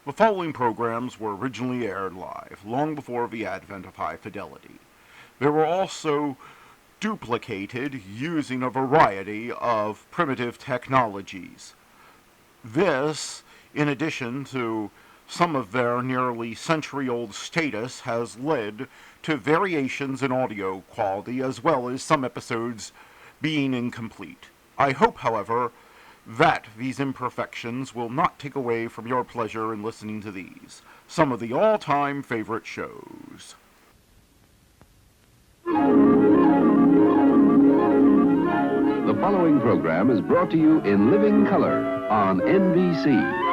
The following programs were originally aired live, long before the advent of high fidelity. They were also duplicated using a variety of primitive technologies. This, in addition to some of their nearly century-old status, has led to variations in audio quality as well as some episodes being incomplete. I hope, however, that these imperfections will not take away from your pleasure in listening to these, some of the all-time favorite shows. The following program is brought to you in living color on NBC.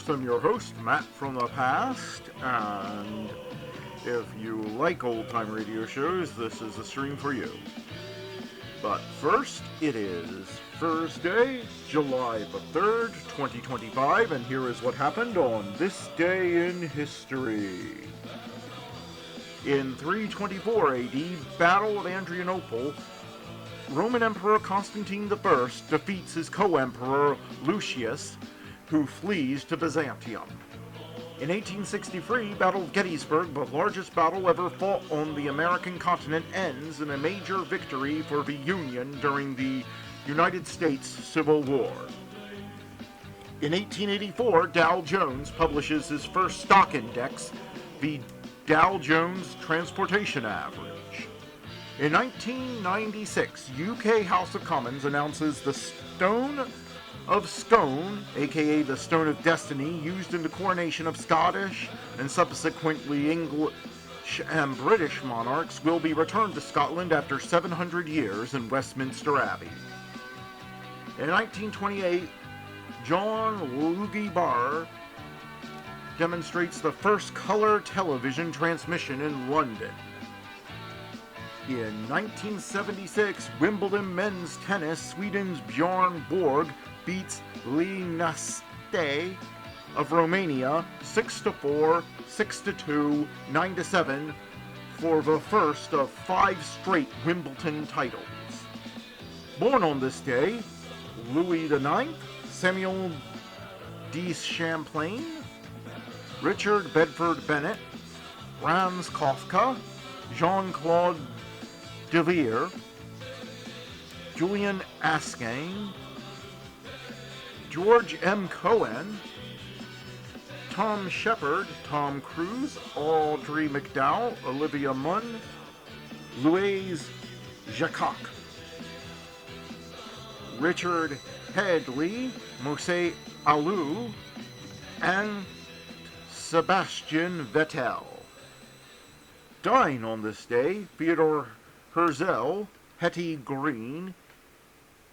I'm your host, Matt from the past, and if you like old-time radio shows, this is a stream for you. But first, it is Thursday, July the 3rd, 2025, and here is what happened on this day in history. In 324 AD, Battle of Adrianople, Roman Emperor Constantine I defeats his co-emperor Lucius, who flees to Byzantium. In 1863, Battle of Gettysburg, the largest battle ever fought on the American continent, ends in a major victory for the Union during the United States Civil War. In 1884, Dow Jones publishes his first stock index, the Dow Jones Transportation Average. In 1996, UK House of Commons announces the Stone of Scone, aka the Stone of Destiny, used in the coronation of Scottish and subsequently English and British monarchs, will be returned to Scotland after 700 years in Westminster Abbey. In 1928, John Logie Barr demonstrates the first color television transmission in London. In 1976, Wimbledon men's tennis, Sweden's Bjorn Borg beats Linaste of Romania 6-4, 6-2, 9-7 for the first of 5 straight Wimbledon titles. Born on this day, Louis IX, Samuel de Champlain, Richard Bedford Bennett, Franz Kafka, Jean-Claude Devere, Julian Assange, George M. Cohen, Tom Shepard, Tom Cruise, Audrey McDowell, Olivia Munn, Louise Jacques, Richard Hadley, Moshe Alou, and Sebastian Vettel. Dying on this day, Theodore Herzl, Hetty Green,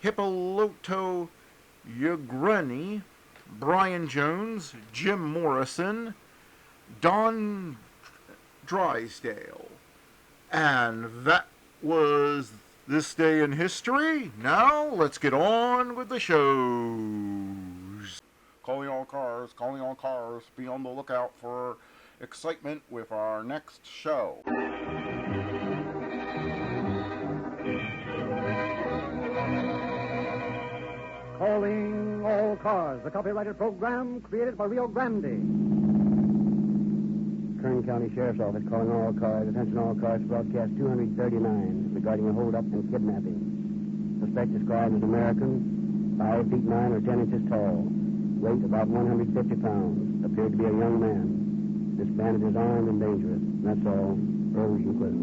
Hippolyto Ygreni, Brian Jones, Jim Morrison, Don Drysdale. And that was this day in history. Now, let's get on with the shows. Calling all cars, be on the lookout for excitement with our next show. Calling all cars, the copyrighted program created by Rio Grande. Kern County Sheriff's Office calling all cars. Attention all cars, broadcast 239 regarding a hold-up and kidnapping. Suspect described as American, 5 feet 9 or 10 inches tall, weight about 150 pounds, appeared to be a young man. This bandit is armed and dangerous. That's all. Rose Euclid.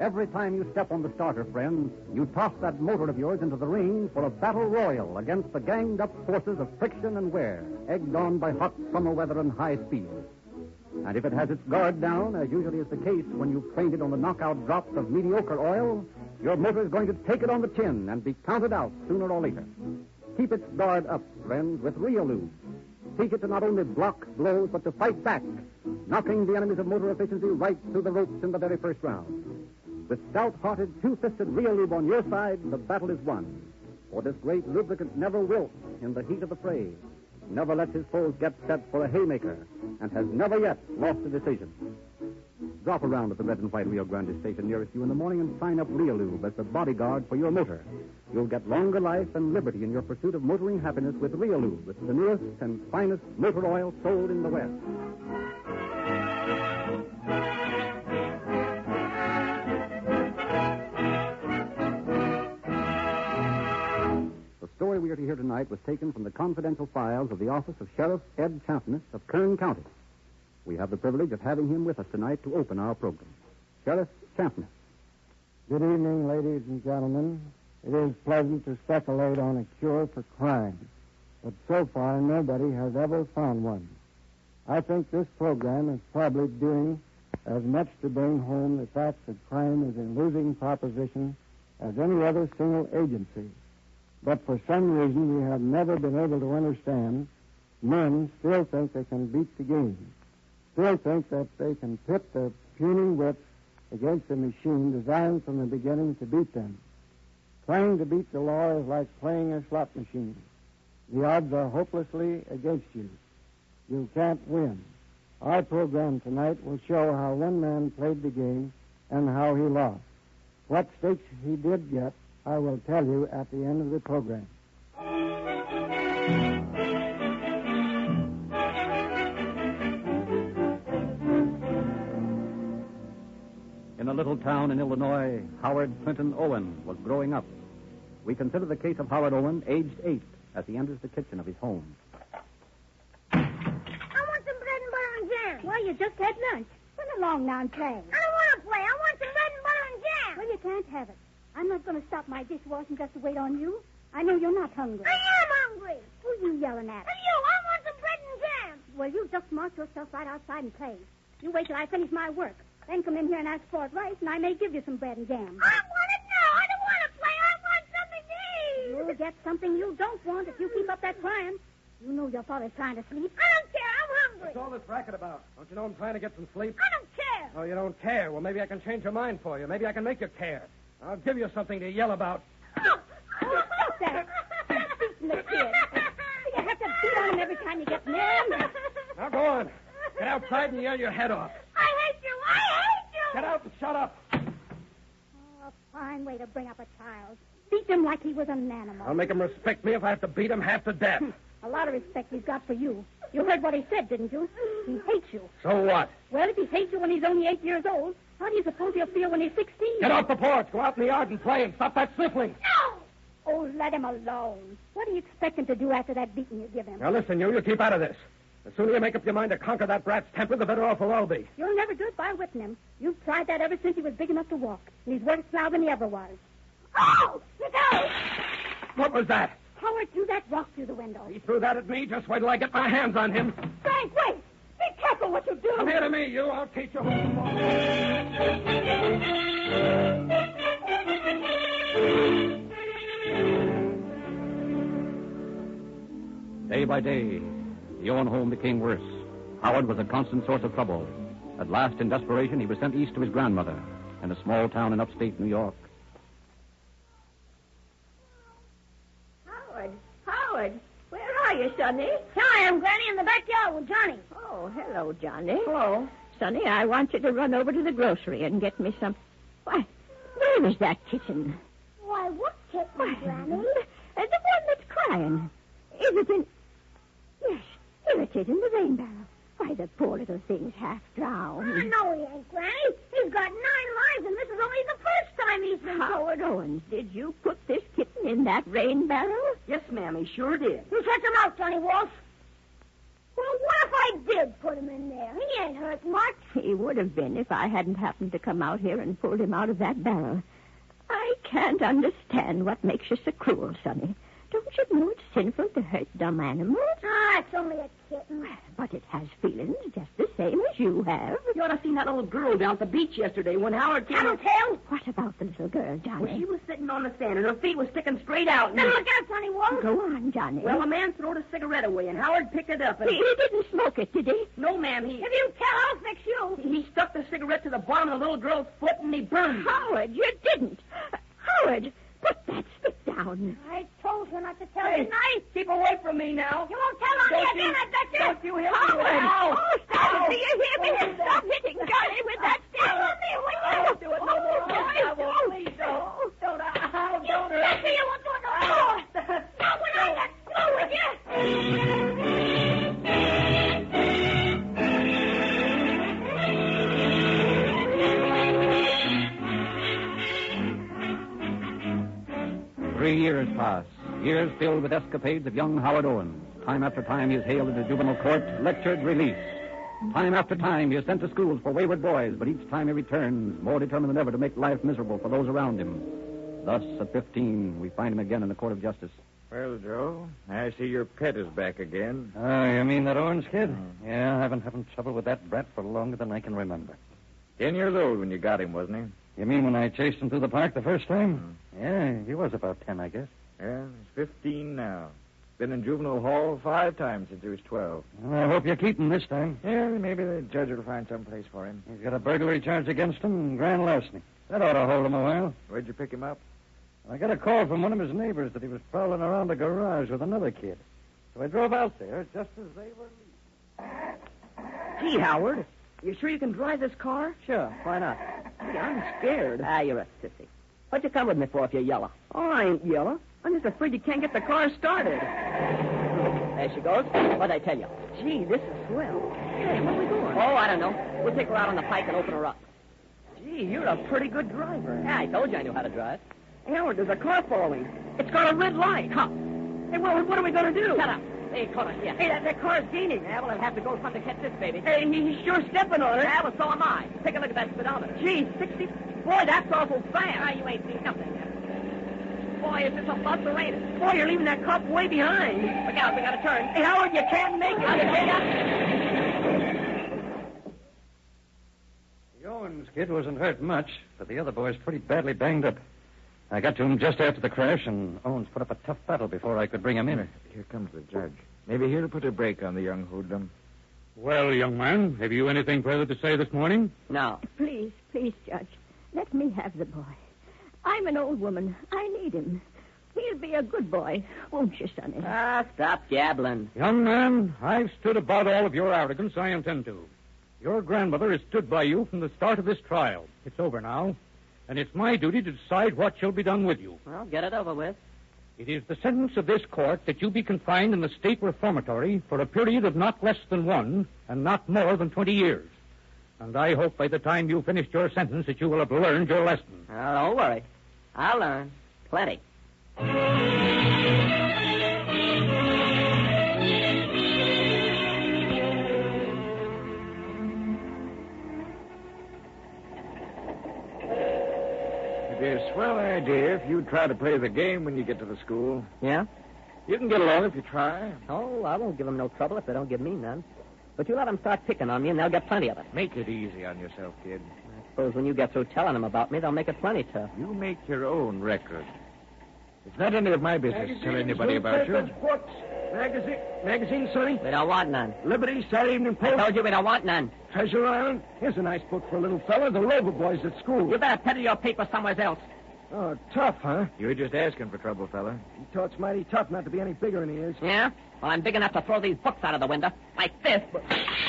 Every time you step on the starter, friends, you toss that motor of yours into the ring for a battle royal against the ganged-up forces of friction and wear, egged on by hot summer weather and high speed. And if it has its guard down, as usually is the case when you've trained it on the knockout drops of mediocre oil, your motor is going to take it on the chin and be counted out sooner or later. Keep its guard up, friends, with real lube. Teach it to not only block blows, but to fight back, knocking the enemies of motor efficiency right through the ropes in the very first round. With stout-hearted, two-fisted real lube on your side, the battle is won. For this great lubricant never wilts in the heat of the fray, never lets his foes get set for a haymaker, and has never yet lost a decision. Drop around at the Red and White Rio Grande station nearest you in the morning and sign up Real Lube as the bodyguard for your motor. You'll get longer life and liberty in your pursuit of motoring happiness with Real Lube. It's the newest and finest motor oil sold in the West. The story we are to hear tonight was taken from the confidential files of the office of Sheriff Ed Champness of Kern County. We have the privilege of having him with us tonight to open our program. Sheriff Champness. Good evening, ladies and gentlemen. It is pleasant to speculate on a cure for crime, but so far nobody has ever found one. I think this program is probably doing as much to bring home the fact that crime is a losing proposition as any other single agency. But for some reason we have never been able to understand, men still think they can beat the game, still think that they can pit their puny wits against a machine designed from the beginning to beat them. Trying to beat the law is like playing a slot machine. The odds are hopelessly against you. You can't win. Our program tonight will show how one man played the game and how he lost. What stakes he did get, I will tell you at the end of the program. In a little town in Illinois, Howard Clinton Owen was growing up. We consider the case of Howard Owen, aged 8, as he enters the kitchen of his home. I want some bread and butter and jam. Well, you just had lunch. Run along now and play. I don't want to play. I want some bread and butter and jam. Well, you can't have it. I'm not going to stop my dishwashing just to wait on you. I know you're not hungry. I am hungry. Who are you yelling at? And you, I want some bread and jam. Well, you just march yourself right outside and play. You wait till I finish my work. Then come in here and ask for it right, and I may give you some bread and jam. I want it now. I don't want to play. I want something to eat. You'll get something you don't want if you keep up that crying. You know your father's trying to sleep. I don't care. I'm hungry. What's all this racket about? Don't you know I'm trying to get some sleep? I don't care. Oh, you don't care? Well, maybe I can change your mind for you. Maybe I can make you care. I'll give you something to yell about. Oh, stop that. Stop beating the kid. You have to beat on him every time you get near him. Now, go on. Get outside and yell your head off. I hate you. I hate you. Get out and shut up. Oh, a fine way to bring up a child. Beat him like he was an animal. I'll make him respect me if I have to beat him half to death. A lot of respect he's got for you. You heard what he said, didn't you? He hates you. So what? Well, if he hates you when he's only 8 years old, how do you suppose he'll feel when he's 16? Get off the porch. Go out in the yard and play and stop that sniffling. No. Oh, let him alone. What do you expect him to do after that beating you give him? Now, listen, you keep out of this. The sooner you make up your mind to conquer that brat's temper, the better off we'll all be. You'll never do it by whipping him. You've tried that ever since he was big enough to walk. And he's worse now than he ever was. Oh, look out. What was that? Howard threw that rock through the window. He threw that at me. Just wait till I get my hands on him. Frank, wait! Be careful what you do! Come here to me, you. I'll teach you. Day by day, the Owen home became worse. Howard was a constant source of trouble. At last, in desperation, he was sent east to his grandmother in a small town in upstate New York. Howard, where are you, Sonny? Here I am, Granny, in the backyard with Johnny. Oh, hello, Johnny. Hello. Sonny, I want you to run over to the grocery and get me some... Why, where is that kitten? Why, what kitten, Granny? The one that's crying. Is it in... Yes, here it is in the rain barrel. Why, the poor little thing's half drowned. I know he ain't, Granny. He's got 9 lives, and this is only the first time he's been... Howard Owens, did you put this kitten in that rain barrel? Yes, ma'am, he sure did. You shut him out, Johnny Wolf. Well, what if I I did put him in there. He ain't hurt much. He would have been if I hadn't happened to come out here and pulled him out of that barrel. I can't understand what makes you so cruel, Sonny. Don't you know it's sinful to hurt dumb animals? Ah, it's only a kitten. But it has feelings just the same as you have. You ought to have seen that little girl down at the beach yesterday when Howard came. Tattletale? What about the little girl, Johnny? Well, she was sitting on the sand, and her feet was sticking straight out. Now look out, Sonny Wolf. Go on, Johnny. Well, a man threw a cigarette away, and Howard picked it up. And... He didn't smoke it, did he? No, ma'am. If you tell, I'll fix you. He stuck the cigarette to the bottom of the little girl's foot, and he burned. Howard, you didn't. Howard, put that spit down. I told her not to tell Hey, you, nice. keep away from me now. You won't tell on me again, I bet you. Don't you hit me. Howard! Ow. Stop Ow. it! Do you hear me? Stop hitting Johnny with that stick. Don't do it no more. Please don't. Don't hurt me. You won't do it no more. Not when I let go with you. Three years pass. Years filled with escapades of young Howard Owens. Time after time he is hailed into juvenile court, lectured, released. Time after time he is sent to schools for wayward boys, but each time he returns, more determined than ever to make life miserable for those around him. Thus, at 15, we find him again in the court of justice. Well, Joe, I see your pet is back again. Oh, you mean that Owens kid? Yeah, I haven't having trouble with that brat for longer than I can remember. 10 years old when you got him, wasn't he? You mean when I chased him through the park the first time? Yeah, he was about 10, I guess. Yeah, he's 15 now. Been in juvenile hall 5 times since he was 12. Well, I hope you keep him this time. Yeah, maybe the judge will find some place for him. He's got a burglary charge against him and grand larceny. That ought to hold him a while. Where'd you pick him up? I got a call from one of his neighbors that he was prowling around the garage with another kid. So I drove out there just as they were leaving. Gee, Howard, you sure you can drive this car? Sure, why not? Gee, I'm scared. You're a sissy. What'd you come with me for if you're yellow? Oh, I ain't yellow. I'm just afraid you can't get the car started. There she goes. What'd I tell you? Gee, this is swell. Hey, where are we going? Oh, I don't know. We'll take her out on the pike and open her up. Gee, you're a pretty good driver. Yeah, I told you I knew how to drive. Hey, Howard, there's a car following. It's got a red light. Huh. Hey, well, what are we going to do? Shut up. Hey, call it. Yeah. Hey, that car's gaining. Yeah, well, I'll have to go front to catch this baby. Hey, he's sure stepping on it. Yeah, well, so am I. Take a look at that speedometer. Gee, 60. Boy, that's awful fast. You ain't seen nothing yet. Boy, is this a bus or ain't it? Boy, you're leaving that cop way behind. Look out, we got to turn. Hey, Howard, you can't make it. The Owens kid wasn't hurt much, but the other boy's pretty badly banged up. I got to him just after the crash, and Owens put up a tough battle before I could bring him in. Here comes the judge. Maybe he'll put a brake on the young hoodlum. Well, young man, have you anything further to say this morning? No. Please, Judge, let me have the boy. I'm an old woman. I need him. He'll be a good boy, won't you, Sonny? Stop gabbling. Young man, I've stood about all of your arrogance. I intend to. Your grandmother has stood by you from the start of this trial. It's over now, and it's my duty to decide what shall be done with you. Well, get it over with. It is the sentence of this court that you be confined in the state reformatory for a period of not less than 1 and not more than 20 years. And I hope by the time you finished your sentence that you will have learned your lesson. Don't worry. I'll learn. Plenty. It'd be a swell idea if you try to play the game when you get to the school. Yeah? You can get along if you try. Oh, I won't give them no trouble if they don't give me none. But you let them start picking on me, and they'll get plenty of it. Make it easy on yourself, kid. I suppose when you get through telling them about me, they'll make it plenty tough. You make your own record. It's not any of my business to tell anybody about you. Books, magazine, Sonny. We don't want none. Liberty, Saturday Evening Post. I told you we don't want none. Treasure Island. Here's a nice book for a little fella. The Rover Boys at school. You better peddle your paper somewhere else. Oh, tough, huh? You were just asking for trouble, fella. He talks mighty tough not to be any bigger than he is. Yeah? Well, I'm big enough to throw these books out of the window. Like this.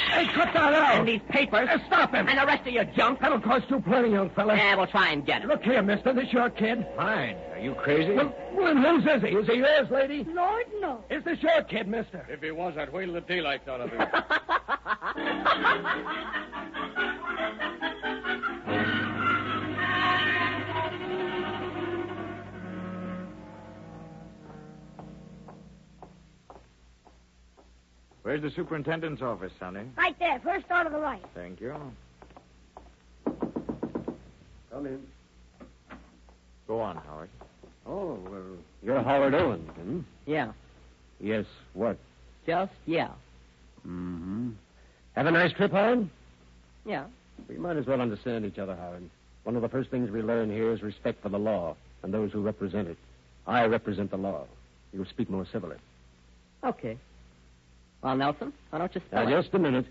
Hey, cut that out! And these papers. Stop him! And the rest of your junk. That'll cost you plenty, young fella. Yeah, we'll try and get it. Look here, mister. This your kid? Mine. Are you crazy? Well, and whose is he? Is he yours, lady? Lord, no. Is this your kid, mister? If he was, I'd wait till the daylight's out of him. Where's the superintendent's office, Sonny? Right there, first door to the right. Thank you. Come in. Go on, Howard. Oh, well, you're Howard Owens, hmm? Yeah. Yes, what? Just, yeah. Mm-hmm. Have a nice trip, Howard? Yeah. We might as well understand each other, Howard. One of the first things we learn here is respect for the law and those who represent it. I represent the law. You'll speak more civilly. Okay. Well, Nelson, why don't you spell Now, it? just a minute.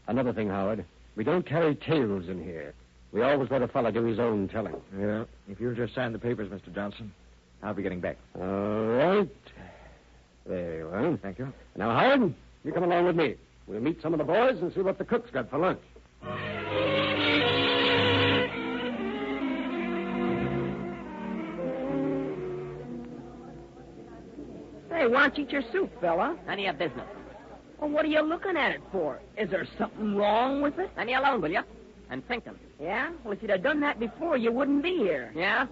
Another thing, Howard. We don't carry tales in here. We always let a fellow do his own telling. Yeah. If you'll just sign the papers, Mr. Johnson, I'll be getting back. All right. There you are. Thank you. Now, Howard, you come along with me. We'll meet some of the boys and see what the cook's got for lunch. Hey, why don't you eat your soup, fella? None of your business. Well, what are you looking at it for? Is there something wrong with it? Leave me alone, will you? I'm thinking. Yeah? Well, if you'd have done that before, you wouldn't be here. Yeah?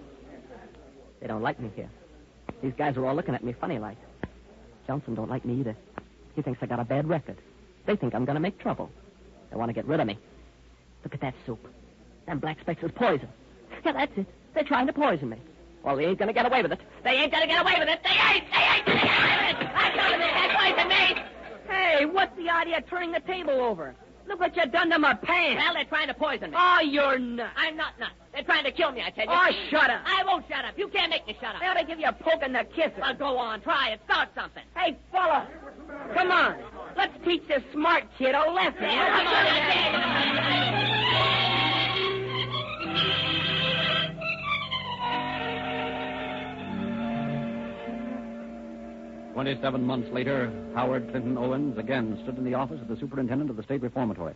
They don't like me here. These guys are all looking at me funny like. Johnson don't like me either. He thinks I got a bad record. They think I'm going to make trouble. They want to get rid of me. Look at that soup. Them black specks is poison. Yeah, that's it. They're trying to poison me. Well, they ain't going to get away with it. They ain't going to get away with it. They ain't going to get away with it. I told them they had poison me. Hey, what's the idea of turning the table over? Look what you done to my pants. Well, they're trying to poison me. Oh, you're nuts. I'm not nuts. They're trying to kill me, I tell you. Oh, shut up. I won't shut up. You can't make me shut up. They ought to give you a poke in the kisser. Well, go on. Try it. Start something. Hey, fella. Come on. Let's teach this smart kid a lesson. Yeah, come on. 27 months later, Howard Clinton Owens again stood in the office of the superintendent of the state reformatory.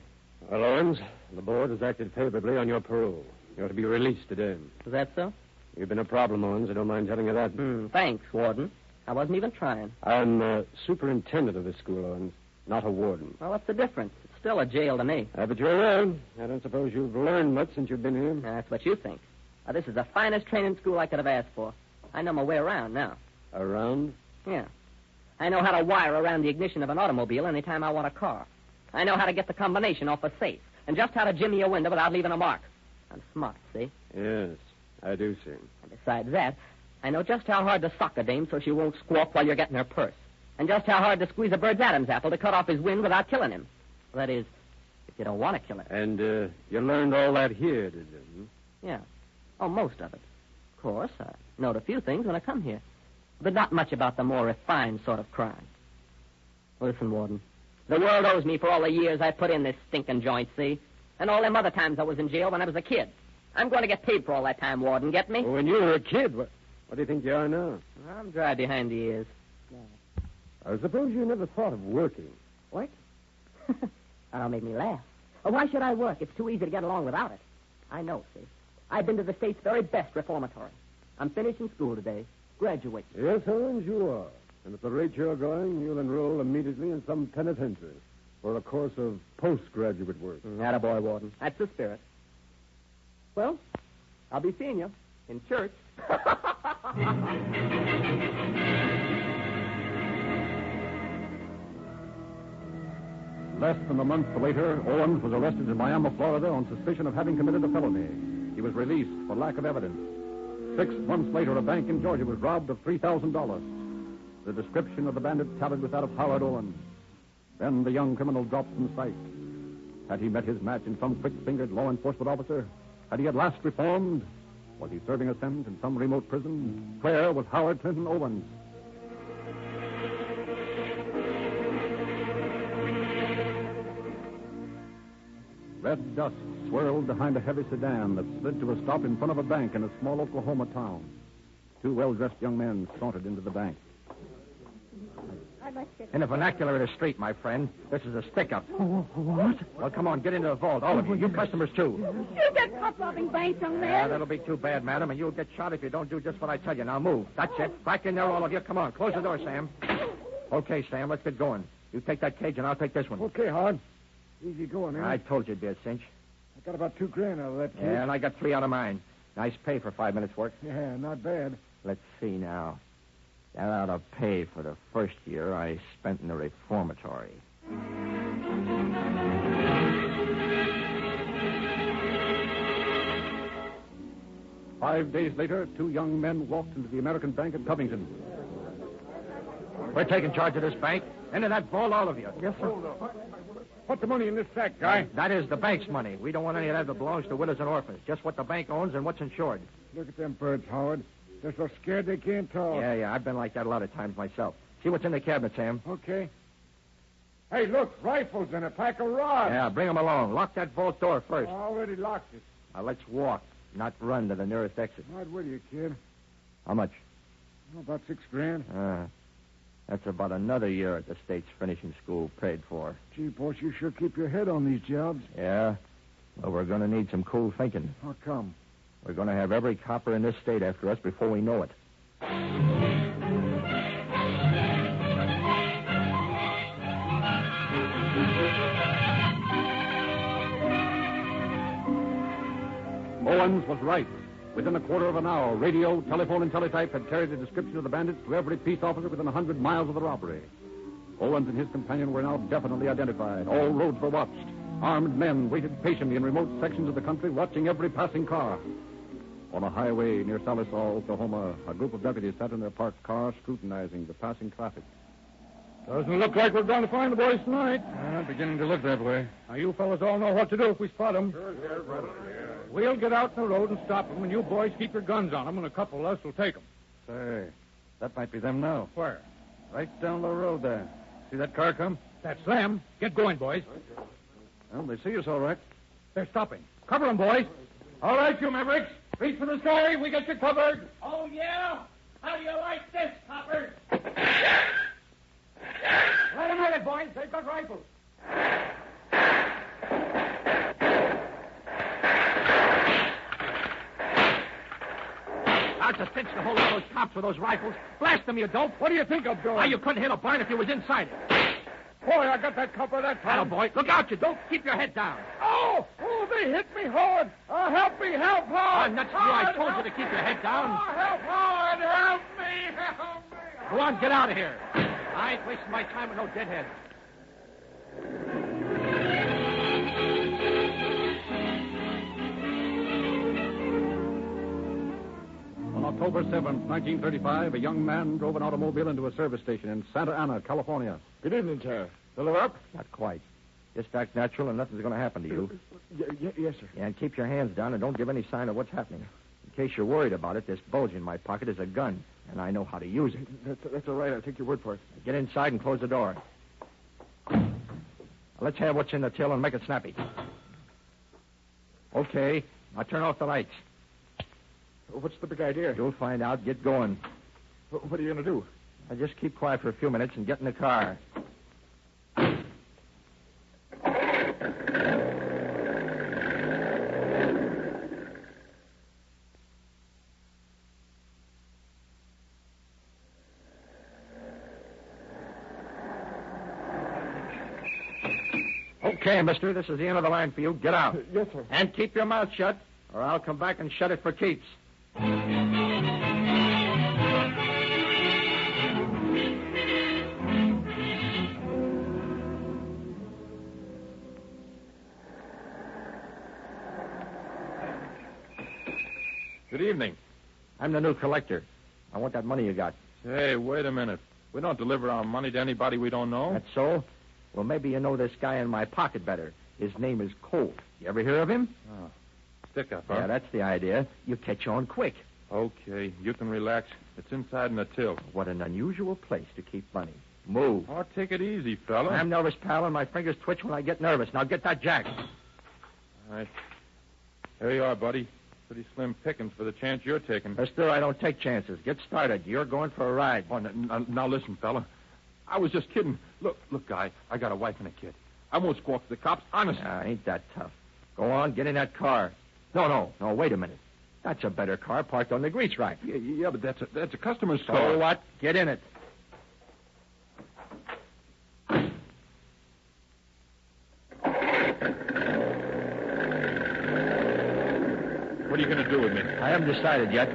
Well, Owens, the board has acted favorably on your parole. You're to be released today. Is that so? You've been a problem, Owens. I don't mind telling you that. Thanks, Warden. I wasn't even trying. I'm superintendent of this school, Owens, not a warden. Well, what's the difference? It's still a jail to me. But you're right. I don't suppose you've learned much since you've been here. That's what you think. This is the finest training school I could have asked for. I know my way around now. Around? Yeah. I know how to wire around the ignition of an automobile any time I want a car. I know how to get the combination off a safe, and just how to jimmy a window without leaving a mark. I'm smart, see? Yes, I do see. And besides that, I know just how hard to sock a dame so she won't squawk while you're getting her purse. And just how hard to squeeze a bird's Adam's apple to cut off his wind without killing him. That is, if you don't want to kill him. And you learned all that here, did you? Yeah. Oh, most of it. Of course, I knowed a few things when I come here. But not much about the more refined sort of crime. Listen, Warden. The world owes me for all the years I put in this stinking joint, see? And all them other times I was in jail when I was a kid. I'm going to get paid for all that time, Warden. Get me? Well, when you were a kid, what do you think you are now? I'm dry behind the ears. I suppose you never thought of working. What? That'll make me laugh. Well, why should I work? It's too easy to get along without it. I know, see? I've been to the state's very best reformatory. I'm finishing school today. Graduate. Yes, Owens, you are. And at the rate you're going, you'll enroll immediately in some penitentiary for a course of postgraduate work. Attaboy, Warden. That's the spirit. Well, I'll be seeing you in church. Less than a month later, Owens was arrested in Miami, Florida on suspicion of having committed a felony. He was released for lack of evidence. 6 months later, a bank in Georgia was robbed of $3,000. The description of the bandit tallied with that of Howard Owens. Then the young criminal dropped from sight. Had he met his match in some quick-fingered law enforcement officer? Had he at last reformed? Was he serving a sentence in some remote prison? Where was Howard Clinton Owens? Red dust swirled behind a heavy sedan that slid to a stop in front of a bank in a small Oklahoma town. 2 well-dressed young men sauntered into the bank. In the vernacular of the street, my friend, this is a stick-up. Oh, what? Well, come on, get into the vault, all of you. You customers, too. You get caught robbing banks, young man. Yeah, that'll be too bad, madam, and you'll get shot if you don't do just what I tell you. Now, move. That's it. Back in there, all of you. Come on, close the door, Sam. Okay, Sam, let's get going. You take that cage, and I'll take this one. Okay, Hod. Easy going, eh? I told you it'd be a cinch. I got about $2,000 out of that cage. Yeah, and I got 3 out of mine. Nice pay for 5 minutes' work. Yeah, not bad. Let's see now. That ought to pay for the first year I spent in the reformatory. Five days later, two young men walked into the American Bank at Covington. We're taking charge of this bank. Into that vault, all of you. Yes, sir. Put the money in this sack, guy. That is the bank's money. We don't want any of that that belongs to widows and orphans. Just what the bank owns and what's insured. Look at them birds, Howard. They're so scared they can't talk. Yeah, I've been like that a lot of times myself. See what's in the cabinet, Sam. Okay. Hey, look, rifles and a pack of rods. Yeah, bring them along. Lock that vault door first. I already locked it. Now, let's walk, not run to the nearest exit. Right with you, kid. How much? About $6,000. That's about another year at the State's finishing school paid for. Gee, boss, you sure keep your head on these jobs. Yeah? Well, we're going to need some cool thinking. How come? We're going to have every copper in this state after us before we know it. Owens was right. Within a quarter of an hour, radio, telephone, and teletype had carried a description of the bandits to every peace officer within 100 miles of the robbery. Owens and his companion were now definitely identified. All roads were watched. Armed men waited patiently in remote sections of the country, watching every passing car. On a highway near Salisaw, Oklahoma, a group of deputies sat in their parked car, scrutinizing the passing traffic. Doesn't look like we're going to find the boys tonight. Beginning to look that way. Now, you fellas all know what to do if we spot them. Sure, We'll get out in the road and stop them, and you boys keep your guns on them, and a couple of us will take them. Say, that might be them now. Where? Right down the road there. See that car come? That's them. Get going, boys. Well, they see us all right. They're stopping. Cover them, boys. All right, you mavericks. Reach for the sky. We got you covered. Oh, yeah? How do you like this, coppers? Let them at it, boys. They've got rifles. That's a cinch to hold all those cops with those rifles. Blast them, you dope. What do you think of doing? Why, you couldn't hit a barn if you was inside it. Boy, I got that copper that time. Boy, look out, you dope. Keep your head down. Oh, they hit me hard. Help me, help hard. That's true. I told you to keep your head down. Oh, help hard. Help me. Go on, get out of here. I ain't wasting my time with no deadheads. On October 7th, 1935, a young man drove an automobile into a service station in Santa Ana, California. Good evening, Sheriff. Fill her up? Not quite. Just act natural and nothing's going to happen to you. Yes, sir. Yeah, and keep your hands down and don't give any sign of what's happening. In case you're worried about it, this bulge in my pocket is a gun, and I know how to use it. That's all right. I'll take your word for it. Get inside and close the door. Now, let's have what's in the till and make it snappy. Okay. Now turn off the lights. What's the big idea? You'll find out. Get going. What are you going to do? Now just keep quiet for a few minutes and get in the car. Okay, mister, this is the end of the line for you. Get out. Yes, sir. And keep your mouth shut, or I'll come back and shut it for keeps. Good evening. I'm the new collector. I want that money you got. Hey, wait a minute. We don't deliver our money to anybody we don't know. That's so? Well, maybe you know this guy in my pocket better. His name is Colt. You ever hear of him? Oh. Stick up, huh? Yeah, that's the idea. You catch on quick. Okay, you can relax. It's inside in the till. What an unusual place to keep money. Move. Oh, take it easy, fella. I'm nervous, pal, and my fingers twitch when I get nervous. Now get that jack. All right. There you are, buddy. Pretty slim pickings for the chance you're taking. Mister, I don't take chances. Get started. You're going for a ride. Oh, now listen, fella. I was just kidding. Look, guy, I got a wife and a kid. I won't squawk to the cops, honestly. Ain't that tough. Go on, get in that car. No, wait a minute. That's a better car parked on the grease rack. Yeah, but that's a customer's So car. what? Get in it. What are you going to do with me? I haven't decided yet.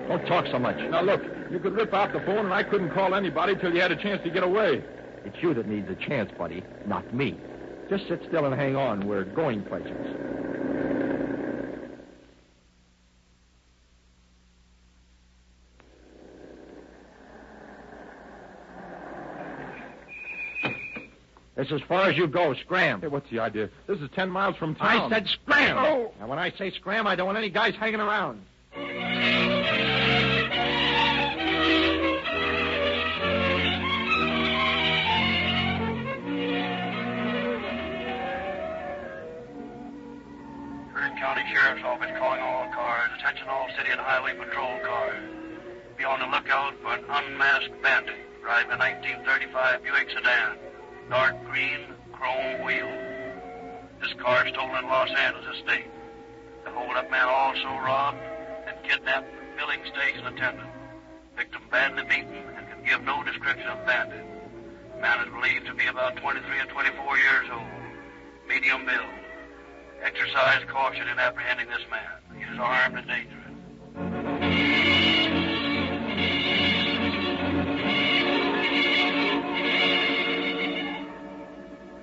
Don't talk so much. Now, look, you could rip out the phone, and I couldn't call anybody till you had a chance to get away. It's you that needs a chance, buddy, not me. Just sit still and hang on. We're going places. This is as far as you go. Scram. Hey, what's the idea? This is 10 miles from town. I said scram. Oh. Now, when I say scram, I don't want any guys hanging around. County Sheriff's Office calling all cars. Attention all city and highway patrol cars. Be on the lookout for an unmasked bandit driving a 1935 Buick sedan. Dark green, chrome wheels. This car stolen in Los Angeles State. The hold-up man also robbed and kidnapped the filling station attendant. Victim badly beaten and can give no description of bandit. The man is believed to be about 23 and 24 years old. Medium build. Exercise caution in apprehending this man. He is armed and dangerous.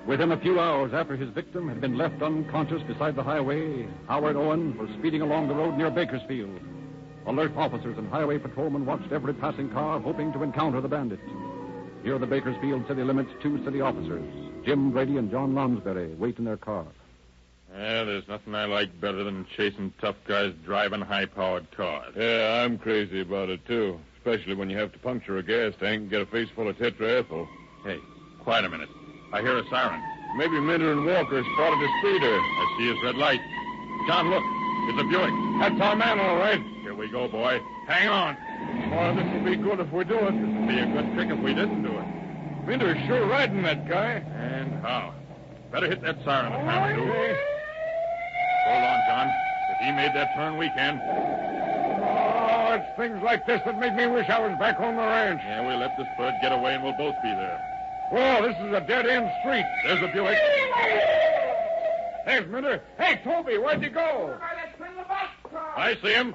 Within a few hours after his victim had been left unconscious beside the highway, Howard Owen was speeding along the road near Bakersfield. Alert officers and highway patrolmen watched every passing car, hoping to encounter the bandit. Near the Bakersfield city limits, 2 city officers, Jim Brady and John Lonsbury, wait in their car. Yeah, there's nothing I like better than chasing tough guys driving high-powered cars. Yeah, I'm crazy about it, too. Especially when you have to puncture a gas tank and get a face full of tetraethyl. Hey, quiet a minute. I hear a siren. Maybe Minter and Walker spotted a speeder. I see his red light. John, look. It's a Buick. That's our man, all right. Here we go, boy. Hang on. Boy, this will be good if we do it. This would be a good trick if we didn't do it. Minter's sure riding that guy. And how? Better hit that siren if time to. Hold on, John. If he made that turn, we can. Oh, it's things like this that make me wish I was back on the ranch. Yeah, we let this bird get away and we'll both be there. Well, this is a dead-end street. There's a Buick. There's Minter. Hey, Toby, where'd you go? I see him.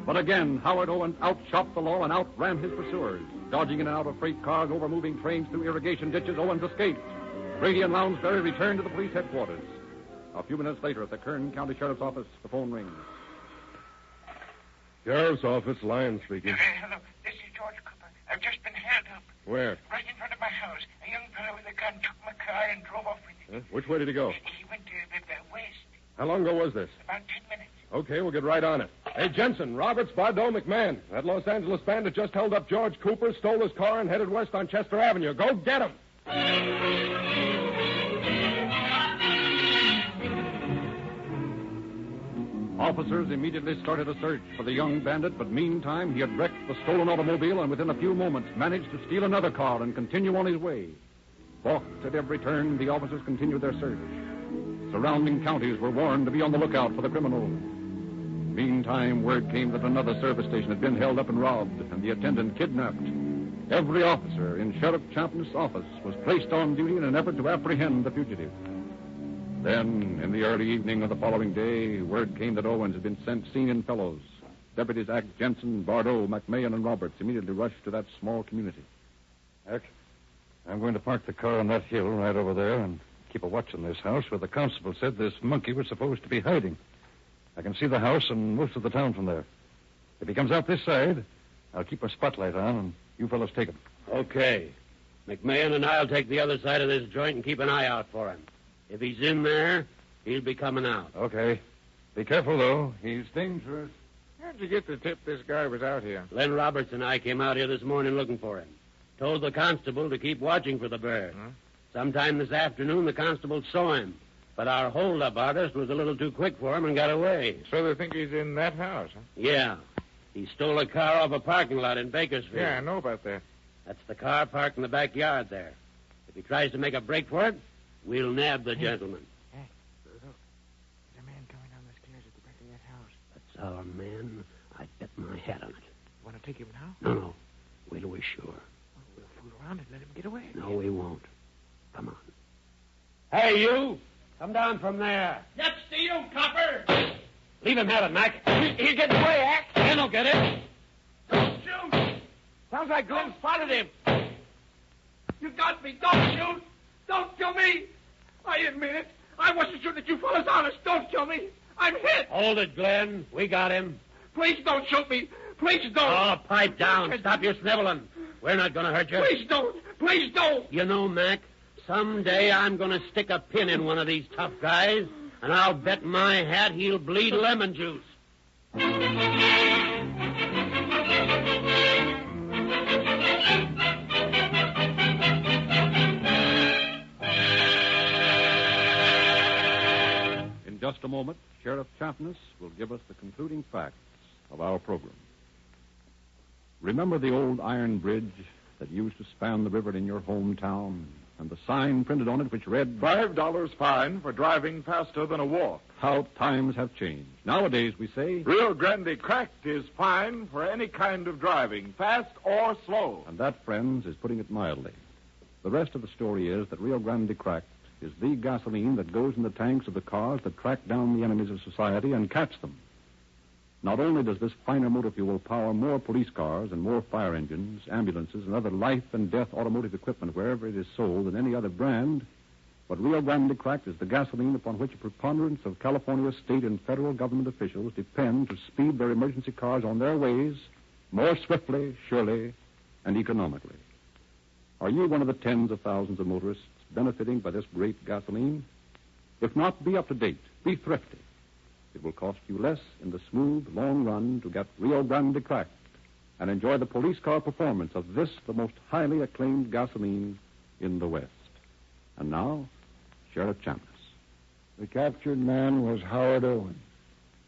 But again, Howard Owen outshot the law and outran his pursuers. Dodging in and out of freight cars, over moving trains, through irrigation ditches, Owens escaped. Brady and Lounsbury returned to the police headquarters. A few minutes later, at the Kern County Sheriff's Office, the phone rings. Sheriff's Office, Lyon speaking. Hello, this is George Cooper. I've just been held up. Where? Right in front of my house. A young fellow with a gun took my car and drove off with it. Huh? Which way did he go? He went to the west. How long ago was this? About 10 minutes. Okay, we'll get right on it. Hey, Jensen, Roberts, Bardot, McMahon. That Los Angeles bandit just held up George Cooper, stole his car, and headed west on Chester Avenue. Go get him! Officers immediately started a search for the young bandit, but meantime he had wrecked the stolen automobile and within a few moments managed to steal another car and continue on his way. Balked at every turn, the officers continued their search. Surrounding counties were warned to be on the lookout for the criminal. Meantime, word came that another service station had been held up and robbed, and the attendant kidnapped. Every officer in Sheriff Champness' office was placed on duty in an effort to apprehend the fugitive. Then, in the early evening of the following day, word came that Owens had been seen in Fellows. Deputies Ack, Jensen, Bardot, McMahon, and Roberts immediately rushed to that small community. Ack, I'm going to park the car on that hill right over there and keep a watch on this house where the constable said this monkey was supposed to be hiding. I can see the house and most of the town from there. If he comes out this side, I'll keep a spotlight on, and you fellows take him. Okay. McMahon and I'll take the other side of this joint and keep an eye out for him. If he's in there, he'll be coming out. Okay. Be careful, though. He's dangerous. How'd you get the tip this guy was out here? Len Roberts and I came out here this morning looking for him. Told the constable to keep watching for the bird. Huh? Sometime this afternoon, the constable saw him. But our hold-up artist was a little too quick for him and got away. So they think he's in that house, huh? Yeah. He stole a car off a parking lot in Bakersfield. Yeah, I know about that. That's the car parked in the backyard there. If he tries to make a break for it, we'll nab the gentleman. Hey, look. There's a man coming down the stairs at the back of that house. That's our man. I bet my hat on it. Want to take him now? No. Wait till we're sure. Well, we'll fool around and let him get away. No, we won't. Come on. Hey, you! Come down from there. That's to you, copper. Leave him have it, Mac. He's getting away, Ack. Then he'll get it. Don't shoot. Sounds like Glenn spotted him. You got me. Don't shoot. Don't kill me. I didn't mean it. I wasn't sure that you fellas honest. Don't kill me. I'm hit. Hold it, Glenn. We got him. Please don't shoot me. Please don't. Oh, pipe down. Stop your sniveling. We're not going to hurt you. Please don't. Please don't. You know, Mac, someday I'm going to stick a pin in one of these tough guys, and I'll bet my hat he'll bleed lemon juice. In just a moment, Sheriff Champness will give us the concluding facts of our program. Remember the old iron bridge that used to span the river in your hometown, and the sign printed on it which read, $5 fine for driving faster than a walk. How times have changed. Nowadays we say, Rio Grande Cracked is fine for any kind of driving, fast or slow. And that, friends, is putting it mildly. The rest of the story is that Rio Grande Cracked is the gasoline that goes in the tanks of the cars that track down the enemies of society and catch them. Not only does this finer motor fuel power more police cars and more fire engines, ambulances, and other life and death automotive equipment wherever it is sold than any other brand, but Rio Grande Cracked is the gasoline upon which a preponderance of California state and federal government officials depend to speed their emergency cars on their ways more swiftly, surely, and economically. Are you one of the tens of thousands of motorists benefiting by this great gasoline? If not, be up to date. Be thrifty. It will cost you less in the smooth, long run to get Rio Grande Cracked and enjoy the police car performance of this, the most highly acclaimed gasoline in the West. And now, Sheriff Champness. The captured man was Howard Owen.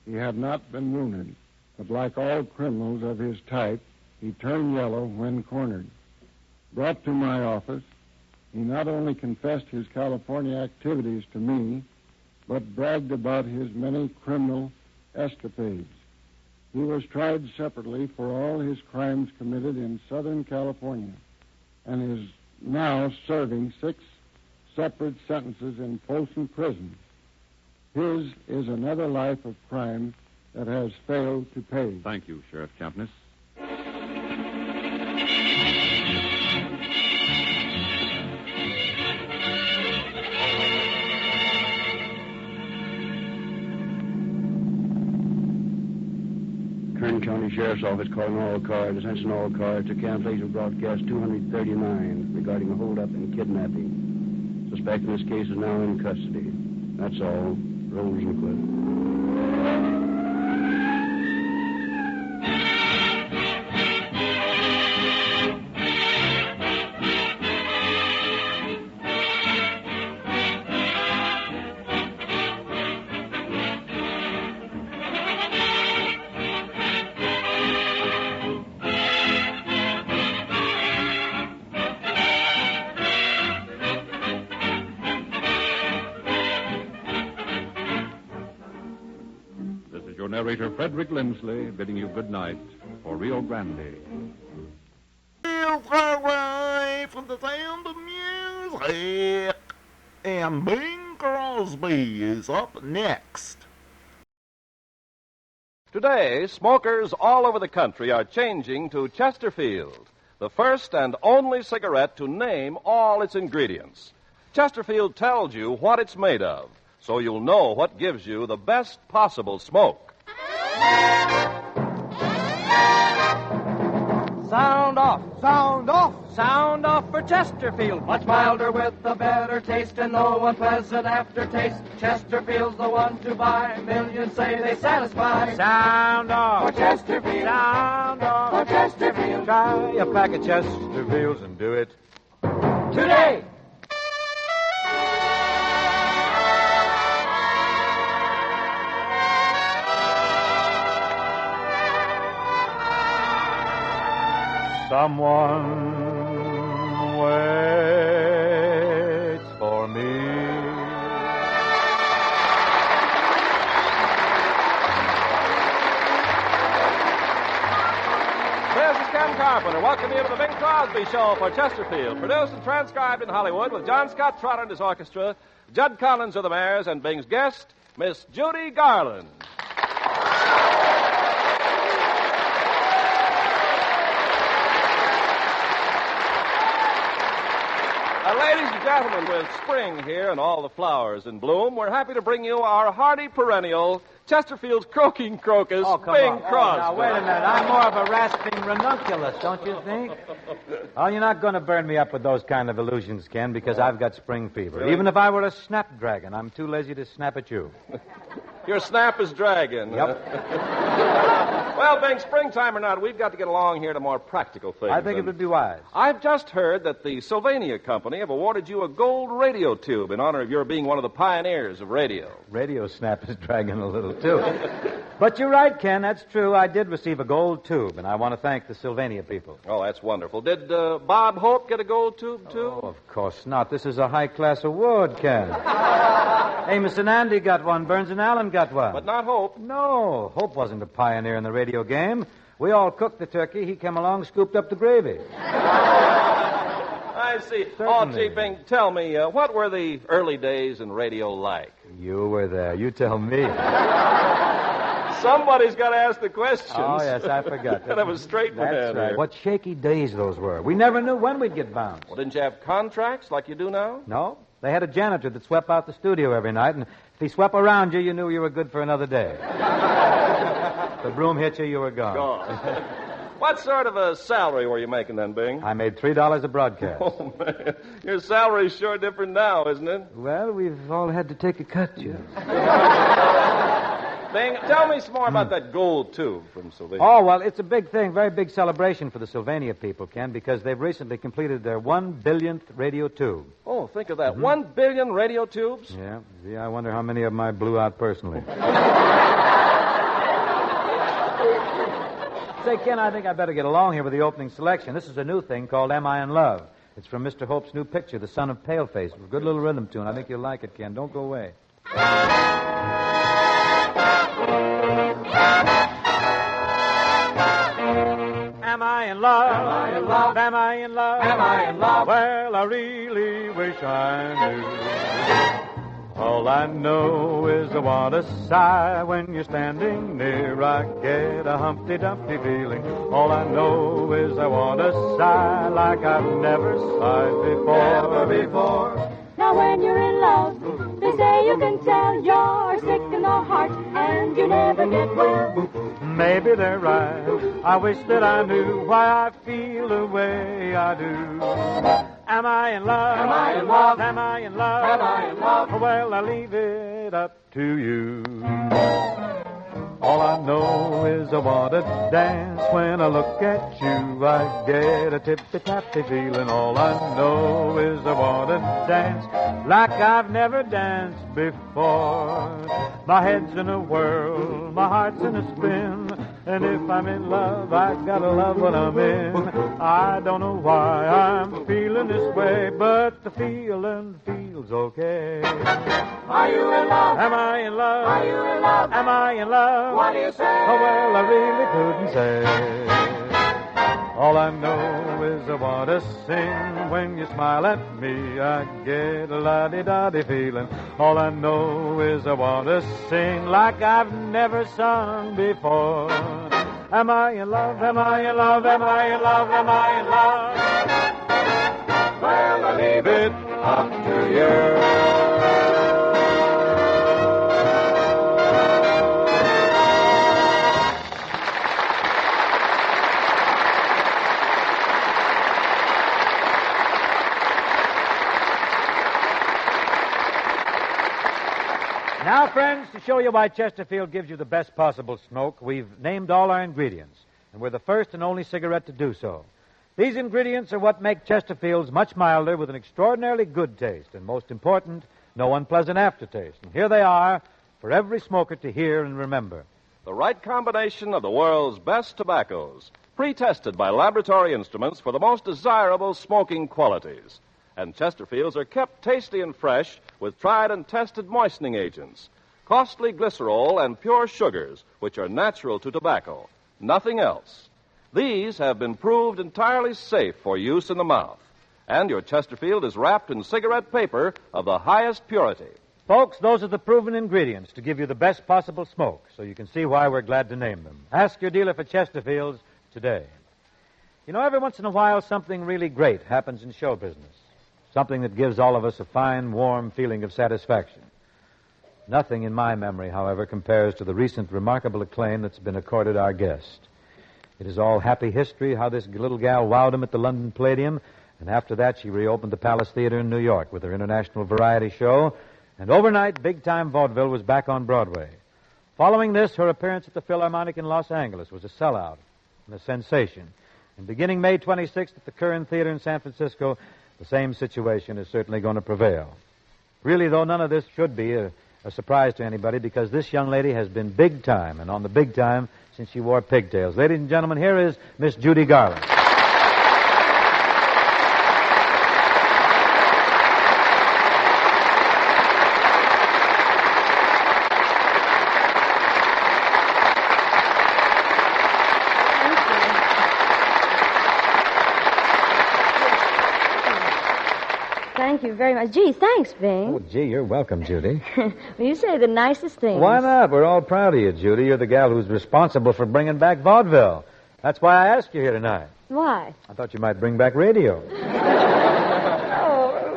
He had not been wounded, but like all criminals of his type, he turned yellow when cornered. Brought to my office, he not only confessed his California activities to me, but bragged about his many criminal escapades. He was tried separately for all his crimes committed in Southern California and is now serving 6 separate sentences in Folsom Prison. His is another life of crime that has failed to pay. Thank you, Sheriff Champness. Kern County Sheriff's Office calling all cars. Attention all cars to cancellation broadcast 239 regarding a holdup and kidnapping. Suspect in this case is now in custody. That's all. Rolls and quit. Narrator Frederick Lindsley bidding you good night for Rio Grande. Away from the sound of music. And Bing Crosby is up next. Today, smokers all over the country are changing to Chesterfield, the first and only cigarette to name all its ingredients. Chesterfield tells you what it's made of, so you'll know what gives you the best possible smoke. Sound off, sound off, sound off for Chesterfield. Much milder with a better taste and no unpleasant aftertaste. Chesterfield's the one to buy. Millions say they satisfy. Sound off for Chesterfield. Sound off for Chesterfield. Try a pack of Chesterfields and do it today. Someone waits for me. This is Ken Carpenter. Welcome you to the Bing Crosby Show for Chesterfield. Produced and transcribed in Hollywood with John Scott Trotter and his orchestra, Judd Collins of the Mares, and Bing's guest, Miss Judy Garland. Ladies and gentlemen, with spring here and all the flowers in bloom, we're happy to bring you our hardy perennial, Chesterfield's croaking crocus, Bing Crosby. Now, wait a minute. I'm more of a rasping ranunculus, don't you think? Oh, you're not going to burn me up with those kind of illusions, Ken, because I've got spring fever. Really? Even if I were a snapdragon, I'm too lazy to snap at you. Your snap is dragon. Yep. Well, Bing, springtime or not, we've got to get along here to more practical things. I think it would be wise. I've just heard that the Sylvania Company have awarded you a gold radio tube in honor of your being one of the pioneers of radio. Radio snap is dragging a little, too. But you're right, Ken. That's true. I did receive a gold tube, and I want to thank the Sylvania people. Oh, that's wonderful. Did Bob Hope get a gold tube, too? Oh, of course not. This is a high-class award, Ken. Amos and Andy got one. Burns and Allen got one. But not Hope. No, Hope wasn't a pioneer in the radio game. We all cooked the turkey. He came along, scooped up the gravy. I see. Certainly. Oh, gee, Bing, tell me, what were the early days in radio like? You were there. You tell me. Somebody's got to ask the questions. Oh, yes, I forgot. That was straight from That's right. here. What shaky days those were. We never knew when we'd get bounced. Well, didn't you have contracts like you do now? No. They had a janitor that swept out the studio every night, and if he swept around you, you knew you were good for another day. The broom hit you, you were gone. What sort of a salary were you making then, Bing? I made $3 a broadcast. Oh, man. Your salary's sure different now, isn't it? Well, we've all had to take a cut, Jim. Bing, tell me some more about that gold tube from Sylvania. Oh, well, it's a big thing, very big celebration for the Sylvania people, Ken, because they've recently completed their 1 billionth radio tube. Oh, think of that. 1 billion radio tubes? Yeah. Gee, I wonder how many of them I blew out personally. Say, Ken, I think I better get along here with the opening selection. This is a new thing called Am I in Love? It's from Mr. Hope's new picture, The Son of Paleface. A good little rhythm tune. I think you'll like it, Ken. Don't go away. Am I in love? Am I in love? Am I in love? Am I in love? Well, I really wish I knew. All I know is I want to sigh when you're standing near. I get a Humpty Dumpty feeling. All I know is I want to sigh like I've never sighed before. Never before. Now when you're in love, they say you can tell you're sick in the heart and you never get well. Maybe they're right. I wish that I knew why I feel the way I do. Am I in love? Am I in love? Am I in love? Am I in love? Well, I leave it up to you. All I know is I want to dance. When I look at you, I get a tippy-tappy feeling. All I know is I want to dance like I've never danced before. My head's in a whirl, my heart's in a spin, and if I'm in love, I gotta love what I'm in. I don't know why I'm feeling this way, but the feeling feels okay. Are you in love? Am I in love? Are you in love? Am I in love? What do you say? Oh, well, I really couldn't say. All I know is I want to sing. When you smile at me, I get a la-di-da-di feeling. All I know is I want to sing like I've never sung before. Am I in love? Am I in love? Am I in love? Am I in love? Well, I leave it up to you. Now, friends, to show you why Chesterfield gives you the best possible smoke, we've named all our ingredients, and we're the first and only cigarette to do so. These ingredients are what make Chesterfields much milder with an extraordinarily good taste, and most important, no unpleasant aftertaste. And here they are for every smoker to hear and remember. The right combination of the world's best tobaccos, pre-tested by laboratory instruments for the most desirable smoking qualities. And Chesterfields are kept tasty and fresh with tried and tested moistening agents, costly glycerol, and pure sugars, which are natural to tobacco. Nothing else. These have been proved entirely safe for use in the mouth. And your Chesterfield is wrapped in cigarette paper of the highest purity. Folks, those are the proven ingredients to give you the best possible smoke, so you can see why we're glad to name them. Ask your dealer for Chesterfields today. You know, every once in a while, something really great happens in show business. something that gives all of us a fine, warm feeling of satisfaction. Nothing in my memory, however, compares to the recent remarkable acclaim that's been accorded our guest. It is all happy history how this little gal wowed him at the London Palladium, and after that she reopened the Palace Theater in New York with her international variety show, and overnight, big-time vaudeville was back on Broadway. Following this, her appearance at the Philharmonic in Los Angeles was a sellout and a sensation. And beginning May 26th at the Curran Theater in San Francisco, the same situation is certainly going to prevail. Really, though, none of this should be a surprise to anybody because this young lady has been big time and on the big time since she wore pigtails. Ladies and gentlemen, here is Miss Judy Garland. Thank you very much. Gee, thanks, Bing. Oh, gee, you're welcome, Judy. You say the nicest things. Why not? We're all proud of you, Judy. You're the gal who's responsible for bringing back vaudeville. That's why I asked you here tonight. Why? I thought you might bring back radio.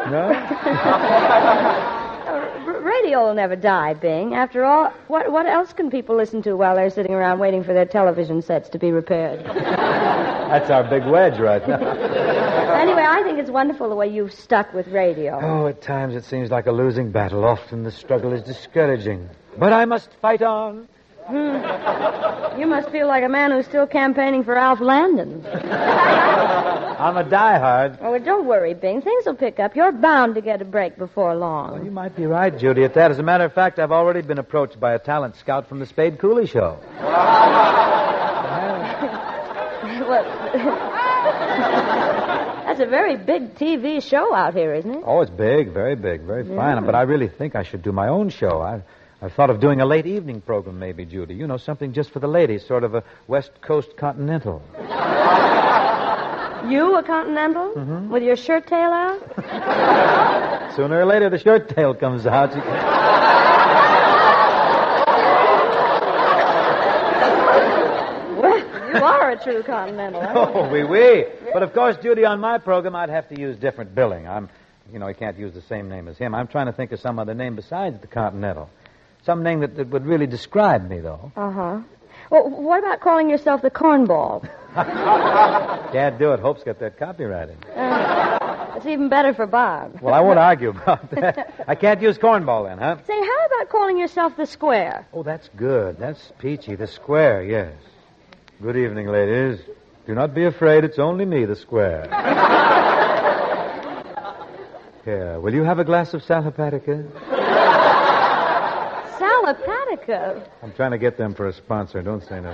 No? Radio will never die, Bing. After all, what else can people listen to while they're sitting around waiting for their television sets to be repaired? That's our big wedge right now. Anyway, I think it's wonderful the way you've stuck with radio. Oh, at times it seems like a losing battle. Often the struggle is discouraging. But I must fight on. You must feel like a man who's still campaigning for Alf Landon. I'm a diehard. Oh, well, don't worry, Bing. Things will pick up. You're bound to get a break before long. Well, you might be right, Judy, at that. As a matter of fact, I've already been approached by a talent scout from the Spade Cooley Show. Well, that's a very big TV show out here, isn't it? Oh, it's big, very fine. But I really think I should do my own show. I've thought of doing a late evening program, maybe, Judy. You know, something just for the ladies, sort of a West Coast Continental. You, a Continental? Mm-hmm. With your shirt tail out? Sooner or later, the shirt tail comes out. Well, you are a true Continental, aren't you? Oh, oui. But, of course, Judy, on my program, I'd have to use different billing. I can't use the same name as him. I'm trying to think of some other name besides the Continental. Some name that would really describe me, though. Uh-huh. Well, what about calling yourself the Cornball? Can't do it. Hope's got that copyrighted. It's even better for Bob. Well, I won't argue about that. I can't use Cornball then, huh? Say, how about calling yourself the Square? Oh, that's good. That's peachy. The Square, yes. Good evening, ladies. Do not be afraid. It's only me, the Square. Here, will you have a glass of Salapatica? Salapatica? I'm trying to get them for a sponsor. Don't say no.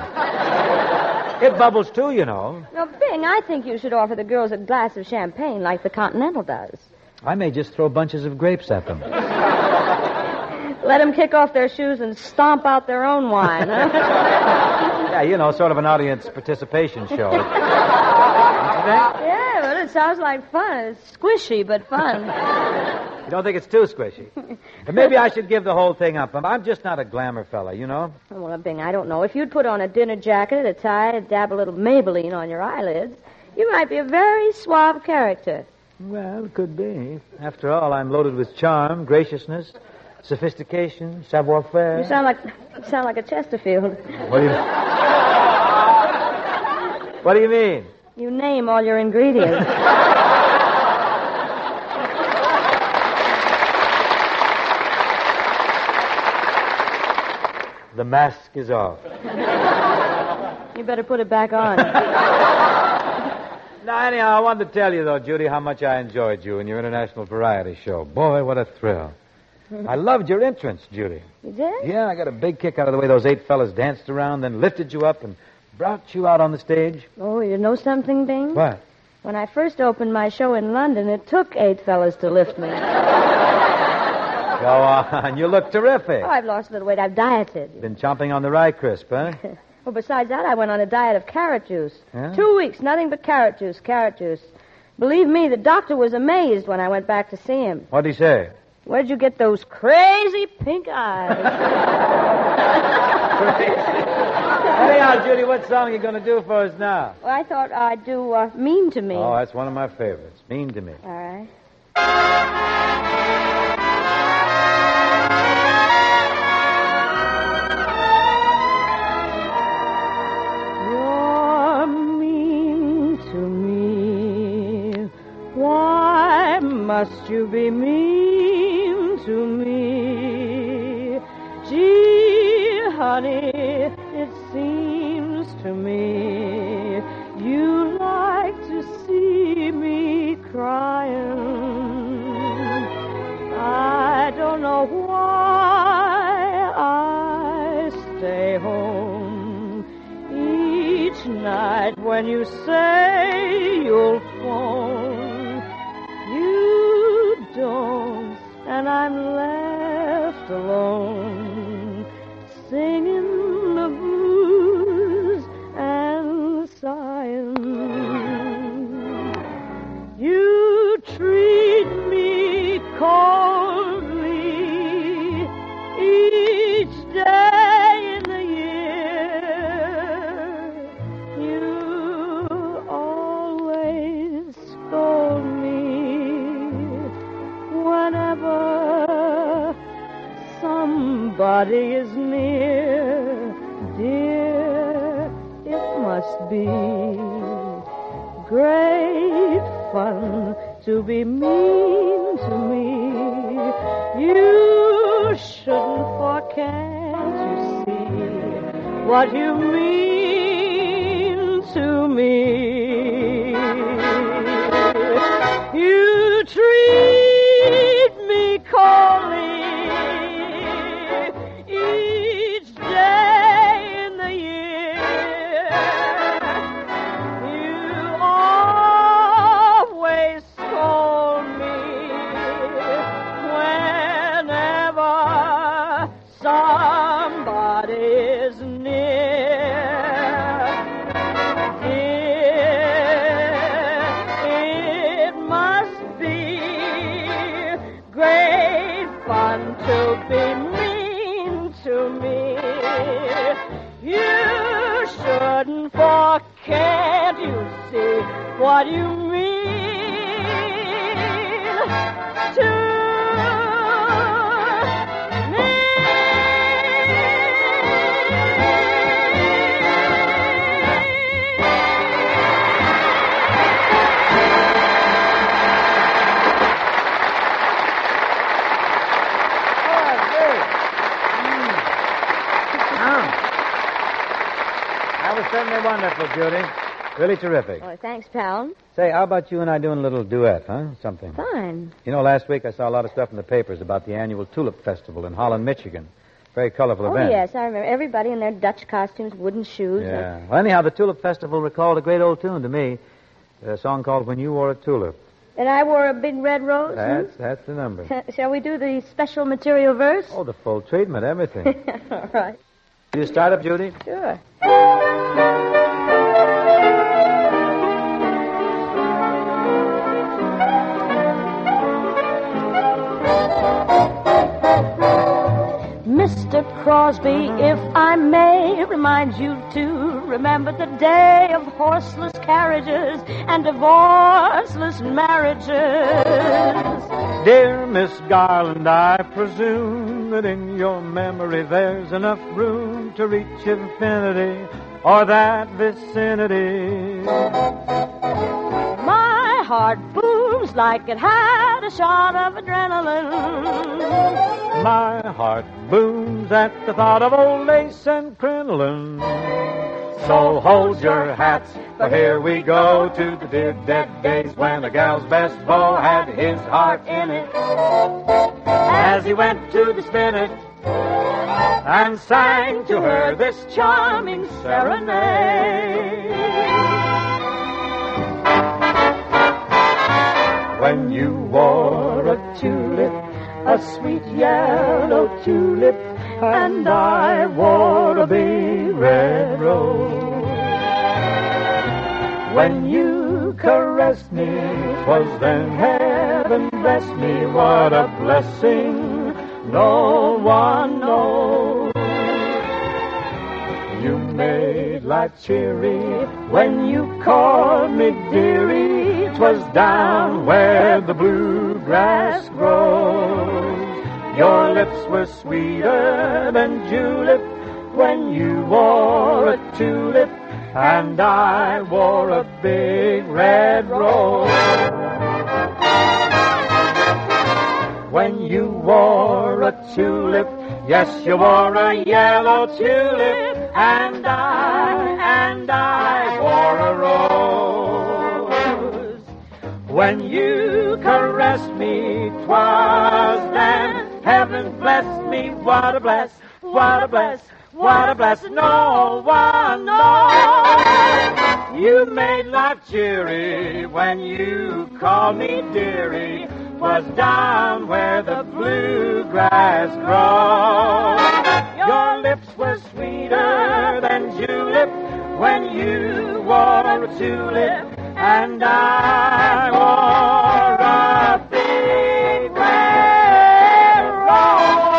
It bubbles, too, you know. Now, Bing, I think you should offer the girls a glass of champagne like the Continental does. I may just throw bunches of grapes at them. Let them kick off their shoes and stomp out their own wine, huh? Yeah, you know, sort of an audience participation show. Yeah, well, it sounds like fun. It's squishy, but fun. You don't think it's too squishy? But maybe I should give the whole thing up. I'm just not a glamour fella, you know? Well, Bing, I don't know. If you'd put on a dinner jacket, a tie, and dab a little Maybelline on your eyelids, you might be a very suave character. Well, it could be. After all, I'm loaded with charm, graciousness, sophistication, savoir-faire. You sound like a Chesterfield. What do you mean? You name all your ingredients. The mask is off. You better put it back on. Now, anyhow, I wanted to tell you, though, Judy, how much I enjoyed you in your international variety show. Boy, what a thrill. I loved your entrance, Judy. You did? Yeah, I got a big kick out of the way those 8 fellas danced around, then lifted you up and brought you out on the stage. Oh, you know something, Bing? What? When I first opened my show in London, it took 8 fellas to lift me. Go on. You look terrific. Oh, I've lost a little weight. I've dieted. Been chomping on the rye crisp, huh? Well, besides that, I went on a diet of carrot juice. Yeah? 2 weeks, nothing but carrot juice. Believe me, the doctor was amazed when I went back to see him. What'd he say? Where'd you get those crazy pink eyes? Anyhow, Judy, what song are you going to do for us now? Well, I thought I'd do Mean to Me. Oh, that's one of my favorites. Mean to Me. All right. You're mean to me. Why must you be mean to me? Gee, honey, it seems to me you like to see me crying. I don't know why I stay home each night when you say you'll phone. You don't, and I'm left alone, singing the blues and sighing. You treat me coldly each day in the year. You always scold me whenever somebody is near. Dear, it must be great fun to be mean to me. You shouldn't, for can't you see what you mean to me? You treat me coldly each day in the year. You always scold me whenever somebody's near. It must be great fun to be mean to me. You shouldn't, for can't you see what you mean to me? That was certainly wonderful, Judy. Really terrific. Oh, thanks, pal. Say, how about you and I doing a little duet, huh? Something. Fine. You know, last week I saw a lot of stuff in the papers about the annual Tulip Festival in Holland, Michigan. Very colorful event. Oh, yes, I remember. Everybody in their Dutch costumes, wooden shoes. Yeah. Well, anyhow, the Tulip Festival recalled a great old tune to me. A song called When You Wore a Tulip. And I wore a big red rose. That's the number. Shall we do the special material verse? Oh, the full treatment, everything. All right. You start up, Judy? Sure. Mr. Crosby, if I may remind you to remember the day of horseless carriages and divorceless marriages. Dear Miss Garland, I presume that in your memory there's enough room to reach infinity or that vicinity. My heart booms like it had a shot of adrenaline. My heart booms at the thought of old lace and crinoline. So hold your hats, for here we go to the dear dead days when a gal's best beau had his heart in it. As he went to the spinet and sang to her this charming serenade. When you wore a tulip, a sweet yellow tulip, and I wore a big red rose. When you caressed me, 'twas then heaven blessed me. What a blessing no one knows. You made life cheery when you called me dearie. 'Twas down where the bluebird grass grows. Your lips were sweeter than julep when you wore a tulip, and I wore a big red rose. When you wore a tulip, yes, you wore a yellow tulip, and I wore a rose. When you caressed me, 'twas then heaven blessed me. What a bless, what a bless, what a bless. No one knows. You made life cheery when you called me dearie. 'Twas down where the bluegrass grows. Your lips were sweeter than julep when you wore a tulip, and I wore a big red rose.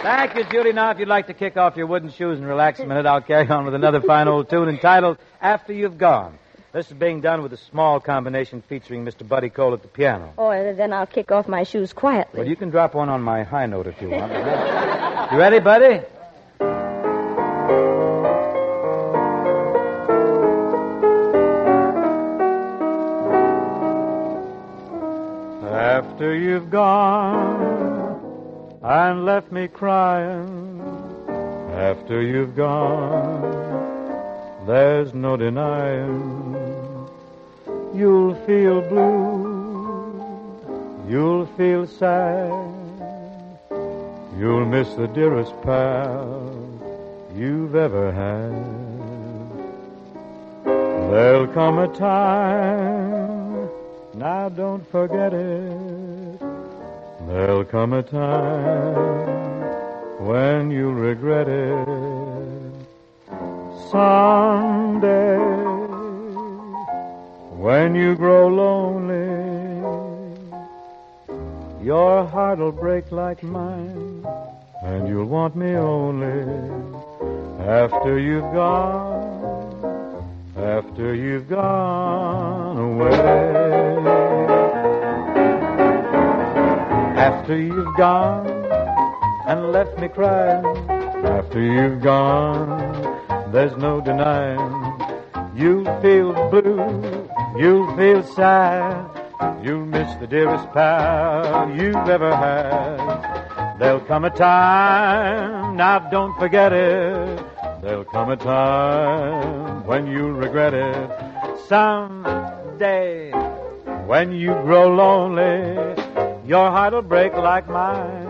Thank you, Judy. Now, if you'd like to kick off your wooden shoes and relax a minute, I'll carry on with another fine old tune entitled After You've Gone. This is being done with a small combination featuring Mr. Buddy Cole at the piano. Oh, then I'll kick off my shoes quietly. Well, you can drop one on my high note if you want. You ready, Buddy? After you've gone and left me crying, after you've gone, there's no denying you'll feel blue, you'll feel sad, you'll miss the dearest pal you've ever had. There'll come a time, now don't forget it, there'll come a time when you'll regret it. Someday, when you grow lonely, your heart'll break like mine, and you'll want me only after you've gone, after you've gone away. After you've gone and left me crying, after you've gone, there's no denying you'll feel blue, you'll feel sad, you'll miss the dearest pal you've ever had. There'll come a time, now don't forget it, there'll come a time when you'll regret it. Someday, when you grow lonely, your heart'll break like mine,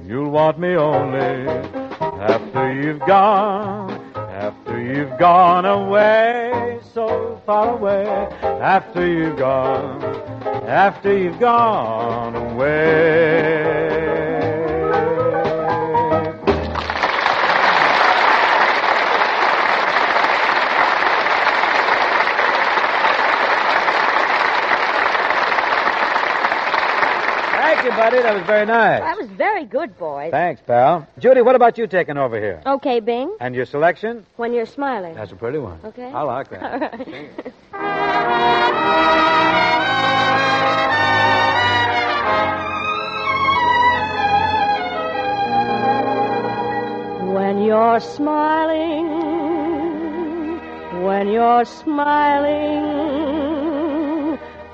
you'll want me only after you've gone, after you've gone away, so far away, after you've gone away. Thank you, buddy. That was very nice. That was very good, boys. Thanks, pal. Judy, what about you taking over here? Okay, Bing. And your selection? When you're smiling. That's a pretty one. Okay. I like that. All right. When you're smiling, when you're smiling,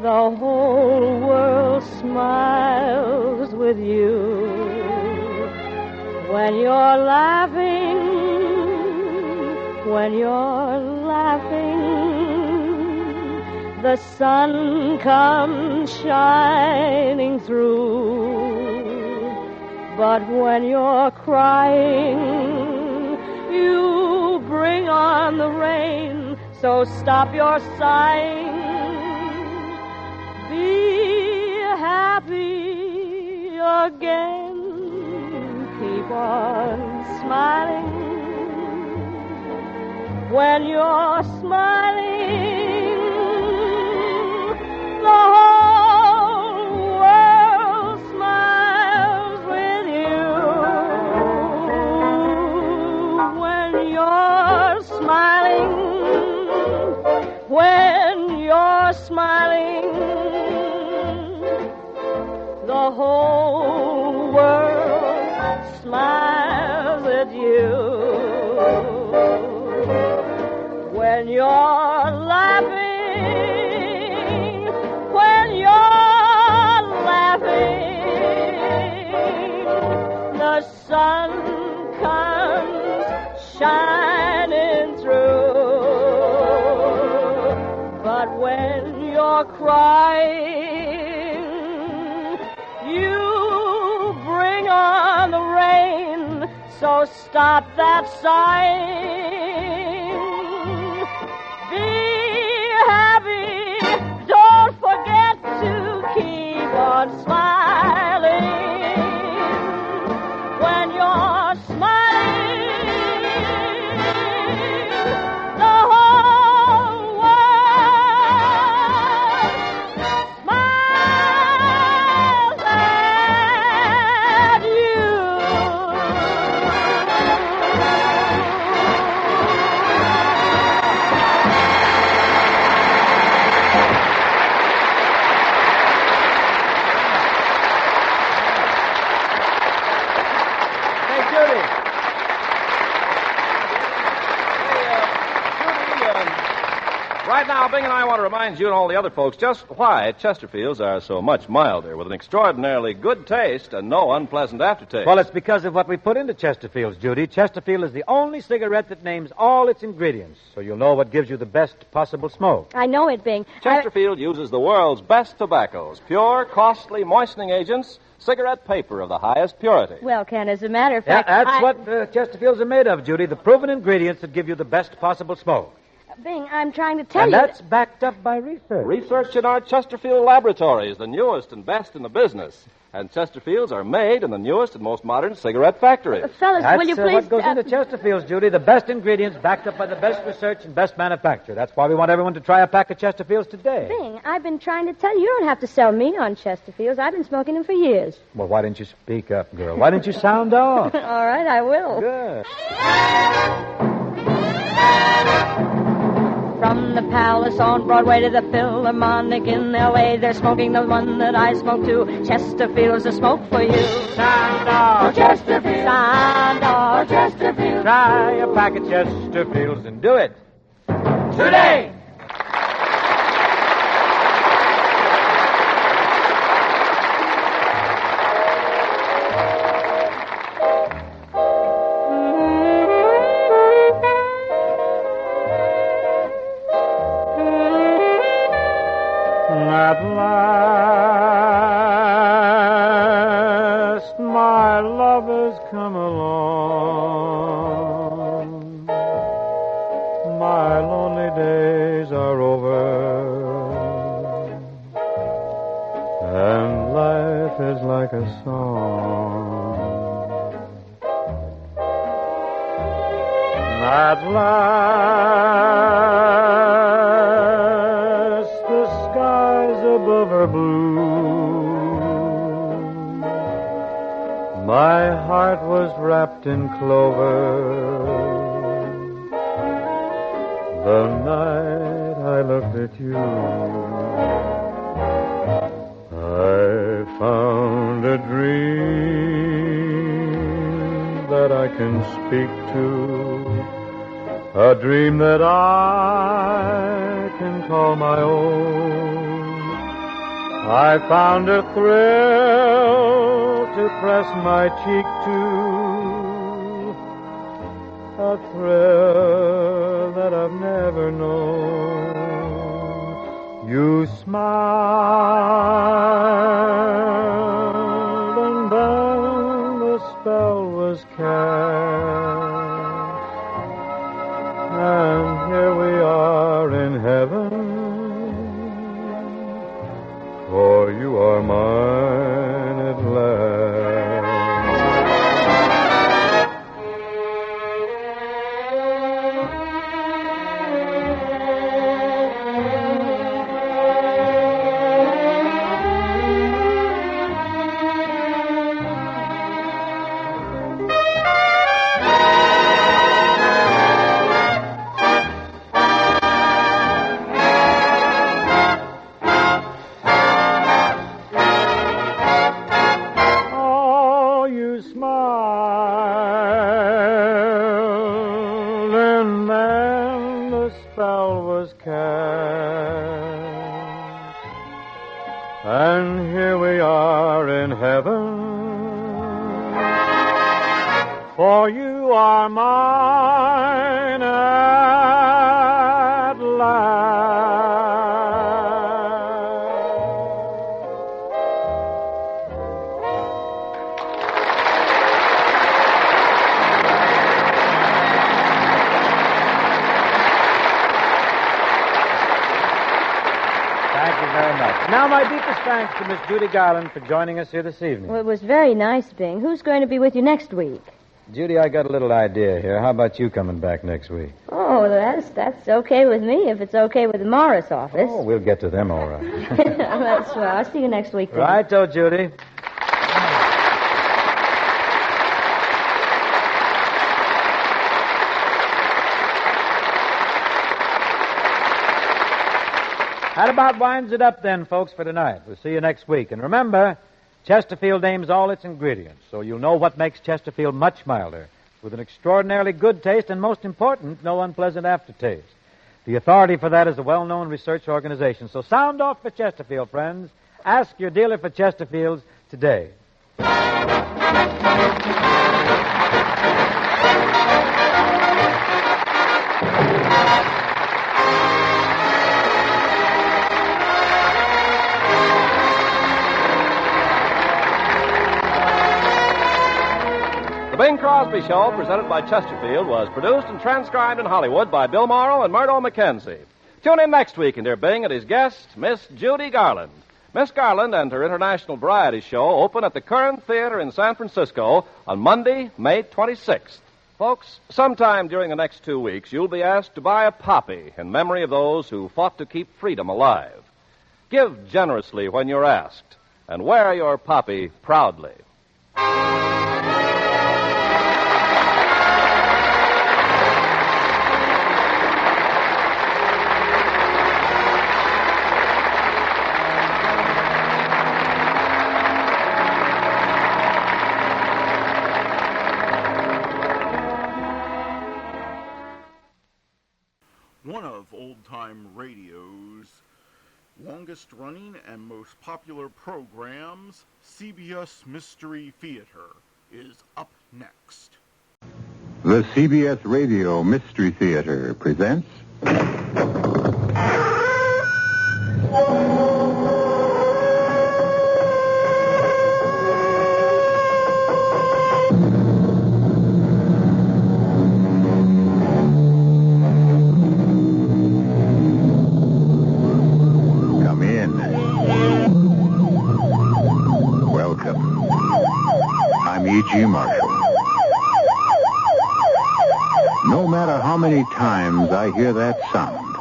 the whole world smiles with you. When you're laughing, when you're laughing, the sun comes shining through. But when you're crying, you bring on the rain, so stop your sighing. Be happy again. Keep on smiling. When you're smiling, the whole the whole world smiles at you. When you're laughing, the sun comes shining through. But when you're crying, you bring on the rain. So stop that sighing. Be happy. Don't forget to keep on smiling. When you're smiling, the whole world smiles at you. Right now, Bing and I want to remind you and all the other folks just why Chesterfields are so much milder, with an extraordinarily good taste and no unpleasant aftertaste. Well, it's because of what we put into Chesterfields, Judy. Chesterfield is the only cigarette that names all its ingredients, so you'll know what gives you the best possible smoke. I know it, Bing. Chesterfield uses the world's best tobaccos, pure, costly moistening agents, cigarette paper of the highest purity. Well, Ken, as a matter of Yeah, fact, that's what Chesterfields are made of, Judy. The proven ingredients that give you the best possible smoke. Bing, I'm trying to tell And you... that's backed up by research. Research in our Chesterfield laboratories, the newest and best in the business. And Chesterfields are made in the newest and most modern cigarette factories. Fellas, That's will you please... what goes into Chesterfields, Judy. The best ingredients backed up by the best research and best manufacture. That's why we want everyone to try a pack of Chesterfields today. Bing, I've been trying to tell you. You don't have to sell me on Chesterfields. I've been smoking them for years. Well, why didn't you speak up, girl? Why didn't you sound off? All right, I will. Good. From the Palace on Broadway to the Philharmonic in L.A., they're smoking the one that I smoke too. Chesterfield's a smoke for you. Sound off. Chesterfield. Sound off. Chesterfield. Try a pack of Chesterfields and do it today. At last, my love has come along. My lonely days are over, and life is like a song. At last, the skies above are blue. My heart was wrapped in clover the night I looked at you. I found a dream that I can speak to, a dream that I can call my own. I found a thrill to press my cheek to, a thrill that I've never known. You smiled, and then the spell was cast, and here we are in heaven, for you are mine at last. And here we are in heaven, for you are mine at last. Thank you very much. Now, my deepest thanks to Miss Judy Garland for joining us here this evening. Well, it was very nice, Bing. Who's going to be with you next week? Judy, I got a little idea here. How about you coming back next week? Oh, that's okay with me if it's okay with the Morris office. Oh, we'll get to them all right. That's swell. I'll see you next week, Bing. Righto, Judy. That about winds it up then, folks, for tonight. We'll see you next week. And remember, Chesterfield names all its ingredients, so you'll know what makes Chesterfield much milder, with an extraordinarily good taste and, most important, no unpleasant aftertaste. The authority for that is a well-known research organization. So sound off for Chesterfield, friends. Ask your dealer for Chesterfields today. The Bing Crosby Show, presented by Chesterfield, was produced and transcribed in Hollywood by Bill Morrow and Murdo McKenzie. Tune in next week and hear Bing and his guest, Miss Judy Garland. Miss Garland and her international variety show open at the Current Theater in San Francisco on Monday, May 26th. Folks, sometime during the next 2 weeks, you'll be asked to buy a poppy in memory of those who fought to keep freedom alive. Give generously when you're asked, and wear your poppy proudly. One of old-time radio's longest-running and most popular programs, CBS Mystery Theater, is up next. The CBS Radio Mystery Theater presents... No matter how many times I hear that sound,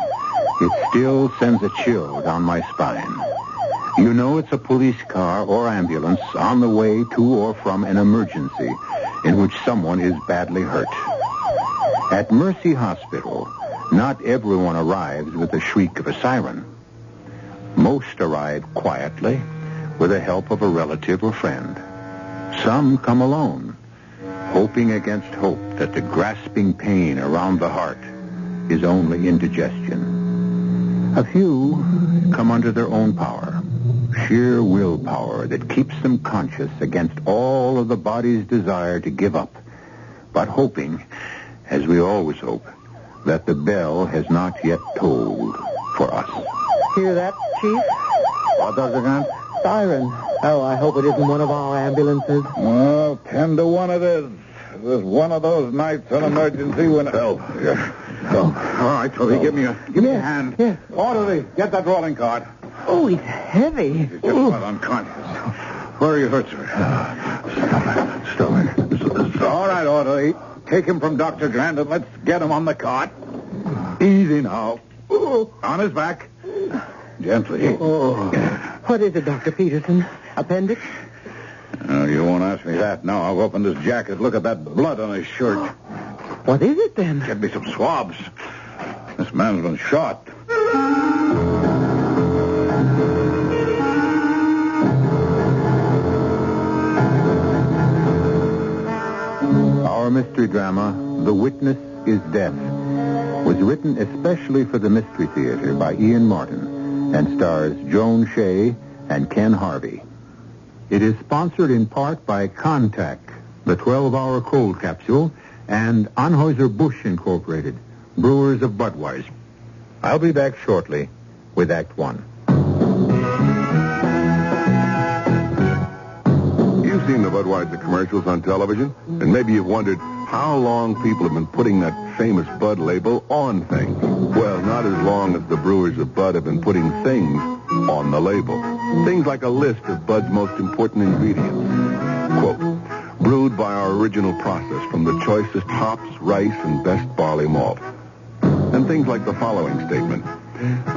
it still sends a chill down my spine. You know it's a police car or ambulance on the way to or from an emergency in which someone is badly hurt. At Mercy Hospital, not everyone arrives with the shriek of a siren. Most arrive quietly with the help of a relative or friend. Some come alone, hoping against hope that the grasping pain around the heart is only indigestion. A few come under their own power, sheer willpower that keeps them conscious against all of the body's desire to give up, but hoping, as we always hope, that the bell has not yet tolled for us. Hear that, Chief? What does it gun? Siren. Oh, I hope it isn't one of our ambulances. Well, 10 to 1 it is. It was one of those nights on emergency when... Oh, yeah. Oh. All right, Toby, give me a hand. Yeah. Orderly, get that rolling cart. Oh, it's heavy. You're just about unconscious. Where are you hurt, sir? Stomach. All right, orderly. Take him from Dr. Grant and let's get him on the cart. Easy now. On his back. Gently. Oh. What is it, Dr. Peterson? Appendix? Oh, you won't ask me that now. I've opened his jacket. Look at that blood on his shirt. What is it, then? Get me some swabs. This man's been shot. Our mystery drama, The Witness is Death, was written especially for the Mystery Theater by Ian Martin and stars Joan Shea and Ken Harvey. It is sponsored in part by Contact, the 12-hour cold capsule, and Anheuser-Busch Incorporated, brewers of Budweiser. I'll be back shortly with Act One. You've seen the Budweiser commercials on television, and maybe you've wondered how long people have been putting that famous Bud label on things. Well, not as long as the brewers of Bud have been putting things on the label. Things like a list of Bud's most important ingredients. Quote, brewed by our original process from the choicest hops, rice, and best barley malt. And things like the following statement.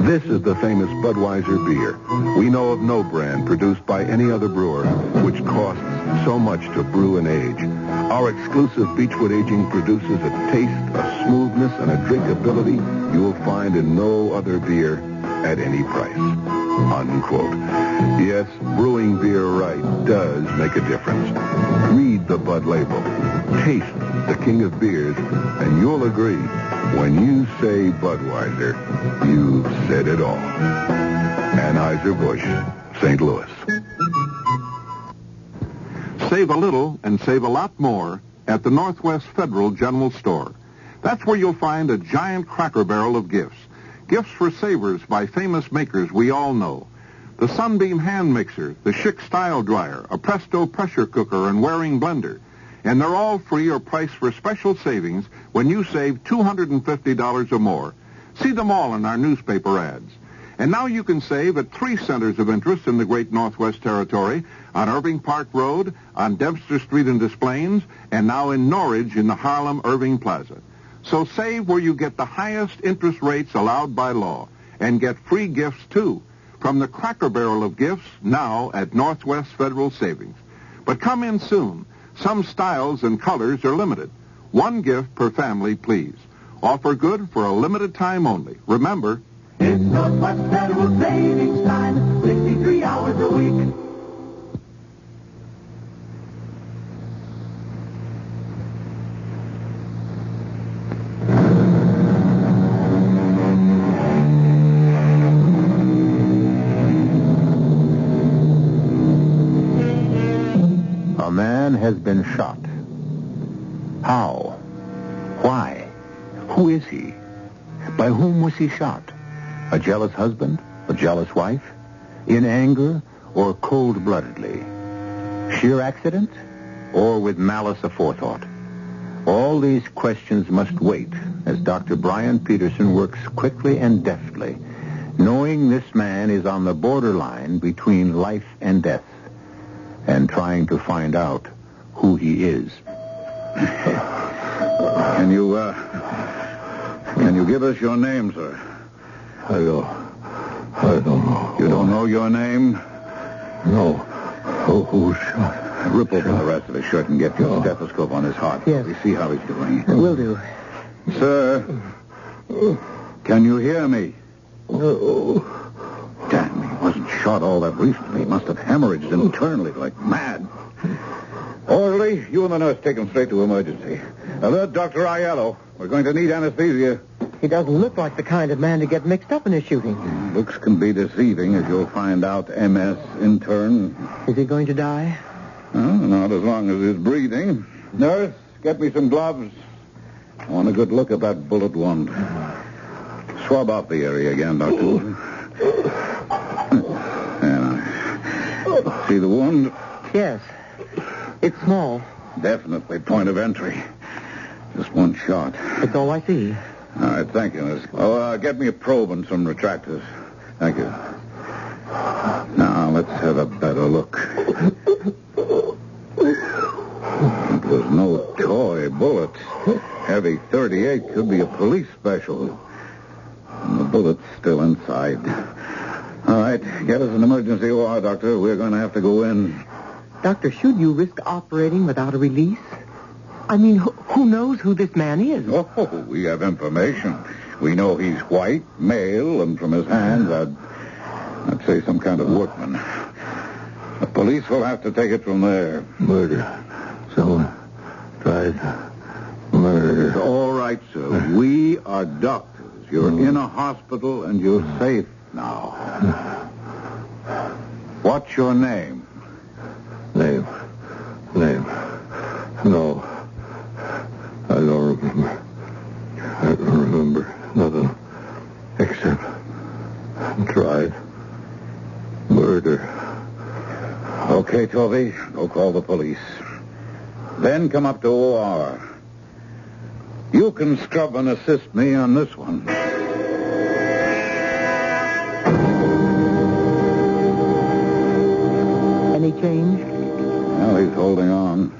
This is the famous Budweiser beer. We know of no brand produced by any other brewer which costs so much to brew and age. Our exclusive Beechwood aging produces a taste, a smoothness, and a drinkability you'll find in no other beer at any price. Unquote. Yes, brewing beer right does make a difference. Read the Bud label. Taste the king of beers, and you'll agree. When you say Budweiser, you've said it all. Anheuser-Busch, St. Louis. Save a little and save a lot more at the Northwest Federal General Store. That's where you'll find a giant Cracker Barrel of gifts. Gifts for savers by famous makers we all know. The Sunbeam hand mixer, the Schick style dryer, a Presto pressure cooker and Waring blender. And they're all free or priced for special savings when you save $250 or more. See them all in our newspaper ads. And now you can save at 3 centers of interest in the Great Northwest Territory, on Irving Park Road, on Dempster Street in Des Plaines, and now in Norridge in the Harlem Irving Plaza. So save where you get the highest interest rates allowed by law, and get free gifts, too, from the Cracker Barrel of gifts now at Northwest Federal Savings. But come in soon. Some styles and colors are limited. 1 gift per family, please. Offer good for a limited time only. Remember, it's Northwest Federal Savings Time, 63 hours a week. A man has been shot. How? Why? Who is he? By whom was he shot? A jealous husband? A jealous wife? In anger or cold-bloodedly? Sheer accident or with malice aforethought? All these questions must wait as Dr. Brian Peterson works quickly and deftly, knowing this man is on the borderline between life and death, and trying to find out who he is. Can you give us your name, sir? I don't know. You don't know your name? No. Who shot? Rip open the rest of his shirt and get your stethoscope on his heart. Yes. We see how he's doing. Will do. Sir, can you hear me? No. Damn, he wasn't shot all that recently. He must have hemorrhaged internally like mad. Orderly, you and the nurse take him straight to emergency. Alert Dr. Aiello. We're going to need anesthesia. He doesn't look like the kind of man to get mixed up in a shooting. Looks can be deceiving, as you'll find out. MS intern. Is he going to die? Not as long as he's breathing. Nurse, get me some gloves. I want a good look at that bullet wound. Swab out the area again, Doctor. See the wound? Yes. It's small. Definitely point of entry. Just one shot. That's all I see. All right, thank you, miss. Oh, get me a probe and some retractors. Thank you. Now, let's have a better look. It was no toy bullet. Heavy .38 could be a police special. And the bullet's still inside. All right, get us an emergency OR, Doctor. We're going to have to go in. Doctor, should you risk operating without a release? I mean, who knows who this man is? Oh, we have information. We know he's white, male, and from his hands, I'd say some kind of workman. The police will have to take it from there. Murder. Someone tried murder. It's all right, sir. We are doctors. You're in a hospital, and you're safe now. What's your name? Name. No. I don't remember. I don't remember nothing except tried murder. Okay, Toby. Go call the police. Then come up to OR. You can scrub and assist me on this one. Any change? Well, he's holding on.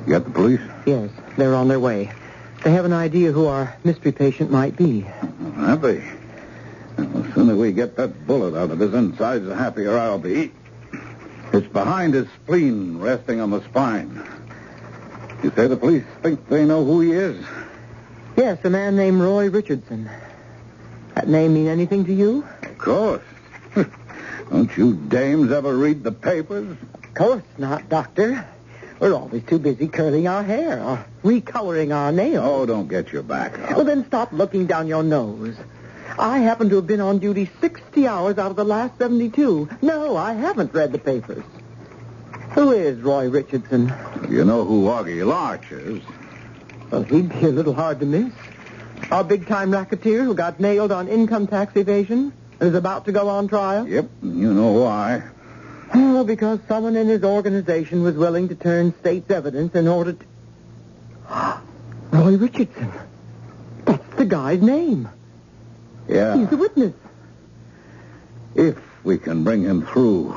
You got the police? Yes, they're on their way. They have an idea who our mystery patient might be. Have they? Well, the sooner we get that bullet out of his insides, the happier I'll be. It's behind his spleen, resting on the spine. You say the police think they know who he is? Yes, a man named Roy Richardson. That name mean anything to you? Of course. Don't you dames ever read the papers? Of course not, Doctor. We're always too busy curling our hair or recoloring our nails. Oh, don't get your back up. Well, then stop looking down your nose. I happen to have been on duty 60 hours out of the last 72. No, I haven't read the papers. Who is Roy Richardson? You know who Augie Larch is. Well, he'd be a little hard to miss. Our big-time racketeer who got nailed on income tax evasion and is about to go on trial? Yep, you know why. Oh, because someone in his organization was willing to turn state's evidence in order to... Roy Richardson. That's the guy's name. Yeah. He's a witness. If we can bring him through.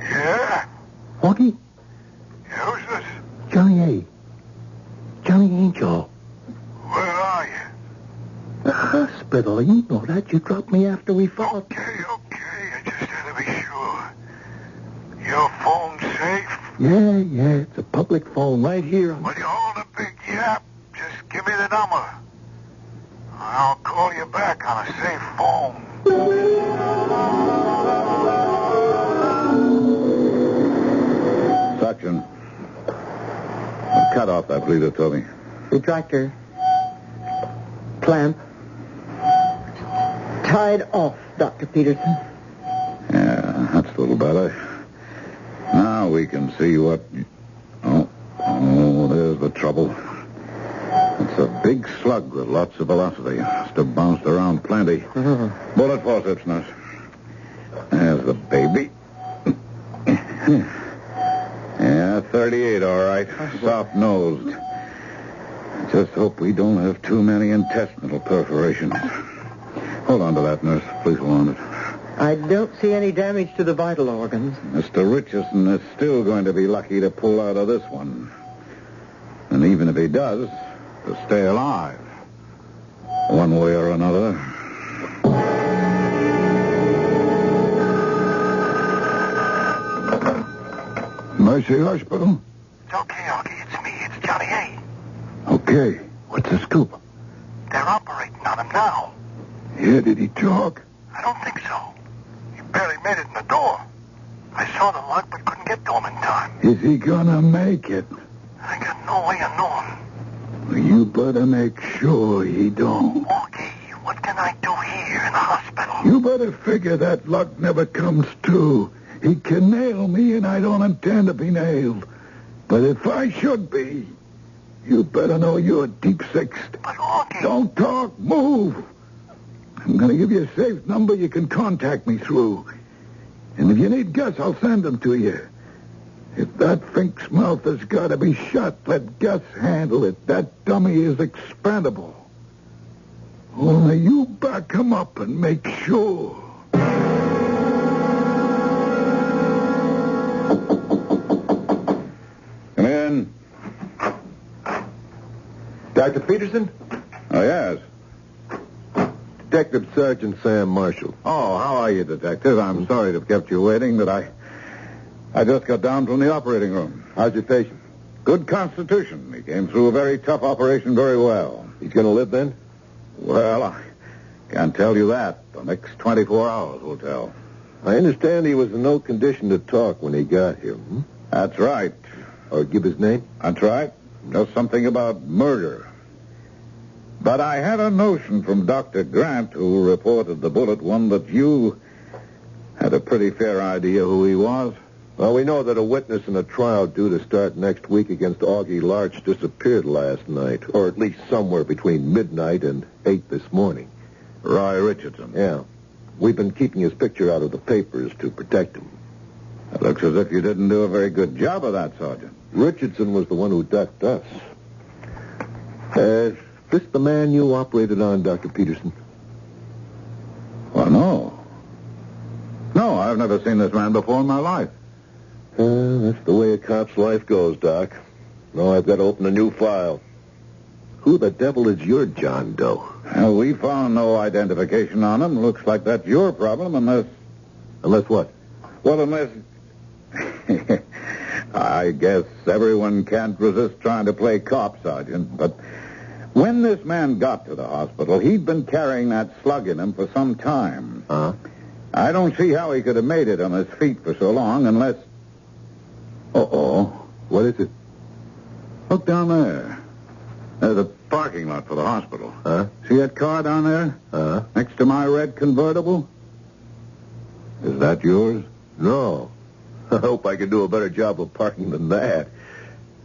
Yeah? Augie? Yeah, who's this? Johnny A. Johnny Angel. Where are you? The hospital. You know that. You dropped me after we fought. Okay. I just had to be sure. Your phone safe? Yeah. It's a public phone right here. When you hold a big yap, just give me the number. I'll call you back on a safe phone. Suction. Cut off that bleeder, Toby. Retractor. Clamp. Tied off, Dr. Peterson. Yeah, that's a little better. Now we can see what... Oh, there's the trouble. It's a big slug with lots of velocity. Must have bounced around plenty. Bullet forceps, nurse. There's the baby. Yeah, 38, all right. Soft-nosed. Just hope we don't have too many intestinal perforations. Hold on to that, nurse. Please hold on to it. I don't see any damage to the vital organs. Mr. Richardson is still going to be lucky to pull out of this one. And even if he does, to stay alive. One way or another. Mercy Hospital? It's okay, Augie. It's me. It's Johnny A. Okay. What's the scoop? They're operating on him now. Yeah, did he talk? I don't think so. He barely made it in the door. I saw the lock but couldn't get to him in time. Is he gonna make it? I got no way of knowing. Well, you better make sure he don't. Augie, what can I do here in the hospital? You better figure that luck never comes true. He can nail me, and I don't intend to be nailed. But if I should be, you better know you're deep-sixed. But Augie... Don't talk. Move. I'm going to give you a safe number you can contact me through. And if you need Gus, I'll send them to you. If that Fink's mouth has got to be shut, let Gus handle it. That dummy is expendable. Only you back him up and make sure. Come in. Dr. Peterson? Oh, yes. Detective Sergeant Sam Marshall. Oh, how are you, Detective? I'm sorry to have kept you waiting, but I just got down from the operating room. How's your patient? Good constitution. He came through a very tough operation very well. He's going to live then? Well, I can't tell you that. The next 24 hours will tell. I understand he was in no condition to talk when he got here. That's right. Or give his name? That's right. Just something about murder. But I had a notion from Dr. Grant, who reported the bullet one, that you had a pretty fair idea who he was. Well, we know that a witness in a trial due to start next week against Augie Larch disappeared last night, or at least somewhere between midnight and 8 this morning. Roy Richardson. Yeah. We've been keeping his picture out of the papers to protect him. It looks as if you didn't do a very good job of that, Sergeant. Richardson was the one who ducked us. Is this the man you operated on, Dr. Peterson? Well, no. No, I've never seen this man before in my life. That's the way a cop's life goes, Doc. Now I've got to open a new file. Who the devil is your John Doe? Well, we found no identification on him. Looks like that's your problem, unless... Unless what? Well, unless... I guess everyone can't resist trying to play cop, Sergeant, but when this man got to the hospital, he'd been carrying that slug in him for some time. I don't see how he could have made it on his feet for so long unless... Uh-oh. What is it? Look down there. There's a parking lot for the hospital. See that car down there? Next to my red convertible? Is that yours? No. I hope I can do a better job of parking than that.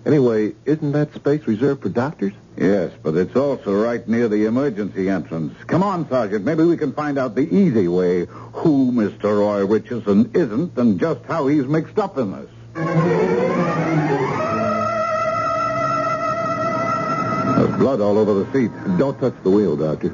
Anyway, isn't that space reserved for doctors? Yes, but it's also right near the emergency entrance. Come on, Sergeant. Maybe we can find out the easy way who Mr. Roy Richardson isn't and just how he's mixed up in this. There's blood all over the seat. Don't touch the wheel, Doctor.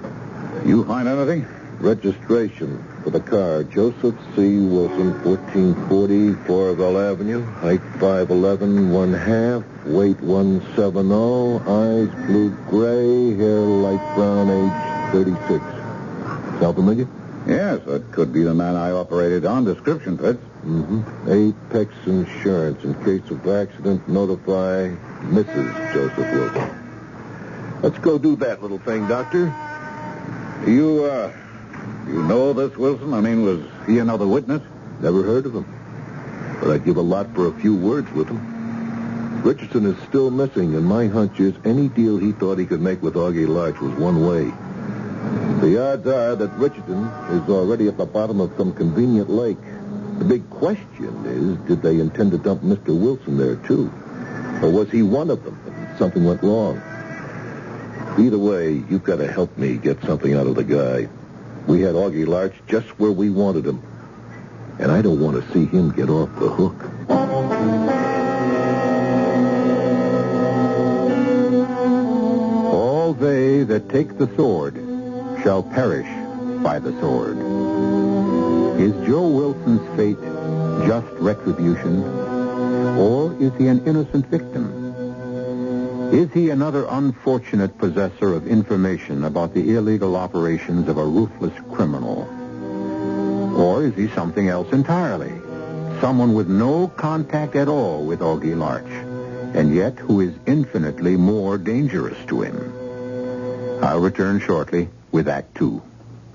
You find anything? Registration for the car. Joseph C. Wilson, 1440 Floraville Avenue. Height 5'11", 1/2. Weight 170. Eyes blue-gray. Hair light brown. Age 36. Sound familiar? Yes, that could be the man I operated on. Description fits. Apex Insurance. In case of accident, notify Mrs. Joseph Wilson. Let's go do that little thing, Doctor. You know this Wilson? I mean, was he another witness? Never heard of him. But I'd give a lot for a few words with him. Richardson is still missing, and my hunch is any deal he thought he could make with Augie Larch was one way. The odds are that Richardson is already at the bottom of some convenient lake. The big question is, did they intend to dump Mr. Wilson there, too? Or was he one of them and something went wrong? Either way, you've got to help me get something out of the guy. We had Augie Larch just where we wanted him. And I don't want to see him get off the hook. All they that take the sword shall perish by the sword. Is Joe Wilson's fate just retribution, or is he an innocent victim? Is he another unfortunate possessor of information about the illegal operations of a ruthless criminal? Or is he something else entirely? Someone with no contact at all with Augie Larch, and yet who is infinitely more dangerous to him. I'll return shortly with Act 2.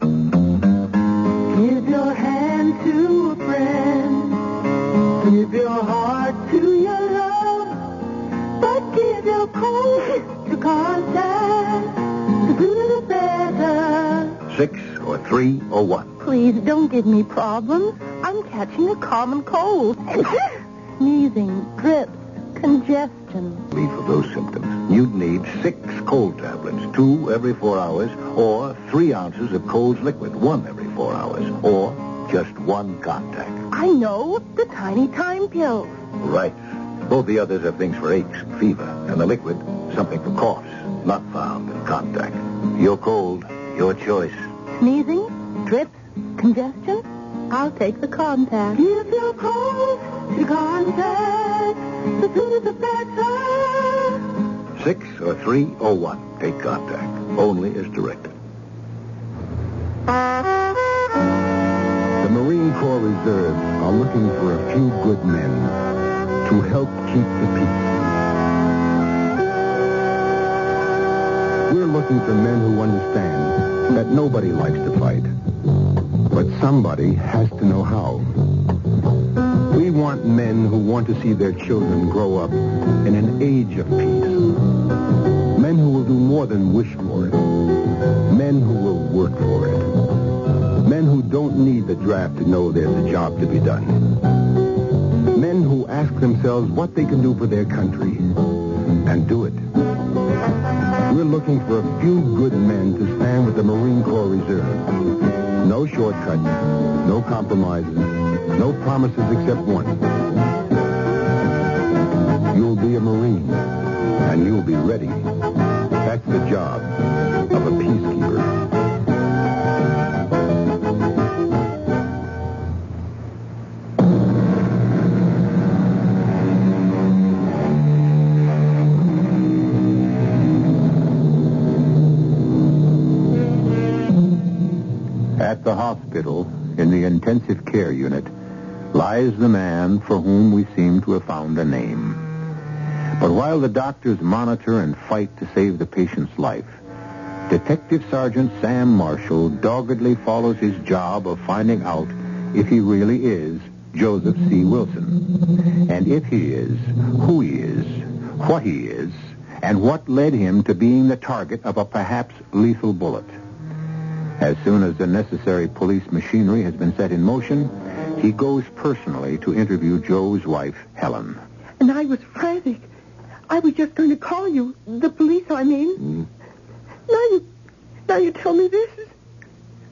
Give your hand to a friend. Give your heart to your love. But give your cold to contact. The sooner the better. 6 or 3 or 1. Please don't give me problems. I'm catching a common cold. Sneezing, drips, congestion. For those symptoms, you'd need 6 cold tablets, 2 every 4 hours, or 3 ounces of Cold's liquid, 1 every 4 hours, or just 1 contact. I know, the tiny time pills. Right. Both the others are things for aches and fever, and the liquid, something for coughs, not found in contact. Your cold, your choice. Sneezing, drips, congestion? I'll take the contact. Give your cold to contact. The sooner the better. 6 or 3 or 1. Take contact. Only as directed. The Marine Corps Reserves are looking for a few good men to help keep the peace. We're looking for men who understand that nobody likes to fight, but somebody has to know how. We want men who want to see their children grow up in an age of peace. Men who will do more than wish for it, Men who will work for it. Men who don't need the draft to know there's a job to be done. Men who ask themselves what they can do for their country and do it. We're looking for a few good men to stand with the Marine Corps Reserve. No shortcuts, no compromises, no promises except one. You'll be a Marine, and you'll be ready. That's the job of a peacekeeper. At the hospital, in the intensive care unit, lies the man for whom we seem to have found a name. But while the doctors monitor and fight to save the patient's life, Detective Sergeant Sam Marshall doggedly follows his job of finding out if he really is Joseph C. Wilson. And if he is, who he is, what he is, and what led him to being the target of a perhaps lethal bullet. As soon as the necessary police machinery has been set in motion, he goes personally to interview Joe's wife, Helen. And I was frantic. I was just going to call you. The police, I mean. Now you tell me this.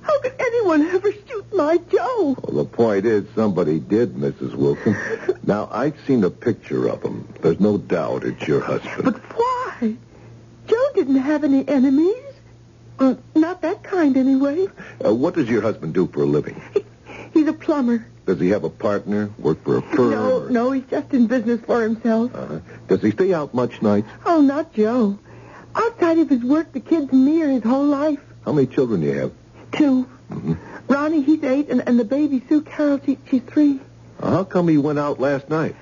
How could anyone ever shoot my Joe? Well, the point is somebody did, Mrs. Wilson. Now, I've seen a picture of him. There's no doubt it's your husband. But why? Joe didn't have any enemies. Not that kind, anyway. What does your husband do for a living? He's a plumber. Does he have a partner? Work for a firm? No, he's just in business for himself. Does he stay out much nights? Oh, not Joe. Outside of his work, the kids and me are his whole life. How many children do you have? 2. Mm-hmm. Ronnie, he's 8, and the baby, Sue Carol, she's 3. How come he went out last night?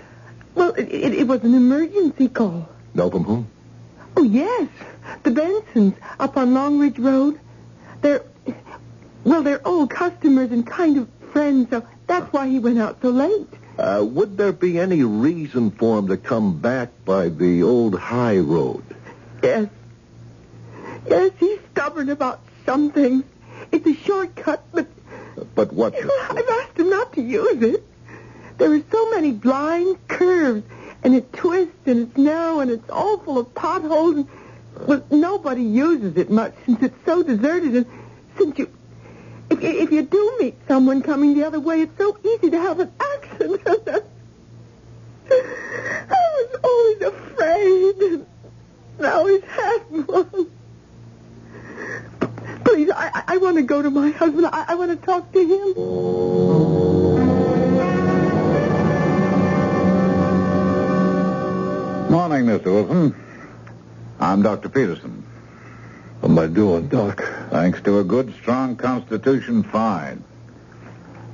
Well, it was an emergency call. Know from whom? Oh, yes. The Bensons, up on Long Ridge Road. They're old customers and kind of friends, so that's why he went out so late. Would there be any reason for him to come back by the old high road? Yes. Yes, he's stubborn about some things. It's a shortcut, but... But what? I've asked him not to use it. There are so many blind curves, and it twists, and it's narrow, and it's all full of potholes, and... Well, nobody uses it much since it's so deserted, and since you... If you do meet someone coming the other way, it's so easy to have an accident. I was always afraid, and now he's had one. Please, I want to go to my husband. I want to talk to him. Morning, Mr. Wilson. I'm Dr. Peterson. How am I doing, Doc? Thanks to a good, strong constitution, fine.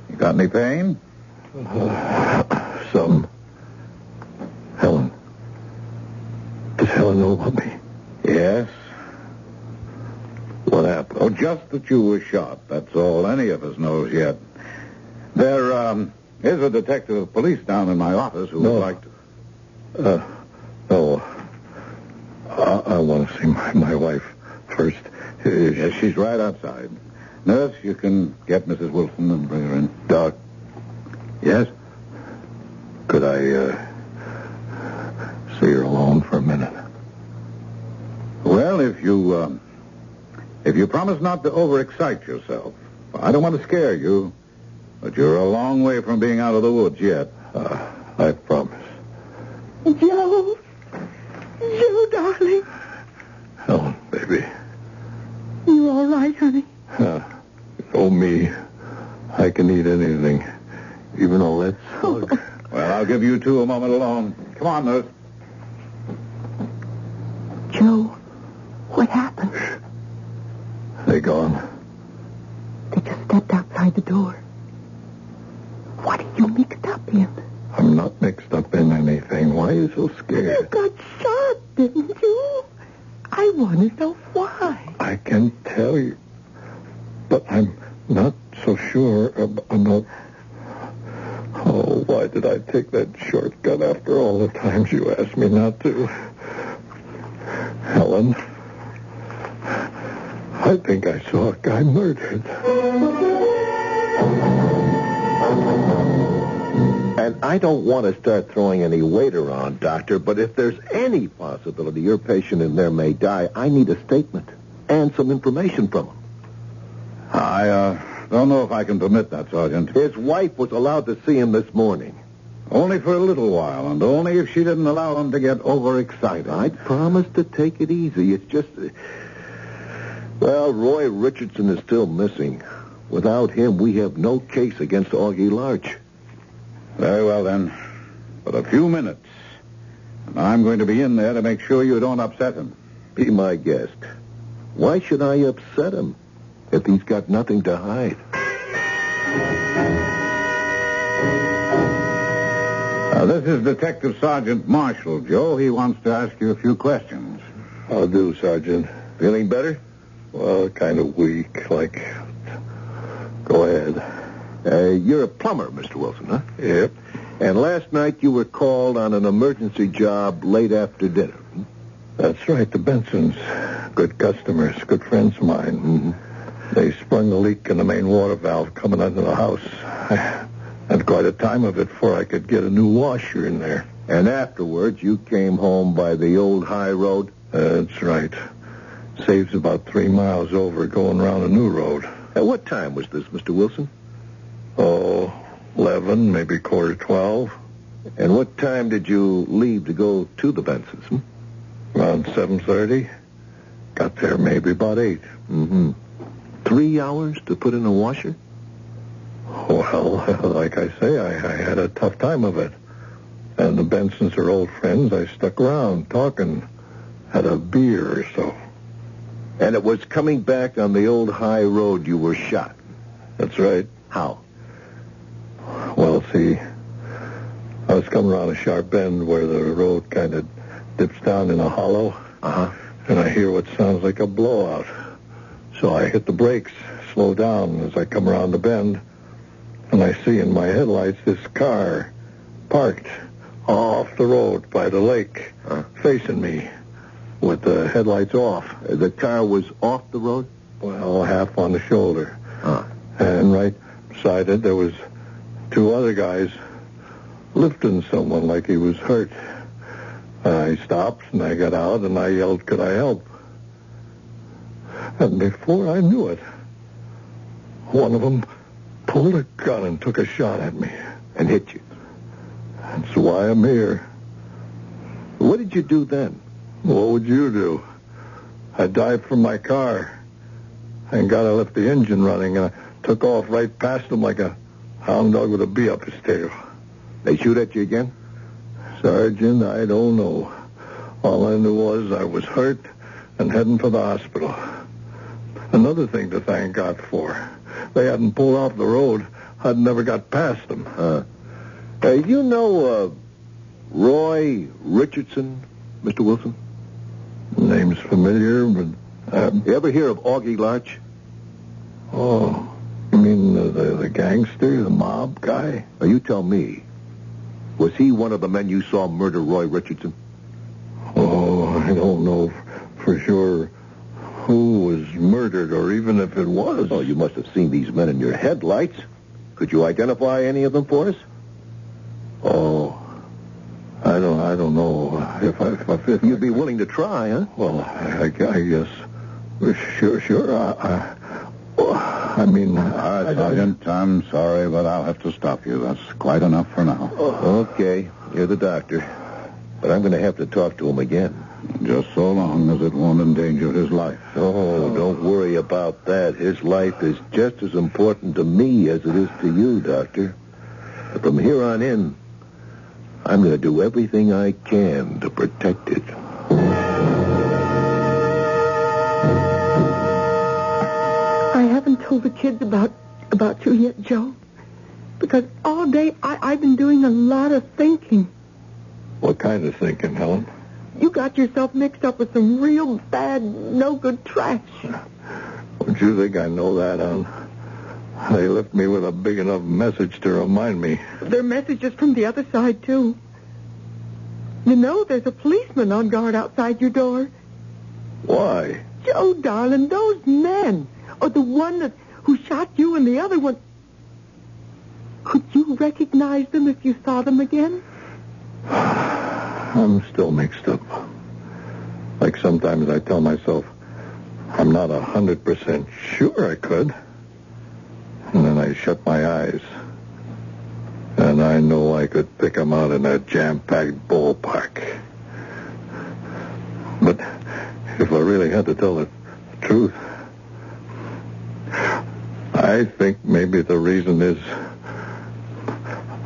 You got any pain? Some. Helen. Does Helen know about me? Yes. What happened? Oh, just that you were shot. That's all any of us knows yet. There is a detective of police down in my office who would like to... No. I want to see my wife first. Yes, she's right outside. Nurse, you can get Mrs. Wilson and bring her in. Doc. Yes? Could I see her alone for a minute? Well, if you promise not to overexcite yourself. I don't want to scare you, but you're a long way from being out of the woods yet. I promise. Joe, darling. Helen, baby. You all right, honey? Oh, me. I can eat anything, even a lead slug. Well, I'll give you two a moment alone. Come on, nurse. Joe, what happened? They gone. They just stepped outside the door. What are you mixed up in? I'm not mixed up in anything. Why are you so scared? You got shot, didn't you? I want to know why. I can tell you, but I'm not so sure about... Oh, why did I take that shortcut after all the times you asked me not to? Helen, I I think I saw a guy murdered. And I don't want to start throwing any weight around, Doctor, but if there's any possibility your patient in there may die, I need a statement and some information from him. I don't know if I can permit that, Sergeant. His wife was allowed to see him this morning. Only for a little while, and only if she didn't allow him to get overexcited. I promised to take it easy. It's just... Well, Roy Richardson is still missing. Without him, we have no case against Augie Larch. Very well, then. But a few minutes. And I'm going to be in there to make sure you don't upset him. Be my guest. Why should I upset him if he's got nothing to hide? This is Detective Sergeant Marshall, Joe. He wants to ask you a few questions. I'll do, Sergeant. Feeling better? Well, kind of weak, like... Go ahead. You're a plumber, Mr. Wilson, huh? Yep. And last night you were called on an emergency job late after dinner. That's right, the Bensons. Good customers, good friends of mine. Mm-hmm. They sprung the leak in the main water valve coming under the house. I had quite a time of it before I could get a new washer in there. And afterwards, you came home by the old high road? That's right. Saves about 3 miles over going around a new road. At what time was this, Mr. Wilson? 11, maybe 11:45. And what time did you leave to go to the Bensons? Around 7:30. Got there maybe about 8. Mm-hmm. 3 hours to put in a washer? Well, like I say, I had a tough time of it. And the Bensons are old friends. I stuck around talking, had a beer or so. And it was coming back on the old high road you were shot? That's right. How? Well, see, I was coming around a sharp bend where the road kind of dips down in a hollow. Uh-huh. And I hear what sounds like a blowout. So I hit the brakes, slow down as I come around the bend, and I see in my headlights this car parked off the road by the lake, facing me, with the headlights off. The car was off the road? Well, half on the shoulder. And right beside it, there was 2 other guys lifting someone like he was hurt. I stopped, and I got out, and I yelled, "Could I help?" And before I knew it, one of them pulled a gun and took a shot at me. And hit you? That's why I'm here. What did you do then? What would you do? I dived from my car and got to lift the engine running, and I took off right past him like a hound dog with a bee up his tail. They shoot at you again? Sergeant, I don't know. All I knew was I was hurt and heading for the hospital. Another thing to thank God for. They hadn't pulled off the road. I'd never got past them. You know Roy Richardson, Mr. Wilson? Name's familiar, but... You ever hear of Augie Larch? Oh, you mean the gangster, the mob guy? Now, you tell me. Was he one of the men you saw murder Roy Richardson? Oh, I don't know for sure who was murdered, or even if it was. Oh, you must have seen these men in your headlights. Could you identify any of them for us? Oh, I don't know if you'd be willing to try, huh? Well, I guess. Sure. I mean... Sergeant, I'm sorry, but I'll have to stop you. That's quite enough for now. Okay, you're the doctor. But I'm going to have to talk to him again. Just so long as it won't endanger his life. Oh, don't worry about that. His life is just as important to me as it is to you, Doctor. But from here on in, I'm going to do everything I can to protect it. I haven't told the kids about you yet, Joe. Because all day I've been doing a lot of thinking. What kind of thinking, Helen? You got yourself mixed up with some real bad, no-good trash. Don't you think I know that, hon? They left me with a big enough message to remind me. There are messages from the other side, too. You know, there's a policeman on guard outside your door. Why? Joe, darling, those men, or the one who shot you and the other one, could you recognize them if you saw them again? I'm still mixed up. Like sometimes I tell myself, I'm not 100% sure I could. And then I shut my eyes. And I know I could pick them out in a jam-packed ballpark. But if I really had to tell the truth, I think maybe the reason is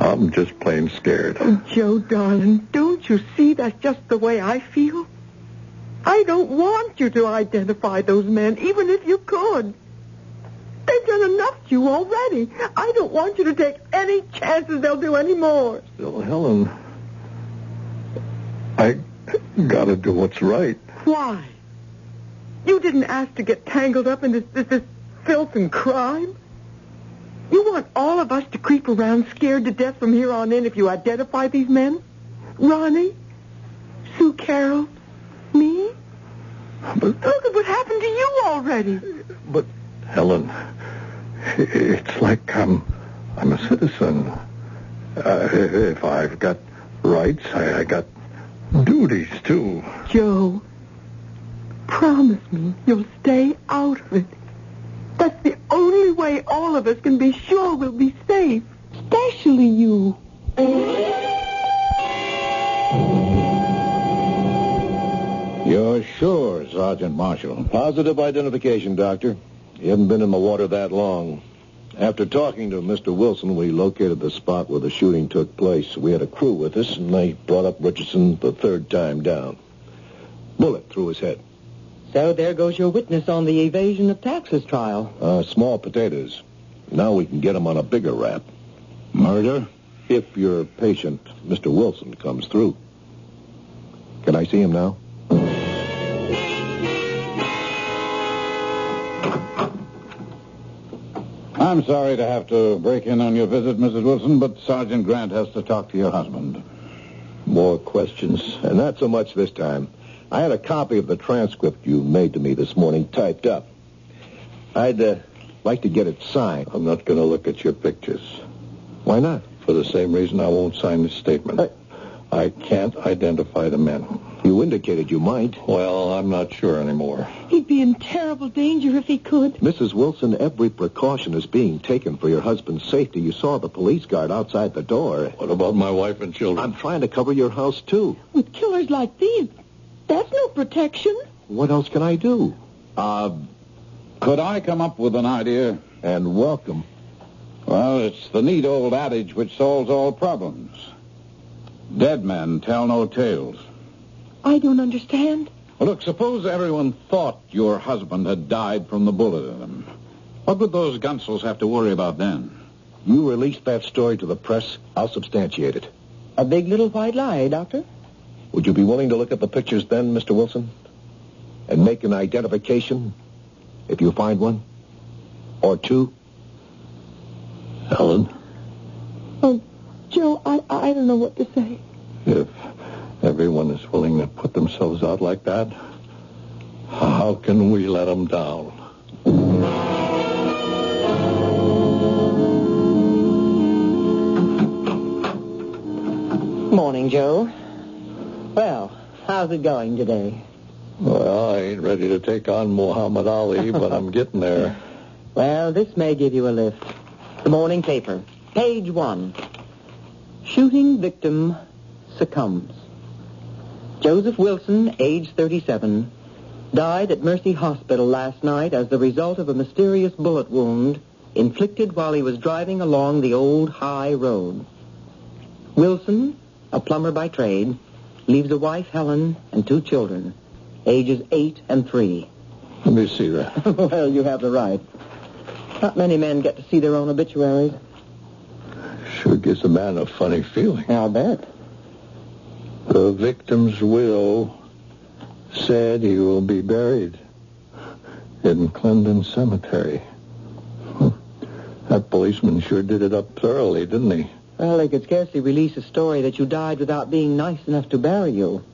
I'm just plain scared. Oh, Joe, darling, don't you see that's just the way I feel? I don't want you to identify those men, even if you could. They've done enough to you already. I don't want you to take any chances they'll do any more. Still, Helen, I gotta do what's right. Why? You didn't ask to get tangled up in this filth and crime? You want all of us to creep around scared to death from here on in if you identify these men? Ronnie? Sue Carroll? Me? But look at what happened to you already. But, Helen, it's like I'm a citizen. If I've got rights, I got duties, too. Joe, promise me you'll stay out of it. That's the only way all of us can be sure we'll be safe. Especially you. You're sure, Sergeant Marshall? Positive identification, Doctor. He hadn't been in the water that long. After talking to Mr. Wilson, we located the spot where the shooting took place. We had a crew with us, and they brought up Richardson the third time down. Bullet through his head. So there goes your witness on the evasion of taxes trial. Small potatoes. Now we can get him on a bigger rap. Murder? If your patient, Mr. Wilson, comes through. Can I see him now? I'm sorry to have to break in on your visit, Mrs. Wilson, but Sergeant Grant has to talk to your husband. More questions, and not so much this time. I had a copy of the transcript you made to me this morning typed up. I'd like to get it signed. I'm not going to look at your pictures. Why not? For the same reason I won't sign this statement. I can't identify the men. You indicated you might. Well, I'm not sure anymore. He'd be in terrible danger if he could. Mrs. Wilson, every precaution is being taken for your husband's safety. You saw the police guard outside the door. What about my wife and children? I'm trying to cover your house, too. With killers like these, that's no protection. What else can I do? Could I come up with an idea? And welcome. Well, it's the neat old adage which solves all problems. Dead men tell no tales. I don't understand. Well, look, suppose everyone thought your husband had died from the bullet in him. What would those gunsels have to worry about then? You release that story to the press, I'll substantiate it. A big little white lie, Doctor. Would you be willing to look at the pictures then, Mr. Wilson? And make an identification, if you find one? Or two? Helen? Oh, Joe, I don't know what to say. If everyone is willing to put themselves out like that, how can we let them down? Morning, Joe. Well, how's it going today? Well, I ain't ready to take on Muhammad Ali, but I'm getting there. Well, this may give you a lift. The morning paper, page 1. Shooting victim succumbs. Joseph Wilson, age 37, died at Mercy Hospital last night as the result of a mysterious bullet wound inflicted while he was driving along the old high road. Wilson, a plumber by trade, leaves a wife, Helen, and 2 children, ages 8 and 3. Let me see that. Well, you have the right. Not many men get to see their own obituaries. Sure gives a man a funny feeling. I'll bet. The victim's will said he will be buried in Clendon Cemetery. That policeman sure did it up thoroughly, didn't he? Well, they could scarcely release a story that you died without being nice enough to bury you.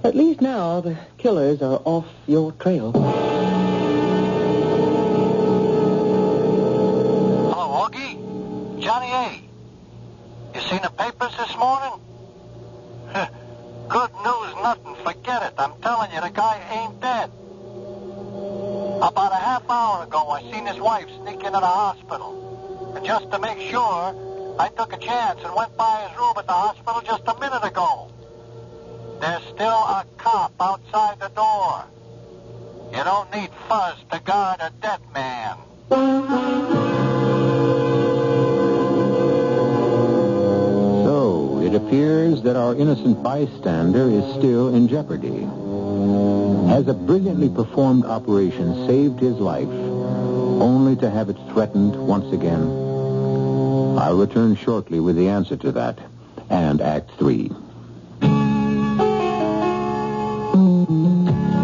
At least now the killers are off your trail. Hello, Augie? Johnny A. You seen the papers this morning? Good news, nothing. Forget it. I'm telling you, the guy ain't dead. About a half hour ago, I seen his wife sneak into the hospital. And just to make sure, I took a chance and went by his room at the hospital just a minute ago. There's still a cop outside the door. You don't need fuzz to guard a dead man. So, it appears that our innocent bystander is still in jeopardy. Has a brilliantly performed operation saved his life, only to have it threatened once again? I'll return shortly with the answer to that, and Act 3.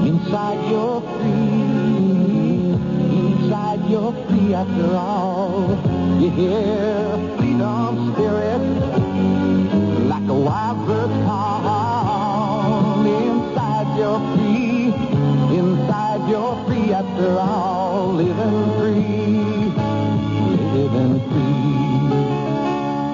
Inside you're free. Inside you're free after all. You hear freedom spirit like a wild bird call. Inside you're free. Inside you're free after all. Living free. Living free.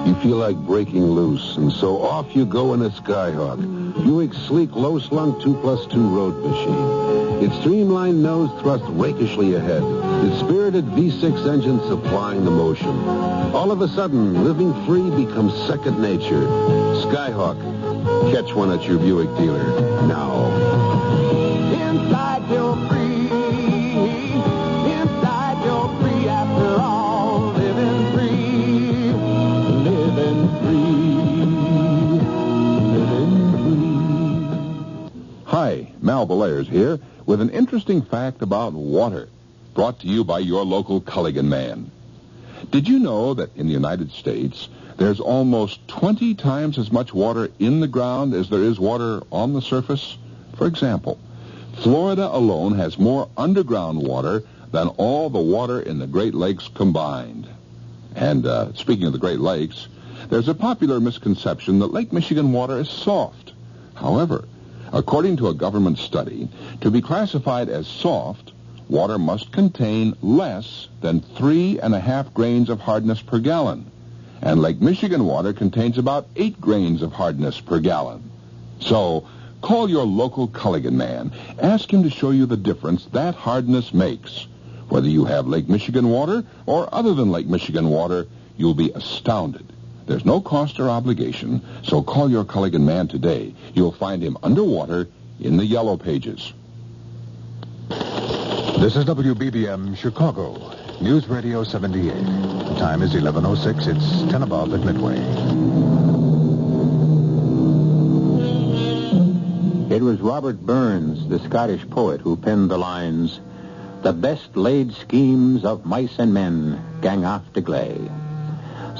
You feel like breaking loose, and so off you go in a Skyhawk. Buick's sleek, low-slung 2+2 road machine. Its streamlined nose thrust rakishly ahead. Its spirited V6 engine supplying the motion. All of a sudden, living free becomes second nature. Skyhawk. Catch one at your Buick dealer now. Inside you're free. Inside you're free after all. Living free. Living free. Living free. Hi, Mal Belair's here with an interesting fact about water, brought to you by your local Culligan man. Did you know that in the United States, there's almost 20 times as much water in the ground as there is water on the surface? For example, Florida alone has more underground water than all the water in the Great Lakes combined. And speaking of the Great Lakes, there's a popular misconception that Lake Michigan water is soft. However, according to a government study, to be classified as soft, water must contain less than 3.5 grains of hardness per gallon. And Lake Michigan water contains about 8 grains of hardness per gallon. So, call your local Culligan man. Ask him to show you the difference that hardness makes. Whether you have Lake Michigan water or other than Lake Michigan water, you'll be astounded. There's no cost or obligation, so call your Culligan man today. You'll find him underwater in the Yellow Pages. This is WBBM Chicago, News Radio 78. The time is 11:06. It's 10 above at Midway. It was Robert Burns, the Scottish poet, who penned the lines, "The best laid schemes of mice and men gang after gley."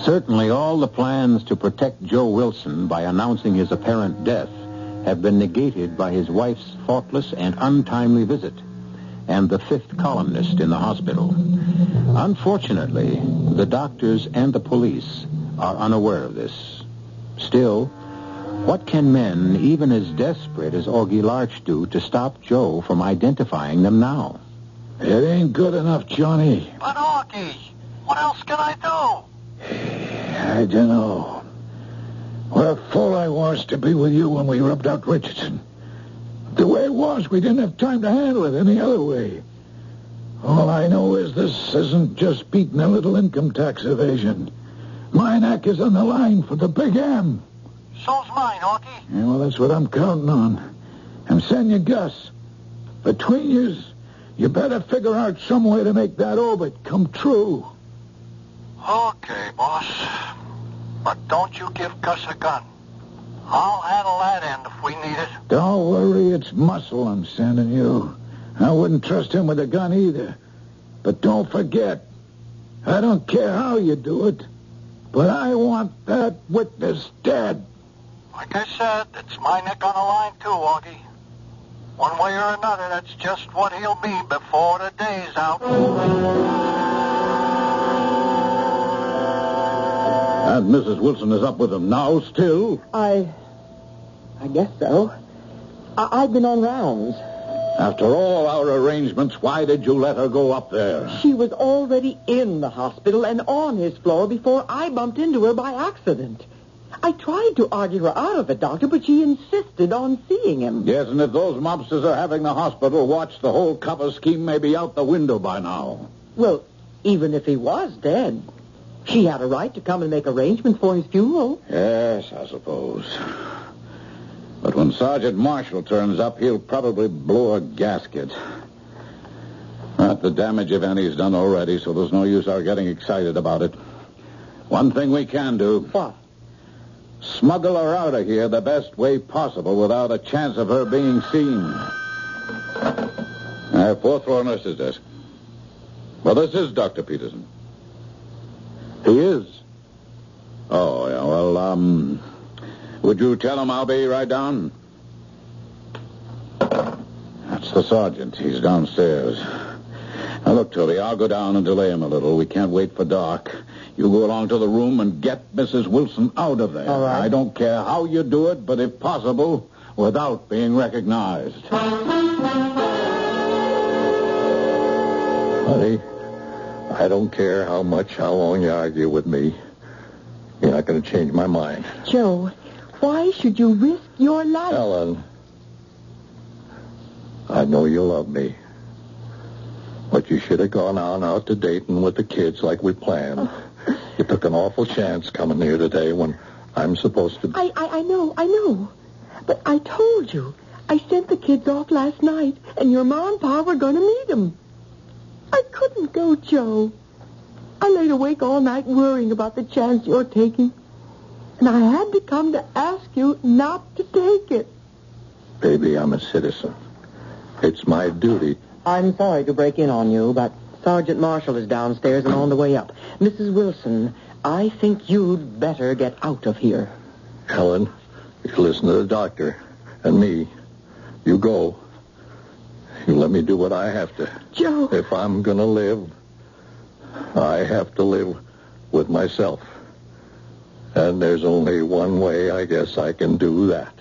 Certainly all the plans to protect Joe Wilson by announcing his apparent death have been negated by his wife's thoughtless and untimely visit, and the fifth columnist in the hospital. Unfortunately, the doctors and the police are unaware of this. Still, what can men, even as desperate as Augie Larch, do to stop Joe from identifying them now? It ain't good enough, Johnny. But Augie, what else can I do? I don't know. What a fool I was to be with you when we rubbed out Richardson. The way it was, we didn't have time to handle it any other way. All I know is this isn't just beating a little income tax evasion. My neck is on the line for the big M. So's mine, Augie. Yeah, well, that's what I'm counting on. I'm sending you Gus. Between yous, you better figure out some way to make that orbit come true. Okay, boss. But don't you give Gus a gun. I'll handle that end if we need it. Don't worry, it's muscle I'm sending you. I wouldn't trust him with a gun either. But don't forget, I don't care how you do it, but I want that witness dead. Like I said, it's my neck on the line too, Augie. One way or another, that's just what he'll be before the day's out. And Mrs. Wilson is up with them now, still? I guess so. I've been on rounds. After all our arrangements, why did you let her go up there? She was already in the hospital and on his floor before I bumped into her by accident. I tried to argue her out of it, Doctor, but she insisted on seeing him. Yes, and if those mobsters are having the hospital watched, the whole cover scheme may be out the window by now. Well, even if he was dead, she had a right to come and make arrangements for his funeral. Yes, I suppose. But when Sergeant Marshall turns up, he'll probably blow a gasket. But the damage, if any, is done already, so there's no use our getting excited about it. One thing we can do. What? Smuggle her out of here the best way possible without a chance of her being seen. Fourth floor nurse's desk. Well, this is Dr. Peterson. He is? Oh, yeah, well, would you tell him I'll be right down? That's the sergeant. He's downstairs. Now, look, Toby, I'll go down and delay him a little. We can't wait for dark. You go along to the room and get Mrs. Wilson out of there. All right. I don't care how you do it, but if possible, without being recognized. Honey, I don't care how long you argue with me. You're not going to change my mind. Joe, why should you risk your life? Ellen, I know you love me. But you should have gone on out to Dayton with the kids like we planned. You took an awful chance coming here today when I'm supposed to... I know. But I told you. I sent the kids off last night, and your mom and pa were going to meet them. I couldn't go, Joe. I laid awake all night worrying about the chance you're taking. And I had to come to ask you not to take it. Baby, I'm a citizen. It's my duty. I'm sorry to break in on you, but Sergeant Marshall is downstairs and on the way up. Mrs. Wilson, I think you'd better get out of here. Helen, you listen to the doctor and me. You go. You let me do what I have to. Joe. If I'm going to live, I have to live with myself. And there's only one way I guess I can do that.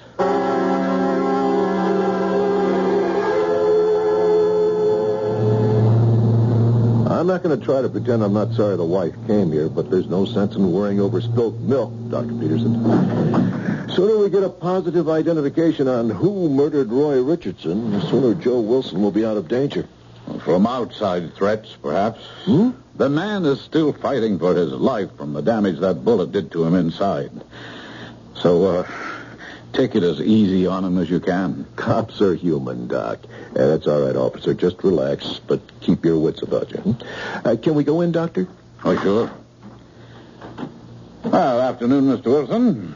I'm not going to try to pretend I'm not sorry the wife came here, but there's no sense in worrying over spilt milk, Dr. Peterson. Sooner we get a positive identification on who murdered Roy Richardson, the sooner Joe Wilson will be out of danger. From outside threats, perhaps. The man is still fighting for his life from the damage that bullet did to him inside. So, take it as easy on him as you can. Cops are human, Doc. That's all right, officer. Just relax, but keep your wits about you. Can we go in, Doctor? Oh, sure. Well, afternoon, Mr. Wilson.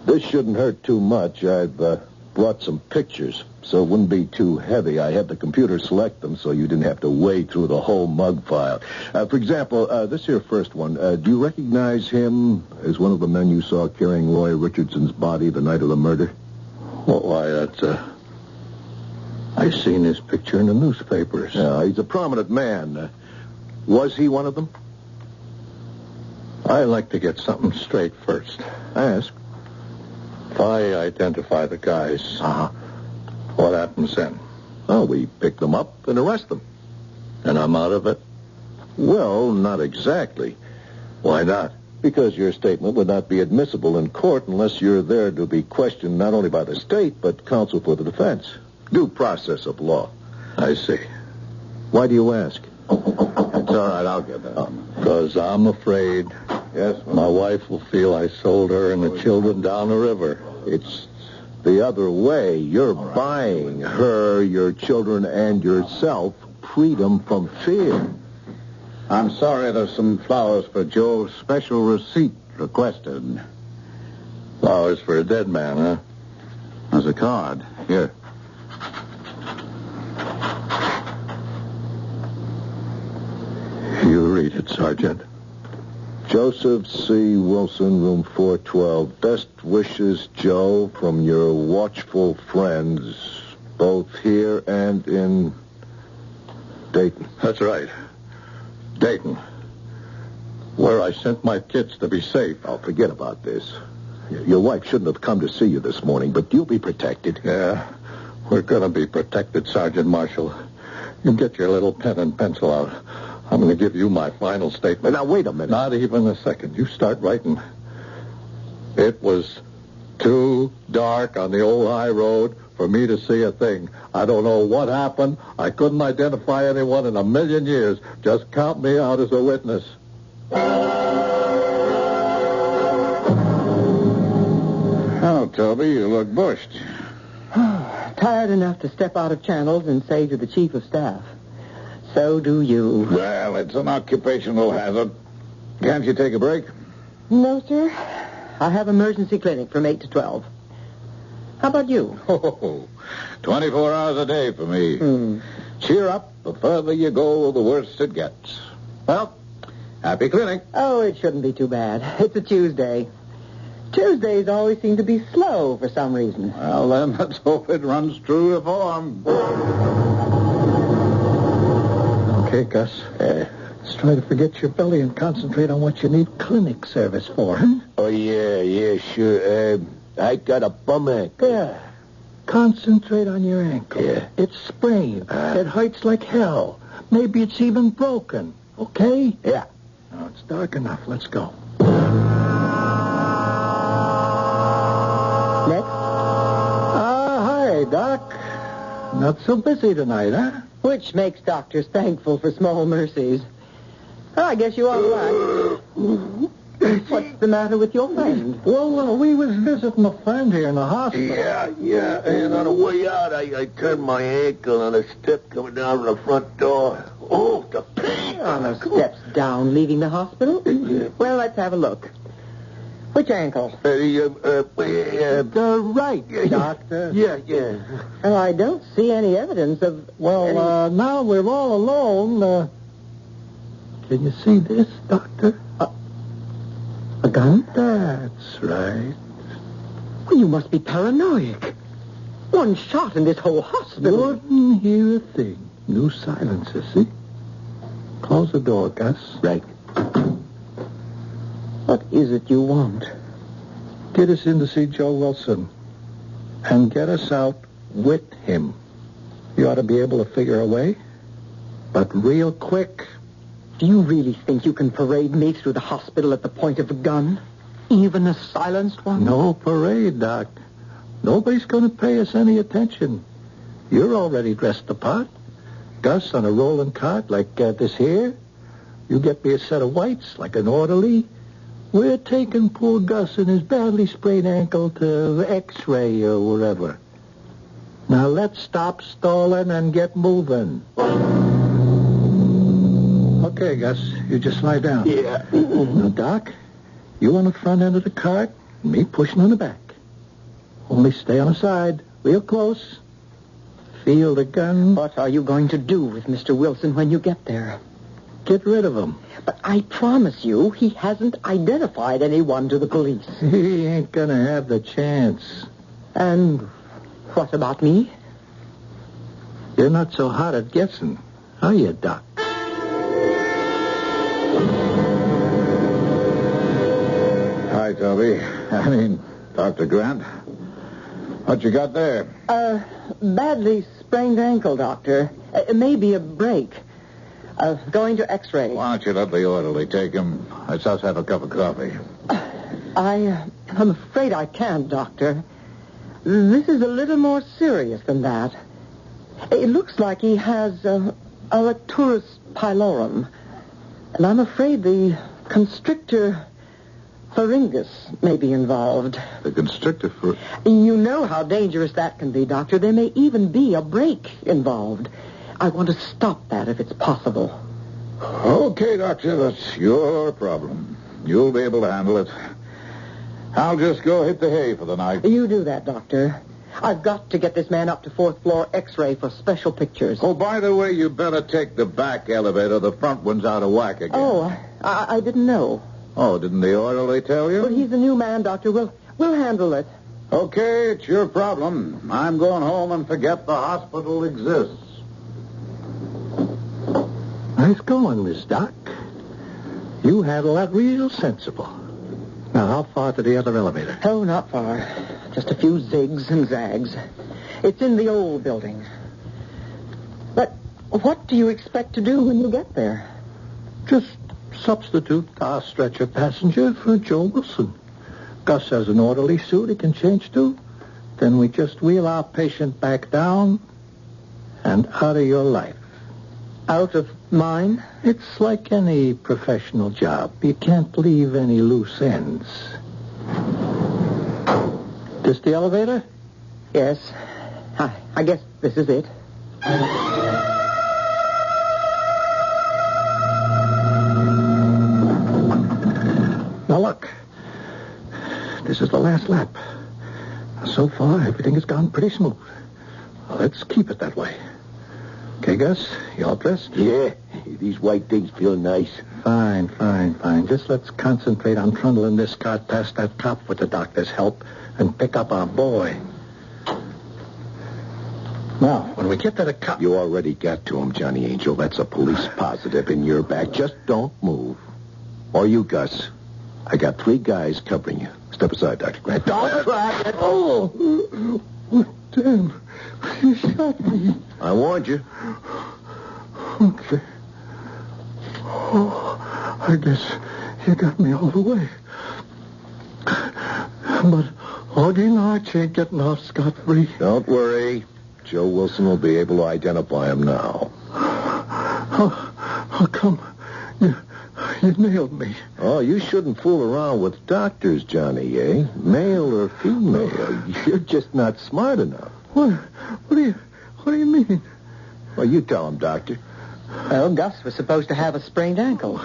This shouldn't hurt too much. I've brought some pictures, so it wouldn't be too heavy. I had the computer select them so you didn't have to wade through the whole mug file. For example, this here first one. Do you recognize him as one of the men you saw carrying Roy Richardson's body the night of the murder? Well, why, that's, I seen his picture in the newspapers. Yeah, he's a prominent man. Was he one of them? I like to get something straight first. Ask. If I identify the guys, what happens then? Oh, we pick them up and arrest them. And I'm out of it? Well, not exactly. Why not? Because your statement would not be admissible in court unless you're there to be questioned not only by the state, but counsel for the defense. Due process of law. I see. Why do you ask? It's all right, I'll get that. Because I'm afraid my wife will feel I sold her and the children down the river. It's the other way. You're buying her, your children, and yourself freedom from fear. I'm sorry, there's some flowers for Joe. Special receipt requested. Flowers for a dead man, huh? There's a card. Here. You read it, Sergeant. Joseph C. Wilson, room 412. Best wishes, Joe, from your watchful friends, both here and in Dayton. That's right. Dayton. Where I sent my kids to be safe. Oh, forget about this. Your wife shouldn't have come to see you this morning, but you'll be protected. Yeah, we're going to be protected, Sergeant Marshal. You get your little pen and pencil out. I'm going to give you my final statement. Now, wait a minute. Not even a second. You start writing. It was too dark on the old high road for me to see a thing. I don't know what happened. I couldn't identify anyone in a million years. Just count me out as a witness. Oh, Toby, you look bushed. Tired enough to step out of channels and say to the chief of staff, so do you. Well, it's an occupational hazard. Can't you take a break? No, sir. I have emergency clinic from 8 to 12. How about you? 24 hours a day for me. Cheer up. The further you go, the worse it gets. Well, happy clinic. Oh, it shouldn't be too bad. It's a Tuesday. Tuesdays always seem to be slow for some reason. Well, then, let's hope it runs true to form. Okay, Gus. Let's try to forget your belly and concentrate on what you need clinic service for, huh? Oh, yeah, sure. I got a bum ankle. Yeah. Concentrate on your ankle. Yeah. It's sprained. It hurts like hell. Maybe it's even broken. Okay? Yeah. Now, it's dark enough. Let's go. Next? Hi, Doc. Not so busy tonight, huh? Which makes doctors thankful for small mercies. Oh, I guess you are right. What's the matter with your friend? Well, we was visiting a friend here in the hospital. Yeah. And on the way out, I turned my ankle on a step coming down from the front door. Oh, the pain. On the steps down, leaving the hospital? Well, let's have a look. Which ankle? The right, Doctor. Yeah. Well, I don't see any evidence of... Well, now we're all alone. Can you see this, Doctor? A gun? That's right. Well, you must be paranoid. One shot in this whole hospital. Wouldn't hear a thing. New silencer, see? Close the door, Gus. Right. What is it you want? Get us in to see Joe Wilson. And get us out with him. You ought to be able to figure a way. But real quick. Do you really think you can parade me through the hospital at the point of a gun? Even a silenced one? No parade, Doc. Nobody's going to pay us any attention. You're already dressed the part. Gus on a rolling cart like this here. You get me a set of whites like an orderly. We're taking poor Gus and his badly sprained ankle to X-ray or wherever. Now let's stop stalling and get moving. Okay, Gus, you just lie down. Yeah. Now, Doc, you on the front end of the cart, and me pushing on the back. Only stay on the side, real close. Feel the gun. What are you going to do with Mr. Wilson when you get there? Get rid of him. But I promise you, he hasn't identified anyone to the police. He ain't gonna have the chance. And what about me? You're not so hot at guessing, are you, Doc? Hi, Toby. I mean, Dr. Grant. What you got there? Badly sprained ankle, Doctor. Maybe a break. Going to X-ray. Why don't you let the orderly take him? Let's us have a cup of coffee. I'm afraid I can't, Doctor. This is a little more serious than that. It looks like he has a lecturus pylorum. And I'm afraid the constrictor pharyngus may be involved. The constrictor You know how dangerous that can be, Doctor. There may even be a break involved. I want to stop that if it's possible. Okay, Doctor, that's your problem. You'll be able to handle it. I'll just go hit the hay for the night. You do that, Doctor. I've got to get this man up to 4th floor X-ray for special pictures. Oh, by the way, you better take the back elevator. The front one's out of whack again. Oh, I didn't know. Oh, didn't the orderly tell you? Well, he's a new man, Doctor. We'll handle it. Okay, it's your problem. I'm going home and forget the hospital exists. Nice going, Miss Doc. You handle that real sensible. Now, how far to the other elevator? Oh, not far. Just a few zigs and zags. It's in the old building. But what do you expect to do when you get there? Just substitute our stretcher passenger for Joe Wilson. Gus has an orderly suit he can change to. Then we just wheel our patient back down and out of your life. Out of mine? It's like any professional job. You can't leave any loose ends. This the elevator? Yes. I guess this is it. Now look. This is the last lap. So far, everything has gone pretty smooth. Let's keep it that way. Okay, Gus? You all dressed? Yeah. These white things feel nice. Fine. Just let's concentrate on trundling this car past that cop with the doctor's help and pick up our boy. Now, when we get to the cop... You already got to him, Johnny Angel. That's a police positive in your back. Just don't move. Or you, Gus. I got 3 guys covering you. Step aside, Dr. Grant. Don't try it. Oh, damn. You shot me. I warned you. Okay. Oh, I guess you got me all the way. But Augie Larch ain't getting off scot-free. Don't worry. Joe Wilson will be able to identify him now. How come you nailed me? Oh, you shouldn't fool around with doctors, Johnny, eh? Male or female. You're just not smart enough. What do you mean? Well, you tell him, Doctor. Well, Gus was supposed to have a sprained ankle.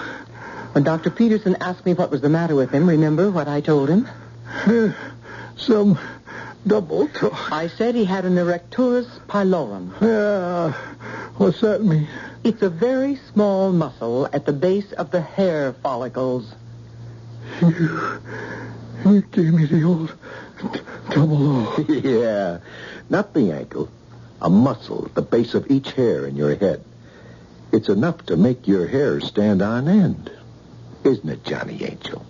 When Dr. Peterson asked me what was the matter with him, remember what I told him? Some double talk. I said he had an erecturus pylorem. Yeah, what's that mean? It's a very small muscle at the base of the hair follicles. You gave me the old double O. Yeah, not the ankle. A muscle at the base of each hair in your head. It's enough to make your hair stand on end. Isn't it, Johnny Angel?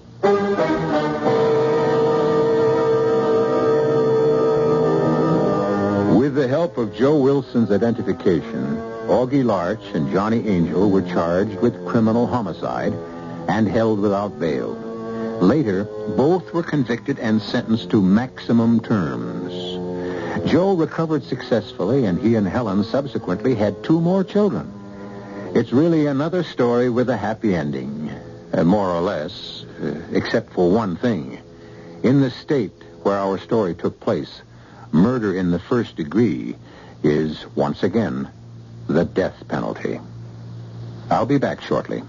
With the help of Joe Wilson's identification, Augie Larch and Johnny Angel were charged with criminal homicide and held without bail. Later, both were convicted and sentenced to maximum terms. Joe recovered successfully, and he and Helen subsequently had 2 more children. It's really another story with a happy ending, more or less, except for one thing. In the state where our story took place, murder in the first degree is, once again, the death penalty. I'll be back shortly.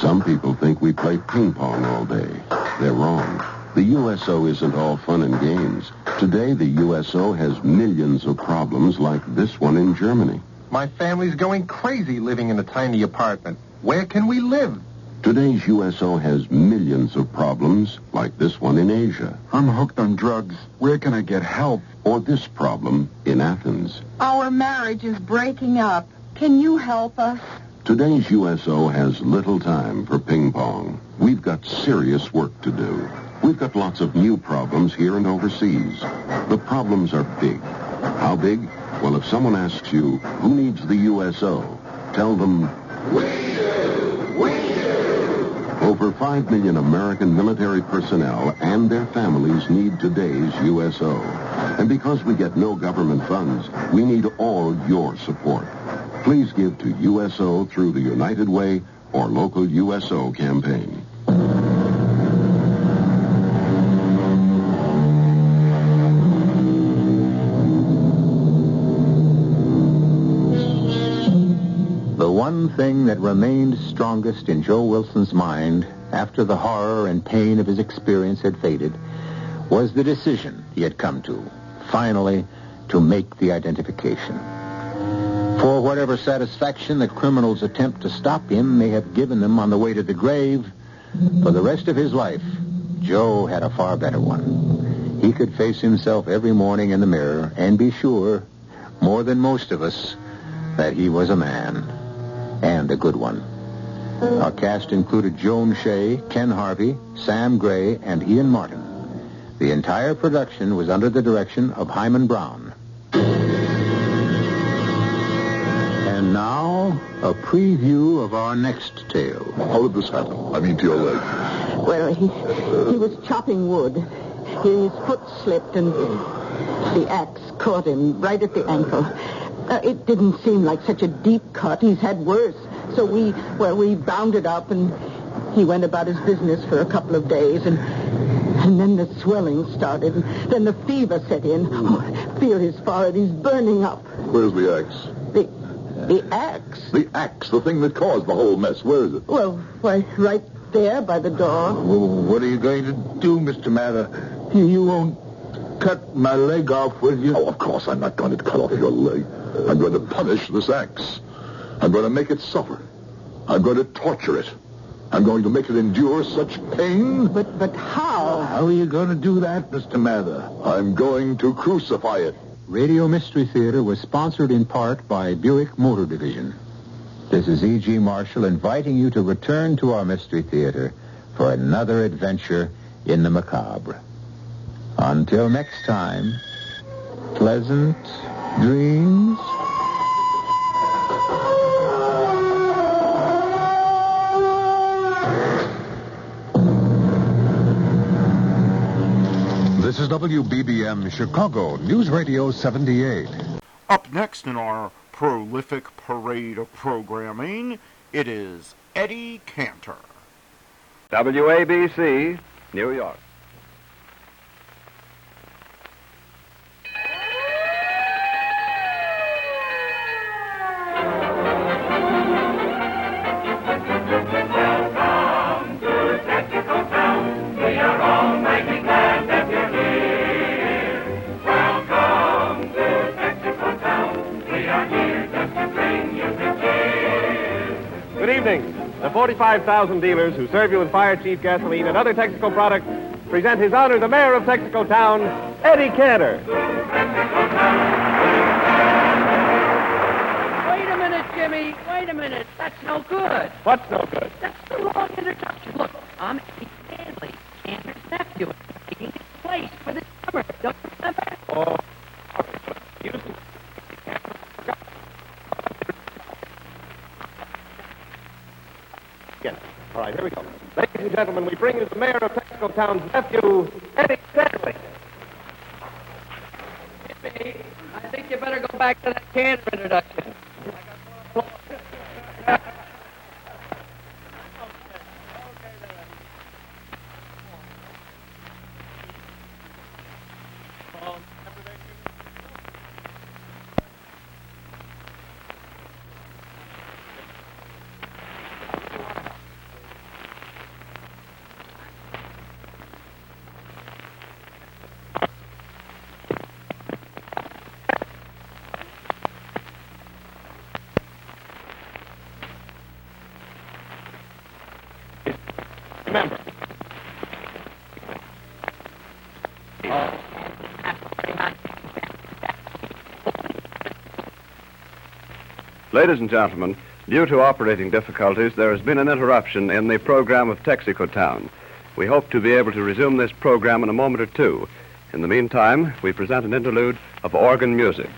Some people think we play ping pong all day. They're wrong. The USO isn't all fun and games. Today, the USO has millions of problems like this one in Germany. My family's going crazy living in a tiny apartment. Where can we live? Today's USO has millions of problems like this one in Asia. I'm hooked on drugs. Where can I get help? Or this problem in Athens. Our marriage is breaking up. Can you help us? Today's USO has little time for ping pong. We've got serious work to do. We've got lots of new problems here and overseas. The problems are big. How big? Well, if someone asks you, who needs the USO? Tell them, we do! We do! Over 5 million American military personnel and their families need today's USO. And because we get no government funds, we need all your support. Please give to USO through the United Way or local USO campaign. The one thing that remained strongest in Joe Wilson's mind after the horror and pain of his experience had faded was the decision he had come to, finally, to make the identification. For whatever satisfaction the criminal's attempt to stop him may have given them on the way to the grave, for the rest of his life, Joe had a far better one. He could face himself every morning in the mirror and be sure, more than most of us, that he was a man, and a good one. Our cast included Joan Shea, Ken Harvey, Sam Gray, and Ian Martin. The entire production was under the direction of Hyman Brown. And now, a preview of our next tale. How did this happen? I mean, to your leg. Well, he was chopping wood. His foot slipped and the axe caught him right at the ankle. It didn't seem like such a deep cut. He's had worse. So we bound it up and he went about his business for a couple of days and then the swelling started and then the fever set in. Oh, feel his forehead. He's burning up. Where's the axe? The axe? The axe, the thing that caused the whole mess. Where is it? Well, why, right there by the door. Well, what are you going to do, Mr. Mather? You won't cut my leg off, will you? Oh, of course I'm not going to cut off your leg. I'm going to punish this axe. I'm going to make it suffer. I'm going to torture it. I'm going to make it endure such pain. But how? How are you going to do that, Mr. Mather? I'm going to crucify it. Radio Mystery Theater was sponsored in part by Buick Motor Division. This is E.G. Marshall inviting you to return to our Mystery Theater for another adventure in the macabre. Until next time, pleasant dreams. This is WBBM Chicago, News Radio 78. Up next in our prolific parade of programming, it is Eddie Cantor. WABC, New York. Good evening. The 45,000 dealers who serve you with Fire Chief gasoline and other Texaco products present His Honor the Mayor of Texaco Town, Eddie Cantor. Wait a minute, Jimmy. Wait a minute. That's no good. What's no good? That's the wrong introduction. Look, I'm Eddie Stanley, Cantor's nephew, taking his place for the summer. Don't you remember? Oh, yes. All right, here we go. Ladies and gentlemen, we bring you the Mayor of Texaco Town's nephew, Eddie Stanley. Jimmy, I think you better go back to that Cantor introduction. Remember. Ladies and gentlemen, due to operating difficulties, there has been an interruption in the program of Texaco Town. We hope to be able to resume this program in a moment or two. In the meantime, we present an interlude of organ music.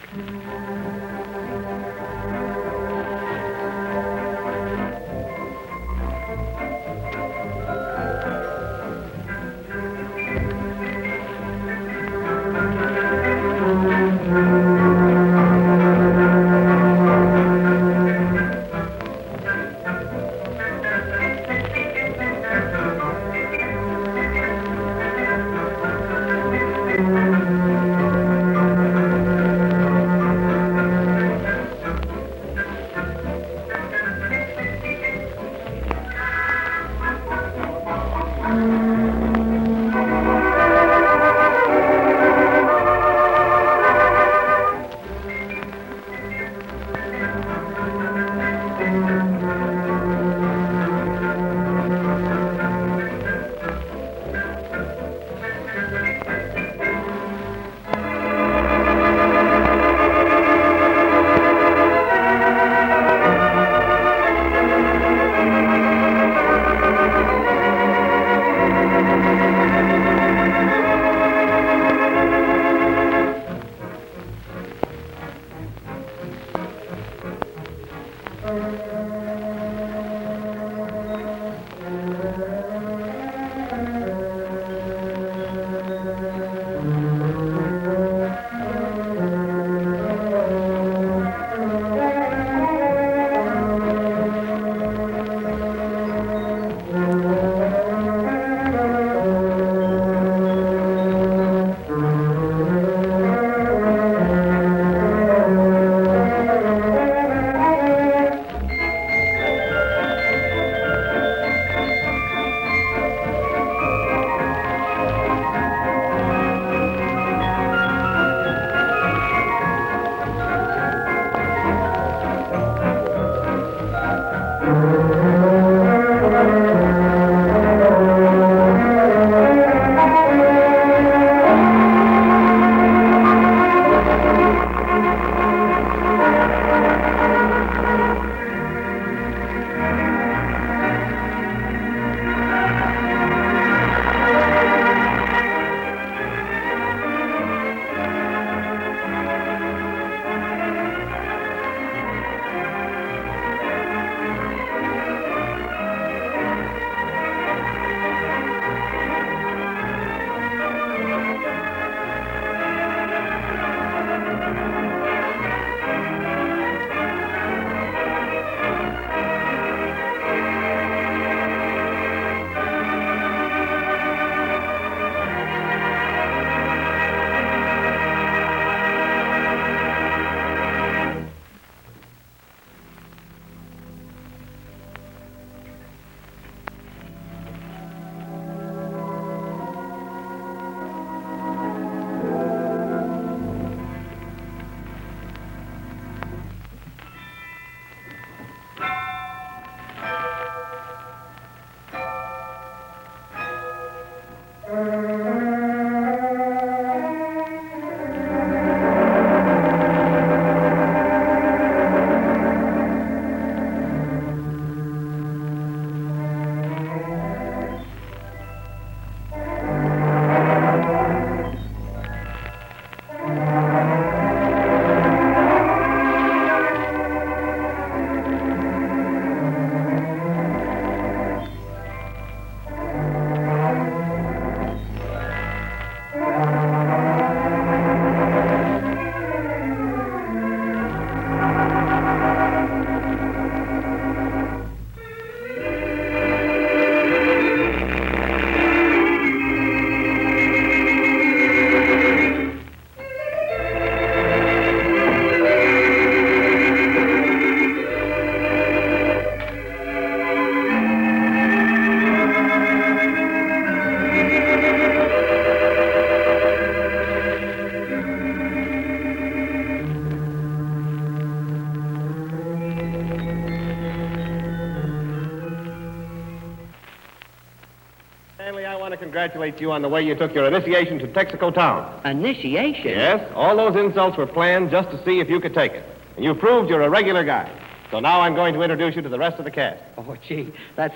want to congratulate you on the way you took your initiation to Texaco Town. Initiation? Yes, all those insults were planned just to see if you could take it. And you proved you're a regular guy. So now I'm going to introduce you to the rest of the cast. Oh, gee, that's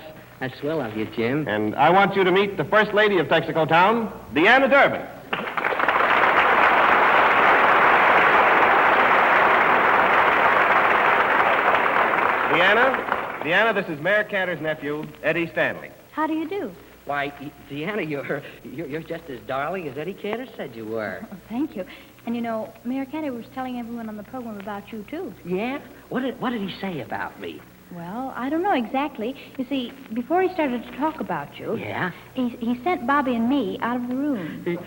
swell of you, Jim. And I want you to meet the First Lady of Texaco Town, Deanna Durbin. Deanna, this is Mayor Cantor's nephew, Eddie Stanley. How do you do? Why, Deanna, you're just as darling as Eddie Cantor said you were. Oh, thank you. And you know, Mayor Cantor was telling everyone on the program about you, too. Yeah? What did he say about me? Well, I don't know exactly. You see, before he started to talk about you... Yeah? He sent Bobby and me out of the room.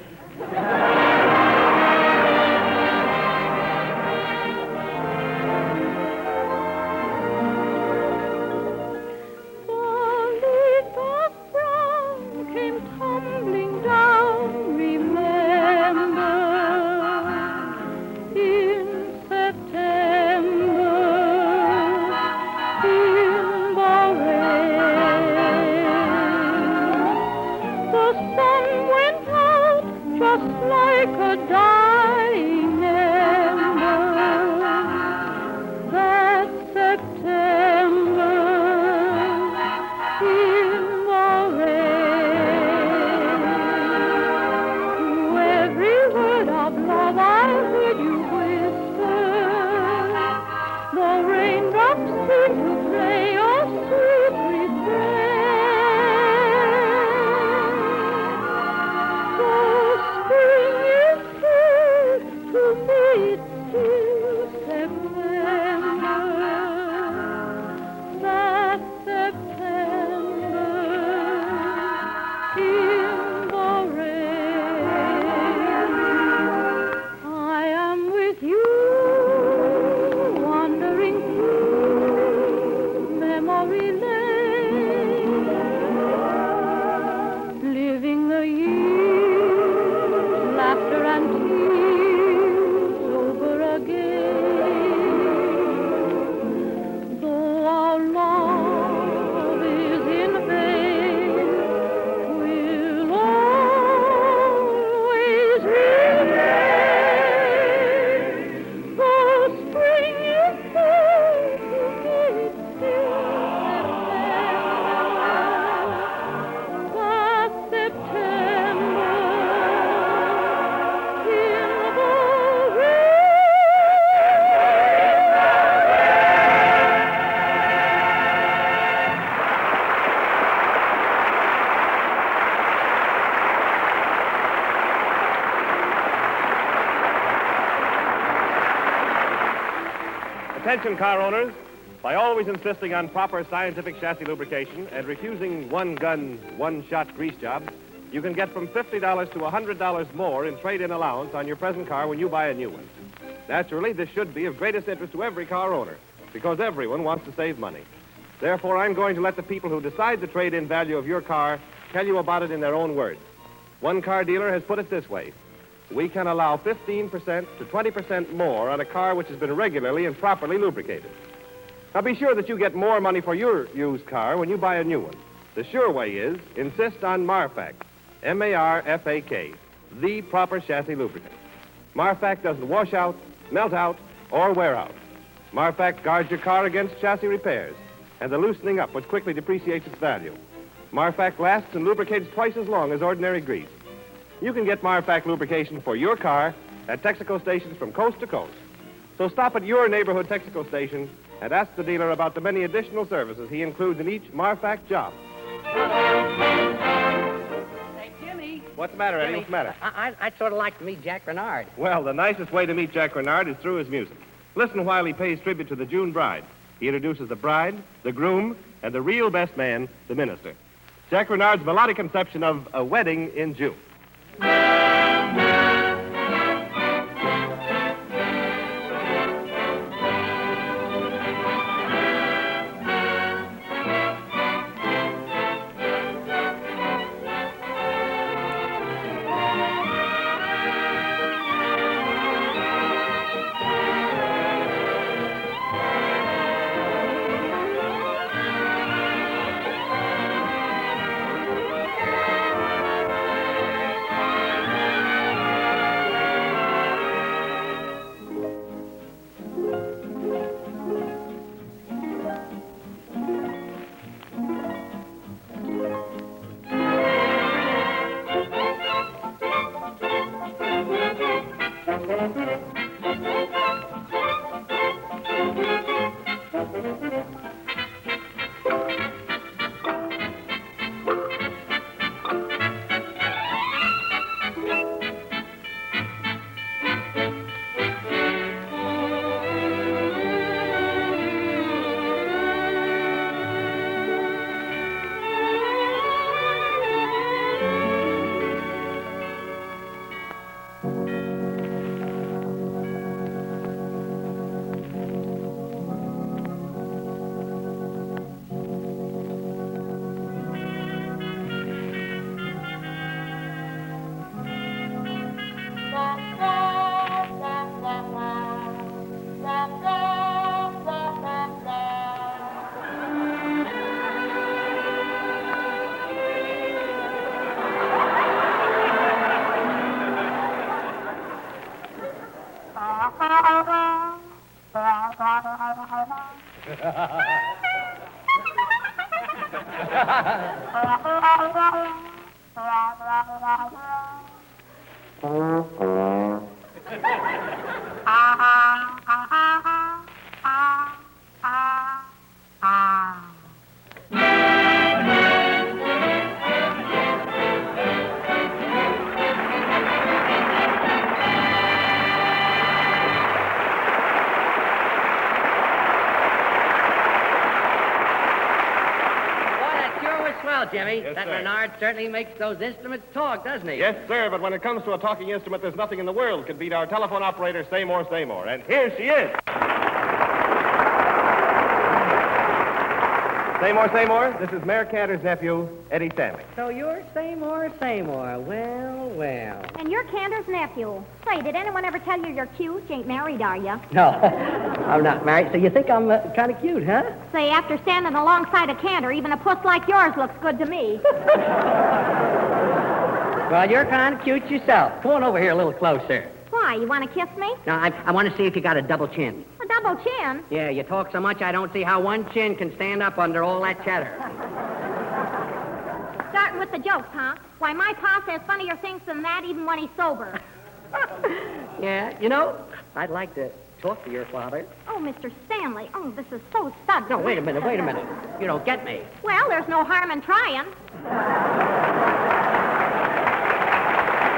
Attention, car owners. By always insisting on proper scientific chassis lubrication and refusing one-gun, one-shot grease jobs, you can get from $50 to $100 more in trade-in allowance on your present car when you buy a new one. Naturally, this should be of greatest interest to every car owner, because everyone wants to save money. Therefore, I'm going to let the people who decide the trade-in value of your car tell you about it in their own words. One car dealer has put it this way: we can allow 15% to 20% more on a car which has been regularly and properly lubricated. Now, be sure that you get more money for your used car when you buy a new one. The sure way is insist on Marfak, M-A-R-F-A-K, the proper chassis lubricant. Marfak doesn't wash out, melt out, or wear out. Marfak guards your car against chassis repairs and the loosening up which quickly depreciates its value. Marfak lasts and lubricates twice as long as ordinary grease. You can get Marfak lubrication for your car at Texaco stations from coast to coast. So stop at your neighborhood Texaco station and ask the dealer about the many additional services he includes in each Marfak job. Hey, Jimmy. What's the matter, Eddie? Jimmy, What's the matter? I'd sort of like to meet Jack Renard. Well, the nicest way to meet Jack Renard is through his music. Listen while he pays tribute to the June bride. He introduces the bride, the groom, and the real best man, the minister. Jack Renard's melodic conception of A Wedding in June. Jimmy. Yes, that sir. Renard certainly makes those instruments talk, doesn't he? Yes, sir, but when it comes to a talking instrument, there's nothing in the world could beat our telephone operator, Seymour. And here she is. Seymour, this is Mayor Cantor's nephew, Eddie Stanley. So you're Seymour. Well. And you're Cantor's nephew. Say, did anyone ever tell you you're cute? You ain't married, are you? No, I'm not married. So you think I'm kind of cute, huh? Say, after standing alongside of Cantor, even a puss like yours looks good to me. Well, you're kind of cute yourself. Come on over here a little closer. Why, you want to kiss me? No, I want to see if you got a double chin. A double chin? Yeah, you talk so much I don't see how one chin can stand up under all that chatter. Starting with the jokes, huh? Why, my pa says funnier things than that even when he's sober. Yeah, you know, I'd like to talk to your father. Oh, Mr. Stanley. Oh, this is so sudden. No, wait a minute. You don't get me. Well, there's no harm in trying.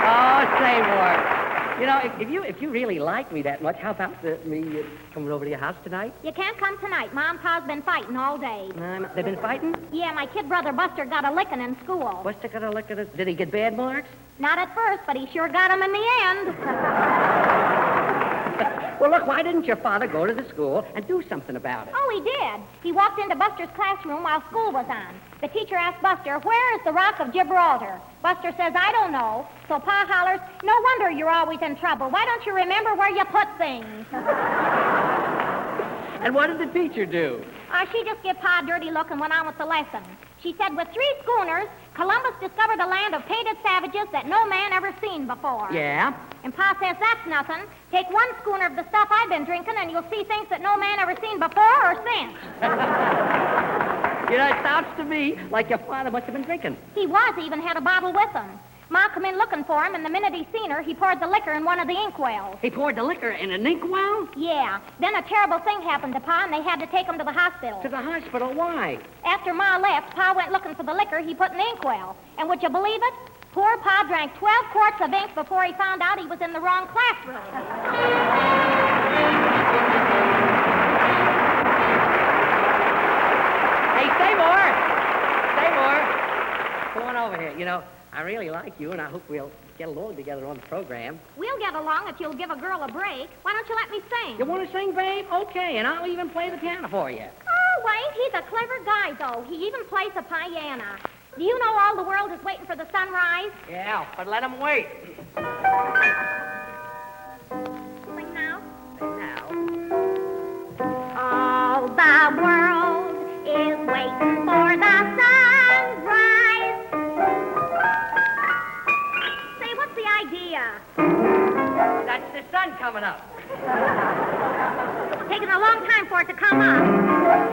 Oh, Seymour. You know, if you really like me that much, how about me coming over to your house tonight? You can't come tonight. Mom and Pa's been fighting all day. They've been fighting? Yeah, my kid brother Buster got a licking in school. Buster got a licking? Did he get bad marks? Not at first, but he sure got them in the end. Well, look, why didn't your father go to the school and do something about it? Oh, he did. He walked into Buster's classroom while school was on. The teacher asked Buster, "Where is the Rock of Gibraltar?" Buster says, "I don't know." So Pa hollers, "No wonder you're always in trouble. Why don't you remember where you put things?" And what did the teacher do? She just gave Pa a dirty look and went on with the lesson. She said, "With 3 schooners, Columbus discovered a land of painted savages that no man ever seen before." Yeah? And Pa says, "That's nothing. Take 1 schooner of the stuff I've been drinking and you'll see things that no man ever seen before or since." You know, it sounds to me like your father must have been drinking. He was. He even had a bottle with him. Ma come in looking for him, and the minute he seen her, he poured the liquor in one of the inkwells. He poured the liquor in an inkwell? Yeah. Then a terrible thing happened to Pa, and they had to take him to the hospital. To the hospital? Why? After Ma left, Pa went looking for the liquor he put in the inkwell. And would you believe it? Poor Pa drank 12 quarts of ink before he found out he was in the wrong classroom. Hey, Seymour! Come on over here. You know, I really like you, and I hope we'll get along together on the program. We'll get along if you'll give a girl a break. Why don't you let me sing? You want to sing, babe? Okay, and I'll even play the piano for you. Oh, ain't he the clever guy, though? He even plays the piano. Do you know all the world is waiting for the sunrise? Yeah, but let him wait. Sing now. Sing now. All the world is waiting for the sunrise. Say, what's the idea? That's the sun coming up. Taking a long time for it to come up.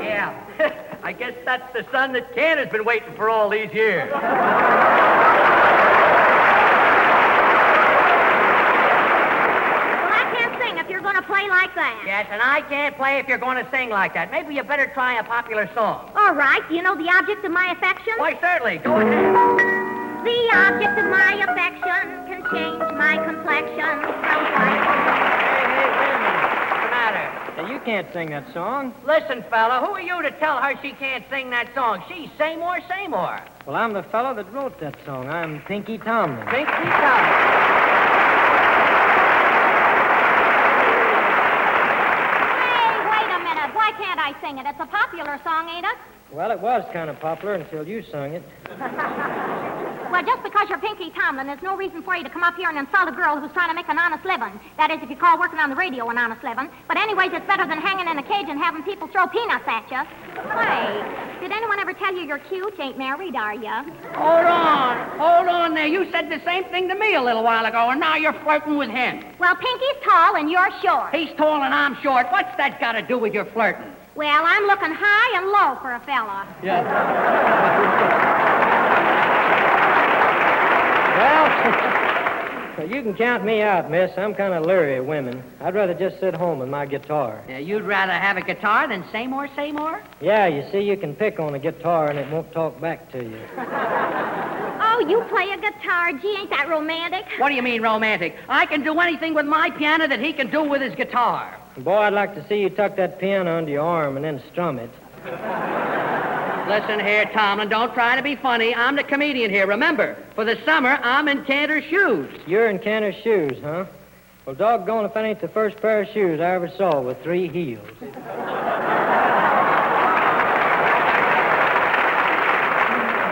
Yeah. I guess that's the sun that Cantor's been waiting for all these years. Well, I can't sing if you're going to play like that. Yes, and I can't play if you're going to sing like that. Maybe you better try a popular song. All right. Do you know the object of my affection? Why, certainly. Go ahead. The object of my affection can change my complexion. Hey, wait a minute. What's the matter? Now, you can't sing that song. Listen, fella, who are you to tell her she can't sing that song? She's Seymour. Well, I'm the fellow that wrote that song. I'm Pinky Tomlin. Pinky Tomlin. Hey, wait a minute. Why can't I sing it? It's a popular song, ain't it? Well, it was kind of popular until you sung it. Well, just because you're Pinky Tomlin, there's no reason for you to come up here and insult a girl who's trying to make an honest living. That is, if you call working on the radio an honest living. But anyways, it's better than hanging in a cage and having people throw peanuts at you. Hey, did anyone ever tell you you're cute? You ain't married, are you? Hold on there. You said the same thing to me a little while ago, and now you're flirting with him. Well, Pinky's tall and you're short. He's tall and I'm short. What's that got to do with your flirting? Well, I'm looking high and low for a fella. Yeah. Well, you can count me out, miss. I'm kind of leery of women. I'd rather just sit home with my guitar. Yeah, you'd rather have a guitar than say more, say more? Yeah, you see, you can pick on a guitar and it won't talk back to you. Oh, you play a guitar. Gee, ain't that romantic? What do you mean romantic? I can do anything with my piano that he can do with his guitar. Boy, I'd like to see you tuck that piano under your arm and then strum it. Listen here, Tomlin, don't try to be funny. I'm the comedian here. Remember, for the summer, I'm in Cantor's shoes. You're in Cantor's shoes, huh? Well, doggone if that ain't the first pair of shoes I ever saw with 3 heels. You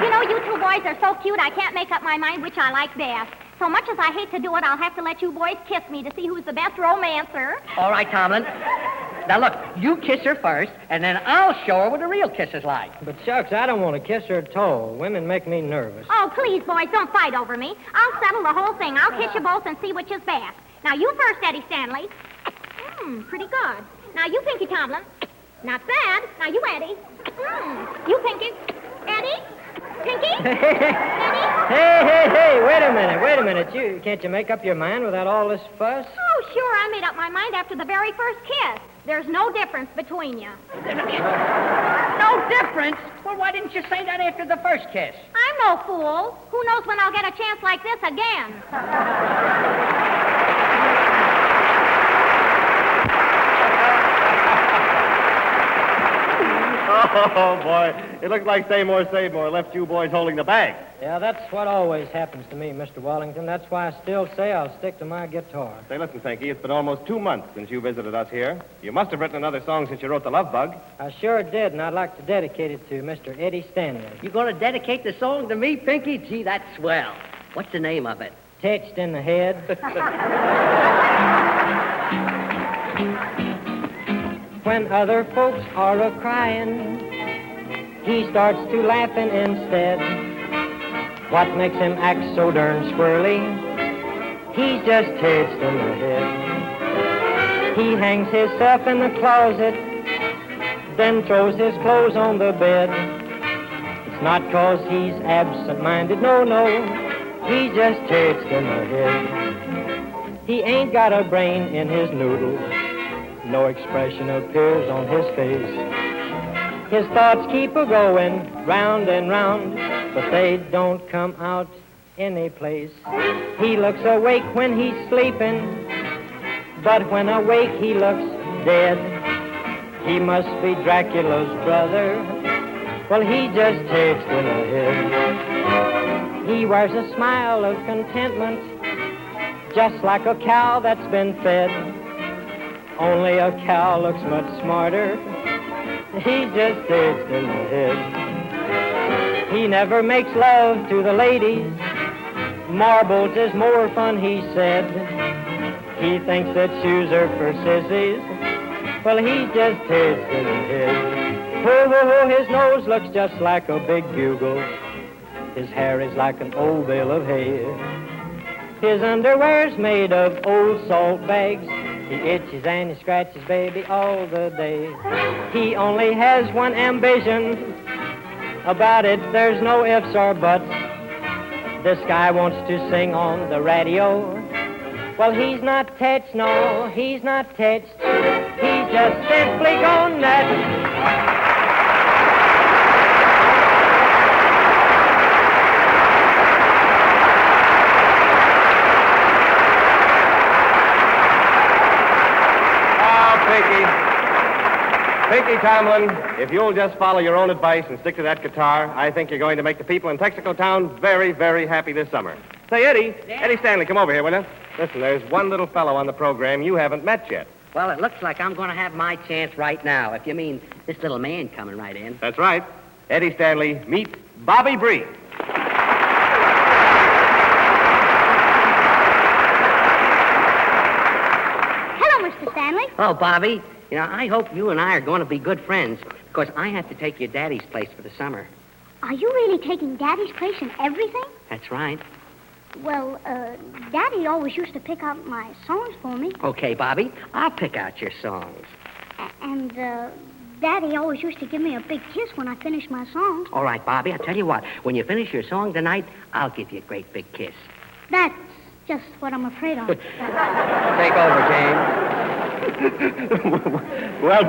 know, you two boys are so cute, I can't make up my mind which I like best. So much as I hate to do it, I'll have to let you boys kiss me to see who's the best romancer. All right, Tomlin. Now, look, you kiss her first, and then I'll show her what a real kiss is like. But, shucks, I don't want to kiss her at all. Women make me nervous. Oh, please, boys, don't fight over me. I'll settle the whole thing. I'll kiss you both and see which is best. Now, you first, Eddie Stanley. Pretty good. Now, you, Pinky Tomlin. Not bad. Now, you, Eddie. You, Pinky. Eddie? Pinky? Eddie? Hey, wait a minute. Can't you make up your mind without all this fuss? Oh, sure, I made up my mind after the very first kiss. There's no difference between you. No difference? Well, why didn't you say that after the first kiss? I'm no fool. Who knows when I'll get a chance like this again? Oh, boy. It looked like Say More, Save More left you boys holding the bag. Yeah, that's what always happens to me, Mr. Wallington. That's why I still say I'll stick to my guitar. Say, listen, Pinky, it's been almost 2 months since you visited us here. You must have written another song since you wrote The Love Bug. I sure did, and I'd like to dedicate it to Mr. Eddie Stanley. You going to dedicate the song to me, Pinky? Gee, that's swell. What's the name of it? Touched in the head. When other folks are a-crying, he starts to laughing instead. What makes him act so darn squirrely? He's just touched in the head. He hangs himself in the closet, then throws his clothes on the bed. It's not 'cause he's absent-minded, no, he's just touched in the head. He ain't got a brain in his noodle. No expression appears on his face. His thoughts keep a-going round and round, but they don't come out any place. He looks awake when he's sleeping, but when awake he looks dead. He must be Dracula's brother. Well, he just touched in the head. He wears a smile of contentment, just like a cow that's been fed. Only a cow looks much smarter. He just touched in the head. He never makes love to the ladies. Marbles is more fun, he said. He thinks that shoes are for sissies. Well, he just touched in the head. Oh, his nose looks just like a big bugle. His hair is like an old bale of hay. His underwear's made of old salt bags. He itches and he scratches baby all the day. He only has one ambition. About it, there's no ifs or buts. This guy wants to sing on the radio. Well, he's not touched, no, he's not touched. He's just simply gone nuts. Pinky Tomlin, if you'll just follow your own advice and stick to that guitar, I think you're going to make the people in Texaco Town very, very happy this summer. Say, Eddie, Yeah? Eddie Stanley, come over here, will you? Listen, there's one little fellow on the program you haven't met yet. Well, it looks like I'm going to have my chance right now, if you mean this little man coming right in. That's right. Eddie Stanley, meet Bobby Bree. Hello, Mr. Stanley. Oh, Bobby, you know, I hope you and I are going to be good friends, because I have to take your daddy's place for the summer. Are you really taking Daddy's place in everything? That's right. Well, Daddy always used to pick out my songs for me. Okay, Bobby, I'll pick out your songs. And, Daddy always used to give me a big kiss when I finished my songs. All right, Bobby, I'll tell you what. When you finish your song tonight, I'll give you a great big kiss. That's just what I'm afraid of. Take over, James. Well,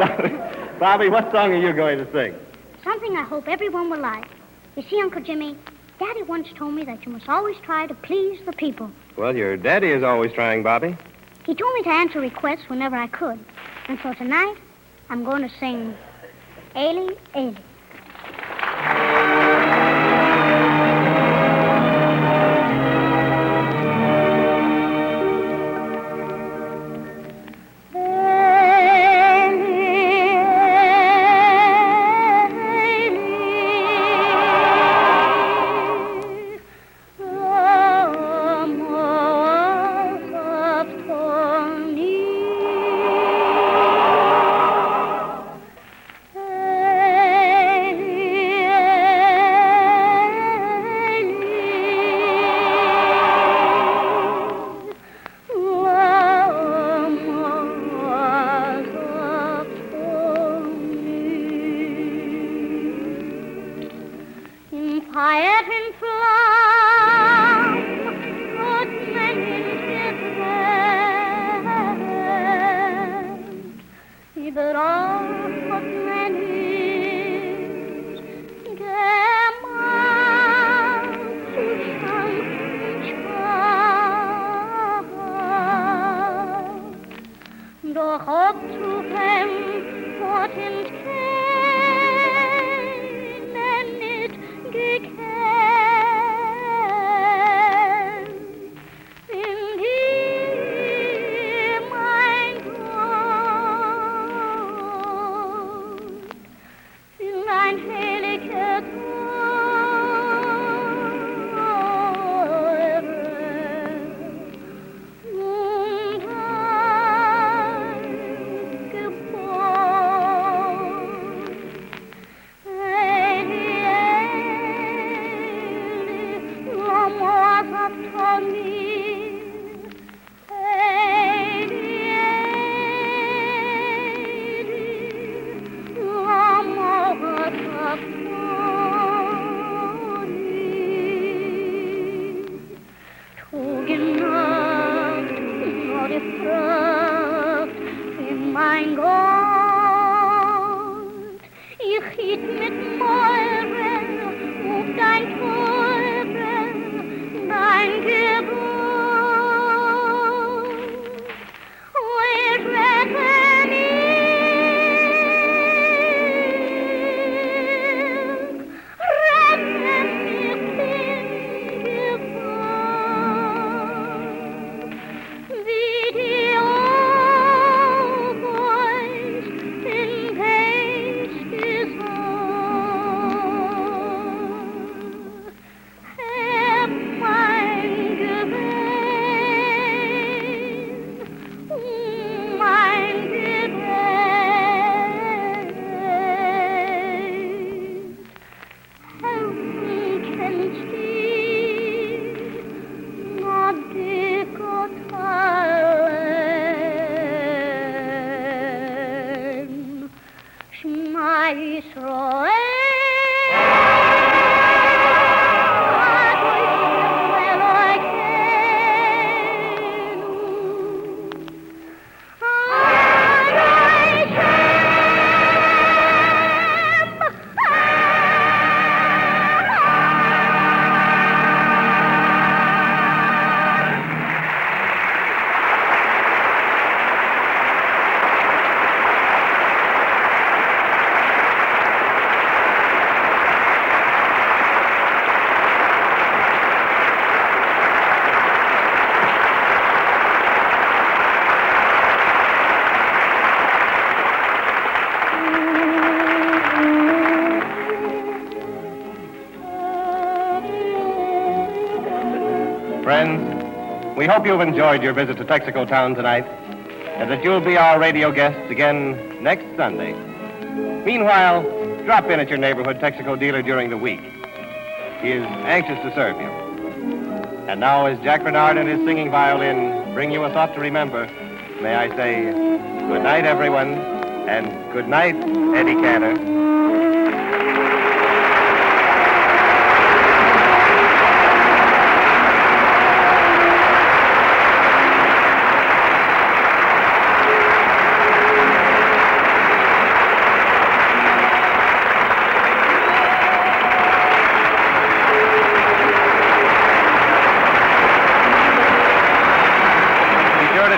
Bobby, what song are you going to sing? Something I hope everyone will like. You see, Uncle Jimmy, Daddy once told me that you must always try to please the people. Well, your daddy is always trying, Bobby. He told me to answer requests whenever I could. And so tonight, I'm going to sing Ailey, Ailey. Friends, we hope you've enjoyed your visit to Texaco Town tonight, and that you'll be our radio guests again next Sunday. Meanwhile, drop in at your neighborhood Texaco dealer during the week. He is anxious to serve you. And now, as Jack Renard and his singing violin bring you a thought to remember, may I say, good night, everyone, And good night, Eddie Cantor.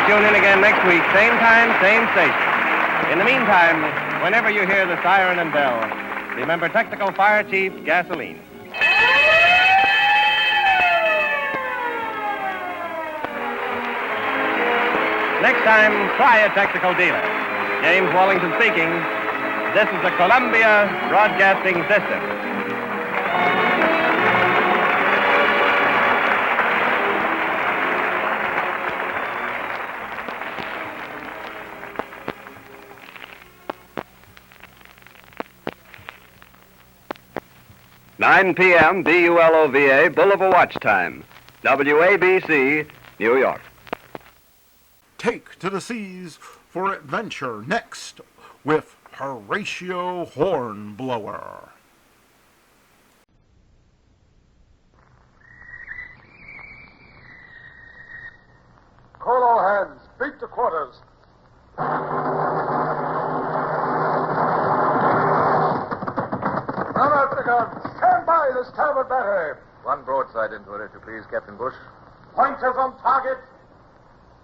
Tune in again next week, same time, same station. In the meantime, whenever you hear the siren and bell, remember Technical Fire Chief Gasoline. Next time, try a technical dealer. James Wallington speaking. This is the Columbia Broadcasting System. Nine p.m. BULOVA, Boulevard Watch Time. WABC, New York. Take to the seas for adventure next with Horatio Hornblower. Call all hands. Beat to quarters. Run out the guns. Stand by the starboard battery. One broadside into it, if you please, Captain Bush. Pointers on target.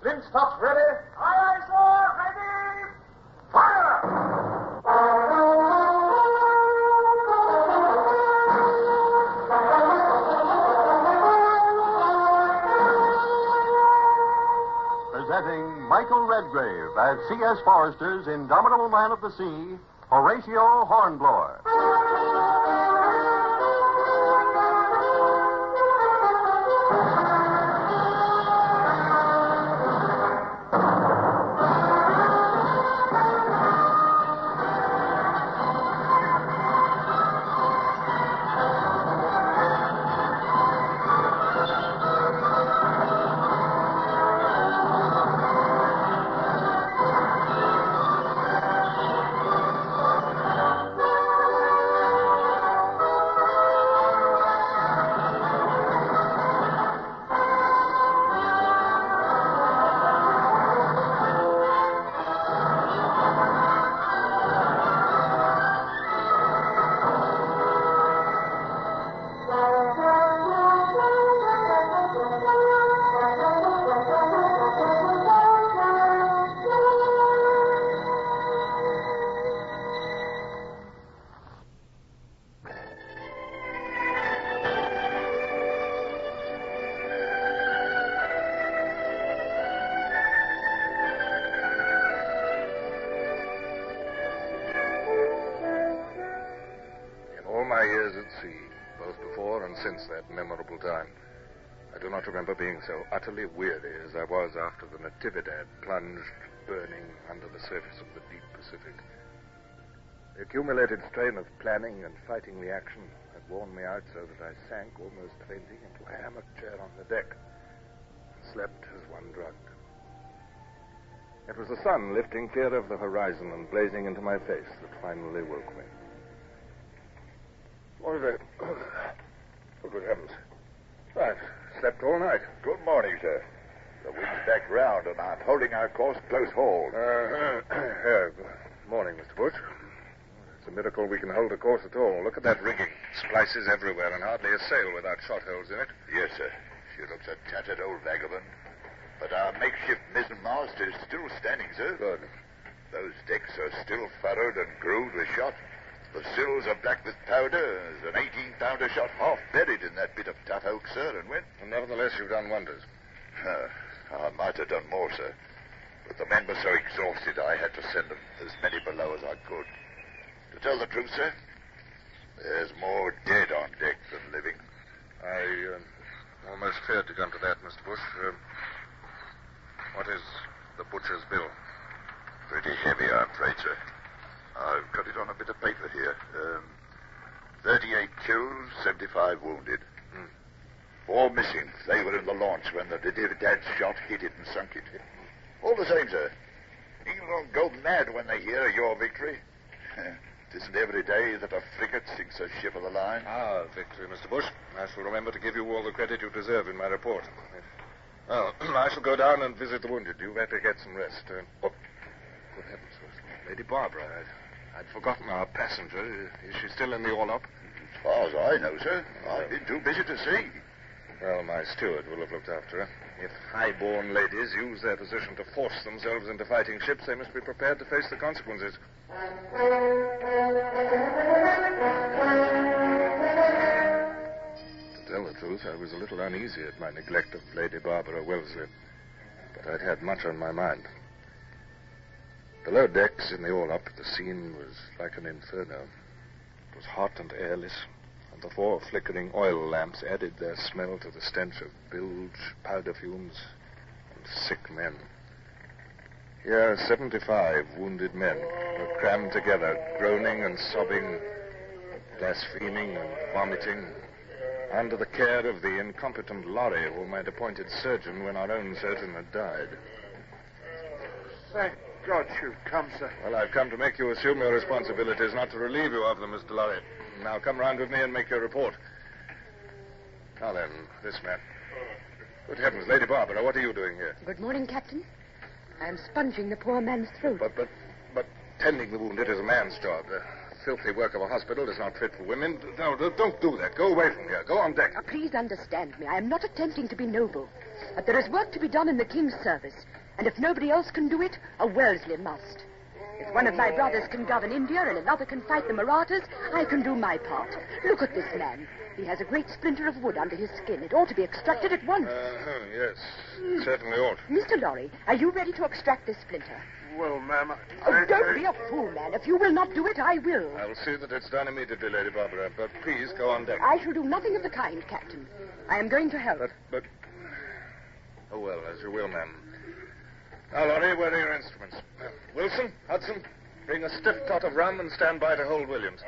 Linstops ready. Aye, aye, sir. Ready. Fire! Presenting Michael Redgrave as C.S. Forrester's Indomitable Man of the Sea, Horatio Hornblower. Since that memorable time, I do not remember being so utterly weary as I was after the Natividad plunged burning under the surface of the deep Pacific. The accumulated strain of planning and fighting the action had worn me out so that I sank almost fainting into a hammock chair on the deck and slept as one drugged. It was the sun lifting clear over the horizon and blazing into my face that finally woke me. What is it? Oh, good heavens. I've slept all night. Good morning, sir. The wind's back round, and I'm holding our course close hauled. Good morning, Mr. Bush. It's a miracle we can hold a course at all. Look at that rigging. Splices everywhere, and hardly a sail without shot holes in it. Yes, sir. She looks a tattered old vagabond. But our makeshift mizzenmast is still standing, sir. Good. Those decks are still furrowed and grooved with shot. The sills are black with powder. There's an 18-pounder shot half buried in that bit of tough oak, sir, and when... And nevertheless, you've done wonders. I might have done more, sir. But the men were so exhausted, I had to send them as many below as I could. To tell the truth, sir, there's more dead on deck than living. I almost feared to come to that, Mr. Bush. What is the butcher's bill? Pretty heavy, I'm afraid, sir. I've got it on a bit of paper here. 38 killed, 75 wounded. 4 missing. They were in the launch when the Natividad shot hit it and sunk it. All the same, sir, People don't go mad when they hear of your victory. It isn't every day that a frigate sinks a ship of the line. Our victory, Mr. Bush. I shall remember to give you all the credit you deserve in my report. Well, I shall go down and visit the wounded. You better get some rest. Good heavens. Lady Barbara, I'd forgotten our passenger. Is she still in the orlop? As far as I know, sir. I've been too busy to see. Well, my steward will have looked after her. If high-born ladies use their position to force themselves into fighting ships, they must be prepared to face the consequences. To tell the truth, I was a little uneasy at my neglect of Lady Barbara Wellesley, but I'd had much on my mind. Below decks in the orlop, the scene was like an inferno. It was hot and airless, and the 4 flickering oil lamps added their smell to the stench of bilge, powder fumes, and sick men. Here, 75 wounded men were crammed together, groaning and sobbing, blaspheming and vomiting, under the care of the incompetent Lorry whom I'd appointed surgeon when our own surgeon had died. Thank God you've come, sir. Well, I've come to make you assume your responsibilities, not to relieve you of them, Mr. Lorry. Now, come round with me and make your report. Now then, this man. Good heavens, Lady Barbara, what are you doing here? Good morning, Captain. I'm sponging the poor man's throat. But tending the wounded is a man's job. The filthy work of a hospital is not fit for women. No, don't do that. Go away from here. Go on deck. Please understand me. I am not attempting to be noble. But there is work to be done in the King's service. And if nobody else can do it, a Wellesley must. If one of my brothers can govern India and another can fight the Marathas, I can do my part. Look at this man. He has a great splinter of wood under his skin. It ought to be extracted at once. Yes, it certainly ought. Mr. Lorry, are you ready to extract this splinter? Well, ma'am, don't be a fool, man. If you will not do it, I will. I will see that it's done immediately, Lady Barbara. But please, go on deck. I shall do nothing of the kind, Captain. I am going to help. But... Oh, well, as you will, ma'am. Now, Lorry, where are your instruments? Wilson, Hudson, bring a stiff tot of rum and stand by to hold Williams.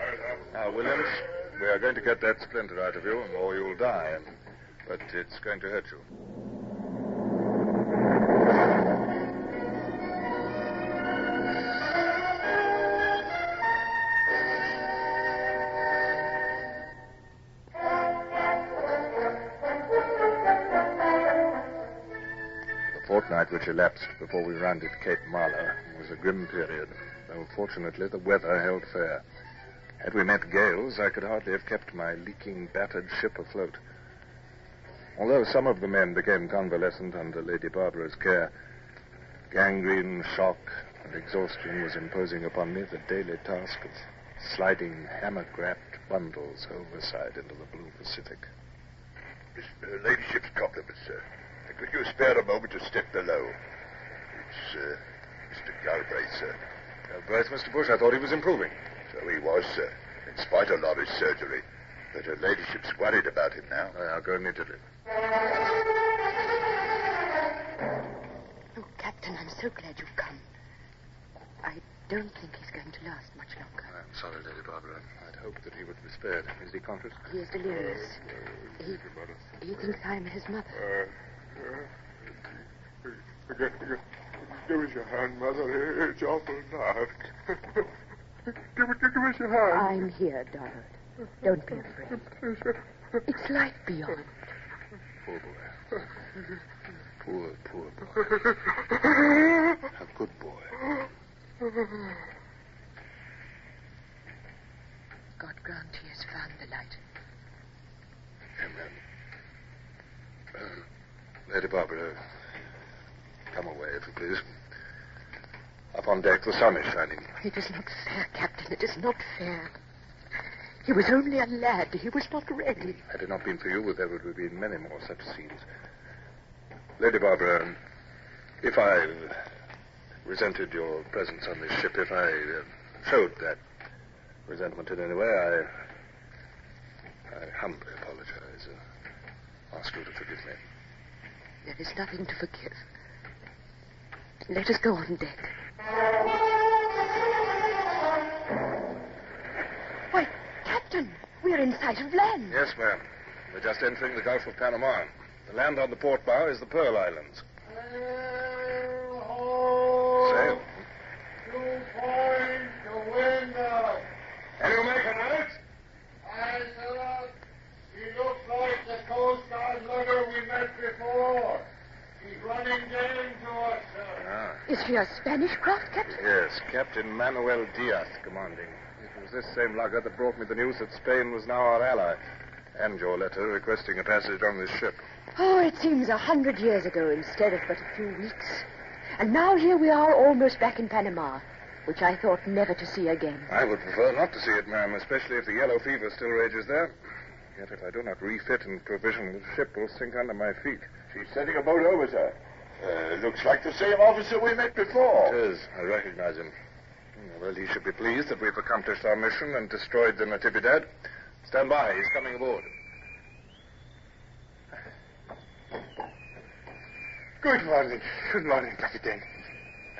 Now, Williams, we are going to get that splinter out of you, or you'll die. But it's going to hurt you. Fortnight which elapsed before we rounded Cape Marlowe was a grim period, though fortunately the weather held fair. Had we met gales, I could hardly have kept my leaking, battered ship afloat. Although some of the men became convalescent under Lady Barbara's care, gangrene, shock, and exhaustion was imposing upon me the daily task of sliding hammock-wrapped bundles overside into the blue Pacific. His ladyship's compliments, sir. Could you spare a moment to step below? It's Mr. Galbraith, sir. Galbraith, Mr. Bush? I thought he was improving. So he was, sir, in spite of Laurie's surgery. But her ladyship's worried about him now. I'll go immediately. Oh, Captain, I'm so glad you've come. I don't think he's going to last much longer. I'm sorry, Lady Barbara. I'd hoped that he would be spared. Is he conscious? He is delirious. He thinks I'm his mother. Give us your hand, Mother. It's awful dark. Give us your hand. I'm here, darling. Don't be afraid. It's light beyond. Poor boy. Poor boy. A good boy. God grant he has found the light. Amen. Lady Barbara, come away, if you please. Up on deck, the sun is shining. It is not fair, Captain. It is not fair. He was only a lad. He was not ready. Had it not been for you, there would have been many more such scenes. Lady Barbara, if I resented your presence on this ship, if I showed that resentment in any way, I humbly apologize. Ask you to forgive me. There is nothing to forgive. Let us go on deck. Why, Captain, we're in sight of land. Yes, ma'am. We're just entering the Gulf of Panama. The land on the port bow is the Pearl Islands. Sail. Potentially a Spanish craft, Captain? Yes, Captain Manuel Diaz commanding. It was this same lugger that brought me the news that Spain was now our ally. And your letter requesting a passage on this ship. Oh, it seems 100 years ago instead of but a few weeks. And now here we are almost back in Panama, which I thought never to see again. I would prefer not to see it, ma'am, especially if the yellow fever still rages there. Yet if I do not refit and provision, the ship will sink under my feet. She's sending a boat over, sir. Looks like the same officer we met before. It is. I recognize him. Well, he should be pleased that we've accomplished our mission and destroyed the Natividad. Stand by. He's coming aboard. Good morning. Good morning, Captain.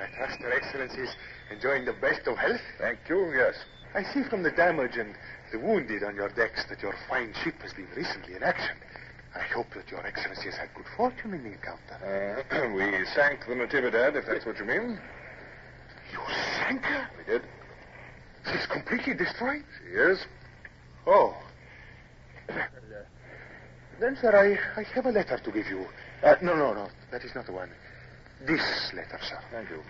I trust Your Excellency is enjoying the best of health. Thank you, yes. I see from the damage and the wounded on your decks that your fine ship has been recently in action. I hope that Your Excellency has had good fortune in the encounter. We sank the Natividad, if that's what you mean. You sank her? We did. She's completely destroyed? She is. Oh. Then, sir, I have a letter to give you. No. That is not the one. This letter, sir. Thank you.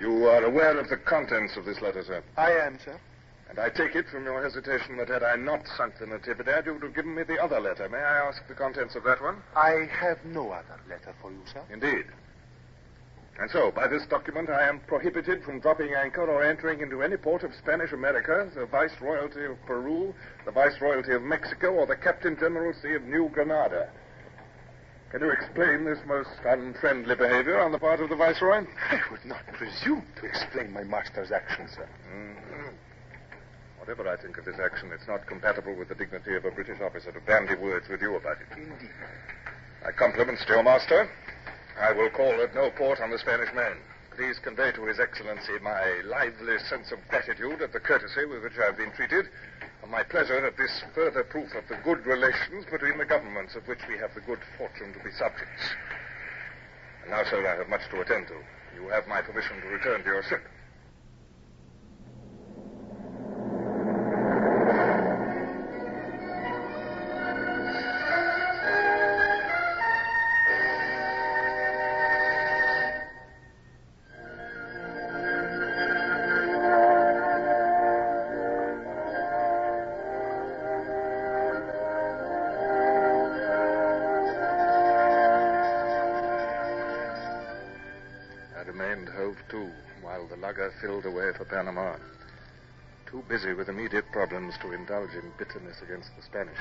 You are aware of the contents of this letter, sir? I am, sir. And I take it from your hesitation that had I not sunk the Natividad, you would have given me the other letter. May I ask the contents of that one? I have no other letter for you, sir. Indeed. And so, by this document, I am prohibited from dropping anchor or entering into any port of Spanish America, the Viceroyalty of Peru, the Viceroyalty of Mexico, or the Captain Generalcy of New Granada. Can you explain this most unfriendly behavior on the part of the Viceroy? I would not presume to explain my master's actions, sir. Mm-hmm. Whatever I think of this action, it's not compatible with the dignity of a British officer to bandy words with you about it. Indeed. My compliments to your master. I will call at no port on the Spanish Main. Please convey to His Excellency my lively sense of gratitude at the courtesy with which I have been treated, and my pleasure at this further proof of the good relations between the governments of which we have the good fortune to be subjects. And now, sir, I have much to attend to. You have my permission to return to your ship. Filled away for Panama. Too busy with immediate problems to indulge in bitterness against the Spanish.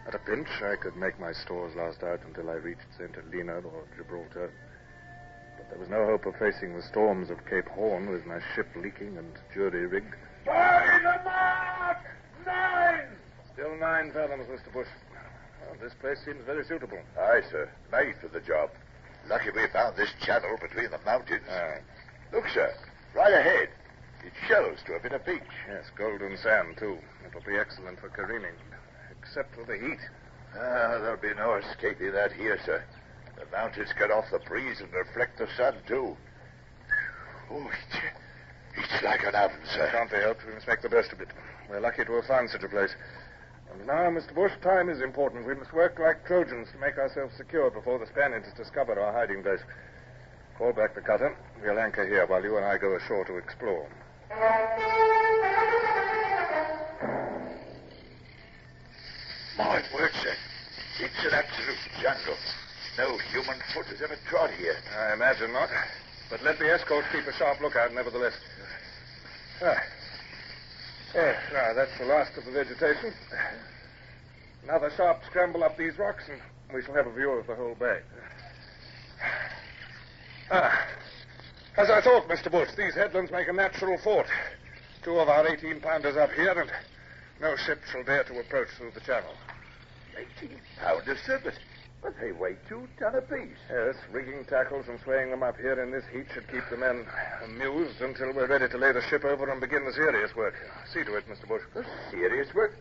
At a pinch, I could make my stores last out until I reached St. Helena or Gibraltar. But there was no hope of facing the storms of Cape Horn with my ship leaking and jury-rigged. By the mark! 9! Still 9 fathoms, Mr. Bush. Well, this place seems very suitable. Aye, sir. Made for the job. Lucky we found this channel between the mountains. Look, sir, right ahead. It shelves to a bit of beach. Yes, golden sand, too. It'll be excellent for careening, except for the heat. There'll be no escaping that here, sir. The mountains cut off the breeze and reflect the sun, too. Oh, it's like an oven, sir. Can't be helped. We must make the best of it. We're lucky to have found such a place. And now, Mr. Bush, time is important. We must work like Trojans to make ourselves secure before the Spaniards discover our hiding place. Call back the cutter. We'll anchor here while you and I go ashore to explore. My word, sir. It's an absolute jungle. No human foot has ever trod here. I imagine not. But let the escorts keep a sharp lookout, nevertheless. Yes, now that's the last of the vegetation. Another sharp scramble up these rocks, and we shall have a view of the whole bay. As I thought, Mr. Bush, these headlands make a natural fort. 2 of our 18-pounders up here, and no ship shall dare to approach through the channel. 18-pounders, sir, but they weigh 2 tons apiece. Yes, rigging tackles and swaying them up here in this heat should keep the men amused until we're ready to lay the ship over and begin the serious work. See to it, Mr. Bush. The serious work?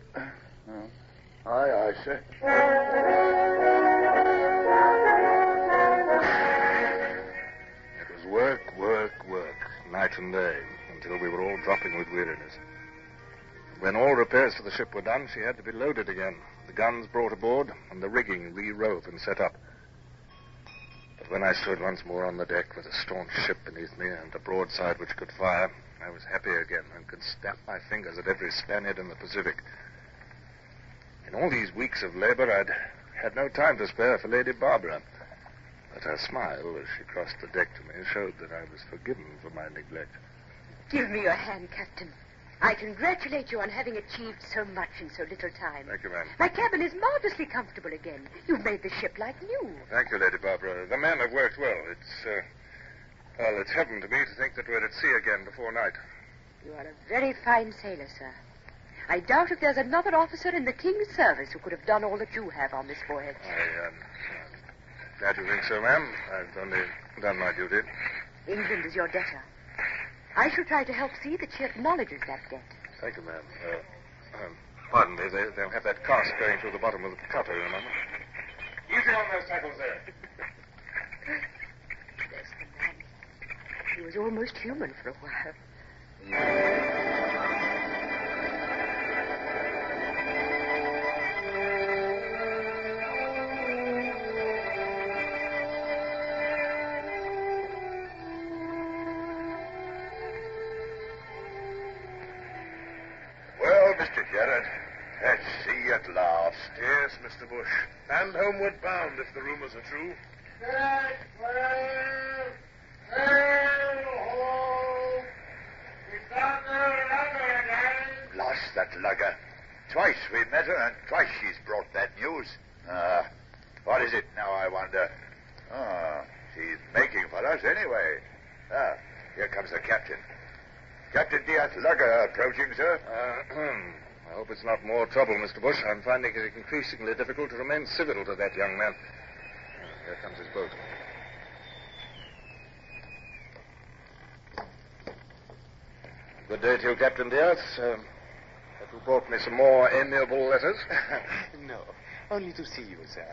Aye, sir. Work, night and day, until we were all dropping with weariness. When all repairs to the ship were done, she had to be loaded again. the guns brought aboard, and the rigging re-rove and set up. But when I stood once more on the deck with a staunch ship beneath me and a broadside which could fire, I was happy again and could snap my fingers at every Spaniard in the Pacific. In all these weeks of labor, I'd had no time to spare for Lady Barbara. But her smile as she crossed the deck to me showed that I was forgiven for my neglect. Give me your hand, Captain. I congratulate you on having achieved so much in so little time. Thank you, ma'am. My cabin is marvelously comfortable again. You've made the ship like new. Thank you, Lady Barbara. The men have worked well. It's heaven to me to think that we're at sea again before night. You are a very fine sailor, sir. I doubt if there's another officer in the King's service who could have done all that you have on this voyage. I'm glad you think so, ma'am. I've only done my duty. England is your debtor. I shall try to help see that she acknowledges that debt. Thank you, ma'am. Pardon me. They'll have that cask going through the bottom of the cutter in a moment. Easy on those tackles there. Bless the man. He was almost human for a while. At sea at last. Yes, Mr. Bush. And homeward bound, if the rumors are true. Lost that lugger. Twice we met her, and twice she's brought that news. What is it now, I wonder? She's making for us anyway. Here comes the captain. Captain Diaz Lugger approaching, sir. I hope it's not more trouble, Mr. Bush. I'm finding it increasingly difficult to remain civil to that young man. Here comes his boat. Good day to you, Captain Diaz. Have you brought me some more amiable letters? No, only to see you, sir.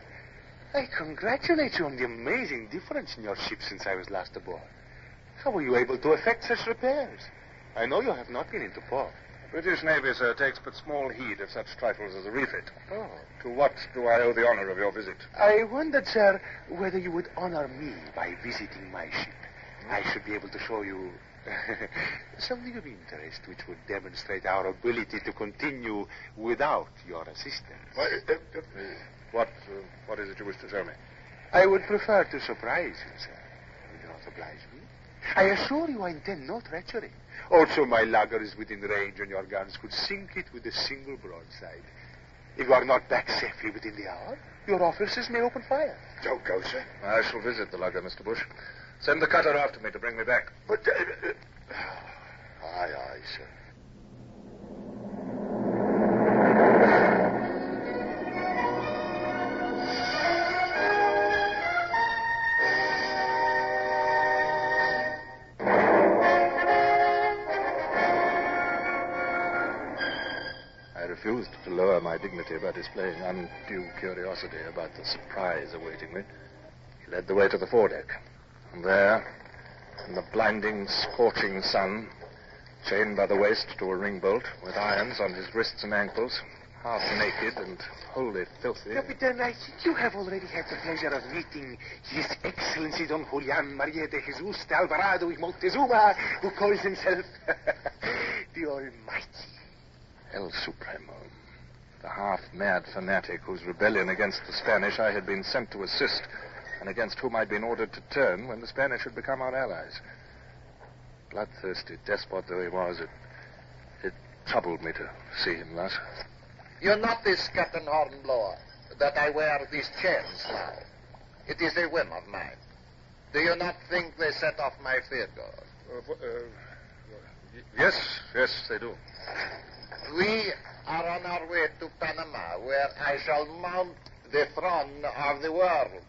I congratulate you on the amazing difference in your ship since I was last aboard. How were you able to effect such repairs? I know you have not been into port. The British Navy, sir, takes but small heed of such trifles as a refit. Oh. To what do I owe the honor of your visit? I wondered, sir, whether you would honor me by visiting my ship. I should be able to show you something of interest which would demonstrate our ability to continue without your assistance. What is it you wish to show me? I would prefer to surprise you, sir. Will you not oblige me? I assure you I intend no treachery. Also, my lugger is within range, and your guns could sink it with a single broadside. If you are not back safely within the hour, your officers may open fire. Don't go, sir. I shall visit the lugger, Mr. Bush. Send the cutter after me to bring me back. But, aye, sir. I refused to lower my dignity by displaying undue curiosity about the surprise awaiting me. He led the way to the foredeck. And there, in the blinding, scorching sun, chained by the waist to a ring bolt, with irons on his wrists and ankles, half naked and wholly filthy. Captain, I think you have already had the pleasure of meeting His Excellency Don Julian Maria de Jesus de Alvarado y Montezuma, who calls himself the Almighty. El Supremo, the half-mad fanatic whose rebellion against the Spanish I had been sent to assist, and against whom I'd been ordered to turn when the Spanish had become our allies. Bloodthirsty despot though he was, it troubled me to see him thus. You notice, Captain Hornblower, that I wear these chains now. It is a whim of mine. Do you not think they set off my figure? Yes, they do. We are on our way to Panama, where I shall mount the throne of the world.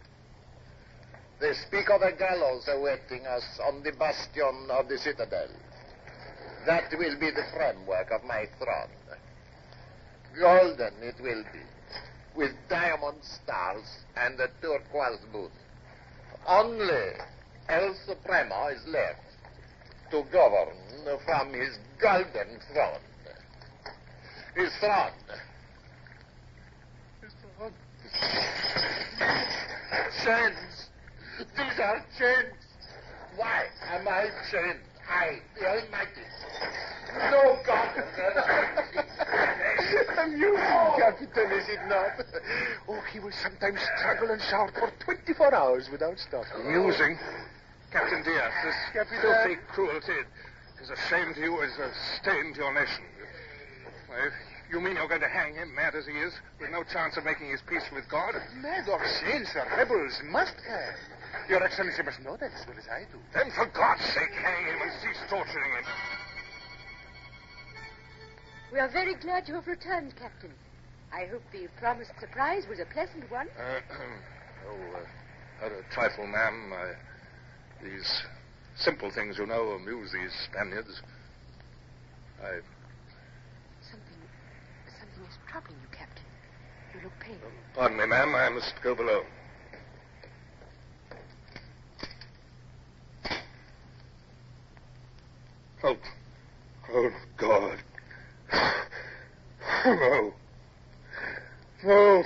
They speak of a gallows awaiting us on the bastion of the citadel. That will be the framework of my throne. Golden it will be, with diamond stars and a turquoise boot. Only El Supremo is left to govern from his golden throne. His throne Chains. These are chains. Why am I chained? I, the Almighty. No God. Amusing, Captain, is it not? Oh, he will sometimes struggle and shout for 24 hours without stopping. Amusing? Captain Diaz, this filthy cruelty is a shame to you, is a stain to your nation. You mean you're going to hang him, mad as he is, with no chance of making his peace with God? Mad or sane, sir, rebels must hang. Your Excellency must know that as well as I do. Then for God's sake, hang him and cease torturing him. We are very glad you have returned, Captain. I hope the promised surprise was a pleasant one. A trifle, ma'am. These simple things, you know, amuse these Spaniards. Something is troubling you, Captain. You look pale. Pardon me, ma'am. I must go below. Oh, God. Oh, no.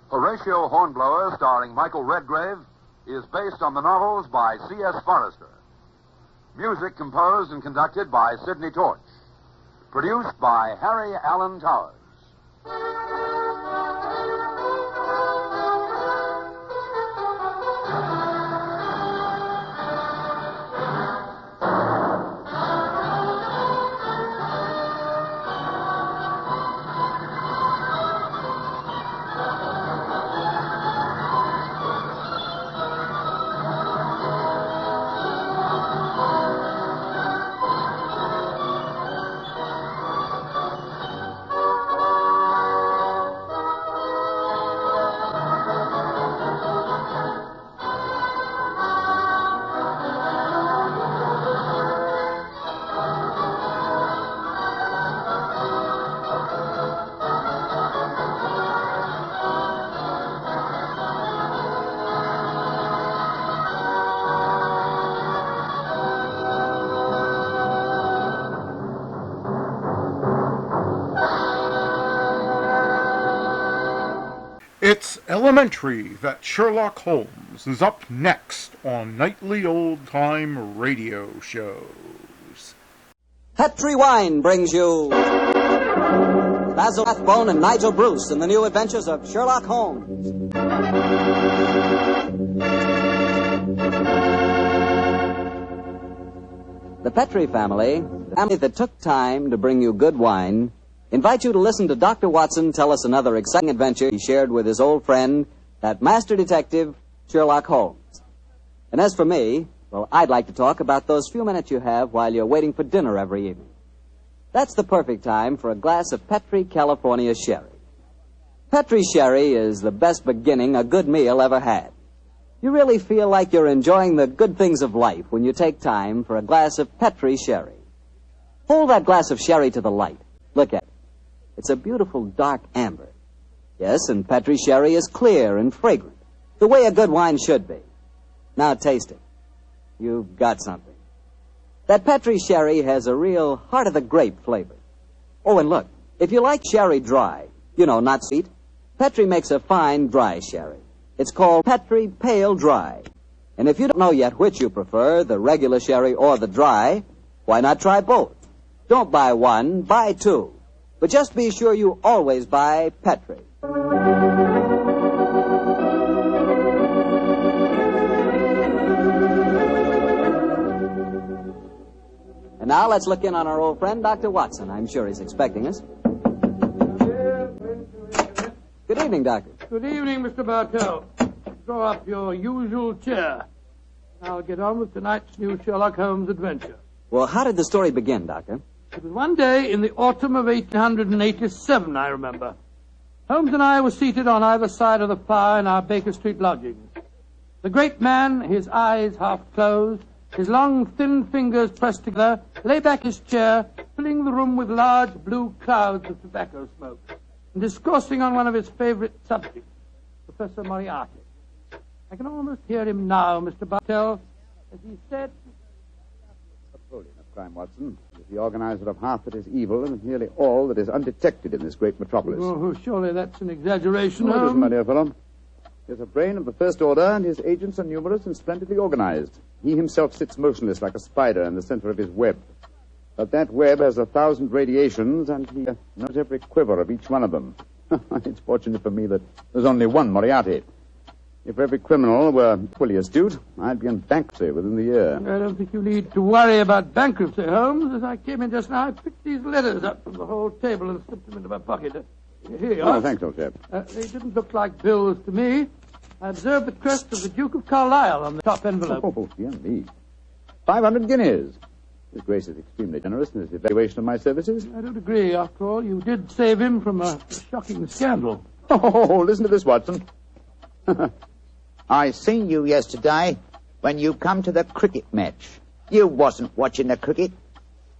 Horatio Hornblower, starring Michael Redgrave, is based on the novels by C.S. Forrester. Music composed and conducted by Sidney Torch. Produced by Harry Allen Towers. It's elementary that Sherlock Holmes is up next on nightly old-time radio shows. Petri Wine brings you Basil Rathbone and Nigel Bruce in the new adventures of Sherlock Holmes. The Petri family, the family that took time to bring you good wine, invite you to listen to Dr. Watson tell us another exciting adventure he shared with his old friend, that master detective, Sherlock Holmes. And as for me, well, I'd like to talk about those few minutes you have while you're waiting for dinner every evening. That's the perfect time for a glass of Petri California Sherry. Petri Sherry is the best beginning a good meal ever had. You really feel like you're enjoying the good things of life when you take time for a glass of Petri Sherry. Hold that glass of sherry to the light. Look at it. It's a beautiful dark amber. Yes, and Petri Sherry is clear and fragrant, the way a good wine should be. Now taste it. You've got something. That Petri Sherry has a real heart-of-the-grape flavor. Oh, and look, if you like sherry dry, you know, not sweet, Petri makes a fine dry sherry. It's called Petri Pale Dry. And if you don't know yet which you prefer, the regular sherry or the dry, why not try both? Don't buy one, buy two. But just be sure you always buy Petri. And now let's look in on our old friend, Dr. Watson. I'm sure he's expecting us. Good evening, Doctor. Good evening, Mr. Bartell. Draw up your usual chair. I'll get on with tonight's new Sherlock Holmes adventure. Well, how did the story begin, Doctor? It was one day in the autumn of 1887, I remember. Holmes and I were seated on either side of the fire in our Baker Street lodgings. The great man, his eyes half closed, his long, thin fingers pressed together, lay back his chair, filling the room with large blue clouds of tobacco smoke, and discoursing on one of his favorite subjects, the Professor Moriarty. I can almost hear him now, Mr. Bartell, as he said... Napoleon of crime, Watson, is the organizer of half that is evil and nearly all that is undetected in this great metropolis. Oh, surely that's an exaggeration, No, it Holmes. isn't, my dear fellow. He is a brain of the first order, and his agents are numerous and splendidly organized. He himself sits motionless like a spider in the center of his web. But that web has 1,000 radiations, and he knows every quiver of each one of them. It's fortunate for me that there's only one Moriarty. If every criminal were equally astute, I'd be in bankruptcy within the year. I don't think you need to worry about bankruptcy, Holmes. As I came in just now, I picked these letters up from the whole table and slipped them into my pocket. Here you are. Oh, thanks, old chap. They didn't look like bills to me. I observed the crest of the Duke of Carlisle on the top envelope. Oh, dear me. 500 guineas. His Grace is extremely generous in his evaluation of my services. I don't agree. After all, you did save him from a shocking scandal. Oh, listen to this, Watson. I seen you yesterday when you come to the cricket match. You wasn't watching the cricket.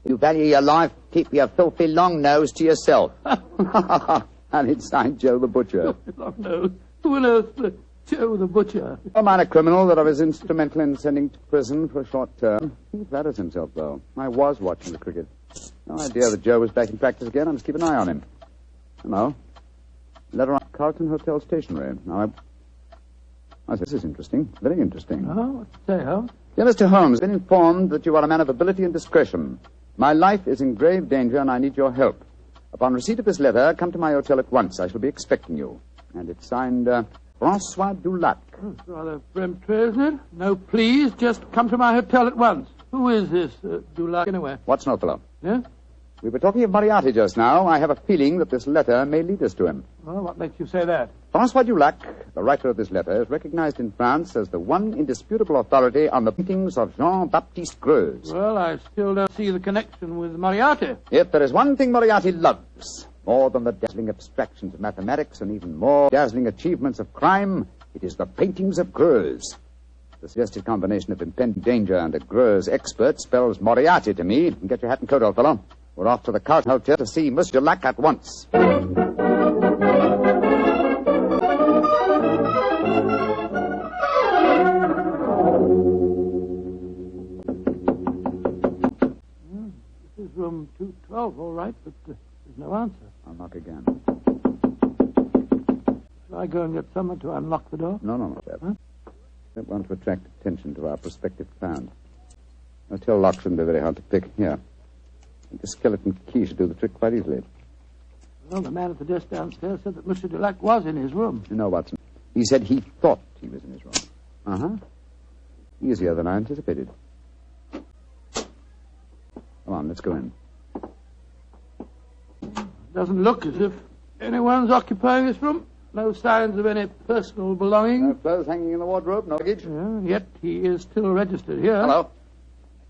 You value your life, keep your filthy long nose to yourself. And it's signed Joe the Butcher. Long nose. Who on earth, Joe the Butcher? A minor criminal that I was instrumental in sending to prison for a short term. He flatters himself, though. I was watching the cricket. No idea that Joe was back in practice again. I must keep an eye on him. Hello. Letter on Carlton Hotel stationery. Now, this is interesting. Very interesting. Oh, what's it say, Holmes? Dear Mr. Holmes, I've been informed that you are a man of ability and discretion. My life is in grave danger, and I need your help. Upon receipt of this letter, come to my hotel at once. I shall be expecting you. And it's signed, Francois Dulac. Oh, it's rather peremptory, isn't it? No, please, just come to my hotel at once. Who is this Dulac, anyway? What's no fellow? Yeah? We were talking of Moriarty just now. I have a feeling that this letter may lead us to him. Well, what makes you say that? Francois Dulac, the writer of this letter, is recognized in France as the one indisputable authority on the paintings of Jean-Baptiste Greuze. Well, I still don't see the connection with Moriarty. If there is one thing Moriarty loves, more than the dazzling abstractions of mathematics and even more dazzling achievements of crime, it is the paintings of Greuze. The suggested combination of impending danger and a Greuze expert spells Moriarty to me. Get your hat and coat, old fellow. We're off to the Carlton Hotel to see Monsieur Dulac at once. This is room 212, all right, but there's no answer. I'll knock again. Shall I go and get someone to unlock the door? No, sir. Huh? Don't want to attract attention to our prospective client. Hotel lock shouldn't be very hard to pick. Here. I think the skeleton key should do the trick quite easily. Well, the man at the desk downstairs said that Monsieur Dulac was in his room. You know, Watson, he said he thought he was in his room. Uh-huh. Easier than I anticipated. Come on, let's go in. Doesn't look as if anyone's occupying this room. No signs of any personal belongings. No clothes hanging in the wardrobe, no luggage. Yeah, yet he is still registered here. Hello.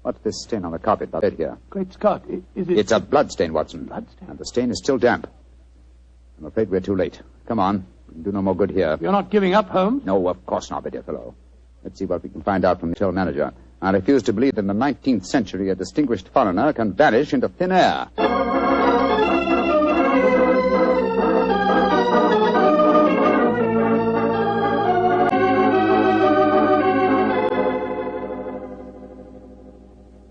What's this stain on the carpet by the bed here? Great Scott, is it... It's a blood stain, Watson. Blood stain? And the stain is still damp. I'm afraid we're too late. Come on. We can do no more good here. You're not giving up, Holmes? No, of course not, my dear fellow. Let's see what we can find out from the hotel manager. I refuse to believe that in the 19th century a distinguished foreigner can vanish into thin air.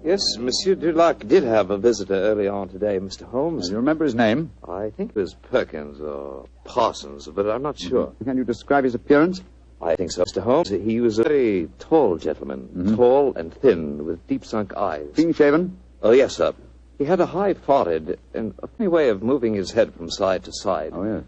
Yes, Monsieur Dulac did have a visitor early on today, Mr. Holmes. Do you remember his name? I think it was Perkins or Parsons, but I'm not sure. Can you describe his appearance? I think so, Mr. Holmes. He was a very tall gentleman, tall and thin, with deep-sunk eyes. Clean-shaven? Oh, yes, sir. He had a high forehead and a funny way of moving his head from side to side. Oh, yes.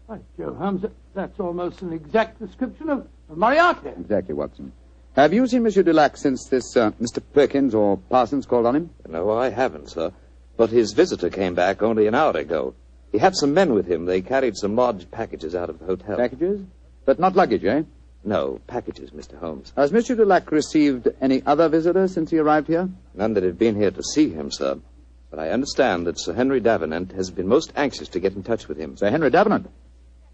Right, Joe Holmes, that's almost an exact description of Moriarty. Exactly, Watson. Have you seen Monsieur Dulac since this Mr. Perkins or Parsons called on him? No, I haven't, sir. But his visitor came back only an hour ago. He had some men with him. They carried some large packages out of the hotel. Packages? But not luggage, eh? No, packages, Mr. Holmes. Has Monsieur Dulac received any other visitors since he arrived here? None that have been here to see him, sir. But I understand that Sir Henry Davenant has been most anxious to get in touch with him. Sir Henry Davenant?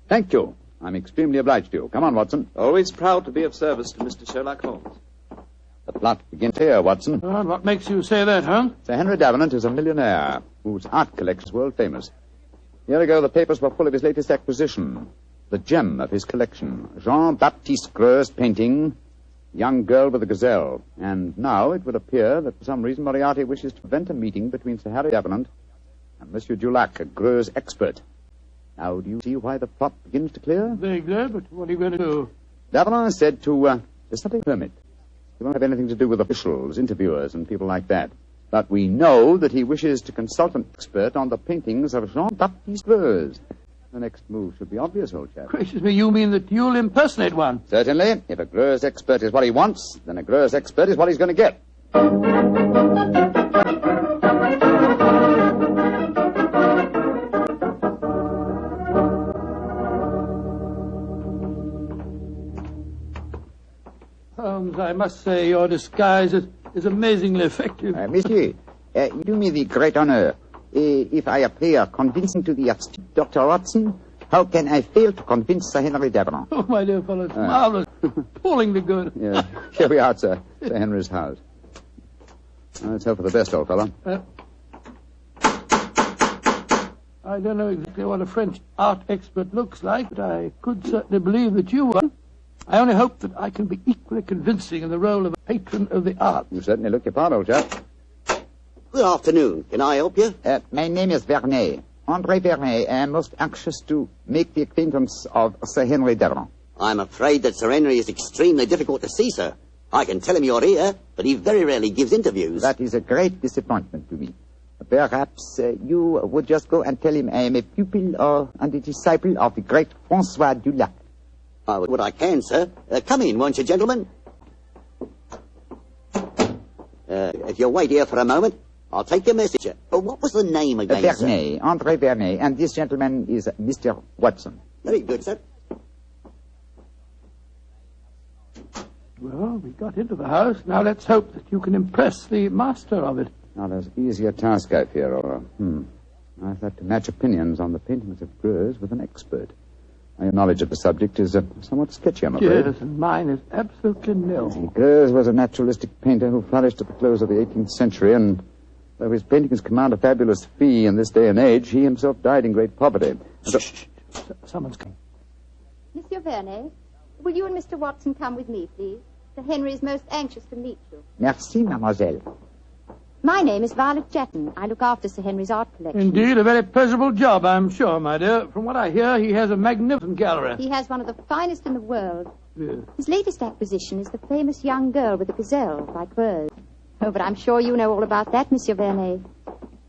Thank you. I'm extremely obliged to you. Come on, Watson. Always proud to be of service to Mr. Sherlock Holmes. The plot begins here, Watson. And what makes you say that, huh? Sir Henry Davenant is a millionaire whose art collection is world famous. A year ago, the papers were full of his latest acquisition, the gem of his collection, Jean-Baptiste Greuze's painting, Young Girl with a Gazelle. And now it would appear that for some reason Moriarty wishes to prevent a meeting between Sir Harry Davenant and Monsieur Dulac, a Greuze expert. Now, do you see why the plot begins to clear? Vaguely, but what are you going to do? Davenant is said to something hermit. He won't have anything to do with officials, interviewers, and people like that. But we know that he wishes to consult an expert on the paintings of Jean-Baptiste Greuze. The next move should be obvious, old chap. Gracious me, you mean that you'll impersonate one? Certainly. If a Greuze expert is what he wants, then a Greuze expert is what he's going to get. Holmes, I must say your disguise is amazingly effective. Monsieur, you do me the great honor. If I appear convincing to the astute Dr. Watson, how can I fail to convince Sir Henry Davenant? Oh, my dear fellow, it's marvelous. Appallingly good. Yeah. Here we are, sir. Sir Henry's house. Let's hope for the best, old fellow. I don't know exactly what a French art expert looks like, but I could certainly believe that you were. I only hope that I can be equally convincing in the role of a patron of the arts. You certainly look your part, old chap. Good afternoon. Can I help you? My name is Vernet. André Vernet. I am most anxious to make the acquaintance of Sir Henry Davenant. I'm afraid that Sir Henry is extremely difficult to see, sir. I can tell him you're here, but he very rarely gives interviews. That is a great disappointment to me. Perhaps you would just go and tell him I am a pupil and a disciple of the great François Dulac. What I can, sir. Come in, won't you, gentlemen? If you'll wait here for a moment, I'll take your message. What was the name again, Vernet, sir? André Vernet, and this gentleman is Mr. Watson. Very good, sir. Well, we got into the house. Now let's hope that you can impress the master of it. Not as easy a task, I fear, or... I've had to match opinions on the paintings of Greuze with an expert. Your knowledge of the subject is somewhat sketchy, I'm afraid. Yes, and mine is absolutely nil. Greuze was a naturalistic painter who flourished at the close of the 18th century, and though his paintings command a fabulous fee in this day and age, he himself died in great poverty. Someone's coming. Monsieur Vernet, will you and Mr. Watson come with me, please? Sir Henry is most anxious to meet you. Merci, mademoiselle. My name is Violet Jetton. I look after Sir Henry's art collection. Indeed, a very pleasurable job, I'm sure, my dear. From what I hear, he has a magnificent gallery. He has one of the finest in the world. Yes. His latest acquisition is the famous young girl with a gazelle by Greuze. Oh, but I'm sure you know all about that, Monsieur Vernet.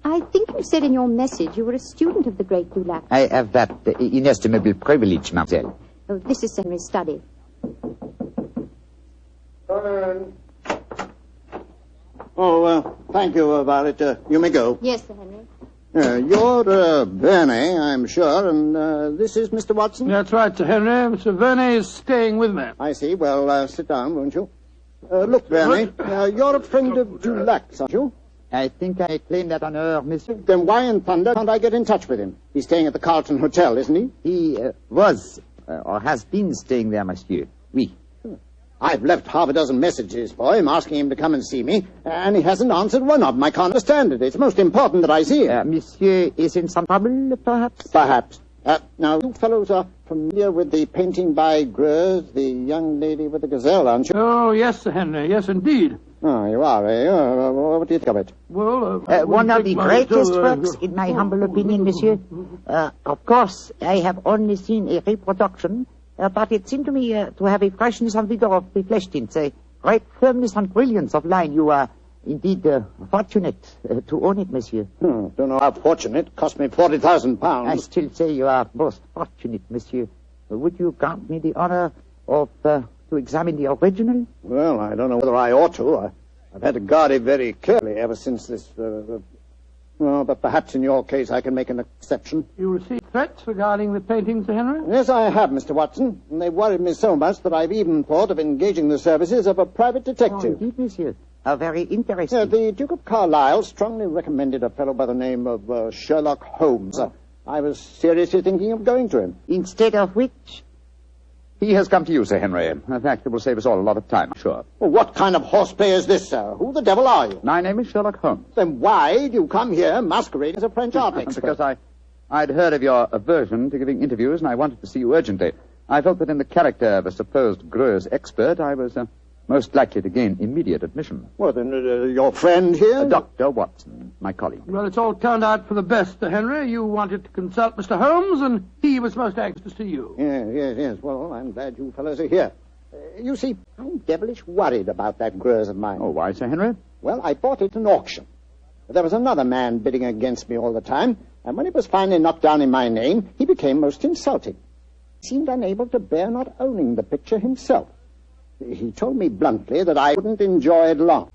I think you said in your message you were a student of the great Dulac. I have that inestimable privilege, mademoiselle. Oh, this is Sir Henry's study. Thank you, Violet. You may go. Yes, Sir Henry. You're Vernet, I'm sure, and this is Mr. Watson? That's right, Sir Henry. Mr. Vernet is staying with me. I see. Well, sit down, won't you? Look, Vernet, you're a friend of Dulac's, aren't you? I think I claim that honor, monsieur. Then why in thunder can't I get in touch with him? He's staying at the Carlton Hotel, isn't he? He was, or has been staying there, monsieur. Oui. I've left half a dozen messages for him asking him to come and see me, and he hasn't answered one of them. I can't understand it. It's most important that I see him. Monsieur is in some trouble, perhaps? Perhaps. Now, you fellows are familiar with the painting by Greuze, the young lady with the gazelle, aren't you? Oh, yes, Sir Henry. Yes, indeed. Oh, you are, eh? What do you think of it? Well, one of the greatest works, in my humble opinion, monsieur. Of course, I have only seen a reproduction, but it seemed to me to have a freshness and vigor of the flesh tints, a great firmness and brilliance of line. You are indeed fortunate to own it, monsieur. Don't know how fortunate. It cost me £40,000. I still say you are most fortunate, monsieur. Would you grant me the honor of to examine the original? Well, I don't know whether I ought to. I've had to guard it very carefully ever since this... Well, but perhaps in your case I can make an exception. You received threats regarding the painting, Sir Henry? Yes, I have, Mr. Watson. And they've worried me so much that I've even thought of engaging the services of a private detective. Oh, indeed, monsieur. How very interesting. The Duke of Carlisle strongly recommended a fellow by the name of Sherlock Holmes. I was seriously thinking of going to him. Instead of which... He has come to you, Sir Henry. In fact, it will save us all a lot of time, I'm sure. Well, what kind of horseplay is this, sir? Who the devil are you? My name is Sherlock Holmes. Then why do you come here masquerading as a French art expert? Because I'd heard of your aversion to giving interviews, and I wanted to see you urgently. I felt that in the character of a supposed Greuze expert, I was most likely to gain immediate admission. Well, then, your friend here? Dr. Watson, my colleague. Well, it's all turned out for the best, Sir Henry. You wanted to consult Mr. Holmes, and he was most anxious to see you. Yes. Well, I'm glad you fellows are here. You see, I'm devilish worried about that Greuze of mine. Oh, why, Sir Henry? Well, I bought it at an auction. There was another man bidding against me all the time, and when it was finally knocked down in my name, he became most insulting. He seemed unable to bear not owning the picture himself. He told me bluntly that I wouldn't enjoy it long.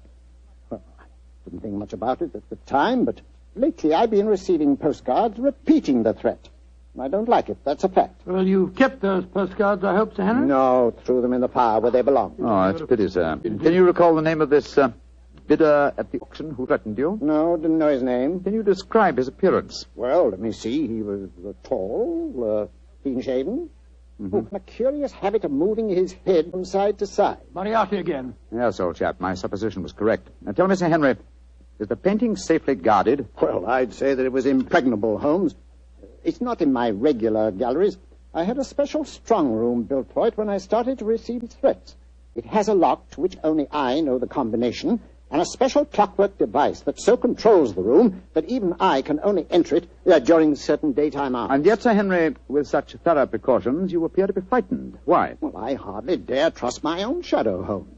Well, I didn't think much about it at the time, but lately I've been receiving postcards repeating the threat. I don't like it, that's a fact. Well, you've kept those postcards, I hope, Sir Henry? No, threw them in the fire where they belong. Oh, that's a pity, sir. Can you recall the name of this bidder at the auction who threatened you? No, didn't know his name. Can you describe his appearance? Well, let me see. He was tall, clean-shaven, with a curious habit of moving his head from side to side. Moriarty again. Yes, old chap, my supposition was correct. Now, tell me, Sir Henry, is the painting safely guarded? Well, I'd say that it was impregnable, Holmes. It's not in my regular galleries. I had a special strong room built for it when I started to receive threats. It has a lock to which only I know the combination, and a special clockwork device that so controls the room that even I can only enter it during certain daytime hours. And yet, Sir Henry, with such thorough precautions, you appear to be frightened. Why? Well, I hardly dare trust my own shadow, Holmes.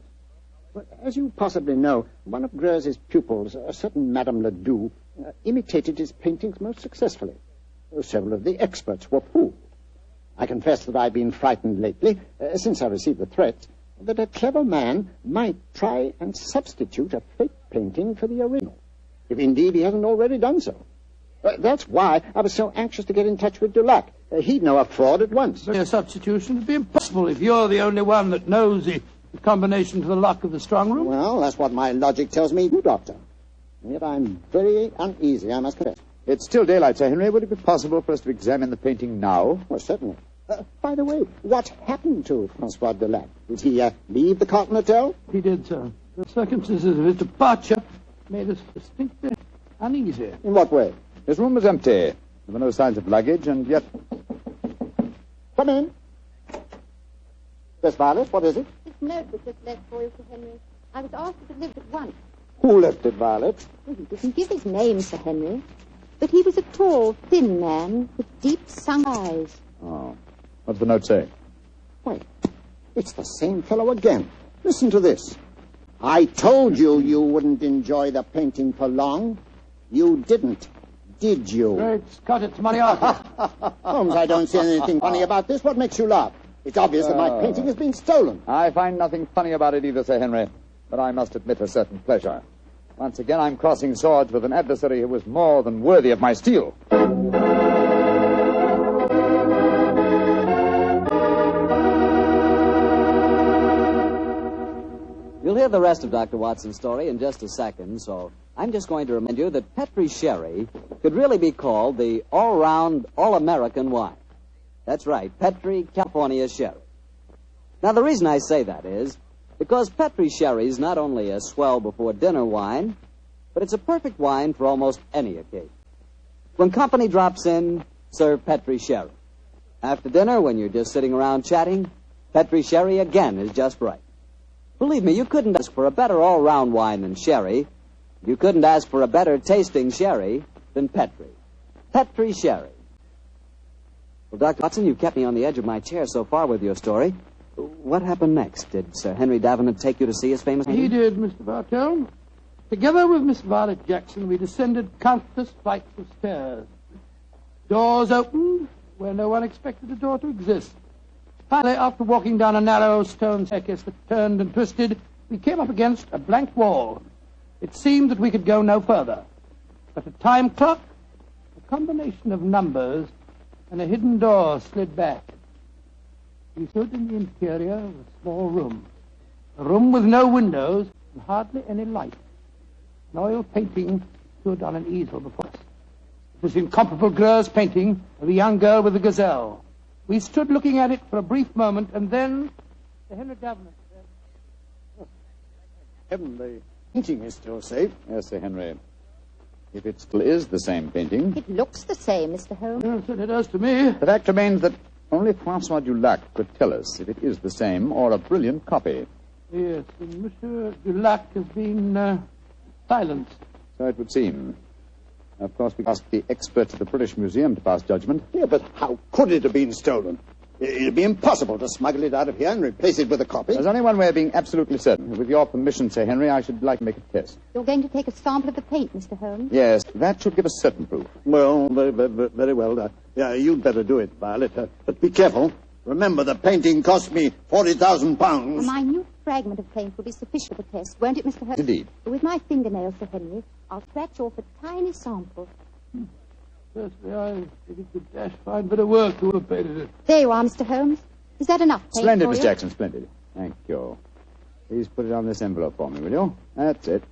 Well, as you possibly know, one of Greuze's pupils, a certain Madame Ledoux, imitated his paintings most successfully. Several of the experts were fooled. I confess that I've been frightened lately, since I received the threat, that a clever man might try and substitute a fake painting for the original, if indeed he hasn't already done so. That's why I was so anxious to get in touch with Dulac. He'd know a fraud at once. A substitution would be impossible if you're the only one that knows the combination to the lock of the strong room. Well, that's what my logic tells me, Doctor. And yet I'm very uneasy, I must confess. It's still daylight, Sir Henry. Would it be possible for us to examine the painting now? Well, certainly. By the way, what happened to Francois Dulac? Did he leave the Cotton Hotel? He did, sir. The circumstances of his departure made us distinctly uneasy. In what way? His room was empty. There were no signs of luggage, and yet... Come in. Miss Violet, what is it? This note was just left for you, Sir Henry. I was asked to deliver it at once. Who left it, Violet? Well, he didn't give his name, Sir Henry. But he was a tall, thin man with deep sunk eyes. Oh. What's the note say? Why, it's the same fellow again. Listen to this. I told you you wouldn't enjoy the painting for long. You didn't, did you? Great Scott, it's Moriarty. Holmes, I don't see anything funny about this. What makes you laugh? It's obvious that my painting has been stolen. I find nothing funny about it either, Sir Henry. But I must admit a certain pleasure. Once again, I'm crossing swords with an adversary who was more than worthy of my steel. You'll hear the rest of Dr. Watson's story in just a second, so I'm just going to remind you that Petri Sherry could really be called the all-round, all-American wine. That's right, Petri California Sherry. Now, the reason I say that is because Petri Sherry is not only a swell before dinner wine, but it's a perfect wine for almost any occasion. When company drops in, serve Petri Sherry. After dinner, when you're just sitting around chatting, Petri Sherry again is just right. Believe me, you couldn't ask for a better all-round wine than sherry. You couldn't ask for a better tasting sherry than Petri. Petri Sherry. Well, Dr. Watson, you've kept me on the edge of my chair so far with your story. What happened next? Did Sir Henry Davenant take you to see his famous painting? He did, Mr. Bartell. Together with Miss Violet Jackson, we descended countless flights of stairs. Doors opened where no one expected a door to exist. Finally, after walking down a narrow stone staircase that turned and twisted, we came up against a blank wall. It seemed that we could go no further. But a time clock, a combination of numbers, and a hidden door slid back. We stood in the interior of a small room. A room with no windows and hardly any light. An oil painting stood on an easel before us. It was the incomparable Greuze painting of a young girl with a gazelle. We stood looking at it for a brief moment, and then Sir Henry Davenant said, Heaven, the painting is still safe. Yes, Sir Henry. If it still is the same painting, It looks the same, Mr. Holmes. Yes, it does to me. the fact remains that only Francois Dulac could tell us if it is the same or a brilliant copy. Yes, and Monsieur Dulac has been silenced. So it would seem. Of course, we asked the experts at the British Museum to pass judgment. Yeah, but how could it have been stolen? It'd be impossible to smuggle it out of here and replace it with a copy. There's only one way of being absolutely certain. With your permission, Sir Henry, I should like to make a test. You're going to take a sample of the paint, Mr. Holmes? Yes, that should give us certain proof. Well, very well. Yeah, you'd better do it, Violet. But be careful. Remember, the painting cost me £40,000. A minute fragment of paint will be sufficient for the test, won't it, Mr. Holmes? Indeed. With my fingernails, Sir Henry, I'll scratch off a tiny sample. Firstly, I think it's a dash fine bit of work to have painted it. There you are, Mr. Holmes. Is that enough paint Splendid, for Miss you? Jackson, splendid. Thank you. Please put it on this envelope for me, will you? That's it.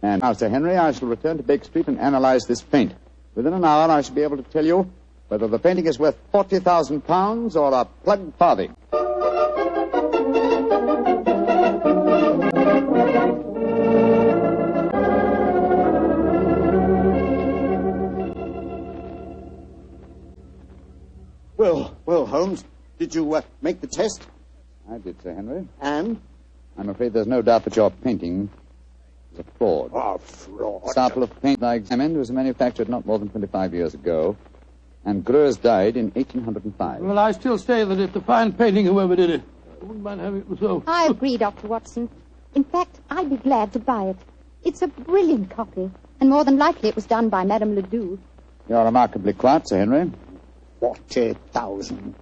And now, Sir Henry, I shall return to Baker Street and analyze this paint. Within an hour, I shall be able to tell you whether the painting is worth £40,000 or a plugged farthing. Well, Holmes, did you make the test? I did, Sir Henry. And? I'm afraid there's no doubt that your painting is a fraud. Oh, fraud. The sample of paint I examined was manufactured not more than 25 years ago, and Greuze died in 1805. Well, I still say that it's a fine painting, whoever did it. I wouldn't mind having it myself. I agree, Dr. Watson. In fact, I'd be glad to buy it. It's a brilliant copy, and more than likely it was done by Madame Ledoux. You're remarkably quiet, Sir Henry. £40,000.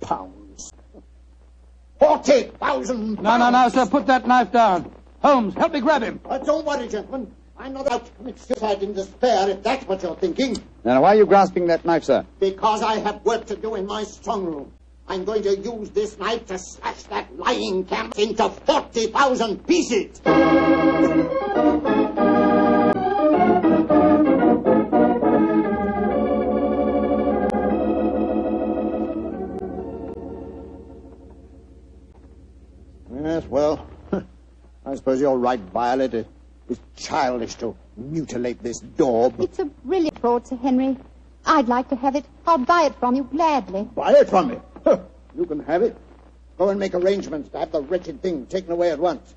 £40,000! No, sir, put that knife down. Holmes, help me grab him. Don't worry, gentlemen. I'm not out to commit suicide in despair, if that's what you're thinking. Now, why are you grasping that knife, sir? Because I have work to do in my strong room. I'm going to use this knife to slash that lying camp into 40,000 pieces. Yes, well, I suppose you're right, Violet. It was childish to mutilate this daub. It's a brilliant fraud, Sir Henry. I'd like to have it. I'll buy it from you gladly. Buy it from me? You can have it. Go and make arrangements to have the wretched thing taken away at once.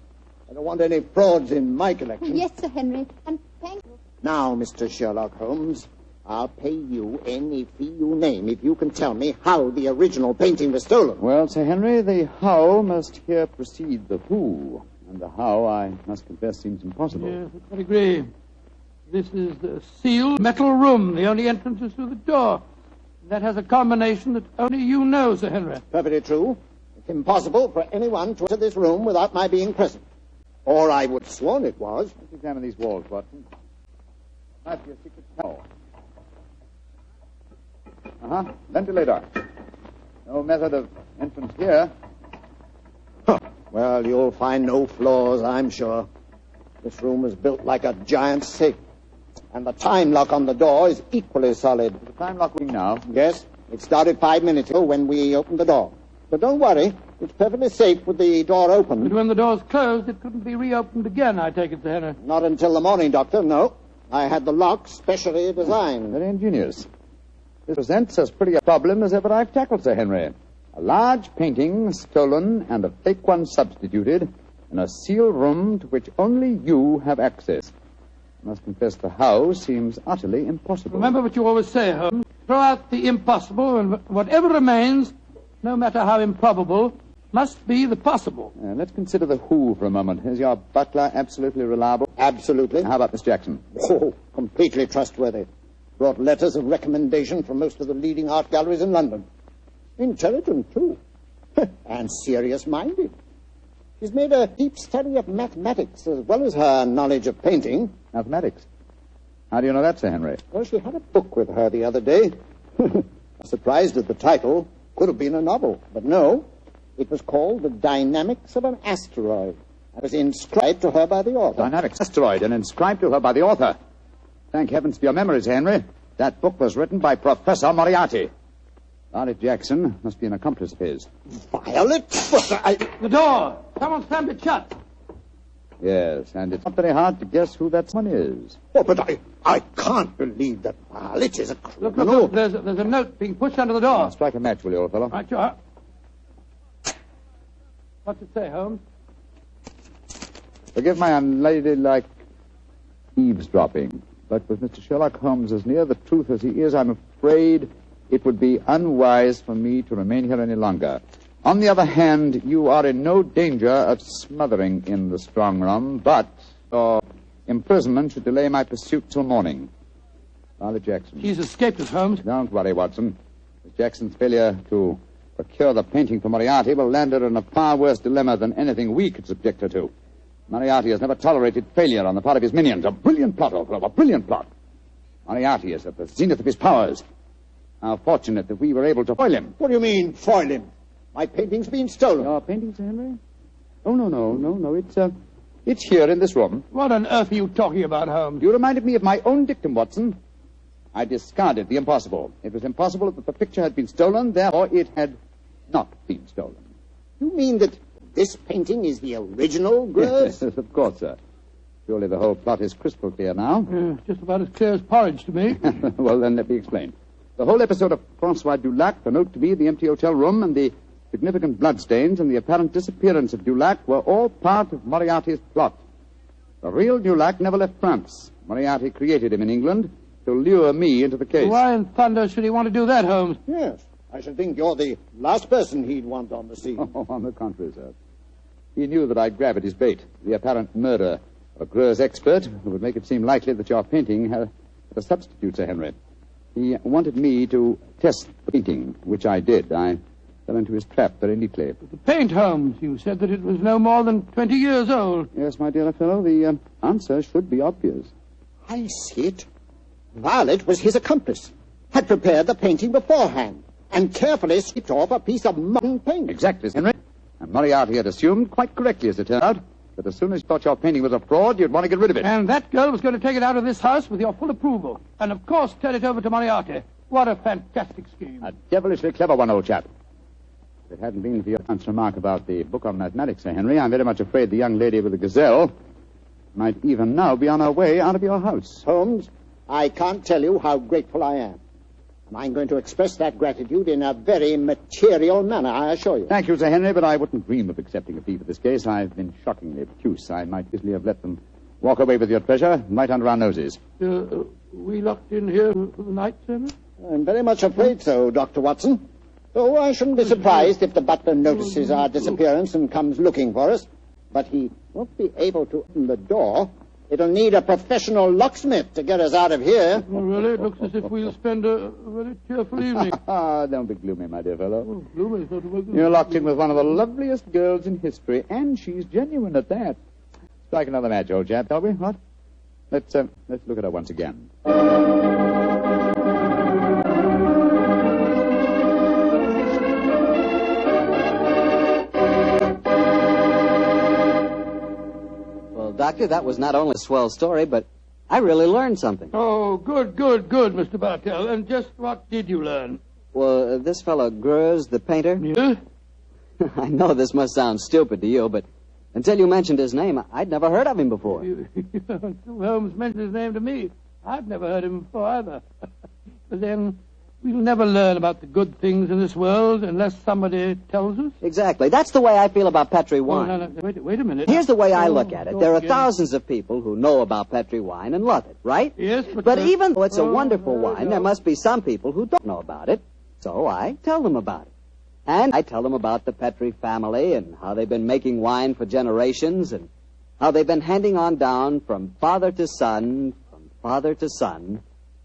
I don't want any frauds in my collection. Yes, Sir Henry, and thank you. Now, Mr. Sherlock Holmes, I'll pay you any fee you name if you can tell me how the original painting was stolen. Well, Sir Henry, the how must here precede the who. And the how, I must confess, seems impossible. Yes, I agree. This is the sealed metal room. The only entrance is through the door. That has a combination that only you know, Sir Henry. Perfectly true. It's impossible for anyone to enter this room without my being present. Or I would have sworn it was. Let's examine these walls, Watson. Might be a secret tunnel. Ventilator. No method of entrance here. Well, you'll find no flaws, I'm sure. This room is built like a giant safe. And the time lock on the door is equally solid. The time lock ring now? Yes. It started 5 minutes ago when we opened the door. But don't worry. It's perfectly safe with the door open. But when the door's closed, it couldn't be reopened again, I take it, Sir Henry. Not until the morning, Doctor, no. I had the lock specially designed. Very ingenious. This presents as pretty a problem as ever I've tackled, Sir Henry. A large painting stolen and a fake one substituted in a sealed room to which only you have access. I must confess the how seems utterly impossible. Remember what you always say, Holmes. Throw out the impossible, and whatever remains, no matter how improbable, must be the possible. Let's consider the who for a moment. Is your butler absolutely reliable? Absolutely. How about Miss Jackson? Oh, completely trustworthy. Brought letters of recommendation from most of the leading art galleries in London. Intelligent, too. And serious-minded. She's made a deep study of mathematics as well as her knowledge of painting. Mathematics? How do you know that, Sir Henry? Well, she had a book with her the other day. I was surprised at the title. Could have been a novel, but no. It was called The Dynamics of an Asteroid. It was inscribed to her by the author. Dynamics asteroid and inscribed to her by the author. Thank heavens for your memories, Henry. That book was written by Professor Moriarty. Violet Jackson must be an accomplice of his. Violet? The door! Someone slammed it shut. Yes, and it's not very hard to guess who that someone is. Oh, but I can't believe that Violet is a Look, criminal. look, there's a note being pushed under the door. Strike a match, will you, old fellow? Right, you are. What's it say, Holmes? Forgive my unladylike eavesdropping, but with Mr. Sherlock Holmes as near the truth as he is, I'm afraid it would be unwise for me to remain here any longer. On the other hand, you are in no danger of smothering in the strong room, but your imprisonment should delay my pursuit till morning. Father Jackson. He's escaped us, Holmes. Don't worry, Watson. Miss Jackson's failure to procure the painting for Moriarty will land her in a far worse dilemma than anything we could subject her to. Moriarty has never tolerated failure on the part of his minions. A brilliant plot, old fellow, a brilliant plot. Moriarty is at the zenith of his powers. How fortunate that we were able to foil him. What do you mean, foil him? My painting's been stolen. Your painting, Sir Henry? Oh, no. It's here in this room. What on earth are you talking about, Holmes? You reminded me of my own dictum, Watson. I discarded the impossible. It was impossible that the picture had been stolen, therefore it had not been stolen. You mean that this painting is the original, Grose? Yes, of course, sir. Surely the whole plot is crystal clear now. Just about as clear as porridge to me. Well, then let me explain. The whole episode of Francois Dulac, the note to me, the empty hotel room, and the significant bloodstains and the apparent disappearance of Dulac were all part of Moriarty's plot. The real Dulac never left France. Moriarty created him in England to lure me into the case. Why in thunder should he want to do that, Holmes? Yes. I should think you're the last person he'd want on the scene. Oh, on the contrary, sir. He knew that I'd grab at his bait, the apparent murder of a Greuze expert who would make it seem likely that your painting had a substitute, Sir Henry. He wanted me to test the painting, which I did. I fell into his trap very neatly. The paint, Holmes. You said that it was no more than 20 years old. Yes, my dear fellow, the answer should be obvious. I see it. Violet was his accomplice, had prepared the painting beforehand, and carefully stripped off a piece of modern paint. Exactly, Henry. And Moriarty had assumed, quite correctly as it turned out, that as soon as you thought your painting was a fraud, you'd want to get rid of it. And that girl was going to take it out of this house with your full approval. And, of course, turn it over to Moriarty. What a fantastic scheme. A devilishly clever one, old chap. If it hadn't been for your aunt's remark about the book on mathematics, Sir Henry, I'm very much afraid the young lady with the gazelle might even now be on her way out of your house. Holmes, I can't tell you how grateful I am. And I'm going to express that gratitude in a very material manner, I assure you. Thank you, Sir Henry, but I wouldn't dream of accepting a fee for this case. I've been shockingly obtuse. I might easily have let them walk away with your treasure right under our noses. We locked in here for the night, Sir Henry? I'm very much afraid so, Dr. Watson. Though I shouldn't be surprised if the butler notices our disappearance and comes looking for us. But he won't be able to open the door. It'll need a professional locksmith to get us out of here. Well, really, it looks as if we'll spend a very cheerful evening. Don't be gloomy, my dear fellow. Oh, gloomy is not a word. You're locked in with one of the loveliest girls in history, and she's genuine at that. Strike another match, old chap, shall we? What? Let's look at her once again. Doctor, that was not only a swell story, but I really learned something. Oh, good, Mr. Bartell. And just what did you learn? Well, this fellow Greuze, the painter... Yeah? I know this must sound stupid to you, but until you mentioned his name, I'd never heard of him before. Until Holmes mentioned his name to me, I'd never heard him before either. But then... we'll never learn about the good things in this world unless somebody tells us. Exactly. That's the way I feel about Petri wine. Oh, no. Wait a minute. Here's the way I look at it. There are thousands of people who know about Petri wine and love it, right? Yes, but even though it's a wonderful wine, there must be some people who don't know about it. So I tell them about it. And I tell them about the Petri family and how they've been making wine for generations and how they've been handing on down from father to son,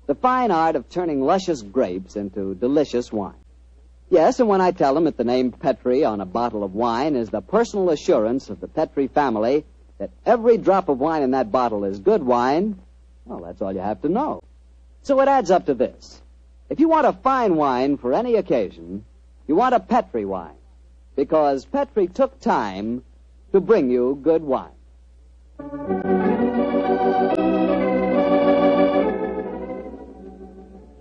the fine art of turning luscious grapes into delicious wine. Yes, and when I tell them that the name Petri on a bottle of wine is the personal assurance of the Petri family that every drop of wine in that bottle is good wine, well, that's all you have to know. So it adds up to this. If you want a fine wine for any occasion, you want a Petri wine, because Petri took time to bring you good wine.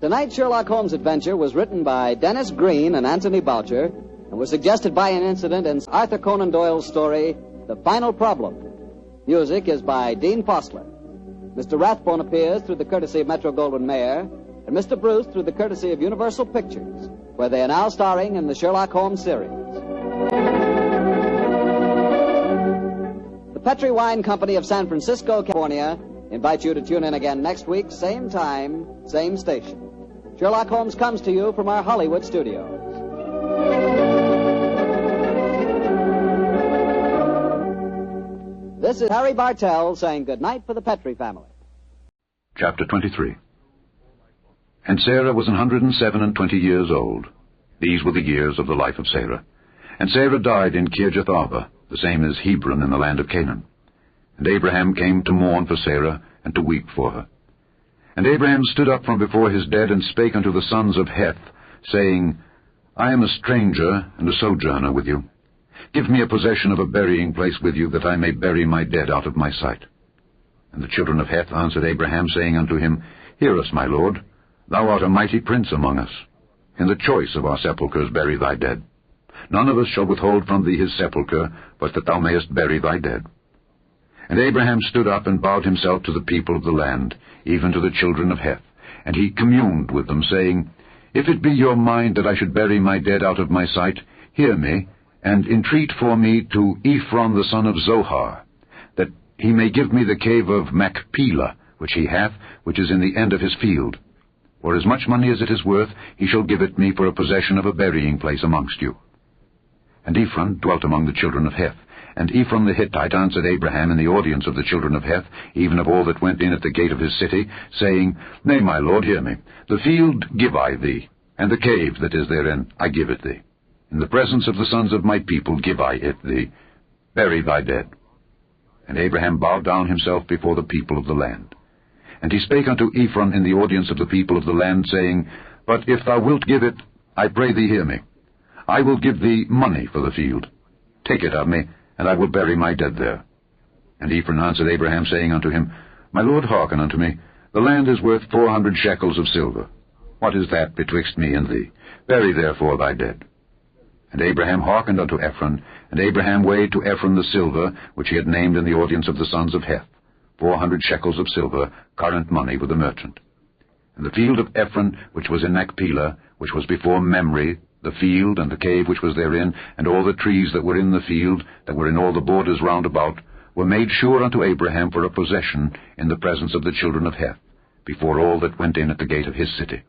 Tonight's Sherlock Holmes adventure was written by Dennis Green and Anthony Boucher and was suggested by an incident in Arthur Conan Doyle's story, The Final Problem. Music is by Dean Fossler. Mr. Rathbone appears through the courtesy of Metro-Goldwyn-Mayer, and Mr. Bruce through the courtesy of Universal Pictures, where they are now starring in the Sherlock Holmes series. The Petri Wine Company of San Francisco, California, invite you to tune in again next week, same time, same station. Sherlock Holmes comes to you from our Hollywood studios. This is Harry Bartell saying goodnight for the Petri family. Chapter 23. And Sarah was 127 years old. These were the years of the life of Sarah. And Sarah died in Kirjath Arba, the same as Hebron in the land of Canaan. And Abraham came to mourn for Sarah, and to weep for her. And Abraham stood up from before his dead, and spake unto the sons of Heth, saying, I am a stranger and a sojourner with you. Give me a possession of a burying place with you, that I may bury my dead out of my sight. And the children of Heth answered Abraham, saying unto him, Hear us, my lord. Thou art a mighty prince among us. In the choice of our sepulchres bury thy dead. None of us shall withhold from thee his sepulchre, but that thou mayest bury thy dead. And Abraham stood up and bowed himself to the people of the land, even to the children of Heth. And he communed with them, saying, If it be your mind that I should bury my dead out of my sight, hear me, and entreat for me to Ephron the son of Zohar, that he may give me the cave of Machpelah, which he hath, which is in the end of his field. For as much money as it is worth, he shall give it me for a possession of a burying place amongst you. And Ephron dwelt among the children of Heth. And Ephron the Hittite answered Abraham in the audience of the children of Heth, even of all that went in at the gate of his city, saying, Nay, my lord, hear me. The field give I thee, and the cave that is therein I give it thee. In the presence of the sons of my people give I it thee. Bury thy dead. And Abraham bowed down himself before the people of the land. And he spake unto Ephron in the audience of the people of the land, saying, But if thou wilt give it, I pray thee hear me. I will give thee money for the field. Take it of me, and I will bury my dead there. And Ephron answered Abraham, saying unto him, My lord, hearken unto me. The land is worth 400 shekels of silver. What is that betwixt me and thee? Bury therefore thy dead. And Abraham hearkened unto Ephron, and Abraham weighed to Ephron the silver, which he had named in the audience of the sons of Heth, 400 shekels of silver, current money with the merchant. And the field of Ephron, which was in Machpelah, which was before Mamre, the field and the cave which was therein, and all the trees that were in the field, that were in all the borders round about, were made sure unto Abraham for a possession in the presence of the children of Heth, before all that went in at the gate of his city.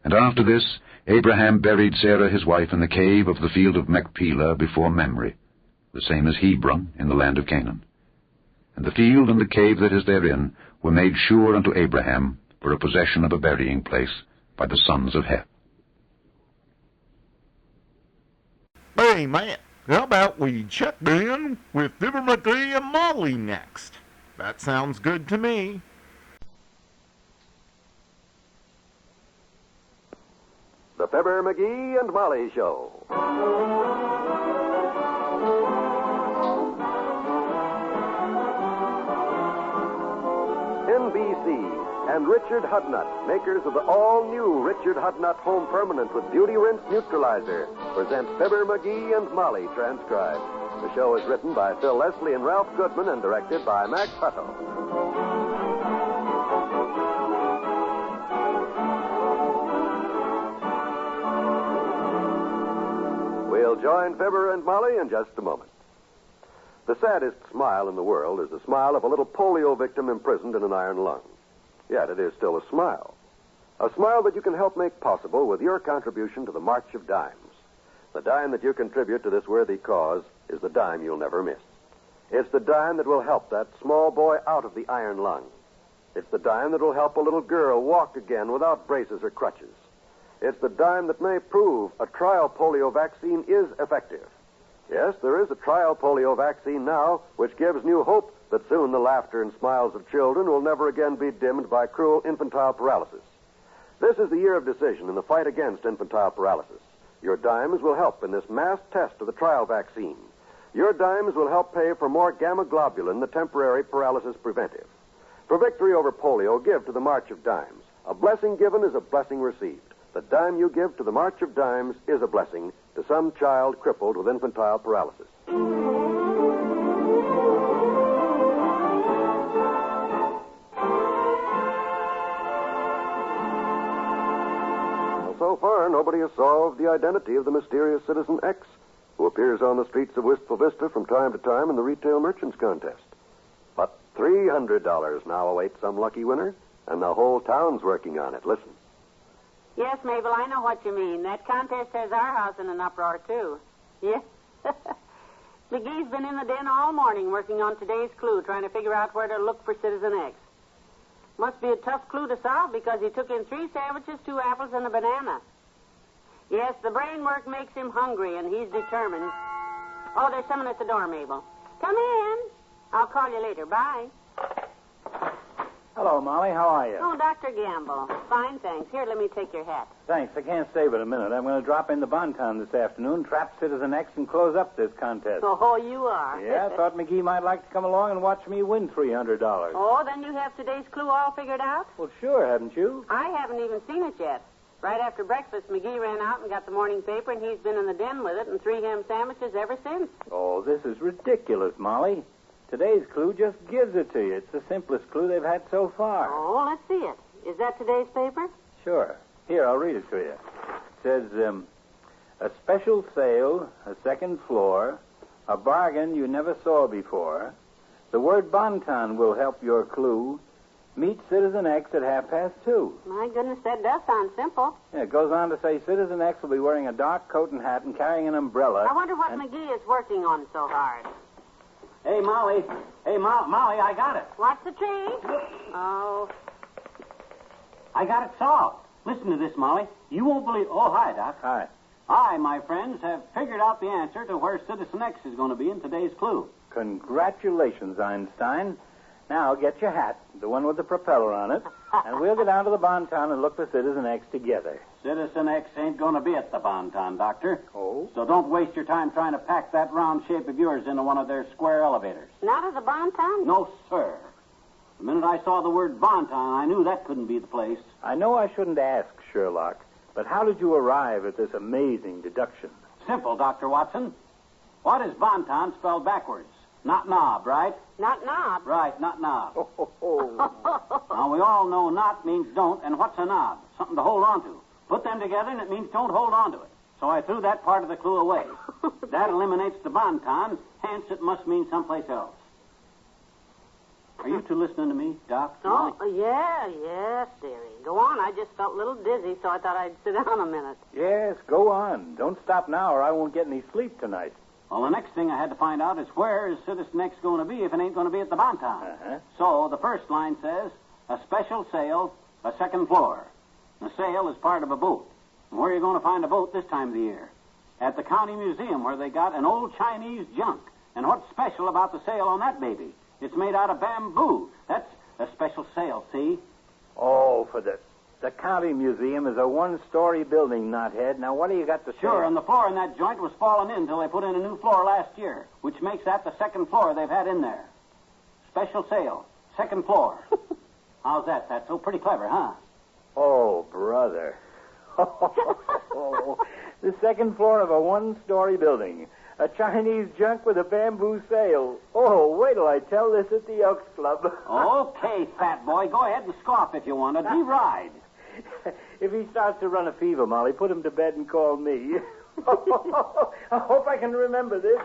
And after this, Abraham buried Sarah his wife in the cave of the field of Machpelah before Mamre, the same as Hebron in the land of Canaan. And the field and the cave that is therein were made sure unto Abraham for a possession of a burying place by the sons of Heth. Hey, man, how about we check in with Fibber, Magee, and Molly next? That sounds good to me. The Fibber, Magee, and Molly Show. NBC and Richard Hudnut, makers of the all-new Richard Hudnut Home Permanent with Beauty Rinse Neutralizer, present Fibber, Magee, and Molly transcribed. The show is written by Phil Leslie and Ralph Goodman and directed by Mac Hutto. We'll join Fibber and Molly in just a moment. The saddest smile in the world is the smile of a little polio victim imprisoned in an iron lung. Yet it is still a smile. A smile that you can help make possible with your contribution to the March of Dimes. The dime that you contribute to this worthy cause is the dime you'll never miss. It's the dime that will help that small boy out of the iron lung. It's the dime that will help a little girl walk again without braces or crutches. It's the dime that may prove a trial polio vaccine is effective. Yes, there is a trial polio vaccine now, which gives new hope that soon the laughter and smiles of children will never again be dimmed by cruel infantile paralysis. This is the year of decision in the fight against infantile paralysis. Your dimes will help in this mass test of the trial vaccine. Your dimes will help pay for more gamma globulin, the temporary paralysis preventive. For victory over polio, give to the March of Dimes. A blessing given is a blessing received. The dime you give to the March of Dimes is a blessing to some child crippled with infantile paralysis. so far, nobody has solved the identity of the mysterious Citizen X, who appears on the streets of Wistful Vista from time to time in the Retail Merchants Contest. But $300 now awaits some lucky winner, and the whole town's working on it. Listen. Yes, Mabel, I know what you mean. That contest has our house in an uproar, too. Yes. McGee's been in the den all morning working on today's clue, trying to figure out where to look for Citizen X. Must be a tough clue to solve because he took in 3 sandwiches, 2 apples, and a banana. Yes, the brain work makes him hungry, and he's determined. Oh, there's someone at the door, Mabel. Come in. I'll call you later. Bye. Hello, Molly. How are you? Oh, Dr. Gamble. Fine, thanks. Here, let me take your hat. Thanks. I can't stay but a minute. I'm going to drop in the Bonton this afternoon, trap Citizen X, and close up this contest. Oh, you are? Yeah, I thought McGee might like to come along and watch me win $300. Oh, then you have today's clue all figured out? Well, sure, haven't you? I haven't even seen it yet. Right after breakfast, McGee ran out and got the morning paper, and he's been in the den with it and 3 ham sandwiches ever since. Oh, this is ridiculous, Molly. Today's clue just gives it to you. It's the simplest clue they've had so far. Oh, let's see it. Is that today's paper? Sure. Here, I'll read it to you. It says, a special sale, a second floor, a bargain you never saw before. The word Bonton will help your clue. Meet Citizen X at 2:30. My goodness, that does sound simple. Yeah, it goes on to say Citizen X will be wearing a dark coat and hat and carrying an umbrella. I wonder what McGee is working on so hard. Hey, Molly. Hey, Molly, I got it. What's the tree? Oh. I got it solved. Listen to this, Molly. You won't believe... Oh, hi, Doc. Hi. I, my friends, have figured out the answer to where Citizen X is going to be in today's clue. Congratulations, Einstein. Now, get your hat, the one with the propeller on it, and we'll go down to the Bonton and look for Citizen X together. Citizen X ain't going to be at the Bonton, Doctor. Oh? So don't waste your time trying to pack that round shape of yours into one of their square elevators. Not at the Bonton? No, sir. The minute I saw the word Bonton, I knew that couldn't be the place. I know I shouldn't ask, Sherlock, but how did you arrive at this amazing deduction? Simple, Dr. Watson. What is Bonton spelled backwards? Not knob, right? Not knob? Right, not knob. Now, we all know not means don't, and what's a knob? Something to hold on to. Put them together, and it means don't hold on to it. So I threw that part of the clue away. That eliminates the Bonton, hence it must mean someplace else. Are you two listening to me, Doc? Oh, yes, dearie. Go on. I just felt a little dizzy, so I thought I'd sit down a minute. Yes, go on. Don't stop now, or I won't get any sleep tonight. Well, the next thing I had to find out is where is Citizen X going to be if it ain't going to be at the Bonton. So the first line says, a special sale, a second floor. The sale is part of a boat. And where are you going to find a boat this time of the year? At the county museum where they got an old Chinese junk. And what's special about the sale on that baby? It's made out of bamboo. That's a special sale, see? Oh, for the county museum is a one-story building, Knothead. Now, what do you got to say? Sure, and the floor in that joint was falling in until they put in a new floor last year, which makes that the second floor they've had in there. Special sale, second floor. How's that? That's so pretty clever, huh? Oh, brother. The second floor of a one-story building. A Chinese junk with a bamboo sail. Oh, wait till I tell this at the Elks Club. Okay, fat boy. Go ahead and scoff if you want to. Be ride. If he starts to run a fever, Molly, put him to bed and call me. I hope I can remember this.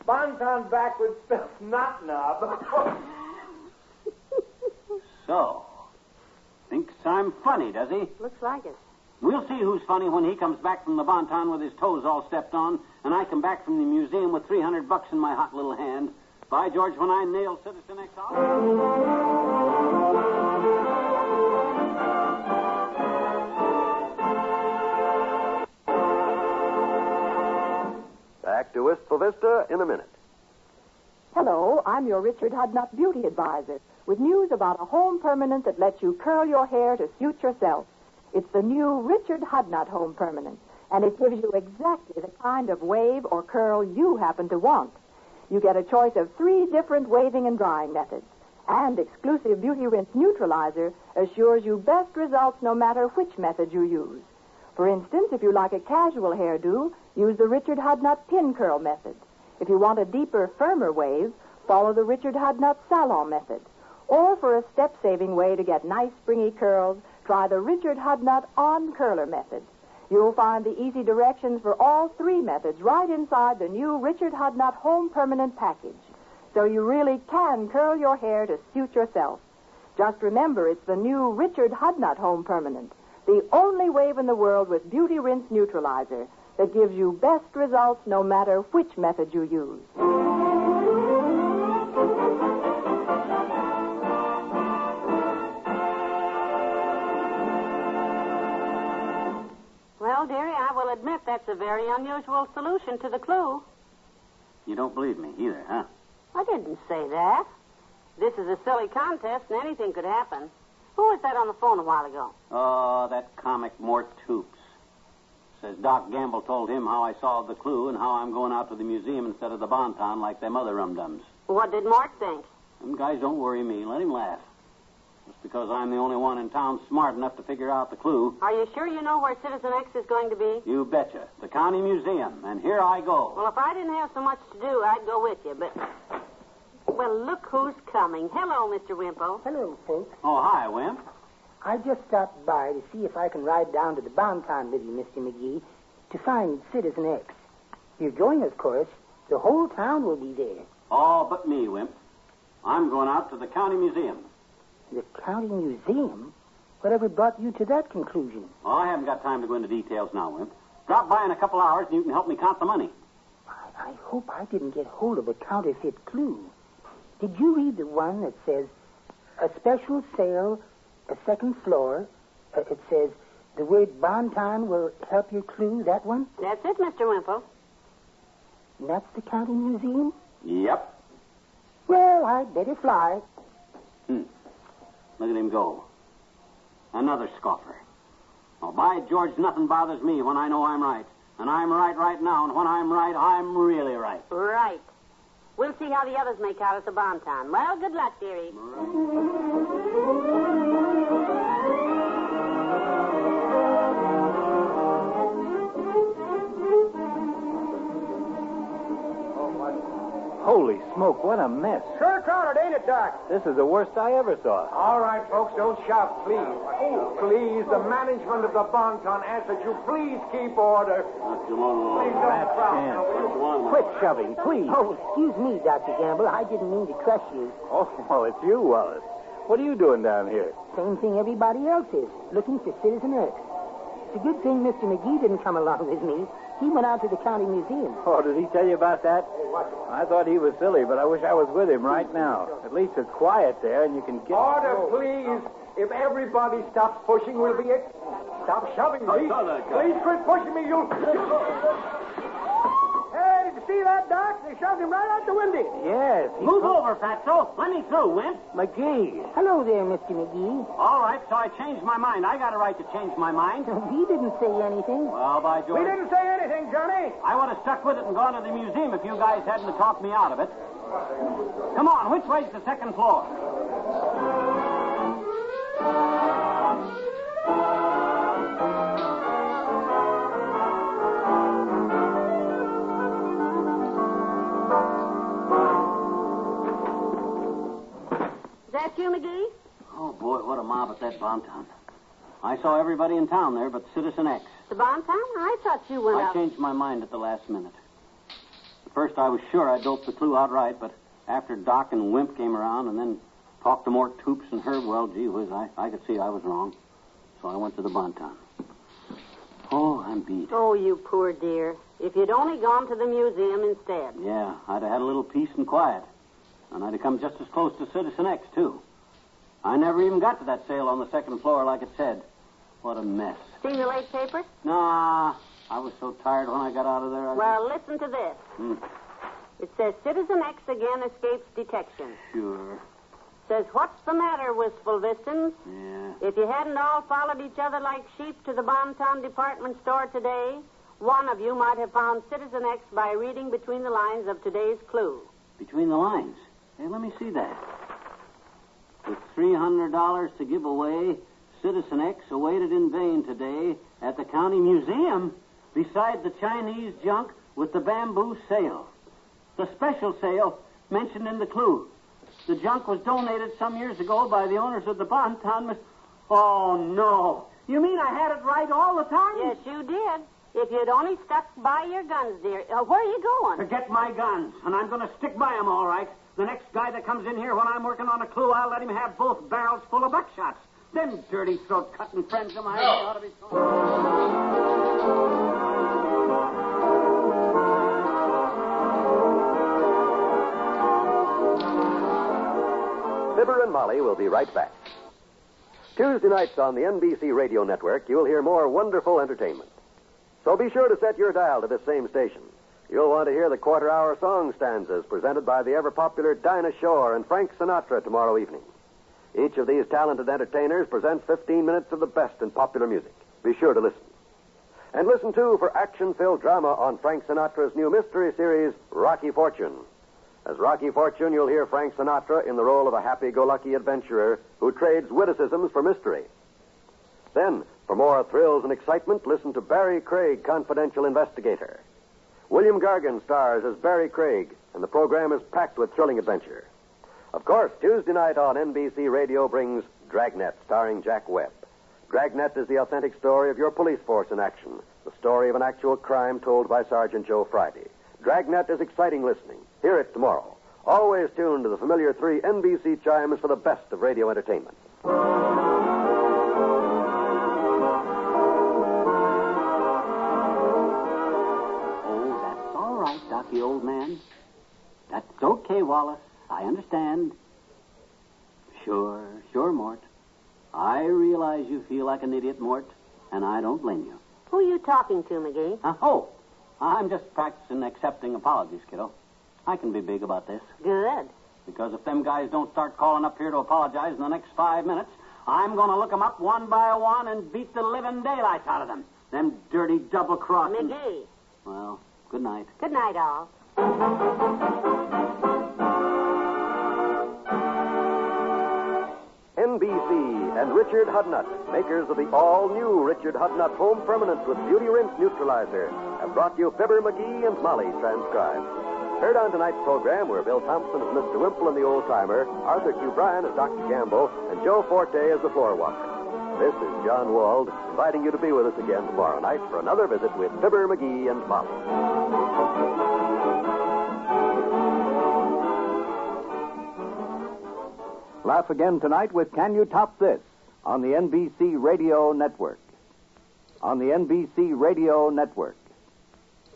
Bonton backwards spells not knob. So, thinks I'm funny, does he? Looks like it. We'll see who's funny when he comes back from the Bonton with his toes all stepped on, and I come back from the museum with $300 in my hot little hand. By George, when I nail Citizen X out. Back to Wistful Vista in a minute. Hello, I'm your Richard Hudnut beauty advisor with news about a home permanent that lets you curl your hair to suit yourself. It's the new Richard Hudnut Home Permanent, and it gives you exactly the kind of wave or curl you happen to want. You get a choice of 3 different waving and drying methods, and exclusive Beauty Rinse Neutralizer assures you best results no matter which method you use. For instance, if you like a casual hairdo, use the Richard Hudnut Pin Curl method. If you want a deeper, firmer wave, follow the Richard Hudnut Salon method. Or for a step-saving way to get nice, springy curls, try the Richard Hudnut On Curler method. You'll find the easy directions for all three methods right inside the new Richard Hudnut Home Permanent package. So you really can curl your hair to suit yourself. Just remember, it's the new Richard Hudnut Home Permanent, the only wave in the world with Beauty Rinse Neutralizer that gives you best results no matter which method you use. Well, dearie, I will admit that's a very unusual solution to the clue. You don't believe me either, huh? I didn't say that. This is a silly contest, and anything could happen. Who was that on the phone a while ago? Oh, that comic Mort Toops. Says Doc Gamble told him how I solved the clue and how I'm going out to the museum instead of the Bonton like them other rum-dums. What did Mort think? Them guys don't worry me. Let him laugh. Just because I'm the only one in town smart enough to figure out the clue. Are you sure you know where Citizen X is going to be? You betcha. The county museum. And here I go. Well, if I didn't have so much to do, I'd go with you, but... Well, look who's coming. Hello, Mr. Wimple. Hello, folks. Oh, hi, Wimp. I just stopped by to see if I can ride down to the Bonton with you, Mr. McGee, to find Citizen X. If you're going, of course, the whole town will be there. All but me, Wimp. I'm going out to the county museum. The county museum? Whatever brought you to that conclusion? Oh, I haven't got time to go into details now, Wimp. Drop by in a couple hours and you can help me count the money. I hope I didn't get hold of a counterfeit clue. Did you read the one that says, a special sale, a second floor? It says, the word Bonton will help your clue, that one? That's it, Mr. Wimple. And that's the county museum? Yep. Well, I'd better fly. Look at him go. Another scoffer. Well, by George, nothing bothers me when I know I'm right. And I'm right now, and when I'm right, I'm really right. Right. We'll see how the others make out at the Bonton. Well, good luck, dearie. Holy smoke, what a mess. Sure crowded, ain't it, Doc? This is the worst I ever saw. All right, folks, don't shout, please. Oh, please, the management of the Bonton asks that you please keep order. Please don't crowd. Quit shoving, please. Oh, excuse me, Dr. Gamble. I didn't mean to crush you. Oh, well, it's you, Wallace. What are you doing down here? Same thing everybody else is, looking for Citizen X. It's a good thing Mr. McGee didn't come along with me. He went out to the county museum. Oh, did he tell you about that? I thought he was silly, but I wish I was with him right now. At least it's quiet there, and you can get... Order, please. If everybody stops pushing, we'll be... Stop shoving me. Please quit pushing me, you... Hey, did you see that, Doc? They shoved him right out the window. Yes. Move over, Fatso. Let me through, Wimp. McGee. Hello there, Mr. McGee. All right, so I changed my mind. I got a right to change my mind. He didn't say anything. Well, by George... We didn't say anything, Johnny. I would have stuck with it and gone to the museum if you guys hadn't talked me out of it. Come on, which way's the second floor? That you, McGee? Oh, boy, what a mob at that Bonton. I saw everybody in town there but Citizen X. The Bonton? I thought you went I out. changed my mind at the last minute. At first, I was sure I doped the clue outright, but after Doc and Wimp came around and then talked to Mort Toops and Herb, well, gee whiz, I could see I was wrong. So I went to the Bonton. Oh, I'm beat. Oh, you poor dear. If you'd only gone to the museum instead. Yeah, I'd have had a little peace and quiet. And I'd have come just as close to Citizen X, too. I never even got to that sale on the second floor like it said. What a mess. Seen the late paper? Nah, I was so tired when I got out of there. Well, listen to this. It says, Citizen X again escapes detection. Sure. Says, what's the matter, wistful Vistons? Yeah. If you hadn't all followed each other like sheep to the Bonton department store today, one of you might have found Citizen X by reading between the lines of today's clue. Between the lines? Hey, let me see that. With $300 to give away, Citizen X awaited in vain today at the county museum beside the Chinese junk with the bamboo sail. The special sale mentioned in the clue. The junk was donated some years ago by the owners of the Bonton. Oh, no. You mean I had it right all the time? Yes, you did. If you'd only stuck by your guns, dear. Where are you going? To get my guns, and I'm going to stick by them all right. The next guy that comes in here when I'm working on a clue, I'll let him have both barrels full of buckshots. Them dirty throat-cutting friends of mine ought to be... Fibber and Molly will be right back. Tuesday nights on the NBC Radio Network, you'll hear more wonderful entertainment. So be sure to set your dial to this same station. You'll want to hear the quarter-hour song stanzas presented by the ever-popular Dinah Shore and Frank Sinatra tomorrow evening. Each of these talented entertainers presents 15 minutes of the best in popular music. Be sure to listen. And listen, too, for action-filled drama on Frank Sinatra's new mystery series, Rocky Fortune. As Rocky Fortune, you'll hear Frank Sinatra in the role of a happy-go-lucky adventurer who trades witticisms for mystery. Then, for more thrills and excitement, listen to Barry Craig, Confidential Investigator. William Gargan stars as Barry Craig, and the program is packed with thrilling adventure. Of course, Tuesday night on NBC Radio brings Dragnet, starring Jack Webb. Dragnet is the authentic story of your police force in action, the story of an actual crime told by Sergeant Joe Friday. Dragnet is exciting listening. Hear it tomorrow. Always tuned to the familiar 3 NBC chimes for the best of radio entertainment. Oh, that's all right, Docky, old man. That's okay, Wallace. I understand. Sure, Mort. I realize you feel like an idiot, Mort, and I don't blame you. Who are you talking to, Magee? I'm just practicing accepting apologies, kiddo. I can be big about this. Good. Because if them guys don't start calling up here to apologize in the next 5 minutes, I'm going to look them up one by one and beat the living daylights out of them. Them dirty double-crossing... Magee. Well, good night. Good night, all. NBC and Richard Hudnut, makers of the all-new Richard Hudnut Home Permanent with Beauty Rinse Neutralizer, have brought you Fibber, Magee, and Molly transcribed. Heard on tonight's program were Bill Thompson as Mr. Wimple and the Old-Timer, Arthur Q. Bryan as Dr. Gamble, and Joe Forte as the Floor Walker. This is John Wald, inviting you to be with us again tomorrow night for another visit with Fibber, Magee, and Molly. Laugh again tonight with Can You Top This? On the NBC Radio Network. On the NBC Radio Network.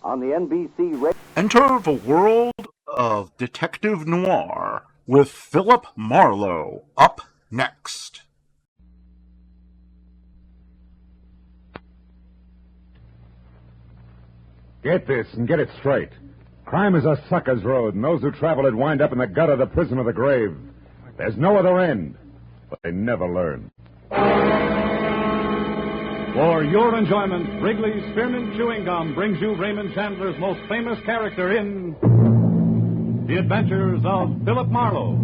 On the NBC Radio... Enter the world of Detective Noir with Philip Marlowe, up next. Get this and get it straight. Crime is a sucker's road, and those who travel it wind up in the gutter, the prison, or the grave. There's no other end, but they never learn. For your enjoyment, Wrigley's Spearmint Chewing Gum brings you Raymond Chandler's most famous character in The Adventures of Philip Marlowe.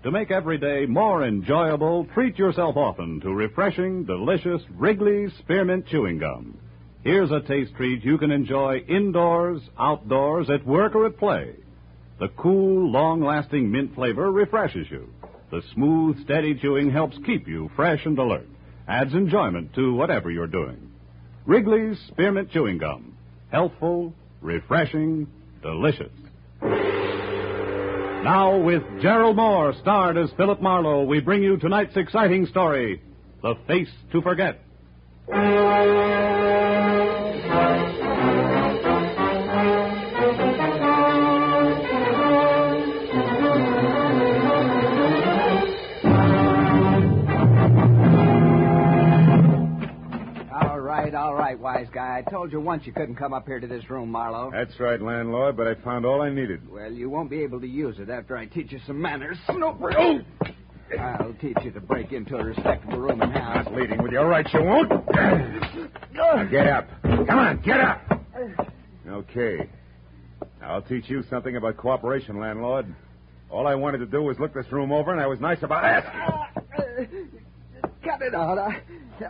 To make every day more enjoyable, treat yourself often to refreshing, delicious Wrigley's Spearmint Chewing Gum. Here's a taste treat you can enjoy indoors, outdoors, at work, or at play. The cool, long-lasting mint flavor refreshes you. The smooth, steady chewing helps keep you fresh and alert. Adds enjoyment to whatever you're doing. Wrigley's Spearmint Chewing Gum. Healthful, refreshing, delicious. Now, with Gerald Moore, starred as Philip Marlowe, we bring you tonight's exciting story, The Face to Forget. All right, wise guy. I told you once you couldn't come up here to this room, Marlowe. That's right, landlord, but I found all I needed. Well, you won't be able to use it after I teach you some manners. I'll teach you to break into a respectable room and house. Not leading with your rights, you won't. Now get up. Come on, get up. Okay. I'll teach you something about cooperation, landlord. All I wanted to do was look this room over, and I was nice about asking. Cut it out.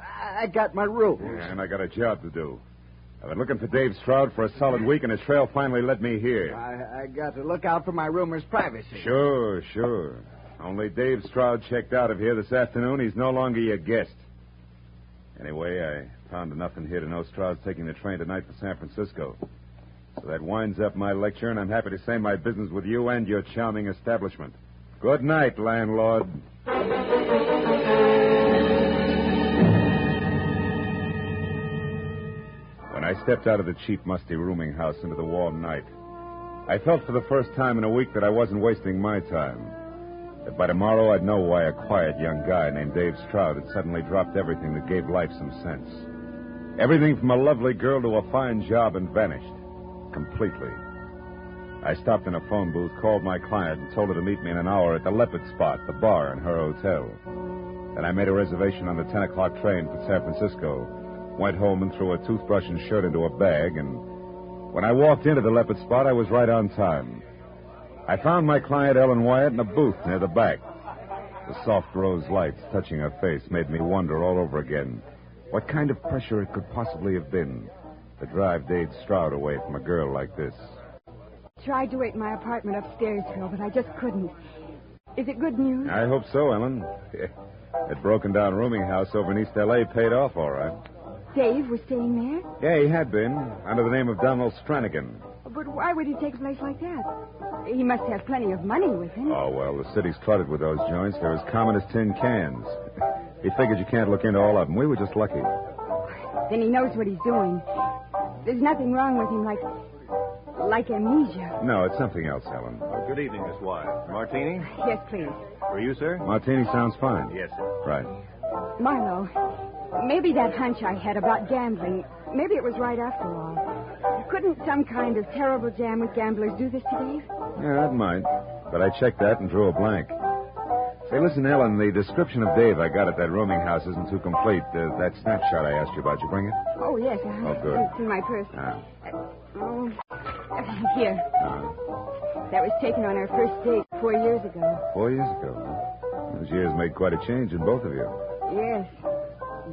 I got my rules. Yeah, and I got a job to do. I've been looking for Dave Stroud for a solid week, and his trail finally led me here. I got to look out for my roomer's privacy. Sure. Only Dave Stroud checked out of here this afternoon. He's no longer your guest. Anyway, I found enough in here to know Stroud's taking the train tonight for San Francisco. So that winds up my lecture, and I'm happy to say my business with you and your charming establishment. Good night, landlord. When I stepped out of the cheap, musty rooming house into the warm night, I felt for the first time in a week that I wasn't wasting my time. That by tomorrow I'd know why a quiet young guy named Dave Stroud had suddenly dropped everything that gave life some sense. Everything from a lovely girl to a fine job and vanished. Completely. I stopped in a phone booth, called my client, and told her to meet me in an hour at the Leopard Spot, the bar in her hotel. Then I made a reservation on the 10 o'clock train for San Francisco, went home and threw a toothbrush and shirt into a bag, and when I walked into the Leopard Spot, I was right on time. I found my client, Ellen Wyatt, in a booth near the back. The soft rose lights touching her face made me wonder all over again what kind of pressure it could possibly have been to drive Dave Stroud away from a girl like this. Tried to wait in my apartment upstairs, Phil, but I just couldn't. Is it good news? I hope so, Ellen. That broken-down rooming house over in East L.A. paid off all right. Dave was staying there? Yeah, he had been, under the name of Donald Stranigan. But why would he take a place like that? He must have plenty of money with him. Oh, well, the city's cluttered with those joints. They're as common as tin cans. He figured you can't look into all of them. We were just lucky. Then he knows what he's doing. There's nothing wrong with him like amnesia. No, it's something else, Helen. Good evening, Miss Wyatt. Martini? Yes, please. For you, sir? Martini sounds fine. Yes, sir. Right. Marlowe, maybe that hunch I had about gambling, maybe it was right after all. Couldn't some kind of terrible jam with gamblers do this to Dave? Yeah, it might. But I checked that and drew a blank. Say, listen, Ellen, the description of Dave I got at that rooming house isn't too complete. That snapshot I asked you about, you bring it? Oh, yes. Oh, good. It's in my purse. Here. That was taken on our first date 4 years ago. 4 years ago, huh? Those years made quite a change in both of you. Yes.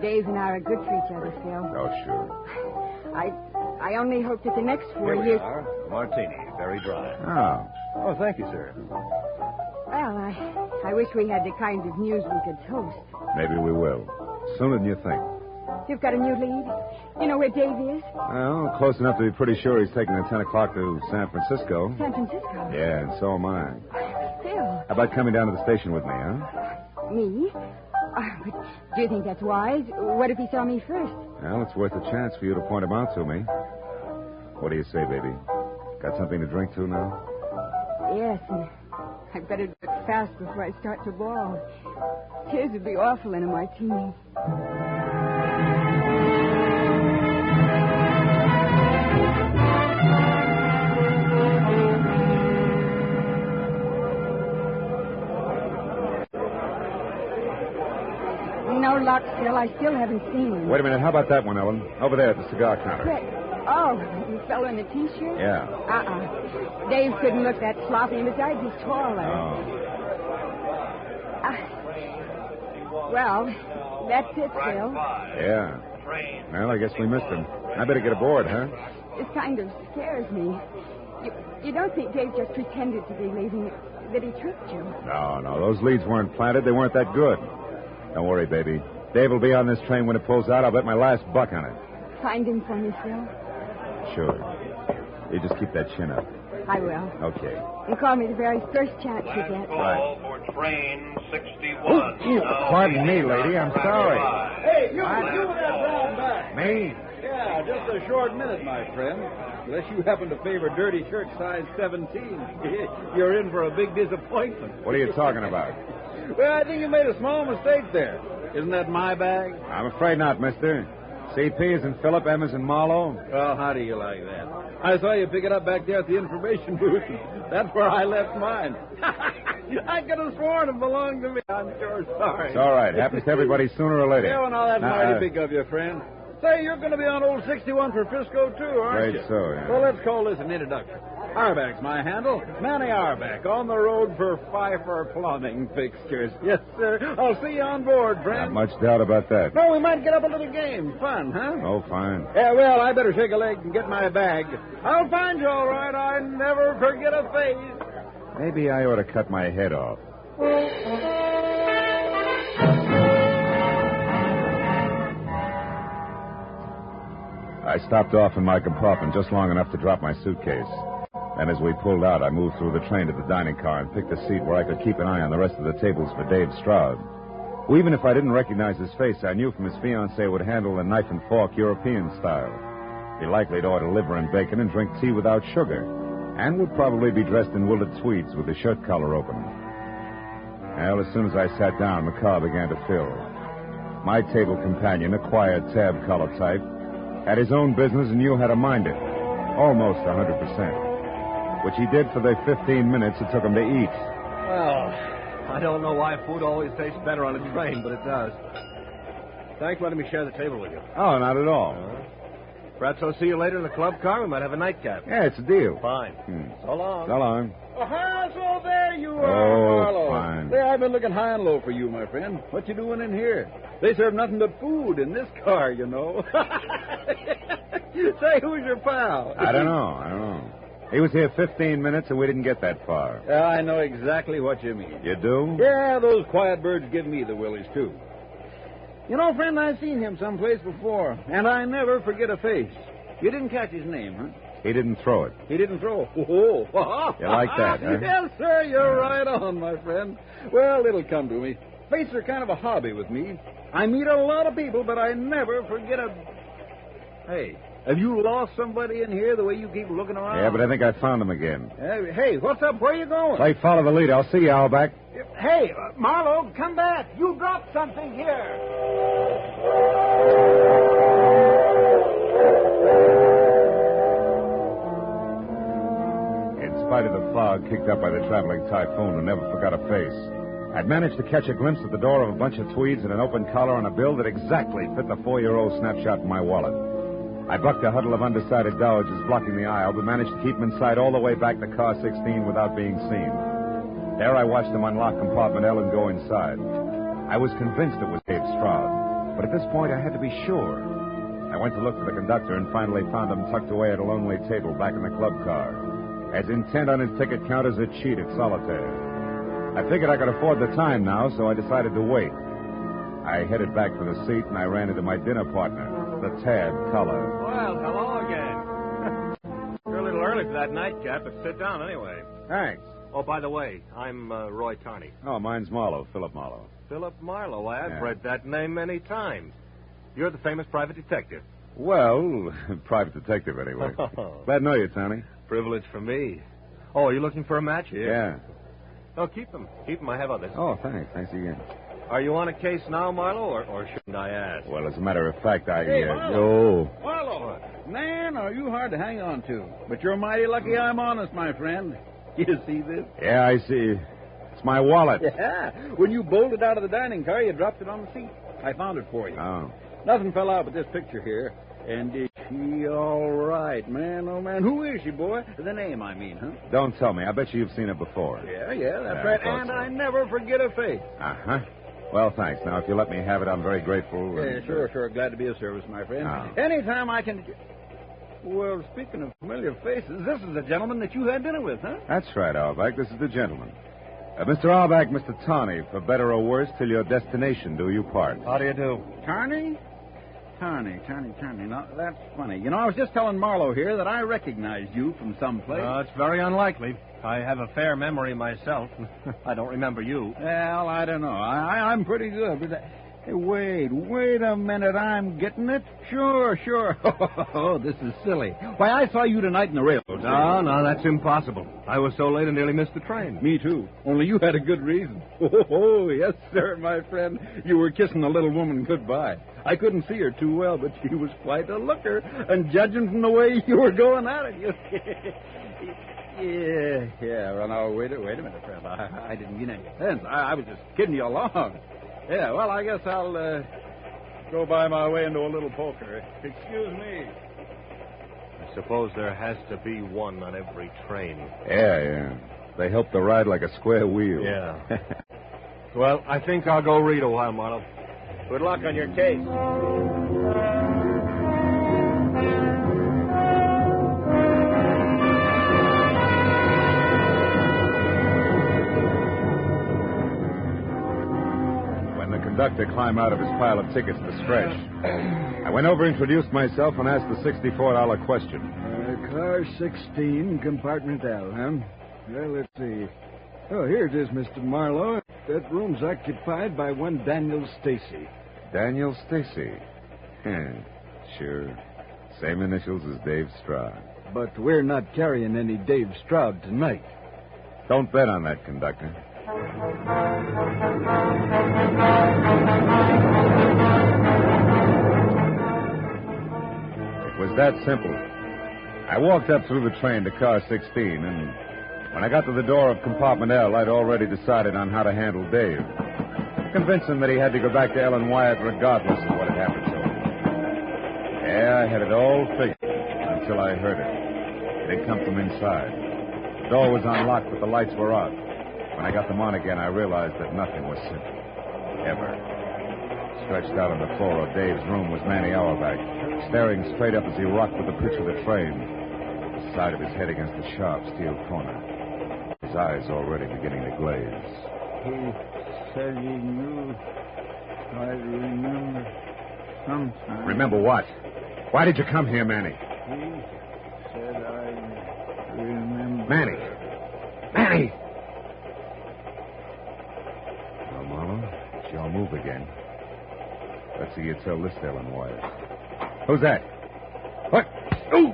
Dave and I are good for each other, Phil. Oh, sure. I only hope that the next 4 Here years... we are. Martini, very dry. Oh. Oh, thank you, sir. Well, I wish we had the kind of news we could toast. Maybe we will. Sooner than you think. You've got a new lead? You know where Dave is? Well, close enough to be pretty sure he's taking the 10 o'clock to San Francisco. San Francisco? Yeah, and so am I. Phil. How about coming down to the station with me, huh? Me? But do you think that's wise? What if he saw me first? Well, it's worth a chance for you to point him out to me. What do you say, baby? Got something to drink to now? Yes, and I'd better do it fast before I start to bawl. Tears would be awful in a martini. No luck, Phil. I still haven't seen him. Wait a minute. How about that one, Ellen? Over there at the cigar counter. Oh, the fellow in the T-shirt? Yeah. Dave couldn't look that sloppy, and besides, he's taller. Oh. Well, that's it, Phil. Yeah. Well, I guess we missed him. I better get aboard, huh? This kind of scares me. You don't think Dave just pretended to be leaving, that he tricked you? No. Those leads weren't planted. They weren't that good. Don't worry, baby. Dave will be on this train when it pulls out. I'll bet my last buck on it. Find him for me, Phil. Sure. You just keep that chin up. I will. Okay. And call me the very first chance you get. Right. For train 61. Pardon me, lady. I'm sorry. Hey, you with that brown bag. Me? Yeah, just a short minute, my friend. Unless you happen to favor dirty shirt size 17. You're in for a big disappointment. What are you talking about? Well, I think you made a small mistake there. Isn't that my bag? I'm afraid not, mister. CP is in Philip, M is in Marlowe. Well, how do you like that? I saw you pick it up back there at the information booth. That's where I left mine. I could have sworn it belonged to me. I'm sure sorry. It's all right. Happens to everybody sooner or later. Yeah, well, now that's mighty big of you, friend. Say, you're going to be on old 61 for Frisco, too, aren't you? Right, so, yeah. Well, let's call this an introduction. Arback's my handle. Manny Arback, on the road for Pfeiffer plumbing fixtures. Yes, sir. I'll see you on board, friend. Not much doubt about that. No, we might get up a little game. Fun, huh? Oh, fine. Yeah, well, I better shake a leg and get my bag. I'll find you all right. I never forget a face. Maybe I ought to cut my head off. I stopped off in my compartment just long enough to drop my suitcase. Then as we pulled out, I moved through the train to the dining car and picked a seat where I could keep an eye on the rest of the tables for Dave Stroud, who, even if I didn't recognize his face, I knew from his fiancée would handle the knife and fork European style. Be likely to order liver and bacon and drink tea without sugar, and would probably be dressed in wooled tweeds with the shirt collar open. Well, as soon as I sat down, the car began to fill. My table companion, a quiet tab collar type, had his own business and knew how to mind it. Almost 100%. Which he did for the 15 minutes it took him to eat. Well, I don't know why food always tastes better on a train, but it does. Thanks for letting me share the table with you. Oh, not at all. Perhaps I'll see you later in the club car. We might have a nightcap. Yeah, it's a deal. Fine. So long. So long. So there you are, Oh, Marlowe. fine. There, I've been looking high and low for you, my friend. What you doing in here? They serve nothing but food in this car, you know. Say, who's your pal? I don't know. He was here 15 minutes and we didn't get that far. I know exactly what you mean. You do? Yeah, those quiet birds give me the willies, too. You know, friend, I've seen him someplace before, and I never forget a face. You didn't catch his name, huh? He didn't throw it. He didn't throw. Oh. You like that, huh? Yes, sir, you're right on, my friend. Well, it'll come to me. Faces are kind of a hobby with me. I meet a lot of people, but I never forget a... Hey, have you lost somebody in here the way you keep looking around? Yeah, but I think I found him again. Hey, what's up? Where are you going? Play follow the lead. I'll see you, Alback. Hey, Marlowe, come back. You dropped something here. In spite of the fog kicked up by the traveling typhoon, who never forgot a face, I'd managed to catch a glimpse at the door of a bunch of tweeds and an open collar on a bill that exactly fit the 4-year-old snapshot in my wallet. I bucked a huddle of undecided dowagers blocking the aisle, but managed to keep them inside all the way back to car 16 without being seen. There I watched them unlock compartment L and go inside. I was convinced it was Dave Stroud, but at this point I had to be sure. I went to look for the conductor and finally found him tucked away at a lonely table back in the club car, as intent on his ticket count as a cheat at solitaire. I figured I could afford the time now, so I decided to wait. I headed back for the seat, and I ran into my dinner partner, the Tad Collar. Well, hello again. You're a little early for that nightcap, but sit down anyway. Thanks. Oh, by the way, I'm Roy Carney. Oh, mine's Marlowe, Philip Marlowe. Philip Marlowe. I've read that name many times. You're the famous private detective. Well, private detective, anyway. Glad to know you, Tony. Privilege for me. Oh, are you looking for a match here? Yeah. Oh, keep them. Keep them. I have others. Oh, thanks. Thanks again. Are you on a case now, Marlowe, or shouldn't I ask? Well, as a matter of fact, Hey, Marlowe, man, are you hard to hang on to? But you're mighty lucky I'm honest, my friend. You see this? Yeah, I see. It's my wallet. Yeah. When you bolted out of the dining car, you dropped it on the seat. I found it for you. Oh. Nothing fell out but this picture here. And is she all right, man? Oh, man. Who is she, boy? The name, I mean, huh? Don't tell me. I bet you've seen her before. Yeah, that's right. And so. I never forget a face. Uh-huh. Well, thanks. Now, if you let me have it, I'm very grateful. Yeah, sure. Glad to be of service, my friend. Oh. Anytime I can... Well, speaking of familiar faces, this is the gentleman that you had dinner with, huh? That's right, Alback. This is the gentleman. Mr. Alback, Mr. Tarney, for better or worse, till your destination do you part. How do you do? Tarney? Tarney. Now, that's funny. You know, I was just telling Marlowe here that I recognized you from someplace. It's very unlikely. I have a fair memory myself. I don't remember you. Well, I don't know. I'm pretty good. But, hey, wait a minute. I'm getting it? Sure. Oh, this is silly. Why, I saw you tonight in the railroad. No, that's impossible. I was so late I nearly missed the train. Me, too. Only you had a good reason. Oh, yes, sir, my friend. You were kissing the little woman goodbye. I couldn't see her too well, but she was quite a looker. And judging from the way you were going at it, you... Yeah. Well, now, wait a minute, friend. I didn't mean any offense. I was just kidding you along. Yeah, well, I guess I'll go by my way into a little poker. Excuse me. I suppose there has to be one on every train. Yeah. They help the ride like a square wheel. Yeah. Well, I think I'll go read a while, Marlowe. Good luck on your case. When the conductor climbed out of his pile of tickets to stretch, I went over, introduced myself, and asked the $64 question. Car 16, compartment L, huh? Well, let's see. Oh, here it is, Mr. Marlowe. That room's occupied by one Daniel Stacy. Daniel Stacy? Sure. Same initials as Dave Stroud. But we're not carrying any Dave Stroud tonight. Don't bet on that, conductor. It was that simple. I walked up through the train to car 16, and when I got to the door of compartment L, I'd already decided on how to handle Dave. Convince him that he had to go back to Ellen Wyatt regardless of what had happened to him. Yeah, I had it all figured until I heard it. It had come from inside. The door was unlocked, but the lights were out. When I got them on again, I realized that nothing was simple. Ever. Stretched out on the floor of Dave's room was Manny Auerbach, staring straight up as he rocked with the pitch of the train, the side of his head against the sharp steel corner. His eyes already beginning to glaze. He said he knew I'd remember sometime. Remember what? Why did you come here, Manny? He said I'd remember. Manny! Manny! Well, Marlowe, it's your move again. Let's see you tell this to Ellen Wyatt. Who's that? What? Ooh!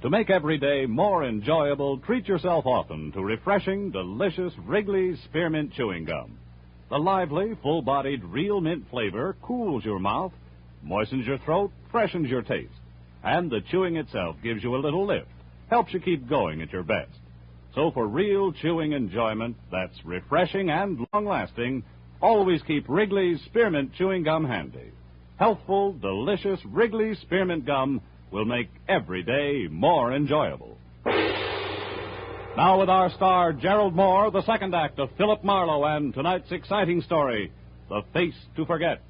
To make every day more enjoyable, treat yourself often to refreshing, delicious Wrigley's Spearmint Chewing Gum. The lively, full-bodied, real mint flavor cools your mouth, moistens your throat, freshens your taste. And the chewing itself gives you a little lift, helps you keep going at your best. So for real chewing enjoyment that's refreshing and long-lasting, always keep Wrigley's Spearmint Chewing Gum handy. Healthful, delicious Wrigley's Spearmint Gum will make every day more enjoyable. Now with our star, Gerald Moore, the second act of Philip Marlowe and tonight's exciting story, The Face to Forget.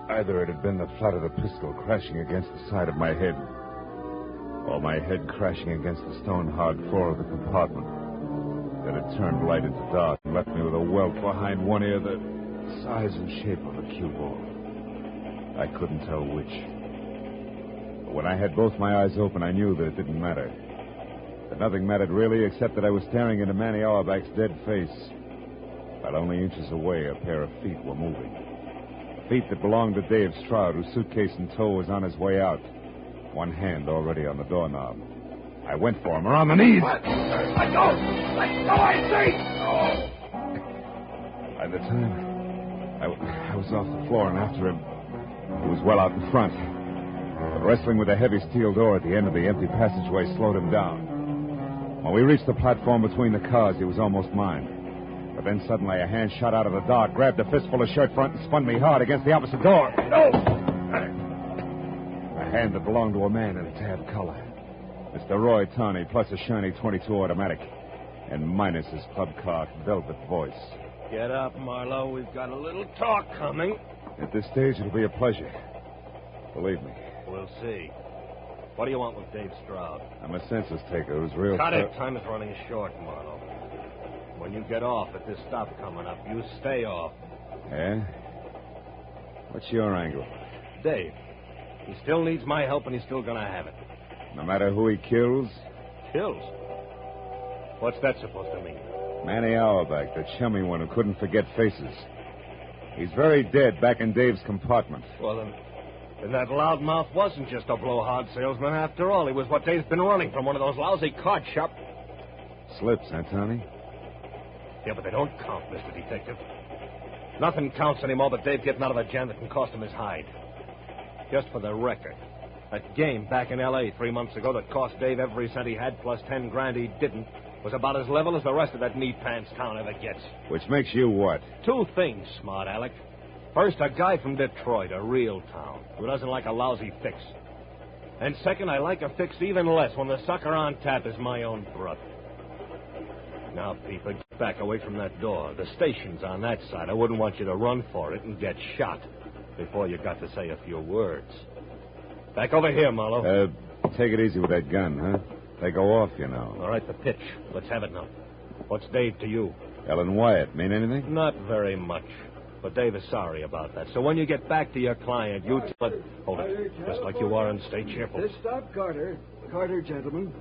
Either it had been the flat of the pistol crashing against the side of my head, or my head crashing against the stone-hard floor of the compartment, that had turned light into dark and left me with a welt behind one ear the size and shape of a cue ball. I couldn't tell which. But when I had both my eyes open, I knew that it didn't matter. That nothing mattered really, except that I was staring into Manny Auerbach's dead face, while only inches away a pair of feet were moving. Feet that belonged to Dave Stroud, whose suitcase in tow was on his way out. One hand already on the doorknob. I went for him, around the knees. What? Let go! Let go, I say! Oh. By the time I was off the floor and after him, he was well out in front. But wrestling with a heavy steel door at the end of the empty passageway slowed him down. When we reached the platform between the cars, he was almost mine. But then suddenly a hand shot out of the dark, grabbed a fistful of shirt front, and spun me hard against the opposite door. No! A hand that belonged to a man in a tab collar. Mr. Roy Tawney, plus a shiny .22 automatic, and minus his club car velvet voice. Get up, Marlowe. We've got a little talk coming. At this stage, it'll be a pleasure. Believe me. We'll see. What do you want with Dave Stroud? I'm a census taker who's real... Cut it. Time is running short, Marlowe. When you get off at this stop coming up, you stay off. Yeah? What's your angle? Dave. He still needs my help, and he's still going to have it. No matter who he kills? Kills? What's that supposed to mean? Manny Auerbach, the chummy one who couldn't forget faces. He's very dead back in Dave's compartment. Well, And that loudmouth wasn't just a blowhard salesman after all. He was what Dave's been running from, one of those lousy card shop. Slips, huh, Tony? Yeah, but they don't count, Mr. Detective. Nothing counts anymore but Dave getting out of a jam that can cost him his hide. Just for the record, that game back in L.A. 3 months ago that cost Dave every cent he had plus 10 grand he didn't was about as level as the rest of that meat pants town ever gets. Which makes you what? 2 things, smart Alec. First, a guy from Detroit, a real town, who doesn't like a lousy fix. And second, I like a fix even less when the sucker on tap is my own brother. Now, Peeper, get back away from that door. The station's on that side. I wouldn't want you to run for it and get shot before you got to say a few words. Back over here, Marlowe. Take it easy with that gun, huh? They go off, you know. All right, the pitch. Let's have it now. What's Dave to you? Ellen Wyatt. Mean anything? Not very much. But Dave is sorry about that. So when you get back to your client, you tell it... Hold it. Just like you are, and stay cheerful. This stop, Carter. Carter, gentlemen.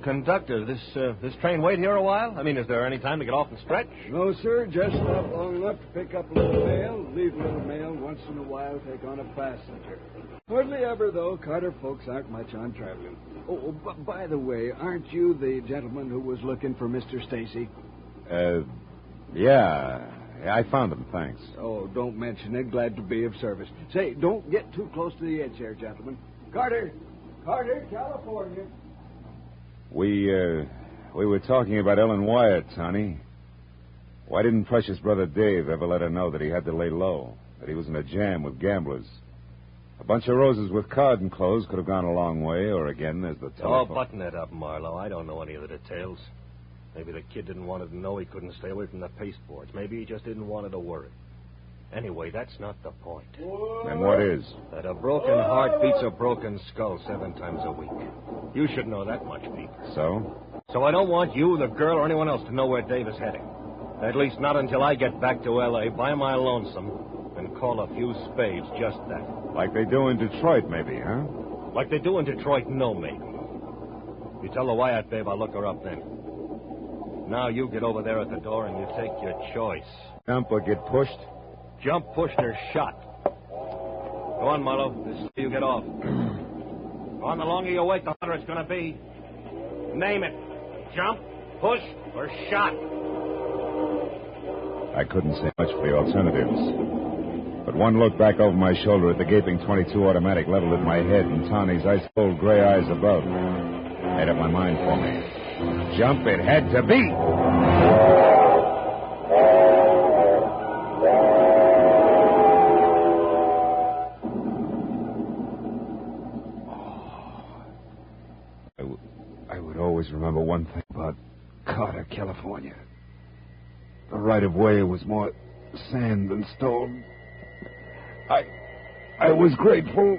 Conductor, this train wait here a while? I mean, is there any time to get off and stretch? No, sir. Just stop long enough to pick up a little mail, leave a little mail, once in a while take on a passenger. Hardly ever, though. Carter folks aren't much on traveling. Oh, by the way, aren't you the gentleman who was looking for Mr. Stacy? Yeah, I found him, thanks. Oh, don't mention it. Glad to be of service. Say, don't get too close to the edge there, gentlemen. Carter, California. We were talking about Ellen Wyatt, Tony. Why didn't Precious brother Dave ever let her know that he had to lay low, that he was in a jam with gamblers? A bunch of roses with card enclosed could have gone a long way, or again, there's the telephone. Oh, button it up, Marlowe. I don't know any of the details. Maybe the kid didn't want her to know he couldn't stay away from the pasteboards. Maybe he just didn't want her to worry. Anyway, that's not the point. And what is? That a broken heart beats a broken skull 7 times a week. You should know that much, Pete. So? So I don't want you, the girl, or anyone else to know where Dave is heading. At least not until I get back to L.A. by my lonesome and call a few spades just that. Like they do in Detroit, maybe, huh? Like they do in Detroit, no, maybe. You tell the Wyatt babe I'll look her up then. Now you get over there at the door and you take your choice. Jump or get pushed? Jump, pushed, or shot. Go on, Marlowe. This is where you get off. Go on, the longer you wait, the harder it's going to be. Name it. Jump, push, or shot. I couldn't say much for the alternatives. But one look back over my shoulder at the gaping .22 automatic leveled at my head and Tawny's ice-cold gray eyes above made up my mind for me. Jump it had to be. I would always remember one thing about Carter, California. The right-of-way was more sand than stone. I was grateful.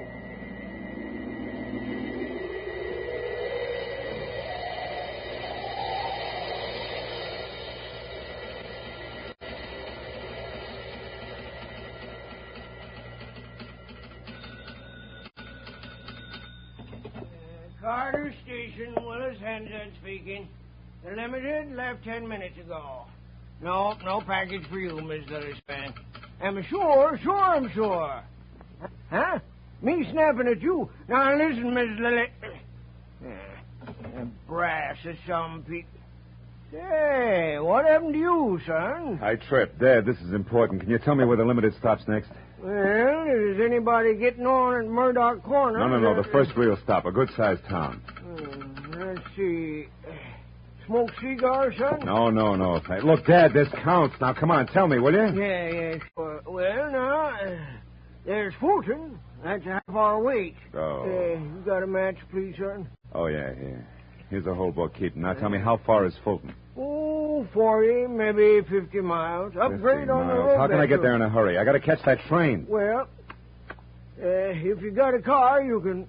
Carter Station, Willis Henson speaking. The Limited left 10 minutes ago. No package for you, Miss Lillispan. I'm sure I'm sure. Huh? Me snapping at you. Now listen, Miss Lily. Brass of some people. Say, what happened to you, son? I tripped. Dad, this is important. Can you tell me where the Limited stops next? Well, is anybody getting on at Murdoch Corner? No. The first real stop. A good-sized town. Let's see. Smoke cigars, son? No. Look, Dad, this counts. Now, come on, tell me, will you? Yeah, sure. Well, now, there's Fulton. That's a half-hour wait. Oh. You got a match, please, son? Oh, yeah. Here's a whole bookkeeping. Now, tell me, how far is Fulton? Oh, 40, maybe 50 miles. Upgrade 50 on the miles. road. How can I get there in a hurry? I got to catch that train. Well, if you got a car, you can...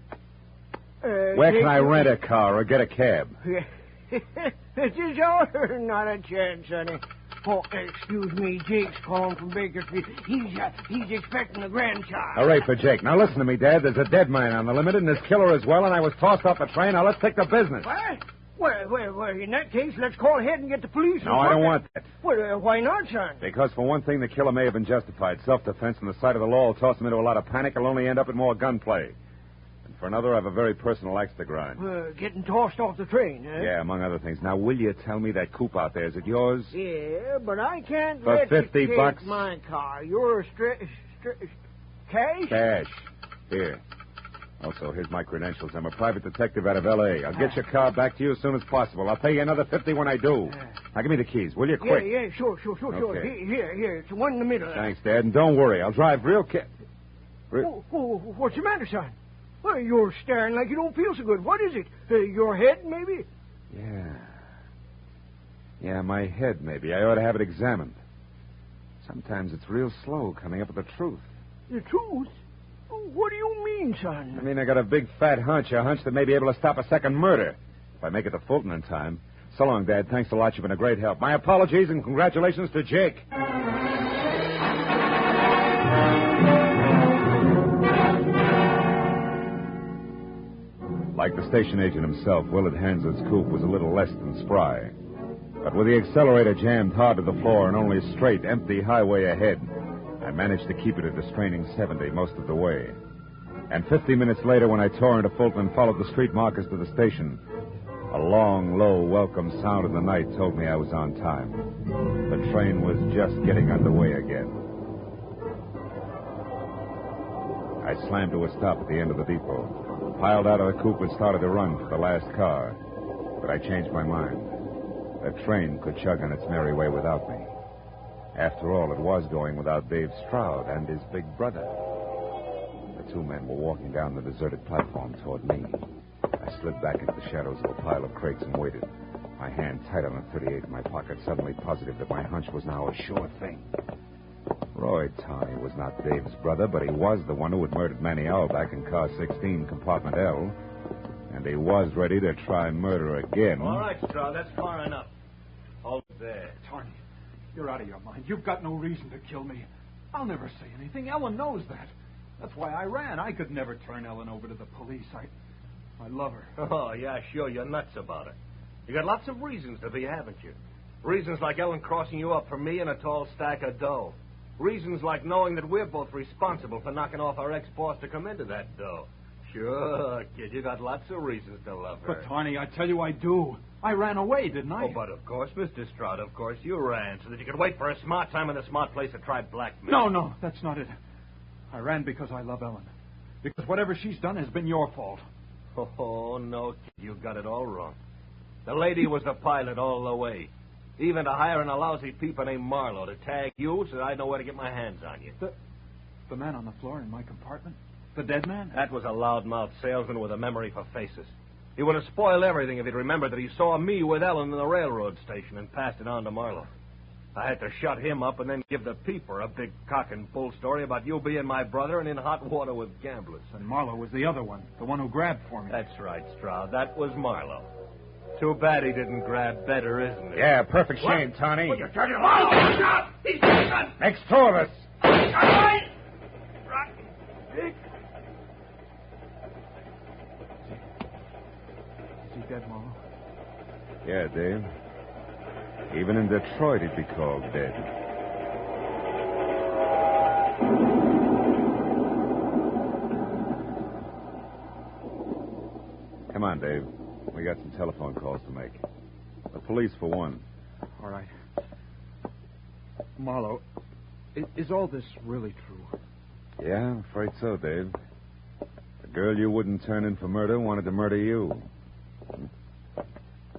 Where can I rent a car or get a cab? It's his order, not a chance, sonny. Oh, excuse me, Jake's calling from Bakersfield. He's expecting a grandchild. Hooray for Jake. Now listen to me, Dad. There's a dead man on the Limited, and his killer as well, and I was tossed off the train. Now let's take the business. What? Well, in that case, let's call ahead and get the police. No, I don't want that. Well, why not, son? Because, for one thing, the killer may have been justified. Self-defense and the sight of the law will toss him into a lot of panic. He'll only end up in more gunplay. And for another, I have a very personal axe to grind. Getting tossed off the train, huh? Yeah, among other things. Now, will you tell me that coupe out there, is it yours? Yeah, but I can't For let $50 you take bucks? my car. You're cash? Cash. Here. Also, here's my credentials. I'm a private detective out of L.A. I'll get your car back to you as soon as possible. I'll pay you another $50 when I do. Now, give me the keys, will you? Quick. Yeah, sure. Okay. Here. It's the one in the middle. Thanks, Dad. And don't worry. I'll drive real What's the matter, son? Well, you're staring like you don't feel so good. What is it? Your head, maybe? Yeah, my head, maybe. I ought to have it examined. Sometimes it's real slow coming up with the truth. The truth? What do you mean, son? I mean, I got a big fat hunch, a hunch that may be able to stop a second murder. If I make it to Fulton in time. So long, Dad. Thanks a lot. You've been a great help. My apologies and congratulations to Jake. Like the station agent himself, Willard Hansard's coupe was a little less than spry. But with the accelerator jammed hard to the floor and only a straight, empty highway ahead, I managed to keep it at a straining 70 most of the way. And 50 minutes later, when I tore into Fulton and followed the street markers to the station, a long, low, welcome sound in the night told me I was on time. The train was just getting underway again. I slammed to a stop at the end of the depot, piled out of the coupe and started to run for the last car. But I changed my mind. The train could chug on its merry way without me. After all, it was going without Dave Stroud and his big brother. The two men were walking down the deserted platform toward me. I slid back into the shadows of a pile of crates and waited, my hand tight on a .38 in my pocket, suddenly positive that my hunch was now a sure thing. Roy Tawney was not Dave's brother, but he was the one who had murdered Manny Auerbach in car 16, compartment L. And he was ready to try murder again. All right, Stroud, that's far enough. Hold there. Tawney, you're out of your mind. You've got no reason to kill me. I'll never say anything. Ellen knows that. That's why I ran. I could never turn Ellen over to the police. I love her. Oh, yeah, sure, you're nuts about it. You got lots of reasons to be, haven't you? Reasons like Ellen crossing you up for me and a tall stack of dough. Reasons like knowing that we're both responsible for knocking off our ex-boss to come into that dough. Sure, kid, you got lots of reasons to love her. But, Tawney, I tell you I do. I ran away, didn't I? Oh, but of course, Mr. Stroud, of course, you ran so that you could wait for a smart time and a smart place to try blackmail. No, that's not it. I ran because I love Ellen. Because whatever she's done has been your fault. Oh, no, kid, you got it all wrong. The lady was the pilot all the way. Even to hiring a lousy peeper named Marlowe to tag you so that I'd know where to get my hands on you. The man on the floor in my compartment? The dead man? That was a loudmouth salesman with a memory for faces. He would have spoiled everything if he'd remembered that he saw me with Ellen in the railroad station and passed it on to Marlowe. I had to shut him up and then give the peeper a big cock and bull story about you being my brother and in hot water with gamblers. And Marlowe was the other one, the one who grabbed for me. That's right, Stroud. That was Marlowe. Too bad he didn't grab better, isn't it? Yeah, perfect shame, Tawney. Well, you're turning him off. He's got a gun. Next two of us. Right. Is he dead, Marlowe? Yeah, Dave. Even in Detroit, he'd be called dead. Come on, Dave. We got some telephone calls to make. The police, for one. All right. Marlowe, is all this really true? Yeah, I'm afraid so, Dave. The girl you wouldn't turn in for murder wanted to murder you.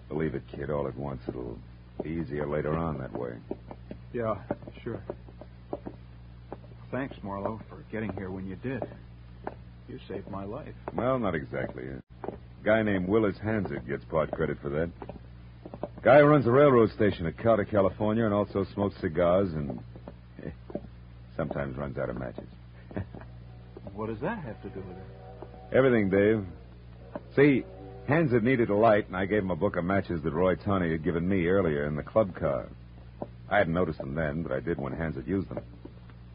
Believe it, kid, all at once. It'll be easier later on that way. Yeah, sure. Thanks, Marlowe, for getting here when you did. You saved my life. Well, not exactly. A guy named Willis Hansard gets part credit for that. Guy who runs a railroad station at Cantor, California, and also smokes cigars and sometimes runs out of matches. What does that have to do with it? Everything, Dave. See, Hansard needed a light, and I gave him a book of matches that Roy Tawney had given me earlier in the club car. I hadn't noticed them then, but I did when Hansard used them.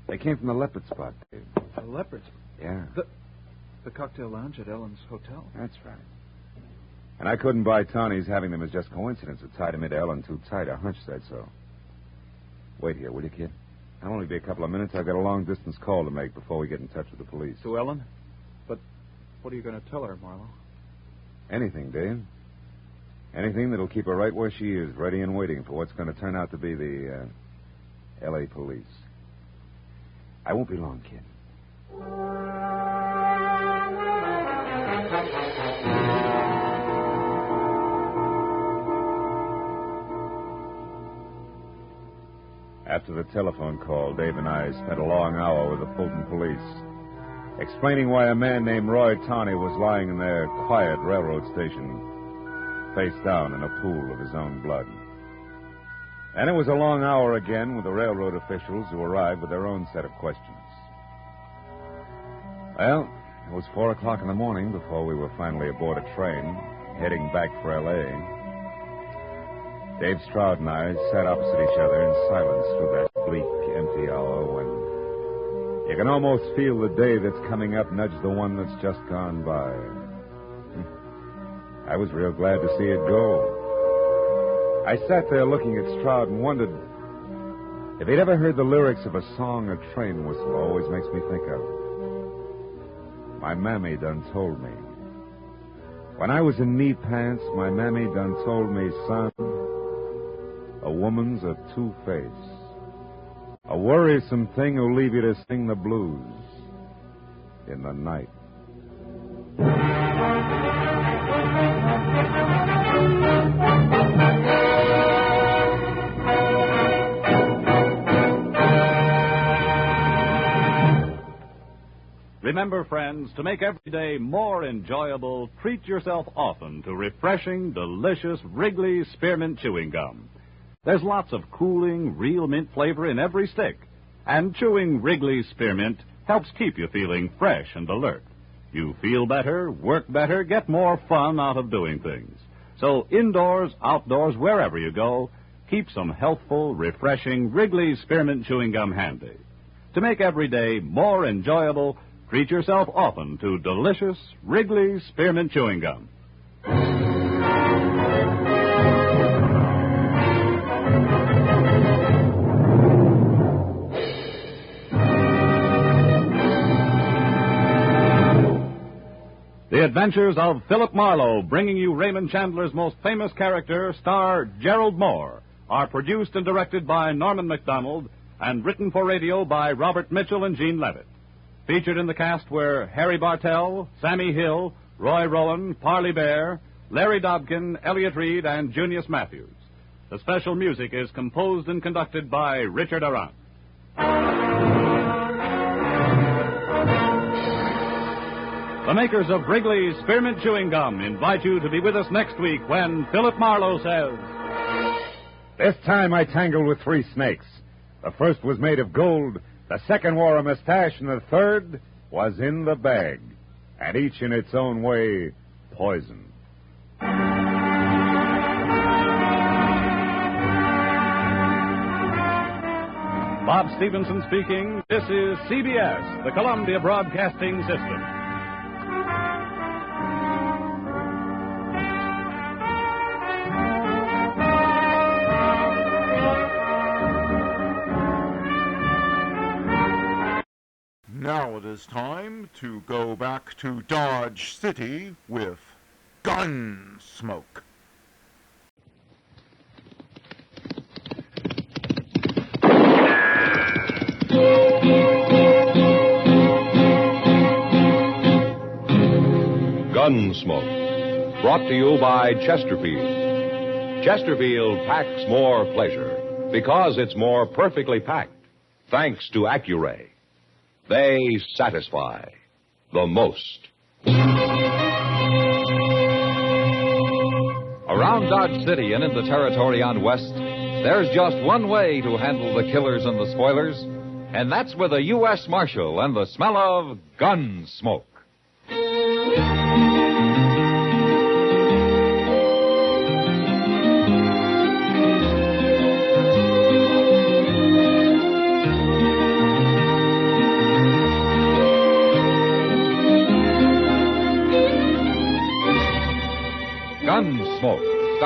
They came from the Leopard spot, Dave. The Leopard? Yeah. The cocktail lounge at Ellen's hotel? That's right. And I couldn't buy Tawny's having them as just coincidence. It tied him into Ellen too tight. A hunch said so. Wait here, will you, kid? I'll only be a couple of minutes. I've got a long-distance call to make before we get in touch with the police. To Ellen? But what are you going to tell her, Marlowe? Anything, Dave. Anything that'll keep her right where she is, ready and waiting for what's going to turn out to be the L.A. police. I won't be long, kid. After the telephone call, Dave and I spent a long hour with the Fulton police, explaining why a man named Roy Tawney was lying in their quiet railroad station, face down in a pool of his own blood. And it was a long hour again with the railroad officials who arrived with their own set of questions. Well, it was 4 o'clock in the morning before we were finally aboard a train, heading back for L.A., Dave Stroud and I sat opposite each other in silence through that bleak, empty hour when you can almost feel the day that's coming up nudge the one that's just gone by. I was real glad to see it go. I sat there looking at Stroud and wondered if he'd ever heard the lyrics of a song a train whistle always makes me think of. My mammy done told me. When I was in knee pants, my mammy done told me, son, a woman's a two-face. A worrisome thing who'll leave you to sing the blues in the night. Remember, friends, to make every day more enjoyable, treat yourself often to refreshing, delicious Wrigley's Spearmint Chewing Gum. There's lots of cooling, real mint flavor in every stick. And chewing Wrigley's Spearmint helps keep you feeling fresh and alert. You feel better, work better, get more fun out of doing things. So indoors, outdoors, wherever you go, keep some healthful, refreshing Wrigley's Spearmint Chewing Gum handy. To make every day more enjoyable, treat yourself often to delicious Wrigley's Spearmint Chewing Gum. The Adventures of Philip Marlowe, bringing you Raymond Chandler's most famous character, star Gerald Moore, are produced and directed by Norman MacDonald and written for radio by Robert Mitchell and Gene Levitt. Featured in the cast were Harry Bartell, Sammy Hill, Roy Rowan, Parley Bear, Larry Dobkin, Elliott Reed, and Junius Matthews. The special music is composed and conducted by Richard Arant. The makers of Wrigley's Spearmint Chewing Gum invite you to be with us next week when Philip Marlowe says, This time I tangled with 3 snakes. The first was made of gold, the second wore a mustache, and the third was in the bag. And each in its own way, poison. Bob Stevenson speaking. This is CBS, the Columbia Broadcasting System. Now it is time to go back to Dodge City with Gunsmoke. Gunsmoke, brought to you by Chesterfield. Chesterfield packs more pleasure because it's more perfectly packed, thanks to Accuray. They satisfy the most. Around Dodge City and in the territory on West, there's just one way to handle the killers and the spoilers, and that's with a U.S. Marshal and the smell of Gunsmoke.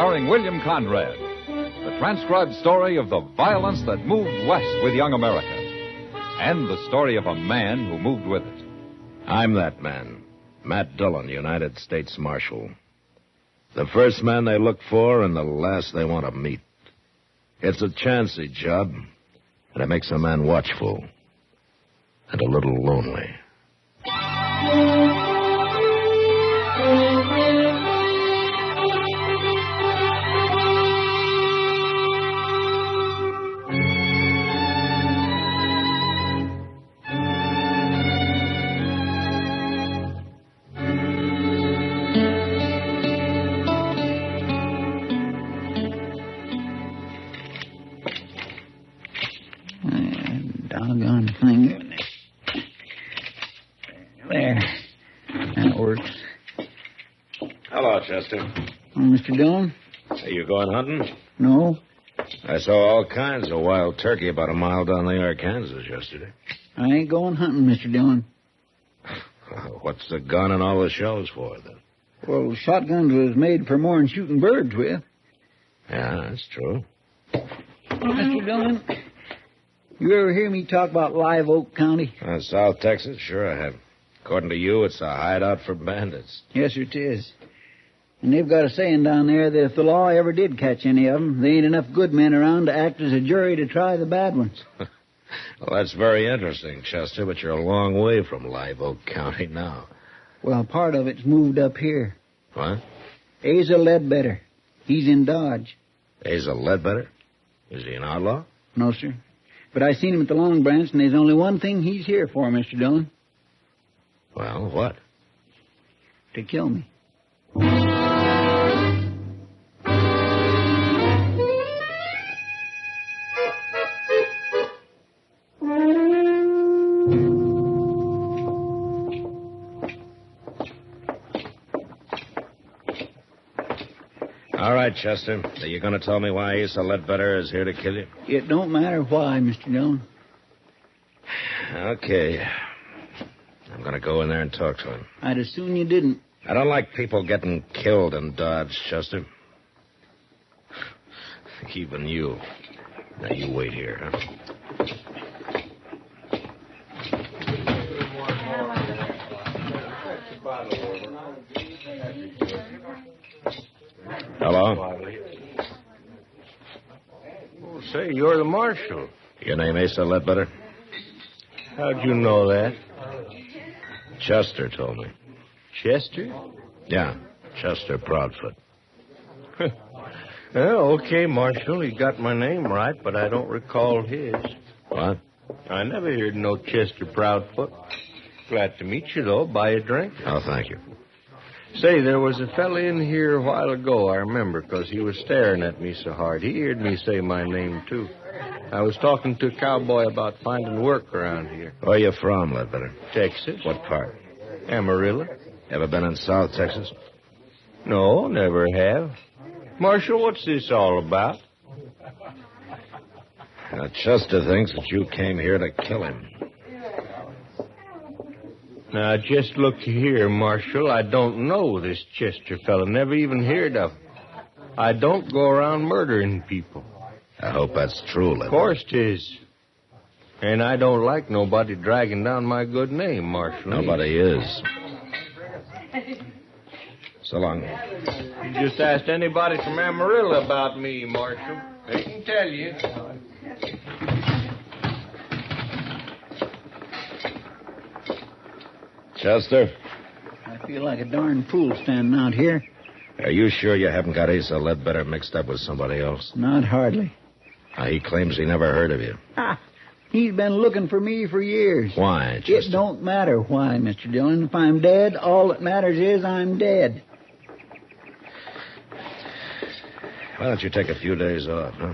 starring William Conrad. The transcribed story of the violence that moved west with young America. And the story of a man who moved with it. I'm that man, Matt Dillon, United States Marshal. The first man they look for and the last they want to meet. It's a chancy job, and it makes a man watchful and a little lonely. Doggone thing. There. That works. Hello, Chester. Oh, Mr. Dillon? Are you going hunting? No. I saw all kinds of wild turkey about a mile down the Arkansas yesterday. I ain't going hunting, Mr. Dillon. What's the gun and all the shells for, then? Well, shotguns was made for more than shooting birds with. Yeah, that's true. Mr. Dillon, you ever hear me talk about Live Oak County? South Texas? Sure I have. According to you, it's a hideout for bandits. Yes, it is. And they've got a saying down there that if the law ever did catch any of them, there ain't enough good men around to act as a jury to try the bad ones. Well, that's very interesting, Chester, but you're a long way from Live Oak County now. Well, part of it's moved up here. What? Asa Ledbetter. He's in Dodge. Asa Ledbetter? Is he an outlaw? No, sir. But I seen him at the Long Branch, and there's only one thing he's here for, Mr. Dillon. Well, what? To kill me. All right, Chester. Are you going to tell me why Asa Ledbetter is here to kill you? It don't matter why, Mr. Dillon. Okay. I'm going to go in there and talk to him. I'd as soon you didn't. I don't like people getting killed in Dodge, Chester. Even you. Now, you wait here, huh? Hello? Oh, say, you're the marshal. Your name Asa Ledbetter? How'd you know that? Chester told me. Chester? Yeah, Chester Proudfoot. Well, okay, Marshal, you got my name right, but I don't recall his. What? I never heard no Chester Proudfoot. Glad to meet you, though. Buy a drink? Oh, thank you. Say, there was a fella in here a while ago, I remember, because he was staring at me so hard. He heard me say my name, too. I was talking to a cowboy about finding work around here. Where you from, Ledbetter? Texas. What part? Amarillo. Ever been in South Texas? No, never have. Marshal, what's this all about? Now, Chester thinks that you came here to kill him. Now, just look here, Marshal. I don't know this Chester fella. Never even heard of him. I don't go around murdering people. I hope that's true, Ledbetter. Of course 'tis. And I don't like nobody dragging down my good name, Marshal. Nobody is. So long. You just asked anybody from Amarillo about me, Marshal. They can tell you. Chester? I feel like a darn fool standing out here. Are you sure you haven't got Asa Ledbetter mixed up with somebody else? Not hardly. He claims he never heard of you. He's been looking for me for years. Why, Chester? It don't matter why, Mr. Dillon. If I'm dead, all that matters is I'm dead. Why don't you take a few days off, huh?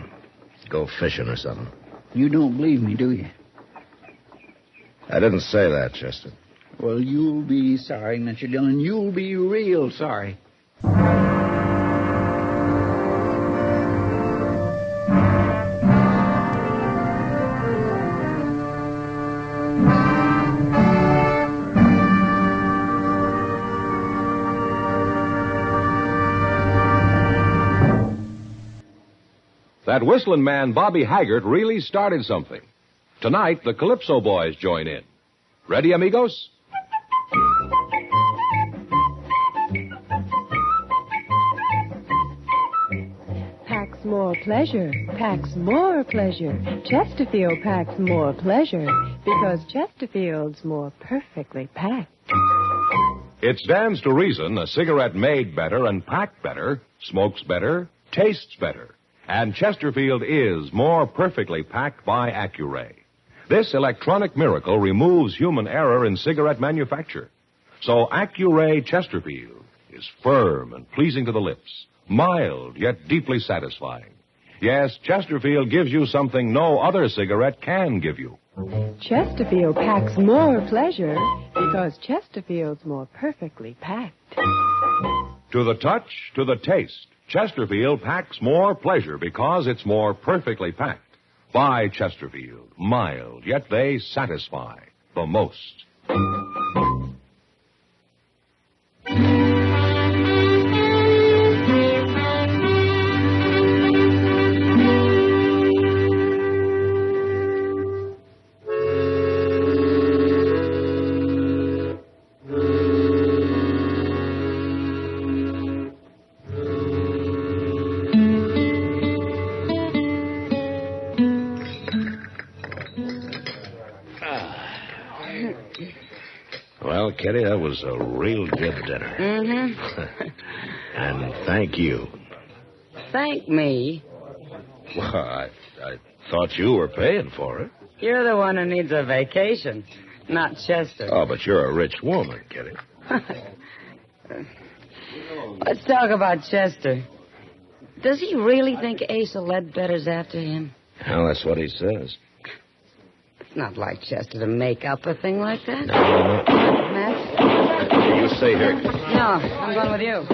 Go fishing or something. You don't believe me, do you? I didn't say that, Chester. Well, you'll be sorry, Mr. Dillon. You'll be real sorry. that whistling man Bobby Haggart really started something. Tonight, the Calypso Boys join in. Ready, amigos? Packs more pleasure, packs more pleasure. Chesterfield packs more pleasure because Chesterfield's more perfectly packed. It stands to reason a cigarette made better and packed better, smokes better, tastes better. And Chesterfield is more perfectly packed by Accuray. This electronic miracle removes human error in cigarette manufacture. So Accuray Chesterfield is firm and pleasing to the lips, mild yet deeply satisfying. Yes, Chesterfield gives you something no other cigarette can give you. Chesterfield packs more pleasure because Chesterfield's more perfectly packed. To the touch, to the taste, Chesterfield packs more pleasure because it's more perfectly packed. By Chesterfield, mild, yet they satisfy the most. Well, Kitty, that was a real good dinner. Mm-hmm. And thank you. Thank me. Well, I thought you were paying for it. You're the one who needs a vacation, not Chester. Oh, but you're a rich woman, Kitty. Let's talk about Chester. Does he really think Asa Ledbetter's after him? Well, that's what he says. It's not like Chester to make up a thing like that. No. Matt? You stay here. No, I'm going with you.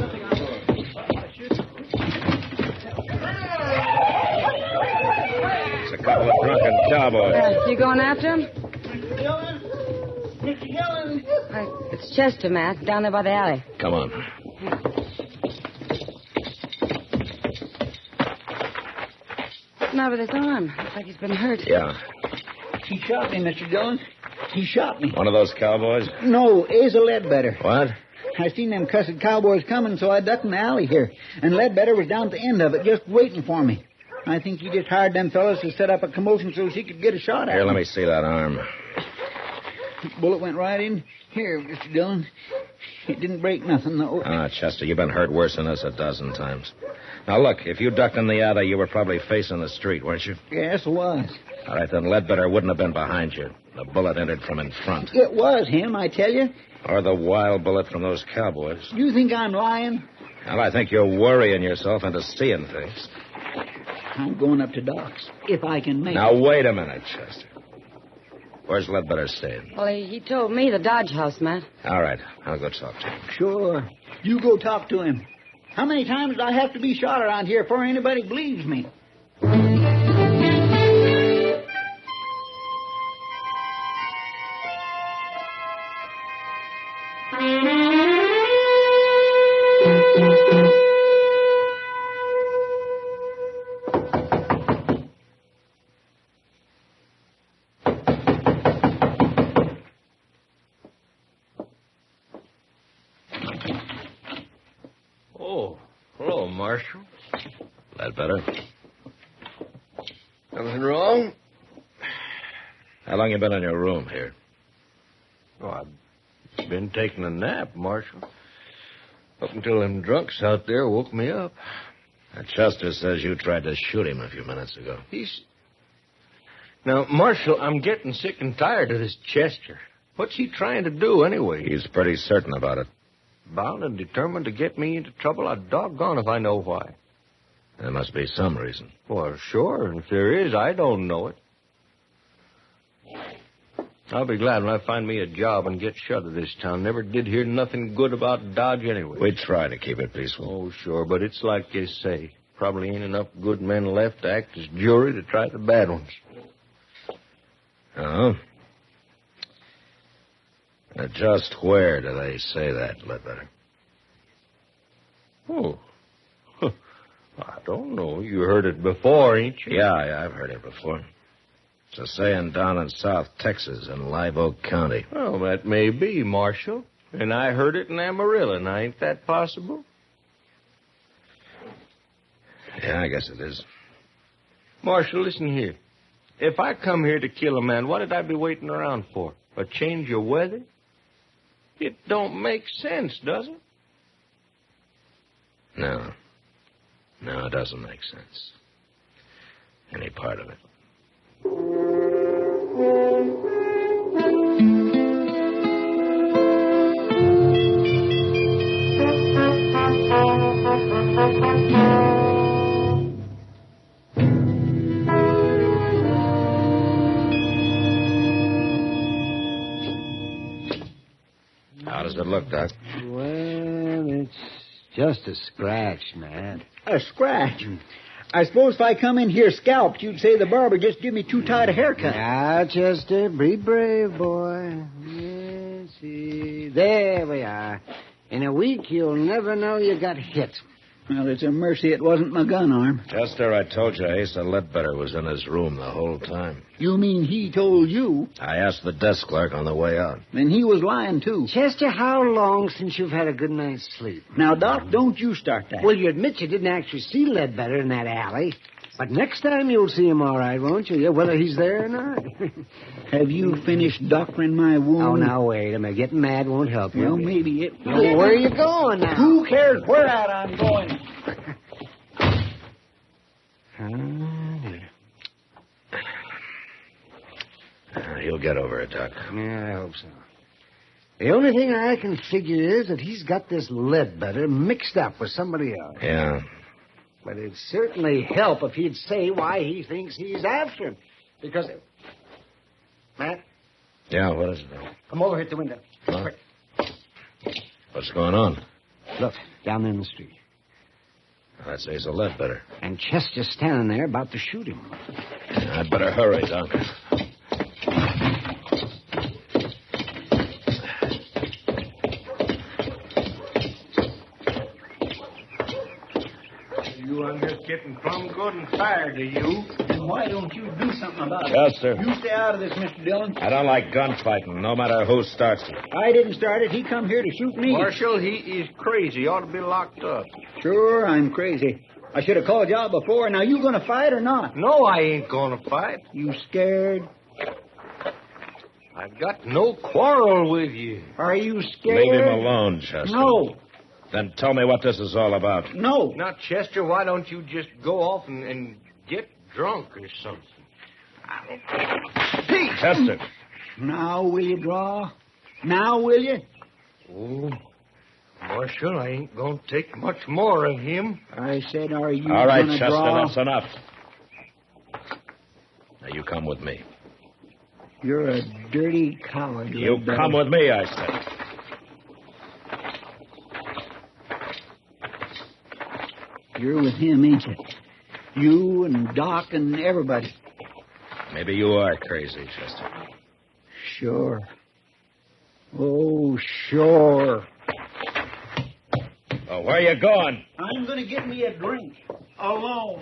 It's a couple of drunken cowboys. You going after him? Mr. Dillon. It's Chester, Matt, down there by the alley. Come on. What's the matter with his arm? Looks like he's been hurt. Yeah. He shot me, Mr. Dillon. He shot me. One of those cowboys? No, Asa Ledbetter. What? I seen them cussed cowboys coming, so I ducked in the alley here. And Ledbetter was down at the end of it, just waiting for me. I think he just hired them fellas to set up a commotion so he could get a shot at me. Here, let me see that arm. The bullet went right in here, Mr. Dillon. It didn't break nothing, though. Ah, Chester, you've been hurt worse than this a dozen times. Now, look, if you ducked in the alley, you were probably facing the street, weren't you? Yes, it was. All right, then Ledbetter wouldn't have been behind you. The bullet entered from in front. It was him, I tell you. Or the wild bullet from those cowboys. You think I'm lying? Well, I think you're worrying yourself into seeing things. I'm going up to Doc's, if I can make it. Now, wait a minute, Chester. Where's Ledbetter staying? Well, he told me the Dodge House, Matt. All right, I'll go talk to him. Sure. You go talk to him. How many times do I have to be shot around here before anybody believes me? Oh, hello, Marshal. Ledbetter? Nothing wrong? How long you been in your room here? Oh, I've been taking a nap, Marshal. Up until them drunks out there woke me up. Chester says you tried to shoot him a few minutes ago. Now, Marshal, I'm getting sick and tired of this Chester. What's he trying to do, anyway? He's pretty certain about it. Bound and determined to get me into trouble. I'd doggone if I know why. There must be some reason. Well, sure, and if there is, I don't know it. I'll be glad when I find me a job and get shut of this town. Never did hear nothing good about Dodge anyway. We try to keep it peaceful. Oh, sure, but it's like you say. Probably ain't enough good men left to act as jury to try the bad ones. Oh? Now, just where do they say that, Ledbetter? Oh, I don't no. You heard it before, ain't you? Yeah, I've heard it before. It's a saying down in South Texas in Live Oak County. Well, that may be, Marshal. And I heard it in Amarillo. Now, ain't that possible? Yeah, I guess it is. Marshal, listen here. If I come here to kill a man, what did I be waiting around for? A change of weather? It don't make sense, does it? No. No, it doesn't make sense. Any part of it. How does it look, Doc? Well, it's just a scratch, Matt. A scratch? I suppose if I come in here scalped, you'd say the barber just give me too tight a haircut. Now, Chester, be brave, boy. Yes, see. There we are. In a week, you'll never know you got hit. Well, it's a mercy it wasn't my gun arm. Chester, I told you Asa Ledbetter was in his room the whole time. You mean he told you? I asked the desk clerk on the way out. Then he was lying, too. Chester, how long since you've had a good night's sleep? Now, Doc, don't you start that. Well, you admit you didn't actually see Ledbetter in that alley. But next time you'll see him all right, won't you? Yeah, whether he's there or not. Have you finished doctoring my wound? Oh, now, wait a minute. Getting mad won't help you. Well, maybe it will. Well, where are you going now? Who cares where at I'm going? He'll get over it, Doc. Yeah, I hope so. The only thing I can figure is that he's got this Ledbetter mixed up with somebody else. Yeah. But it'd certainly help if he'd say why he thinks he's after him. Because... Matt? Yeah, what is it? Come over here at the window. Huh? What's going on? Look, down there in the street. That's Asa Ledbetter. And Chester's standing there about to shoot him. I'd better hurry, Doc. I'm just getting plumb good and tired of you. Then why don't you do something about it? Chester. You stay out of this, Mr. Dillon. I don't like gunfighting, no matter who starts it. I didn't start it. He come here to shoot me. Marshal, he is crazy. He ought to be locked up. Sure, I'm crazy. I should have called you out before. Now, you going to fight or not? No, I ain't going to fight. You scared? I've got no quarrel with you. Are you scared? Leave him alone, Chester. No. Then tell me what this is all about. No. Now, Chester, why don't you just go off and get drunk or something? Pete! Chester. Now will you draw? Now will you? Oh, Marshal, I ain't going to take much more of him. I said, are you all right, gonna Chester, draw? that's enough. Now, you come with me. You're a dirty coward. You come with me, I said. You're with him, ain't you? You and Doc and everybody. Maybe you are crazy, Chester. Sure. Oh, sure. Oh, where you going? I'm going to get me a drink. Alone.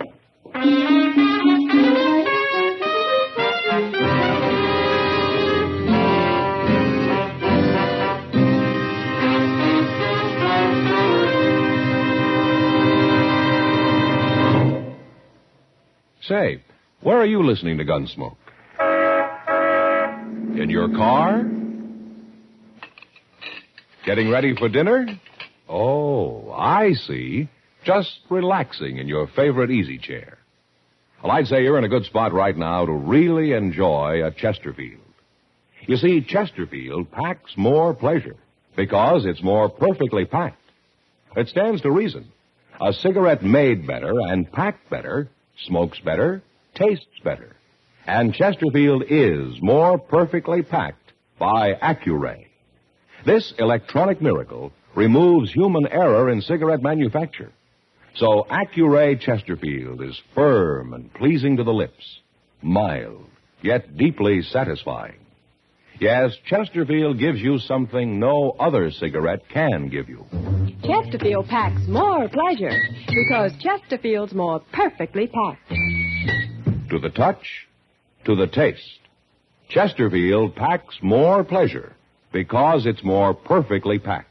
Say, where are you listening to Gunsmoke? In your car? Getting ready for dinner? Oh, I see. Just relaxing in your favorite easy chair. Well, I'd say you're in a good spot right now to really enjoy a Chesterfield. You see, Chesterfield packs more pleasure because it's more perfectly packed. It stands to reason. A cigarette made better and packed better smokes better, tastes better. And Chesterfield is more perfectly packed by Accuray. This electronic miracle removes human error in cigarette manufacture. So Accuray Chesterfield is firm and pleasing to the lips, mild, yet deeply satisfying. Yes, Chesterfield gives you something no other cigarette can give you. Chesterfield packs more pleasure because Chesterfield's more perfectly packed. To the touch, to the taste. Chesterfield packs more pleasure because it's more perfectly packed.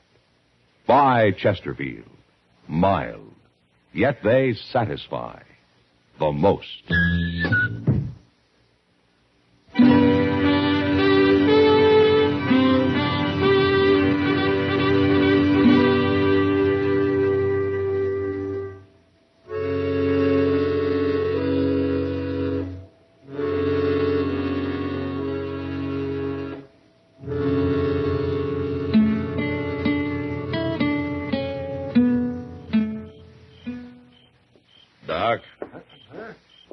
Buy Chesterfield. Mild, yet they satisfy the most. Doc?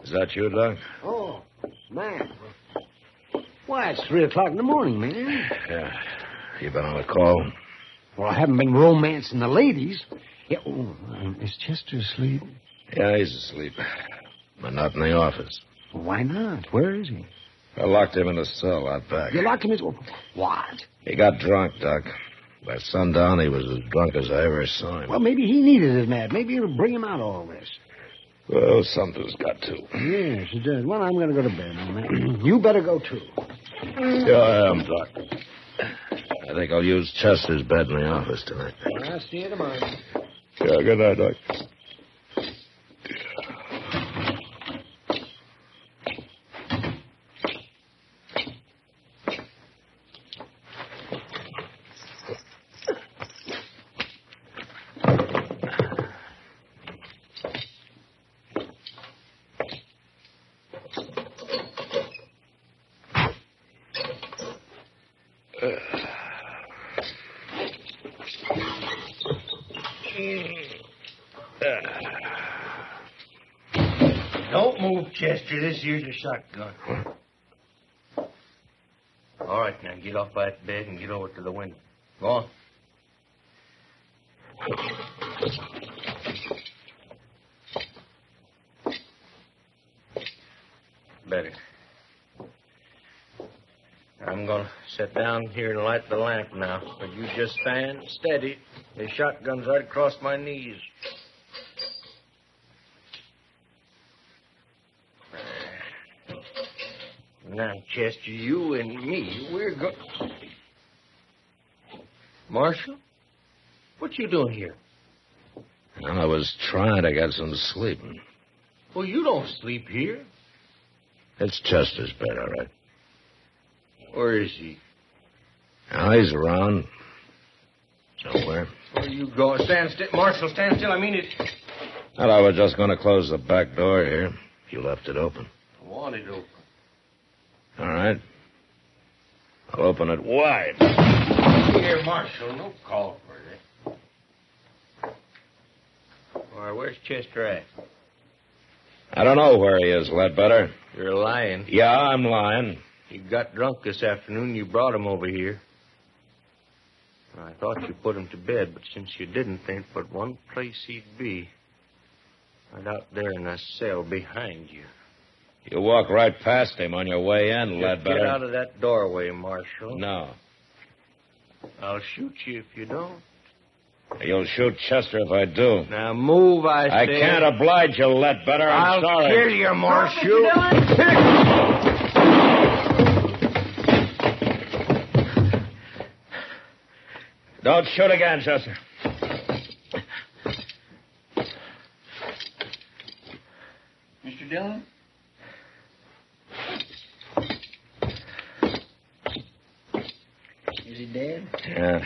Is that you, Doc? Oh, man. Why, it's 3 o'clock in the morning, man. Yeah. You been on a call? Well, I haven't been romancing the ladies. Yeah, is Chester asleep? Yeah, he's asleep. But not in the office. Why not? Where is he? I locked him in a cell out back. You locked him in... What? He got drunk, Doc. By sundown, he was as drunk as I ever saw him. Well, maybe he needed it, Matt. Maybe it'll bring him out of all this. Well, something's got to. Yes, it does. Well, I'm going to go to bed, Matt. You better go, too. Yeah, I am, Doc. I think I'll use Chester's bed in the office tonight. I'll see you tomorrow. Yeah, good night, Doc. Don't move, Chester. This here's a shotgun. All right, now get off that bed and get over to the window. Go on. Better. I'm going to sit down here and light the lamp now. But you just stand steady. The shotgun's right across my knees. Now, Chester, you and me, we're going... Marshal? What you doing here? Well, I was trying to get some sleep. Well, you don't sleep here. It's Chester's bed, all right. Where is he? Now, he's around. Somewhere. Where you going? Stand still. Marshal, stand still. I mean it. Well, I was just going to close the back door here. You left it open. I want it open. All right. I'll open it wide. Here, Marshal. No call for that. All right, where's Chester at? I don't know where he is, Ledbetter. You're lying. Yeah, I'm lying. He got drunk this afternoon. You brought him over here. I thought you put him to bed, but since you didn't, there ain't but one place he'd be. Right out there in that cell behind you. You walk right past him on your way in, Ledbetter. Get out of that doorway, Marshal. No. I'll shoot you if you don't. You'll shoot Chester if I do. Now move, I say. I can't oblige you, Ledbetter. I'm sorry. I'll kill you, Marshal. Don't shoot again, Chester. Mr. Dillon? Is he dead? Yeah.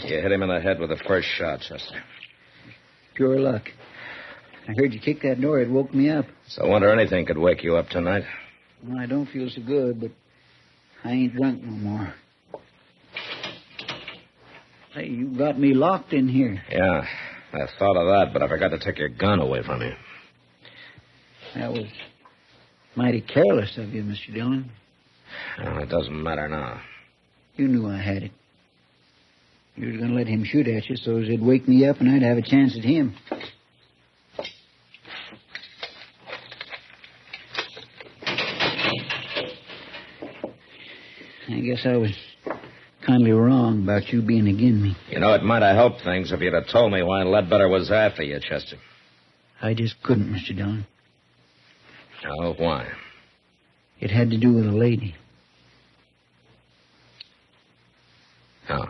You hit him in the head with the first shot, Chester. Pure luck. I heard you kick that door. It woke me up. So I wonder anything could wake you up tonight. Well, I don't feel so good, but I ain't drunk no more. Hey, you got me locked in here. Yeah, I thought of that, but I forgot to take your gun away from you. That was mighty careless of you, Mr. Dillon. Well, it doesn't matter now. You knew I had it. You were going to let him shoot at you so it'd wake me up and I'd have a chance at him. I guess I was kindly wrong about you being agin me. You know, it might have helped things if you'd have told me why Ledbetter was after you, Chester. I just couldn't, Mr. Dillon. Oh, why? It had to do with a lady. Oh.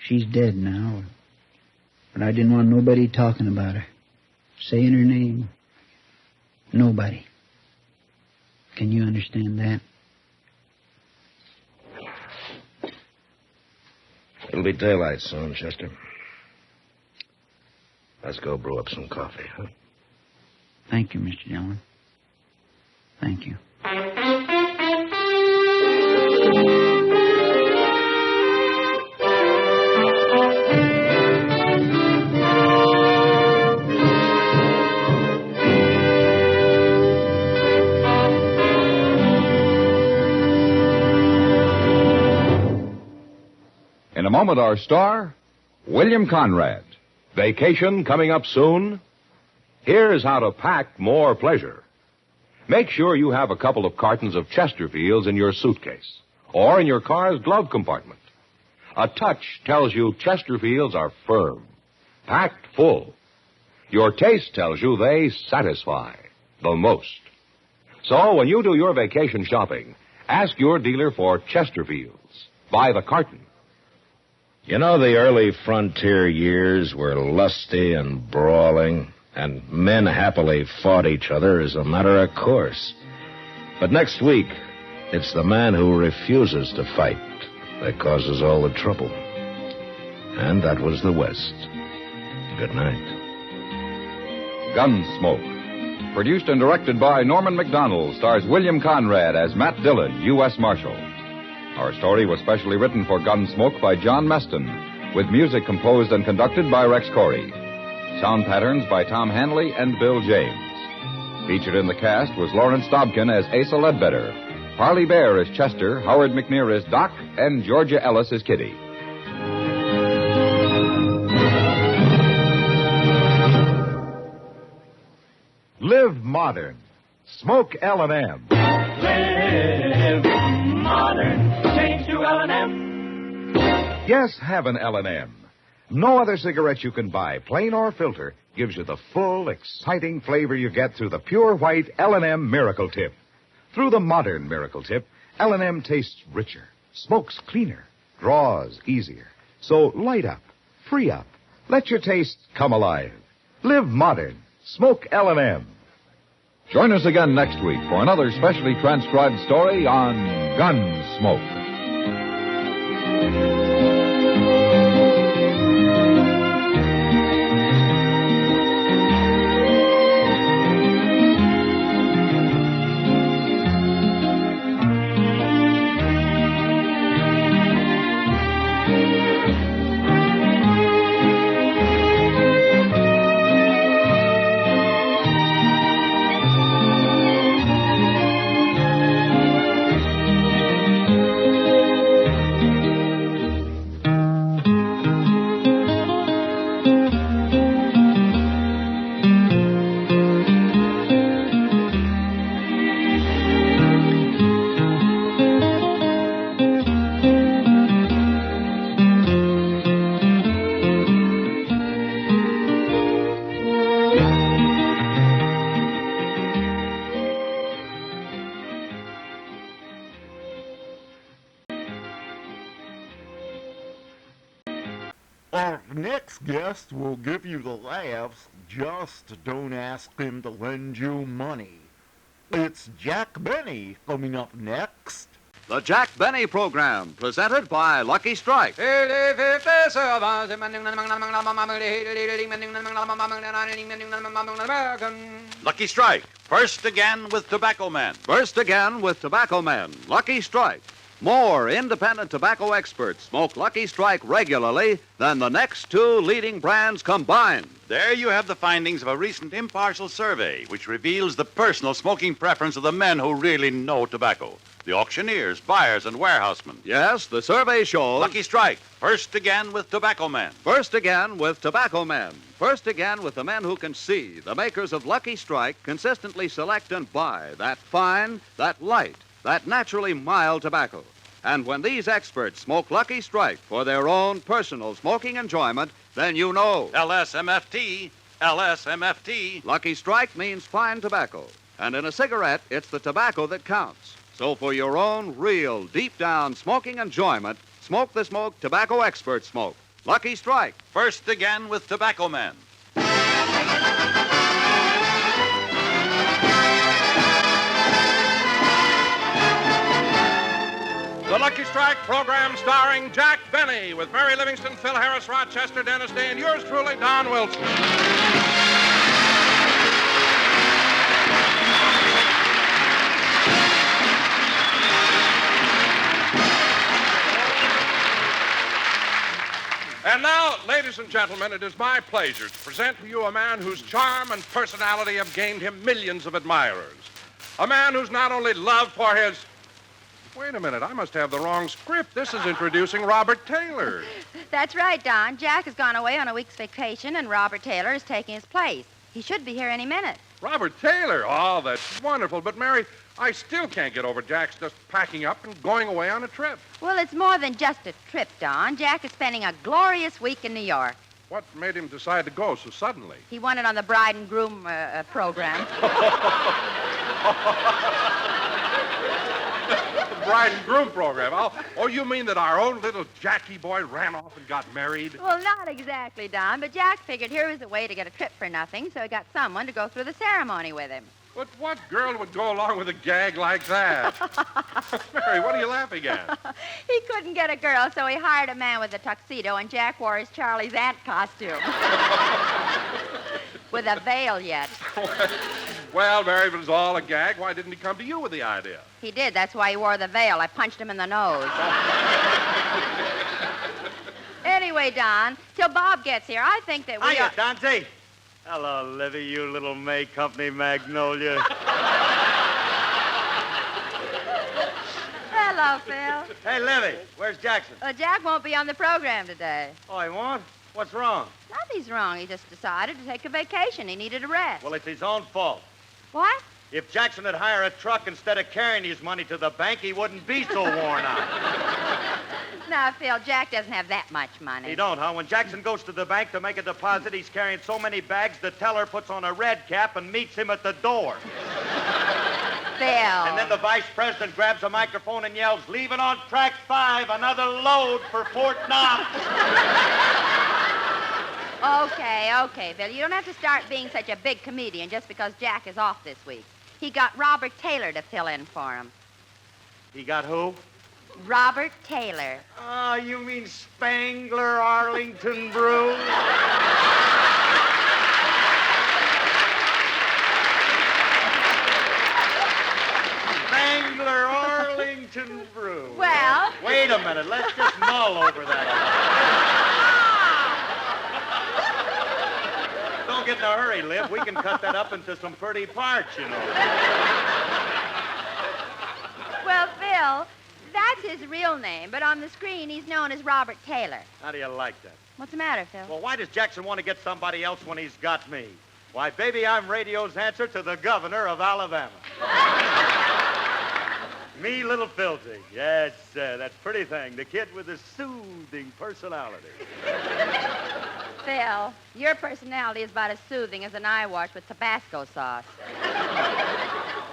She's dead now. But I didn't want nobody talking about her. Saying her name. Nobody. Can you understand that? It'll be daylight soon, Chester. Let's go brew up some coffee, huh? Thank you, Mr. Dillon. Thank you. In a moment, our star, William Conrad. Vacation coming up soon? Here's how to pack more pleasure. Make sure you have a couple of cartons of Chesterfields in your suitcase or in your car's glove compartment. A touch tells you Chesterfields are firm, packed full. Your taste tells you they satisfy the most. So when you do your vacation shopping, ask your dealer for Chesterfields by the carton. You know, the early frontier years were lusty and brawling, and men happily fought each other as a matter of course. But next week, it's the man who refuses to fight that causes all the trouble. And that was the West. Good night. Gunsmoke. Produced and directed by Norman McDonald, stars William Conrad as Matt Dillon, U.S. Marshal. Our story was specially written for Gunsmoke by John Meston, with music composed and conducted by Rex Corey. Sound patterns by Tom Hanley and Bill James. Featured in the cast was Lawrence Dobkin as Asa Ledbetter, Harley Bear as Chester, Howard McNear as Doc, and Georgia Ellis as Kitty. Live modern. Smoke L&M. Live modern. Change to L&M. Yes, have an L&M. No other cigarette you can buy, plain or filter, gives you the full, exciting flavor you get through the pure white L&M Miracle Tip. Through the modern Miracle Tip, L&M tastes richer, smokes cleaner, draws easier. So light up, free up, let your taste come alive. Live modern. Smoke L&M. Join us again next week for another specially transcribed story on Gunsmoke. Our next guest will give you the laughs. Just don't ask him to lend you money. It's Jack Benny coming up next. The Jack Benny Program, presented by Lucky Strike. Lucky Strike, first again with Tobacco Man. First again with Tobacco Man. Lucky Strike. More independent tobacco experts smoke Lucky Strike regularly than the next two leading brands combined. There you have the findings of a recent impartial survey, which reveals the personal smoking preference of the men who really know tobacco. The auctioneers, buyers, and warehousemen. Yes, the survey shows... Lucky Strike, first again with Tobacco Man. First again with Tobacco Man. First again with the men who can see. The makers of Lucky Strike consistently select and buy that fine, that light, that naturally mild tobacco. And when these experts smoke Lucky Strike for their own personal smoking enjoyment, then you know. LSMFT. LSMFT. Lucky Strike means fine tobacco. And in a cigarette, it's the tobacco that counts. So for your own real, deep-down smoking enjoyment, smoke the smoke tobacco experts smoke. Lucky Strike. First again with Tobacco Men. The Lucky Strike program starring Jack Benny with Mary Livingston, Phil Harris, Rochester, Dennis Day, and yours truly, Don Wilson. And now, ladies and gentlemen, it is my pleasure to present to you a man whose charm and personality have gained him millions of admirers. A man who's not only loved for his... Wait a minute, I must have the wrong script. This is introducing Robert Taylor. That's right, Don. Jack has gone away on a week's vacation, and Robert Taylor is taking his place. He should be here any minute. Robert Taylor? Oh, that's wonderful. But, Mary, I still can't get over Jack's just packing up and going away on a trip. Well, it's more than just a trip, Don. Jack is spending a glorious week in New York. What made him decide to go so suddenly? He won it on the bride and groom program. The bride and groom program. Oh, you mean that our own little Jackie boy ran off and got married? Well, not exactly, Don, but Jack figured here was a way to get a trip for nothing, so he got someone to go through the ceremony with him. But what girl would go along with a gag like that? Mary, what are you laughing at? He couldn't get a girl, so he hired a man with a tuxedo, and Jack wore his Charlie's Aunt costume. With a veil yet. Well, Mary, if it was all a gag, why didn't he come to you with the idea? He did. That's why he wore the veil. I punched him in the nose. Anyway, Don, till Bob gets here, I think that we Hiya, Dante. Hello, Livy, you little May Company magnolia. Hello, Phil. Hey, Livy, where's Jackson? Jack won't be on the program today. Oh, he won't? What's wrong? Nothing's wrong. He just decided to take a vacation. He needed a rest. Well, it's his own fault. What? If Jackson had hired a truck instead of carrying his money to the bank, he wouldn't be so worn out. Now, Phil, Jack doesn't have that much money. He don't, huh? When Jackson goes to the bank to make a deposit, he's carrying so many bags, the teller puts on a red cap and meets him at the door. Phil. And then the vice president grabs a microphone and yells, "Leaving on track 5, another load for Fort Knox." Okay, Phil. You don't have to start being such a big comedian just because Jack is off this week. He got Robert Taylor to fill in for him. He got who? Robert Taylor. Oh, you mean Spangler Arlington Brew? Spangler Arlington Brew. Well... Wait a minute. Let's just mull over that. Don't get in a hurry, Liv. We can cut that up into some pretty parts, you know. Well, Phil, that's his real name, but on the screen he's known as Robert Taylor. How do you like that? What's the matter, Phil? Well, why does Jackson want to get somebody else when he's got me? Why, baby, I'm radio's answer to the governor of Alabama. Me, little Philzy. Yes, that pretty thing. The kid with the soothing personality. Phil, your personality is about as soothing as an eye wash with Tabasco sauce.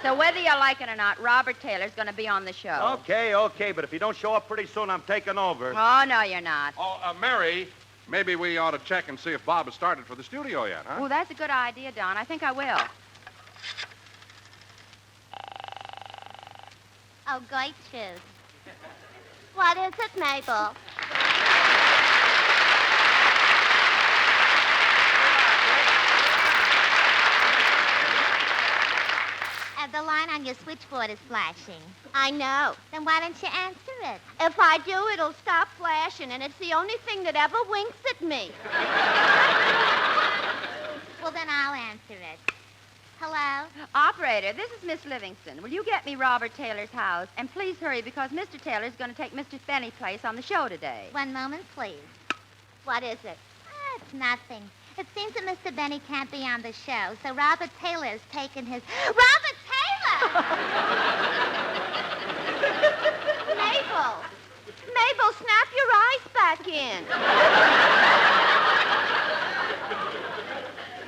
So whether you like it or not, Robert Taylor's going to be on the show. Okay, but if you don't show up pretty soon, I'm taking over. Oh, no, you're not. Oh, Mary, maybe we ought to check and see if Bob has started for the studio yet, huh? Oh, that's a good idea, Don. I think I will. Oh, great shoes. What is it, Mabel? The line on your switchboard is flashing. I know. Then why don't you answer it? If I do, it'll stop flashing, and it's the only thing that ever winks at me. Well, then I'll answer it. Hello? Operator, this is Miss Livingston. Will you get me Robert Taylor's house? And please hurry, because Mr. Taylor's going to take Mr. Benny's place on the show today. One moment, please. What is it? It's nothing. It seems that Mr. Benny can't be on the show, so Robert Taylor's taken his... Robert Taylor! Mabel! Well, snap your eyes back in.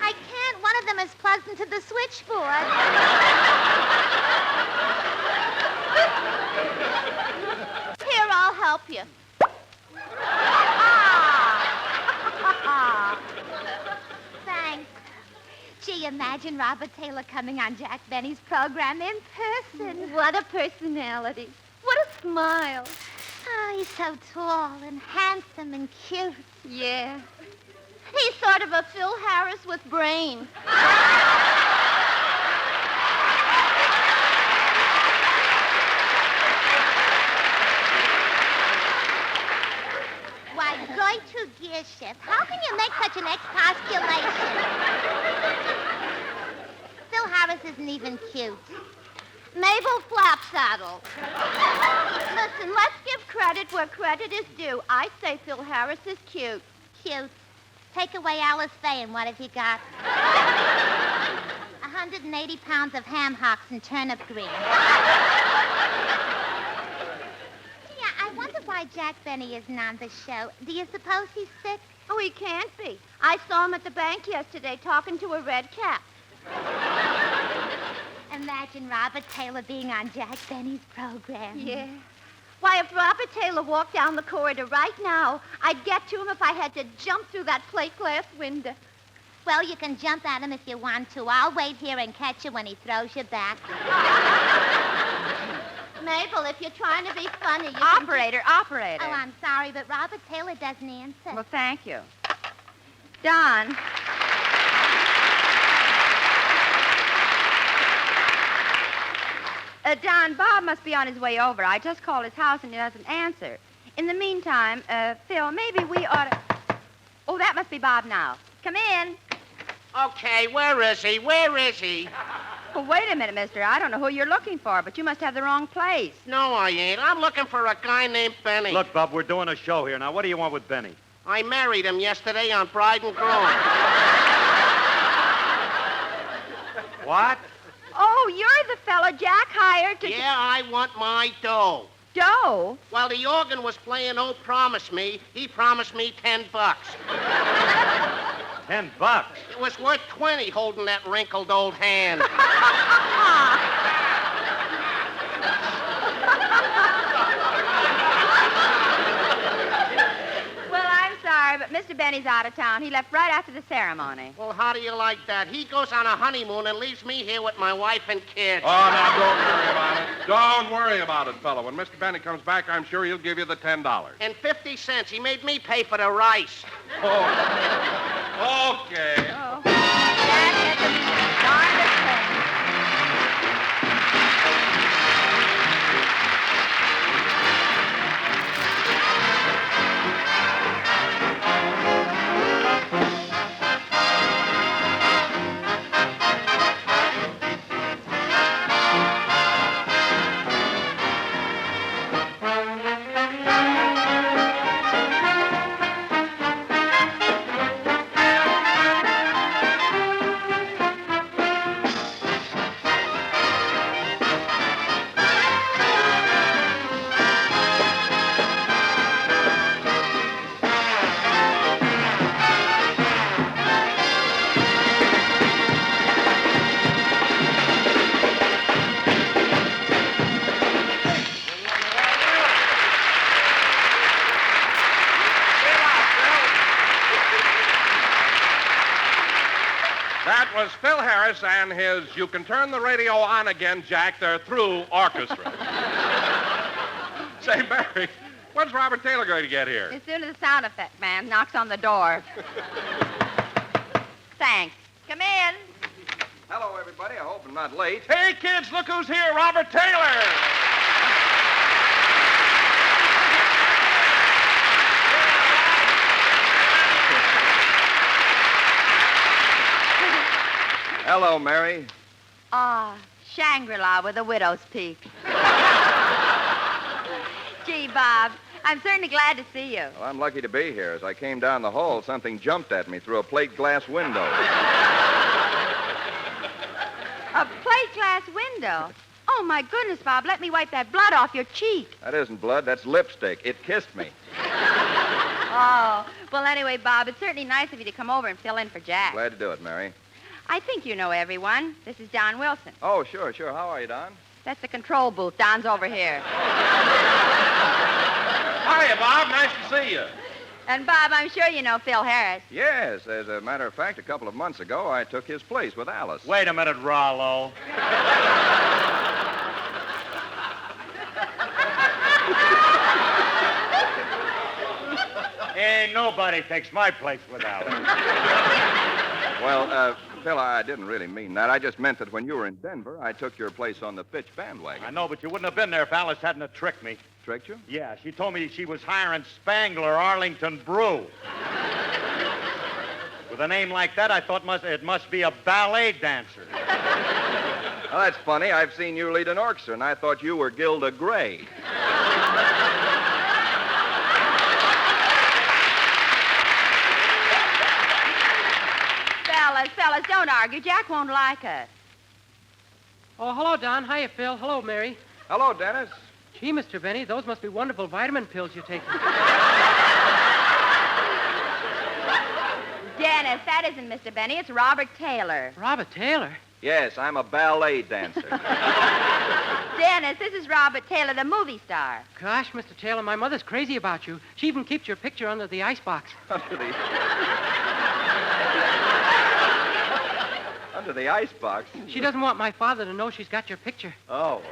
I can't. One of them is plugged into the switchboard. Here, I'll help you. Thanks. Gee, imagine Robert Taylor coming on Jack Benny's program in person. What a personality. What a smile. Oh, he's so tall and handsome and cute. Yeah. He's sort of a Phil Harris with brain. Why, going to gear shift. How can you make such an expostulation? Phil Harris isn't even cute. Mabel Flapsaddle. Listen, let's give credit where credit is due. I say Phil Harris is cute. Cute. Take away Alice Faye, and what have you got? 180 pounds of ham hocks and turnip greens. Gee, I wonder why Jack Benny isn't on the show. Do you suppose he's sick? Oh, he can't be. I saw him at the bank yesterday talking to a red cap. Imagine Robert Taylor being on Jack Benny's program. Yeah. Why, if Robert Taylor walked down the corridor right now, I'd get to him if I had to jump through that plate glass window. Well, you can jump at him if you want to. I'll wait here and catch you when he throws you back. Mabel, if you're trying to be funny, you Operator. Oh, I'm sorry, but Robert Taylor doesn't answer. Well, thank you. Don. Don, Bob must be on his way over. I just called his house and he doesn't answer. In the meantime, Phil, maybe we ought to... Oh, that must be Bob now. Come in. Okay, where is he? Where is he? Well, wait a minute, mister. I don't know who you're looking for, but you must have the wrong place. No, I ain't. I'm looking for a guy named Benny. Look, Bub, we're doing a show here. Now, what do you want with Benny? I married him yesterday on Bride and Groom. What? Oh, you're the fella Jack hired to... Yeah, I want my dough. Dough? While the organ was playing Oh Promise Me, he promised me $10. $10? It was worth 20 holding that wrinkled old hand. Well, I'm sorry, but Mr. Benny's out of town. He left right after the ceremony. Well, how do you like that? He goes on a honeymoon and leaves me here with my wife and kids. Oh, now, don't worry about it. Don't worry about it, fella. When Mr. Benny comes back, I'm sure he'll give you the $10. And 50 cents. He made me pay for the rice. Oh. Okay. Oh. That is the darndest thing. That was Phil Harris and his You Can Turn the Radio On Again, Jack. They're through orchestra. Say, Barry, when's Robert Taylor going to get here? As soon as the sound effect man knocks on the door. Thanks. Come in. Hello, everybody. I hope I'm not late. Hey, kids, look who's here, Robert Taylor. Hello, Mary. Ah, Shangri-La with a widow's peak. Gee, Bob, I'm certainly glad to see you. Well, I'm lucky to be here. As I came down the hall, something jumped at me through a plate glass window. A plate glass window? Oh, my goodness, Bob, let me wipe that blood off your cheek. That isn't blood, that's lipstick. It kissed me. Oh, well, anyway, Bob, it's certainly nice of you to come over and fill in for Jack. Glad to do it, Mary. I think you know everyone. This is Don Wilson. Oh, sure. How are you, Don? That's the control booth. Don's over here. Hiya, Bob. Nice to see you. And, Bob, I'm sure you know Phil Harris. Yes, as a matter of fact, a couple of months ago, I took his place with Alice. Wait a minute, Rollo. Ain't nobody takes my place with Alice. Well, Phil, I didn't really mean that. I just meant that when you were in Denver, I took your place on the pitch bandwagon. I know, but you wouldn't have been there if Alice hadn't have tricked me. Tricked you? Yeah, she told me she was hiring Spangler Arlington Brew. With a name like that, I thought it must be a ballet dancer. Well, that's funny. I've seen you lead an orchestra, and I thought you were Gilda Gray. Fellas, don't argue. Jack won't like us. Oh, hello, Don. Hiya, Phil. Hello, Mary. Hello, Dennis. Gee, Mr. Benny, those must be wonderful vitamin pills you're taking. Dennis, that isn't Mr. Benny. It's Robert Taylor. Robert Taylor? Yes, I'm a ballet dancer. Dennis, this is Robert Taylor, the movie star. Gosh, Mr. Taylor, my mother's crazy about you. She even keeps your picture under the icebox. Under the icebox? She doesn't want my father to know she's got your picture. Oh.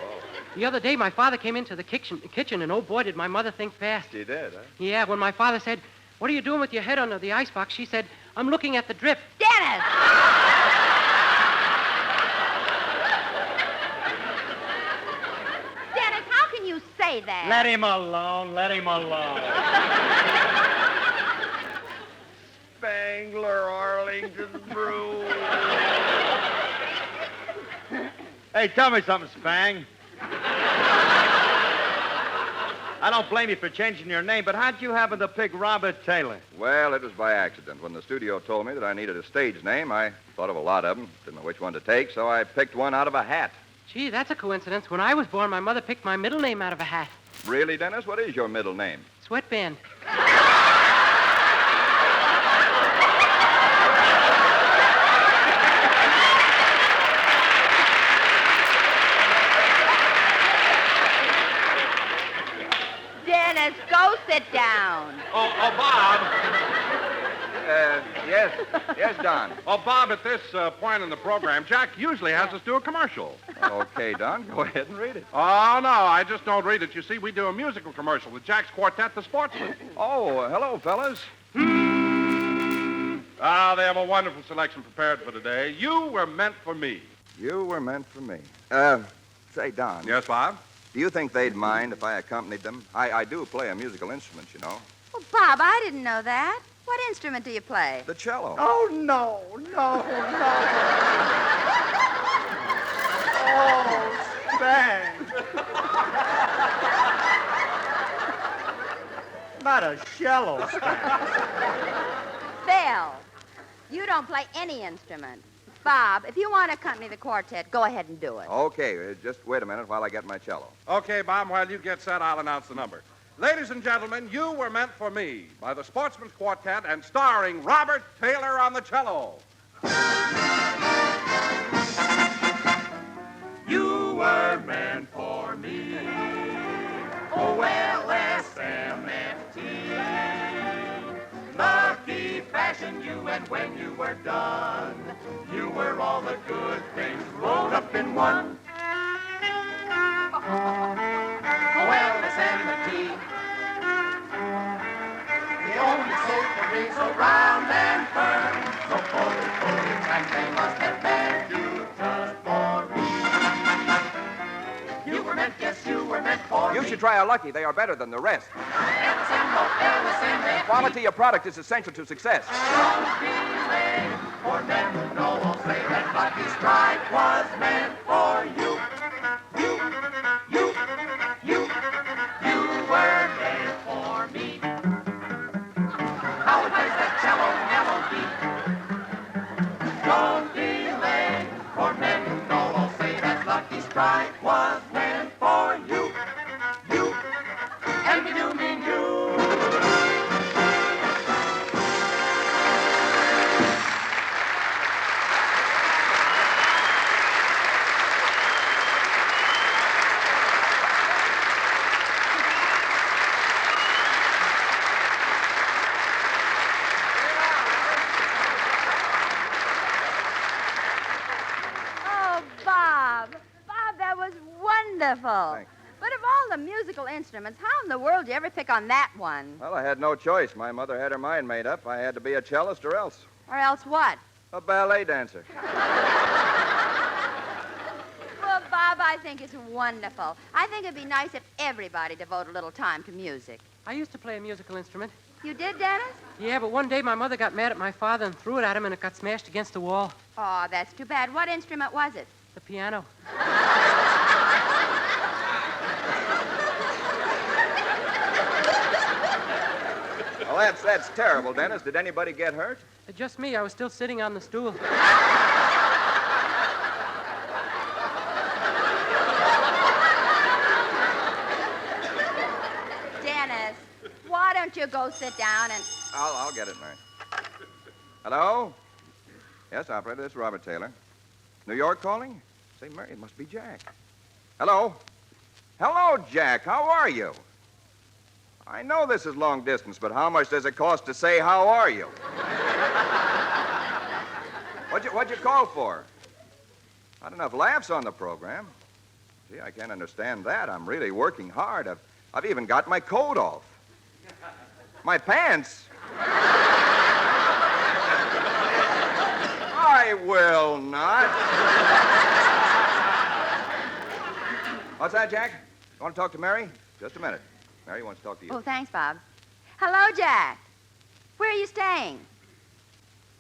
The other day, my father came into the kitchen, and oh, boy, did my mother think fast. She did, huh? Yeah, when my father said, "What are you doing with your head under the icebox?" she said, "I'm looking at the drip." Dennis! Dennis, how can you say that? Let him alone. Spangler Arlington Brew. Hey, tell me something, Spang. I don't blame you for changing your name, but how'd you happen to pick Robert Taylor? Well, it was by accident. When the studio told me that I needed a stage name, I thought of a lot of them. Didn't know which one to take, so I picked one out of a hat. Gee, that's a coincidence. When I was born, my mother picked my middle name out of a hat. Really, Dennis? What is your middle name? Sweatband. Dennis, go sit down. Oh, Bob. Yes, Don. Oh, Bob, at this point in the program, Jack usually has us do a commercial. Okay, Don, go ahead and read it. Oh, no, I just don't read it. You see, we do a musical commercial with Jack's quartet, the Sportsmen. Oh, hello, fellas. Ah, they have a wonderful selection prepared for today. You were meant for me. You were meant for me. Say, Don. Yes, Bob? Do you think they'd mind if I accompanied them? I do play a musical instrument, you know. Well, Bob, I didn't know that. What instrument do you play? The cello. Oh, no. Oh, Spang. Not a cello, Spang. Phil, you don't play any instrument. Bob, if you want to accompany the quartet, go ahead and do it. Okay, just wait a minute while I get my cello. Okay, Bob, while you get set, I'll announce the number. Ladies and gentlemen, You Were Meant for Me by the Sportsman's Quartet and starring Robert Taylor on the cello. You were meant for me. O-L-S-M-F-T. Lucky fashioned you, and when you were done, you were all the good things rolled up in one. O-L-S-M-F-T. The only soap that rings around and firm. So fully, and they must have meant you just for me. You were meant, yes, you were meant for me. You should try our Lucky. They are better than the rest. Quality of product is essential to success. Don't be late, for men who know will say that Lucky Strike was meant for you. You were meant for me. How it plays that cello melody. Don't be late, for men who know will say that Lucky Strike was wonderful. Thanks. But of all the musical instruments, how in the world did you ever pick on that one? Well, I had no choice. My mother had her mind made up. I had to be a cellist or else. Or else what? A ballet dancer. Well, Bob, I think it's wonderful. I think it'd be nice if everybody devoted a little time to music. I used to play a musical instrument. You did, Dennis? Yeah, but one day my mother got mad at my father and threw it at him, and it got smashed against the wall. Oh, that's too bad. What instrument was it? The piano. Well, that's terrible, Dennis. Did anybody get hurt? Just me. I was still sitting on the stool. Dennis, why don't you go sit down and... I'll get it, Mary. Hello? Yes, operator, this is Robert Taylor. New York calling? Say, Mary, it must be Jack. Hello? Hello, Jack. How are you? I know this is long distance, but how much does it cost to say, how are you? What'd you call for? Not enough laughs on the program. Gee, I can't understand that. I'm really working hard. I've even got my coat off. My pants? I will not. What's that, Jack? You want to talk to Mary? Just a minute. Mary wants to talk to you. Oh, thanks, Bob. Hello, Jack. Where are you staying?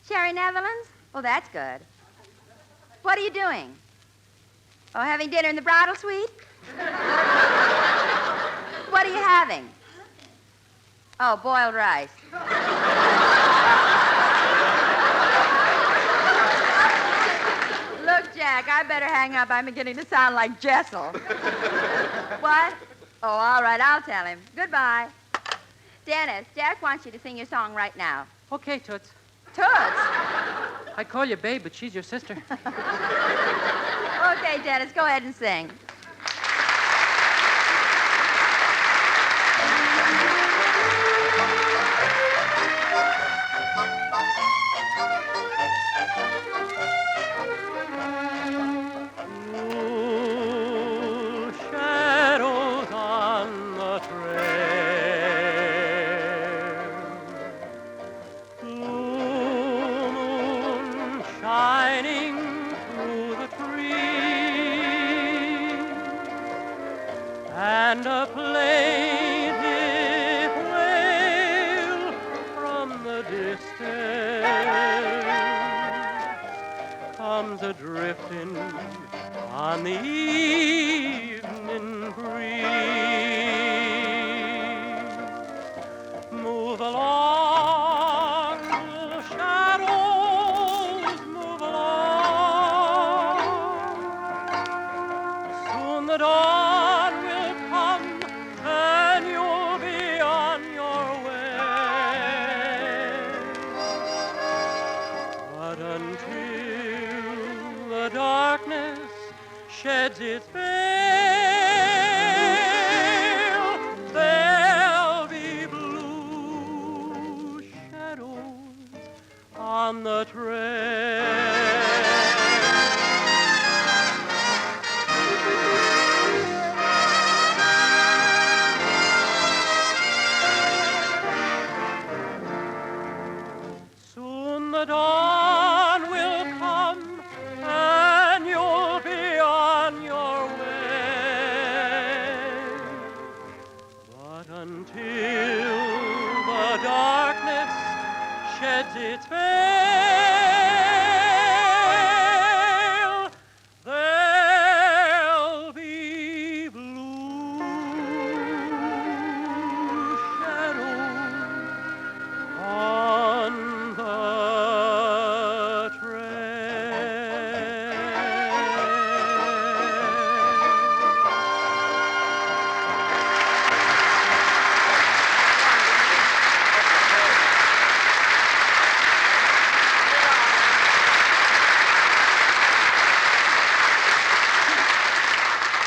Sherry, Netherlands? Oh, that's good. What are you doing? Oh, having dinner in the bridal suite? What are you having? Oh, boiled rice. Look, Jack, I better hang up. I'm beginning to sound like Jessel. What? Oh, all right, I'll tell him. Goodbye. Dennis, Jack wants you to sing your song right now. Okay, Toots. Toots? I call you babe, but she's your sister. Okay, Dennis, go ahead and sing. And a plaintive wail from the distance comes a-drifting on the evening breeze. Move along, little shadows, move along. Soon the dawn will come and you'll be on your way. But until the darkness sheds its veil, there'll be blue shadows on the trail. Soon the dawn will come and you'll be on your way. But until the darkness sheds its veil, there'll be blue shadows on the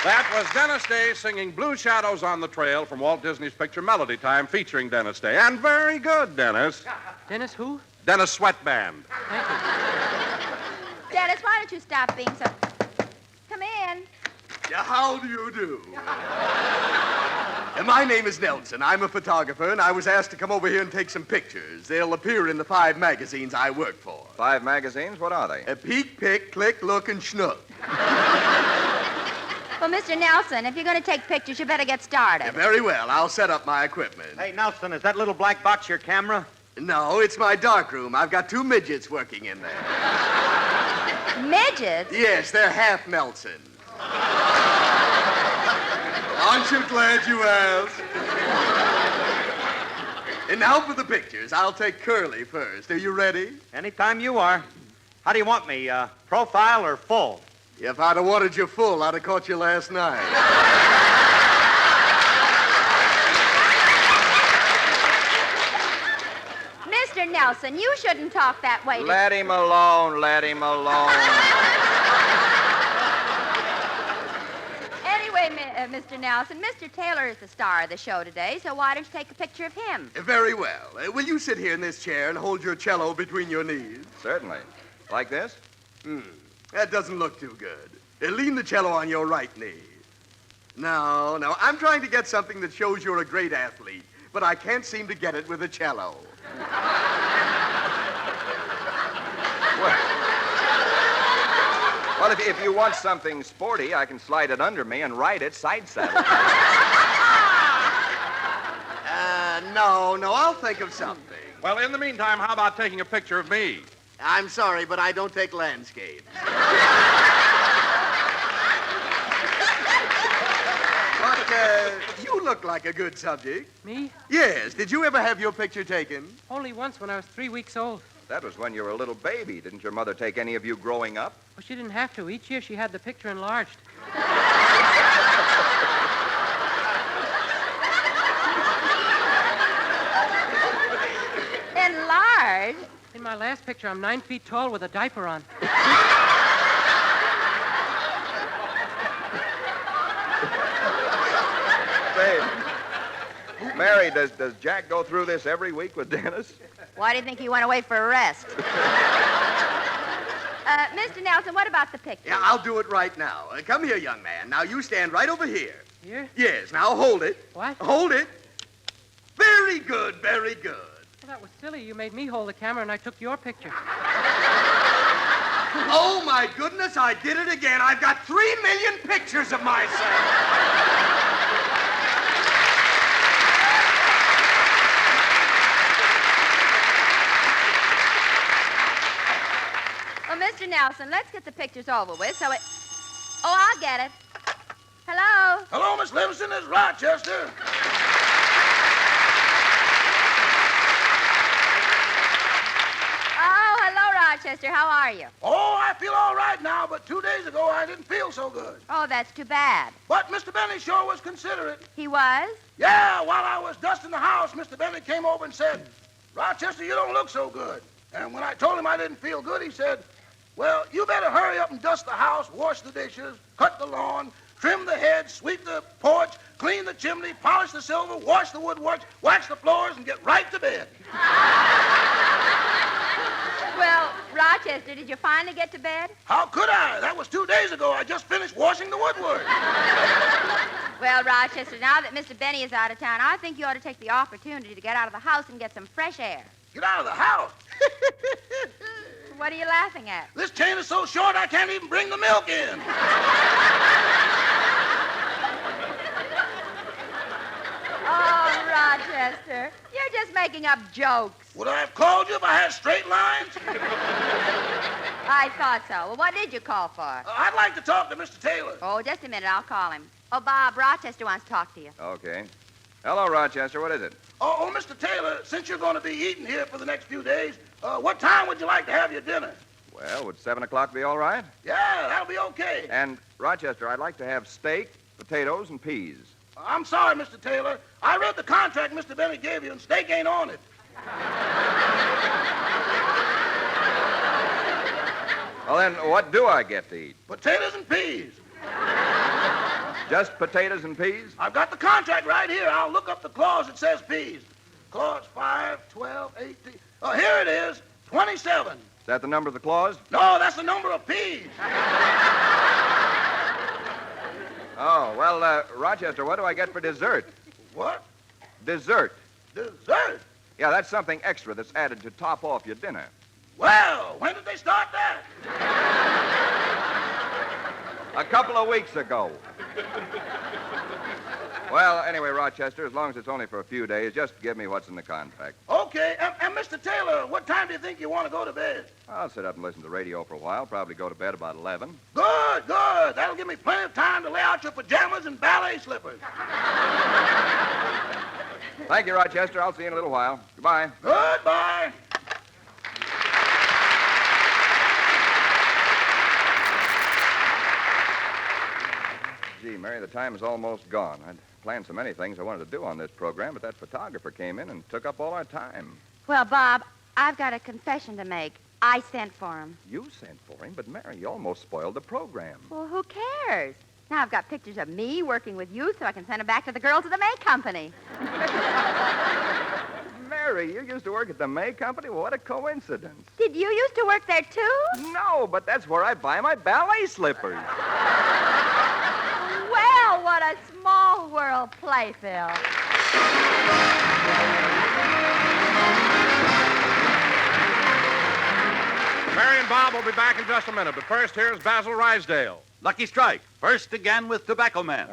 That was Dennis Day singing Blue Shadows on the Trail from Walt Disney's picture Melody Time featuring Dennis Day. And very good, Dennis. Dennis who? Dennis Sweatband. Thank you. Dennis, why don't you stop being so... Come in. How do you do? My name is Nelson. I'm a photographer, and I was asked to come over here and take some pictures. They'll appear in the 5 magazines I work for. 5 magazines? What are they? Peek, Pick, Click, Look, and Schnook. Well, Mr. Nelson, if you're going to take pictures, you better get started. Very well. I'll set up my equipment. Hey, Nelson, is that little black box your camera? No, it's my darkroom. I've got 2 midgets working in there. Midgets? Yes, they're half Nelson. Aren't you glad you asked? And now for the pictures. I'll take Curly first. Are you ready? Anytime you are. How do you want me, profile or full? If I'd have wanted you full, I'd have caught you last night. Mr. Nelson, you shouldn't talk that way. Let him alone. Let him alone. Anyway, Mr. Nelson, Mr. Taylor is the star of the show today, so why don't you take a picture of him? Very well. Will you sit here in this chair and hold your cello between your knees? Certainly. Like this? That doesn't look too good. Lean the cello on your right knee. No. I'm trying to get something that shows you're a great athlete, but I can't seem to get it with a cello. Well, if you want something sporty, I can slide it under me and ride it side saddle. No, I'll think of something. Well, in the meantime, how about taking a picture of me? I'm sorry, but I don't take landscapes. But you look like a good subject. Me? Yes. Did you ever have your picture taken? Only once when I was 3 weeks old. That was when you were a little baby. Didn't your mother take any of you growing up? Well, she didn't have to. Each year she had the picture enlarged. Enlarged? In my last picture, I'm 9 feet tall with a diaper on. Say, Mary, does Jack go through this every week with Dennis? Why do you think he went away for a rest? Mr. Nelson, what about the picture? Yeah, I'll do it right now. Come here, young man. Now, you stand right over here. Here? Yes, now hold it. What? Hold it. Very good, very good. Well, that was silly. You made me hold the camera, and I took your picture. Oh, my goodness, I did it again. I've got 3 million pictures of myself. Well, Mr. Nelson, let's get the pictures over with so it... Oh, I'll get it. Hello? Hello, Miss Livingston. This is Rochester. Oh, hello, Rochester. How are you? Oh, I feel all right now, but 2 days ago I didn't feel so good. Oh, that's too bad. But Mr. Benny sure was considerate. He was? Yeah, while I was dusting the house, Mr. Benny came over and said, Rochester, you don't look so good. And when I told him I didn't feel good, he said, well, you better hurry up and dust the house, wash the dishes, cut the lawn, trim the hedge, sweep the porch, clean the chimney, polish the silver, wash the woodwork, wax the floors, and get right to bed. Well, Rochester, did you finally get to bed? How could I? That was 2 days ago. I just finished washing the woodwork. Well, Rochester, now that Mr. Benny is out of town, I think you ought to take the opportunity to get out of the house and get some fresh air. Get out of the house? What are you laughing at? This chain is so short I can't even bring the milk in. Oh, Rochester, you're just making up jokes. Would I have called you if I had straight lines? I thought so. Well, what did you call for? I'd like to talk to Mr. Taylor. Oh, just a minute. I'll call him. Oh, Bob, Rochester wants to talk to you. Okay. Hello, Rochester. What is it? Oh, Mr. Taylor, since you're going to be eating here for the next few days, what time would you like to have your dinner? Well, would 7 o'clock be all right? Yeah, that'll be okay. And, Rochester, I'd like to have steak, potatoes, and peas. I'm sorry, Mr. Taylor. I read the contract Mr. Benny gave you, and steak ain't on it. Well, then, what do I get to eat? Potatoes and peas. Just potatoes and peas? I've got the contract right here. I'll look up the clause that says peas. Clause 5, 12, 18. Oh, here it is, 27. Is that the number of the clause? No, that's the number of peas. Oh, well, Rochester, what do I get for dessert? What? Dessert. Dessert? Yeah, that's something extra that's added to top off your dinner. Well, when did they start that? A couple of weeks ago. Well, anyway, Rochester, as long as it's only for a few days, just give me what's in the contract. Okay, and Mr. Taylor, what time do you think you want to go to bed? I'll sit up and listen to the radio for a while, probably go to bed about 11. Good, good. That'll give me plenty of time to lay out your pajamas and ballet slippers. Thank you, Rochester. I'll see you in a little while. Goodbye. Goodbye. Gee, Mary, the time is almost gone. I'd planned so many things I wanted to do on this program, but that photographer came in and took up all our time. Well, Bob, I've got a confession to make. I sent for him. You sent for him, but Mary, you almost spoiled the program. Well, who cares? Now I've got pictures of me working with you so I can send them back to the girls at the May Company. Mary, you used to work at the May Company? Well, what a coincidence. Did you used to work there, too? No, but that's where I buy my ballet slippers. Well, what a small world, Playfield. Mary and Bob will be back in just a minute, but first, here's Basil Rysdale. Lucky Strike, first again with Tobacco Man.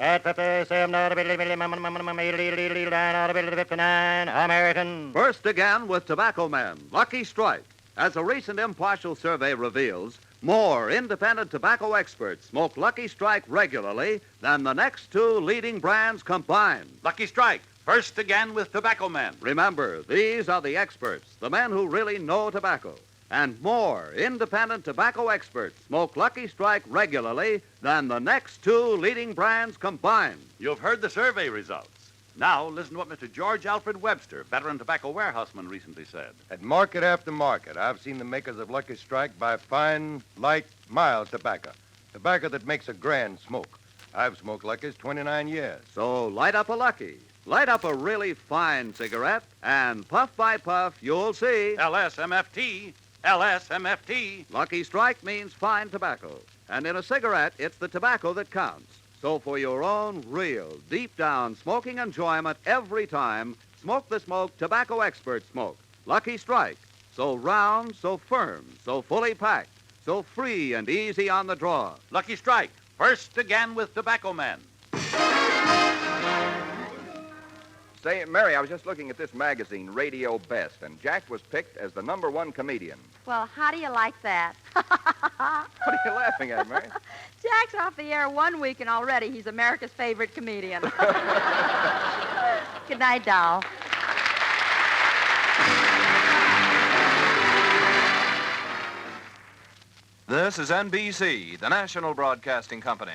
American. First again with Tobacco Man, Lucky Strike. As a recent impartial survey reveals, more independent tobacco experts smoke Lucky Strike regularly than the next two leading brands combined. Lucky Strike, first again with Tobacco Man. Remember, these are the experts, the men who really know tobacco. And more independent tobacco experts smoke Lucky Strike regularly than the next two leading brands combined. You've heard the survey results. Now, listen to what Mr. George Alfred Webster, veteran tobacco warehouseman, recently said. At market after market, I've seen the makers of Lucky Strike buy fine, light, mild tobacco. Tobacco that makes a grand smoke. I've smoked Lucky's 29 years. So light up a Lucky. Light up a really fine cigarette, and puff by puff, you'll see. LSMFT. LSMFT. Lucky Strike means fine tobacco. And in a cigarette, it's the tobacco that counts. So for your own real, deep-down smoking enjoyment every time, smoke the smoke tobacco experts smoke. Lucky Strike. So round, so firm, so fully packed, so free and easy on the draw. Lucky Strike. First again with Tobacco Man. Say, Mary, I was just looking at this magazine, Radio Best, and Jack was picked as the #1 comedian. Well, how do you like that? What are you laughing at, Mary? Jack's off the air 1 week, and already he's America's favorite comedian. Good night, doll. This is NBC, the national broadcasting company.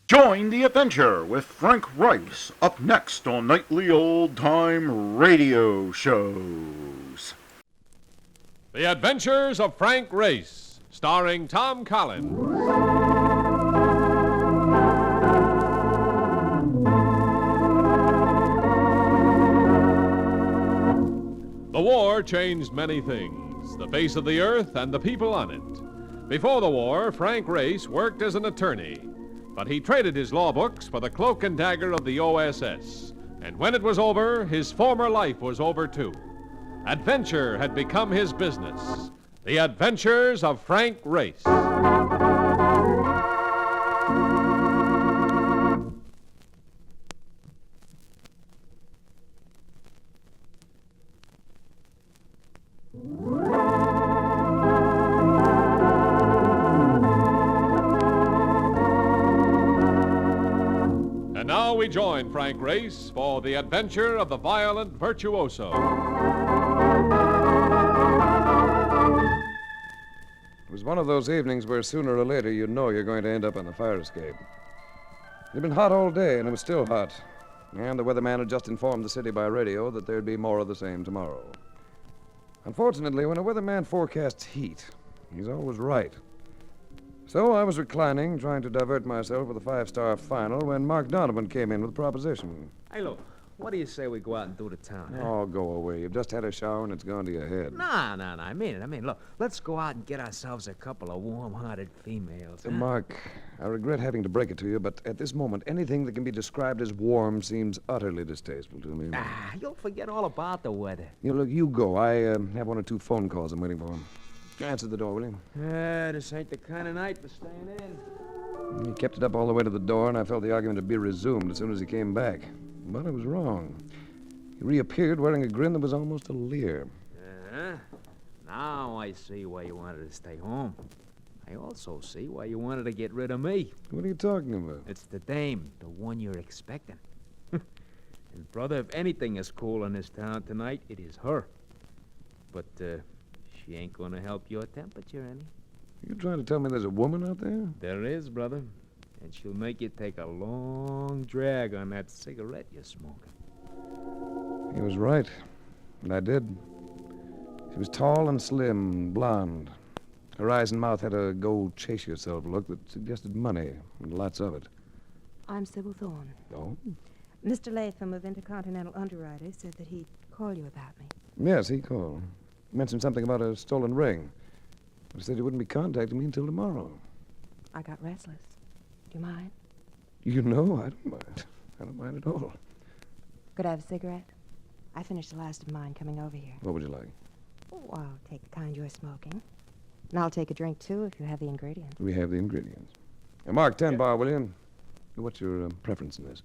Join the adventure with Frank Rice up next on Nightly Old Time Radio Shows. The Adventures of Frank Rice, starring Tom Collins. The war changed many things, the face of the earth and the people on it. Before the war, Frank Rice worked as an attorney, but he traded his law books for the cloak and dagger of the OSS. And when it was over, his former life was over too. Adventure had become his business. The Adventures of Frank Rice. And now we join Frank Rice for the adventure of the violent virtuoso. It was one of those evenings where sooner or later you know you're going to end up on the fire escape. It had been hot all day, and it was still hot. And the weatherman had just informed the city by radio that there'd be more of the same tomorrow. Unfortunately, when a weatherman forecasts heat, he's always right. So I was reclining, trying to divert myself with a 5-star final, when Mark Donovan came in with a proposition. Hey, look. What do you say we go out and do the town, huh? Oh, go away. You've just had a shower and it's gone to your head. No. I mean it. Look, let's go out and get ourselves a couple of warm-hearted females. Huh? Mark, I regret having to break it to you, but at this moment, anything that can be described as warm seems utterly distasteful to me. You'll forget all about the weather. Look, you go. I have one or two phone calls I'm waiting for. Answer the door, will you? This ain't the kind of night for staying in. He kept it up all the way to the door, and I felt the argument to be resumed as soon as he came back. But I was wrong. He reappeared wearing a grin that was almost a leer. Now I see why you wanted to stay home. I also see why you wanted to get rid of me. What are you talking about? It's the dame, the one you're expecting. And, brother, if anything is cool in this town tonight, it is her. But, she ain't gonna help your temperature any. You trying to tell me there's a woman out there? There is, brother. And she'll make you take a long drag on that cigarette you're smoking. He was right. And I did. She was tall and slim, blonde. Her eyes and mouth had a gold chase-yourself look that suggested money, and lots of it. I'm Sybil Thorne. Oh? Mr. Latham of Intercontinental Underwriters said that he'd call you about me. Yes, he called. Mentioned something about a stolen ring. He said he wouldn't be contacting me until tomorrow. I got restless. Do you mind? You know, I don't mind. I don't mind at all. Could I have a cigarette? I finished the last of mine coming over here. What would you like? Oh, I'll take the kind you're smoking. And I'll take a drink, too, if you have the ingredients. We have the ingredients. Mark, 10 bar, will you? What's your preference in this?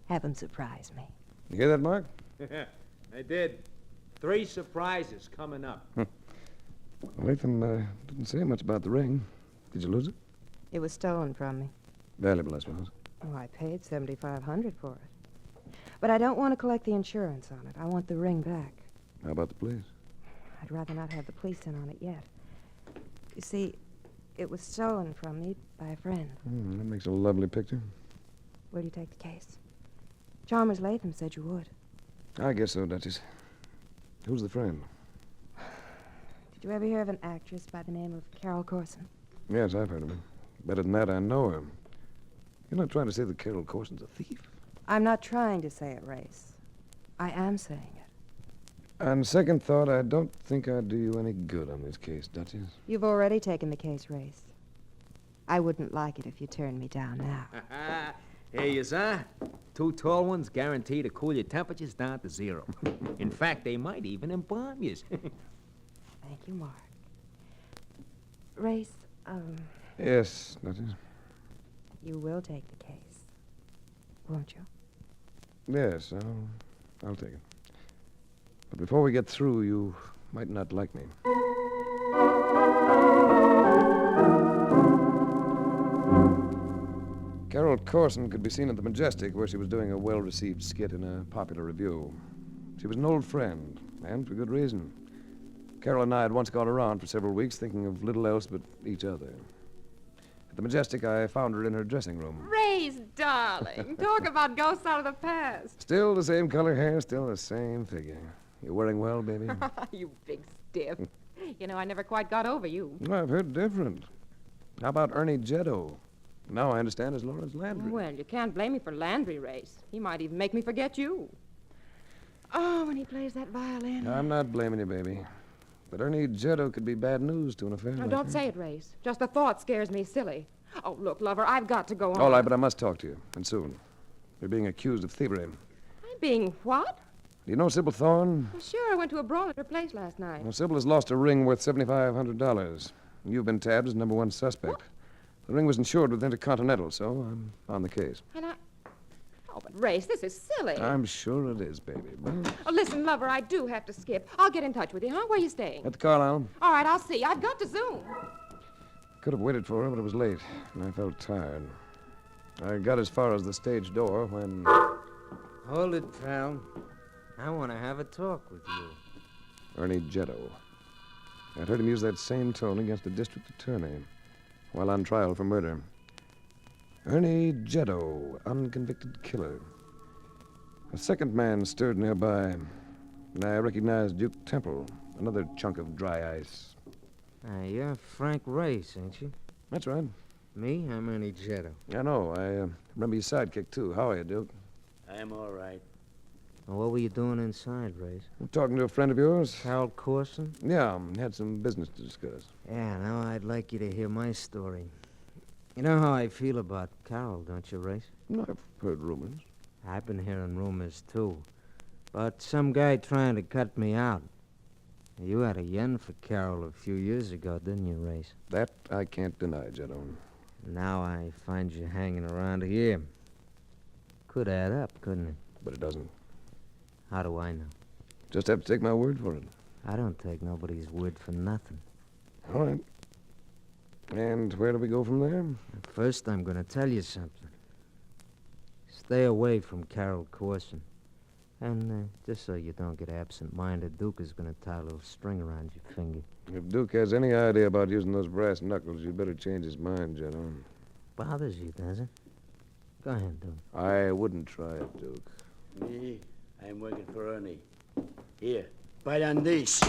Have them surprise me. You hear that, Mark? I did. 3 surprises coming up. Latham didn't say much about the ring. Did you lose it? It was stolen from me. Valuable, I suppose. Oh, I paid $7,500 for it. But I don't want to collect the insurance on it. I want the ring back. How about the police? I'd rather not have the police in on it yet. You see, it was stolen from me by a friend. That makes a lovely picture. Will you take the case? Chalmers Latham said you would. I guess so, Duchess. Who's the friend? Did you ever hear of an actress by the name of Carol Corson? Yes, I've heard of her. Better than that, I know her. You're not trying to say that Carol Corson's a thief? I'm not trying to say it, Race. I am saying it. On second thought, I don't think I'd do you any good on this case, Duchess. You've already taken the case, Race. I wouldn't like it if you turned me down now. Here you are. 2 tall ones guaranteed to cool your temperatures down to 0. In fact, they might even embalm you. Thank you, Mark. Race, Yes, Duchess. you will take the case, won't you? Yes, I'll take it. But before we get through, you might not like me. Carol Corson could be seen at the Majestic, where she was doing a well-received skit in a popular review. She was an old friend, and for good reason. Carol and I had once gone around for several weeks thinking of little else but each other. At the Majestic, I found her in her dressing room. Race, darling. Talk about ghosts out of the past. Still the same color hair, still the same figure. You wearing well, baby? You big stiff. You know, I never quite got over you. Well, I've heard different. How about Ernie Jetto? Now I understand is Lawrence Landry. Well, you can't blame me for Landry, Race. He might even make me forget you. Oh, when he plays that violin. I'm not blaming you, baby. But Ernie Jetto could be bad news to an affair. No, like don't that. say it, Race. Just the thought scares me silly. Oh, look, lover, I've got to go on. All right, but I must talk to you, and soon. You're being accused of thievery. I'm being what? Do you know Sybil Thorne? Well, sure, I went to a brawl at her place last night. Well, Sybil has lost a ring worth $7,500. You've been tabbed as #1 suspect. What? The ring was insured with Intercontinental, so I'm on the case. And I... Oh, but Race, this is silly. I'm sure it is, baby. But Oh, listen, lover, I do have to skip. I'll get in touch with you, huh? Where are you staying? at the Carlisle. All right, I'll see. I've got to zoom. Could have waited for her, but it was late, and I felt tired. I got as far as the stage door when... Hold it, pal. I want to have a talk with you. Ernie Jetto. I'd heard him use that same tone against a district attorney while on trial for murder. Ernie Jetto, unconvicted killer. A second man stirred nearby, and I recognized Duke Temple, another chunk of dry ice. You're Frank Race, ain't you? That's right. Me? I'm Ernie Jetto. I know. I remember your sidekick, too. How are you, Duke? I'm all right. Well, what were you doing inside, Race? I'm talking to a friend of yours. Carol Corson? Yeah, had some business to discuss. Yeah, now I'd like you to hear my story. You know how I feel about Carol, don't you, Race? I've heard rumors. I've been hearing rumors, too. But some guy trying to cut me out. You had a yen for Carol a few years ago, didn't you, Race? That I can't deny, Jetto. Now I find you hanging around here. Could add up, couldn't it? But it doesn't. How do I know? Just have to take my word for it. I don't take nobody's word for nothing. All right. And where do we go from there? First, I'm going to tell you something. Stay away from Carol Corson. And just so you don't get absent-minded, Duke is going to tie a little string around your finger. If Duke has any idea about using those brass knuckles, you better change his mind, Jetto. Bothers you, does it? Go ahead, Duke. I wouldn't try it, Duke. Me, I'm working for Ernie. Here, bite on this.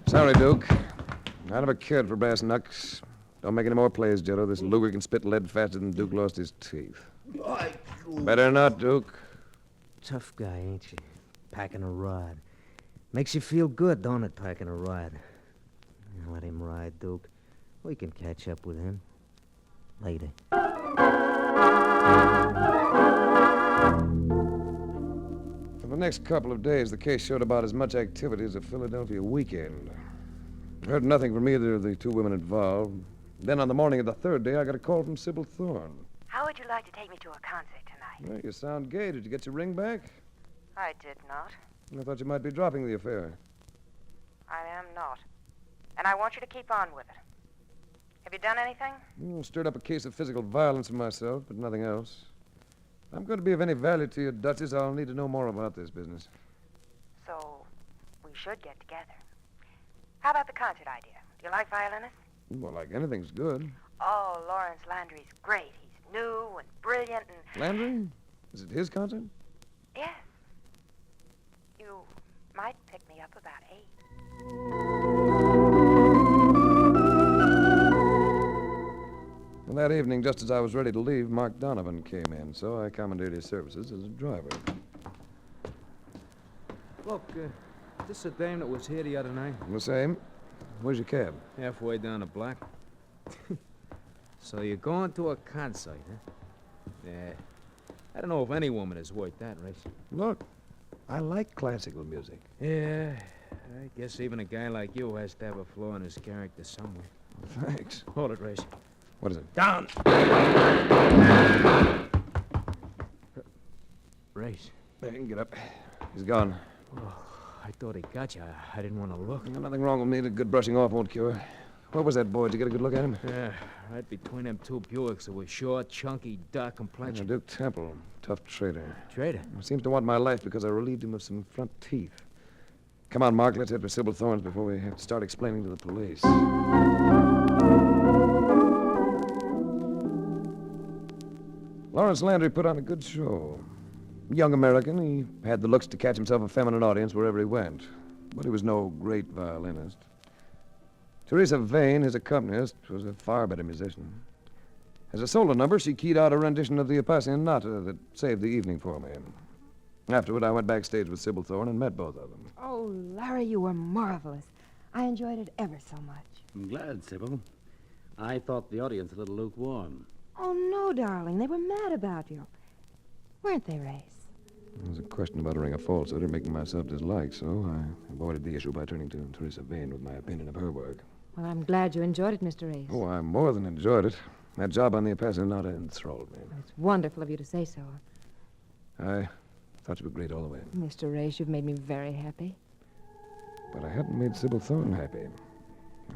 Sorry, Duke. I never cared for brass knucks. Don't make any more plays, Jetto. This Luger can spit lead faster than Duke lost his teeth. Better not, Duke. Tough guy, ain't you? Packing a rod. Makes you feel good, don't it, packing a rod? Let him ride, Duke. We can catch up with him. Later. For the next couple of days, the case showed about as much activity as a Philadelphia weekend. Heard nothing from either of the two women involved. Then on the morning of the third day, I got a call from Sybil Thorne. How would you like to take me to a concert tonight? Well, you sound gay. Did you get your ring back? I did not. I thought you might be dropping the affair. I am not. And I want you to keep on with it. Have you done anything? Stirred up a case of physical violence for myself, but nothing else. If I'm going to be of any value to you, Duchess, I'll need to know more about this business. So, we should get together. How about the concert idea? Do you like violinists? Well, like anything's good. Oh, Lawrence Landry's great. He's new and brilliant and... Landry? Is it his concert? Yes. You might pick me up about 8. Well, that evening, just as I was ready to leave, Mark Donovan came in, so I commandeered his services as a driver. Look, this is the dame that was here the other night. The same. Where's your cab? Halfway down the block. So you're going to a concert, huh? Yeah. I don't know if any woman is worth that, Race. Look, I like classical music. Yeah, I guess even a guy like you has to have a flaw in his character somewhere. Thanks. Hold it, Race. What is it? Down! Race. There, you can get up. He's gone. Oh, I thought he got you. I didn't want to look. Nothing wrong with me. The good brushing off won't cure. Where was that boy? Did you get a good look at him? Yeah, right between them two Buicks that were short, chunky, dark complexion. Duke Temple. Tough trader. Trader? Seems to want my life because I relieved him of some front teeth. Come on, Mark. Let's head for Sybil Thorne's before we have to start explaining to the police. Lawrence Landry put on a good show. Young American, he had the looks to catch himself a feminine audience wherever he went. But he was no great violinist. Teresa Vane, his accompanist, was a far better musician. As a solo number, she keyed out a rendition of the Appassionata that saved the evening for me. Afterward, I went backstage with Sybil Thorne and met both of them. Oh, Larry, you were marvelous. I enjoyed it ever so much. I'm glad, Sybil. I thought the audience a little lukewarm. Oh, no, darling. They were mad about you. Weren't they, Race? There was a question about a ring of falsehood or making myself disliked, so I avoided the issue by turning to Teresa Vane with my opinion of her work. Well, I'm glad you enjoyed it, Mr. Race. Oh, I more than enjoyed it. That job on the Appassionata enthralled me. It's wonderful of you to say so. I thought you were great all the way. Mr. Race, you've made me very happy. But I hadn't made Sybil Thorne happy.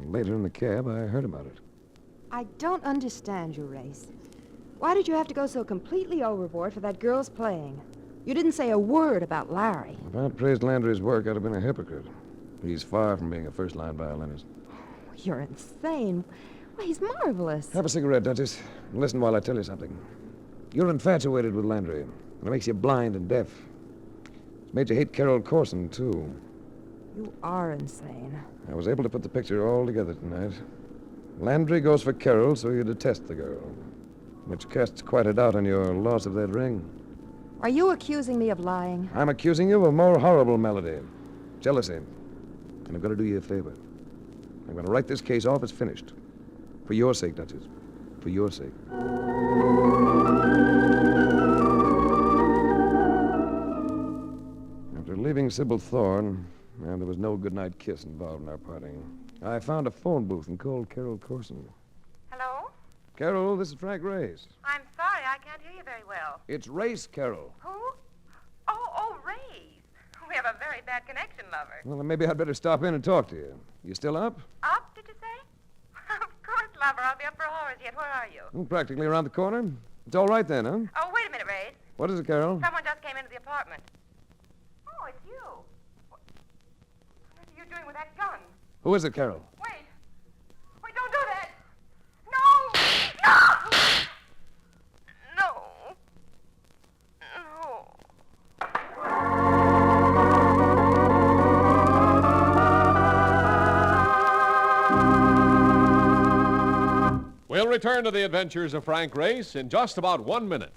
And later in the cab, I heard about it. I don't understand you, Race. Why did you have to go so completely overboard for that girl's playing? You didn't say a word about Larry. If I'd praised Landry's work, I'd have been a hypocrite. He's far from being a first-line violinist. You're insane. Well, he's marvelous. Have a cigarette, Duchess. Listen while I tell you something. You're infatuated with Landry, and it makes you blind and deaf. It's made you hate Carol Corson, too. You are insane. I was able to put the picture all together tonight. Landry goes for Carol, so you detest the girl. Which casts quite a doubt on your loss of that ring. Are you accusing me of lying? I'm accusing you of a more horrible malady. Jealousy. And I'm going to do you a favor. I'm going to write this case off as finished. For your sake, Duchess. For your sake. After leaving Sybil Thorne, and there was no goodnight kiss involved in our parting, I found a phone booth and called Carol Corson. Hello? Carol, this is Frank Race. I'm sorry, I can't hear you very well. It's Race, Carol. Who? Oh, Ray. We have a very bad connection, lover. Well, then maybe I'd better stop in and talk to you. You still up? Up, did you say? Of course, lover. I'll be up for hours yet. Where are you? Well, practically around the corner. It's all right then, huh? Oh, wait a minute, Ray. What is it, Carol? Someone just came into the apartment. Oh, it's you. What are you doing with that gun? Who is it, Carol? Wait. Wait, don't do that. No! No! No. We'll return to the adventures of Frank Race in just about 1 minute.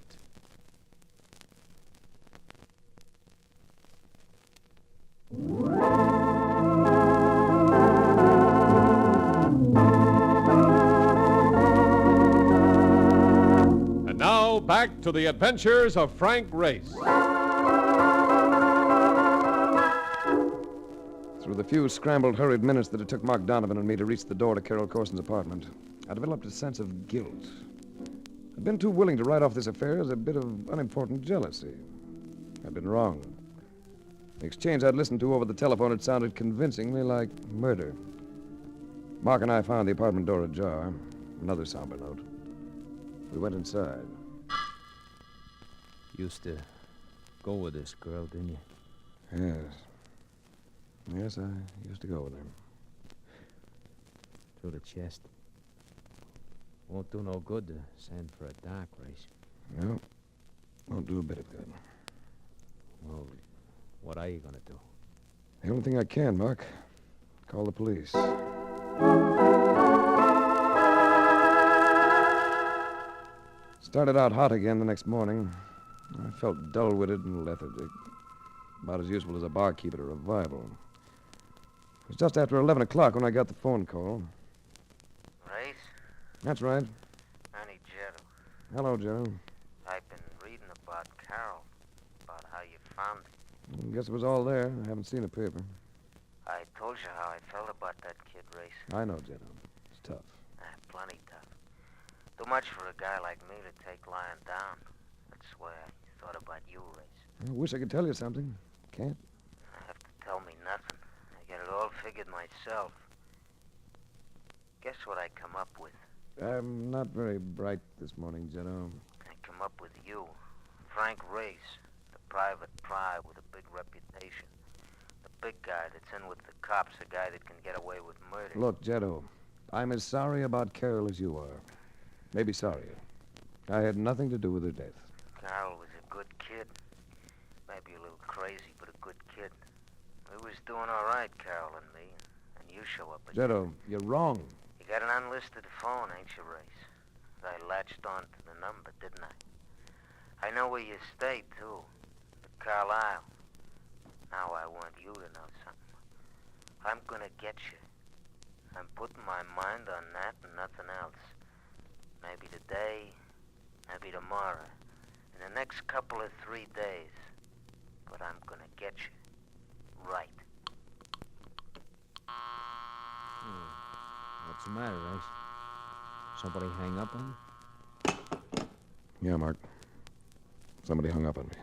And now, back to the adventures of Frank Race. Through the few scrambled, hurried minutes that it took Mark Donovan and me to reach the door to Carol Corson's apartment, I developed a sense of guilt. I'd been too willing to write off this affair as a bit of unimportant jealousy. I'd been wrong. The exchange I'd listened to over the telephone had sounded convincingly like murder. Mark and I found the apartment door ajar. Another somber note. We went inside. Used to go with this girl, didn't you? Yes. Yes, I used to go with her. Through the chest. Won't do no good to send for a doc, Race. No. Won't do a bit of good. Well, what are you going to do? The only thing I can, Mark. Call the police. Started out hot again the next morning. I felt dull-witted and lethargic. About as useful as a barkeep at a revival. It was just after 11 o'clock when I got the phone call. Race? That's right. Honey, Gerald. Hello, Joe. I've been reading about Carol, about how you found her. I guess it was all there. I haven't seen a paper. I told you how I felt about that kid, Race. I know, Joe. It's tough. Plenty tough. Too much for a guy like me to take lying down. That's why I thought about you, Race. I wish I could tell you something. Can't. You have to tell me nothing. I get it all figured myself. Guess what I come up with? I'm not very bright this morning, Jeno. I come up with you, Frank Race, the private pry with a big reputation. The big guy that's in with the cops, a guy that can get away with murder. Look, Jeno, I'm as sorry about Carol as you are. Maybe sorrier. I had nothing to do with her death. Carol was a good kid. Maybe a little crazy, but a good kid. We was doing all right, Carol and me, and you show up again. Jeno, you're wrong. You got an unlisted phone, ain't you, Race? I latched on to the number, didn't I? I know where you stay, too. The Carlisle. Now I want you to know something. I'm gonna get you. I'm putting my mind on that and nothing else. Maybe today, maybe tomorrow. In the next couple of 3 days. But I'm gonna get you. Right. What's the matter, Race? Somebody hang up on you? Yeah, Mark. Somebody hung up on me.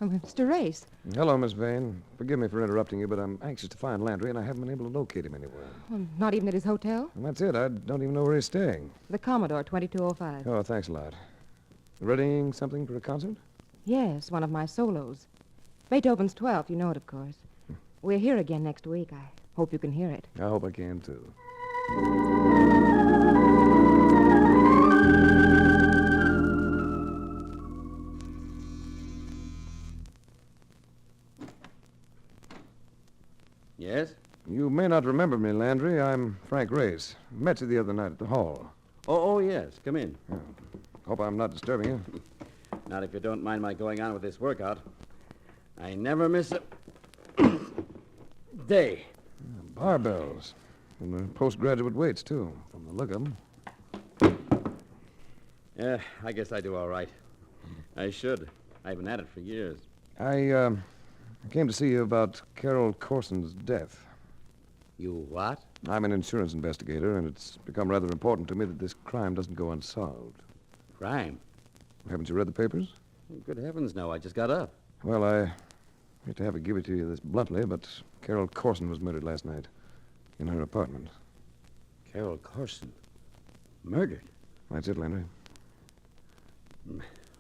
Mr. Race. Hello, Miss Vane. Forgive me for interrupting you, but I'm anxious to find Landry, and I haven't been able to locate him anywhere. Well, not even at his hotel? And that's it. I don't even know where he's staying. The Commodore, 2205. Oh, thanks a lot. Readying something for a concert? Yes, one of my solos. Beethoven's 12th, you know it, of course. We're here again next week. I Hope you can hear it. I hope I can, too. Yes? You may not remember me, Landry. I'm Frank Race. Met you the other night at the hall. Oh, yes. Come in. Hope I'm not disturbing you. Not if you don't mind my going on with this workout. I never miss a day. Barbells. And the postgraduate weights, too, from the look of them. Yeah, I guess I do all right. I should. I haven't had it for years. I came to see you about Carol Corson's death. You what? I'm an insurance investigator, and it's become rather important to me that this crime doesn't go unsolved. Crime? Haven't you read the papers? Good heavens, no. I just got up. Well, I hate to have to give it to you this bluntly, but Carol Corson was murdered last night in her apartment. Carol Corson? Murdered? That's it, Landry.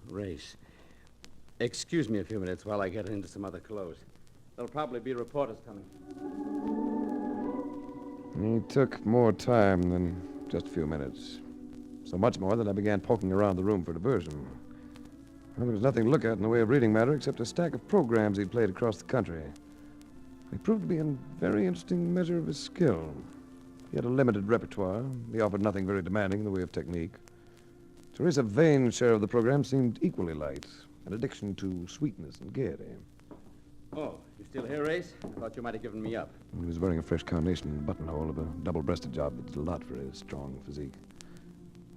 Race. Excuse me a few minutes while I get into some other clothes. There'll probably be reporters coming. He took more time than just a few minutes. So much more that I began poking around the room for diversion. Well, there was nothing to look at in the way of reading matter except a stack of programs he'd played across the country. They proved to be a very interesting measure of his skill. He had a limited repertoire. He offered nothing very demanding in the way of technique. Teresa Vane's share of the program seemed equally light, an addiction to sweetness and gaiety. Oh, you still here, Race? I thought you might have given me up. He was wearing a fresh carnation in the buttonhole of a double-breasted job that did a lot for his strong physique.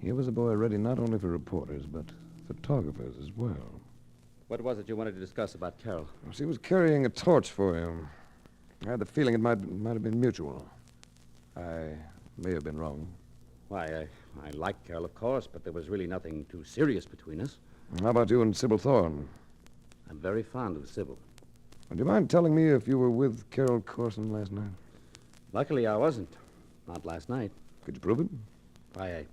He was a boy ready not only for reporters, but photographers as well. What was it you wanted to discuss about Carol? She was carrying a torch for him. I had the feeling it might have been mutual. I may have been wrong. Why, I liked Carol, of course, but there was really nothing too serious between us. How about you and Sybil Thorne? I'm very fond of Sybil. Do you mind telling me if you were with Carol Corson last night? Luckily, I wasn't. Not last night. Could you prove it? Why,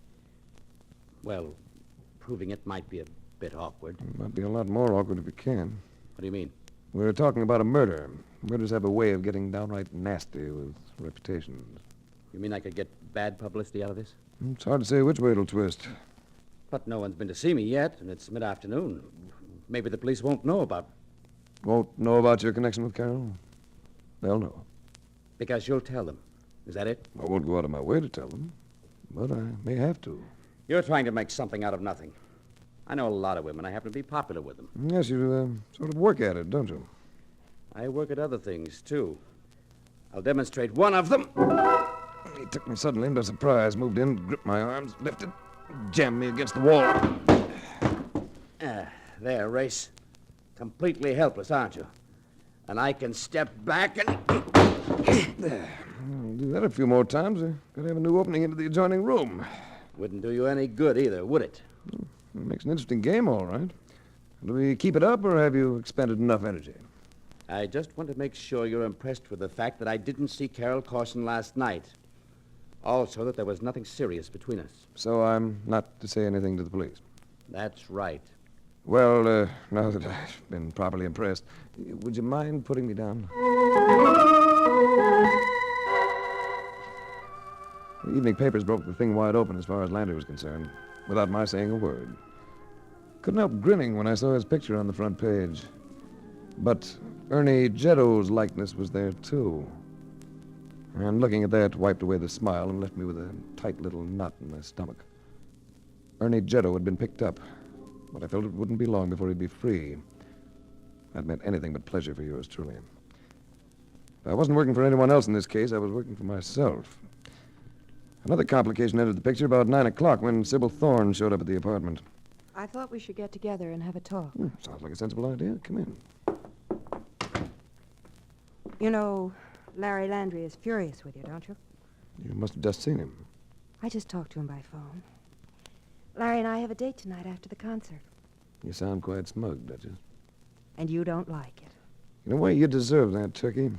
well, proving it might be a bit awkward. It might be a lot more awkward if you can. What do you mean? We're talking about a murder. Murders have a way of getting downright nasty with reputations. You mean I could get bad publicity out of this? It's hard to say which way it'll twist. But no one's been to see me yet, and it's mid-afternoon. Maybe the police won't know about... Won't know about your connection with Carol? They'll know. Because you'll tell them. Is that it? I won't go out of my way to tell them, but I may have to. You're trying to make something out of nothing. I know a lot of women. I happen to be popular with them. Yes, you sort of work at it, don't you? I work at other things, too. I'll demonstrate one of them. He took me suddenly by surprise, moved in, gripped my arms, lifted, jammed me against the wall. There, Race. Completely helpless, aren't you? And I can step back and... There. I'll do that a few more times. Gotta have a new opening into the adjoining room. Wouldn't do you any good either, would it? It makes an interesting game, all right. Do we keep it up, or have you expended enough energy? I just want to make sure you're impressed with the fact that I didn't see Carol Corson last night. Also, that there was nothing serious between us. So I'm not to say anything to the police? That's right. Well, now that I've been properly impressed, would you mind putting me down? The evening papers broke the thing wide open as far as Landry was concerned, without my saying a word. Couldn't help grinning when I saw his picture on the front page. But Ernie Jetto's likeness was there, too. And looking at that wiped away the smile and left me with a tight little knot in my stomach. Ernie Jetto had been picked up, but I felt it wouldn't be long before he'd be free. That meant anything but pleasure for yours truly. I wasn't working for anyone else in this case. I was working for myself. Another complication entered the picture about 9 o'clock when Sybil Thorne showed up at the apartment. I thought we should get together and have a talk. Sounds like a sensible idea. Come in. You know, Larry Landry is furious with you, don't you? You must have just seen him. I just talked to him by phone. Larry and I have a date tonight after the concert. You sound quite smug, Duchess. And you don't like it. In a way, you deserve that, Turkey.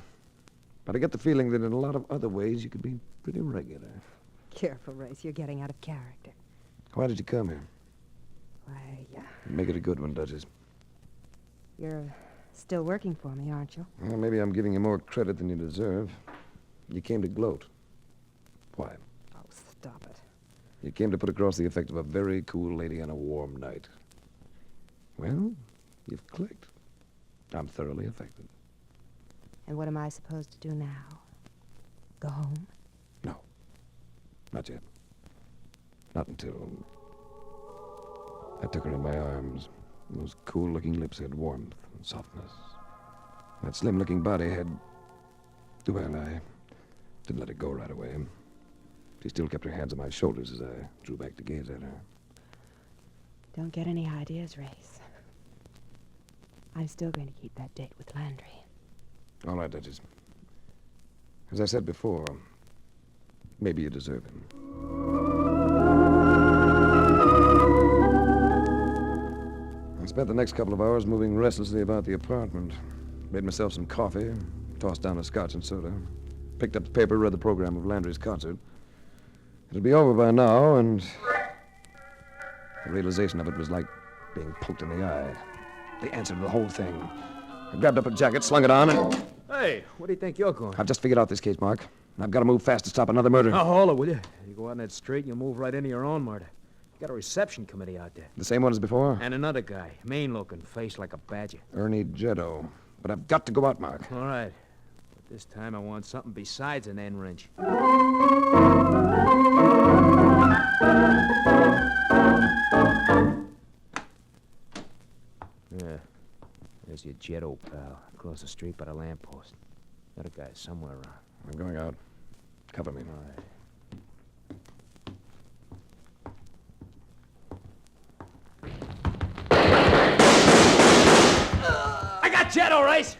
But I get the feeling that in a lot of other ways you could be pretty regular. Careful, Race. You're getting out of character. Why did you come here? Why, Make it a good one, Duchess. you're still working for me, aren't you? Well, maybe I'm giving you more credit than you deserve. You came to gloat. Why? Oh, stop it. You came to put across the effect of a very cool lady on a warm night. Well, you've clicked. I'm thoroughly affected. And what am I supposed to do now? Go home? No. Not yet. Not until... I took her in my arms. Those cool-looking lips had warmth and softness. That slim-looking body had... Well, I didn't let her go right away. She still kept her hands on my shoulders as I drew back to gaze at her. Don't get any ideas, Race. I'm still going to keep that date with Landry. All right, Duchess. As I said before, maybe you deserve him. I spent the next couple of hours moving restlessly about the apartment. Made myself some coffee, tossed down a scotch and soda, picked up the paper, read the program of Landry's concert. It'll be over by now, and the realization of it was like being poked in the eye. The answer to the whole thing. I grabbed up a jacket, slung it on, and... Hey, where do you think you're going? I've just figured out this case, Mark. I've got to move fast to stop another murder. Now, hold it, will you? You go out on that street, you'll move right into your own murder. You got a reception committee out there. The same one as before? And another guy, mean-looking, face like a badger. Ernie Jetto. But I've got to go out, Mark. All right. But this time I want something besides an end wrench. Yeah. There's your Jetto, pal. Across the street by the lamppost. The other guy's somewhere around. I'm going out. Cover me. All right. I got Jetto, Race!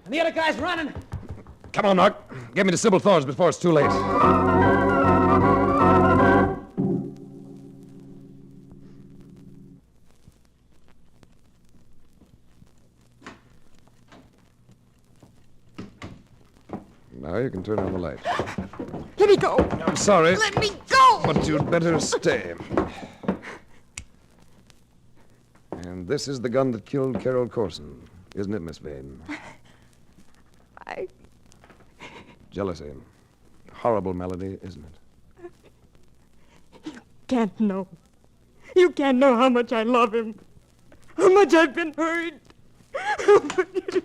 And the other guy's running. Come on, Mark. Get me to Sybil Thorne's before it's too late. Now you can turn on the light. Let me go. I'm sorry. Let me go. But you'd better stay. And this is the gun that killed Carol Corson, isn't it, Miss Vane? I... Jealousy. Horrible melody, isn't it? You can't know. You can't know how much I love him. How much I've been hurt. Good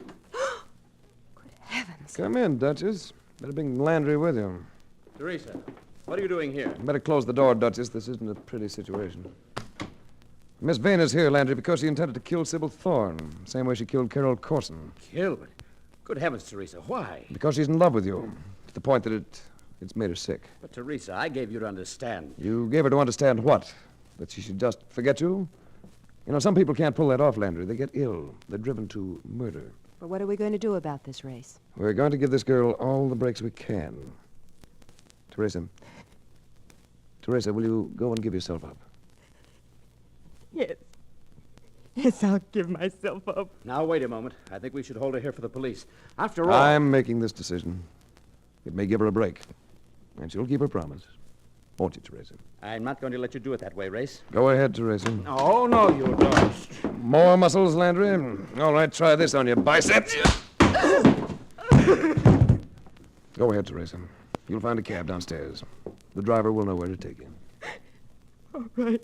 heavens. Come in, Duchess. Better bring Landry with you. Teresa, what are you doing here? Better close the door, Duchess. This isn't a pretty situation. Miss Vane is here, Landry, because she intended to kill Sybil Thorne, same way she killed Carol Corson. Killed? Good heavens, Teresa, why? Because she's in love with you, to the point that it's made her sick. But, Teresa, I gave you to understand. You gave her to understand what? That she should just forget you? You know, some people can't pull that off, Landry. They get ill. They're driven to murder. But what are we going to do about this, Race? We're going to give this girl all the breaks we can. Teresa, will you go and give yourself up? Yes. Yes, I'll give myself up. Now, wait a moment. I think we should hold her here for the police. After all... I'm making this decision. It may give her a break. And she'll keep her promise. Won't you, Teresa? I'm not going to let you do it that way, Race. Go ahead, Teresa. Oh, no, you don't. More muscles, Landry? All right, try this on your biceps. Go ahead, Teresa. You'll find a cab downstairs. The driver will know where to take you. All right.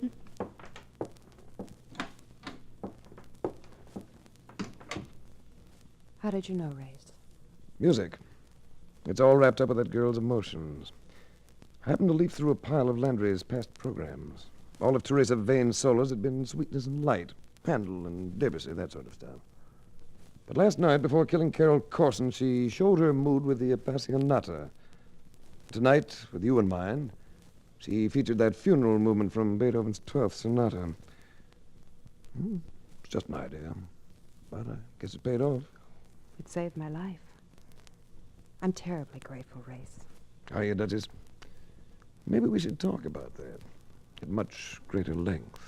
How did you know, Race? Music. It's all wrapped up with that girl's emotions. I happened to leaf through a pile of Landry's past programs. All of Teresa Vane's solos had been Sweetness and Light, Handel and Debussy, that sort of stuff. But last night, before killing Carol Corson, she showed her mood with the Appassionata. Tonight, with you in mind, she featured that funeral movement from Beethoven's 12th Sonata. It's just an idea, but I guess it paid off. It saved my life. I'm terribly grateful, Race. Are you, Duchess? Maybe we should talk about that at much greater length.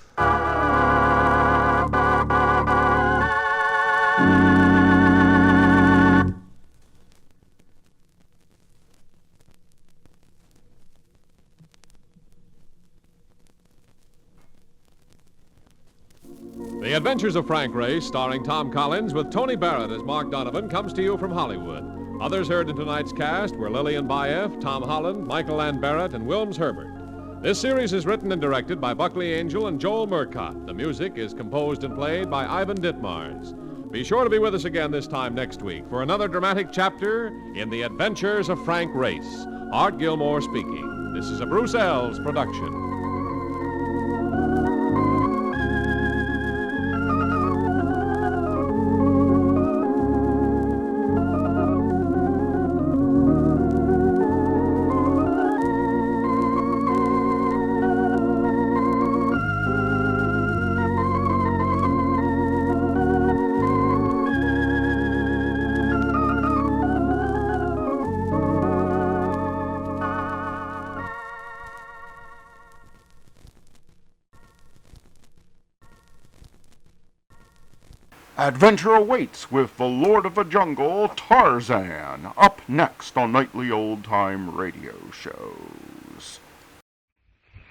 The Adventures of Frank Race, starring Tom Collins with Tony Barrett as Mark Donovan, comes to you from Hollywood. Others heard in tonight's cast were Lillian Baeff, Tom Holland, Michael Ann Barrett, and Wilms Herbert. This series is written and directed by Buckley Angel and Joel Murcott. The music is composed and played by Ivan Ditmars. Be sure to be with us again this time next week for another dramatic chapter in the adventures of Frank Race. Art Gilmore speaking. This is a Bruce Ells production. Adventure awaits with the Lord of the Jungle, Tarzan, up next on Nightly Old Time Radio Shows.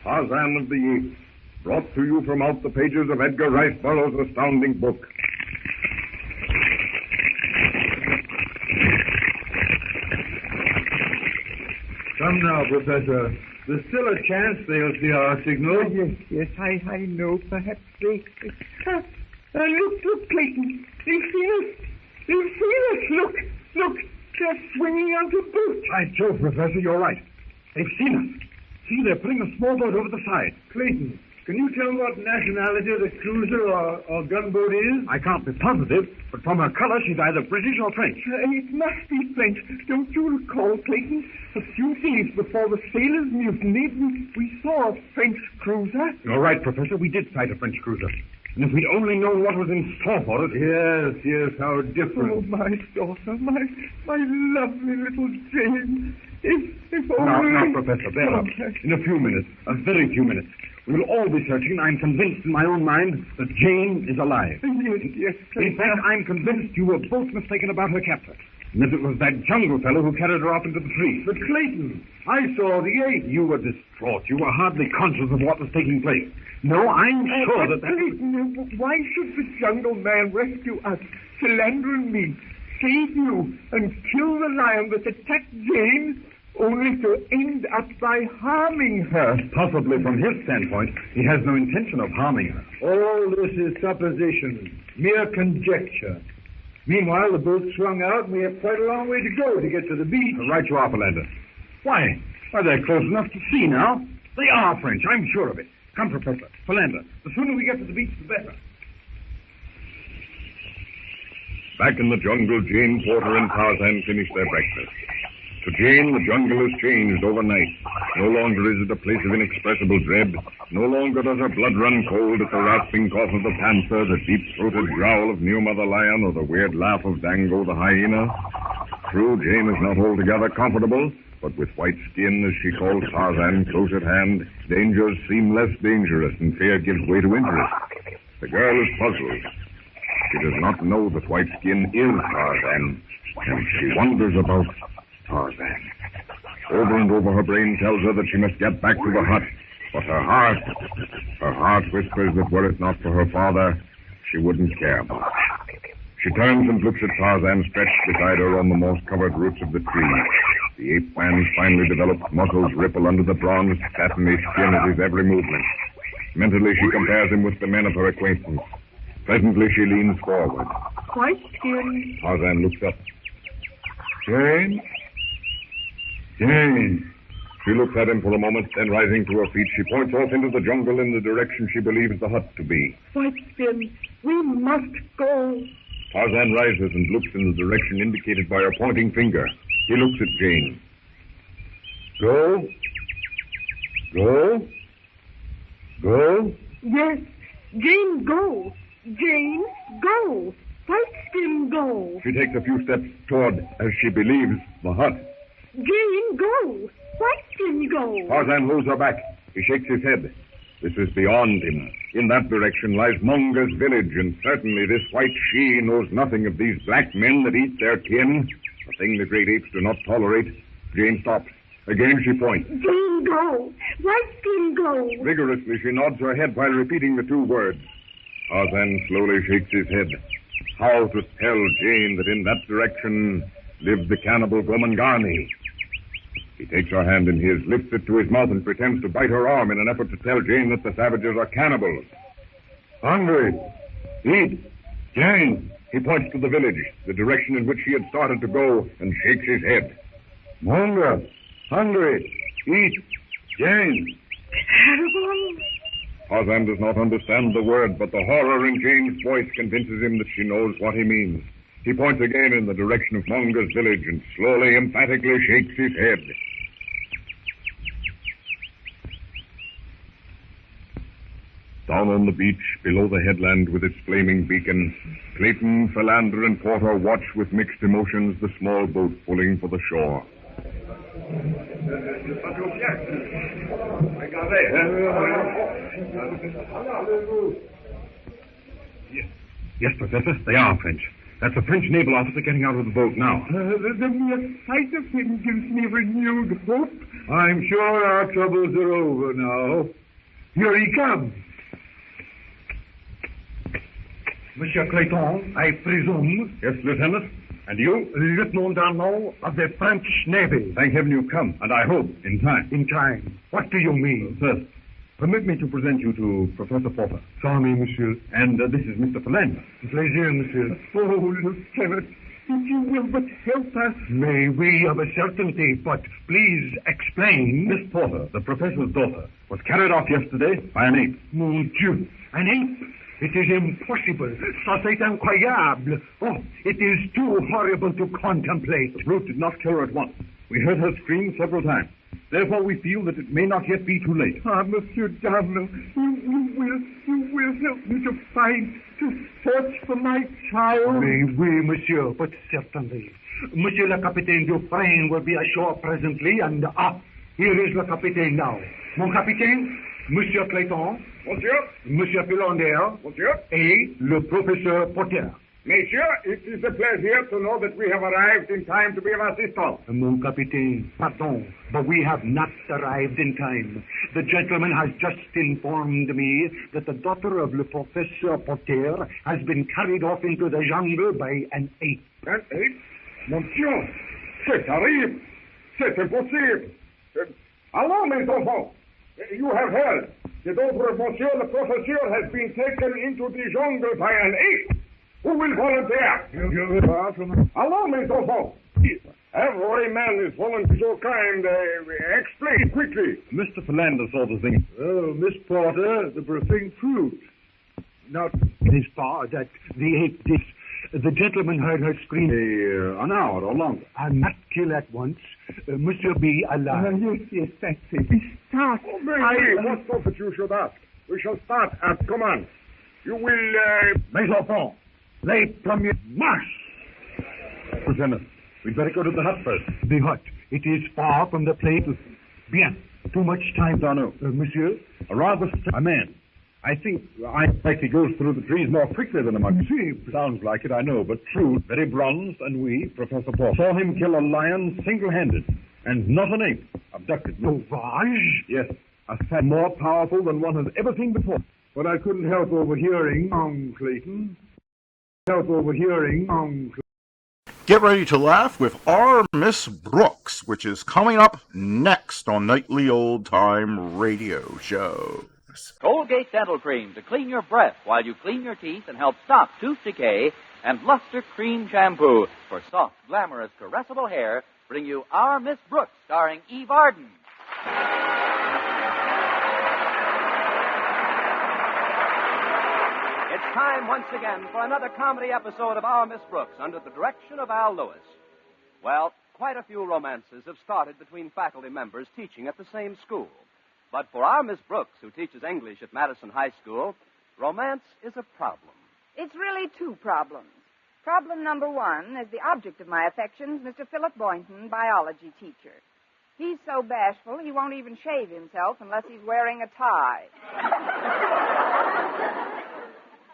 Tarzan of the Apes, brought to you from out the pages of Edgar Rice Burroughs' astounding book. Come now, Professor. There's still a chance they'll see our signal. Yes, I know. Perhaps they... Look, Clayton. They've seen us. Look. They're swinging out a boat. By Jove, Professor, you're right. They've seen us. See, they're putting a small boat over the side. Clayton, can you tell me what nationality the cruiser or gunboat is? I can't be positive, but from her color, she's either British or French. It must be French. Don't you recall, Clayton? A few days before the sailors mutinied, we saw a French cruiser. You're right, Professor. We did sight a French cruiser. And if we'd only known what was in store for us... Yes, how different. Oh, my daughter, my lovely little Jane. If only... Now, Professor, bear up. In a few minutes, a very few minutes, we will all be searching, and I'm convinced in my own mind that Jane is alive. Yes. In fact, I'm convinced you were both mistaken about her captor. And that it was that jungle fellow who carried her off into the tree. But, Clayton, I saw the ape. You were distraught. You were hardly conscious of what was taking place. No, I'm sure that... Clayton, why should the jungle man rescue us, Philander and me, save you, and kill the lion that attacked Jane, only to end up by harming her? Possibly from his standpoint, he has no intention of harming her. All this is supposition, mere conjecture. Meanwhile, the boat swung out, and we have quite a long way to go to get to the beach. Right you are, Philander. Why, they're close enough to see now. They are French, I'm sure of it. Come, Professor. Philander, the sooner we get to the beach, the better. Back in the jungle, Jane Porter and Tarzan finished their breakfast. To Jane, the jungle has changed overnight. No longer is it a place of inexpressible dread. No longer does her blood run cold at the rasping cough of the panther, the deep-throated growl of New Mother Lion, or the weird laugh of Dango the hyena. True, Jane is not altogether comfortable, but with white skin, as she calls Tarzan, close at hand, dangers seem less dangerous, and fear gives way to interest. The girl is puzzled. She does not know that white skin is Tarzan, and she wonders about Tarzan. Over and over her brain tells her that she must get back to the hut, but her heart whispers that were it not for her father, she wouldn't care about it. She turns and looks at Tarzan stretched beside her on the moss-covered roots of the tree. The ape man's finely developed muscles ripple under the bronzed, satiny skin of his every movement. Mentally, she compares him with the men of her acquaintance. Presently, she leans forward. White skin. Tarzan looks up. Jane? Jane. She looks at him for a moment, then rising to her feet, she points off into the jungle in the direction she believes the hut to be. White skin, we must go. Tarzan rises and looks in the direction indicated by her pointing finger. He looks at Jane. Go? Go? Go? Yes, Jane, go. Jane, go. White skin, go. She takes a few steps toward, as she believes, the hut. Jane, go. White skin, go. Tarzan holds her back. He shakes his head. This is beyond him. In that direction lies Munga's village, and certainly this white she knows nothing of these black men that eat their kin, a thing the great apes do not tolerate. Jane stops. Again she points. Jane, go. White skin, go. Vigorously she nods her head while repeating the two words. Tarzan slowly shakes his head. How to tell Jane that in that direction lived the cannibal Gomangani. He takes her hand in his, lifts it to his mouth, and pretends to bite her arm in an effort to tell Jane that the savages are cannibals. Hungry. Eat. Jane. He points to the village, the direction in which he had started to go, and shakes his head. Hunger. Hungry. Eat. Jane. Tarzan does not understand the word, but the horror in Jane's voice convinces him that she knows what he means. He points again in the direction of Monga's village and slowly, emphatically shakes his head. Down on the beach, below the headland with its flaming beacon, Clayton, Philander, and Porter watch with mixed emotions the small boat pulling for the shore. Yes, Professor, they are French. That's a French naval officer getting out of the boat now. The mere sight of him gives me renewed hope. I'm sure our troubles are over now. Here he comes. Monsieur Clayton, I presume. Yes, Lieutenant. And you? Lieutenant Darnaud of the French Navy. Thank heaven you've come, and I hope in time. In time? What do you mean? First, permit me to present you to Professor Porter. Sorry, monsieur. And this is Mr. Philander. Plaisir, monsieur. Oh, Lieutenant, if you will but help us. May we of a certainty, but please explain. Miss Porter, the professor's daughter, was carried off yesterday by an ape. Mon Dieu, an ape? It is impossible. Ça c'est incroyable. Oh, it is too horrible to contemplate. The brute did not kill her at once. We heard her scream several times. Therefore, we feel that it may not yet be too late. Ah, Monsieur Darnaud, you will help me to search for my child? Oui, monsieur, but certainly. Monsieur le Capitaine Dufresne will be ashore presently, and here is le Capitaine now. Mon Capitaine, Monsieur Clayton. Monsieur. Monsieur Philander. Monsieur. Et le Professeur Porter. Monsieur, it is a pleasure to know that we have arrived in time to be of assistance. Mon Capitaine, pardon, but we have not arrived in time. The gentleman has just informed me that the daughter of le Professeur Porter has been carried off into the jungle by an ape. An ape? Monsieur, c'est terrible. C'est impossible. Allow me, enfant. You have heard. The daughter of Monsieur le Professeur has been taken into the jungle by an ape. Who will volunteer? Allow me, enfant. Every man is volunteering so kind. Explain quickly. Mr. Philander saw the thing. Oh, Miss Porter, the thing proved. Not as far that the ape did. The gentleman heard her scream. An hour or longer. Not kill at once. Monsieur be alive. Yes, that's it. We start. Oh, what so that you should ask? We shall start at command. You will, mes enfants, les premiers march. Lieutenant, we'd better go to the hut first. The hut. It is far from the place. Bien. Too much time. Darnaud. Monsieur? A man. I think he goes through the trees more quickly than a monkey. Sounds like it, I know, but true. Very bronzed, and we, Professor Paul, saw him kill a lion single-handed, and not an ape. Abducted. Sauvage? Yes. A fat more powerful than one has ever seen before. But I couldn't help overhearing, Clayton. Get ready to laugh with our Miss Brooks, which is coming up next on Nightly Old Time Radio Show. Colgate Dental Cream to clean your breath while you clean your teeth and help stop tooth decay, and Luster Cream Shampoo for soft, glamorous, caressable hair bring you Our Miss Brooks, starring Eve Arden. It's time once again for another comedy episode of Our Miss Brooks under the direction of Al Lewis. Well, quite a few romances have started between faculty members teaching at the same school. But for our Miss Brooks, who teaches English at Madison High School, romance is a problem. It's really two problems. Problem number one is the object of my affections, Mr. Philip Boynton, biology teacher. He's so bashful he won't even shave himself unless he's wearing a tie.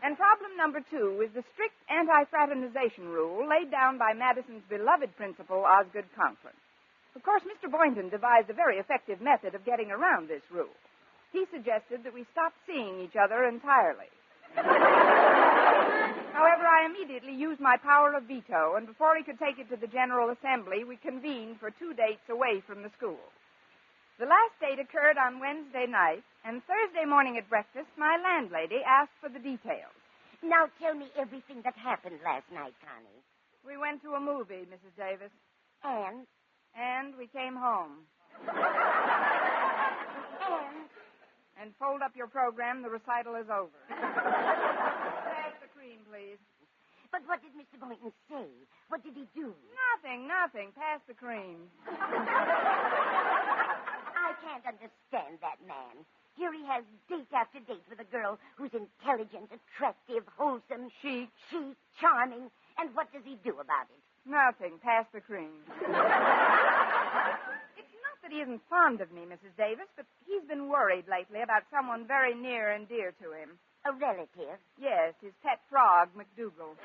And problem number two is the strict anti-fraternization rule laid down by Madison's beloved principal, Osgood Conklin. Of course, Mr. Boynton devised a very effective method of getting around this rule. He suggested that we stop seeing each other entirely. However, I immediately used my power of veto, and before he could take it to the General Assembly, we convened for 2 dates away from the school. The last date occurred on Wednesday night, and Thursday morning at breakfast, my landlady asked for the details. Now tell me everything that happened last night, Connie. We went to a movie, Mrs. Davis. And? And we came home. And fold up your program. The recital is over. Pass the cream, please. But what did Mr. Boynton say? What did he do? Nothing. Pass the cream. I can't understand that man. Here he has date after date with a girl who's intelligent, attractive, wholesome, chic, charming. And what does he do about it? Nothing. Pass the cream. It's not that he isn't fond of me, Mrs. Davis, but he's been worried lately about someone very near and dear to him. A relative? Yes, his pet frog, McDougal.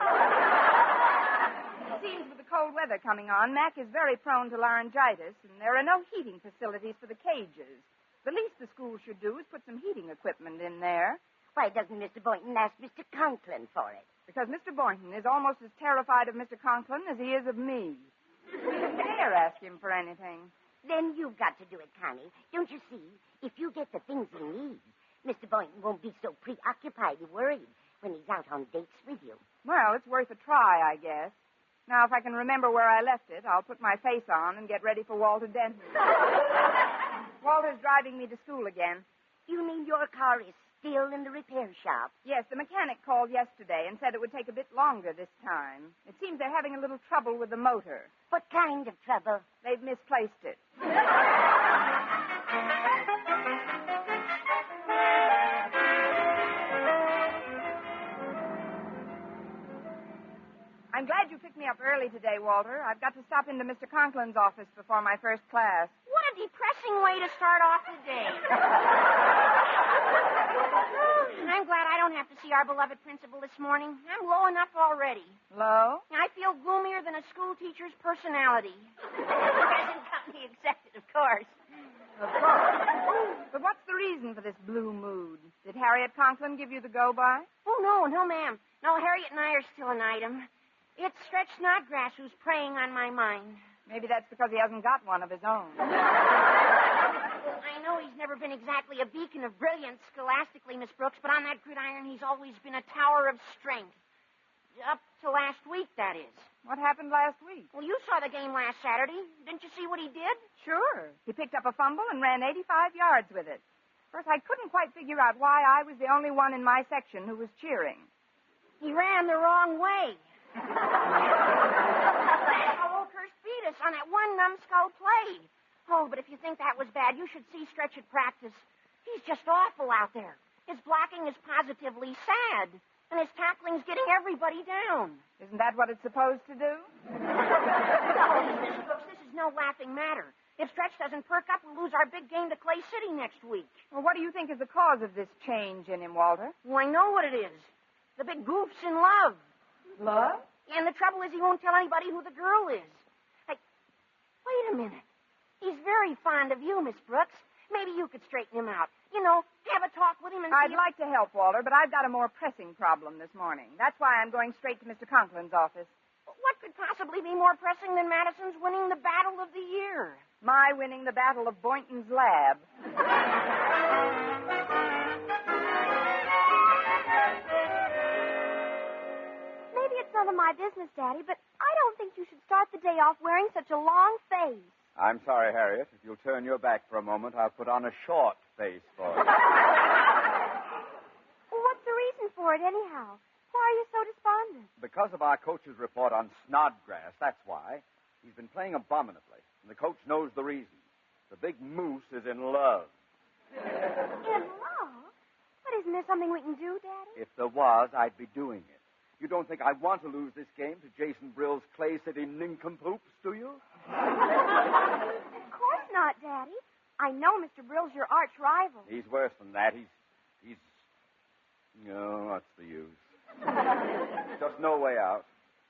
It seems with the cold weather coming on, Mac is very prone to laryngitis, and there are no heating facilities for the cages. The least the school should do is put some heating equipment in there. Why doesn't Mr. Boynton ask Mr. Conklin for it? Because Mr. Boynton is almost as terrified of Mr. Conklin as he is of me. He doesn't dare ask him for anything. Then you've got to do it, Connie. Don't you see? If you get the things he needs, Mr. Boynton won't be so preoccupied and worried when he's out on dates with you. Well, it's worth a try, I guess. Now, if I can remember where I left it, I'll put my face on and get ready for Walter Denton. Walter's driving me to school again. You mean your car is still in the repair shop? Yes, the mechanic called yesterday and said it would take a bit longer this time. It seems they're having a little trouble with the motor. What kind of trouble? They've misplaced it. I'm glad you picked me up early today, Walter. I've got to stop into Mr. Conklin's office before my first class. What a depressing way to start off the day. I'm glad I don't have to see our beloved principal this morning. I'm low enough already. Low? I feel gloomier than a school teacher's personality. Present company accepted, of course. Of course. But what's the reason for this blue mood? Did Harriet Conklin give you the go-by? Oh, no, ma'am. No, Harriet and I are still an item. It's Stretch Snodgrass who's preying on my mind. Maybe that's because he hasn't got one of his own. I know he's never been exactly a beacon of brilliance scholastically, Miss Brooks, but on that gridiron he's always been a tower of strength. Up to last week, that is. What happened last week? Well, you saw the game last Saturday. Didn't you see what he did? Sure. He picked up a fumble and ran 85 yards with it. First, I couldn't quite figure out why I was the only one in my section who was cheering. He ran the wrong way. How Oakhurst beat us on that one numbskull play. Oh, but if you think that was bad, you should see Stretch at practice. He's just awful out there. His blocking is positively sad, and his tackling's getting everybody down. Isn't that what it's supposed to do? No, Miss Brooks, this is no laughing matter. If Stretch doesn't perk up, we'll lose our big game to Clay City next week. Well, what do you think is the cause of this change in him, Walter? Well, I know what it is. The big goof's in love. Love? And the trouble is he won't tell anybody who the girl is. Hey, wait a minute. He's very fond of you, Miss Brooks. Maybe you could straighten him out. You know, have a talk with him and I'd like to help, Walter, but I've got a more pressing problem this morning. That's why I'm going straight to Mr. Conklin's office. What could possibly be more pressing than Madison's winning the battle of the year? My winning the battle of Boynton's lab. Maybe it's none of my business, Daddy, but I don't think you should start the day off wearing such a long face. I'm sorry, Harriet. If you'll turn your back for a moment, I'll put on a short face for you. Well, what's the reason for it, anyhow? Why are you so despondent? Because of our coach's report on Snodgrass, that's why. He's been playing abominably, and the coach knows the reason. The big moose is in love. In love? But isn't there something we can do, Daddy? If there was, I'd be doing it. You don't think I want to lose this game to Jason Brill's Clay City nincompoops, do you? Of course not, Daddy. I know Mr. Brill's your arch rival. He's worse than that. He's... No, what's the use? There's just no way out.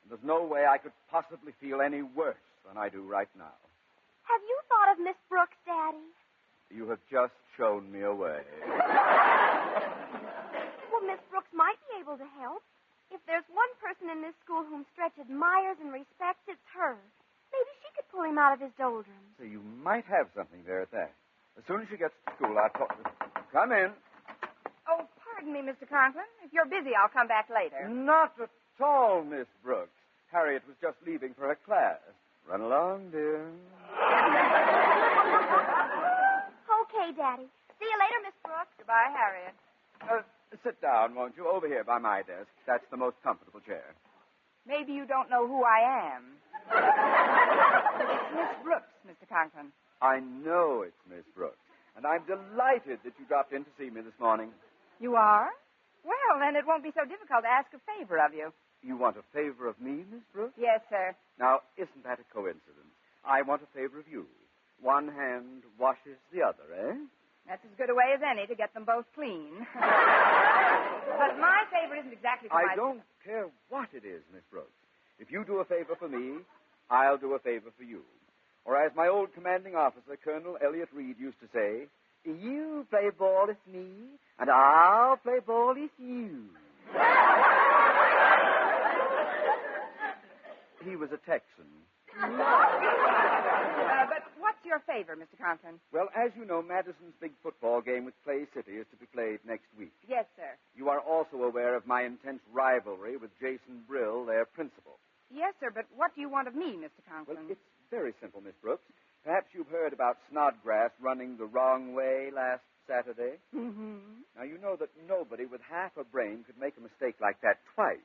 There's no way I could possibly feel any worse than I do right now. Have you thought of Miss Brooks, Daddy? You have just shown me a way. Well, Miss Brooks might be able to help. If there's one person in this school whom Stretch admires and respects, it's her. Maybe she could pull him out of his doldrums. So you might have something there at that. As soon as she gets to school, I'll talk to her. Come in. Oh, pardon me, Mr. Conklin. If you're busy, I'll come back later. Not at all, Miss Brooks. Harriet was just leaving for her class. Run along, dear. Okay, Daddy. See you later, Miss Brooks. Goodbye, Harriet. Sit down, won't you? Over here by my desk. That's the most comfortable chair. Maybe you don't know who I am. It's Miss Brooks, Mr. Conklin. I know it's Miss Brooks, and I'm delighted that you dropped in to see me this morning. You are? Well, then it won't be so difficult to ask a favor of you. You want a favor of me, Miss Brooks? Yes, sir. Now, isn't that a coincidence? I want a favor of you. One hand washes the other, eh? That's as good a way as any to get them both clean. But my favor isn't exactly for I don't care what it is, Miss Brooks. If you do a favor for me, I'll do a favor for you. Or as my old commanding officer, Colonel Elliot Reed, used to say, you play ball with me, and I'll play ball with you. He was a Texan. But what's your favor, Mr. Conklin? Well, as you know, Madison's big football game with Clay City is to be played next week. Yes, sir. You are also aware of my intense rivalry with Jason Brill, their principal. Yes, sir, but what do you want of me, Mr. Conklin? Well, it's very simple, Miss Brooks. Perhaps you've heard about Snodgrass running the wrong way last Saturday. Mm-hmm. Now, you know that nobody with half a brain could make a mistake like that twice,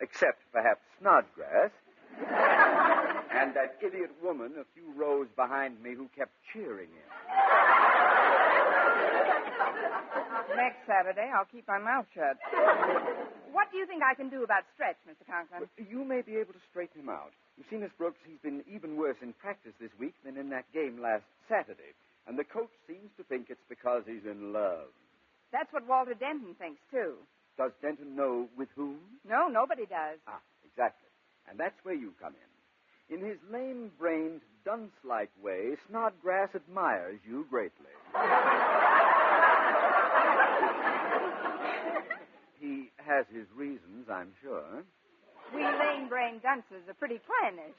except perhaps Snodgrass. And that idiot woman a few rows behind me who kept cheering him. Next Saturday, I'll keep my mouth shut. What do you think I can do about Stretch, Mr. Conklin? Well, you may be able to straighten him out. You see, Miss Brooks, he's been even worse in practice this week than in that game last Saturday. And the coach seems to think it's because he's in love. That's what Walter Denton thinks, too. Does Denton know with whom? No, nobody does. Ah, exactly. And that's where you come in. In his lame-brained, dunce-like way, Snodgrass admires you greatly. He has his reasons, I'm sure. We lame-brained dunces are pretty clannish.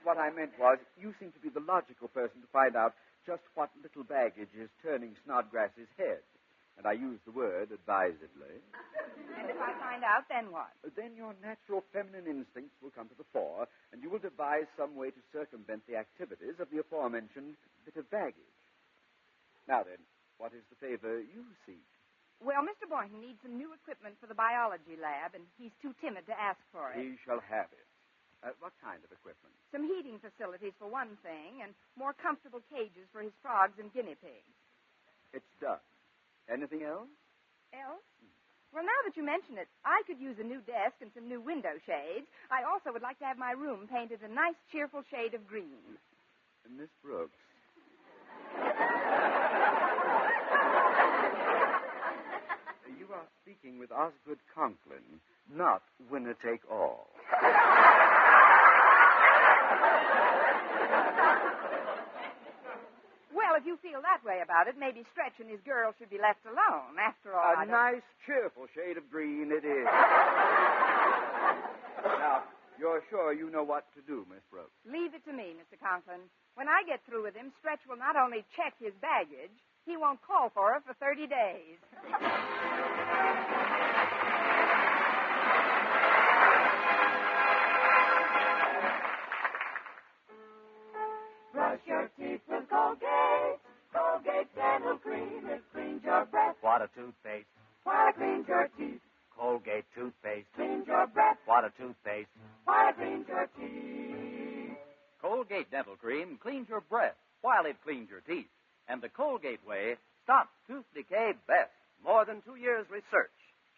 What I meant was, you seem to be the logical person to find out just what little baggage is turning Snodgrass's head. And I use the word advisedly. And if I find out, then what? Then your natural feminine instincts will come to the fore, and you will devise some way to circumvent the activities of the aforementioned bit of baggage. Now then, what is the favor you seek? Well, Mr. Boynton needs some new equipment for the biology lab, and he's too timid to ask for it. He shall have it. What kind of equipment? Some heating facilities for one thing, and more comfortable cages for his frogs and guinea pigs. It's done. Anything else? Else? Well, now that you mention it, I could use a new desk and some new window shades. I also would like to have my room painted a nice, cheerful shade of green. Miss Brooks. You are speaking with Osgood Conklin, not winner-take-all. Well, if you feel that way about it, maybe Stretch and his girl should be left alone. After all, A nice, cheerful shade of green it is. Now, you're sure you know what to do, Miss Brooks? Leave it to me, Mr. Conklin. When I get through with him, Stretch will not only check his baggage, he won't call for her for 30 days. Brush your teeth with Colgate. Colgate Dental Cream. It cleans your breath. What a toothpaste. While it cleans your teeth. Colgate toothpaste. Cleans your breath. What a toothpaste. While it cleans your teeth. Colgate Dental Cream cleans your breath while it cleans your teeth. And the Colgate way stops tooth decay best. More than 2 years' research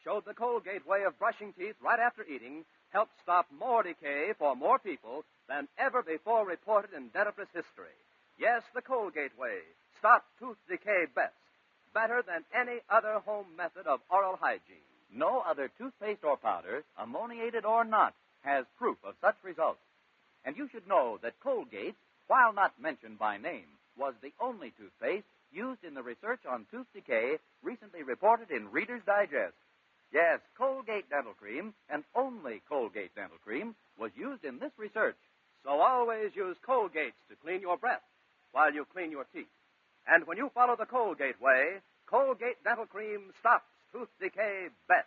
showed the Colgate way of brushing teeth right after eating helped stop more decay for more people than ever before reported in dentifrice history. Yes, the Colgate way stops tooth decay best. Better than any other home method of oral hygiene. No other toothpaste or powder, ammoniated or not, has proof of such results. And you should know that Colgate, while not mentioned by name, was the only toothpaste used in the research on tooth decay recently reported in Reader's Digest. Yes, Colgate Dental Cream, and only Colgate Dental Cream, was used in this research. So always use Colgates to clean your breath while you clean your teeth. And when you follow the Colgate way, Colgate Dental Cream stops tooth decay best.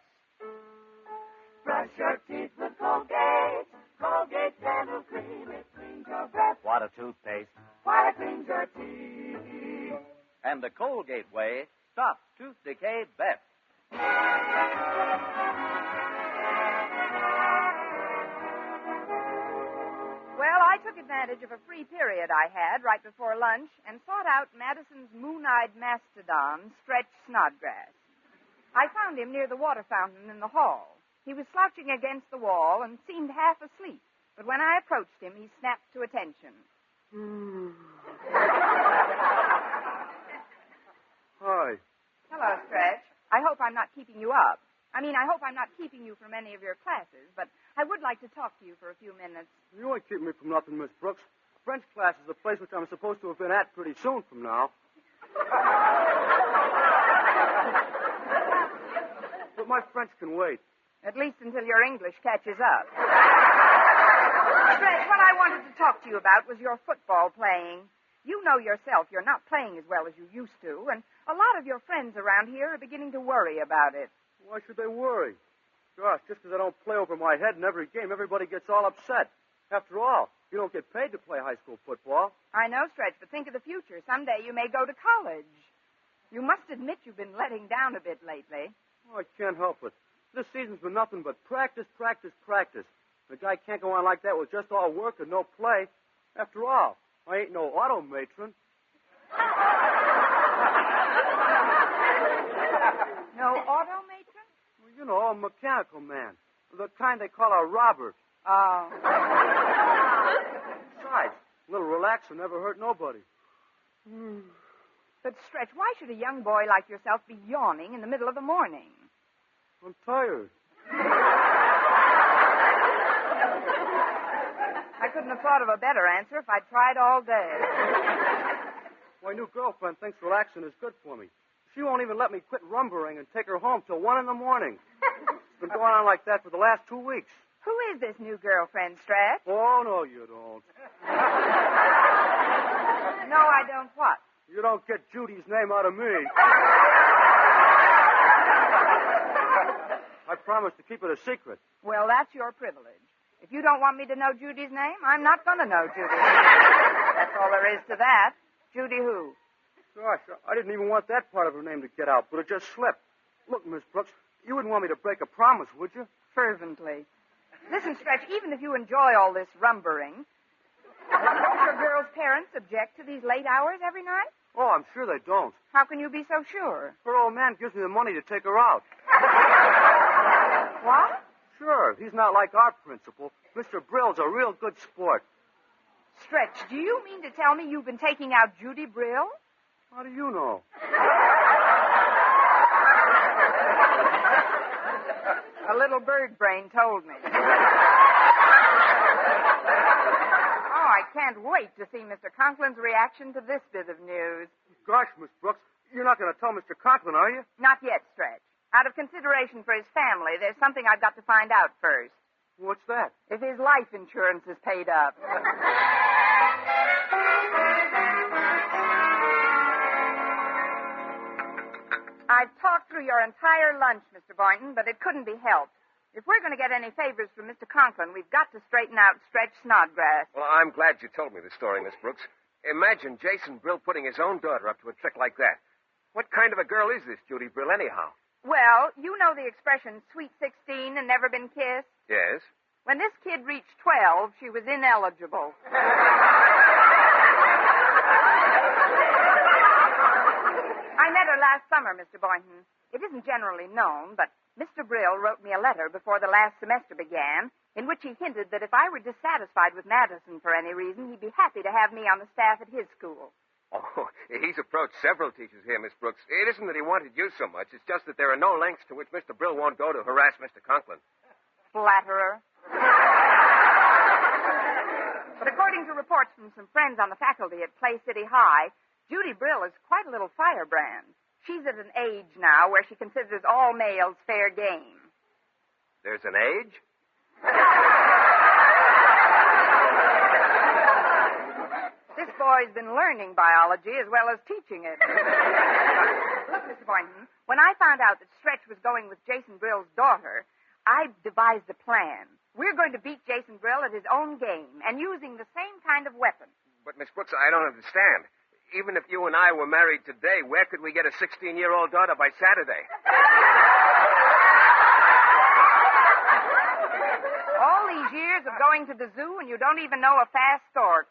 Brush your teeth with Colgate. Colgate Dental Cream. It cleans your breath. What a toothpaste. While it cleans your teeth. And the Colgate way stops tooth decay best. Well, I took advantage of a free period I had right before lunch and sought out Madison's moon-eyed mastodon, Stretch Snodgrass. I found him near the water fountain in the hall. He was slouching against the wall and seemed half asleep, but when I approached him, he snapped to attention. Hi. Hello, Stretch. I hope I'm not keeping you up. I hope I'm not keeping you from any of your classes, but I would like to talk to you for a few minutes. You ain't keeping me from nothing, Miss Brooks. French class is the place which I'm supposed to have been at pretty soon from now. But my French can wait. At least until your English catches up. Stretch, what I wanted to talk to you about was your football playing. You know yourself you're not playing as well as you used to, and a lot of your friends around here are beginning to worry about it. Why should they worry? Gosh, just because I don't play over my head in every game, everybody gets all upset. After all, you don't get paid to play high school football. I know, Stretch, but think of the future. Someday you may go to college. You must admit you've been letting down a bit lately. Oh, I can't help it. This season's been nothing but practice, practice, practice. The guy can't go on like that with just all work and no play. After all, I ain't no auto matron. No auto matron? Well, you know, a mechanical man. The kind they call a robber. Oh. Besides, a little relaxer never hurt nobody. But, Stretch, why should a young boy like yourself be yawning in the middle of the morning? I'm tired. I couldn't have thought of a better answer if I'd tried all day. My new girlfriend thinks relaxing is good for me. She won't even let me quit rumbering and take her home till 1 in the morning. It's been going on like that for the last 2 weeks. Who is this new girlfriend, Stretch? Oh, no, you don't. No, I don't what? You don't get Judy's name out of me. I promise to keep it a secret. Well, that's your privilege. If you don't want me to know Judy's name, I'm not going to know Judy. That's all there is to that. Judy who? Gosh, I didn't even want that part of her name to get out, but it just slipped. Look, Miss Brooks, you wouldn't want me to break a promise, would you? Fervently. Listen, Stretch, even if you enjoy all this rumbering, don't your girl's parents object to these late hours every night? Oh, I'm sure they don't. How can you be so sure? Her old man gives me the money to take her out. What? Sure, he's not like our principal. Mr. Brill's a real good sport. Stretch, do you mean to tell me you've been taking out Judy Brill? How do you know? A little bird brain told me. Oh, I can't wait to see Mr. Conklin's reaction to this bit of news. Gosh, Miss Brooks, you're not going to tell Mr. Conklin, are you? Not yet, Stretch. Out of consideration for his family, there's something I've got to find out first. What's that? If his life insurance is paid up. I've talked through your entire lunch, Mr. Boynton, but it couldn't be helped. If we're going to get any favors from Mr. Conklin, we've got to straighten out Stretch Snodgrass. Well, I'm glad you told me the story, Miss Brooks. Imagine Jason Brill putting his own daughter up to a trick like that. What kind of a girl is this Judy Brill, anyhow? Well, you know the expression, sweet 16 and never been kissed? Yes. When this kid reached 12, she was ineligible. I met her last summer, Mr. Boynton. It isn't generally known, but Mr. Brill wrote me a letter before the last semester began in which he hinted that if I were dissatisfied with Madison for any reason, he'd be happy to have me on the staff at his school. Oh, he's approached several teachers here, Miss Brooks. It isn't that he wanted you so much. It's just that there are no lengths to which Mr. Brill won't go to harass Mr. Conklin. Flatterer. But according to reports from some friends on the faculty at Clay City High, Judy Brill is quite a little firebrand. She's at an age now where she considers all males fair game. There's an age? This boy's been learning biology as well as teaching it. Look, Mr. Boynton, when I found out that Stretch was going with Jason Brill's daughter, I devised a plan. We're going to beat Jason Brill at his own game and using the same kind of weapon. But, Miss Brooks, I don't understand. Even if you and I were married today, where could we get a 16-year-old daughter by Saturday? All these years of going to the zoo and you don't even know a fast stork.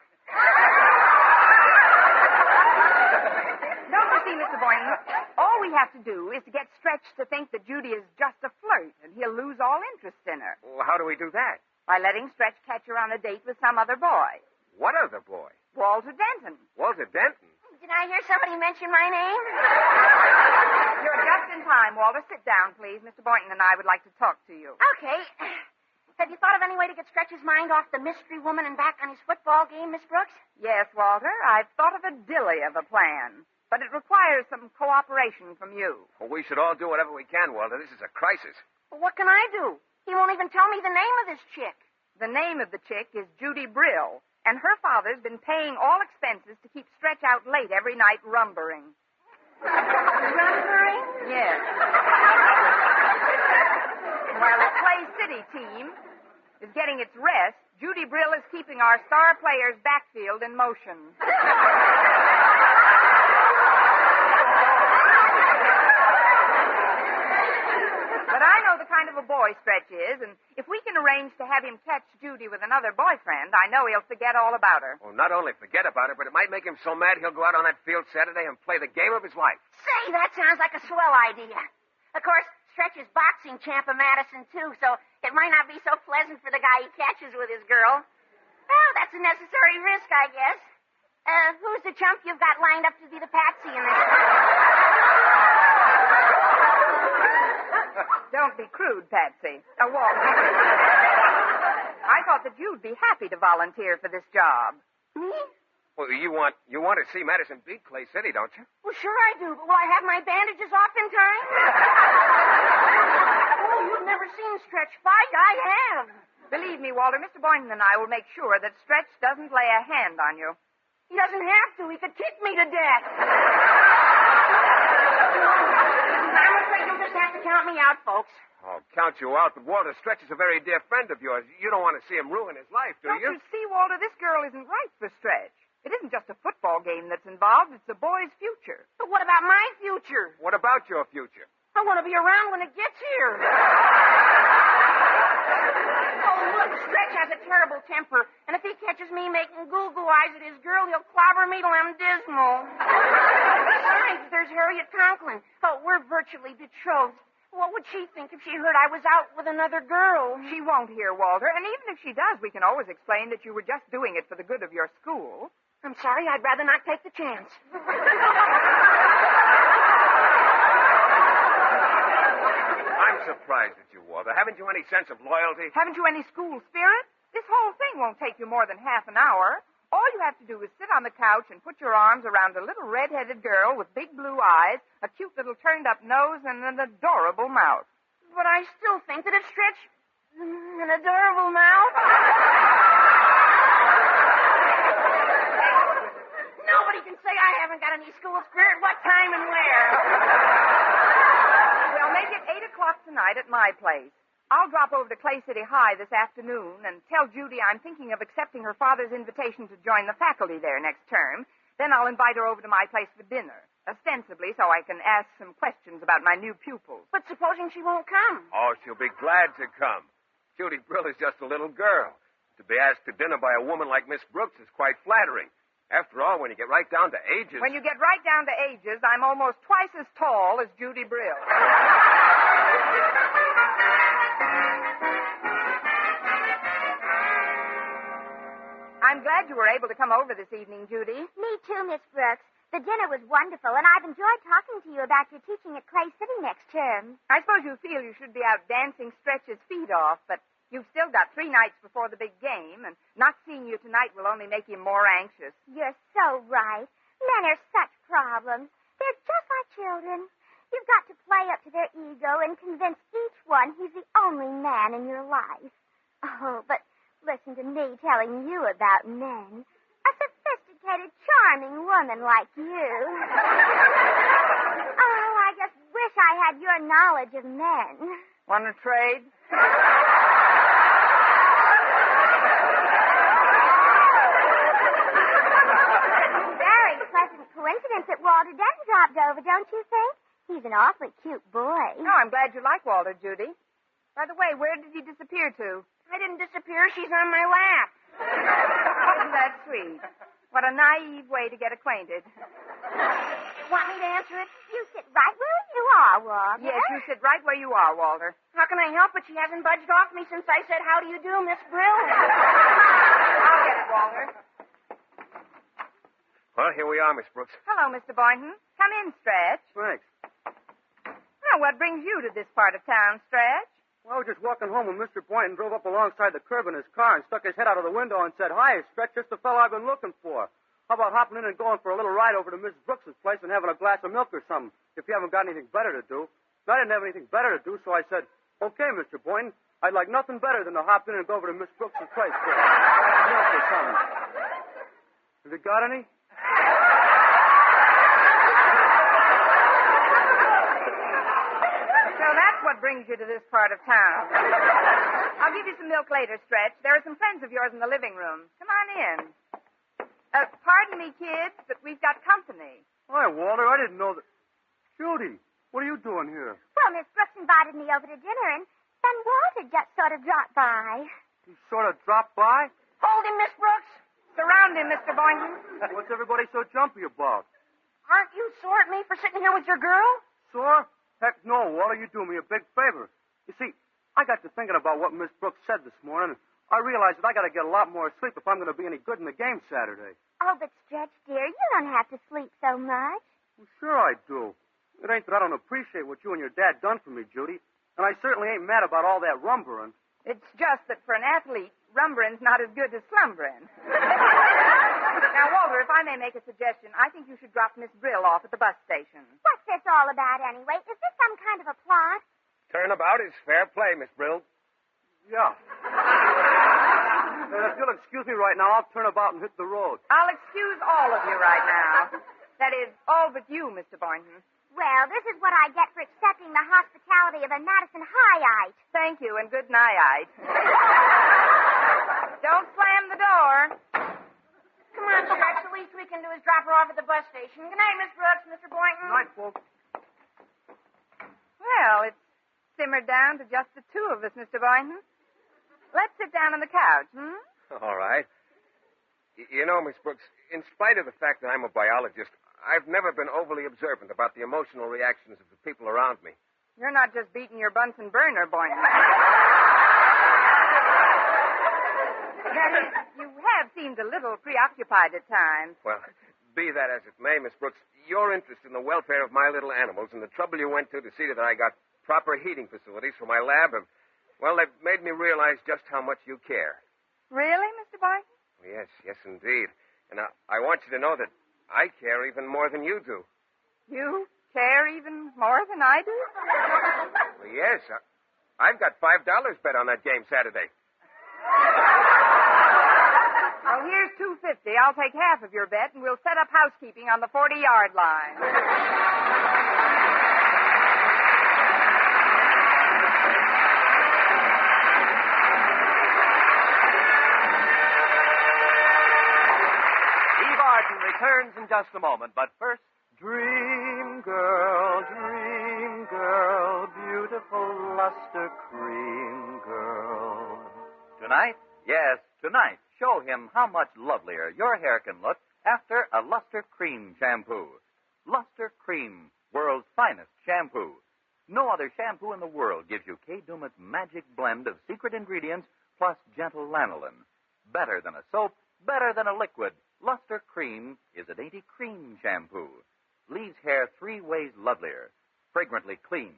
Don't you see, Mr. Boynton? All we have to do is to get Stretch to think that Judy is just a flirt, and he'll lose all interest in her. Well, how do we do that? By letting Stretch catch her on a date with some other boy. What other boy? Walter Denton. Walter Denton? Did I hear somebody mention my name? You're just in time, Walter. Sit down, please. Mr. Boynton and I would like to talk to you. Okay. Have you thought of any way to get Stretch's mind off the mystery woman and back on his football game, Miss Brooks? Yes, Walter. I've thought of a dilly of a plan. But it requires some cooperation from you. Well, we should all do whatever we can, Walter. This is a crisis. Well, what can I do? He won't even tell me the name of this chick. The name of the chick is Judy Brill, and her father's been paying all expenses to keep Stretch out late every night rumbering. Rumbering? Yes. While the Clay City team is getting its rest, Judy Brill is keeping our star player's backfield in motion. But I know the kind of a boy Stretch is, and if we can arrange to have him catch Judy with another boyfriend, I know he'll forget all about her. Well, not only forget about her, but it might make him so mad he'll go out on that field Saturday and play the game of his life. Say, that sounds like a swell idea. Of course, Stretch is boxing champ of Madison, too, so it might not be so pleasant for the guy he catches with his girl. Well, that's a necessary risk, I guess. Who's the chump you've got lined up to be the patsy in this? Don't be crude, Patsy. Walter. I thought that you'd be happy to volunteer for this job. Me? Well, you want to see Madison beat Clay City, don't you? Well, sure I do, but will I have my bandages off in time? Oh, you've never seen Stretch fight. I have. Believe me, Walter, Mr. Boynton and I will make sure that Stretch doesn't lay a hand on you. He doesn't have to. He could kick me to death. I'm afraid you'll just have to count me out, folks. I'll count you out, but Walter, Stretch is a very dear friend of yours. You don't want to see him ruin his life, do you? Don't you see, Walter, this girl isn't right for Stretch. It isn't just a football game that's involved. It's a boy's future. But what about my future? What about your future? I want to be around when it gets here. Oh, look, Stretch has a terrible temper, and if he catches me making goo-goo eyes at his girl, he'll clobber me till I'm dismal. Besides, there's Harriet Conklin. Oh, we're virtually betrothed. What would she think if she heard I was out with another girl? She won't hear, Walter, and even if she does, we can always explain that you were just doing it for the good of your school. I'm sorry, I'd rather not take the chance. I'm surprised at you, Walter. Haven't you any sense of loyalty? Haven't you any school spirit? This whole thing won't take you more than half an hour. All you have to do is sit on the couch and put your arms around a little red-headed girl with big blue eyes, a cute little turned-up nose, and an adorable mouth. But I still think that it's Stretch... an adorable mouth. Nobody can say I haven't got any school spirit. What time and where? Well, make it 8 o'clock tonight at my place. I'll drop over to Clay City High this afternoon and tell Judy I'm thinking of accepting her father's invitation to join the faculty there next term. Then I'll invite her over to my place for dinner, ostensibly so I can ask some questions about my new pupils. But supposing she won't come? Oh, she'll be glad to come. Judy Brill is just a little girl. To be asked to dinner by a woman like Miss Brooks is quite flattering. After all, when you get right down to ages... When you get right down to ages, I'm almost twice as tall as Judy Brill. I'm glad you were able to come over this evening, Judy. Me too, Miss Brooks. The dinner was wonderful, and I've enjoyed talking to you about your teaching at Clay City next term. I suppose you feel you should be out dancing Stretch's feet off, but you've still got 3 nights before the big game, and not seeing you tonight will only make him more anxious. You're so right. Men are such problems. They're just like children. You've got to play up to their ego and convince each one he's the only man in your life. Oh, but listen to me telling you about men. A sophisticated, charming woman like you. Oh, I just wish I had your knowledge of men. Want to trade? Very pleasant coincidence that Walter Denton dropped over, don't you think? He's an awfully cute boy. No, I'm glad you like Walter, Judy. By the way, where did he disappear to? I didn't disappear. She's on my lap. Isn't that sweet? What a naive way to get acquainted. Want me to answer it? You sit right where you are, Walter. Yes, you sit right where you are, Walter. How can I help it? She hasn't budged off me since I said, how do you do, Miss Brill? I'll get it, Walter. Well, here we are, Miss Brooks. Hello, Mr. Boynton. Come in, Stretch. Thanks. Well, what brings you to this part of town, Stretch? Well, I was just walking home when Mr. Boynton drove up alongside the curb in his car and stuck his head out of the window and said, "Hi, Stretch, just the fellow I've been looking for. How about hopping in and going for a little ride over to Miss Brooks's place and having a glass of milk or something, if you haven't got anything better to do?" And I didn't have anything better to do, so I said, "Okay, Mr. Boynton, I'd like nothing better than to hop in and go over to Miss Brooks's place for milk or something. Have you got any?" So that's what brings you to this part of town. I'll give you some milk later, Stretch. There are some friends of yours in the living room. Come on in. Pardon me, kids, but we've got company. Hi, Walter. I didn't know that. Judy, what are you doing here? Well, Miss Brooks invited me over to dinner, and then Walter just sort of dropped by. You sort of dropped by? Hold him, Miss Brooks. Surround him, Mr. Boynton. What's everybody so jumpy about? Aren't you sore at me for sitting here with your girl? Sore? Heck no, Walter. You do me a big favor. You see, I got to thinking about what Miss Brooks said this morning, and I realized that I got to get a lot more sleep if I'm going to be any good in the game Saturday. Oh, but Stretch, dear, you don't have to sleep so much. Well, sure I do. It ain't that I don't appreciate what you and your dad done for me, Judy, and I certainly ain't mad about all that rumbering. It's just that for an athlete, rumbering's not as good as slumbering. Now, Walter, if I may make a suggestion, I think you should drop Miss Brill off at the bus station. What's this all about, anyway? Is this some kind of a plot? Turnabout is fair play, Miss Brill. Yeah. If you'll excuse me right now, I'll turn about and hit the road. I'll excuse all of you right now. That is, all but you, Mr. Boynton. Well, this is what I get for accepting the hospitality of a Madison Highite. Thank you, and good night. Don't slam the door. Come on, Stretch. The least we can do is drop her off at the bus station. Good night, Miss Brooks, Mr. Boynton. Good night, folks. Well, it's simmered down to just the two of us, Mr. Boynton. Let's sit down on the couch, All right. You know, Miss Brooks, in spite of the fact that I'm a biologist, I've never been overly observant about the emotional reactions of the people around me. You're not just beating your Bunsen burner, Boynton. That is, you have seemed a little preoccupied at times. Well, be that as it may, Miss Brooks, your interest in the welfare of my little animals and the trouble you went to see that I got proper heating facilities for my lab have, well, they've made me realize just how much you care. Really, Mr. Boynton? Yes, yes, indeed. And I want you to know that I care even more than you do. You care even more than I do? Well, yes. I've got $5 bet on that game Saturday. Well, here's $2.50. I'll take half of your bet, and we'll set up housekeeping on the 40-yard line. Returns in just a moment, but first... Dream girl, beautiful luster cream girl. Tonight? Yes, tonight. Show him how much lovelier your hair can look after a Luster Cream shampoo. Luster Cream, world's finest shampoo. No other shampoo in the world gives you Kay Duma's magic blend of secret ingredients plus gentle lanolin. Better than a soap, better than a liquid. Luster Cream is a dainty cream shampoo. Leaves hair 3 ways lovelier. Fragrantly clean.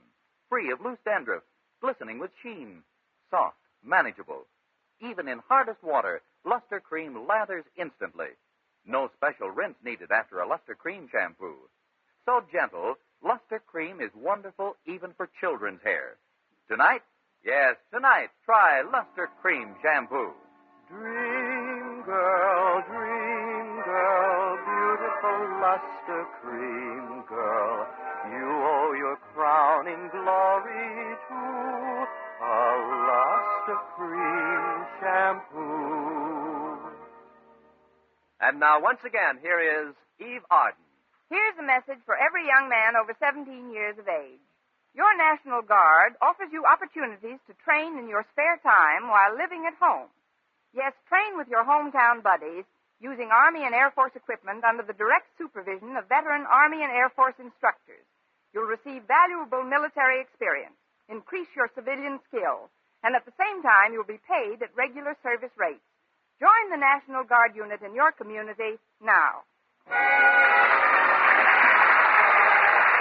Free of loose dandruff. Glistening with sheen. Soft. Manageable. Even in hardest water, Luster Cream lathers instantly. No special rinse needed after a Luster Cream shampoo. So gentle, Luster Cream is wonderful even for children's hair. Tonight, yes, tonight, try Luster Cream shampoo. Dream girl, beautiful luster cream girl, you owe your crowning glory to a luster cream shampoo. And now, once again, here is Eve Arden. Here's a message for every young man over 17 years of age. Your National Guard offers you opportunities to train in your spare time while living at home. Yes, train with your hometown buddies using Army and Air Force equipment under the direct supervision of veteran Army and Air Force instructors. You'll receive valuable military experience, increase your civilian skill, and at the same time you'll be paid at regular service rates. Join the National Guard unit in your community now.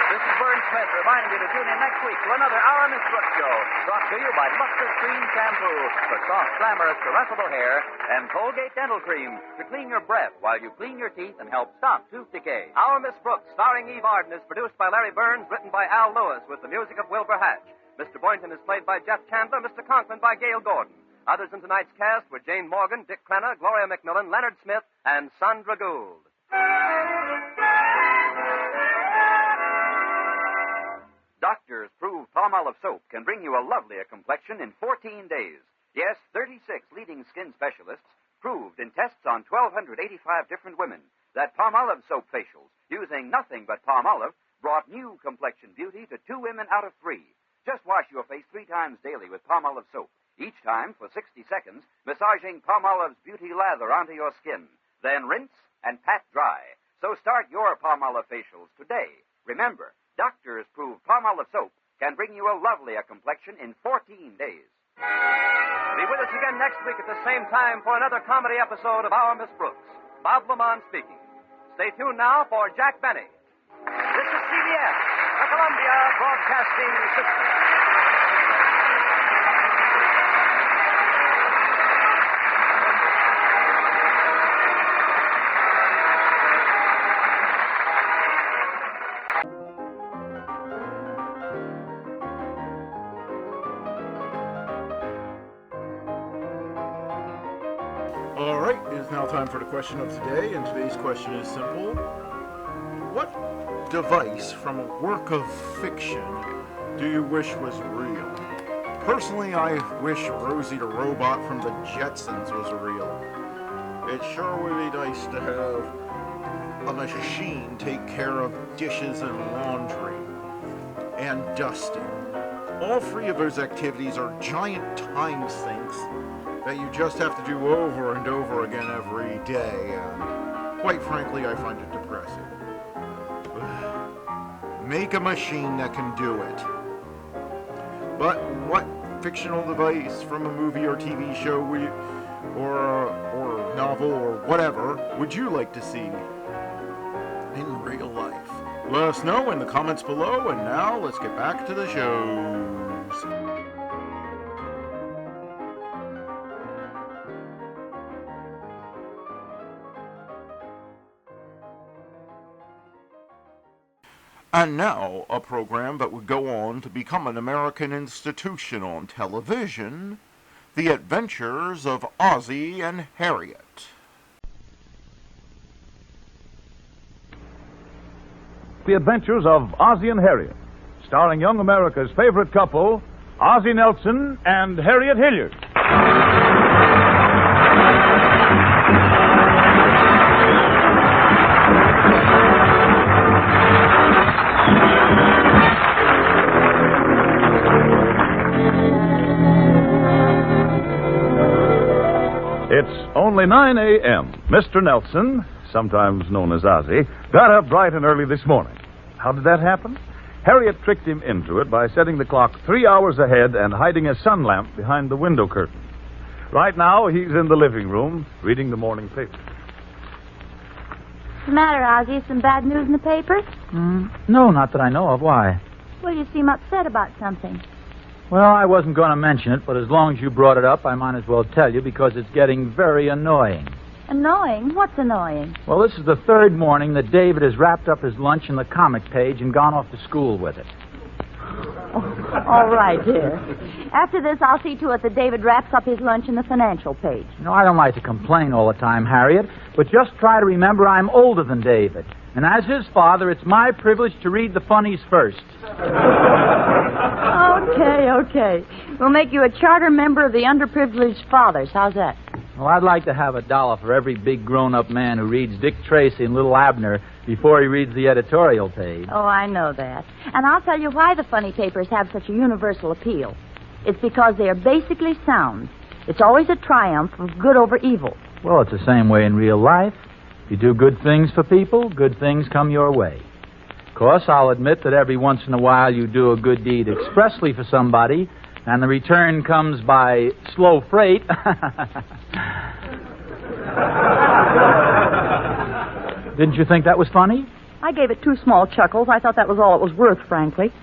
This is Vern Smith reminding you to tune in next week for another Our Miss Brooks show, brought to you by Luster Cream Shampoo for soft, glamorous, caressable hair, and Colgate Dental Cream to clean your breath while you clean your teeth and help stop tooth decay. Our Miss Brooks, starring Eve Arden, is produced by Larry Burns, written by Al Lewis, with the music of Wilbur Hatch. Mr. Boynton is played by Jeff Chandler, Mr. Conklin by Gail Gordon. Others in tonight's cast were Jane Morgan, Dick Crenna, Gloria McMillan, Leonard Smith, and Sandra Gould. Doctors prove palm olive soap can bring you a lovelier complexion in 14 days. Yes, 36 leading skin specialists proved in tests on 1,285 different women that palm olive soap facials, using nothing but palm olive, brought new complexion beauty to 2 women out of 3. Just wash your face 3 times daily with palm olive soap, each time for 60 seconds, massaging palm olive's beauty lather onto your skin. Then rinse and pat dry. So start your palm olive facials today. Remember, doctors prove palm olive soap can bring you a lovelier complexion in 14 days. Be with us again next week at the same time for another comedy episode of Our Miss Brooks. Bob Lamont speaking. Stay tuned now for Jack Benny. This is CBS, the Columbia Broadcasting System. All right, it is now time for the question of today, and today's question is simple. What device from a work of fiction do you wish was real? Personally, I wish Rosie the robot from the Jetsons was real. It sure would be nice to have a machine take care of dishes and laundry and dusting. All 3 of those activities are giant time sinks that you just have to do over and over again every day, and quite frankly, I find it depressing. Make a machine that can do it. But what fictional device from a movie or TV show or novel or whatever would you like to see in real life? Let us know in the comments below, and now let's get back to the shows. And now, a program that would go on to become an American institution on television, The Adventures of Ozzie and Harriet. The Adventures of Ozzie and Harriet, starring young America's favorite couple, Ozzie Nelson and Harriet Hilliard. It's only 9 a.m. Mr. Nelson, sometimes known as Ozzie, got up bright and early this morning. How did that happen? Harriet tricked him into it by setting the clock 3 hours ahead and hiding a sun lamp behind the window curtain. Right now, he's in the living room reading the morning paper. What's the matter, Ozzie? Some bad news in the paper? No, not that I know of. Why? Well, you seem upset about something. Well, I wasn't going to mention it, but as long as you brought it up, I might as well tell you because it's getting very annoying. Annoying? What's annoying? Well, this is the third morning that David has wrapped up his lunch in the comic page and gone off to school with it. Oh, all right, dear. After this, I'll see to it that David wraps up his lunch in the financial page. You know, I don't like to complain all the time, Harriet, but just try to remember I'm older than David. And as his father, it's my privilege to read the funnies first. Okay. We'll make you a charter member of the underprivileged fathers. How's that? Well, I'd like to have $1 for every big grown-up man who reads Dick Tracy and Little Abner before he reads the editorial page. Oh, I know that. And I'll tell you why the funny papers have such a universal appeal. It's because they are basically sound. It's always a triumph of good over evil. Well, it's the same way in real life. If you do good things for people, good things come your way. Of course, I'll admit that every once in a while you do a good deed expressly for somebody, and the return comes by slow freight. Didn't you think that was funny? I gave it 2 small chuckles. I thought that was all it was worth, frankly.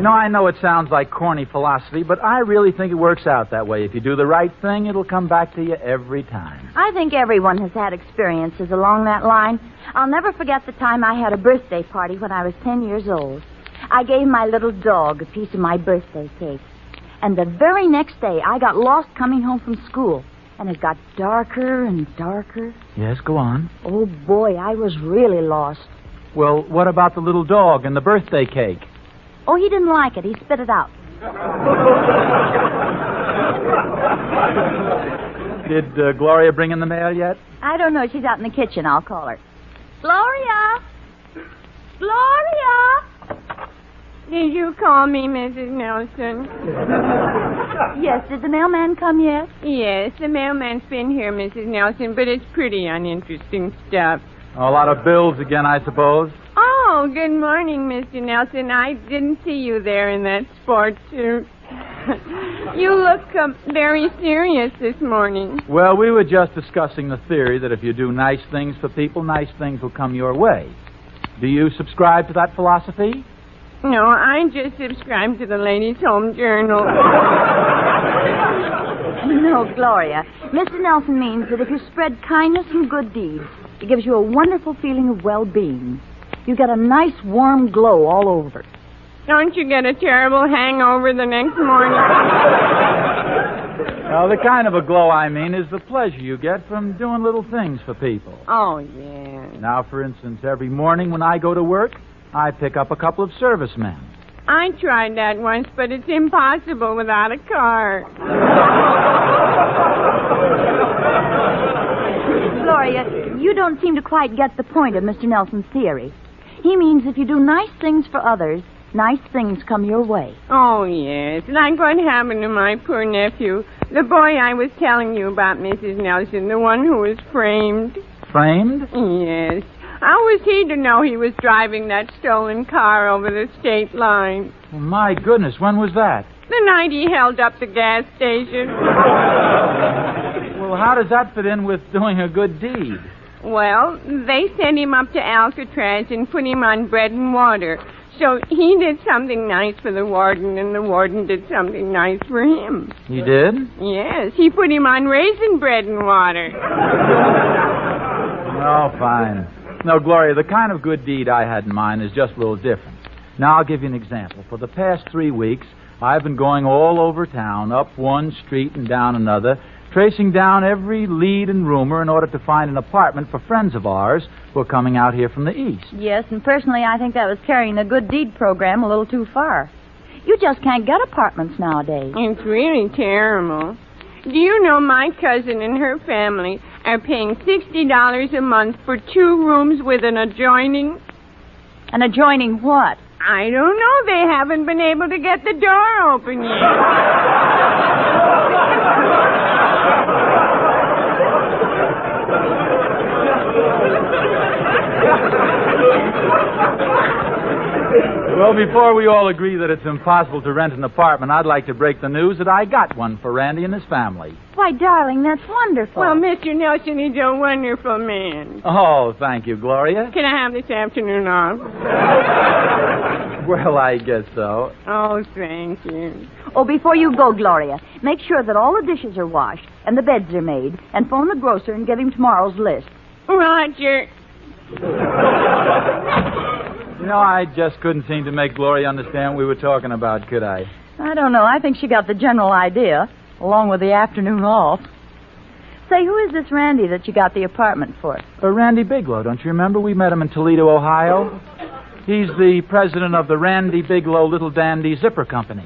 No, I know it sounds like corny philosophy, but I really think it works out that way. If you do the right thing, it'll come back to you every time. I think everyone has had experiences along that line. I'll never forget the time I had a birthday party when I was 10 years old. I gave my little dog a piece of my birthday cake. And the very next day, I got lost coming home from school. And it got darker and darker. Yes, go on. Oh, boy, I was really lost. Well, what about the little dog and the birthday cake? Oh, he didn't like it. He spit it out. Did Gloria bring in the mail yet? I don't know. She's out in the kitchen. I'll call her. Gloria! Gloria! Did you call me, Mrs. Nelson? Yes. Did the mailman come yet? Yes, the mailman's been here, Mrs. Nelson, but it's pretty uninteresting stuff. A lot of bills again, I suppose. Oh, good morning, Mr. Nelson. I didn't see you there in that sports suit. You look very serious this morning. Well, we were just discussing the theory that if you do nice things for people, nice things will come your way. Do you subscribe to that philosophy? No, I just subscribe to the Ladies' Home Journal. No, Gloria. Mr. Nelson means that if you spread kindness and good deeds, it gives you a wonderful feeling of well-being. You get a nice, warm glow all over. Don't you get a terrible hangover the next morning? Well, the kind of a glow I mean is the pleasure you get from doing little things for people. Oh, yeah. Now, for instance, every morning when I go to work, I pick up a couple of servicemen. I tried that once, but it's impossible without a car. Gloria, you don't seem to quite get the point of Mr. Nelson's theory. He means if you do nice things for others, nice things come your way. Oh, yes. Like what happened to my poor nephew, the boy I was telling you about, Mrs. Nelson, the one who was framed. Framed? Yes. How was he to know he was driving that stolen car over the state line? Well, my goodness, when was that? The night he held up the gas station. Well, how does that fit in with doing a good deed? Well, they sent him up to Alcatraz and put him on bread and water. So he did something nice for the warden, and the warden did something nice for him. He did? Yes, he put him on raisin bread and water. Oh, fine. No, Gloria, the kind of good deed I had in mind is just a little different. Now, I'll give you an example. For the past 3 weeks, I've been going all over town, up one street and down another, tracing down every lead and rumor in order to find an apartment for friends of ours who are coming out here from the east. Yes, and personally, I think that was carrying the good deed program a little too far. You just can't get apartments nowadays. It's really terrible. Do you know my cousin and her family are paying $60 a month for 2 rooms with an adjoining? An adjoining what? I don't know. They haven't been able to get the door open Well, before we all agree that it's impossible to rent an apartment, I'd like to break the news that I got one for Randy and his family. Why, darling, that's wonderful. Well, Mr. Nelson is a wonderful man. Oh, thank you, Gloria. Can I have this afternoon off? Well, I guess so. Oh, thank you. Oh, before you go, Gloria, make sure that all the dishes are washed and the beds are made, and phone the grocer and get him tomorrow's list. Roger. You know, I just couldn't seem to make Gloria understand what we were talking about, could I? I don't know. I think she got the general idea, along with the afternoon off. Say, who is this Randy that you got the apartment for? Randy Bigelow, don't you remember? We met him in Toledo, Ohio. He's the president of the Randy Bigelow Little Dandy Zipper Company.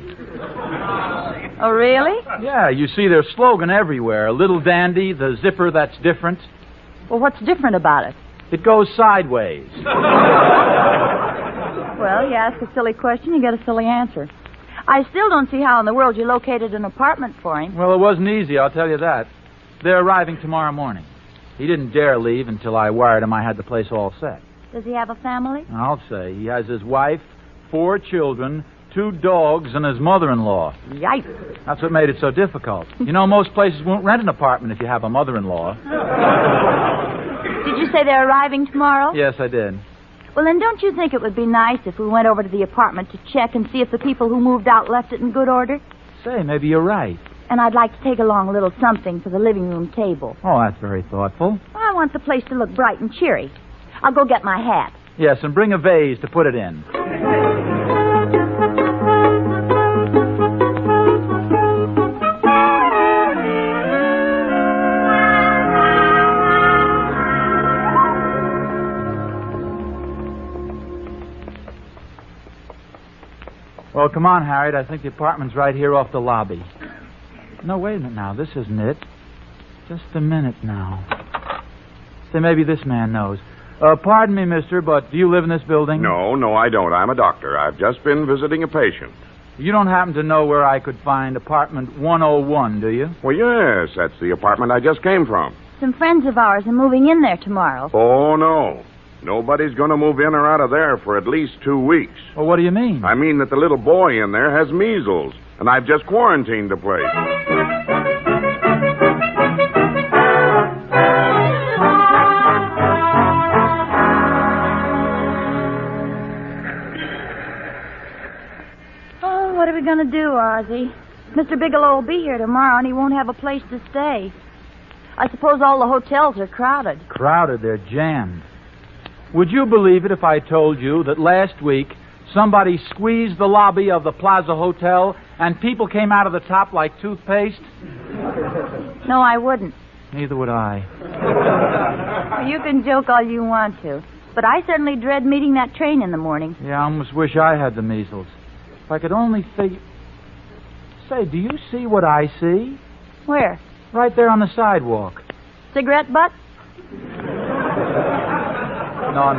Oh, really? Yeah, you see their slogan everywhere. Little Dandy, the zipper that's different. Well, what's different about it? It goes sideways. Well, you ask a silly question, you get a silly answer. I still don't see how in the world you located an apartment for him. Well, it wasn't easy, I'll tell you that. They're arriving tomorrow morning. He didn't dare leave until I wired him I had the place all set. Does he have a family? I'll say. He has his wife, 4 children, 2 dogs, and his mother-in-law. Yikes. That's what made it so difficult. You know, most places won't rent an apartment if you have a mother-in-law. Did you say they're arriving tomorrow? Yes, I did. Well, then don't you think it would be nice if we went over to the apartment to check and see if the people who moved out left it in good order? Say, maybe you're right. And I'd like to take along a little something for the living room table. Oh, that's very thoughtful. I want the place to look bright and cheery. I'll go get my hat. Yes, and bring a vase to put it in. Well, come on, Harriet. I think the apartment's right here off the lobby. No, wait a minute now. This isn't it. Just a minute now. Say, maybe this man knows. Pardon me, mister, but do you live in this building? No, I don't. I'm a doctor. I've just been visiting a patient. You don't happen to know where I could find apartment 101, do you? Well, yes. That's the apartment I just came from. Some friends of ours are moving in there tomorrow. Oh, no. Nobody's going to move in or out of there for at least 2 weeks. Well, what do you mean? I mean that the little boy in there has measles, and I've just quarantined the place. Oh, what are we going to do, Ozzie? Mr. Bigelow will be here tomorrow, and he won't have a place to stay. I suppose all the hotels are crowded. Crowded? They're jammed. Would you believe it if I told you that last week somebody squeezed the lobby of the Plaza Hotel and people came out of the top like toothpaste? No, I wouldn't. Neither would I. You can joke all you want to, but I certainly dread meeting that train in the morning. Yeah, I almost wish I had the measles. If I could only figure... Say, do you see what I see? Where? Right there on the sidewalk. Cigarette butt? No.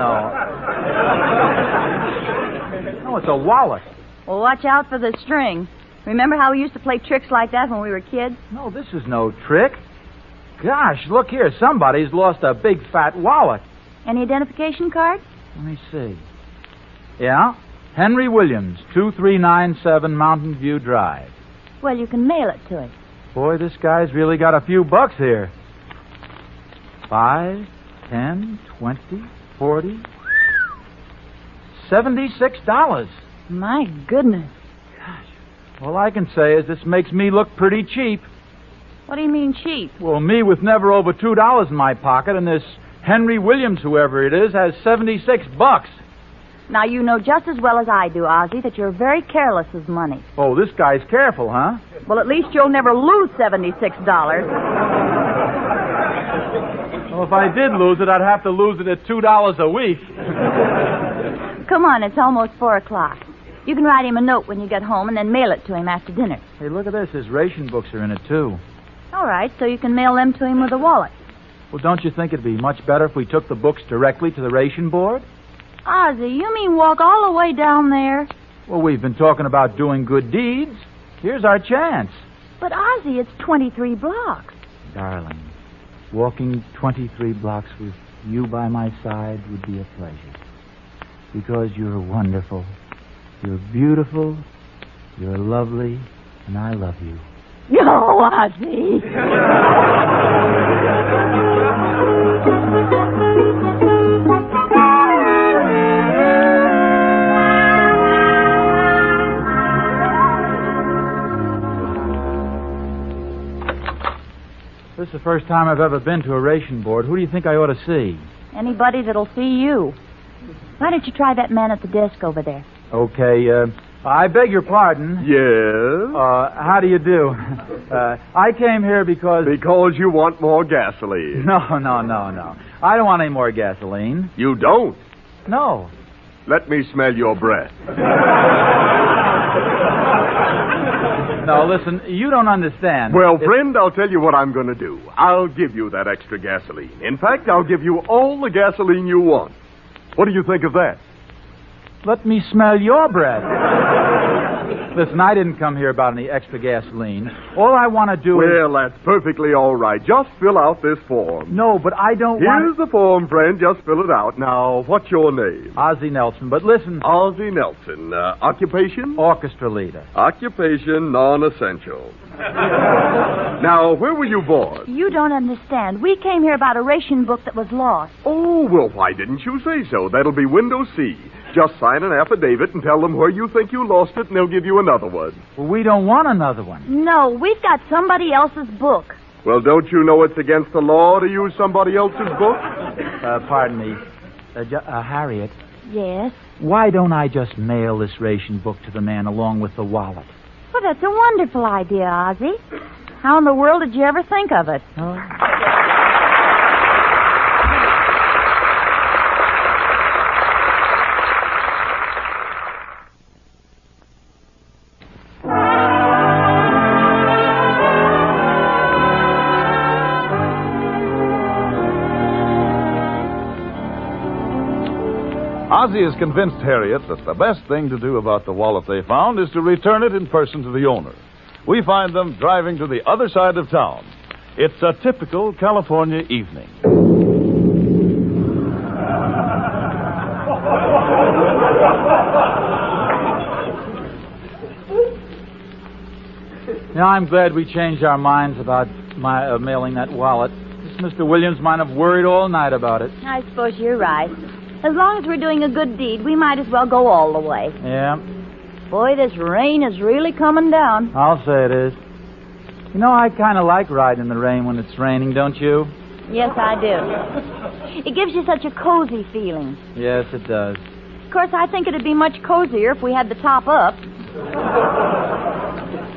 No, it's a wallet. Well, watch out for the string. Remember how we used to play tricks like that when we were kids? No, this is no trick. Gosh, look here. Somebody's lost a big fat wallet. Any identification card? Let me see. Yeah? Henry Williams, 2397 Mountain View Drive. Well, you can mail it to him. Boy, this guy's really got a few bucks here. 5, 10, 20, 40, $76. My goodness. All I can say is this makes me look pretty cheap. What do you mean cheap? Well, me with never over $2 in my pocket, and this Henry Williams, whoever it is, has $76. Now, you know just as well as I do, Ozzie, that you're very careless with money. Oh, this guy's careful, huh? Well, at least you'll never lose $76. Well, if I did lose it, I'd have to lose it at $2 a week. Come on, it's almost 4 o'clock. You can write him a note when you get home and then mail it to him after dinner. Hey, look at this. His ration books are in it, too. All right, so you can mail them to him with a wallet. Well, don't you think it'd be much better if we took the books directly to the ration board? Ozzie, you mean walk all the way down there? Well, we've been talking about doing good deeds. Here's our chance. But, Ozzie, it's 23 blocks. Darling, walking 23 blocks with you by my side would be a pleasure. Because you're wonderful You're beautiful, you're lovely, and I love you. Oh, Ozzie. This is the first time I've ever been to a ration board. Who do you think I ought to see? Anybody that'll see you. Why don't you try that man at the desk over there? Okay, I beg your pardon. Yes? How do you do? I came here because... Because you want more gasoline. No. I don't want any more gasoline. You don't? No. Let me smell your breath. No, listen, you don't understand. Well, friend, I'll tell you what I'm going to do. I'll give you that extra gasoline. In fact, I'll give you all the gasoline you want. What do you think of that? Let me smell your breath. Listen, I didn't come here about any extra gasoline. All I want to do is... Well, that's perfectly all right. Just fill out this form. No, but I don't Here's the form, friend. Just fill it out. Now, what's your name? Ozzie Nelson, but listen... Ozzie Nelson. Occupation? Orchestra leader. Occupation non-essential. Now, where were you born? You don't understand. We came here about a ration book that was lost. Oh, well, why didn't you say so? That'll be window C. Just sign an affidavit and tell them where you think you lost it, and they'll give you another one. Well, we don't want another one. No, we've got somebody else's book. Well, don't you know it's against the law to use somebody else's book? Pardon me. Harriet. Yes? Why don't I just mail this ration book to the man along with the wallet? Well, that's a wonderful idea, Ozzie. How in the world did you ever think of it? Ozzie has convinced Harriet that the best thing to do about the wallet they found is to return it in person to the owner. We find them driving to the other side of town. It's a typical California evening. Now, I'm glad we changed our minds about my mailing that wallet. This Mr. Williams might have worried all night about it. I suppose you're right. As long as we're doing a good deed, we might as well go all the way. Yeah. Boy, this rain is really coming down. I'll say it is. You know, I kind of like riding in the rain when it's raining, don't you? Yes, I do. It gives you such a cozy feeling. Yes, it does. Of course, I think it'd be much cozier if we had the top up.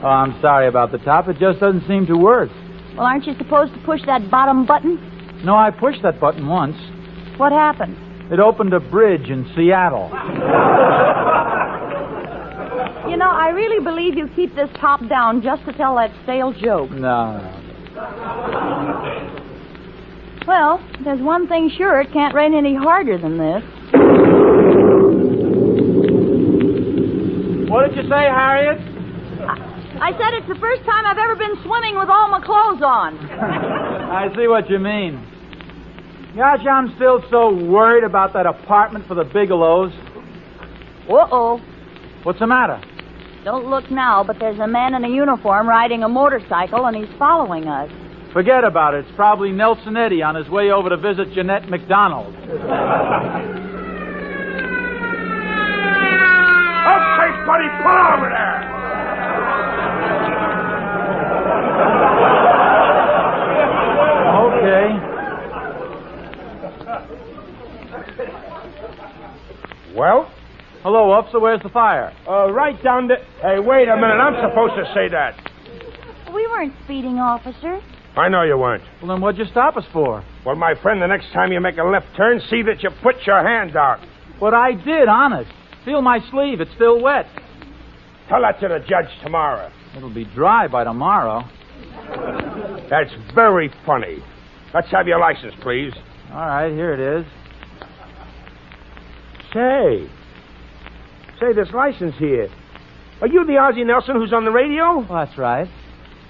Oh, I'm sorry about the top. It just doesn't seem to work. Well, aren't you supposed to push that bottom button? No, I pushed that button once. What happened? It opened a bridge in Seattle. You know, I really believe you keep this top down just to tell that stale joke. No. Well, there's one thing sure. It can't rain any harder than this. What did you say, Harriet? I said it's the first time I've ever been swimming with all my clothes on. I see what you mean. Gosh, I'm still so worried about that apartment for the Bigelows. Uh-oh. What's the matter? Don't look now, but there's a man in a uniform riding a motorcycle, and he's following us. Forget about it. It's probably Nelson Eddy on his way over to visit Jeanette McDonald. Okay, buddy, pull over there! Okay. Well? Hello, officer. Where's the fire? Right down the... Hey, wait a minute. I'm supposed to say that. We weren't speeding, officer. I know you weren't. Well, then what'd you stop us for? Well, my friend, the next time you make a left turn, see that you put your hand out. What I did, honest. Feel my sleeve. It's still wet. Tell that to the judge tomorrow. It'll be dry by tomorrow. That's very funny. Let's have your license, please. All right, here it is. Say, this license here. Are you the Ozzie Nelson who's on the radio? Well, that's right.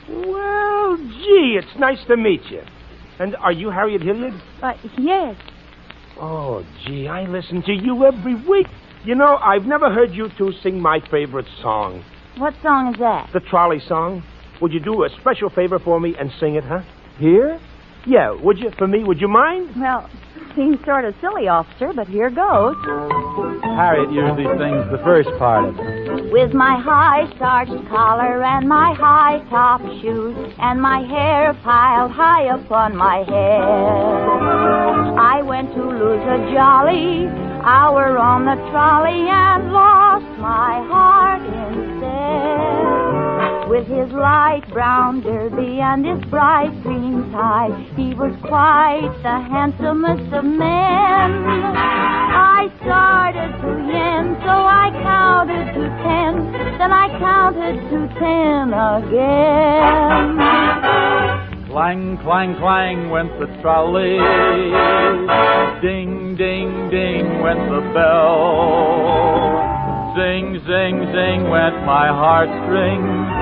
Well, gee, it's nice to meet you. And are you Harriet Hilliard? Yes. Oh, gee, I listen to you every week. You know, I've never heard you two sing my favorite song. What song is that? The trolley song. Would you do a special favor for me and sing it, huh? Here? Yeah, would you? For me, would you mind? Well, seems sort of silly, officer, but here goes. Harriet usually sings the first part of it. With my high starched collar and my high top shoes and my hair piled high upon my head, I went to lose a jolly hour on the trolley and lost my heart instead. With his light brown derby and his bright green tie, he was quite the handsomest of men. I started to yen, so I counted to 10. Then I counted to 10 again. Clang, clang, clang went the trolley. Ding, ding, ding went the bell. Zing, zing, zing went my heartstrings.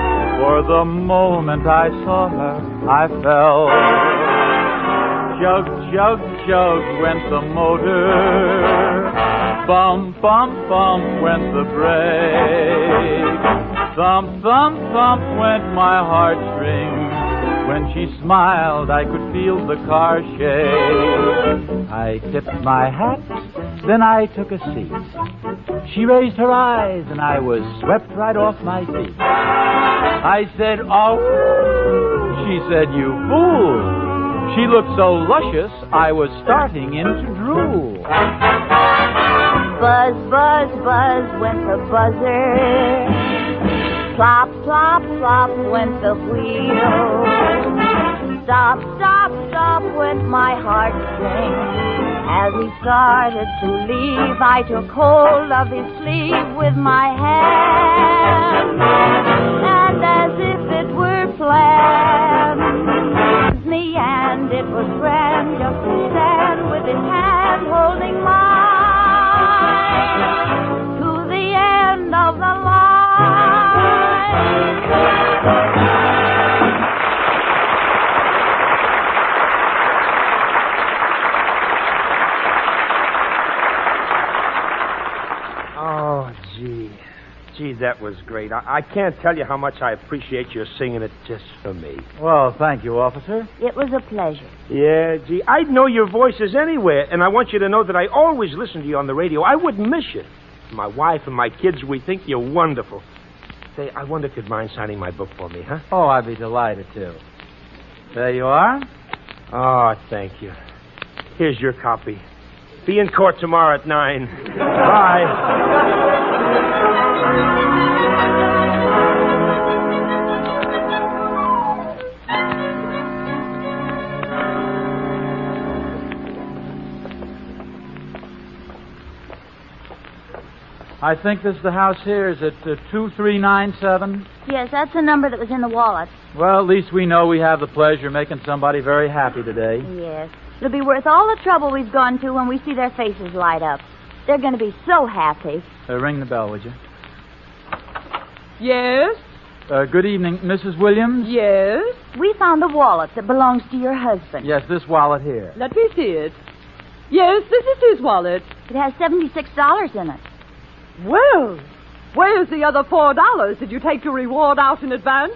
For the moment I saw her, I fell. Chug, chug, chug went the motor. Bump, bump, bump went the brake. Thump, thump, thump went my heartstrings. When she smiled, I could feel the car shake. I tipped my hat, then I took a seat. She raised her eyes, and I was swept right off my feet. I said, oh. She said, you fool. She looked so luscious, I was starting into drool. Buzz, buzz, buzz went the buzzer. Plop, plop, plop went the wheel. Stop, stop, stop went my heartstrings. As he started to leave, I took hold of his sleeve with my hand. And as if it were planned, me and it was grand just to stand with his hand holding mine to the end of the line. Oh, gee, that was great. I can't tell you how much I appreciate your singing it just for me. Well, thank you, officer. It was a pleasure. Yeah, gee, I'd know your voices anywhere, and I want you to know that I always listen to you on the radio. I wouldn't miss you. My wife and my kids, we think you're wonderful. Say, I wonder if you'd mind signing my book for me, huh? Oh, I'd be delighted to. There you are. Oh, thank you. Here's your copy. Be in court tomorrow at 9. Bye. I think this is the house here. Is it 2397? Yes, that's the number that was in the wallet. Well, at least we know we have the pleasure of making somebody very happy today. Yes. It'll be worth all the trouble we've gone to when we see their faces light up. They're going to be so happy. Ring the bell, would you? Yes? Good evening, Mrs. Williams? Yes? We found a wallet that belongs to your husband. Yes, this wallet here. Let me see it. Yes, this is his wallet. It has $76 in it. Well, where's the other $4? Did you take your reward out in advance?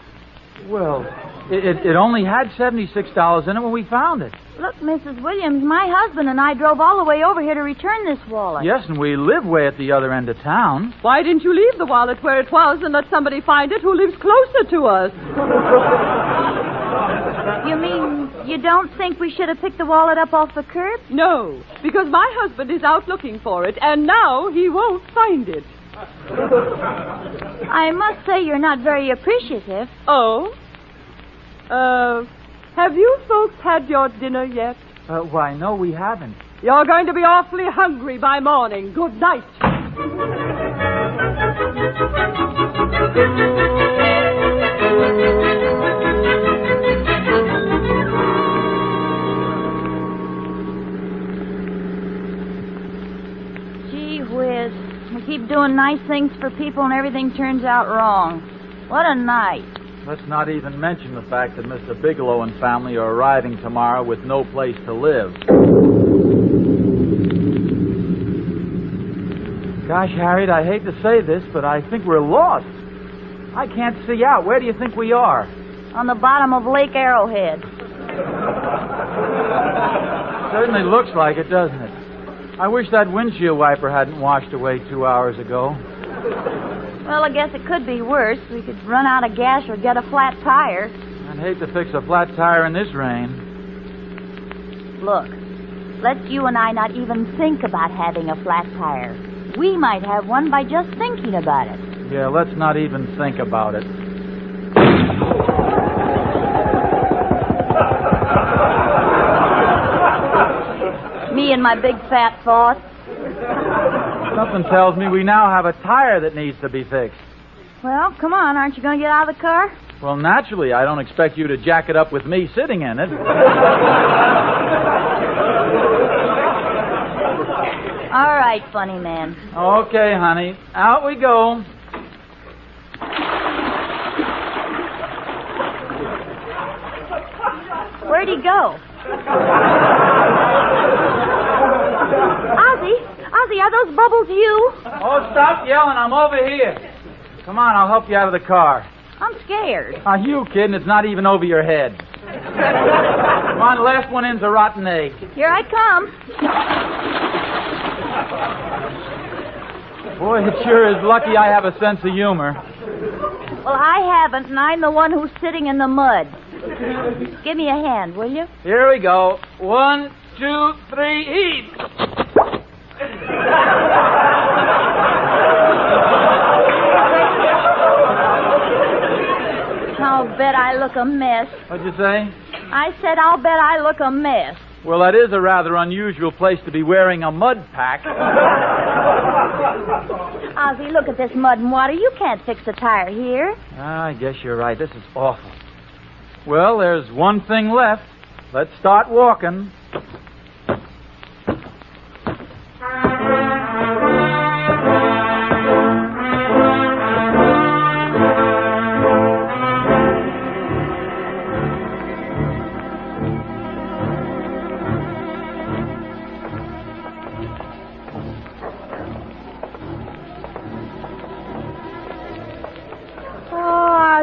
Well, it only had $76 in it when we found it. Look, Mrs. Williams, my husband and I drove all the way over here to return this wallet. Yes, and we live way at the other end of town. Why didn't you leave the wallet where it was and let somebody find it who lives closer to us? You mean you don't think we should have picked the wallet up off the curb? No, because my husband is out looking for it, and now he won't find it. I must say you're not very appreciative. Oh? Have you folks had your dinner yet? Why, no, we haven't. You're going to be awfully hungry by morning. Good night. Gee whiz. We keep doing nice things for people and everything turns out wrong. What a night. Let's not even mention the fact that Mr. Bigelow and family are arriving tomorrow with no place to live. Gosh, Harriet, I hate to say this, but I think we're lost. I can't see out. Where do you think we are? On the bottom of Lake Arrowhead. Certainly looks like it, doesn't it? I wish that windshield wiper hadn't washed away 2 hours ago. Well, I guess it could be worse. We could run out of gas or get a flat tire. I'd hate to fix a flat tire in this rain. Look, let's you and I not even think about having a flat tire. We might have one by just thinking about it. Yeah, let's not even think about it. Me and my big fat thoughts. Something tells me we now have a tire that needs to be fixed. Well, come on. Aren't you going to get out of the car? Well, naturally, I don't expect you to jack it up with me sitting in it. All right, funny man. Okay, honey. Out we go. Where'd he go? Ozzie, are those bubbles you? Oh, stop yelling. I'm over here. Come on, I'll help you out of the car. I'm scared. Are you kidding? It's not even over your head. Come on, the last one in's a rotten egg. Here I come. Boy, it sure is lucky I have a sense of humor. Well, I haven't, and I'm the one who's sitting in the mud. Give me a hand, will you? Here we go. 1, 2, 3, eat! I'll bet I look a mess. What'd you say? I said I'll bet I look a mess. Well, that is a rather unusual place to be wearing a mud pack. Ozzie, look at this mud and water. You can't fix a tire here. I guess you're right. This is awful. Well, there's one thing left. Let's start walking.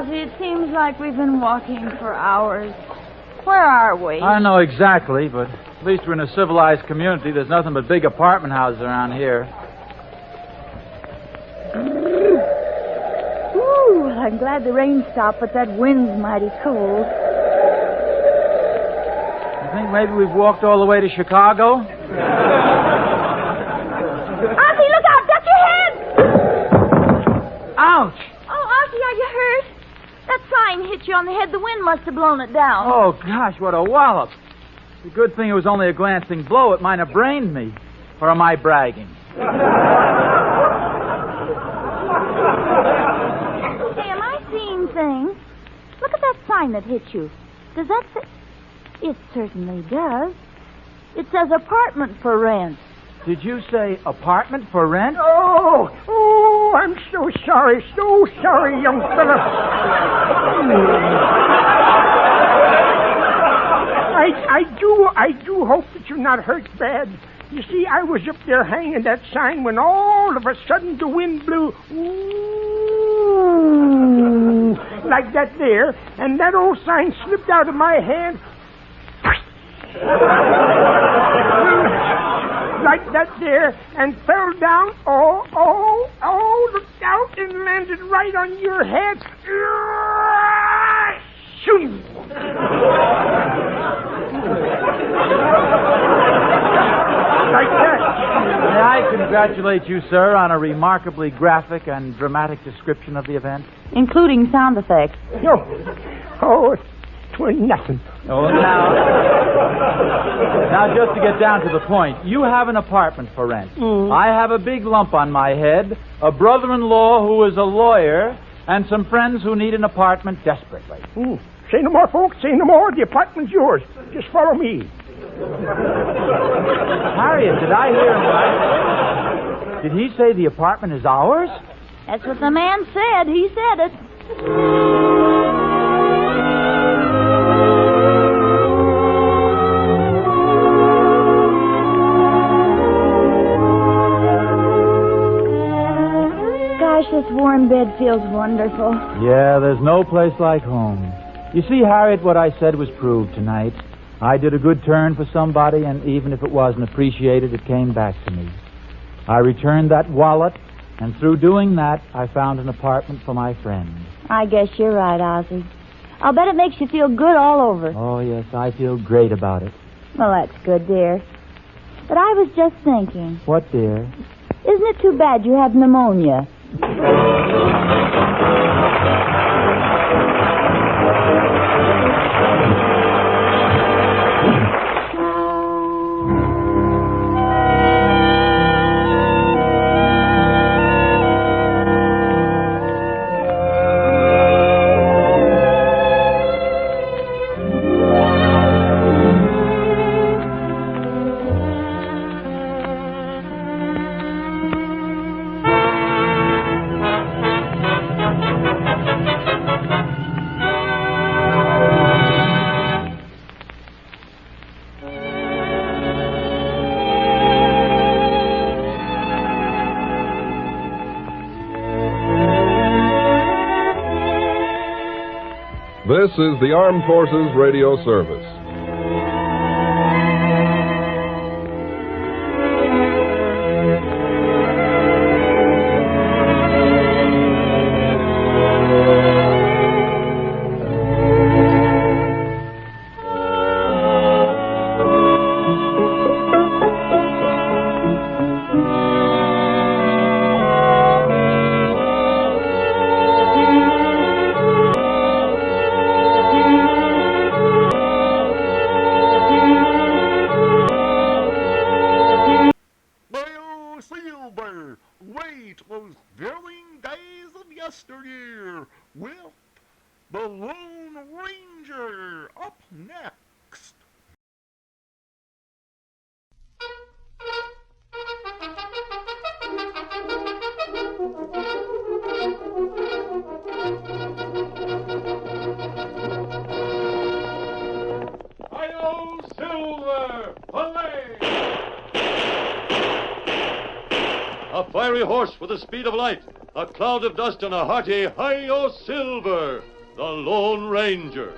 It seems like we've been walking for hours. Where are we? I don't know exactly, but at least we're in a civilized community. There's nothing but big apartment houses around here. Ooh, I'm glad the rain stopped, but that wind's mighty cold. You think maybe we've walked all the way to Chicago? Ozzie, look out! Duck your head! Ouch! Oh, Ozzie, are you hurt? That sign hit you on the head. The wind must have blown it down. Oh, gosh, what a wallop. It's a good thing it was only a glancing blow. It might have brained me. Or am I bragging? Hey, am I seeing things? Look at that sign that hit you. Does that say... It certainly does. It says apartment for rent. Did you say apartment for rent? Oh, I'm so sorry, young fella. I do hope that you're not hurt bad. You see, I was up there hanging that sign when all of a sudden the wind blew, ooh, like that there, and that old sign slipped out of my hand. Like that there, and fell down, looked out and landed right on your head. Shoom! Like that. May I congratulate you, sir, on a remarkably graphic and dramatic description of the event? Including sound effects. No. Twin nothing. Oh, now, just to get down to the point, you have an apartment for rent. I have a big lump on my head, a brother-in-law who is a lawyer, and some friends who need an apartment desperately. Say no more, folks. Say no more. The apartment's yours. Just follow me. Harriet, did I hear him right? Did he say the apartment is ours? That's what the man said. He said it. Gosh, this warm bed feels wonderful. Yeah, there's no place like home. You see, Harriet, what I said was proved tonight. I did a good turn for somebody, and even if it wasn't appreciated, it came back to me. I returned that wallet, and through doing that, I found an apartment for my friend. I guess you're right, Ozzie. I'll bet it makes you feel good all over. Oh, yes, I feel great about it. Well, that's good, dear. But I was just thinking. What, dear? Isn't it too bad you have pneumonia? This is the Armed Forces Radio Service. Those thrilling days of yesteryear with the Lone Ranger up next. Hi-yo, Silver! Belay! A fiery horse with the speed of light, a cloud of dust, and a hearty Hi-yo, Silver, the Lone Ranger.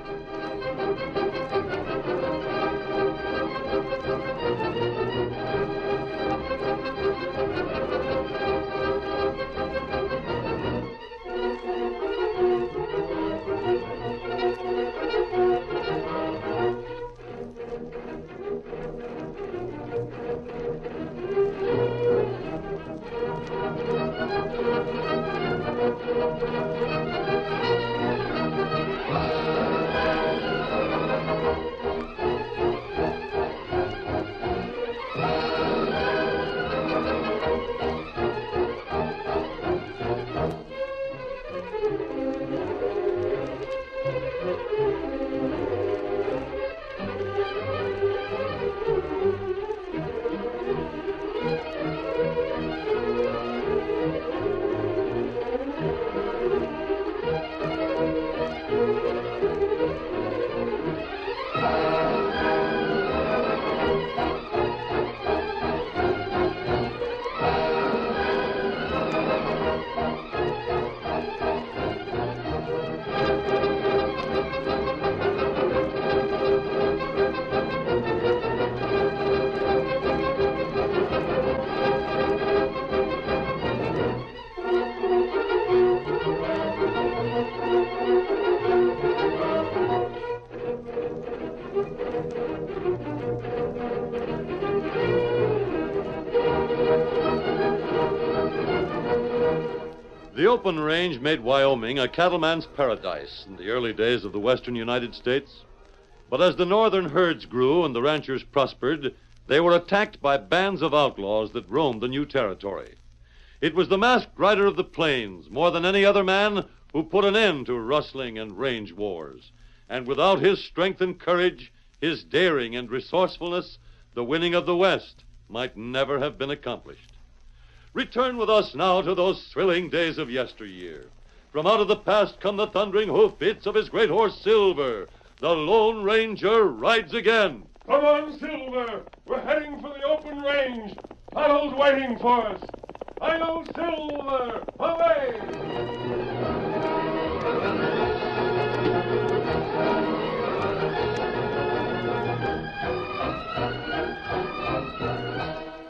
The open range made Wyoming a cattleman's paradise in the early days of the western United States. But as the northern herds grew and the ranchers prospered, they were attacked by bands of outlaws that roamed the new territory. It was the masked rider of the plains, more than any other man, who put an end to rustling and range wars. And without his strength and courage, his daring and resourcefulness, the winning of the West might never have been accomplished. Return with us now to those thrilling days of yesteryear. From out of the past come the thundering hoofbeats of his great horse, Silver. The Lone Ranger rides again. Come on, Silver. We're heading for the open range. Tunnel's waiting for us. Philo Silver! Away!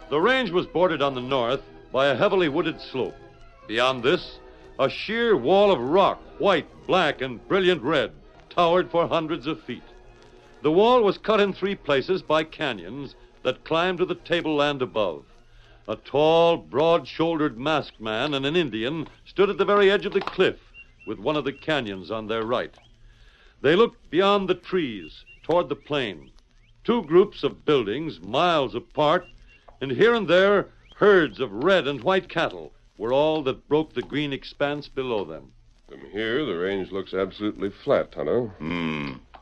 The range was bordered on the north by a heavily wooded slope. Beyond this, a sheer wall of rock, white, black, and brilliant red, towered for hundreds of feet. The wall was cut in 3 places by canyons that climbed to the tableland above. A tall, broad-shouldered masked man and an Indian stood at the very edge of the cliff with one of the canyons on their right. They looked beyond the trees toward the plain. 2 groups of buildings, miles apart, and here and there, herds of red and white cattle were all that broke the green expanse below them. From here, the range looks absolutely flat, Tonto.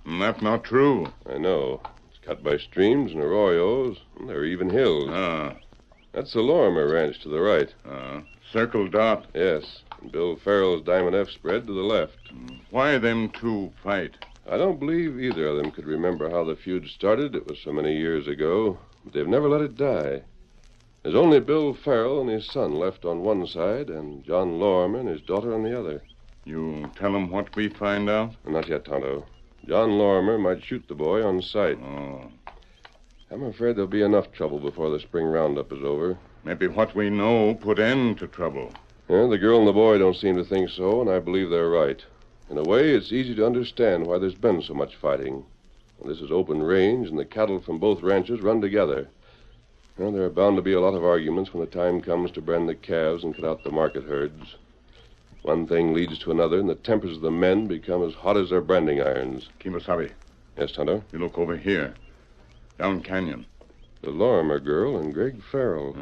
That's not true. I know. It's cut by streams and arroyos, and there are even hills. That's the Lorimer Ranch to the right. Circle dot. Yes, and Bill Farrell's Diamond F spread to the left. Why them 2 fight? I don't believe either of them could remember how the feud started. It was so many years ago, but they've never let it die. There's only Bill Farrell and his son left on one side, and John Lorimer and his daughter on the other. You tell them what we find out? Not yet, Tonto. John Lorimer might shoot the boy on sight. I'm afraid there'll be enough trouble before the spring roundup is over. Maybe what we know put end to trouble. Yeah, the girl and the boy don't seem to think so, and I believe they're right. In a way, it's easy to understand why there's been so much fighting. This is open range, and the cattle from both ranches run together. Well, there are bound to be a lot of arguments when the time comes to brand the calves and cut out the market herds. One thing leads to another, and the tempers of the men become as hot as their branding irons. Kimasabi. Yes, Tonto? You look over here. Down canyon. The Lorimer girl and Greg Farrell.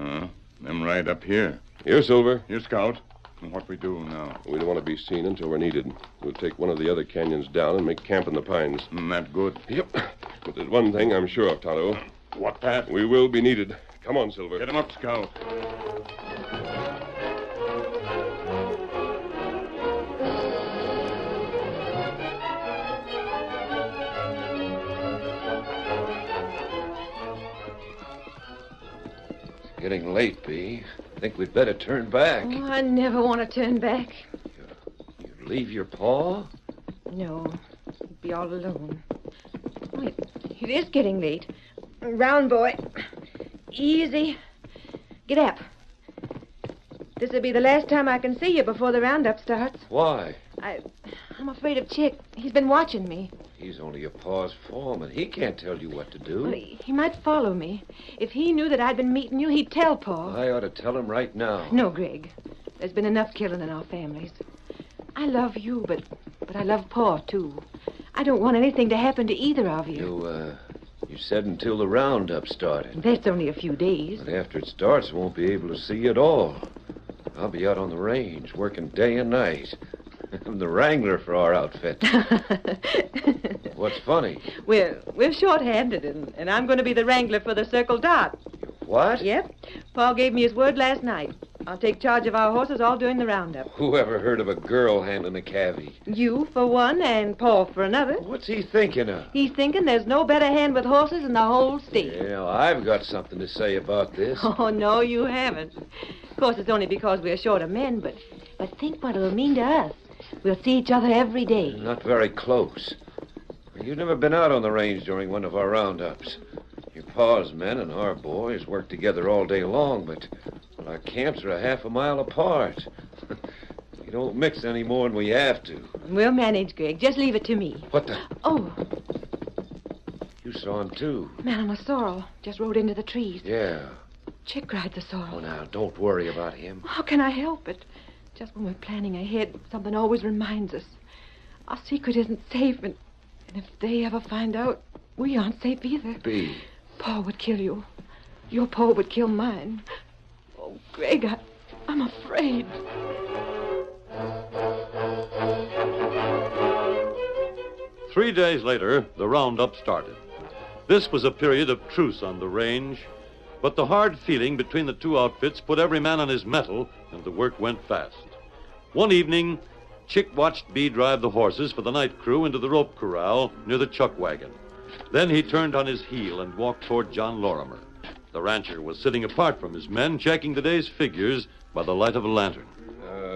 Them right up here. Here, Silver. Here, Scout. And what we do now? We don't want to be seen until we're needed. We'll take one of the other canyons down and make camp in the pines. That good? Yep. But there's one thing I'm sure of, Tonto. What that? We will be needed. Come on, Silver. Get him up, Scout. It's getting late, Bee. I think we'd better turn back. Oh, I never want to turn back. You leave your paw? No, he'd be all alone. Oh, it is getting late. Round boy. Easy. Get up. This'll be the last time I can see you before the roundup starts. Why? I'm afraid of Chick. He's been watching me. He's only a paw's foreman. He can't tell you what to do. Well, he might follow me. If he knew that I'd been meeting you, he'd tell Pa. I ought to tell him right now. No, Greg. There's been enough killing in our families. I love you, but I love Pa, too. I don't want anything to happen to either of you. You said until the roundup started. That's only a few days. But after it starts, I won't be able to see you at all. I'll be out on the range, working day and night. I'm the wrangler for our outfit. What's funny? We're short-handed, and I'm going to be the wrangler for the Circle Dot. What? Yep. Paul gave me his word last night. I'll take charge of our horses all during the roundup. Who ever heard of a girl handling a cavvy? You for one, and Paul for another. What's he thinking of? He's thinking there's no better hand with horses in the whole state. Yeah, I've got something to say about this. Oh, no, you haven't. Of course, it's only because we're short of men, but think what it'll mean to us. We'll see each other every day. Not very close. You've never been out on the range during one of our roundups. Your pa's men and our boys work together all day long, but our camps are a half a mile apart. We don't mix any more than we have to. We'll manage, Greg. Just leave it to me. What the? Oh. You saw him, too. Man on a sorrel just rode into the trees. Yeah. Chick rides the sorrel. Oh, now, don't worry about him. How can I help it? Just when we're planning ahead, something always reminds us. Our secret isn't safe, and if they ever find out, we aren't safe either. Bee. Pa would kill you. Your pa would kill mine. Oh, Greg, I'm afraid. Three days later, the roundup started. This was a period of truce on the range, but the hard feeling between the two outfits put every man on his mettle, and the work went fast. One evening, Chick watched Bee drive the horses for the night crew into the rope corral near the chuck wagon. Then he turned on his heel and walked toward John Lorimer. The rancher was sitting apart from his men, checking the day's figures by the light of a lantern.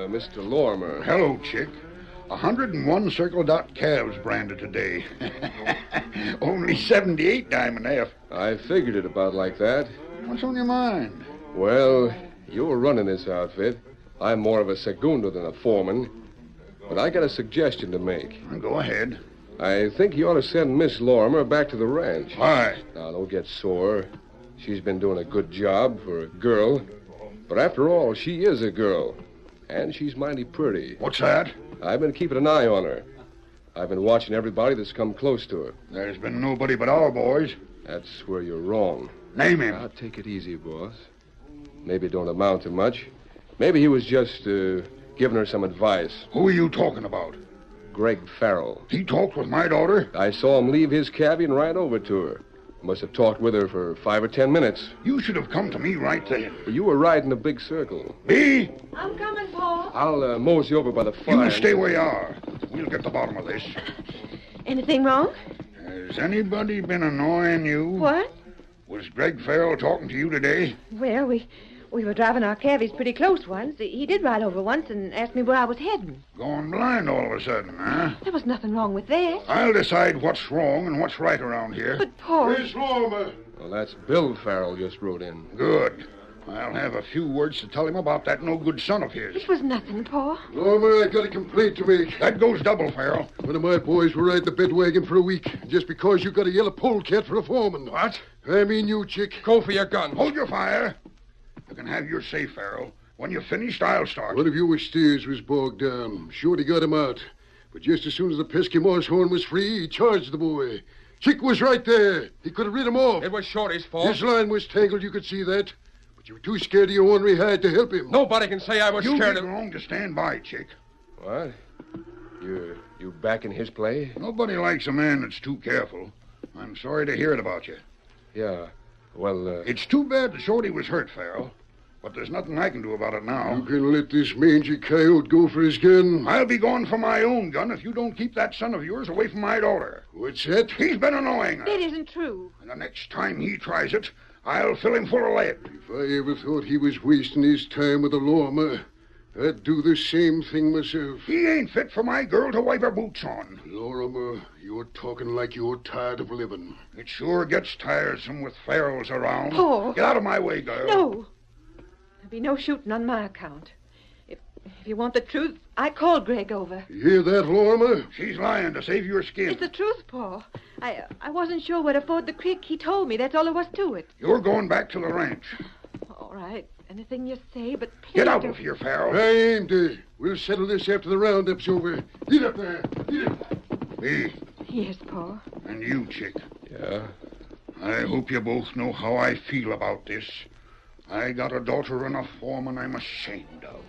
Mr. Lormer. Hello, Chick. 101 Circle Dot calves branded today. Only 78 Diamond F. I figured it about like that. What's on your mind? Well, you're running this outfit. I'm more of a segundo than a foreman. But I got a suggestion to make. Go ahead. I think you ought to send Miss Lorimer back to the ranch. Why? Now, don't get sore. She's been doing a good job for a girl. But after all, she is a girl. And she's mighty pretty. What's that? I've been keeping an eye on her. I've been watching everybody that's come close to her. There's been nobody but our boys. That's where you're wrong. Name him. Now, take it easy, boss. Maybe it don't amount to much. Maybe he was just giving her some advice. Who are you talking about? Greg Farrell. He talked with my daughter? I saw him leave his cabin and ride over to her. Must have talked with her for 5 or 10 minutes. You should have come to me right then. You were riding a big circle. Me? I'm coming, Paul. I'll mosey over by the fire. You stay where you are. We'll get to the bottom of this. Anything wrong? Has anybody been annoying you? What? Was Greg Farrell talking to you today? Well, we were driving our cabbies pretty close once. He did ride over once and asked me where I was heading. Going blind all of a sudden, huh? There was nothing wrong with that. I'll decide what's wrong and what's right around here. But, Paul... Miss Lorimer. Well, that's Bill Farrell just rode in. Good. I'll have a few words to tell him about that no-good son of his. It was nothing, Paul. Lorimer, I got a complaint to make. That goes double, Farrell. One of my boys were riding the bed wagon for a week, just because you got a yellow polecat for a foreman. What? I mean you, Chick. Go for your gun. Hold your fire. You can have your say, Farrell. When you're finished, I'll start. One of your steers was bogged down. Sure, he got him out. But just as soon as the pesky moss horn was free, he charged the boy. Chick was right there. He could have rid him off. It was Shorty's fault. His line was tangled, you could see that. But you were too scared of your ornery hide to help him. Nobody can say I was you scared did of... wrong to stand by, Chick. What? You back in his play? Nobody likes a man that's too careful. I'm sorry to hear it about you. Yeah. Well, It's too bad that Shorty was hurt, Farrell. But there's nothing I can do about it now. You can let this mangy coyote go for his gun? I'll be going for my own gun if you don't keep that son of yours away from my daughter. What's that? He's been annoying her. That isn't true. And the next time he tries it, I'll fill him full of lead. If I ever thought he was wasting his time with a Lorimer, I'd do the same thing myself. He ain't fit for my girl to wipe her boots on. Lorimer, you're talking like you're tired of living. It sure gets tiresome with Farrells around. Paul. Get out of my way, girl. No. There'll be no shooting on my account. If you want the truth, I called Greg over. You hear that, Lorimer? She's lying to save your skin. It's the truth, Paul. I wasn't sure where to ford the creek. He told me. That's all there was to it. You're going back to the ranch. All right. Anything you say, but please Get out don't... of here, Farrell. I ain't. We'll settle this after the roundup's over. Get up there. Get up. Me. Yes, Paul. And you, Chick. Yeah? I hope you both know how I feel about this. I got a daughter and a foreman I'm ashamed of.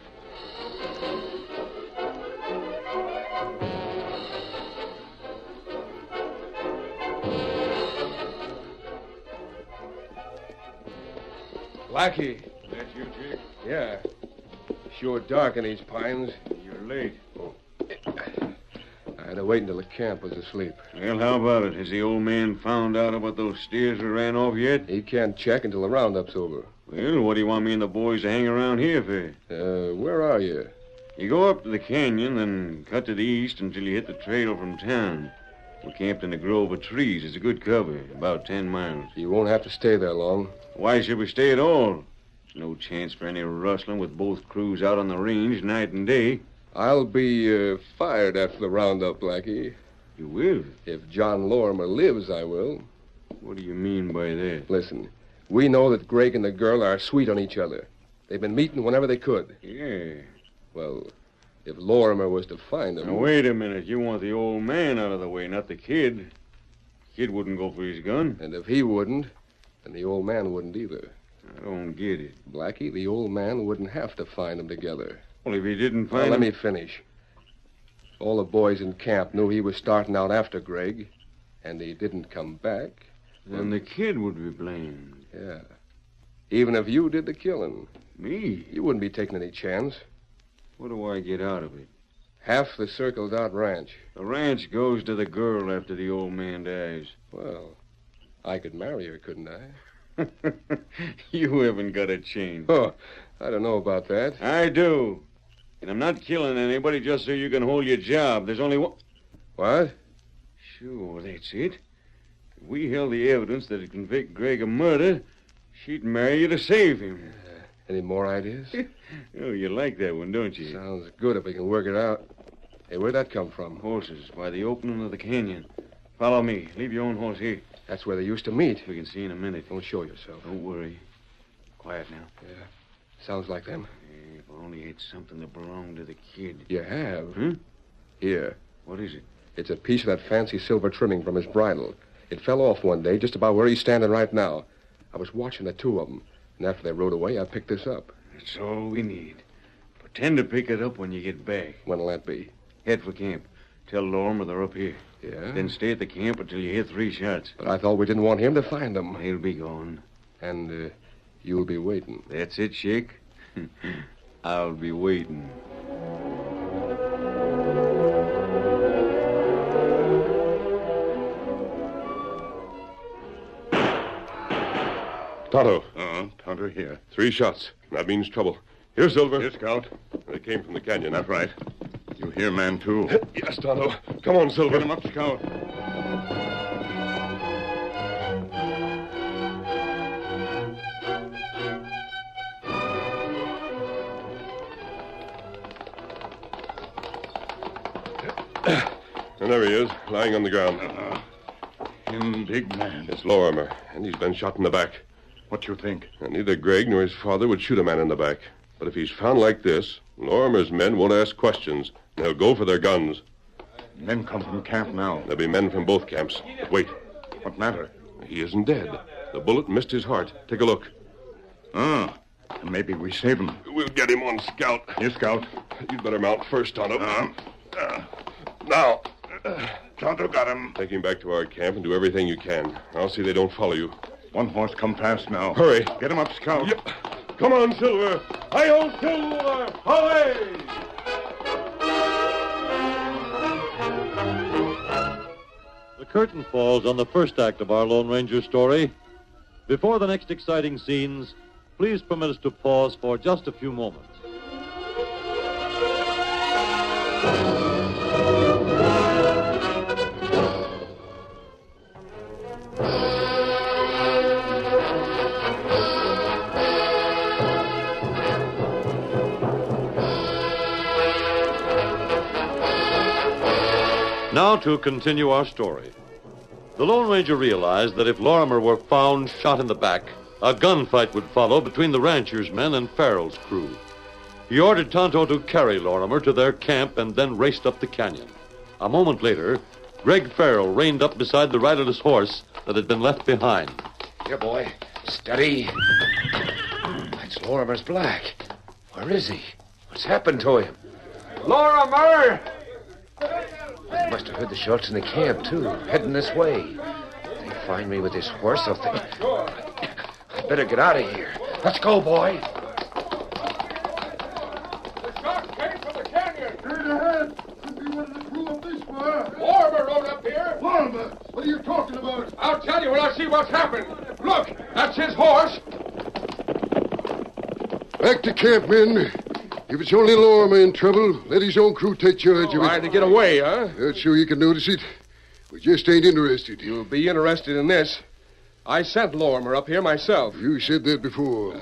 Blackie. That's you, Chick? Yeah. Sure dark in these pines. You're late. Oh. I had to wait until the camp was asleep. Well, how about it? Has the old man found out about those steers that ran off yet? He can't check until the roundup's over. Well, what do you want me and the boys to hang around here for? Where are you? You go up to the canyon, then cut to the east until you hit the trail from town. We're camped in a grove of trees. It's a good cover, about 10 miles. You won't have to stay there long. Why should we stay at all? There's no chance for any rustling with both crews out on the range night and day. I'll be fired after the roundup, Blackie. You will? If John Lorimer lives, I will. What do you mean by that? Listen, we know that Greg and the girl are sweet on each other. They've been meeting whenever they could. Yeah. Well, if Lorimer was to find them... Now, wait a minute. You want the old man out of the way, not the kid. Kid wouldn't go for his gun. And if he wouldn't, then the old man wouldn't either. I don't get it. Blackie, the old man wouldn't have to find them together. Well, if he didn't find Let me finish. All the boys in camp knew he was starting out after Greg, and he didn't come back. Then the kid would be blamed. Yeah. Even if you did the killing. Me? You wouldn't be taking any chance. What do I get out of it? Half the circled out ranch. The ranch goes to the girl after the old man dies. Well, I could marry her, couldn't I? You haven't got a change. Oh, I don't know about that. I do. And I'm not killing anybody just so you can hold your job. There's only one... What? Sure, that's it. If we held the evidence that would convict Greg of murder, she'd marry you to save him. Any more ideas? Oh, you like that one, don't you? Sounds good if we can work it out. Hey, where'd that come from? Horses by the opening of the canyon. Follow me. Leave your own horse here. That's where they used to meet. We can see in a minute. Don't show yourself. Don't worry. Quiet now. Yeah. Sounds like them. If I only had something that belonged to the kid. You have? Hmm? Here. What is it? It's a piece of that fancy silver trimming from his bridle. It fell off one day just about where he's standing right now. I was watching the two of them, and after they rode away, I picked this up. That's all we need. Pretend to pick it up when you get back. When'll that be? Head for camp. Tell Lorimer they're up here. Yeah? Then stay at the camp until you hit 3 shots. But I thought we didn't want him to find them. He'll be gone. And, you'll be waiting. That's it, Shake. I'll be waiting. Tonto. Cantor here. 3 shots. That means trouble. Here, Silver. Here, Scout. They came from the canyon. That's right. You hear, man, too? Yes, Tonto. Come on, Silver. Get him up, Scout. And there he is, lying on the ground. Him big man. It's Lorimer, and he's been shot in the back. What you think? And neither Greg nor his father would shoot a man in the back. But if he's found like this, Lorimer's men won't ask questions. They'll go for their guns. Men come from camp now. There'll be men from both camps. Wait. What matter? He isn't dead. The bullet missed his heart. Take a look. Maybe we save him. We'll get him on Scout. Here, Scout. You'd better mount first, Tonto. Now. Tonto got him. Take him back to our camp and do everything you can. I'll see they don't follow you. One horse come fast now. Hurry. Get him up, Scout. Yep. Come on, Silver. Hi-yo, Silver. Hooray! The curtain falls on the first act of our Lone Ranger story. Before the next exciting scenes, please permit us to pause for just a few moments. Now to continue our story. The Lone Ranger realized that if Lorimer were found shot in the back, a gunfight would follow between the rancher's men and Farrell's crew. He ordered Tonto to carry Lorimer to their camp and then raced up the canyon. A moment later, Greg Farrell reined up beside the riderless horse that had been left behind. Here, boy. Steady. That's Lorimer's black. Where is he? What's happened to him? Lorimer! They must have heard the shots in the camp, too, heading this way. If they find me with this horse, they'll think... I'd better get out of here. Let's go, boy. The shots came from the canyon. Straight ahead. Could be one of the crew up this far. Lorimer rode up here. Lorimer, what are you talking about? I'll tell you when I see what's happened. Look, that's his horse. Back to camp, men. If it's only Lorimer in trouble, let his own crew take charge of it. Trying to get away, huh? That's so you can notice it. We just ain't interested. You'll be interested in this. I sent Lorimer up here myself. You said that before.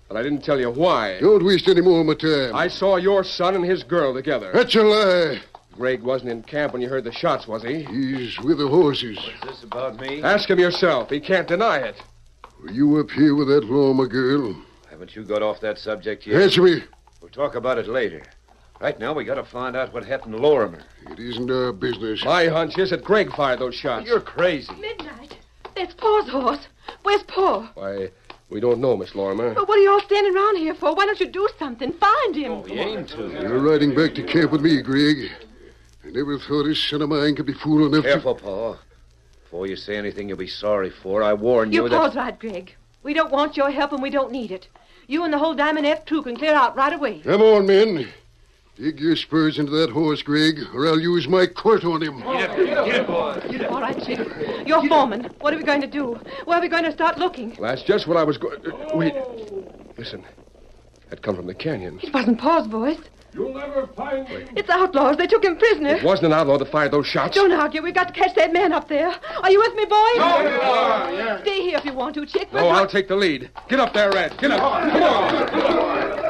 But I didn't tell you why. Don't waste any more of my time. I saw your son and his girl together. That's a lie. Greg wasn't in camp when you heard the shots, was he? He's with the horses. What's this about me? Ask him yourself. He can't deny it. Were you up here with that Lorimer girl? Haven't you got off that subject yet? Answer me. We'll talk about it later. Right now, we got to find out what happened to Lorimer. It isn't our business. My hunch is that Greg fired those shots. You're crazy. Midnight. That's Pa's horse. Where's Pa? Why, we don't know, Miss Lorimer. But what are you all standing around here for? Why don't you do something? Find him. We aim to. You're riding back to camp with me, Greg. I never thought this son of mine could be fool enough Careful, Pa. Before you say anything you'll be sorry for, I warn you that... Pa's right, Greg. We don't want your help and we don't need it. You and the whole Diamond F crew can clear out right away. Come on, men. Dig your spurs into that horse, Greg, or I'll use my quirt on him. Get it, boy. All right, Chick. You're foreman. What are we going to do? Where are we going to start looking? Well, that's just what I was going... wait. Listen. That come from the canyon. It wasn't Paul's voice. You'll never find him. It's outlaws. They took him prisoner. It wasn't an outlaw that fired those shots. Don't argue. We've got to catch that man up there. Are you with me, boys? No. Stay here if you want to, Chick. Oh, I'll take the lead. Get up there, Red. Get up. Come on.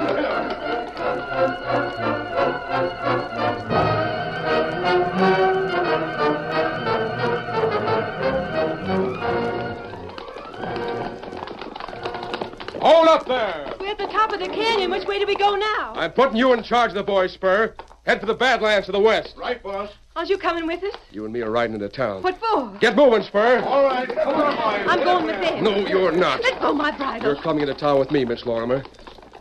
Hold up there. We're at the top of the canyon. Which way do we go now? I'm putting you in charge of the boys, Spur. Head for the Badlands to the west. Right, boss. Aren't you coming with us? You and me are riding into town. What for? Get moving, Spur. All right, come on, boys. I'm going with them. No, you're not. Let go my bridle. You're coming into town with me, Miss Lorimer.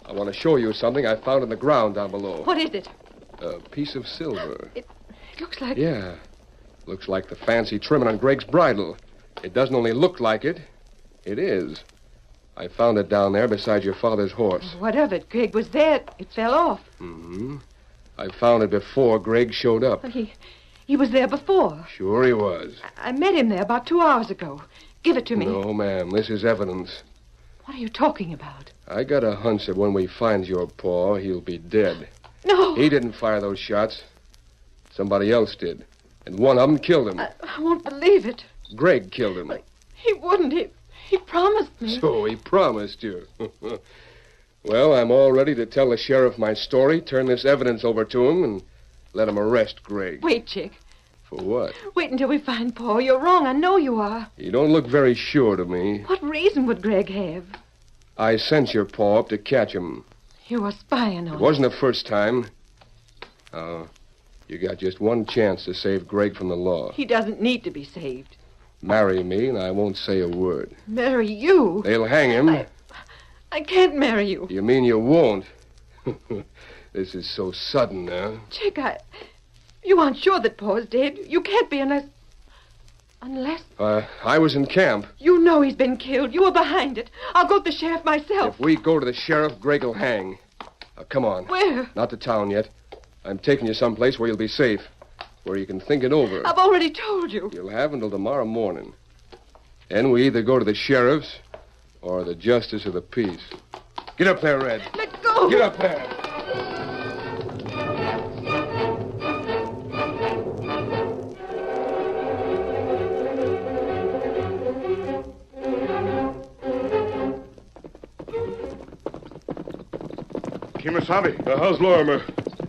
I want to show you something I found in the ground down below. What is it? A piece of silver. It looks like... Yeah. Looks like the fancy trimming on Greg's bridle. It doesn't only look like it. It is. I found it down there beside your father's horse. What of it? Greg was there. It fell off. Mm-hmm. I found it before Greg showed up. But he was there before. Sure he was. I met him there about 2 hours ago. Give it to me. No, ma'am. This is evidence. What are you talking about? I got a hunch that when we find your paw, he'll be dead. No. He didn't fire those shots. Somebody else did. And one of them killed him. I won't believe it. Greg killed him. He wouldn't. He promised me. So he promised you. Well, I'm all ready to tell the sheriff my story, turn this evidence over to him, and let him arrest Greg. Wait, Chick. For what? Wait until we find Paul. You're wrong. I know you are. You don't look very sure to me. What reason would Greg have? I sent your paw up to catch him. You were spying on It him. wasn't the first time. Oh, you got just one chance to save Greg from the law. He doesn't need to be saved. Marry me, and I won't say a word. Marry you? They'll hang him. I can't marry you. You mean you won't? This is so sudden, huh? Chick, you aren't sure that Paul's dead. You can't be unless... I was in camp. You know he's been killed. You were behind it. I'll go to the sheriff myself. If we go to the sheriff, Greg will hang. Now, come on. Where? Not to town yet. I'm taking you someplace where you'll be safe. Where you can think it over. I've already told you. You'll have until tomorrow morning. Then we either go to the sheriff's or the justice of the peace. Get up there, Red. Let go. Get up there. Kimasabi. How's Lorimer?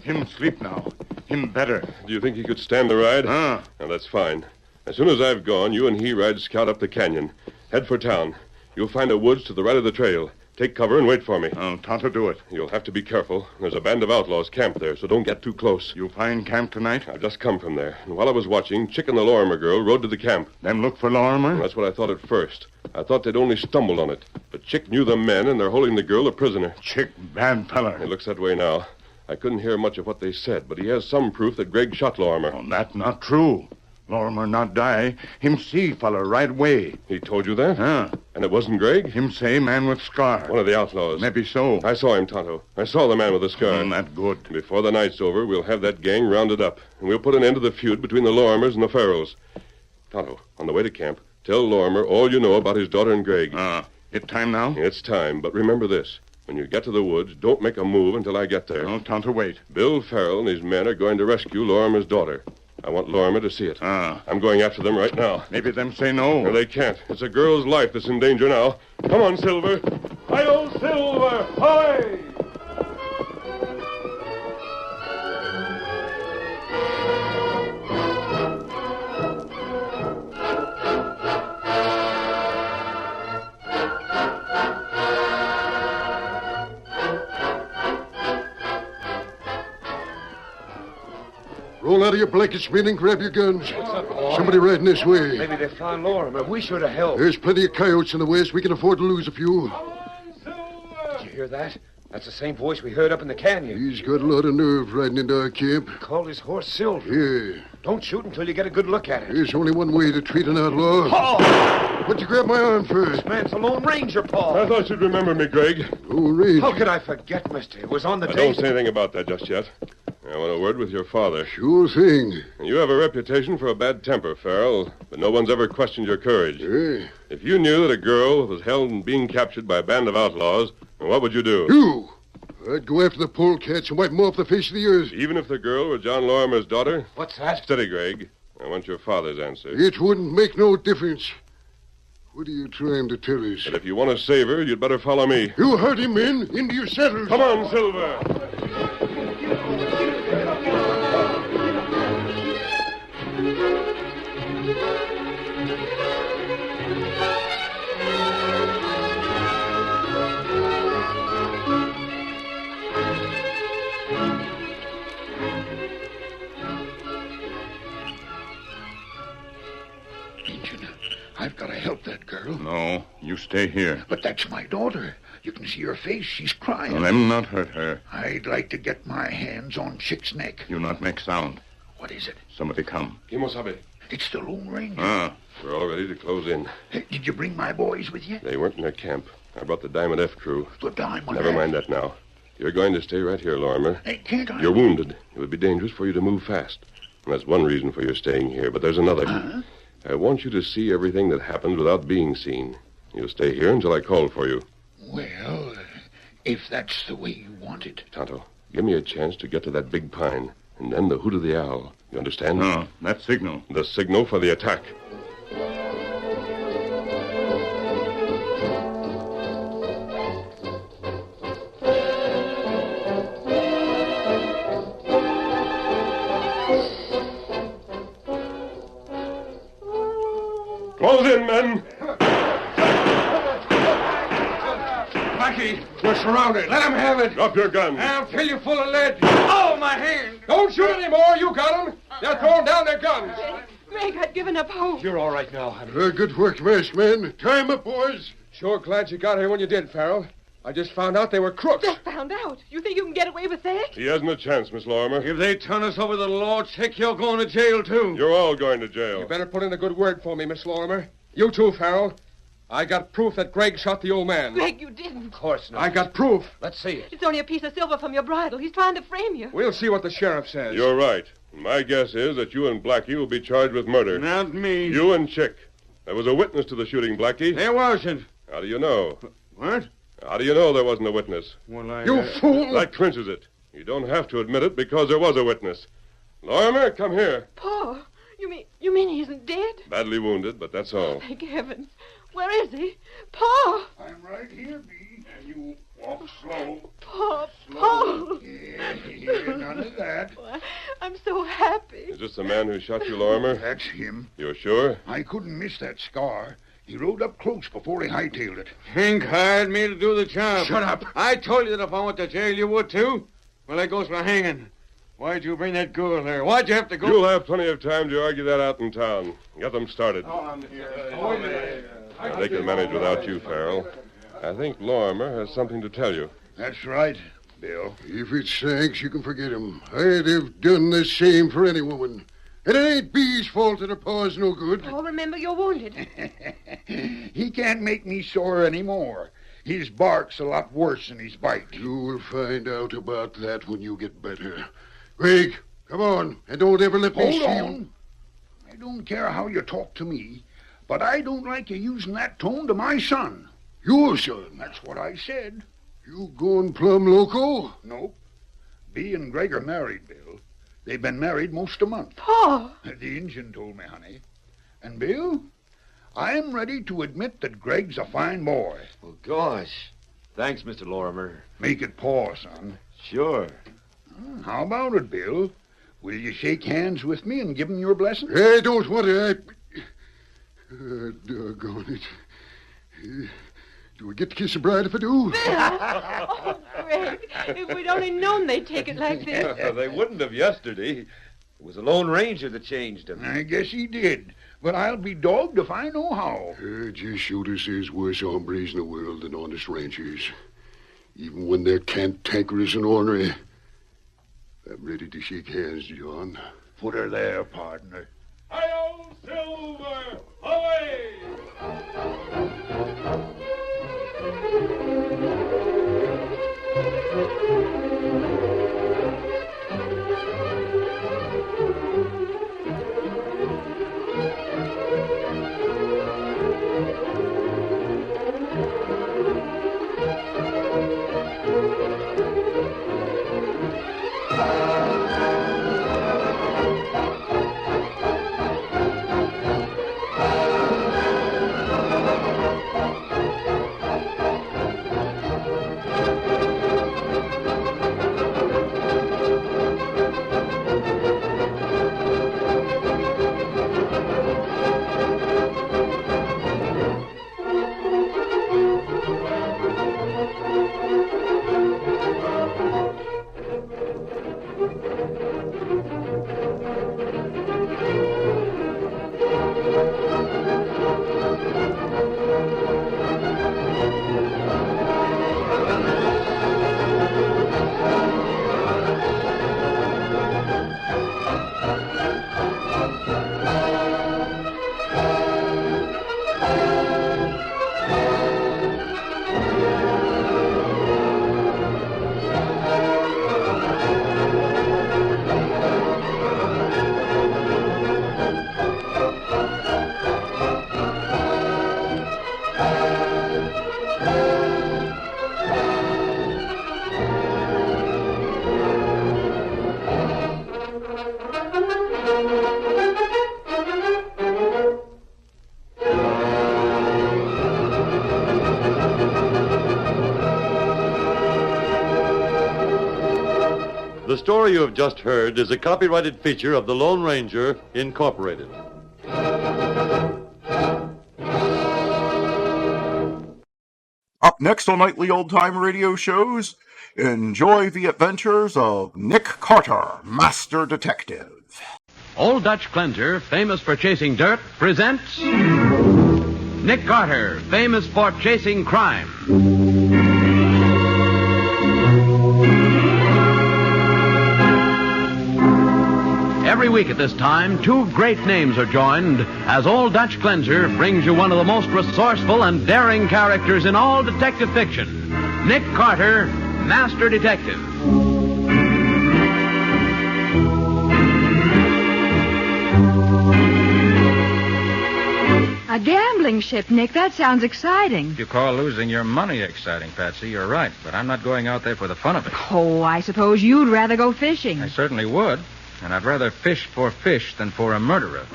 Him sleep now. Him better. Do you think he could stand the ride? Now, that's fine. As soon as I've gone, you and he ride scout up the canyon. Head for town. You'll find a woods to the right of the trail. Take cover and wait for me. Oh, Tonto, do it. You'll have to be careful. There's a band of outlaws camped there, so don't get too close. You find camp tonight? I've just come from there. And while I was watching, Chick and the Lorimer girl rode to the camp. Them look for Lorimer? That's what I thought at first. I thought they'd only stumbled on it. But Chick knew the men, and they're holding the girl a prisoner. Chick, bad feller. It looks that way now. I couldn't hear much of what they said, but he has some proof that Greg shot Lorimer. Oh, that's not true. Lorimer not die. Him see feller right way. He told you that? Huh. And it wasn't Greg? Him say man with scar. One of the outlaws. Maybe so. I saw him, Tonto. I saw the man with the scar. That good. Before the night's over, we'll have that gang rounded up, and we'll put an end to the feud between the Lorimers and the Farrells. Tonto, on the way to camp, tell Lorimer all you know about his daughter and Greg. It time now? It's time, but remember this. When you get to the woods, don't make a move until I get there. Oh, Tonto, wait. Bill Farrell and his men are going to rescue Lorimer's daughter. I want Lorimer to see it. I'm going after them right now. Maybe them say no. No, they can't. It's a girl's life that's in danger now. Come on, Silver. Hi-yo, Silver! Hi! Roll out of your blankets, men, and grab your guns. Somebody riding this way. Maybe they found Lorimer. We should have helped. There's plenty of coyotes in the west. We can afford to lose a few. Did you hear that? That's the same voice we heard up in the canyon. He's got a lot of nerve riding into our camp. He called his horse Silver. Yeah. Don't shoot until you get a good look at it. There's only one way to treat an outlaw. Paul! What'd you grab my arm for? This man's a Lone Ranger, Paul. I thought you'd remember me, Greg. Lone Ranger? How could I forget, mister? It was on the day... Don't say anything about that just yet. I want a word with your father. Sure thing. You have a reputation for a bad temper, Farrell, but no one's ever questioned your courage. Hey. If you knew that a girl was held and being captured by a band of outlaws, what would you do? You! I'd go after the polecats and wipe them off the face of the earth. Even if the girl were John Lorimer's daughter? What's that? Steady, Greg. I want your father's answer. It wouldn't make no difference. What are you trying to tell us? But if you want to save her, you'd better follow me. You heard him, men. Into your saddles. Come on, Silver. I've got to help that girl. No, you stay here. But that's my daughter. You can see her face. She's crying. Let him not hurt her. I'd like to get my hands on Chick's neck. You not make sound. What is it? Somebody come. Kimosabe. It's the Lone Ranger. We're all ready to close in. Hey, did you bring my boys with you? They weren't in their camp. I brought the Diamond F crew. The Diamond Never F? mind that now. You're going to stay right here, Lorimer. Hey, can't I? You're wounded. It would be dangerous for you to move fast. And that's one reason for your staying here, but there's another. Huh? I want you to see everything that happens without being seen. You'll stay here until I call for you. Well, if that's the way you want it. Tonto, give me a chance to get to that big pine, and then the hoot of the owl. You understand? No, that signal. The signal for the attack. Close in, men. Magee, we're surrounded. Let them have it. Drop your gun. I'll fill you full of lead. Oh, my hand. Don't shoot anymore. You got them. They're throwing down their guns. Greg, I'd given up hope. You're all right now, honey. Good work, masked man. Time up, boys. Sure glad you got here when you did, Farrell. I just found out they were crooks. Just found out. You think you can get away with that? He hasn't a chance, Miss Lorimer. If they turn us over to the law, Chick, you're going to jail, too. You're all going to jail. You better put in a good word for me, Miss Lorimer. You too, Farrell. I got proof that Greg shot the old man. Greg, you didn't. Of course not. I got proof. Let's see it. It's only a piece of silver from your bridle. He's trying to frame you. We'll see what the sheriff says. You're right. My guess is that you and Blackie will be charged with murder. Not me. You and Chick. There was a witness to the shooting, Blackie. There wasn't. How do you know? What? How do you know there wasn't a witness? Well, You fool! That clinches it. You don't have to admit it because there was a witness. Lorimer, come here. Pa, you mean he isn't dead? Badly wounded, but that's all. Thank heavens. Where is he? Pa! I'm right here, Bee. And you walk slow. Pa! Slow. Yeah, none of that. Oh, I'm so happy. Is this the man who shot you, Lorimer? That's him. You're sure? I couldn't miss that scar. He rode up close before he hightailed it. Hank hired me to do the job. Shut up. I told you that if I went to jail, you would, too. Well, that goes for hanging. Why'd you bring that girl here? Why'd you have to go? You'll have plenty of time to argue that out in town. Get them started. They can manage without you, Farrell. I think Lorimer has something to tell you. That's right, Bill. If it's thanks, you can forget him. I'd have done the same for any woman. And it ain't Bee's fault that her pa's no good. Oh, remember, you're wounded. He can't make me sore anymore. His bark's a lot worse than his bite. You'll find out about that when you get better. Greg, come on, and don't ever let me Hold see on. you. I don't care how you talk to me, but I don't like you using that tone to my son. Your son? That's what I said. You going plumb loco? Nope. Bee and Greg are married, Bill. They've been married most a month. Pa! The Injun told me, honey. And, Bill, I'm ready to admit that Greg's a fine boy. Well, gosh. Thanks, Mr. Lorimer. Make it paw, son. Sure. How about it, Bill? Will you shake hands with me and give him your blessing? I don't want to. Doggone it. Do I get to kiss the bride if I do? Oh, Greg, if we'd only known they'd take it like this. They wouldn't have yesterday. It was the Lone Ranger that changed him. I guess he did. But I'll be dogged if I know how. Just showed us there's worse hombres in the world than honest ranchers. Even when they're cantankerous and ornery. I'm ready to shake hands, John. Put her there, partner. Hi-yo, Silver! Away! The story you have just heard is a copyrighted feature of the Lone Ranger, Incorporated. Up next on Nightly Old Time Radio Shows, enjoy the adventures of Nick Carter, Master Detective. Old Dutch Cleanser, famous for chasing dirt, presents Nick Carter, famous for chasing crime. Every week at this time, two great names are joined as Old Dutch Cleanser brings you one of the most resourceful and daring characters in all detective fiction, Nick Carter, Master Detective. A gambling ship, Nick. That sounds exciting. If you call losing your money exciting, Patsy, you're right. But I'm not going out there for the fun of it. Oh, I suppose you'd rather go fishing. I certainly would. And I'd rather fish for fish than for a murderer.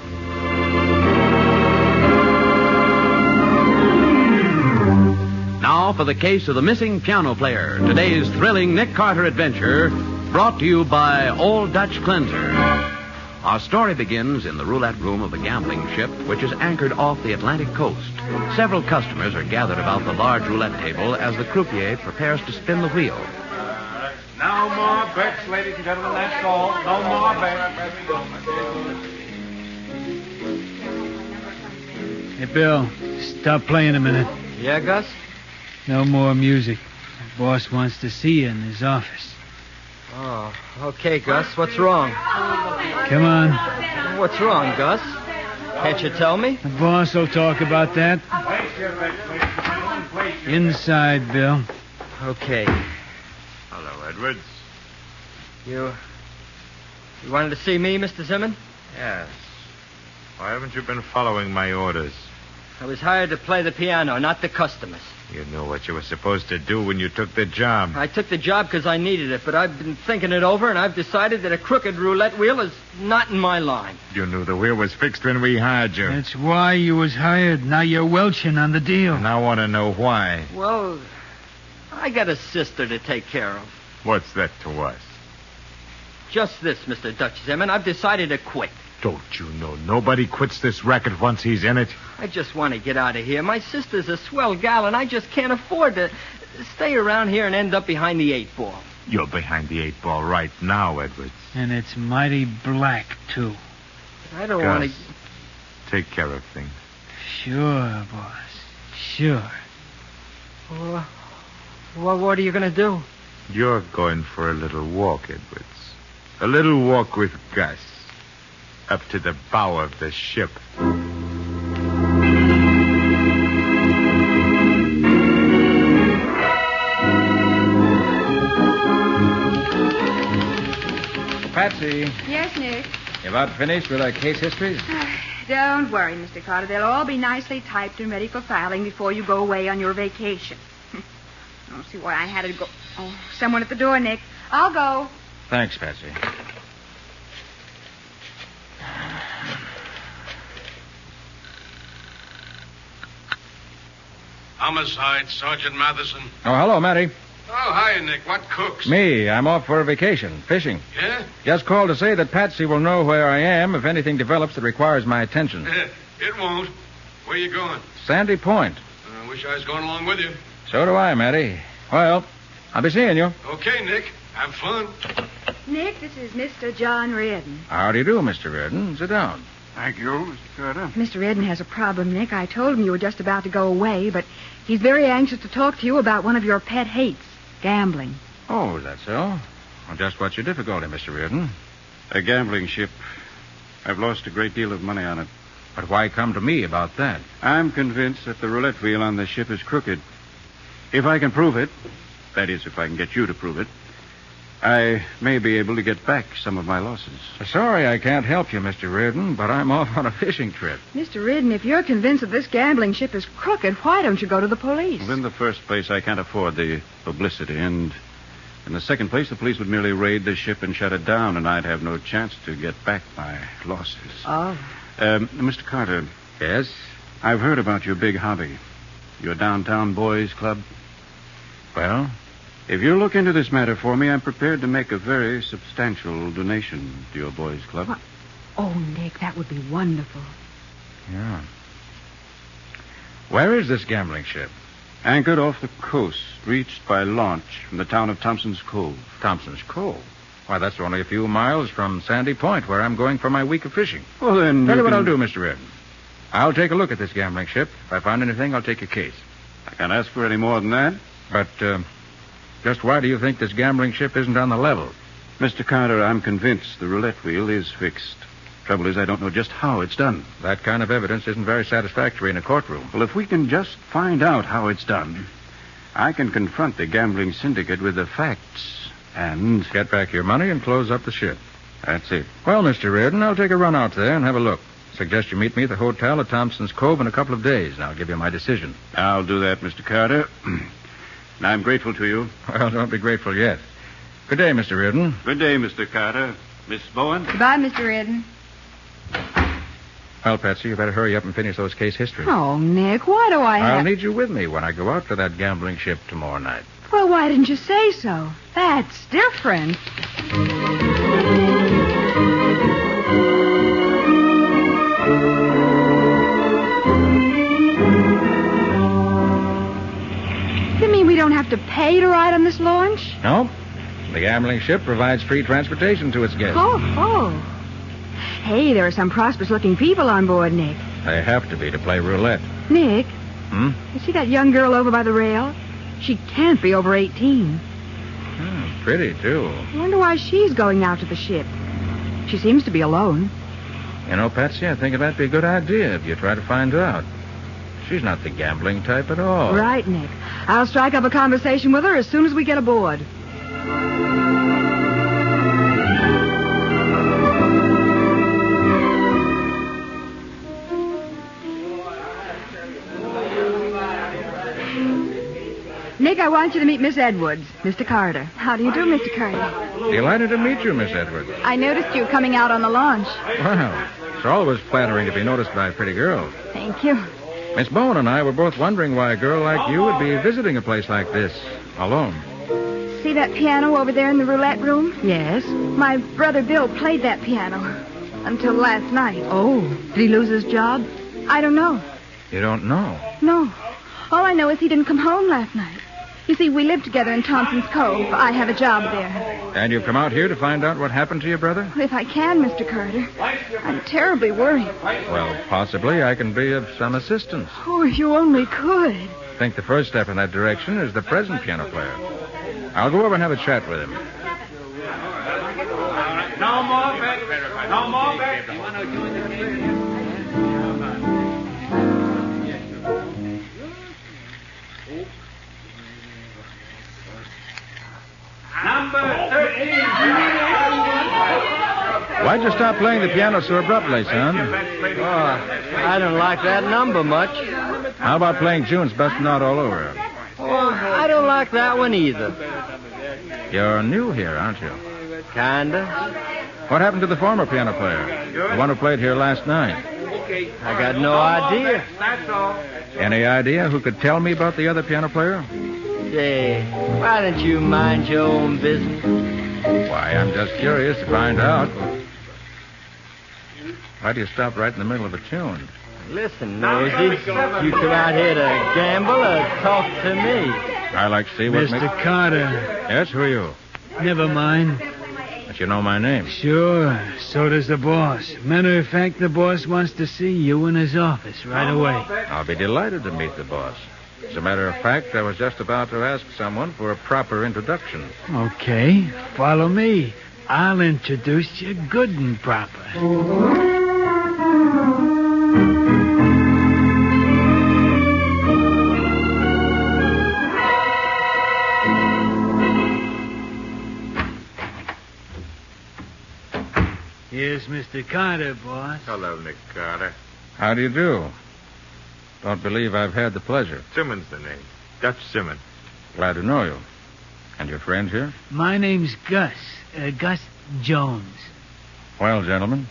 Now for the case of the missing piano player. Today's thrilling Nick Carter adventure, brought to you by Old Dutch Cleanser. Our story begins in the roulette room of a gambling ship which is anchored off the Atlantic coast. Several customers are gathered about the large roulette table as the croupier prepares to spin the wheel. No more bets, ladies and gentlemen. That's all. No more bets. Hey, Bill, stop playing a minute. Yeah, Gus? No more music. The boss wants to see you in his office. Oh, okay, Gus. What's wrong? Come on. What's wrong, Gus? Can't you tell me? The boss will talk about that. Inside, Bill. Okay. Hello, Edwards. You wanted to see me, Mr. Zimmern? Yes. Why haven't you been following my orders? I was hired to play the piano, not the customers. You knew what you were supposed to do when you took the job. I took the job because I needed it, but I've been thinking it over, and I've decided that a crooked roulette wheel is not in my line. You knew the wheel was fixed when we hired you. That's why you was hired. Now you're welching on the deal. And I want to know why. Well, I got a sister to take care of. What's that to us? Just this, Mr. Dutch Zimmern. I've decided to quit. Don't you know nobody quits this racket once he's in it? I just want to get out of here. My sister's a swell gal, and I just can't afford to stay around here and end up behind the 8-ball. You're behind the 8-ball right now, Edwards. And it's mighty black, too. I don't want to... Take care of things. Sure, boss. Sure. Well, what are you going to do? You're going for a little walk, Edwards. A little walk with Gus. Up to the bow of the ship. Patsy, Yes, Nick. you about finished with our case histories? Don't worry, Mr. Carter. They'll all be nicely typed and ready for filing before you go away on your vacation. I don't see why I had to go... Oh, someone at the door, Nick. I'll go. Thanks, Patsy. Homicide, Sergeant Matheson. Oh, hello, Matty. Oh, hi, Nick. What cooks? Me. I'm off for a vacation, fishing. Yeah? Just called to say that Patsy will know where I am if anything develops that requires my attention. It won't. Where you going? Sandy Point. I wish I was going along with you. So do I, Matty. Well, I'll be seeing you. Okay, Nick. Have fun. Nick, this is Mr. John Reardon. How do you do, Mr. Reardon? Sit down. Thank you, Mr. Carter. Mr. Reardon has a problem, Nick. I told him you were just about to go away, but he's very anxious to talk to you about one of your pet hates, gambling. Oh, is that so? Well, just what's your difficulty, Mr. Reardon? A gambling ship. I've lost a great deal of money on it. But why come to me about that? I'm convinced that the roulette wheel on the ship is crooked. If I can prove it, that is, if I can get you to prove it, I may be able to get back some of my losses. Sorry I can't help you, Mr. Reardon, but I'm off on a fishing trip. Mr. Reardon, if you're convinced that this gambling ship is crooked, why don't you go to the police? Well, in the first place, I can't afford the publicity, and in the second place, the police would merely raid the ship and shut it down, and I'd have no chance to get back my losses. Oh. Mr. Carter. Yes? I've heard about your big hobby. Your downtown boys club. Well? If you'll look into this matter for me, I'm prepared to make a very substantial donation to your boys' club. What? Oh, Nick, that would be wonderful. Yeah. Where is this gambling ship? Anchored off the coast, reached by launch from the town of Thompson's Cove. Thompson's Cove? Why, that's only a few miles from Sandy Point, where I'm going for my week of fishing. Well, then... Tell you what I'll do, Mr. Reardon. I'll take a look at this gambling ship. If I find anything, I'll take your case. I can't ask for any more than that. But, just why do you think this gambling ship isn't on the level? Mr. Cantor, I'm convinced the roulette wheel is fixed. Trouble is, I don't know just how it's done. That kind of evidence isn't very satisfactory in a courtroom. Well, if we can just find out how it's done, I can confront the gambling syndicate with the facts and... Get back your money and close up the ship. That's it. Well, Mr. Reardon, I'll take a run out there and have a look. Suggest you meet me at the hotel at Thompson's Cove in a couple of days, and I'll give you my decision. I'll do that, Mr. Carter. And I'm grateful to you. Well, don't be grateful yet. Good day, Mr. Reardon. Good day, Mr. Carter. Miss Bowen? Goodbye, Mr. Reardon. Well, Patsy, you better hurry up and finish those case histories. Oh, Nick, why do I have... I'll need you with me when I go out to that gambling ship tomorrow night. Well, why didn't you say so? That's different. You mean we don't have to pay to ride on this launch? No. The gambling ship provides free transportation to its guests. Oh. Hey, there are some prosperous-looking people on board, Nick. They have to be to play roulette. Nick? Hmm? You see that young girl over by the rail? She can't be over 18. Pretty, too. I wonder why she's going out to the ship. She seems to be alone. You know, Patsy, I think it might be a good idea if you try to find out. She's not the gambling type at all. Right, Nick. I'll strike up a conversation with her as soon as we get aboard. Nick, I want you to meet Miss Edwards, Mr. Carter. How do you do, Mr. Carter? Delighted to meet you, Miss Edwards. I noticed you coming out on the launch. Well, it's always flattering to be noticed by a pretty girl. Thank you. Miss Bowen and I were both wondering why a girl like you would be visiting a place like this, alone. See that piano over there in the roulette room? Yes. My brother Bill played that piano until last night. Oh, did he lose his job? I don't know. You don't know? No. All I know is he didn't come home last night. You see, we live together in Thompson's Cove. I have a job there. And you've come out here to find out what happened to your brother? If I can, Mr. Carter. I'm terribly worried. Well, possibly I can be of some assistance. Oh, if you only could. I think the first step in that direction is the present piano player. I'll go over and have a chat with him. No more bets. No more bets. Number 13. Why'd you stop playing the piano so abruptly, son? I don't like that number much. How about playing June's Bustin' Out All Over? Oh, I don't like that one either. You're new here, aren't you? Kinda. What happened to the former piano player? The one who played here last night? I got no idea. Any idea who could tell me about the other piano player? Say, why don't you mind your own business? Why, I'm just curious to find out. Why do you stop right in the middle of a tune? Listen, Nosey, you come out here to gamble or talk to me? I like to see what... Mr. Carter. Yes, who are you? Never mind. But you know my name. Sure, so does the boss. Matter of fact, the boss wants to see you in his office right away. I'll be delighted to meet the boss. As a matter of fact, I was just about to ask someone for a proper introduction. Okay, follow me. I'll introduce you good and proper. Here's Mr. Carter, boss. Hello, Nick Carter. How do you do? Don't believe I've had the pleasure. Simmons the name. Dutch Simmons. Glad to know you. And your friend here? My name's Gus. Gus Jones. Well, gentlemen,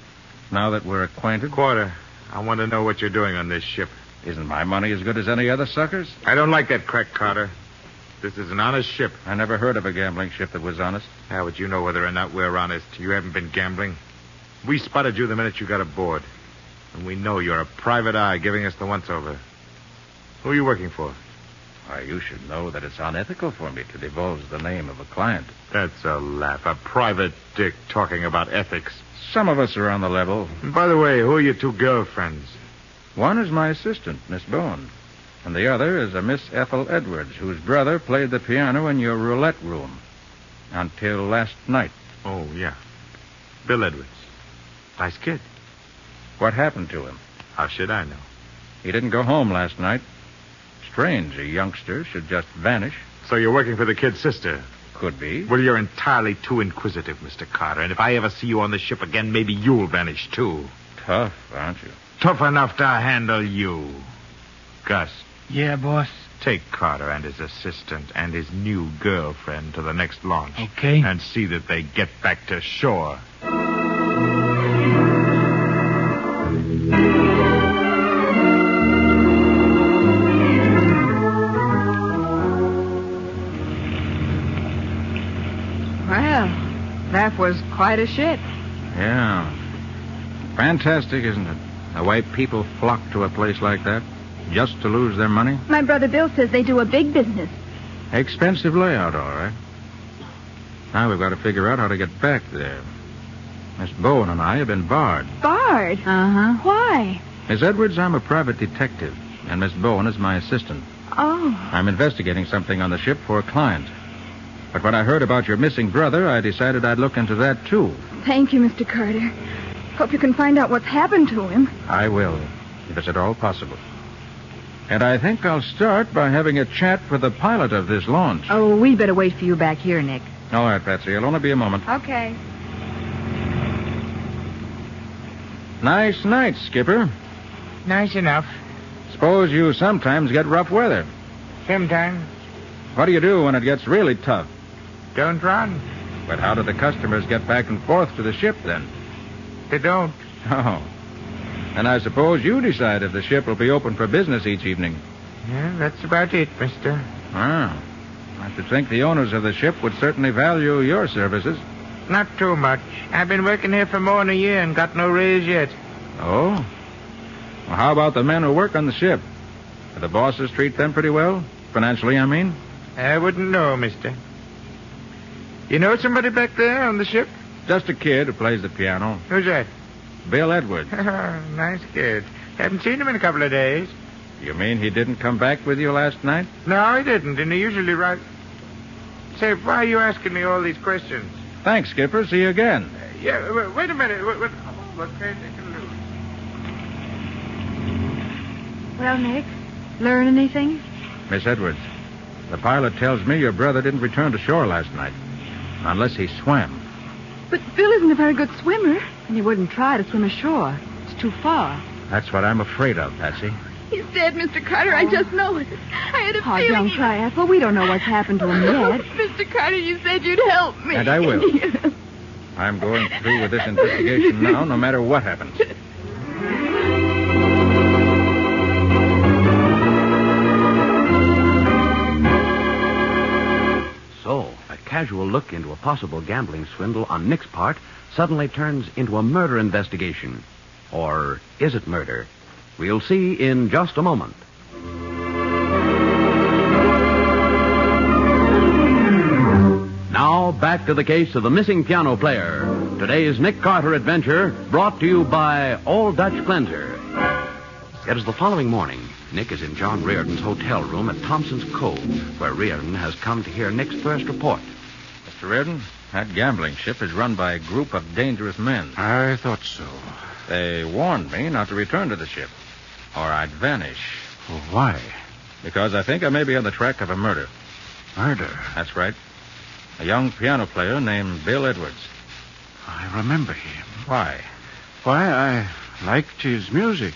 now that we're acquainted... Quarter, I want to know what you're doing on this ship. Isn't my money as good as any other sucker's? I don't like that crack, Carter. This is an honest ship. I never heard of a gambling ship that was honest. How would you know whether or not we're honest? You haven't been gambling. We spotted you the minute you got aboard. And we know you're a private eye giving us the once-over. Who are you working for? Why, you should know that it's unethical for me to divulge the name of a client. That's a laugh. A private dick talking about ethics. Some of us are on the level. And by the way, who are your two girlfriends? One is my assistant, Miss Bowen. And the other is a Miss Ethel Edwards, whose brother played the piano in your roulette room. Until last night. Oh, yeah. Bill Edwards. Nice kid. What happened to him? How should I know? He didn't go home last night. Strange, a youngster should just vanish. So you're working for the kid's sister? Could be. Well, you're entirely too inquisitive, Mr. Carter. And if I ever see you on the ship again, maybe you'll vanish, too. Tough, aren't you? Tough enough to handle you. Gus. Yeah, boss? Take Carter and his assistant and his new girlfriend to the next launch. Okay. And see that they get back to shore. Well, that was quite a ship. Yeah. Fantastic, isn't it? The way people flock to a place like that just to lose their money. My brother Bill says they do a big business. Expensive layout, all right. Now we've got to figure out how to get back there. Miss Bowen and I have been barred. Barred? Uh-huh. Why? Miss Edwards, I'm a private detective, and Miss Bowen is my assistant. Oh. I'm investigating something on the ship for a client. But when I heard about your missing brother, I decided I'd look into that, too. Thank you, Mr. Carter. Hope you can find out what's happened to him. I will, if it's at all possible. And I think I'll start by having a chat with the pilot of this launch. Oh, we better wait for you back here, Nick. All right, Patsy. It'll only be a moment. Okay. Nice night, Skipper. Nice enough. Suppose you sometimes get rough weather. Sometimes. What do you do when it gets really tough? Don't run. But how do the customers get back and forth to the ship, then? They don't. Oh. And I suppose you decide if the ship will be open for business each evening. Yeah, that's about it, mister. Ah. I should think the owners of the ship would certainly value your services. Not too much. I've been working here for more than a year and got no raise yet. Oh? Well, how about the men who work on the ship? Do the bosses treat them pretty well? Financially, I mean? I wouldn't know, mister. You know somebody back there on the ship? Just a kid who plays the piano. Who's that? Bill Edwards. Nice kid. Haven't seen him in a couple of days. You mean he didn't come back with you last night? No, he didn't, and he usually writes... Say, why are you asking me all these questions? Thanks, Skipper. See you again. Yeah, wait a minute. What can I do? Well, Nick, learn anything? Miss Edwards, the pilot tells me your brother didn't return to shore last night. Unless he swam. But Bill isn't a very good swimmer, and he wouldn't try to swim ashore. It's too far. That's what I'm afraid of, Patsy. He's dead, Mr. Carter. I just know it. I had a Oh, feeling... don't cry, Ethel. We don't know what's happened to him yet. Mr. Carter, you said you'd help me. And I will. I'm going through with this investigation now, no matter what happens. So, a casual look into a possible gambling swindle on Nick's part suddenly turns into a murder investigation. Or is it murder? We'll see in just a moment. Now, back to the case of the missing piano player. Today's Nick Carter adventure brought to you by Old Dutch Cleanser. It is the following morning. Nick is in John Reardon's hotel room at Thompson's Cove, where Reardon has come to hear Nick's first report. Mr. Reardon, that gambling ship is run by a group of dangerous men. I thought so. They warned me not to return to the ship, or I'd vanish. Well, why? Because I think I may be on the track of a murder. Murder? That's right. A young piano player named Bill Edwards. I remember him. Why? Why, I liked his music.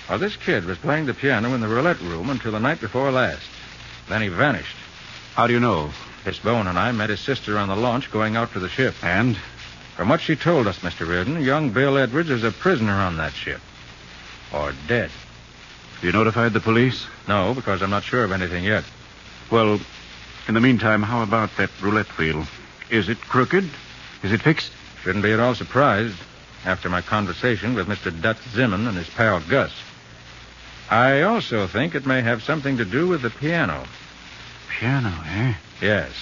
Well, this kid was playing the piano in the roulette room until the night before last. Then he vanished. How do you know? Miss Bowen and I met his sister on the launch going out to the ship. And? From what she told us, Mr. Reardon, young Bill Edwards is a prisoner on that ship. Or dead. You notified the police? No, because I'm not sure of anything yet. Well, in the meantime, how about that roulette wheel? Is it crooked? Is it fixed? Shouldn't be at all surprised after my conversation with Mr. Dutch Zimmern and his pal Gus. I also think it may have something to do with the piano. Piano, eh? Yes.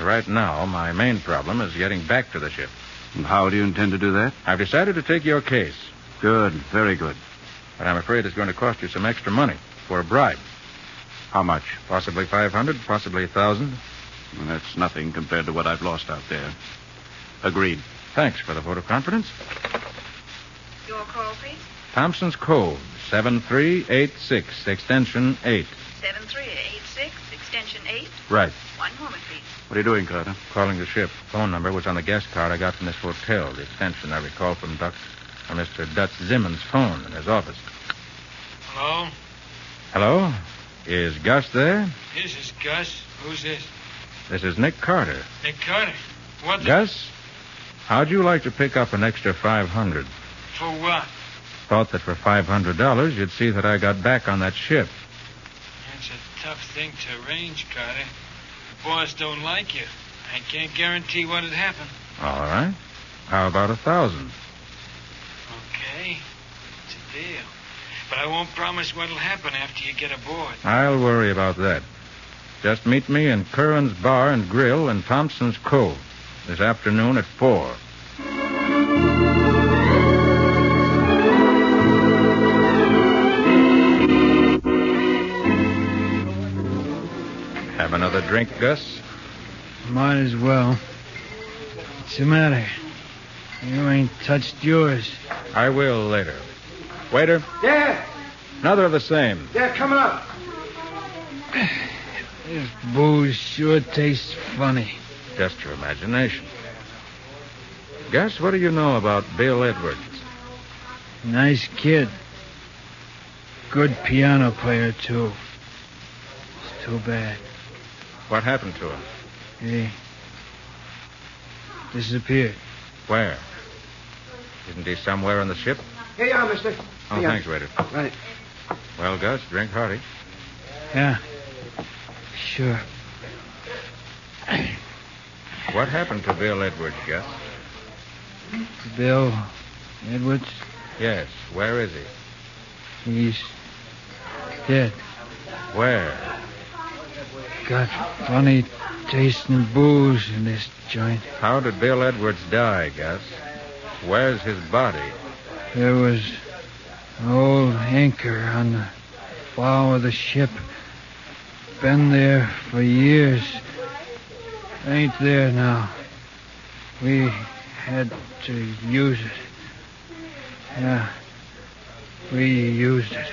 Right now, my main problem is getting back to the ship. And how do you intend to do that? I've decided to take your case. Good, very good. But I'm afraid it's going to cost you some extra money for a bribe. How much? Possibly 500, possibly 1,000. Well, that's nothing compared to what I've lost out there. Agreed. Thanks for the vote of confidence. Your call, please. Thompson's Cove, 7386, extension 8. 7386, extension 8. Right. One moment, please. What are you doing, Carter? Calling the ship. Phone number was on the guest card I got from this hotel. The extension I recall from Mr. Dutch Zimmern's phone in his office. Hello? Hello? Is Gus there? This is Gus. Who's this? This is Nick Carter. Nick Carter. What the... Gus, how'd you like to pick up an extra 500? For what? Thought that for $500 you'd see that I got back on that ship. That's a tough thing to arrange, Carter. The boss don't like you. I can't guarantee what'd happen. All right. How about 1,000? Okay. It's a deal. But I won't promise what'll happen after you get aboard. I'll worry about that. Just meet me in Curran's Bar and Grill in Thompson's Cove this afternoon at 4. Have another drink, Gus? Might as well. What's the matter? You ain't touched yours. I will later. Waiter, Yeah, another of the same. yeah, coming up. This booze sure tastes funny. Just your imagination. Gus, what do you know about Bill Edwards? Nice kid. Good piano player, too. It's too bad. What happened to him? He disappeared. Where? Isn't he somewhere on the ship? Here you are, mister. Oh, Here you are. thanks, waiter. Right. Well, Gus, drink hearty. Yeah, sure. What happened to Bill Edwards, Gus? Bill Edwards? Yes, where is he? He's dead. Where? Got funny tasting booze in this joint. How did Bill Edwards die, Gus? Where's his body? There was an old anchor on the bow of the ship. Been there for years. Ain't there now. We had to use it. Yeah, we used it.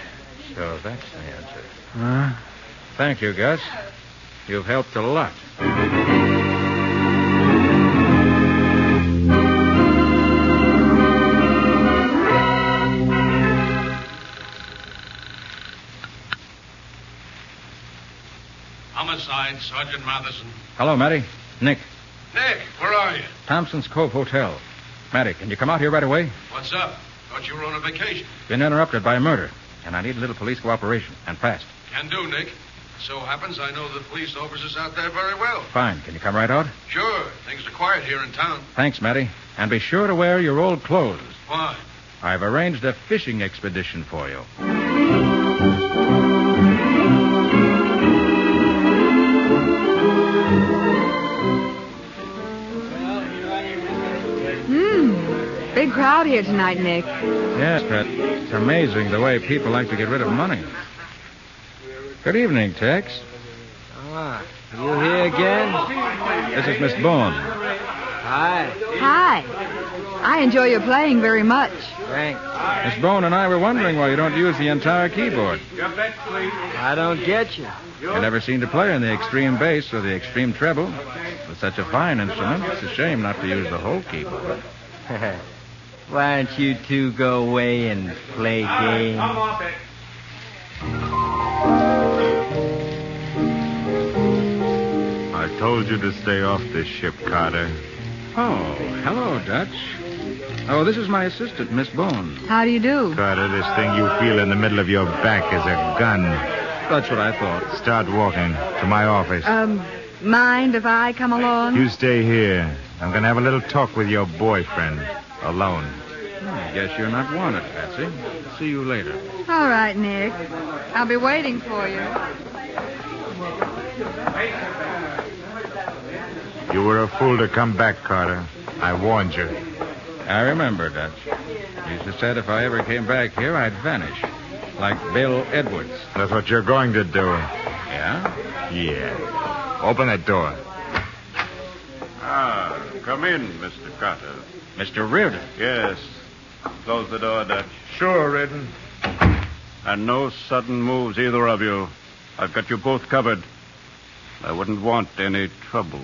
So that's the answer. Huh? Thank you, Gus. You've helped a lot. Homicide, Sergeant Matheson. Hello, Matty. Nick. Nick, where are you? Thompson's Cove Hotel. Matty, can you come out here right away? What's up? Thought you were on a vacation. Been interrupted by a murder, and I need a little police cooperation, and fast. Can do, Nick. So happens I know the police officers out there very well. Fine. Can you come right out? Sure. Things are quiet here in town. Thanks, Matty. And be sure to wear your old clothes. Why? I've arranged a fishing expedition for you. Big crowd here tonight, Nick. Yes, but it's amazing the way people like to get rid of money. Good evening, Tex. Ah, you here again? This is Miss Bourne. Hi. Hi. I enjoy your playing very much. Thanks. Miss Bourne and I were wondering why you don't use the entire keyboard. I don't get you. You never seem to play on the extreme bass or the extreme treble. With such a fine instrument, it's a shame not to use the whole keyboard. Why don't you two go away and play games? I told you to stay off this ship, Carter. Oh, hello, Dutch. Oh, this is my assistant, Miss Bones. How do you do? Carter, this thing you feel in the middle of your back is a gun. That's what I thought. Start walking to my office. Mind if I come along? You stay here. I'm going to have a little talk with your boyfriend. Alone. I guess you're not wanted, Patsy. See you later. All right, Nick. I'll be waiting for you. You were a fool to come back, Carter. I warned you. I remember, Dutch. You used to said if I ever came back here, I'd vanish. Like Bill Edwards. That's what you're going to do. Yeah? Yeah. Open that door. Come in, Mr. Carter. Mr. Reardon? Yes. Close the door, Dutch. Sure, Reardon. And no sudden moves, either of you. I've got you both covered. I wouldn't want any trouble.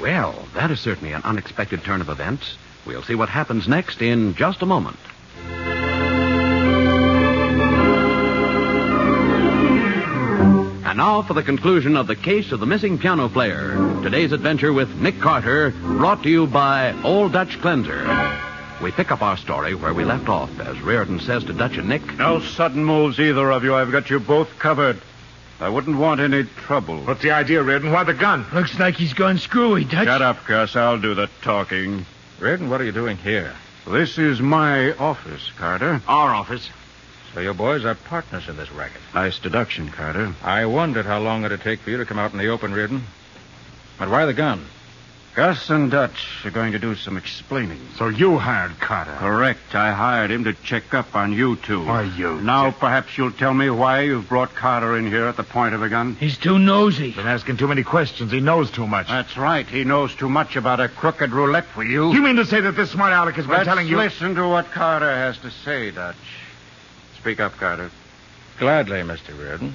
Well, that is certainly an unexpected turn of events. We'll see what happens next in just a moment. And now for the conclusion of the case of the missing piano player. Today's adventure with Nick Carter, brought to you by Old Dutch Cleanser. We pick up our story where we left off, as Reardon says to Dutch and Nick. No sudden moves, either of you. I've got you both covered. I wouldn't want any trouble. What's the idea, Reardon? Why the gun? Looks like he's gone screwy, Dutch. Shut up, Gus. I'll do the talking. Reardon, what are you doing here? This is my office, Carter. Our office? So you boys are partners in this racket. Nice deduction, Carter. I wondered how long it'd take for you to come out in the open, Reardon. But why the gun? Gus and Dutch are going to do some explaining. So you hired Carter? Correct. I hired him to check up on you two. Why, you? Now, perhaps you'll tell me why you've brought Carter in here at the point of a gun? He's too nosy. Been asking too many questions. He knows too much. That's right. He knows too much about a crooked roulette for you. You mean to say that this smart aleck has been telling you... Let's listen to what Carter has to say, Dutch. Speak up, Carter. Gladly, Mr. Reardon.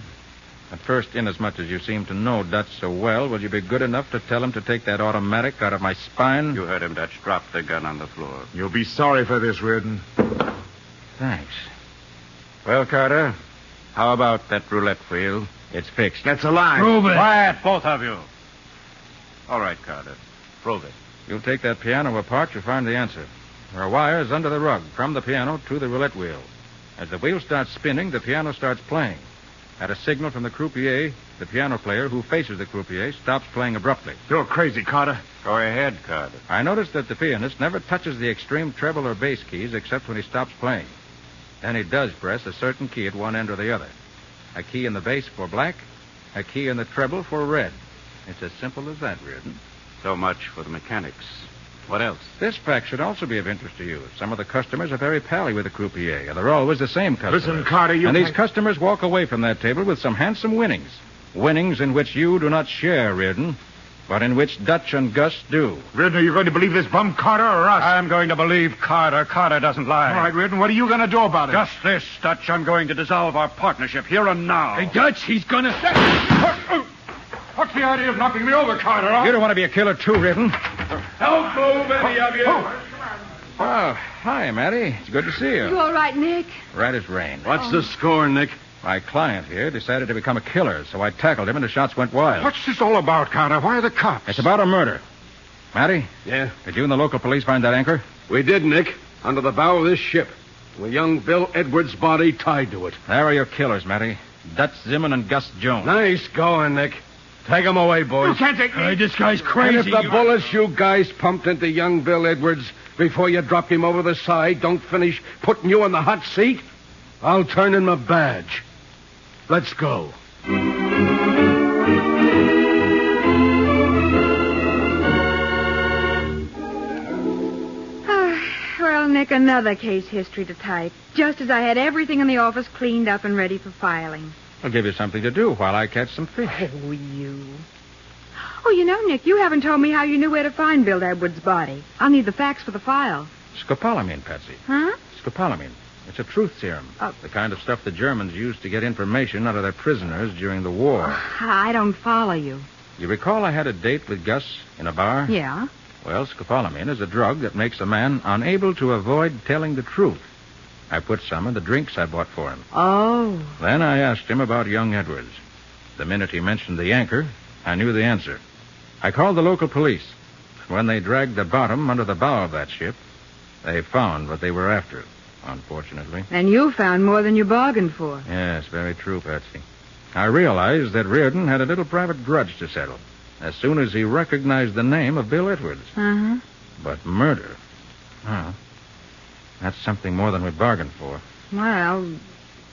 At first, inasmuch as you seem to know Dutch so well, will you be good enough to tell him to take that automatic out of my spine? You heard him, Dutch. Drop the gun on the floor. You'll be sorry for this, Reardon. Thanks. Well, Carter, how about that roulette wheel? It's fixed. That's a lie. Prove it. Quiet, both of you. All right, Carter. Prove it. You'll take that piano apart, you'll find the answer. There are wires under the rug, from the piano to the roulette wheel. As the wheel starts spinning, the piano starts playing. At a signal from the croupier, the piano player who faces the croupier stops playing abruptly. You're crazy, Carter. Go ahead, Carter. I noticed that the pianist never touches the extreme treble or bass keys except when he stops playing. Then he does press a certain key at one end or the other. A key in the bass for black, a key in the treble for red. It's as simple as that, Reardon. So much for the mechanics. What else? This fact should also be of interest to you. Some of the customers are very pally with the croupier, and they're always the same customers. Listen, Carter, you... And these customers walk away from that table with some handsome winnings. Winnings in which you do not share, Reardon, but in which Dutch and Gus do. Reardon, are you going to believe this bum Carter or us? I'm going to believe Carter. Carter doesn't lie. All right, Reardon, what are you going to do about it? Just this, Dutch. I'm going to dissolve our partnership here and now. Hey, Dutch, he's gonna... What's the idea of knocking me over, Carter? Huh? You don't want to be a killer, too, Reardon. Don't move, any of you. Oh, hi, Matty. It's good to see you. You all right, Nick? Right as rain. What's the score, Nick? My client here decided to become a killer, so I tackled him and the shots went wild. What's this all about, Carter? Why are the cops? It's about a murder. Matty? Yeah? Did you and the local police find that anchor? We did, Nick. Under the bow of this ship. With young Bill Edwards' body tied to it. There are your killers, Matty. Dutch Zimmern and Gus Jones. Nice going, Nick. Take them away, boys. You can't take me. This guy's crazy. And if the bullets you guys pumped into young Bill Edwards before you dropped him over the side don't finish putting you in the hot seat, I'll turn in my badge. Let's go. Well, Nick, another case history to type. Just as I had everything in the office cleaned up and ready for filing. I'll give you something to do while I catch some fish. Oh, you. Oh, you know, Nick, you haven't told me how you knew where to find Bill Edwards' body. I'll need the facts for the file. Scopolamine, Patsy. Huh? Scopolamine. It's a truth serum. Oh. The kind of stuff the Germans used to get information out of their prisoners during the war. I don't follow you. You recall I had a date with Gus in a bar? Yeah. Well, scopolamine is a drug that makes a man unable to avoid telling the truth. I put some in the drinks I bought for him. Oh. Then I asked him about young Edwards. The minute he mentioned the anchor, I knew the answer. I called the local police. When they dragged the bottom under the bow of that ship, they found what they were after, unfortunately. And you found more than you bargained for. Yes, very true, Patsy. I realized that Reardon had a little private grudge to settle as soon as he recognized the name of Bill Edwards. Uh-huh. But murder, well, that's something more than we bargained for. Well,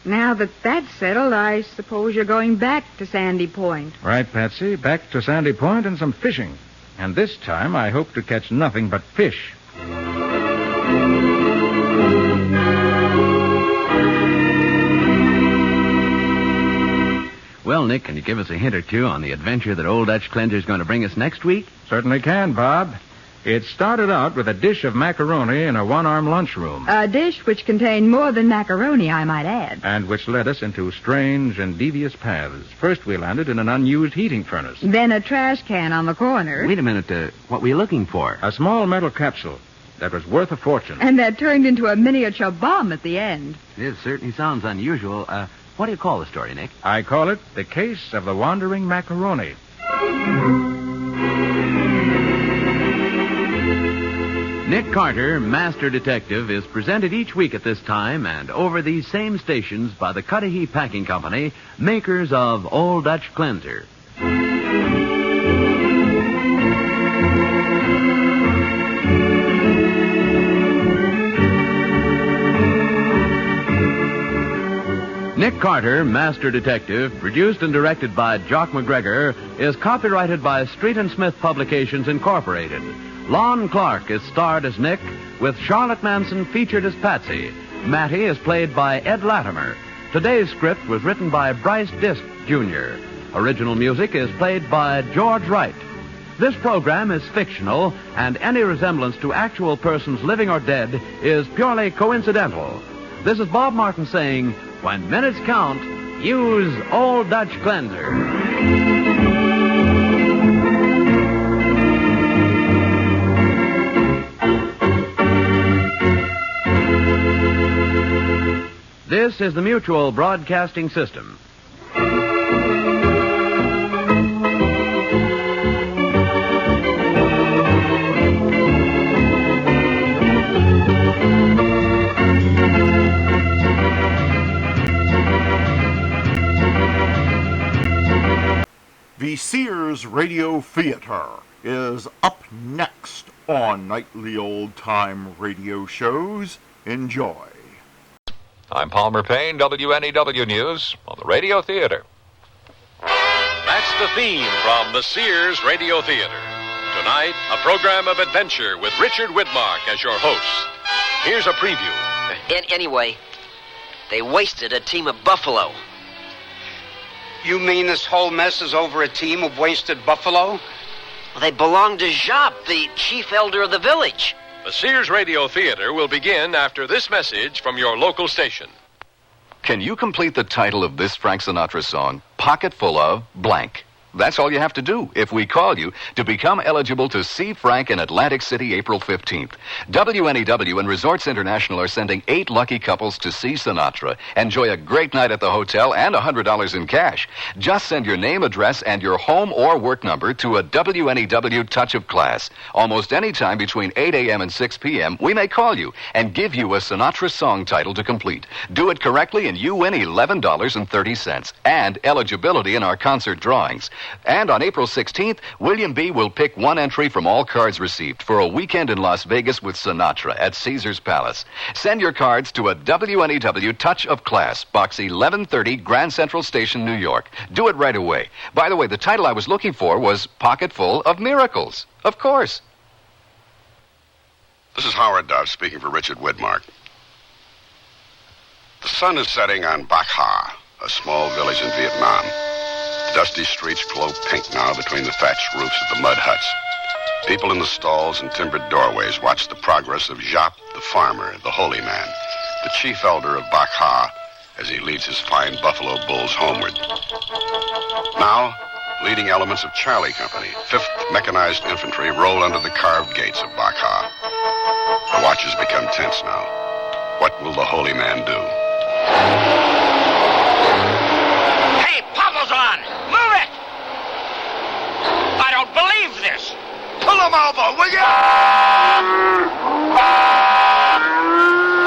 now that that's settled, I suppose you're going back to Sandy Point. Right, Patsy. Back to Sandy Point and some fishing. And this time I hope to catch nothing but fish. Well, Nick, can you give us a hint or two on the adventure that Old Dutch Cleanser's going to bring us next week? Certainly can, Bob. It started out with a dish of macaroni in a one-arm lunchroom. A dish which contained more than macaroni, I might add. And which led us into strange and devious paths. First, we landed in an unused heating furnace. Then a trash can on the corner. Wait a minute. What were you looking for? A small metal capsule that was worth a fortune. And that turned into a miniature bomb at the end. It certainly sounds unusual. What do you call the story, Nick? I call it The Case of the Wandering Macaroni. Nick Carter, Master Detective, is presented each week at this time and over these same stations by the Cudahy Packing Company, makers of Old Dutch Cleanser. Nick Carter, Master Detective, produced and directed by Jock McGregor, is copyrighted by Street and Smith Publications, Incorporated. Lon Clark is starred as Nick, with Charlotte Manson featured as Patsy. Mattie is played by Ed Latimer. Today's script was written by Bryce Disk, Jr. Original music is played by George Wright. This program is fictional, and any resemblance to actual persons living or dead is purely coincidental. This is Bob Martin saying, when minutes count, use Old Dutch Cleanser. This is the Mutual Broadcasting System. The Sears Radio Theater is up next on Nightly Old-Time Radio Shows. Enjoy. I'm Palmer Payne, WNEW News, on the Radio Theater. That's the theme from the Sears Radio Theater. Tonight, a program of adventure with Richard Widmark as your host. Here's a preview. Anyway, they wasted a team of buffalo. You mean this whole mess is over a team of wasted buffalo? Well, they belong to Jacques, the chief elder of the village. The Sears Radio Theater will begin after this message from your local station. Can you complete the title of this Frank Sinatra song, Pocket Full of Blank? That's all you have to do if we call you to become eligible to see Frank in Atlantic City April 15th. WNEW and Resorts International are sending 8 lucky couples to see Sinatra. Enjoy a great night at the hotel and $100 in cash. Just send your name, address, and your home or work number to a WNEW Touch of Class. Almost any time between 8 a.m. and 6 p.m., we may call you and give you a Sinatra song title to complete. Do it correctly and you win $11.30 and eligibility in our concert drawings. And on April 16th, William B. will pick one entry from all cards received for a weekend in Las Vegas with Sinatra at Caesars Palace. Send your cards to a WNEW Touch of Class, Box 1130, Grand Central Station, New York. Do it right away. By the way, the title I was looking for was Pocket Full of Miracles. Of course. This is Howard Duff speaking for Richard Widmark. The sun is setting on Bac Ha, a small village in Vietnam. Dusty streets glow pink now between the thatched roofs of the mud huts. People in the stalls and timbered doorways watch the progress of Jacques, the farmer, the holy man, the chief elder of Bac Ha, as he leads his fine buffalo bulls homeward. Now, leading elements of Charlie Company, 5th Mechanized Infantry, roll under the carved gates of Bac Ha. The watches become tense now. What will the holy man do? Hey, Papa's on! Move! some elbow, will you?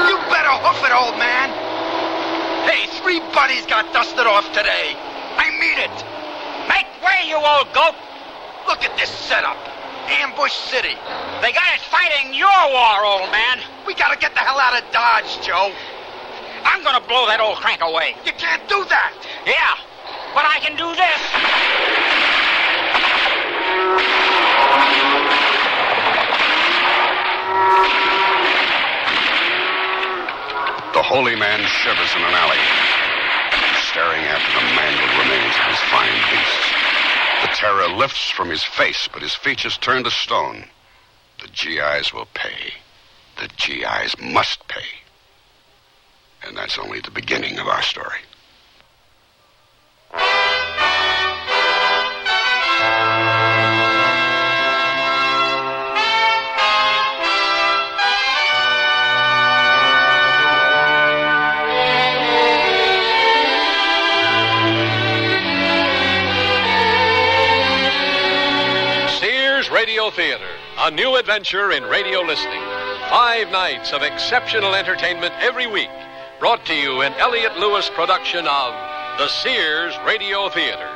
You better hoof it, old man. Hey, 3 buddies got dusted off today. I mean it. Make way, you old goat! Look at this setup. Ambush City. They got us fighting your war, old man. We gotta get the hell out of Dodge, Joe. I'm gonna blow that old crank away. You can't do that. Yeah, but I can do this. The holy man shivers in an alley, staring after the mangled remains of his fine beasts. The terror lifts from his face, but his features turn to stone. The GIs will pay. The GIs must pay. And that's only the beginning of our story. Sears Radio Theater, a new adventure in radio listening. 5 nights of exceptional entertainment every week. Brought to you in Elliott Lewis production of The Sears Radio Theater.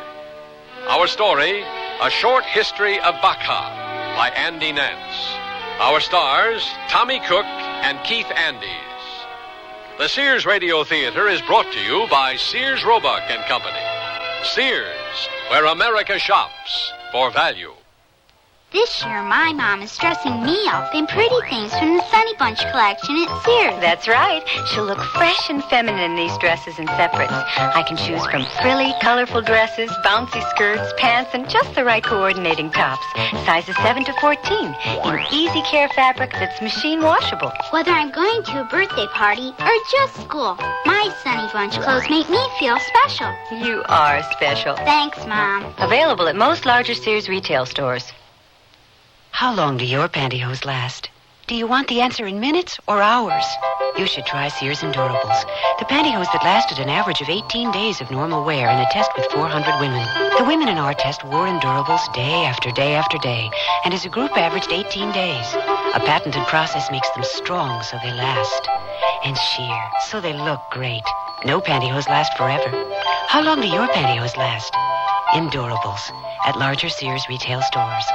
Our story, A Short History of Baccha by Andy Nance. Our stars, Tommy Cook and Keith Andes. The Sears Radio Theater is brought to you by Sears Roebuck and Company. Sears, where America shops for value. This year, my mom is dressing me up in pretty things from the Sunny Bunch collection at Sears. That's right. She'll look fresh and feminine in these dresses and separates. I can choose from frilly, colorful dresses, bouncy skirts, pants, and just the right coordinating tops. Sizes 7 to 14 in easy care fabric that's machine washable. Whether I'm going to a birthday party or just school, my Sunny Bunch clothes make me feel special. You are special. Thanks, Mom. Available at most larger Sears retail stores. How long do your pantyhose last? Do you want the answer in minutes or hours? You should try Sears Endurables. The pantyhose that lasted an average of 18 days of normal wear in a test with 400 women. The women in our test wore Endurables day after day after day, and as a group averaged 18 days. A patented process makes them strong so they last, and sheer so they look great. No pantyhose last forever. How long do your pantyhose last? Endurables at larger Sears retail stores.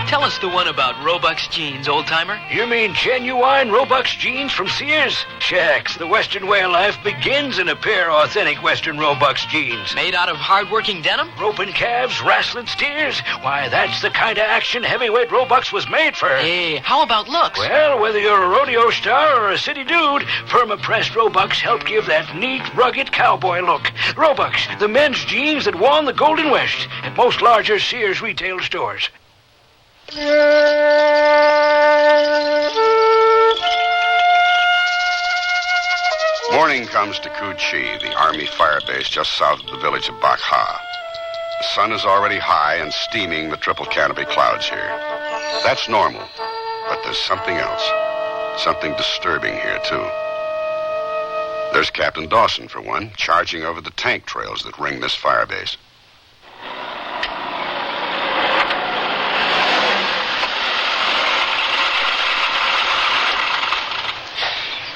Tell us the one about Roebuck's jeans, old-timer. You mean genuine Roebuck's jeans from Sears? Shucks, the Western way of life begins in a pair of authentic Western Roebuck's jeans. Made out of hard-working denim? Roping calves, wrestling steers? Why, that's the kind of action heavyweight Roebuck's was made for. Hey, how about looks? Well, whether you're a rodeo star or a city dude, perma-pressed Roebuck's help give that neat, rugged cowboy look. Roebuck's, the men's jeans that won the Golden West at most larger Sears retail stores. Morning comes to Cu Chi, the Army fire base just south of the village of Baccha. The sun is already high and steaming the triple canopy clouds here. That's normal, but there's something else. Something disturbing here, too. There's Captain Dawson, for one, charging over the tank trails that ring this fire base.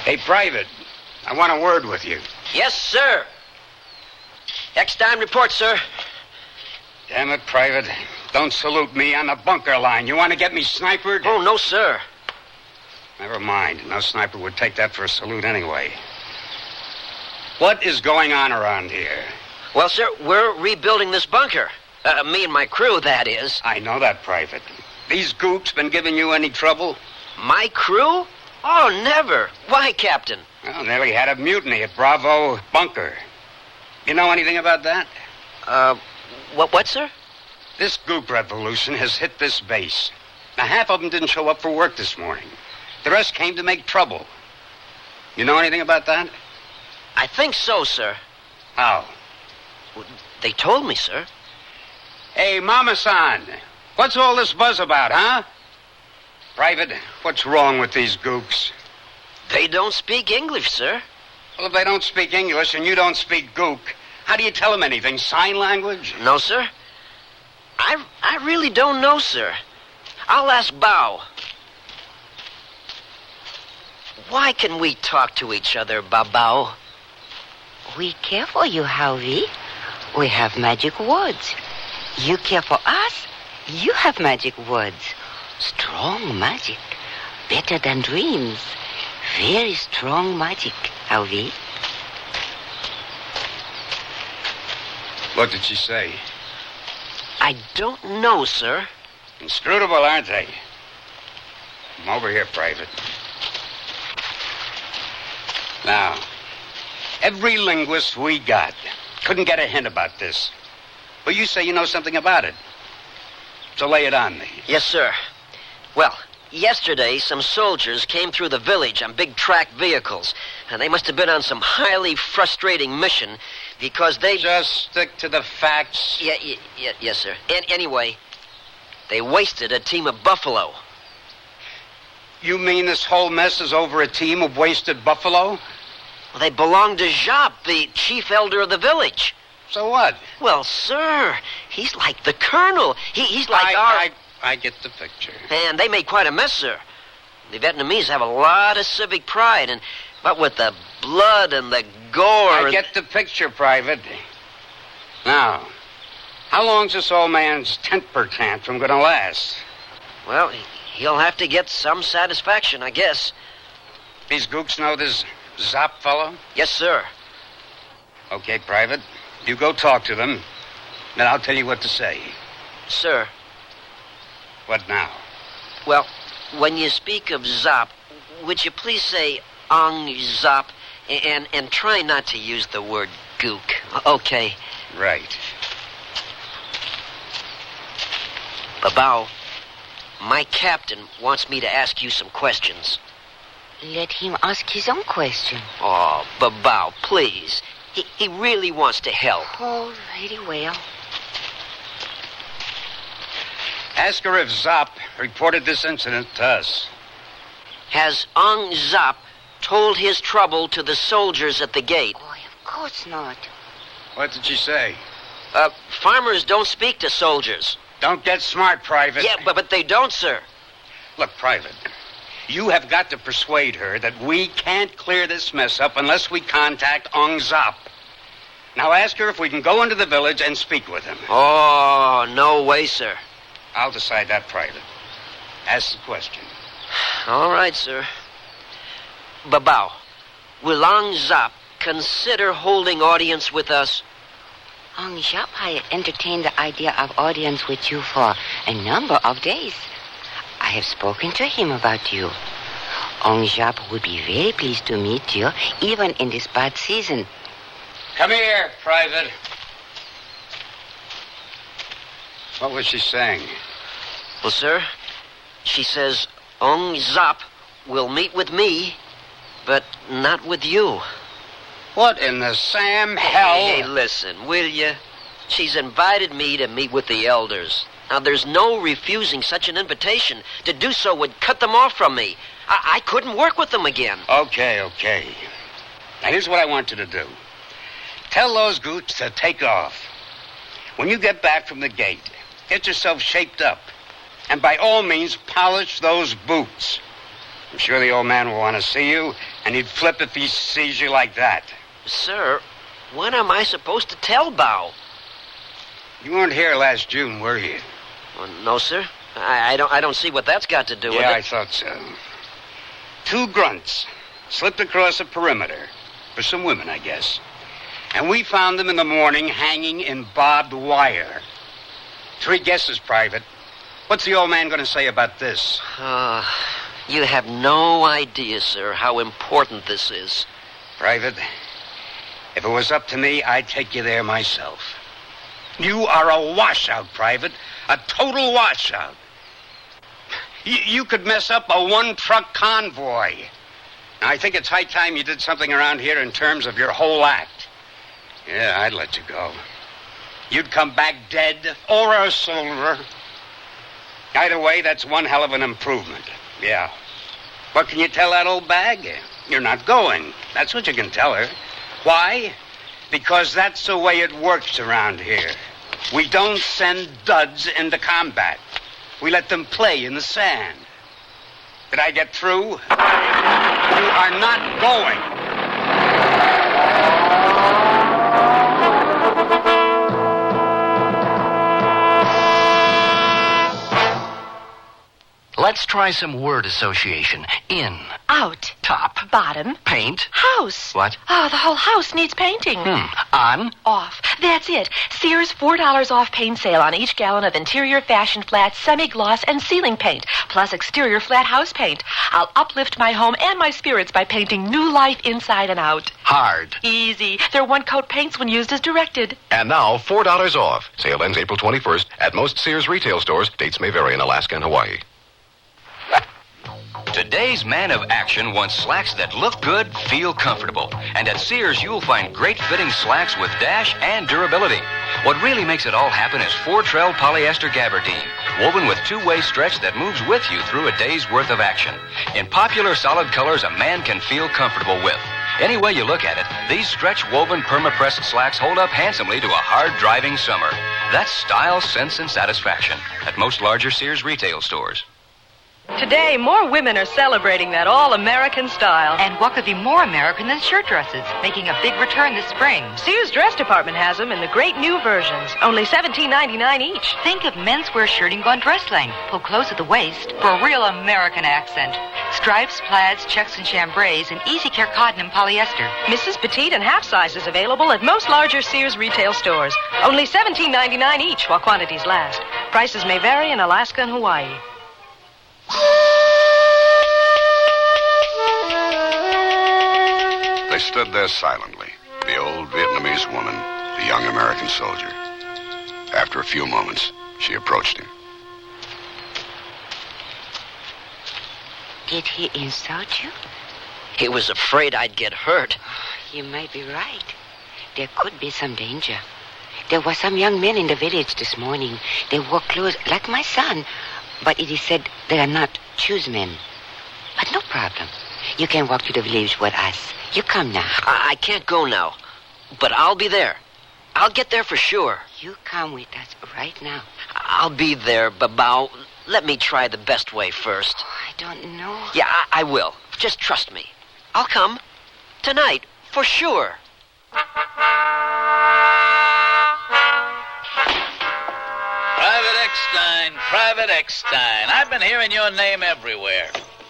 Hey, Private, I want a word with you. Yes, sir. X-time report, sir. Damn it, Private. Don't salute me on the bunker line. You want to get me snipered? Oh, no, sir. Never mind. No sniper would take that for a salute anyway. What is going on around here? Well, sir, we're rebuilding this bunker. Me and my crew, that is. I know that, Private. These gooks been giving you any trouble? My crew? Oh, never. Why, Captain? Well, nearly had a mutiny at Bravo Bunker. You know anything about that? What, sir? This gook revolution has hit this base. Now, half of them didn't show up for work this morning. The rest came to make trouble. You know anything about that? I think so, sir. How? They told me, sir. Hey, Mama-san, what's all this buzz about, huh? Private, what's wrong with these gooks? They don't speak English, sir. Well, if they don't speak English and you don't speak gook, how do you tell them anything? Sign language? No, sir. I really don't know, sir. I'll ask Bow. Why can we talk to each other, Bow? We care for you, Harvey. We have magic words. You care for us. You have magic words. Strong magic. Better than dreams. Very strong magic, Harvey. What did she say? I don't know, sir. Inscrutable, aren't they? Come over here, Private. Now, every linguist we got couldn't get a hint about this. But you say you know something about it. So lay it on me. Yes, sir. Well, yesterday, some soldiers came through the village on big track vehicles, and they must have been on some highly frustrating mission because they... Just stick to the facts. Yes, sir. Anyway, they wasted a team of buffalo. You mean this whole mess is over a team of wasted buffalo? Well, they belong to Jacques, the chief elder of the village. So what? Well, sir, he's like the colonel. He's like I get the picture. And they made quite a mess, sir. The Vietnamese have a lot of civic pride, and what with the blood and the gore... I get the picture, Private. Now, how long's this old man's temper tantrum going to last? Well, he'll have to get some satisfaction, I guess. These gooks know this Zop fellow? Yes, sir. Okay, Private. You go talk to them, then I'll tell you what to say. Sir. What now? Well, when you speak of Zop, would you please say Ong Zop and try not to use the word gook, okay? Right. Babao, my captain wants me to ask you some questions. Let him ask his own question. Oh, Babao, please. He really wants to help. Oh, very well. Ask her if Zop reported this incident to us. Has Ong Zop told his trouble to the soldiers at the gate? Oh, of course not. What did she say? Farmers don't speak to soldiers. Don't get smart, Private. Yeah, but they don't, sir. Look, Private, you have got to persuade her that we can't clear this mess up unless we contact Ong Zop. Now ask her if we can go into the village and speak with him. Oh, no way, sir. I'll decide that, Private. Ask the question. All right, sir. Babao, will Ong Zop consider holding audience with us? Ong Zop had entertained the idea of audience with you for a number of days. I have spoken to him about you. Ong Zop would be very pleased to meet you, even in this bad season. Come here, Private. What was she saying? Well, sir, she says Ong Zop will meet with me, but not with you. What in the Sam hell? Hey, listen, will you? She's invited me to meet with the elders. Now, there's no refusing such an invitation. To do so would cut them off from me. I couldn't work with them again. Okay. Now, here's what I want you to do. Tell those goots to take off. When you get back from the gate, get yourself shaped up. And by all means, polish those boots. I'm sure the old man will want to see you, and he'd flip if he sees you like that. Sir, when am I supposed to tell Bao? You weren't here last June, were you? Well, no, sir. I don't see what that's got to do with it. Yeah, I thought so. 2 grunts slipped across a perimeter. For some women, I guess. And we found them in the morning hanging in barbed wire. 3 guesses, Private. What's the old man going to say about this? You have no idea, sir, how important this is. Private, if it was up to me, I'd take you there myself. You are a washout, Private. A total washout. You could mess up a 1-truck convoy. Now, I think it's high time you did something around here in terms of your whole act. Yeah, I'd let you go. You'd come back dead or a silver. Either way, that's one hell of an improvement. Yeah. What can you tell that old bag? You're not going. That's what you can tell her. Why? Because that's the way it works around here. We don't send duds into combat. We let them play in the sand. Did I get through? You are not going. Let's try some word association. In. Out. Top. Bottom. Paint. House. What? Oh, the whole house needs painting. On. Off. That's it. Sears $4 off paint sale on each gallon of interior fashion flat, semi-gloss, and ceiling paint, plus exterior flat house paint. I'll uplift my home and my spirits by painting new life inside and out. Hard. Easy. They're one-coat paints when used as directed. And now, $4 off. Sale ends April 21st at most Sears retail stores. Dates may vary in Alaska and Hawaii. Today's man of action wants slacks that look good, feel comfortable. And at Sears, you'll find great-fitting slacks with dash and durability. What really makes it all happen is 4-trell polyester gabardine, woven with two-way stretch that moves with you through a day's worth of action. In popular solid colors a man can feel comfortable with. Any way you look at it, these stretch-woven perma-pressed slacks hold up handsomely to a hard-driving summer. That's style, sense, and satisfaction at most larger Sears retail stores. Today, more women are celebrating that all-American style. And what could be more American than shirt dresses, making a big return this spring? Sears Dress Department has them in the great new versions, only $17.99 each. Think of menswear shirting gone dress length, pulled close at the waist for a real American accent. Stripes, plaids, checks, and chambrays, and easy care cotton and polyester. Mrs. Petite and half sizes available at most larger Sears retail stores. Only $17.99 each while quantities last. Prices may vary in Alaska and Hawaii. They stood there silently, the old Vietnamese woman, the young American soldier. After a few moments, she approached him. Did he insult you? He was afraid I'd get hurt. You might be right. There could be some danger. There were some young men in the village this morning. They wore clothes like my son, but it is said they are not choosemen. But no problem. You can walk to the village with us. You come now. I can't go now, but I'll be there. I'll get there for sure. You come with us right now. I'll be there, Babao. Let me try the best way first. I don't know. Yeah, I will. Just trust me. I'll come. Tonight, for sure. Private Eckstein, Private Eckstein. I've been hearing your name everywhere.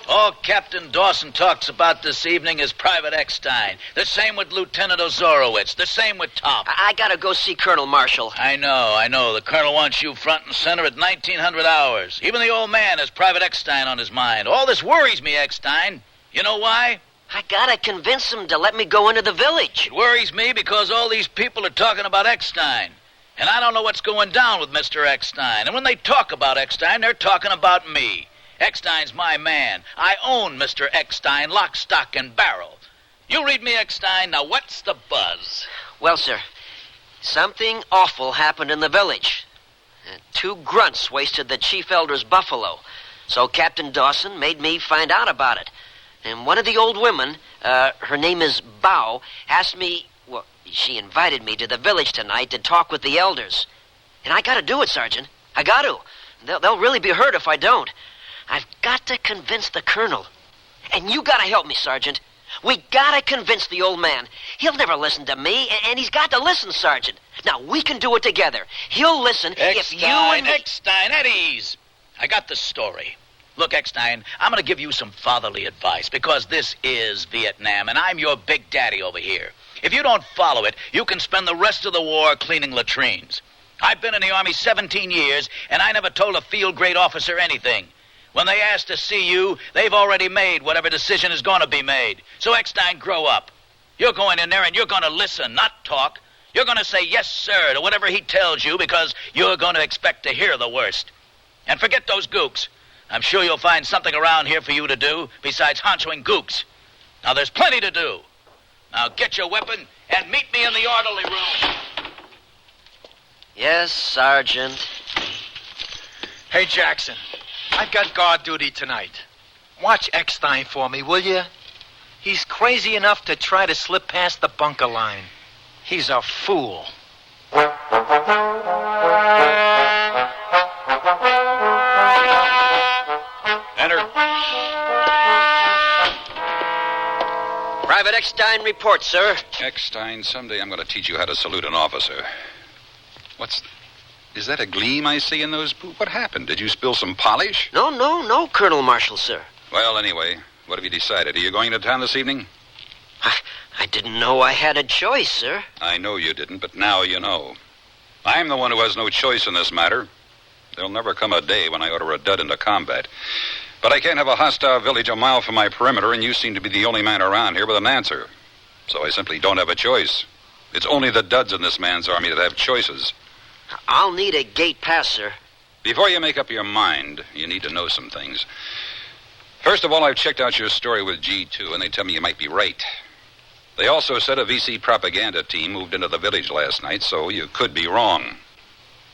All Captain Dawson talks about this evening is Private Eckstein. The same with Lieutenant Ozorowitz. The same with Top. I gotta go see Colonel Marshall. I know. The Colonel wants you front and center at 1900 hours. Even the old man has Private Eckstein on his mind. All this worries me, Eckstein. You know why? I gotta convince him to let me go into the village. It worries me because all these people are talking about Eckstein. And I don't know what's going down with Mr. Eckstein. And when they talk about Eckstein, they're talking about me. Eckstein's my man. I own Mr. Eckstein, lock, stock, and barrel. You read me, Eckstein. Now, what's the buzz? Well, sir, something awful happened in the village. 2 grunts wasted the chief elder's buffalo. So Captain Dawson made me find out about it. And one of the old women, her name is Bao, asked me... Well, she invited me to the village tonight to talk with the elders. And I gotta do it, Sergeant. I got to. They'll really be hurt if I don't. I've got to convince the colonel. And you gotta help me, Sergeant. We gotta convince the old man. He'll never listen to me, and he's got to listen, Sergeant. Now, we can do it together. He'll listen if you and me... Eckstein, at ease. I got the story. Look, Eckstein, I'm going to give you some fatherly advice, because this is Vietnam, and I'm your big daddy over here. If you don't follow it, you can spend the rest of the war cleaning latrines. I've been in the Army 17 years, and I never told a field-grade officer anything. When they ask to see you, they've already made whatever decision is going to be made. So, Eckstein, grow up. You're going in there and you're going to listen, not talk. You're going to say yes, sir, to whatever he tells you, because you're going to expect to hear the worst. And forget those gooks. I'm sure you'll find something around here for you to do besides honchoing gooks. Now, there's plenty to do. Now, get your weapon and meet me in the orderly room. Yes, Sergeant. Hey, Jackson, I've got guard duty tonight. Watch Eckstein for me, will you? He's crazy enough to try to slip past the bunker line. He's a fool. Private Eckstein reports, sir. Eckstein, someday I'm going to teach you how to salute an officer. Is that a gleam I see in those boots? What happened? Did you spill some polish? No, Colonel Marshall, sir. Well, anyway, what have you decided? Are you going to town this evening? I didn't know I had a choice, sir. I know you didn't, but now you know. I'm the one who has no choice in this matter. There'll never come a day when I order a dud into combat. But I can't have a hostile village a mile from my perimeter, and you seem to be the only man around here with an answer. So I simply don't have a choice. It's only the duds in this man's army that have choices. I'll need a gate pass, sir. Before you make up your mind, you need to know some things. First of all, I've checked out your story with G2, and they tell me you might be right. They also said a VC propaganda team moved into the village last night, so you could be wrong.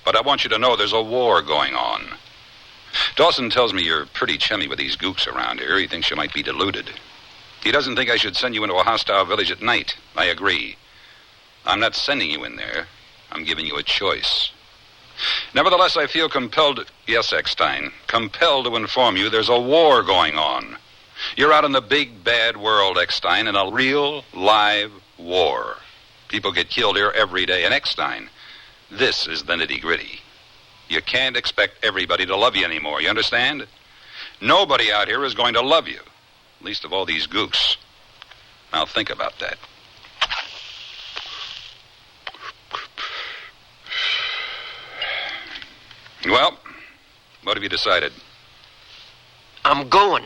But I want you to know there's a war going on. Dawson tells me you're pretty chummy with these gooks around here. He thinks you might be deluded. He doesn't think I should send you into a hostile village at night. I agree. I'm not sending you in there. I'm giving you a choice. Nevertheless, I feel compelled... Yes, Eckstein. Compelled to inform you there's a war going on. You're out in the big, bad world, Eckstein, in a real, live war. People get killed here every day. And Eckstein, this is the nitty-gritty. You can't expect everybody to love you anymore, you understand? Nobody out here is going to love you. Least of all these gooks. Now think about that. Well, what have you decided? I'm going.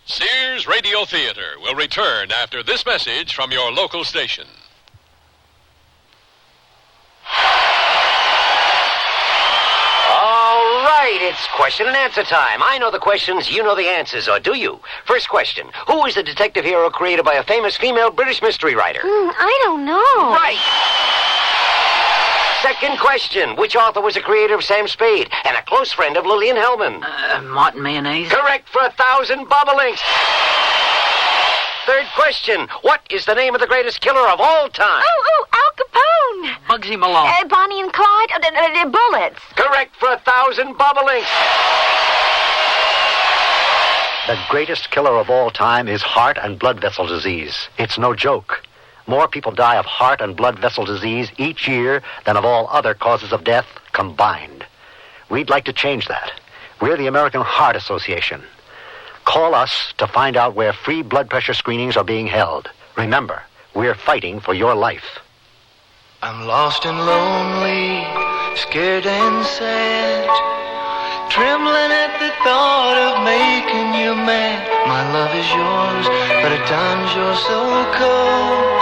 Sears Radio Theater will return after this message from your local station. All right, it's question and answer time. I know the questions, you know the answers, or do you? First question, who is the detective hero created by a famous female British mystery writer? I don't know. Right. Second question, which author was the creator of Sam Spade and a close friend of Lillian Hellman? Martin Mayonnaise. Correct for 1,000 bobolinks. Third question, what is the name of the greatest killer of all time? Al Capone. Bugsy Malone. Bonnie and Clyde. Bullets. Correct for 1,000 bobolinks. The greatest killer of all time is heart and blood vessel disease. It's no joke. More people die of heart and blood vessel disease each year than of all other causes of death combined. We'd like to change that. We're the American Heart Association. Call us to find out where free blood pressure screenings are being held. Remember, we're fighting for your life. I'm lost and lonely, scared and sad, trembling at the thought of making you mad. My love is yours, but at times you're so cold.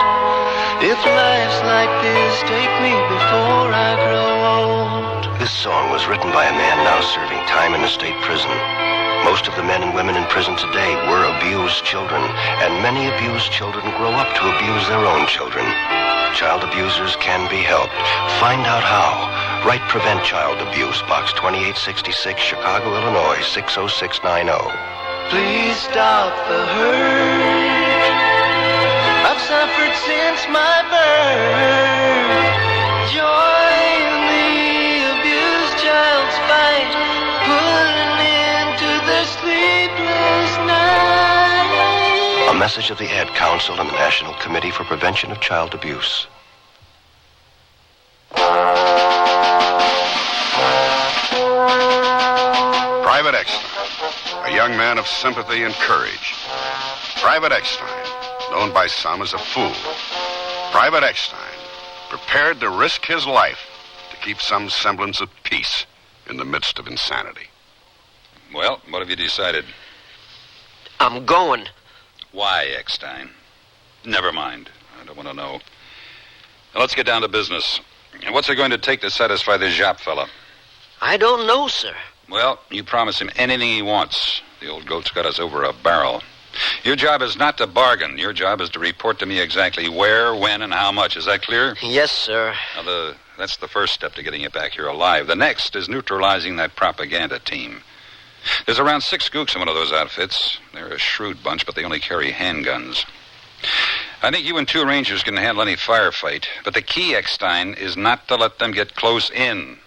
If life's like this, take me before I grow old. This song was written by a man now serving time in a state prison. Most of the men and women in prison today were abused children, and many abused children grow up to abuse their own children. Child abusers can be helped. Find out how. Write Prevent Child Abuse, Box 2866, Chicago, Illinois, 60690. Please stop the hurt I've suffered since my birth. Join the abused child's fight. Put an end to the sleepless night. A message of the Ad Council and the National Committee for Prevention of Child Abuse. Private Eckstein, a young man of sympathy and courage. Private Eckstein, known by some as a fool. Private Eckstein, prepared to risk his life to keep some semblance of peace in the midst of insanity. Well, what have you decided? I'm going. Why, Eckstein? Never mind. I don't want to know. Now, let's get down to business. What's it going to take to satisfy this Jap fella? I don't know, sir. Well, you promise him anything he wants. The old goat's got us over a barrel. Your job is not to bargain. Your job is to report to me exactly where, when, and how much. Is that clear? Yes, sir. Now, that's the first step to getting you back here alive. The next is neutralizing that propaganda team. There's around 6 gooks in one of those outfits. They're a shrewd bunch, but they only carry handguns. I think you and 2 Rangers can handle any firefight, but the key, Eckstein, is not to let them get close in.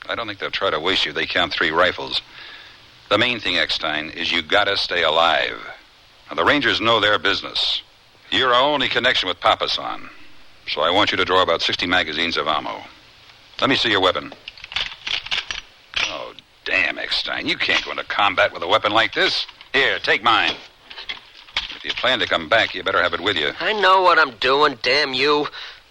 I don't think they'll try to waste you. They count 3 rifles. The main thing, Eckstein, is you gotta stay alive. Now, the Rangers know their business. You're our only connection with Papasan, so I want you to draw about 60 magazines of ammo. Let me see your weapon. Oh, damn, Eckstein. You can't go into combat with a weapon like this. Here, take mine. If you plan to come back, you better have it with you. I know what I'm doing, damn you.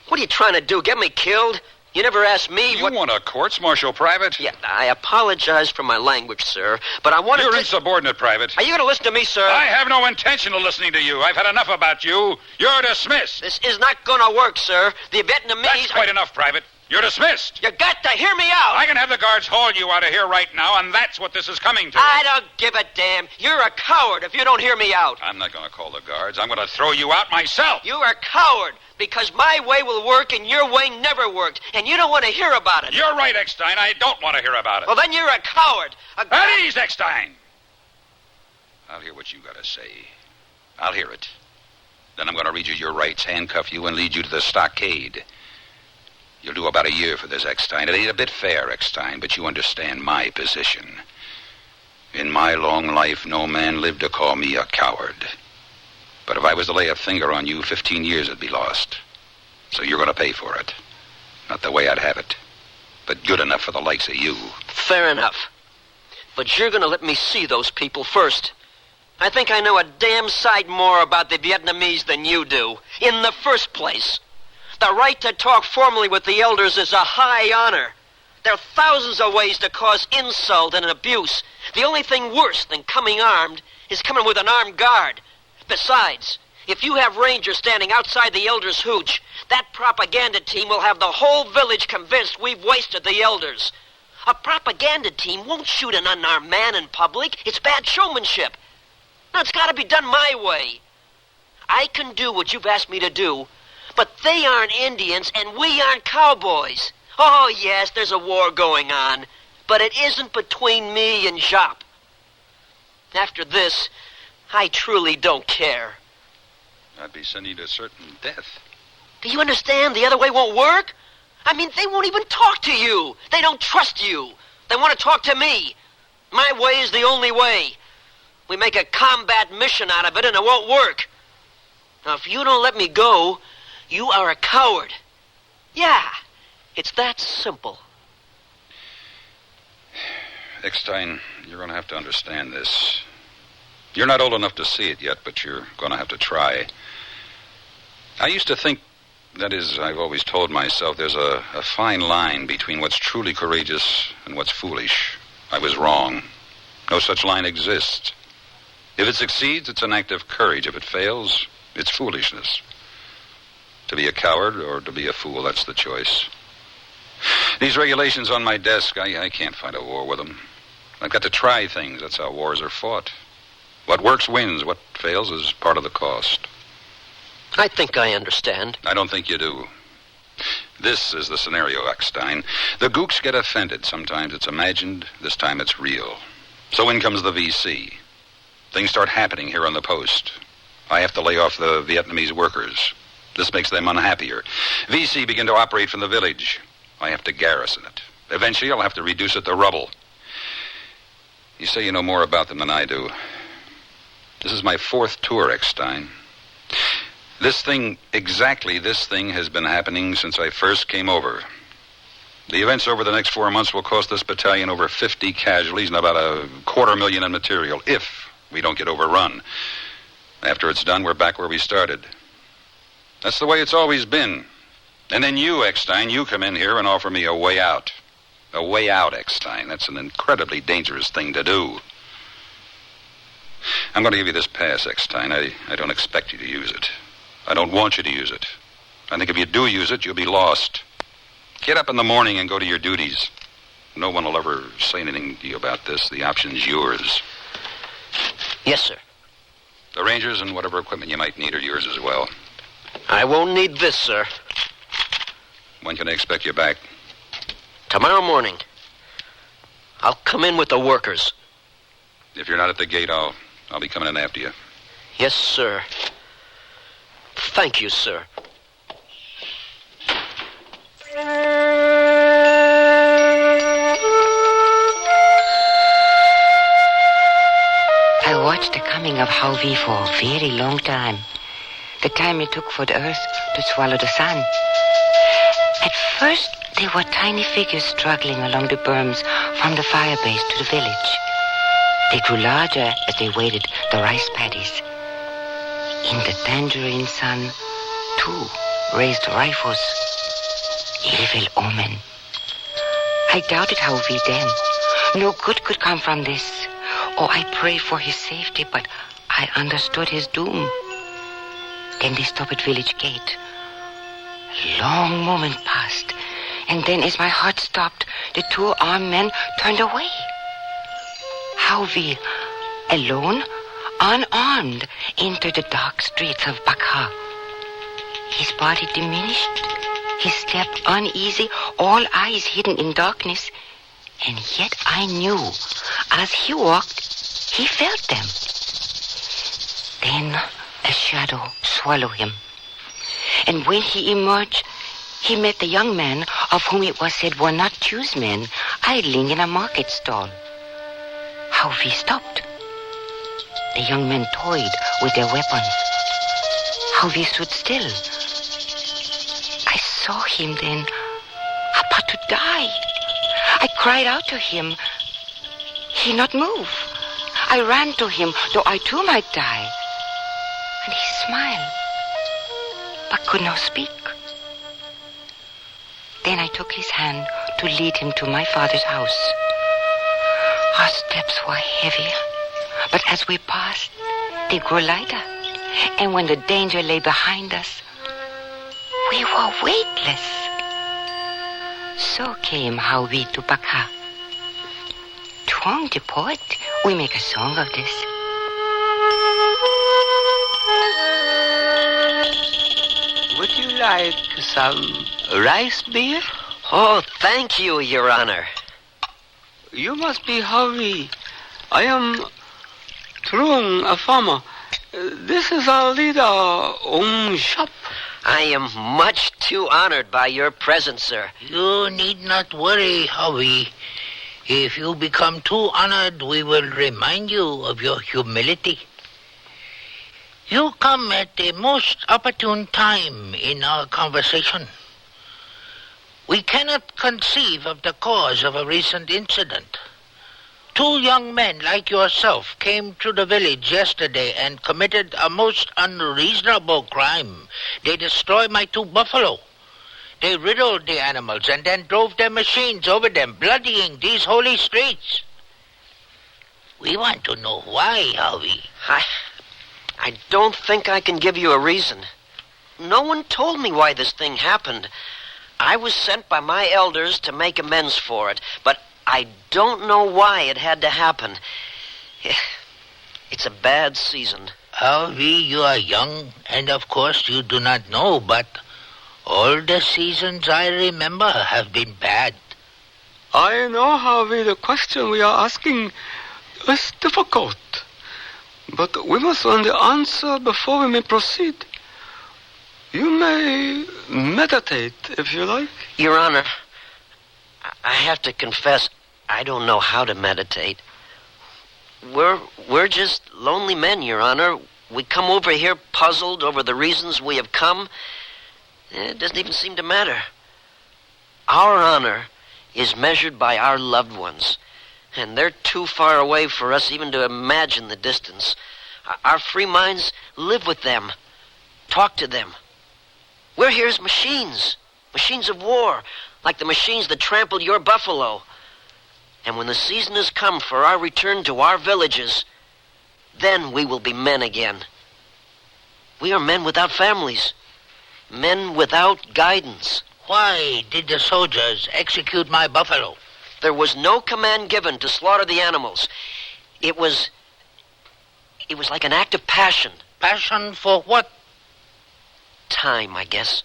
What are you trying to do, get me killed? You never asked me what... You want a courts-martial, Private? Yeah, I apologize for my language, sir, but I wanted You're insubordinate, Private. Are you going to listen to me, sir? I have no intention of listening to you. I've had enough about you. You're dismissed. This is not going to work, sir. The Vietnamese... That's quite enough, Private. You're dismissed. You got to hear me out. I can have the guards haul you out of here right now, and that's what this is coming to. I don't give a damn. You're a coward if you don't hear me out. I'm not going to call the guards. I'm going to throw you out myself. You're a coward because my way will work and your way never worked, and you don't want to hear about it. You're right, Eckstein. I don't want to hear about it. Well, then you're a coward. At ease, Eckstein. I'll hear what you got to say. I'll hear it. Then I'm going to read you your rights, handcuff you, and lead you to the stockade. You'll do about a year for this, Eckstein. It ain't a bit fair, Eckstein, but you understand my position. In my long life, no man lived to call me a coward. But if I was to lay a finger on you, 15 years would be lost. So you're going to pay for it. Not the way I'd have it, but good enough for the likes of you. Fair enough. But you're going to let me see those people first. I think I know a damn sight more about the Vietnamese than you do. In the first place. The right to talk formally with the elders is a high honor. There are thousands of ways to cause insult and abuse. The only thing worse than coming armed is coming with an armed guard. Besides, if you have Rangers standing outside the elders' hooch, that propaganda team will have the whole village convinced we've wasted the elders. A propaganda team won't shoot an unarmed man in public. It's bad showmanship. Now, it's got to be done my way. I can do what you've asked me to do, but they aren't Indians, and we aren't cowboys. Oh, yes, there's a war going on, but it isn't between me and Jop. After this, I truly don't care. I'd be sending you to certain death. Do you understand? The other way won't work? I mean, they won't even talk to you. They don't trust you. They want to talk to me. My way is the only way. We make a combat mission out of it, and it won't work. Now, if you don't let me go, you are a coward. Yeah, it's that simple. Eckstein, you're going to have to understand this. You're not old enough to see it yet, but you're going to have to try. I used to think, that is, I've always told myself, there's a fine line between what's truly courageous and what's foolish. I was wrong. No such line exists. If it succeeds, it's an act of courage. If it fails, it's foolishness. To be a coward or to be a fool, that's the choice. These regulations on my desk, I can't fight a war with them. I've got to try things. That's how wars are fought. What works wins. What fails is part of the cost. I think I understand. I don't think you do. This is the scenario, Eckstein. The gooks get offended. Sometimes it's imagined. This time it's real. So in comes the VC. Things start happening here on the post. I have to lay off the Vietnamese workers. This makes them unhappier. VC begin to operate from the village. I have to garrison it. Eventually, I'll have to reduce it to rubble. You say you know more about them than I do. This is my 4th tour, Eckstein. Exactly this thing has been happening since I first came over. The events over the next 4 months will cost this battalion over 50 casualties and about $250,000 in material, if we don't get overrun. After it's done, we're back where we started. That's the way it's always been. And then you, Eckstein, you come in here and offer me a way out. A way out, Eckstein. That's an incredibly dangerous thing to do. I'm going to give you this pass, Eckstein. I don't expect you to use it. I don't want you to use it. I think if you do use it, you'll be lost. Get up in the morning and go to your duties. No one will ever say anything to you about this. The option's yours. Yes, sir. The Rangers and whatever equipment you might need are yours as well. I won't need this, sir. When can I expect you back? Tomorrow morning. I'll come in with the workers. If you're not at the gate, I'll be coming in after you. Yes, sir. Thank you, sir. I watched the coming of Harvey for a very long time. The time it took for the earth to swallow the sun. At first, they were tiny figures struggling along the berms from the fire base to the village. They grew larger as they waded the rice paddies. In the tangerine sun, two raised rifles. Evil omen. I doubted Harvey then. No good could come from this. Oh, I prayed for his safety, but I understood his doom. Then they stopped at village gate. A long moment passed, and then as my heart stopped, the two armed men turned away. Harvey, alone, unarmed, entered the dark streets of Bakha. His body diminished, his step uneasy, all eyes hidden in darkness. And yet I knew, as he walked, he felt them. Then a shadow swallowed him. And when he emerged, he met the young man of whom it was said were not Jews men, idling in a market stall. Harvey stopped. The young men toyed with their weapons. Harvey stood still. I saw him then, about to die. I cried out to him. He not move. I ran to him, though I too might die. And he smiled, but could not speak. Then I took his hand to lead him to my father's house. Our steps were heavy, but as we passed, they grew lighter. And when the danger lay behind us, we were weightless. So came Harvey to Bakha. Tuong the poet, we make a song of this. Would you like some rice beer? Oh, thank you, Your Honor. You must be Harvey. I am Truong, a farmer. This is our leader, shop. I am much too honored by your presence, sir. You need not worry, Harvey. If you become too honored, we will remind you of your humility. You come at the most opportune time in our conversation. We cannot conceive of the cause of a recent incident. Two young men like yourself came to the village yesterday and committed a most unreasonable crime. They destroyed my two buffalo. They riddled the animals and then drove their machines over them, bloodying these holy streets. We want to know why, Harvey. I don't think I can give you a reason. No one told me why this thing happened. I was sent by my elders to make amends for it, but I don't know why it had to happen. It's a bad season. Harvey, you are young, and of course you do not know, but all the seasons I remember have been bad. I know, Harvey, the question we are asking is difficult. But we must learn the answer before we may proceed. You may meditate, if you like. Your Honor, I have to confess, I don't know how to meditate. We're just lonely men, Your Honor. We come over here puzzled over the reasons we have come. It doesn't even seem to matter. Our honor is measured by our loved ones, and they're too far away for us even to imagine the distance. Our free minds live with them, talk to them. We're here as machines of war, like the machines that trampled your buffalo. And when the season has come for our return to our villages, then we will be men again. We are men without families, men without guidance. Why did the soldiers execute my buffalo? There was no command given to slaughter the animals. It was like an act of passion. Passion for what? Time, I guess.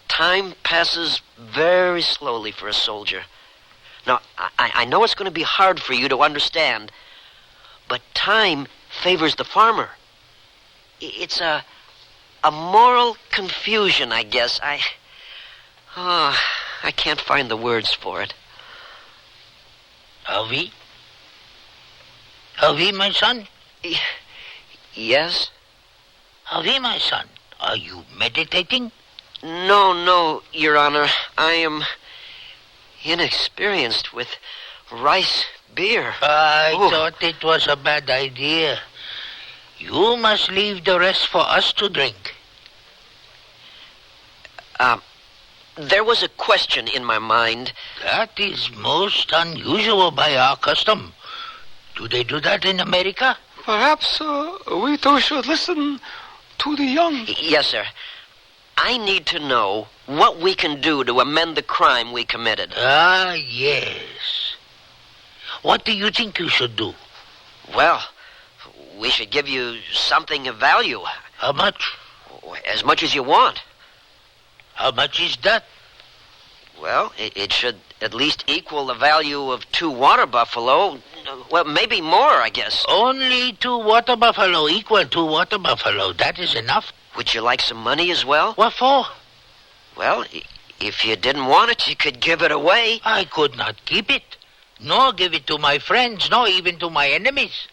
Time passes very slowly for a soldier. Now, I know it's going to be hard for you to understand, but time favors the farmer. It's a a moral confusion, I guess. I can't find the words for it. Harvey? Harvey, my son? Yes? Harvey, my son, are you meditating? No, Your Honor. I am inexperienced with rice beer. I thought it was a bad idea. You must leave the rest for us to drink. There was a question in my mind. That is most unusual by our custom. Do they do that in America? Perhaps we too should listen to the young. Yes, sir. I need to know what we can do to amend the crime we committed. Ah, yes. What do you think you should do? Well, we should give you something of value. How much? As much as you want. How much is that? Well, it should at least equal the value of 2 water buffalo. Well, maybe more, I guess. Only 2 water buffalo equal 2 water buffalo. That is enough. Would you like some money as well? What for? Well, if you didn't want it, you could give it away. I could not keep it, nor give it to my friends, nor even to my enemies.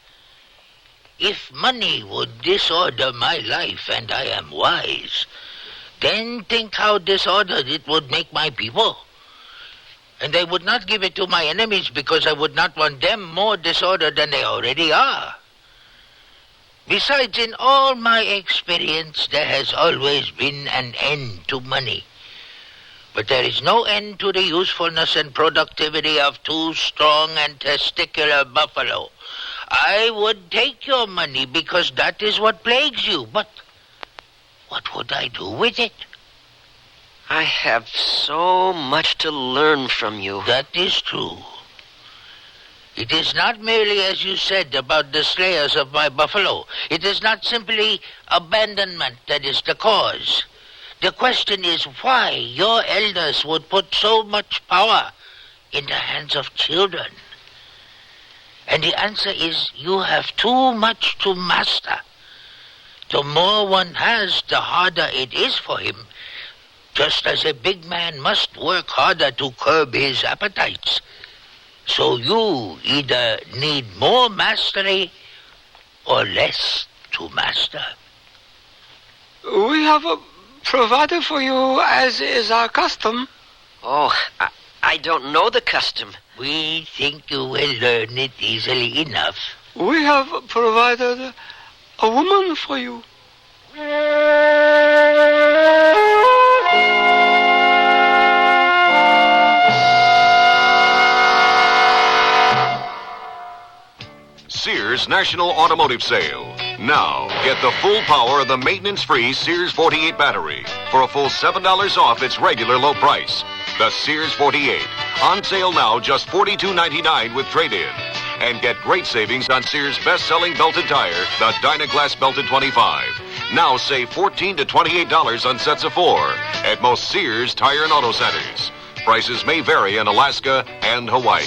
If money would disorder my life, and I am wise, then think how disordered it would make my people. And I would not give it to my enemies because I would not want them more disordered than they already are. Besides, in all my experience, there has always been an end to money. But there is no end to the usefulness and productivity of 2 strong and testicular buffalo. I would take your money because that is what plagues you, but what would I do with it? I have so much to learn from you. That is true. It is not merely, as you said, about the slayers of my buffalo. It is not simply abandonment that is the cause. The question is why your elders would put so much power in the hands of children. And the answer is you have too much to master. The more one has, the harder it is for him. Just as a big man must work harder to curb his appetites. So you either need more mastery or less to master. We have provided for you as is our custom. Oh, I don't know the custom. We think you will learn it easily enough. We have provided a woman for you. Sears National Automotive Sale. Now, get the full power of the maintenance-free Sears 48 battery for a full $7 off its regular low price. The Sears 48. On sale now, just $42.99 with trade-in. And get great savings on Sears' best-selling belted tire, the Dynaglass Belted 25. Now save $14 to $28 on sets of 4 at most Sears Tire and Auto Centers. Prices may vary in Alaska and Hawaii.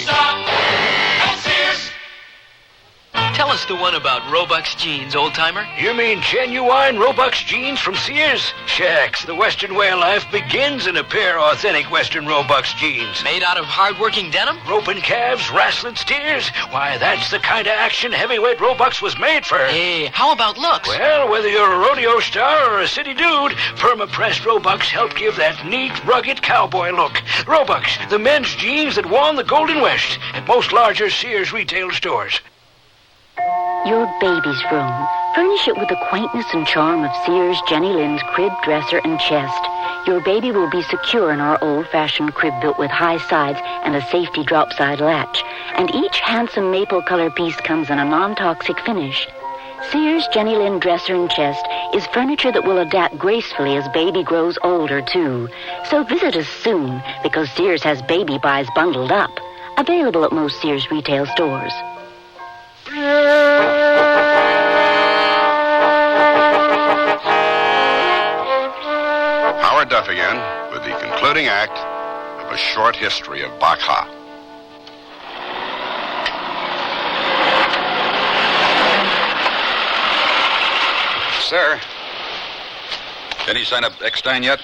Tell us the one about Roebuck's jeans, old-timer. You mean genuine Roebuck's jeans from Sears? Shucks, the Western way of life begins in a pair of authentic Western Roebuck's jeans. Made out of hard-working denim? Roping calves, wrestling steers. Why, that's the kind of action heavyweight Roebuck's was made for. Hey, how about looks? Well, whether you're a rodeo star or a city dude, perma-pressed Roebuck's help give that neat, rugged cowboy look. Roebuck's, the men's jeans that won the Golden West at most larger Sears retail stores. Your baby's room. Furnish it with the quaintness and charm of Sears Jenny Lynn's crib, dresser, and chest. Your baby will be secure in our old-fashioned crib built with high sides and a safety drop-side latch. And each handsome maple color piece comes in a non-toxic finish. Sears Jenny Lynn dresser and chest is furniture that will adapt gracefully as baby grows older, too. So visit us soon, because Sears has baby buys bundled up. Available at most Sears retail stores. Howard Duff again with the concluding act of A Short History of Bakha. Sir, Any sign of Eckstein yet?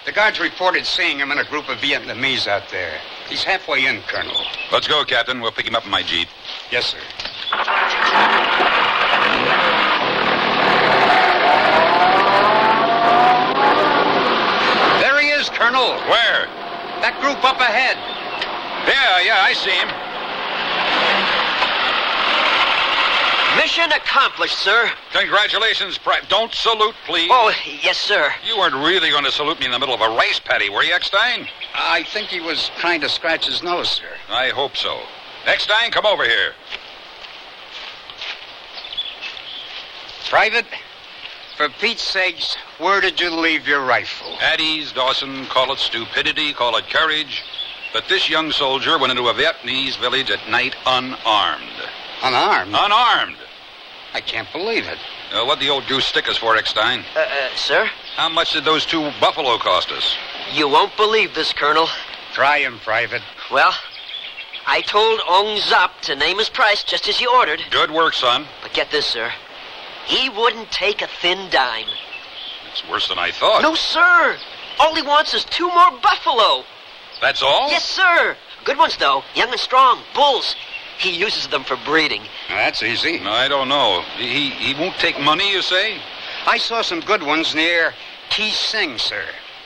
The guards reported seeing him and a group of Vietnamese out there. He's halfway in, Colonel. Let's go, Captain. We'll pick him up in my Jeep. Yes, sir. There he is, Colonel. Where? That group up ahead. Yeah, I see him. Mission accomplished, sir. Congratulations, Don't salute, please. Oh, yes, sir. You weren't really going to salute me in the middle of a rice paddy, were you, Eckstein? I think he was trying to scratch his nose, sir. I hope so. Eckstein, come over here. Private, for Pete's sakes, where did you leave your rifle? At ease, Dawson. Call it stupidity, call it courage. But this young soldier went into a Vietnamese village at night unarmed. Unarmed? Unarmed. I can't believe it. What'd the old goose stick us for, Eckstein? Sir? How much did those 2 buffalo cost us? You won't believe this, Colonel. Try him, Private. Well, I told Ong Zop to name his price just as he ordered. Good work, son. But get this, sir. He wouldn't take a thin dime. It's worse than I thought. No, sir. All he wants is 2 more buffalo. That's all? Yes, sir. Good ones, though. Young and strong. Bulls. He uses them for breeding. That's easy. I don't know. He won't take money, you say? I saw some good ones near T. Sing, sir.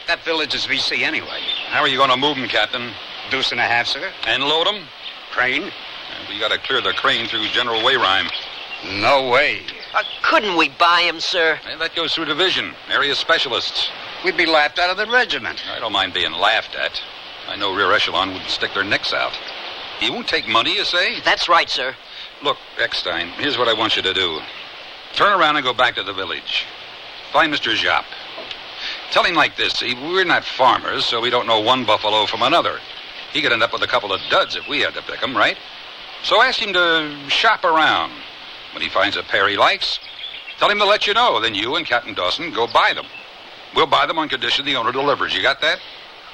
That village is VC anyway. How are you going to move them, Captain? 2.5, sir. And load them? Crane. We got to clear the crane through General Wayrime. No way. Couldn't we buy him, sir? That goes through division. Area specialists. We'd be laughed out of the regiment. I don't mind being laughed at. I know rear echelon wouldn't stick their necks out. He won't take money, you say? That's right, sir. Look, Eckstein, here's what I want you to do. Turn around and go back to the village. Find Mr. Jop. Tell him like this. See, we're not farmers, so we don't know one buffalo from another. He could end up with a couple of duds if we had to pick them, right? So ask him to shop around. When he finds a pair he likes, tell him to let you know. Then you and Captain Dawson go buy them. We'll buy them on condition the owner delivers. You got that?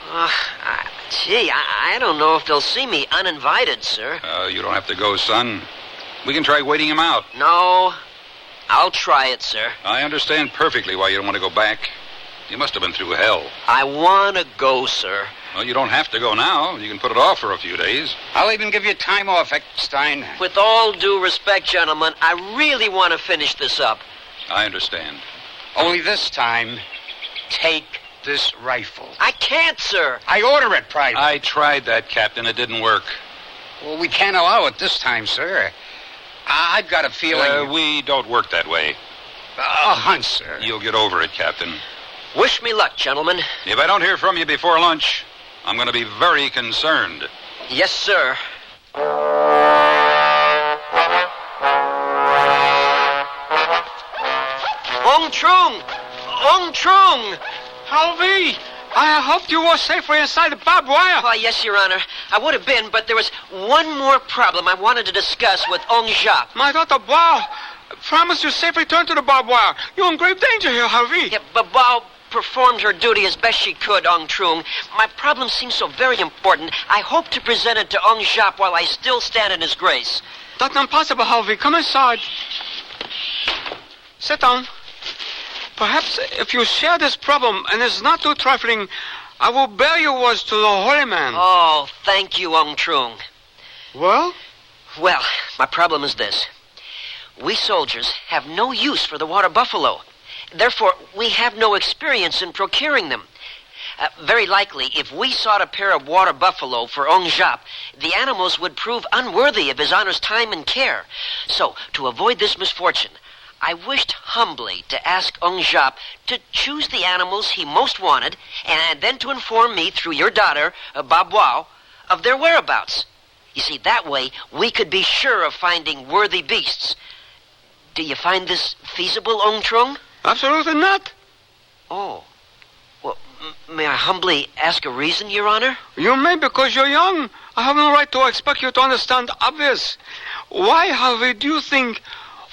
I don't know if they'll see me uninvited, sir. You don't have to go, son. We can try waiting him out. No, I'll try it, sir. I understand perfectly why you don't want to go back. You must have been through hell. I want to go, sir. Well, you don't have to go now. You can put it off for a few days. I'll even give you time off, Eckstein. With all due respect, gentlemen, I really want to finish this up. I understand. Only this time, take this rifle. I can't, sir. I order it, Private. I tried that, Captain. It didn't work. Well, we can't allow it this time, sir. I've got a feeling... We don't work that way. A hunch, sir. You'll get over it, Captain. Wish me luck, gentlemen. If I don't hear from you before lunch, I'm going to be very concerned. Yes, sir. Ong Trung! Ong Trung! Harvey, I hoped you were safely inside the barbed wire. Why, yes, Your Honor. I would have been, but there was one more problem I wanted to discuss with Ong Jap. My daughter, Bao, promised you safe return to the barbed wire. You're in grave danger here, Harvey. Yeah, but Bao performed her duty as best she could, Ong Trung. My problem seems so very important. I hope to present it to Ong Jap while I still stand in his grace. That's impossible, Harvey. Come inside. Sit down. Perhaps if you share this problem and it's not too trifling, I will bear your words to the holy man. Oh, thank you, Ong Trung. Well? Well, my problem is this. We soldiers have no use for the water buffalo. Therefore, we have no experience in procuring them. Very likely, if we sought a pair of water buffalo for Ong Jap, the animals would prove unworthy of his honor's time and care. So, to avoid this misfortune, I wished humbly to ask Ong Jap to choose the animals he most wanted, and then to inform me through your daughter, Ba Boao, of their whereabouts. You see, that way, we could be sure of finding worthy beasts. Do you find this feasible, Ong Trung? Absolutely not. Oh. Well, may I humbly ask a reason, Your Honor? You may because you're young. I have no right to expect you to understand the obvious. Why, Harvey, do you think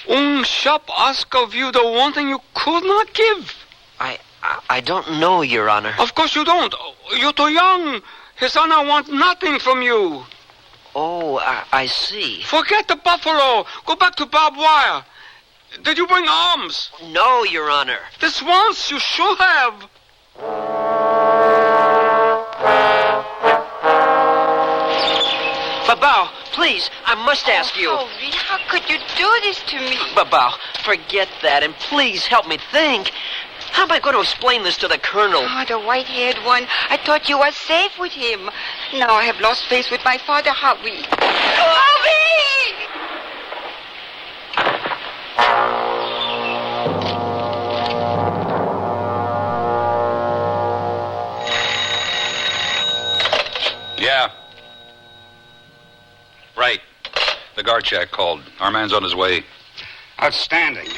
Ong Jap asked of you the one thing you could not give? I don't know, Your Honor. Of course you don't. You're too young. His honor wants nothing from you. Oh, I see. Forget the buffalo. Go back to barbed wire. Did you bring arms? No, Your Honor. This once you should have. Babao, please, I must ask you. Harvey, how could you do this to me? Babao, forget that and please help me think. How am I going to explain this to the Colonel? Oh, the white-haired one. I thought you were safe with him. Now I have lost face with my father, Harvey. Harvey! Yeah. Right. The guard shack called. Our man's on his way. Outstanding.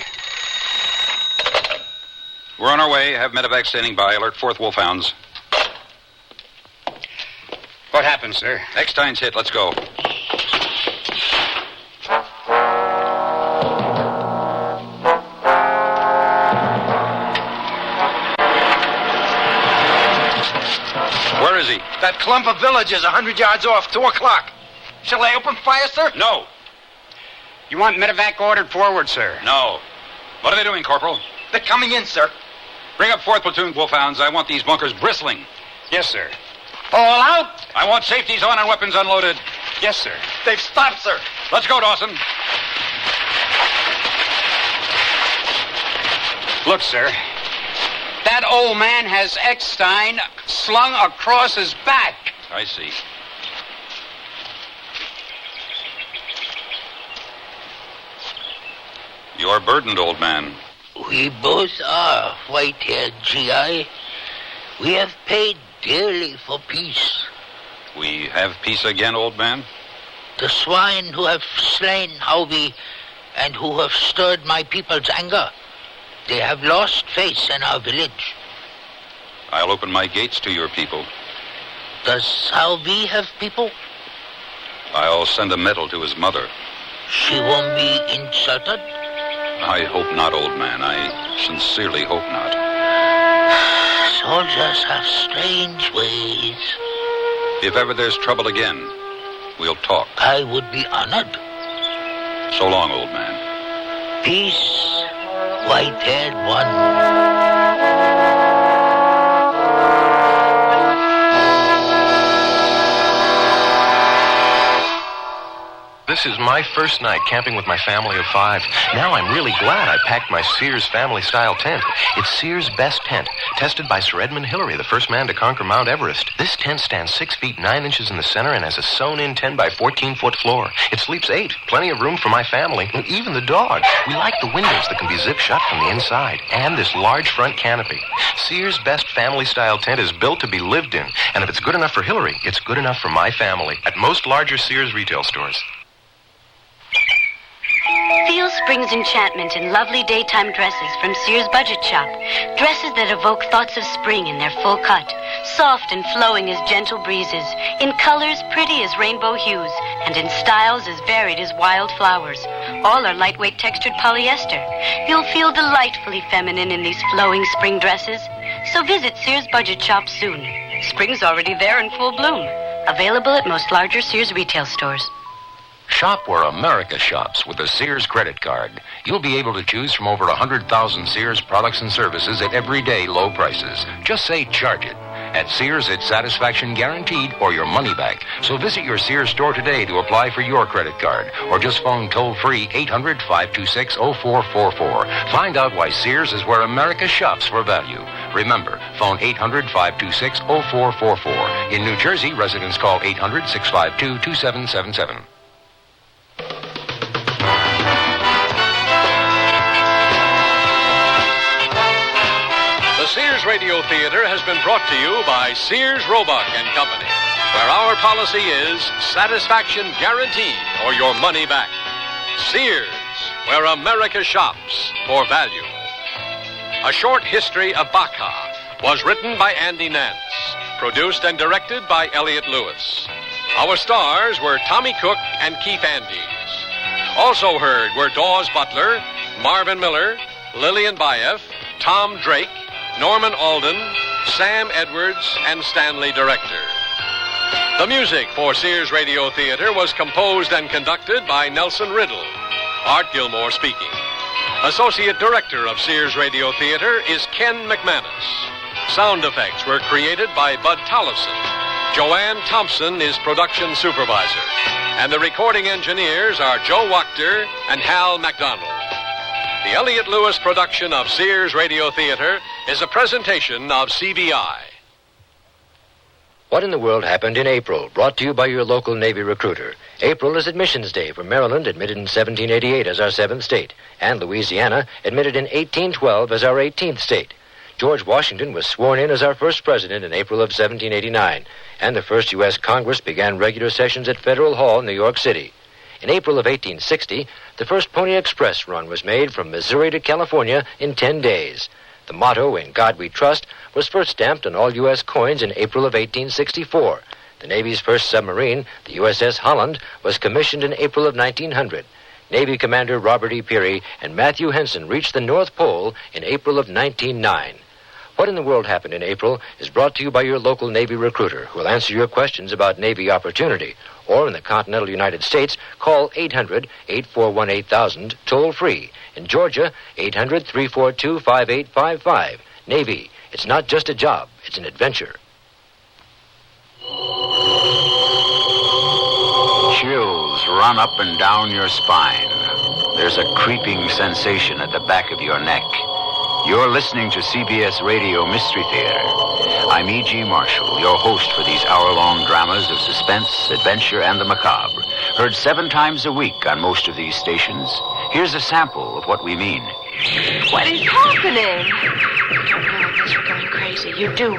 We're on our way. Have medevac standing by. Alert 4th Wolfhounds. What happened, sir? Eckstein's hit. Let's go. Where is he? That clump of villages 100 yards off, 2 o'clock. Shall I open fire, sir? No. You want medevac ordered forward, sir? No. What are they doing, Corporal? They're coming in, sir. Bring up 4th Platoon, Wolfhounds. I want these bunkers bristling. Yes, sir. All out! I want safeties on and weapons unloaded. Yes, sir. They've stopped, sir. Let's go, Dawson. Look, sir. That old man has Eckstein slung across his back. I see. You're burdened, old man. We both are, white-haired GI. We have paid dearly for peace. We have peace again, old man? The swine who have slain Harvey and who have stirred my people's anger, they have lost face in our village. I'll open my gates to your people. Does Harvey have people? I'll send a medal to his mother. She won't be insulted? I hope not, old man. I sincerely hope not. Soldiers have strange ways. If ever there's trouble again, we'll talk. I would be honored. So long, old man. Peace, white-haired one. This is my first night camping with my family of 5. Now I'm really glad I packed my Sears family-style tent. It's Sears' best tent, tested by Sir Edmund Hillary, the first man to conquer Mount Everest. This tent stands 6 feet 9 inches in the center and has a sewn-in 10 by 14-foot floor. It sleeps 8, plenty of room for my family, even the dog. We like the windows that can be zipped shut from the inside, and this large front canopy. Sears' best family-style tent is built to be lived in, and if it's good enough for Hillary, it's good enough for my family. At most larger Sears retail stores. Feel spring's enchantment in lovely daytime dresses from Sears Budget Shop. Dresses that evoke thoughts of spring in their full cut. Soft and flowing as gentle breezes. In colors pretty as rainbow hues. And in styles as varied as wild flowers. All are lightweight textured polyester. You'll feel delightfully feminine in these flowing spring dresses. So visit Sears Budget Shop soon. Spring's already there in full bloom. Available at most larger Sears retail stores. Shop where America shops with a Sears credit card. You'll be able to choose from over 100,000 Sears products and services at everyday low prices. Just say charge it. At Sears, it's satisfaction guaranteed or your money back. So visit your Sears store today to apply for your credit card. Or just phone toll-free 800-526-0444. Find out why Sears is where America shops for value. Remember, phone 800-526-0444. In New Jersey, residents call 800-652-2777. The Sears Radio Theater has been brought to you by Sears Roebuck and Company, where our policy is satisfaction guaranteed or your money back. Sears, where America shops for value. A Short History of Baca was written by Andy Nance, produced and directed by Elliott Lewis. Our stars were Tommy Cook and Keith Andes. Also heard were Dawes Butler, Marvin Miller, Lillian Baeff, Tom Drake, Norman Alden, Sam Edwards, and Stanley Director. The music for Sears Radio Theater was composed and conducted by Nelson Riddle. Art Gilmore speaking. Associate Director of Sears Radio Theater is Ken McManus. Sound effects were created by Bud Tollefson. Joanne Thompson is production supervisor. And the recording engineers are Joe Wachter and Hal MacDonald. The Elliott Lewis production of Sears Radio Theater is a presentation of CBI. What in the World Happened in April, brought to you by your local Navy recruiter. April is Admissions Day for Maryland, admitted in 1788 as our 7th state, and Louisiana, admitted in 1812 as our 18th state. George Washington was sworn in as our first president in April of 1789, and the first U.S. Congress began regular sessions at Federal Hall, New York City. In April of 1860, the first Pony Express run was made from Missouri to California in 10 days. The motto, "In God We Trust," was first stamped on all U.S. coins in April of 1864. The Navy's first submarine, the USS Holland, was commissioned in April of 1900. Navy Commander Robert E. Peary and Matthew Henson reached the North Pole in April of 1909. What in the World Happened in April is brought to you by your local Navy recruiter, who will answer your questions about Navy opportunity. Or in the continental United States, call 800-841-8000, toll-free. In Georgia, 800-342-5855. Navy, it's not just a job, it's an adventure. Chills run up and down your spine. There's a creeping sensation at the back of your neck. You're listening to CBS Radio Mystery Theater. I'm E.G. Marshall, your host for these hour-long dramas of suspense, adventure, and the macabre. Heard 7 times a week on most of these stations. Here's a sample of what we mean. What is happening? I don't know unless we're going crazy. You do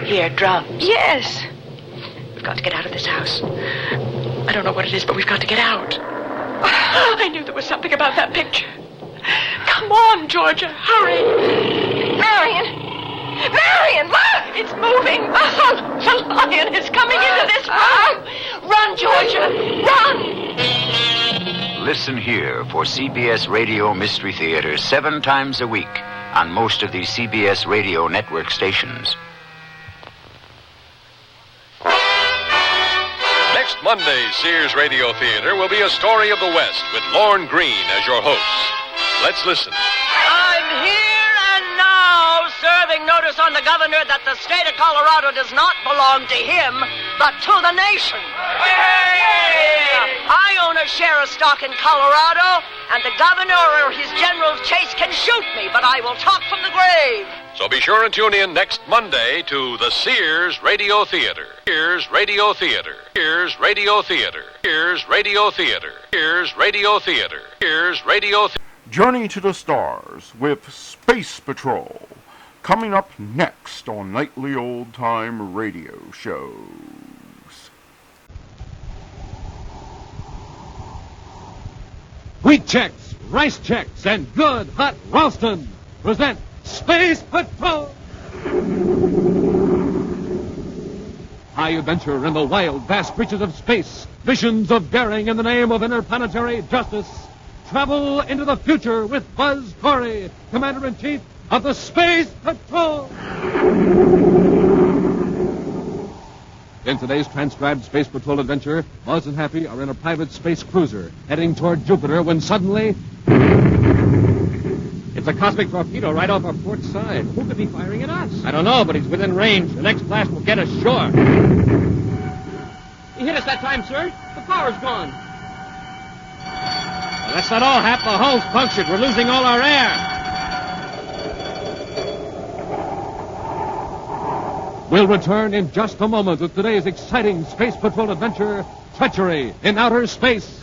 hear drums? Yes. We've got to get out of this house. I don't know what it is, but we've got to get out. I knew there was something about that picture. Come on, Georgia, hurry. Marion! Marion, look! It's moving. Oh, the lion is coming into this room. Run, Georgia, run! Listen here for CBS Radio Mystery Theater 7 times a week on most of these CBS Radio network stations. Next Monday's Sears Radio Theater will be A Story of the West with Lorne Greene as your host. Let's listen. I'm here and now serving notice on the governor that the state of Colorado does not belong to him, but to the nation. I own a share of stock in Colorado, and the governor or his general's chase can shoot me, but I will talk from the grave. So be sure and tune in next Monday to the Sears Radio Theater. Sears Radio Theater. Sears Radio Theater. Sears Radio Theater. Sears Radio Theater. Sears Radio Theater. Journey to the Stars with Space Patrol, coming up next on Nightly Old Time Radio Shows. Wheat checks, rice checks, and good hot roastin' present Space Patrol. High adventure in the wild, vast reaches of space. Visions of daring in the name of interplanetary justice. Travel into the future with Buzz Corey, Commander-in-Chief of the Space Patrol. In today's transcribed Space Patrol adventure, Buzz and Happy are in a private space cruiser heading toward Jupiter when suddenly... It's a cosmic torpedo right off our port side. Who could be firing at us? I don't know, but he's within range. The next blast will get us shore. He hit us that time, sir. The power's gone. Well, that's not all, Hap. The hull's punctured. We're losing all our air. We'll return in just a moment with today's exciting Space Patrol adventure, Treachery in Outer Space. Say,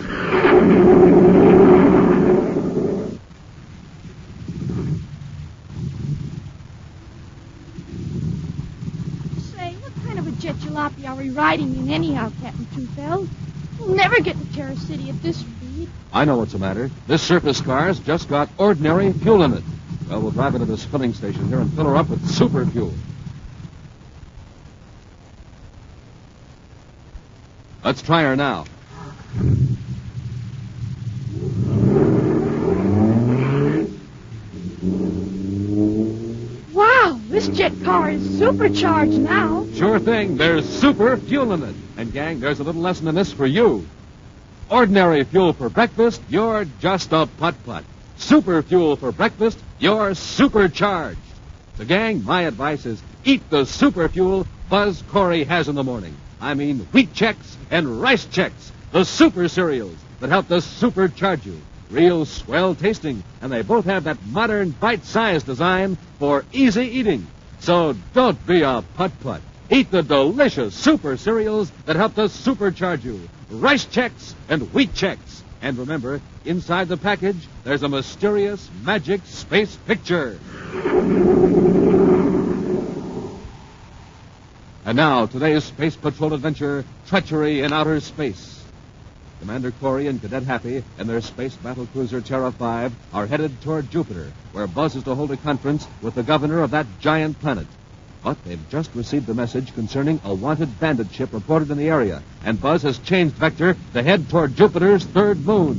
what kind of a jet jalopy are we riding in anyhow, Captain Truefeld? We'll never get to Terror City at this speed. I know what's the matter. This surface car's just got ordinary fuel in it. Well, we'll drive her to this filling station here and fill her up with super fuel. Let's try her now. Wow, this jet car is supercharged now. Sure thing. There's super fuel in it. And, gang, there's a little lesson in this for you. Ordinary fuel for breakfast, you're just a putt-putt. super fuel for breakfast, you're supercharged. So, gang, my advice is eat the super fuel Buzz Corey has in the morning. I mean wheat checks and rice checks, the super cereals that help to supercharge you. Real swell tasting, and they both have that modern bite-sized design for easy eating. So don't be a putt-putt. Eat the delicious super cereals that help to supercharge you. Rice checks and wheat checks. And remember, inside the package, there's a mysterious, magic space picture. And now, today's Space Patrol adventure, Treachery in Outer Space. Commander Corey and Cadet Happy and their space battlecruiser Terra 5 are headed toward Jupiter, where Buzz is to hold a conference with the governor of that giant planet. But they've just received a message concerning a wanted bandit ship reported in the area, and Buzz has changed vector to head toward Jupiter's third moon.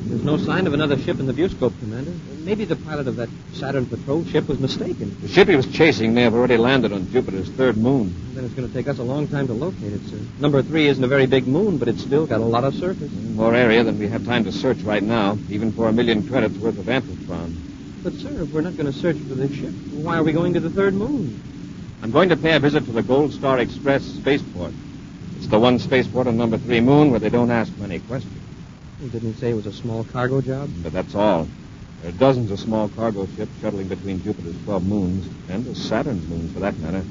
There's no sign of another ship in the viewscope, Commander. Maybe the pilot of that Saturn patrol ship was mistaken. The ship he was chasing may have already landed on Jupiter's third moon. Then it's going to take us a long time to locate it, sir. Number 3 isn't a very big moon, but it's still got a lot of surface. More area than we have time to search right now, even for 1 million credits worth of amplitron. But, sir, if we're not going to search for this ship, why are we going to the third moon? I'm going to pay a visit to the Gold Star Express spaceport. It's the one spaceport on number 3 moon where they don't ask many questions. Well, didn't he say it was a small cargo job? But that's all. There are dozens of small cargo ships shuttling between Jupiter's 12 moons, and the Saturn's moons, for that matter.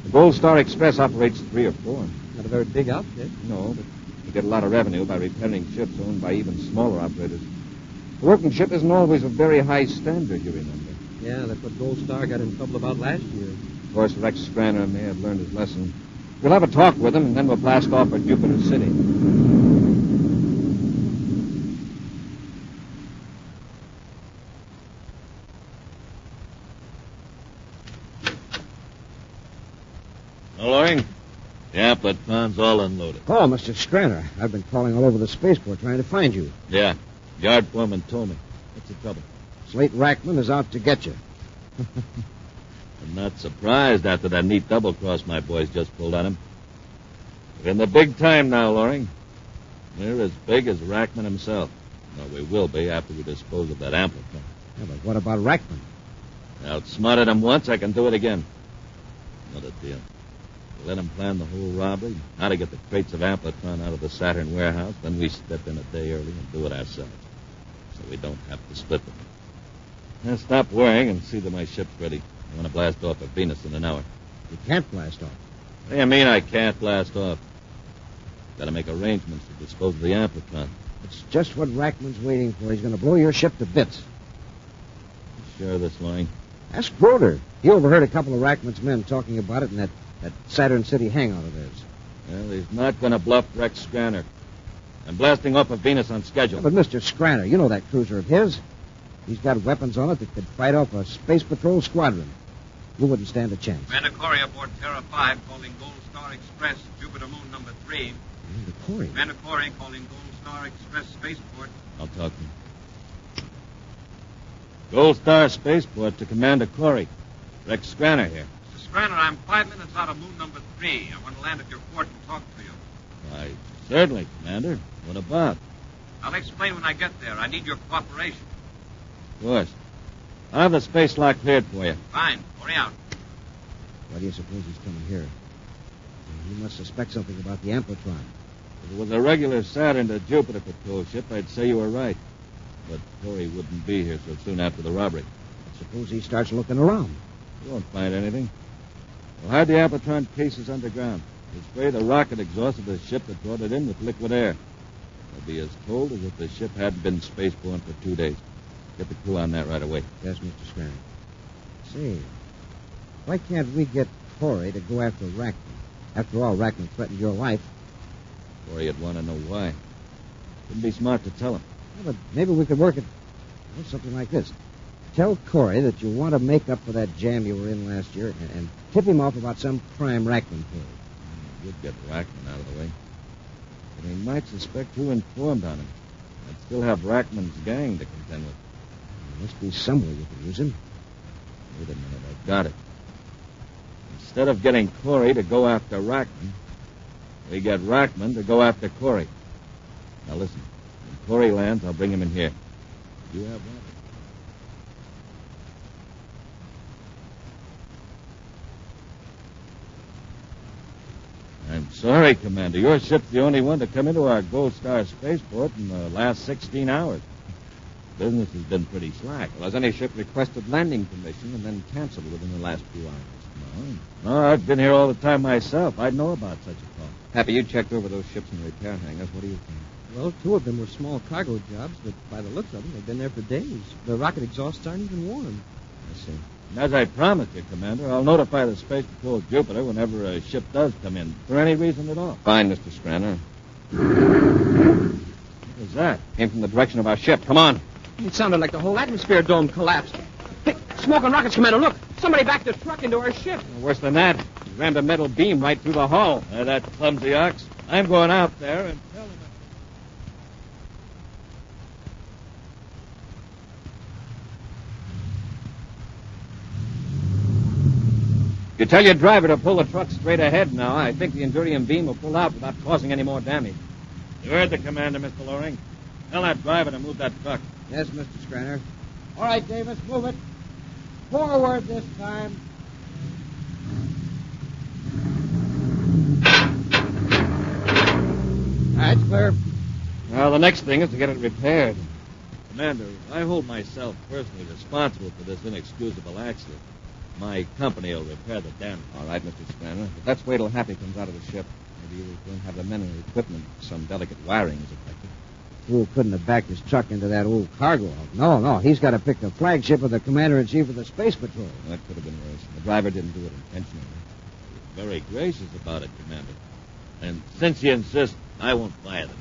The Gold Star Express operates 3 or 4. Not a very big outfit. No, but you get a lot of revenue by repairing ships owned by even smaller operators. The workmanship isn't always of very high standard, you remember. Yeah, that's what Gold Star got in trouble about last year. Of course, Rex Scranner may have learned his lesson. We'll have a talk with him, and then we'll blast off for Jupiter City. Loring? The amplitron's all unloaded. Oh, Mr. Scranner. I've been crawling all over the spaceport trying to find you. Yeah. Yard foreman told me. What's the trouble? Slate Rackman is out to get you. I'm not surprised after that neat double cross my boys just pulled on him. We're in the big time now, Loring. We're as big as Rackman himself. Well, we will be after we dispose of that amplitron. Yeah, but what about Rackman? I outsmarted him once, I can do it again. Another deal. Let him plan the whole robbery, how to get the crates of amplitron out of the Saturn warehouse, then we step in a day early and do it ourselves. So we don't have to split them. Now stop worrying and see that my ship's ready. I want to blast off at Venus in an hour. You can't blast off. What do you mean I can't blast off? Got to make arrangements to dispose of the amplitron. It's just what Rackman's waiting for. He's going to blow your ship to bits. You sure of this, Loring? Ask Broder. He overheard a couple of Rackman's men talking about it in that Saturn City hangout of theirs. Well, he's not going to bluff Rex Scranner. I'm blasting off of Venus on schedule. Yeah, but Mr. Scranner, you know that cruiser of his. He's got weapons on it that could fight off a space patrol squadron. You wouldn't stand a chance. Commander Corey aboard Terra 5 calling Gold Star Express, Jupiter Moon number 3. Commander Corey? Commander Corey calling Gold Star Express Spaceport. I'll talk to him. Gold Star Spaceport to Commander Corey. Rex Scranner here. Mr. Scranner, I'm 5 minutes out of Moon number 3. I want to land at your port and talk to you. Why, certainly, Commander. What about? I'll explain when I get there. I need your cooperation. Of course. I'll have the space lock cleared for you. Fine. Hurry out. Why do you suppose he's coming here? He must suspect something about the amplitron. If it was a regular Saturn to Jupiter patrol ship, I'd say you were right. But Corey wouldn't be here so soon after the robbery. Suppose he starts looking around. You won't find anything. We'll hide the amplitron cases underground. We'll spray the rocket exhaust of the ship that brought it in with liquid air. It'll be as cold as if the ship hadn't been spaceborne for 2 days. Get the crew on that right away. Yes, Mr. Scranton. Say, why can't we get Corey to go after Rackman? After all, Rackman threatened your life. Corey'd want to know why. Wouldn't be smart to tell him. Yeah, but maybe we could work it something like this. Tell Corey that you want to make up for that jam you were in last year and tip him off about some crime Rackman pulled. You'd get Rackman out of the way. But he might suspect who informed on him. I'd still have Rackman's gang to contend with. There must be somewhere you can use him. Wait a minute, I've got it. Instead of getting Corey to go after Rackman, we get Rackman to go after Corey. Now listen, in Corey lands, I'll bring him in here. You have one. I'm sorry, Commander. Your ship's the only one to come into our Gold Star spaceport in the last 16 hours. Business has been pretty slack. Well, has any ship requested landing permission and then canceled within the last few hours? No, I've been here all the time myself. I'd know about such a call. Happy, you checked over those ships in repair hangars. What do you think? Well, 2 of them were small cargo jobs, but by the looks of them, they've been there for days. The rocket exhausts aren't even warm. I see. And as I promised you, Commander, I'll notify the Space Patrol Jupiter whenever a ship does come in, for any reason at all. Fine, Mr. Scranner. What was that? Came from the direction of our ship. Come on. It sounded like the whole atmosphere dome collapsed. Hey, smoke and rockets, Commander. Look, somebody backed a truck into our ship. Well, worse than that. He rammed a metal beam right through the hull. That clumsy ox. I'm going out there and tell him. You tell your driver to pull the truck straight ahead now. I think the Endurium beam will pull out without causing any more damage. You heard the commander, Mr. Loring. Tell that driver to move that truck. Yes, Mr. Scranner. All right, Davis, move it. Forward this time. That's clear. Well, the next thing is to get it repaired. Commander, I hold myself personally responsible for this inexcusable accident. My company will repair the damage. All right, Mr. Scranner. But let's wait till Happy comes out of the ship. Maybe you won't have the men and equipment. Some delicate wiring is affected. Fool couldn't have backed his truck into that old cargo hulk. No. He's got to pick the flagship of the Commander-in-Chief of the Space Patrol. That could have been worse. The driver didn't do it intentionally. You're very gracious about it, Commander. And since you insist, I won't fire them.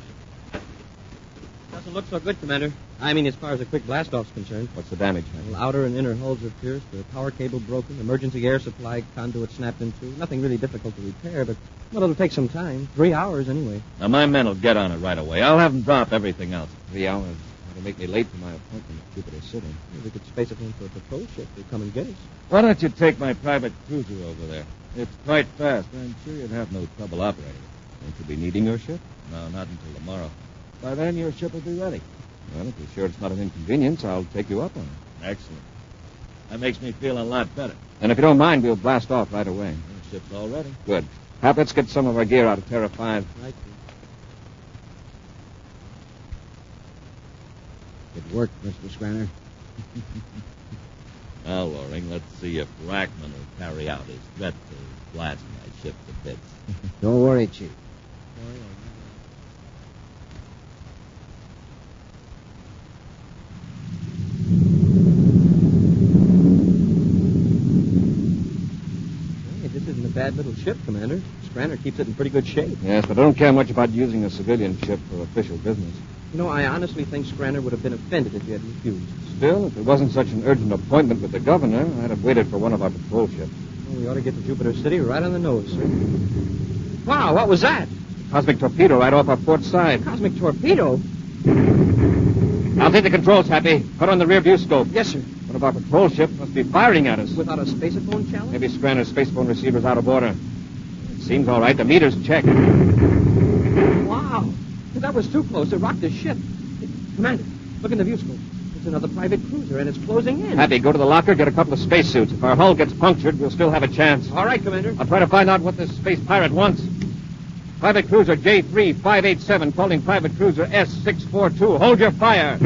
Doesn't look so good, Commander. I mean, as far as a quick blast-off's concerned. What's the damage, man? Well, outer and inner hulls are pierced, the power cable broken, emergency air supply conduit snapped in two. Nothing really difficult to repair, but, well, it'll take some time. 3 hours, anyway. Now, my men will get on it right away. I'll have them drop everything else. 3 hours. That'll make me late for my appointment at Jupiter City. Maybe we could space it in for a patrol ship to come and get us. Why don't you take my private cruiser over there? It's quite fast. I'm sure you'd have no trouble operating it. Won't you be needing your ship? No, not until tomorrow. By then, your ship will be ready. Well, if you're sure it's not an inconvenience, I'll take you up on it. Excellent. That makes me feel a lot better. And if you don't mind, we'll blast off right away. The ship's all ready. Good. Hap, let's get some of our gear out of Terra 5. Right. Good work, Mr. Scranner. Now, Loring, let's see if Rackman will carry out his threat to blast my ship to bits. Don't worry, Chief. Bad little ship, Commander. Scranner keeps it in pretty good shape. Yes, but I don't care much about using a civilian ship for official business. You know, I honestly think Scranner would have been offended if you had refused. Still, if it wasn't such an urgent appointment with the governor, I'd have waited for one of our patrol ships. Well, we ought to get to Jupiter City right on the nose, sir. Wow, what was that? Cosmic torpedo right off our port side. Cosmic torpedo? I'll take the controls, Happy. Put on the rear view scope. Yes, sir. One of our patrol ships must be firing at us. Without a spacephone challenge? Maybe Scranner's spacephone receiver's out of order. It seems all right. The meter's checked. Wow. That was too close. It rocked the ship. Commander, look in the view scope. It's another private cruiser, and it's closing in. Happy, go to the locker, get a couple of spacesuits. If our hull gets punctured, we'll still have a chance. All right, Commander. I'll try to find out what this space pirate wants. Private cruiser J3587 calling private cruiser S642. Hold your fire.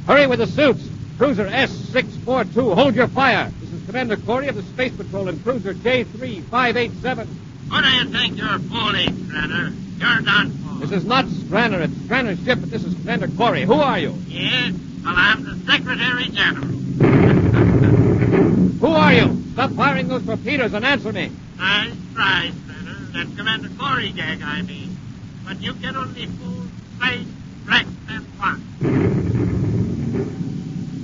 Hurry with the suits. Cruiser S642, hold your fire. This is Commander Corey of the Space Patrol and cruiser J3587. What do you think you're fooling, Scranner? You're done for. This is not Scranner. It's Scranner's ship, but this is Commander Corey. Who are you? Yes? Well, I'm the Secretary General. Who are you? Stop firing those torpedoes and answer me. Nice try, Scranner. That's Commander Corey, Gag, I mean. But you can only fool space, Rex, and one.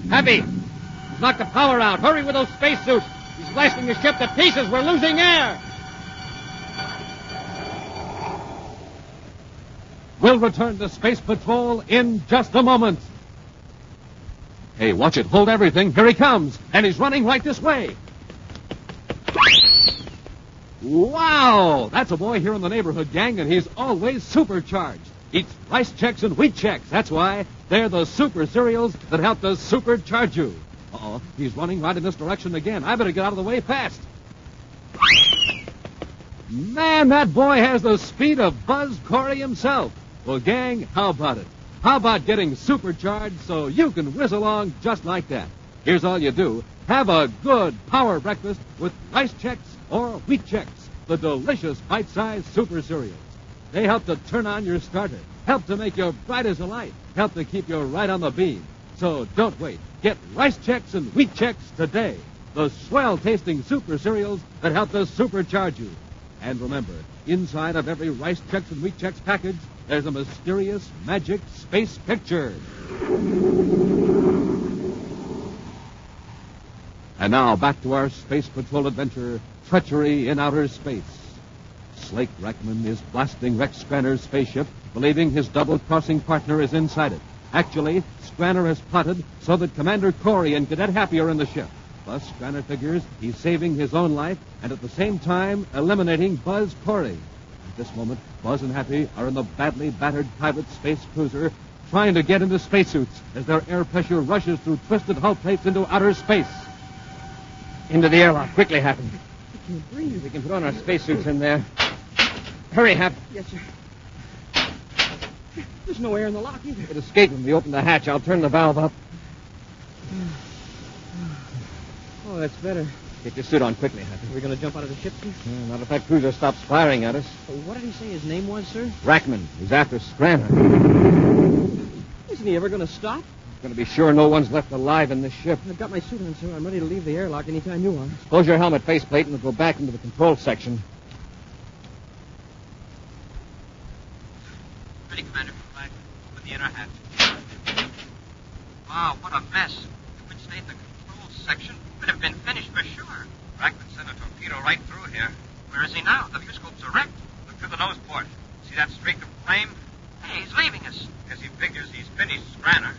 Happy! He's knocked the power out. Hurry with those spacesuits. He's blasting the ship to pieces. We're losing air. We'll return to Space Patrol in just a moment. Hey, watch it. Hold everything. Here he comes. And he's running right this way. Wow! That's a boy here in the neighborhood, gang, and he's always supercharged. Eats rice checks and wheat checks. That's why they're the super cereals that help to supercharge you. Uh-oh, he's running right in this direction again. I better get out of the way fast. Man, that boy has the speed of Buzz Corey himself. Well, gang, how about it? How about getting supercharged so you can whiz along just like that? Here's all you do. Have a good power breakfast with rice checks or wheat checks, the delicious bite-sized super cereals. They help to turn on your starter, help to make you bright as a light, help to keep you right on the beam. So don't wait. Get rice checks and wheat checks today. The swell-tasting super cereals that help to supercharge you. And remember, inside of every rice checks and wheat checks package, there's a mysterious, magic space picture. And now back to our Space Patrol adventure, Treachery in Outer Space. Slake Rackman is blasting Rex Scranner's spaceship, believing his double-crossing partner is inside it. Actually, Scranner has plotted so that Commander Corey and Cadet Happy are in the ship. Thus, Scranner figures he's saving his own life and at the same time eliminating Buzz Corey. At this moment, Buzz and Happy are in the badly battered private space cruiser trying to get into spacesuits as their air pressure rushes through twisted hull plates into outer space. Into the airlock. Quickly, Happy. I can't breathe. We can put on our spacesuits in there. Hurry, Hap. Yes, sir. There's no air in the lock either. It escaped when we opened the hatch. I'll turn the valve up. Oh, that's better. Get your suit on quickly, Happy. We're going to jump out of the ship, sir? Not if that cruiser stops firing at us. What did he say his name was, sir? Rackman. He's after Scranner. Isn't he ever going to stop? He's going to be sure no one's left alive in this ship. I've got my suit on, sir. I'm ready to leave the airlock any time you are. Close your helmet faceplate and we'll go back into the control section. Ready, Commander. Back with the inner hatch. Wow, what a mess. If we'd stayed in the control section, we'd have been finished for sure. Rackman sent a torpedo right through here. Where is he now? The view scopes are wrecked. Look through the nose port. See that streak of flame? Hey, he's leaving us. Guess he figures he's finished Scranner.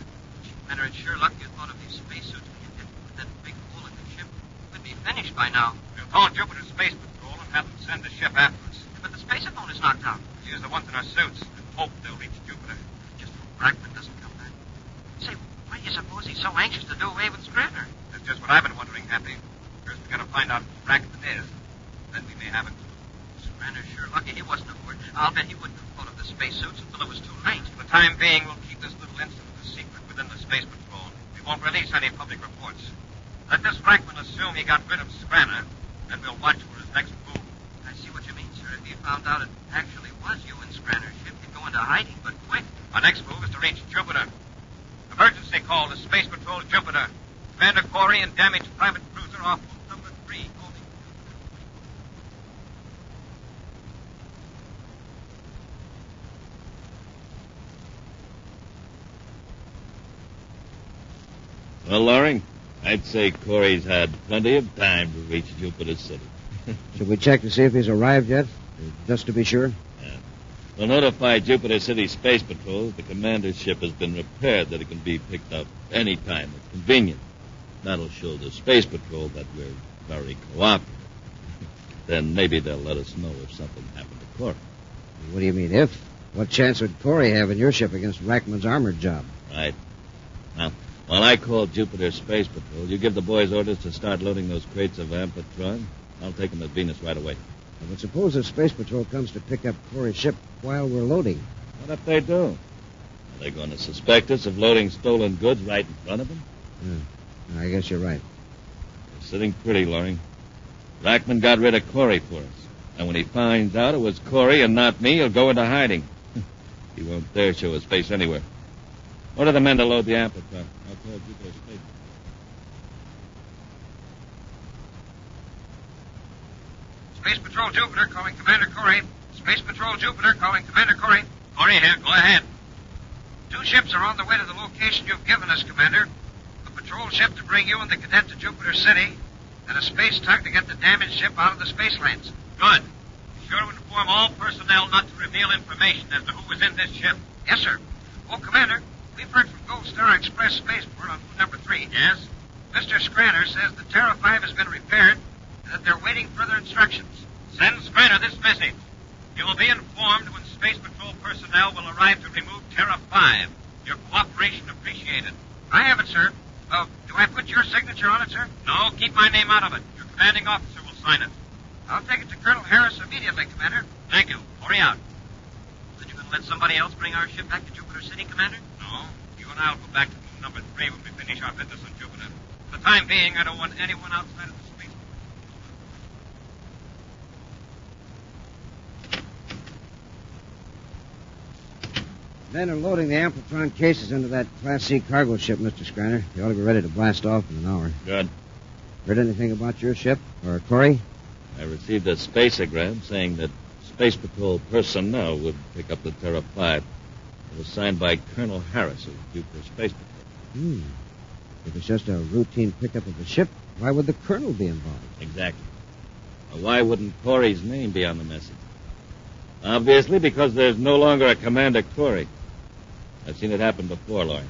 Commander, it's sure lucky you thought of these spacesuits when you did with that big hole in the ship. We'd be finished by now. We'll call Jupiter Space Patrol and have them send the ship after us. But the spacephone is knocked out. We'll use the ones in our suits and hope they'll reach Jupiter. Just hope Rackman doesn't come back. Say, why do you suppose he's so anxious to do away with Scranner? That's just what I've been wondering, Happy. First we gotta find out who Rackman is. Then we may have a clue. Scranner's sure lucky he wasn't aboard. I'll bet he wouldn't have thought of the spacesuits until it was too late. For the time being, we'll keep this little incident a secret within the Space Patrol. We won't release any public reports. Let this Rackman assume he got rid of Scranner, then we'll watch for his next move. I see what you mean, sir. If he found out it actually was you and Scranner's ship, he'd go into hiding, but quick. Our next move is to reach Jupiter. Emergency call to Space Patrol Jupiter. Commander Corey and damaged private cruiser off loop number 3. Over. Well, Loring, I'd say Corey's had plenty of time to reach Jupiter City. Should we check to see if he's arrived yet? Just to be sure? Yeah. We'll notify Jupiter City Space Patrol that the commander's ship has been repaired, that it can be picked up any time it's convenient. That'll show the Space Patrol that we're very cooperative. Then maybe they'll let us know if something happened to Corey. What do you mean, if? What chance would Corey have in your ship against Rackman's armored job? Right. Now, while I call Jupiter Space Patrol, you give the boys orders to start loading those crates of Amplatron. I'll take them to Venus right away. But suppose the Space Patrol comes to pick up Corey's ship while we're loading. What if they do? Are they going to suspect us of loading stolen goods right in front of them? I guess you're right. You're sitting pretty, Loring. Rackman got rid of Corey for us. And when he finds out it was Corey and not me, he'll go into hiding. He won't dare show his face anywhere. Order the men to load the Amplatron. I'll call Jupiter Space. Space Patrol Jupiter calling Commander Corey. Space Patrol Jupiter calling Commander Corey. Corey here, go ahead. 2 ships are on the way to the location you've given us, Commander. A patrol ship to bring you and the cadet to Jupiter City, and a space tug to get the damaged ship out of the space lanes. Good. Be sure to inform all personnel not to reveal information as to who was in this ship. Yes, sir. Oh, Commander, we've heard from Gold Star Express Spaceport on route number 3. Yes? Mr. Scranner says the Terra 5 has been repaired and that they're waiting further instructions. Send Scranner this message. You will be informed when Space Patrol personnel will arrive to remove Terra 5. Your cooperation appreciated. I have it, sir. Oh, do I put your signature on it, sir? No, keep my name out of it. Your commanding officer will sign it. I'll take it to Colonel Harris immediately, Commander. Thank you. Hurry out. Then you're going to let somebody else bring our ship back to Jupiter City, Commander? No. You and I will go back to moon number 3 when we finish our business on Jupiter. For the time being, I don't want anyone outside of the space. Men are loading the Amplitron cases into that Class C cargo ship, Mr. Scranner. They ought to be ready to blast off in an hour. Good. Heard anything about your ship? Or Corey? I received a spaceogram saying that Space Patrol personnel would pick up the Terra 5. It was signed by Colonel Harris of Jupiter Space Patrol. If it's just a routine pickup of the ship, why would the Colonel be involved? Exactly. Well, why wouldn't Corey's name be on the message? Obviously, because there's no longer a Commander Corey. I've seen it happen before, Laurie.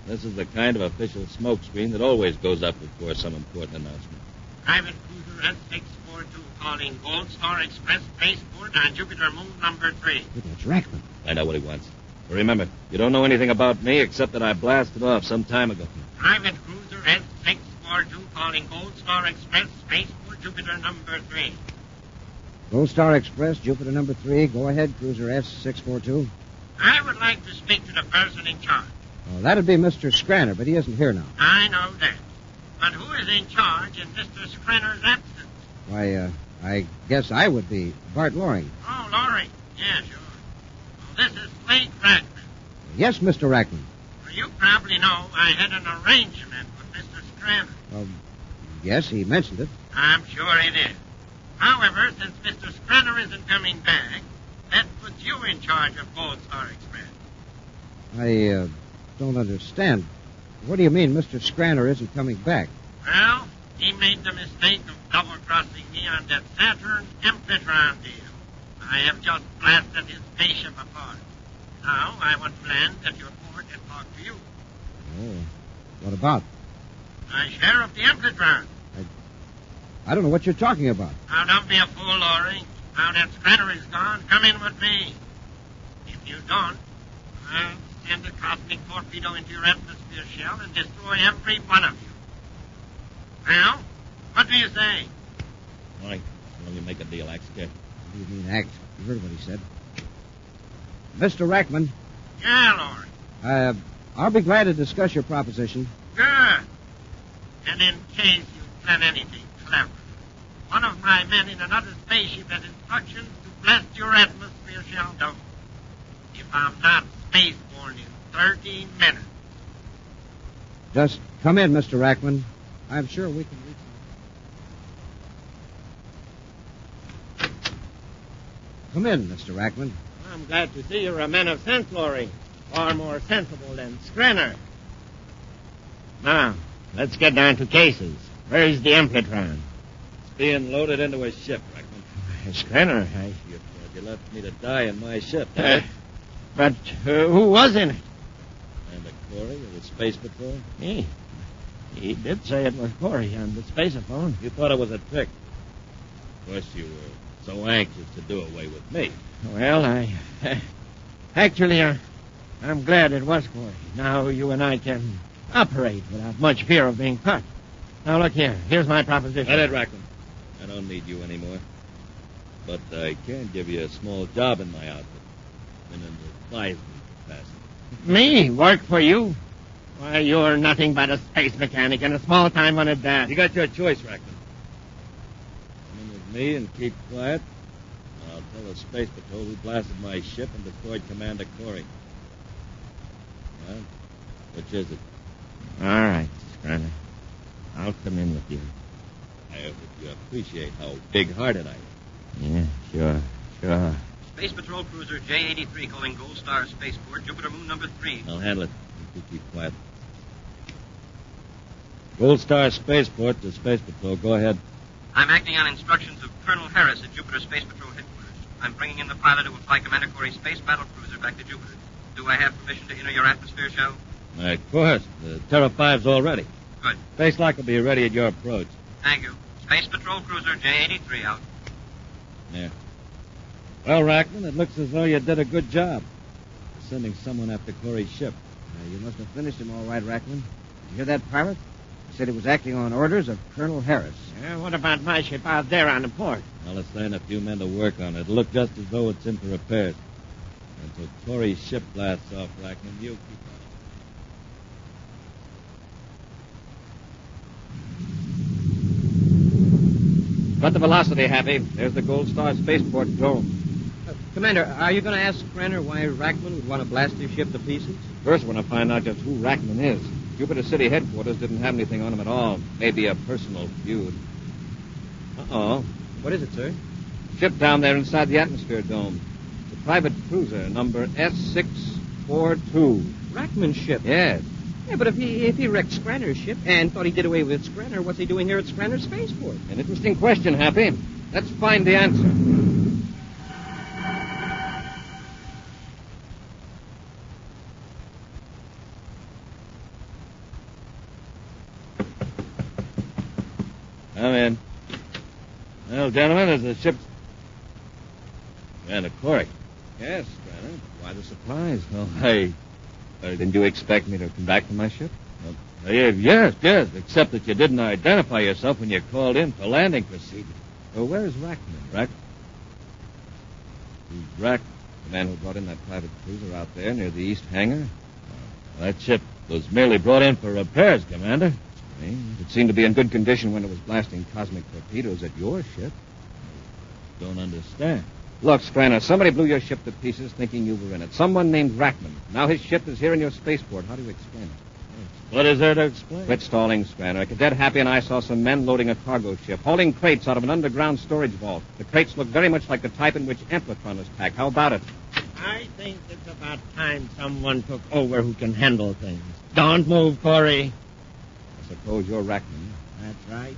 This is the kind of official smokescreen that always goes up before some important announcement. Private Cruiser S642 calling Gold Star Express Spaceport on Jupiter Moon number 3. That's Rackman. I know what he wants. But remember, you don't know anything about me except that I blasted off some time ago. Private Cruiser S642 calling Gold Star Express Spaceport Jupiter number 3. Gold Star Express, Jupiter number 3. Go ahead, Cruiser S642. I would like to speak to the person in charge. Oh, that'd be Mr. Scranner, but he isn't here now. I know that. But who is in charge in Mr. Scranner's absence? Why, I guess I would be Bart Loring. Oh, Loring. Yeah, sure. Well, this is Slade Rackman. Yes, Mr. Rackman. Well, you probably know I had an arrangement with Mr. Scranner. Yes, he mentioned it. I'm sure he did. However, since Mr. Scranner isn't coming back, that puts you in charge of Gold Star Express. I don't understand. What do you mean Mr. Scranner isn't coming back? Well, he made the mistake of double-crossing me on that Saturn Amplitron deal. I have just blasted his spaceship apart. Now I want to land at your port and talk to you. Oh, what about? My share of the Amplitron. I don't know what you're talking about. Now, don't be a fool, Loring. Now that Scranner is gone, come in with me. If you don't, I'll send a cosmic torpedo into your atmosphere shell and destroy every one of you. Now, what do you say? All right. When you make a deal, act scared. What do you mean, act? You heard what he said. Mr. Rackman. Yeah, Loring. I'll be glad to discuss your proposition. Good. And in case you plan anything clever, one of my men in another spaceship has instructions to blast your atmosphere shell down. If I'm not spaceborne in 13 minutes. Just come in, Mr. Rackman. I'm sure we can reach him. Come in, Mr. Rackman. I'm glad to see you're a man of sense, Loring. Far more sensible than Scranner. Now, let's get down to cases. Where's the Amplitron? It's being loaded into a ship, Rackman. Scranner, You left me to die in my ship. But who was in it? And the Corey of the Space Patrol? He did say it was Corey on the spaceophone. You thought it was a trick. Of course, you were so anxious to do away with me. Well, I'm glad it was Corey. Now you and I can operate without much fear of being caught. Now, look here. Here's my proposition. Let it, Rackman. I don't need you anymore. But I can give you a small job in my outfit. In an advisory capacity. Me? Work for you? Why, you're nothing but a space mechanic and a small-time one at that. You got your choice, Rackman. Come in with me and keep quiet. I'll tell the Space Patrol who blasted my ship and destroyed Commander Corey. Well, which is it? All right, Scranner. I'll come in with you. I hope that you appreciate how big-hearted I am. Yeah, sure. Space Patrol Cruiser J-83 calling Gold Star Spaceport, Jupiter Moon number 3. I'll handle it. You keep quiet. Gold Star Spaceport to Space Patrol. Go ahead. I'm acting on instructions of Colonel Harris at Jupiter Space Patrol headquarters. I'm bringing in the pilot who will fly Commander Corey's space battle cruiser back to Jupiter. Do I have permission to enter your atmosphere shell? Of course. The Terra 5's all ready. Good. Space lock will be ready at your approach. Thank you. Space Patrol Cruiser J-83 out. Yeah. Well, Rackman, it looks as though you did a good job sending someone after Corey's ship. You must have finished him all right, Rackman. You hear that, Pirate? He said he was acting on orders of Colonel Harris. What about my ship out there on the port? Well, let's send a few men to work on it. It'll look just as though it's in for repairs. Until Corey's ship blasts off, Rackman, you keep on. Got the velocity, Happy. There's the Gold Star Spaceport dome. Commander, are you going to ask Scranner why Rackman would want to blast his ship to pieces? First, I want to find out just who Rackman is. Jupiter City headquarters didn't have anything on him at all. Maybe a personal feud. Uh-oh. What is it, sir? Ship down there inside the atmosphere dome. It's a private cruiser, number S642. Rackman's ship? Yes. Yeah, but if he wrecked Scranner's ship and thought he did away with Scranner, what's he doing here at Scranner's spaceport? An interesting question, Happy. Let's find the answer. Come in. Well, gentlemen, as the ship's... And a Corey. Yes, Scranner. Why the surprise? Oh, hey. Didn't you expect me to come back to my ship? Yes, except that you didn't identify yourself when you called in for landing procedure. Well, where's Rackman? Who's Rackman? The man who brought in that private cruiser out there near the east hangar? That ship was merely brought in for repairs, Commander. It seemed to be in good condition when it was blasting cosmic torpedoes at your ship. I don't understand. Look, Scranner, somebody blew your ship to pieces thinking you were in it. Someone named Rackman. Now his ship is here in your spaceport. How do you explain it? What is there to explain? Quit stalling, Scranner. Cadet Happy and I saw some men loading a cargo ship, hauling crates out of an underground storage vault. The crates look very much like the type in which Amplitron is packed. How about it? I think it's about time someone took over who can handle things. Don't move, Corey. I suppose you're Rackman. That's right.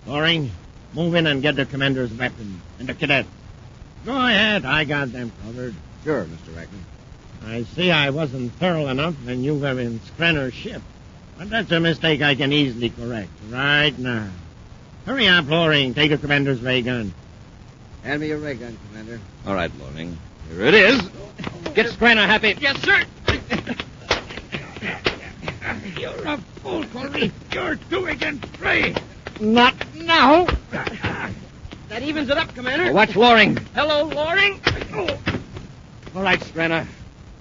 Loring, move in and get the commander's weapon and the cadet. Go ahead. I got them covered. Sure, Mr. Rackman. I see I wasn't thorough enough when you were in Scranner's ship. But that's a mistake I can easily correct right now. Hurry up, Loring. Take the commander's ray gun. Hand me your ray gun, Commander. All right, Loring. Here it is. Get Scranner, Happy. Yes, sir. You're a fool, Corey. You're too against Ray. Not now. That evens it up, Commander. Watch Loring. Hello, Loring. All right, Scranner.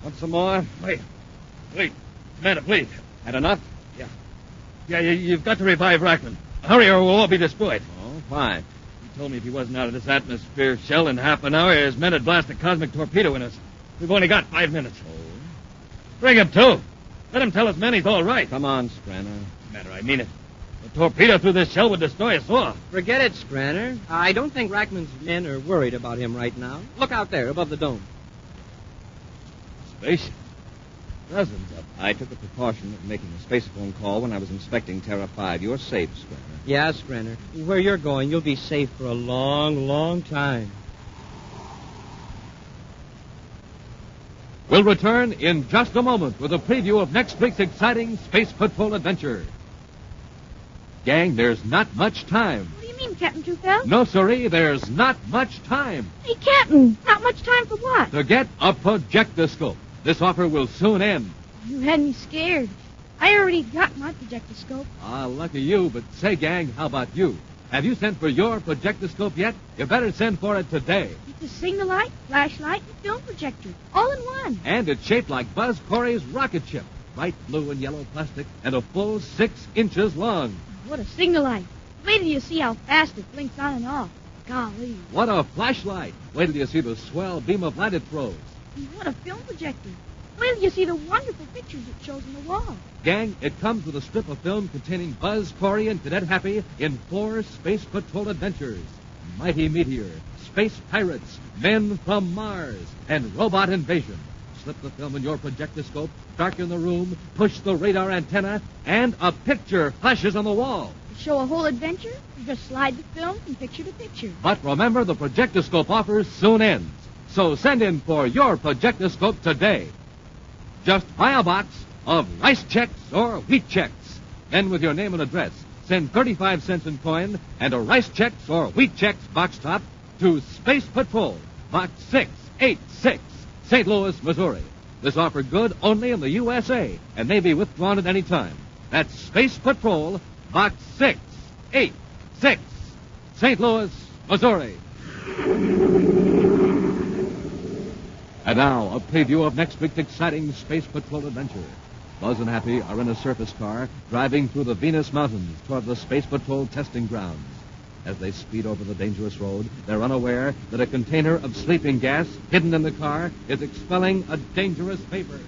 Want some more? Wait. Commander, please. Had enough? Yeah, you've got to revive Rackman. Hurry or we'll all be destroyed. Oh, why? He told me if he wasn't out of this atmosphere shell in half an hour, his men would blast a cosmic torpedo in us. We've only got 5 minutes. Oh? Bring him, too. Let him tell his men he's all right. Come on, Scranner. Commander, I mean it. A torpedo through this shell would destroy us all. Forget it, Scranner. I don't think Rackman's men are worried about him right now. Look out there, above the dome. Spaceship? Dozens of them. I took the precaution of making a space phone call when I was inspecting Terra 5. You're safe, Scranner. Yeah, Scranner. Where you're going, you'll be safe for a long, long time. We'll return in just a moment with a preview of next week's exciting Space Patrol adventure. Gang, there's not much time. What do you mean, Captain Tufel? No, sirree, there's not much time. Hey, Captain, not much time for what? To get a projectoscope. This offer will soon end. You had me scared. I already got my projectoscope. Ah, lucky you, but say, gang, how about you? Have you sent for your projectoscope yet? You better send for it today. It's a signal light, flashlight, and film projector, all in one. And it's shaped like Buzz Corey's rocket ship. Bright blue and yellow plastic and a full 6 inches long. What a signal light. Wait till you see how fast it blinks on and off. Golly. What a flashlight. Wait till you see the swell beam of light it throws. And what a film projector. Wait till you see the wonderful pictures it shows on the wall. Gang, it comes with a strip of film containing Buzz, Corey, and Cadet Happy in 4 Space Patrol adventures. Mighty Meteor, Space Pirates, Men from Mars, and Robot Invasion. Slip the film in your projectoscope, darken the room, push the radar antenna, and a picture flashes on the wall. To show a whole adventure, you just slide the film from picture to picture. But remember, the projectoscope offer soon ends. So send in for your projectoscope today. Just buy a box of rice checks or wheat checks. Then with your name and address, send 35 cents in coin and a rice checks or wheat checks box top to Space Patrol, Box 686, St. Louis, Missouri. This offer good only in the USA and may be withdrawn at any time. That's Space Patrol, Box 686, St. Louis, Missouri. And now, a preview of next week's exciting Space Patrol adventure. Buzz and Happy are in a surface car driving through the Venus Mountains toward the Space Patrol testing grounds. As they speed over the dangerous road, they're unaware that a container of sleeping gas hidden in the car is expelling a dangerous vapor.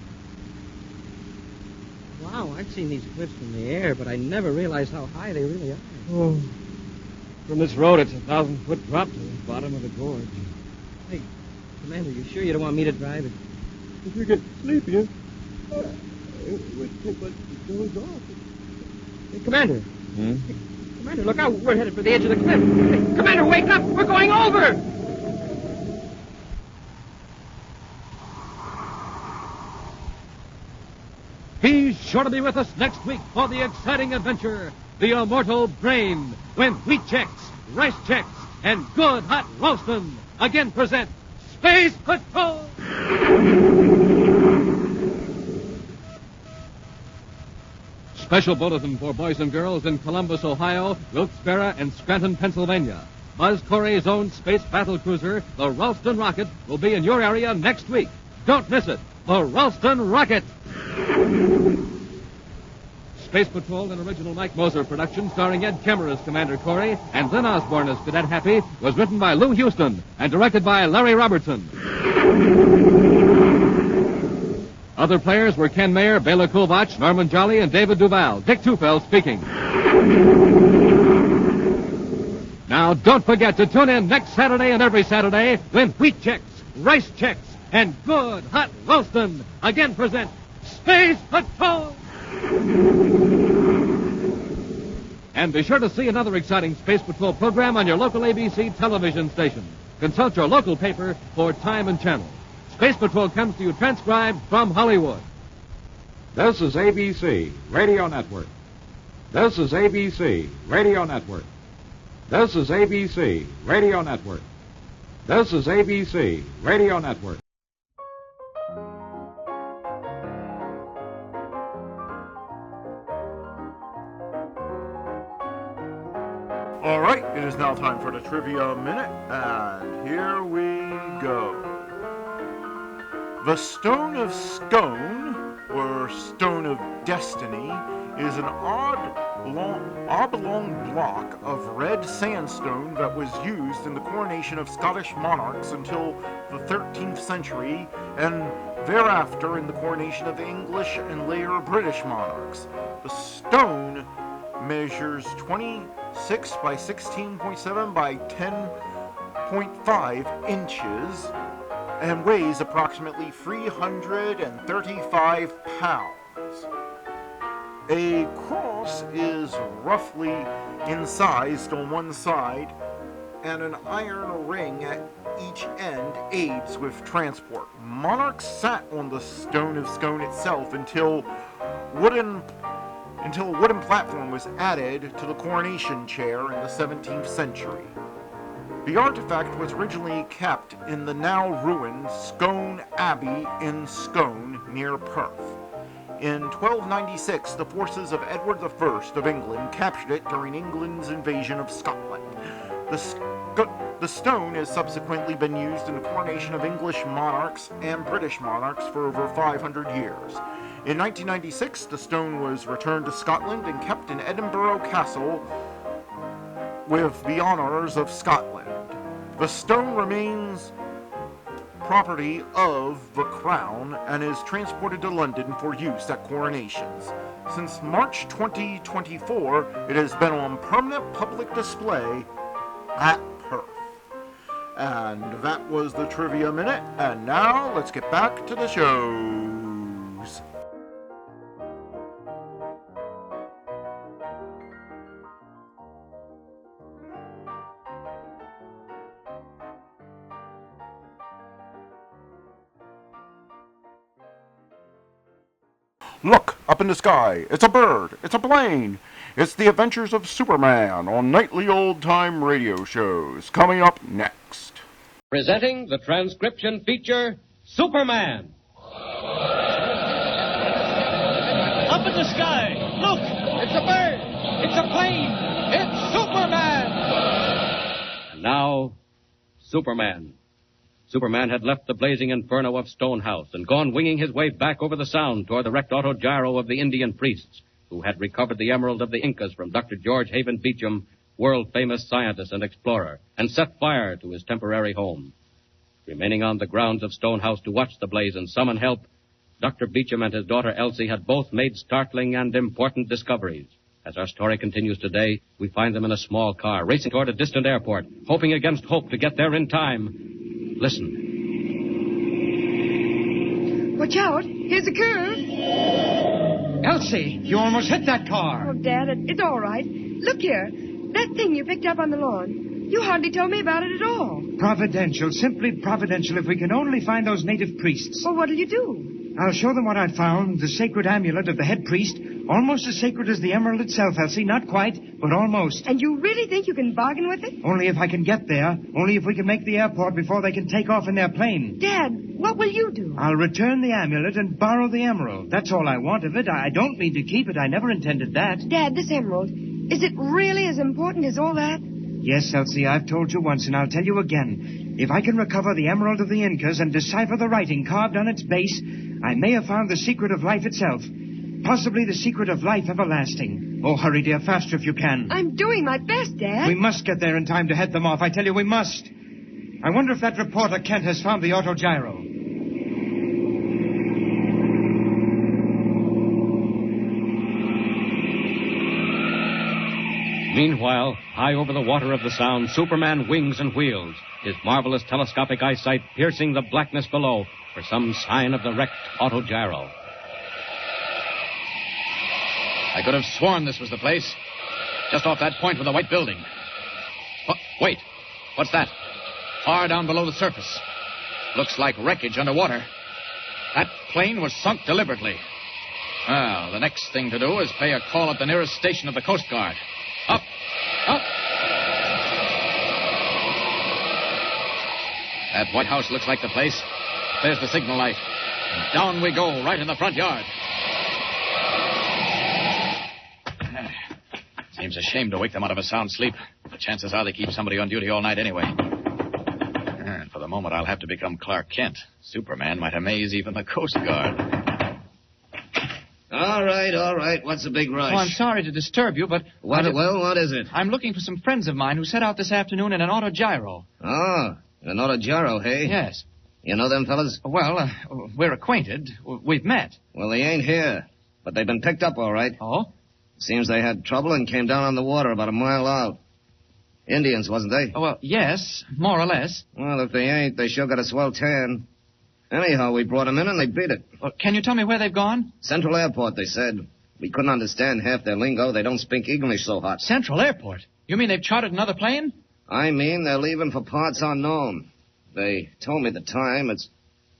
Wow, I've seen these cliffs from the air, but I never realized how high they really are. Oh. From this road, it's 1,000-foot drop to the bottom of the gorge. Hey, Commander, you sure you don't want me to drive it? If you get sleepy, it would take us to doze off. Hey, Commander. Hmm? Hey, Commander, look out. We're headed for the edge of the cliff. Hey, Commander, wake up. We're going over. Be sure to be with us next week for the exciting adventure, The Immortal Brain, when Wheat Chex, Rice Chex, and Good Hot Roastin' again present Space Patrol! Special bulletin for boys and girls in Columbus, Ohio, Wilkes-Barre, and Scranton, Pennsylvania. Buzz Corey's own space battle cruiser, the Ralston Rocket, will be in your area next week. Don't miss it. The Ralston Rocket. Space Patrol, an original Mike Moser production starring Ed Kemmer as Commander Corey and Lynn Osborne as Cadet Happy, was written by Lou Houston and directed by Larry Robertson. Other players were Ken Mayer, Bela Kulbach, Norman Jolly, and David Duval. Dick Tufel speaking. Now, don't forget to tune in next Saturday and every Saturday when Wheat Chex, Rice Chex, and Good Hot Roastin' again present Space Patrol! And be sure to see another exciting Space Patrol program on your local ABC television station. Consult your local paper for time and channel. Space Patrol comes to you transcribed from Hollywood. This is ABC Radio Network. This is ABC Radio Network. This is ABC Radio Network. This is ABC Radio Network. All right, it is now time for the Trivia Minute, and here we go. The Stone of Scone, or Stone of Destiny, is an oblong block of red sandstone that was used in the coronation of Scottish monarchs until the 13th century, and thereafter in the coronation of English and later British monarchs. The stone measures 26 by 16.7 by 10.5 inches and weighs approximately 335 pounds. A cross is roughly incised on one side, and an iron ring at each end aids with transport. Monarchs sat on the Stone of Scone itself until a wooden platform was added to the coronation chair in the 17th century. The artifact was originally kept in the now ruined Scone Abbey in Scone, near Perth. In 1296, the forces of Edward I of England captured it during England's invasion of Scotland. The stone has subsequently been used in the coronation of English monarchs and British monarchs for over 500 years. In 1996, the stone was returned to Scotland and kept in Edinburgh Castle with the honours of Scotland. The stone remains property of the Crown and is transported to London for use at coronations. Since March 2024, it has been on permanent public display at Perth. And that was the Trivia Minute, and now let's get back to the shows. Look, up in the sky. It's a bird. It's a plane. It's the adventures of Superman on nightly old-time radio shows. Coming up next. Presenting the transcription feature, Superman. Up in the sky. Look, it's a bird. It's a plane. It's Superman. And now, Superman. Superman had left the blazing inferno of Stonehouse and gone winging his way back over the Sound toward the wrecked autogyro of the Indian priests, who had recovered the emerald of the Incas from Dr. George Haven Beecham, world-famous scientist and explorer, and set fire to his temporary home. Remaining on the grounds of Stonehouse to watch the blaze and summon help, Dr. Beecham and his daughter Elsie had both made startling and important discoveries. As our story continues today, we find them in a small car, racing toward a distant airport, hoping against hope to get there in time. Listen. Watch out. Here's a curve. Elsie, you almost hit that car. Oh, Dad, it's all right. Look here. That thing you picked up on the lawn. You hardly told me about it at all. Providential, simply providential, if we can only find those native priests. Well, what'll you do? I'll show them what I found, the sacred amulet of the head priest. Almost as sacred as the emerald itself, Elsie. Not quite, but almost. And you really think you can bargain with it? Only if I can get there. Only if we can make the airport before they can take off in their plane. Dad, what will you do? I'll return the amulet and borrow the emerald. That's all I want of it. I don't mean to keep it. I never intended that. Dad, this emerald, is it really as important as all that? Yes, Elsie, I've told you once, and I'll tell you again. If I can recover the emerald of the Incas and decipher the writing carved on its base, I may have found the secret of life itself. Possibly the secret of life everlasting. Oh, hurry, dear, faster if you can. I'm doing my best, Dad. We must get there in time to head them off. I tell you, we must. I wonder if that reporter, Kent, has found the autogyro. Meanwhile, high over the water of the Sound, Superman wings and wheels, his marvelous telescopic eyesight piercing the blackness below for some sign of the wrecked autogyro. I could have sworn this was the place. Just off that point with the white building. Wait. What's that? Far down below the surface. Looks like wreckage underwater. That plane was sunk deliberately. Well, the next thing to do is pay a call at the nearest station of the Coast Guard. Up! Up! That White House looks like the place. There's the signal light. And down we go, right in the front yard. Seems a shame to wake them out of a sound sleep. The chances are they keep somebody on duty all night anyway. And for the moment, I'll have to become Clark Kent. Superman might amaze even the Coast Guard. All right. What's the big rush? Oh, I'm sorry to disturb you, but... What is it? I'm looking for some friends of mine who set out this afternoon in an autogyro. Oh, an autogyro, hey? Yes. You know them fellas? Well, we're acquainted. We've met. Well, they ain't here, but they've been picked up all right. Oh? Seems they had trouble and came down on the water about a mile out. Indians, wasn't they? Oh, well, yes, more or less. Well, if they ain't, they sure got a swell tan. Anyhow, we brought them in and they beat it. Well, can you tell me where they've gone? Central Airport, they said. We couldn't understand half their lingo. They don't speak English so hot. Central Airport? You mean they've chartered another plane? I mean they're leaving for parts unknown. They told me the time. It's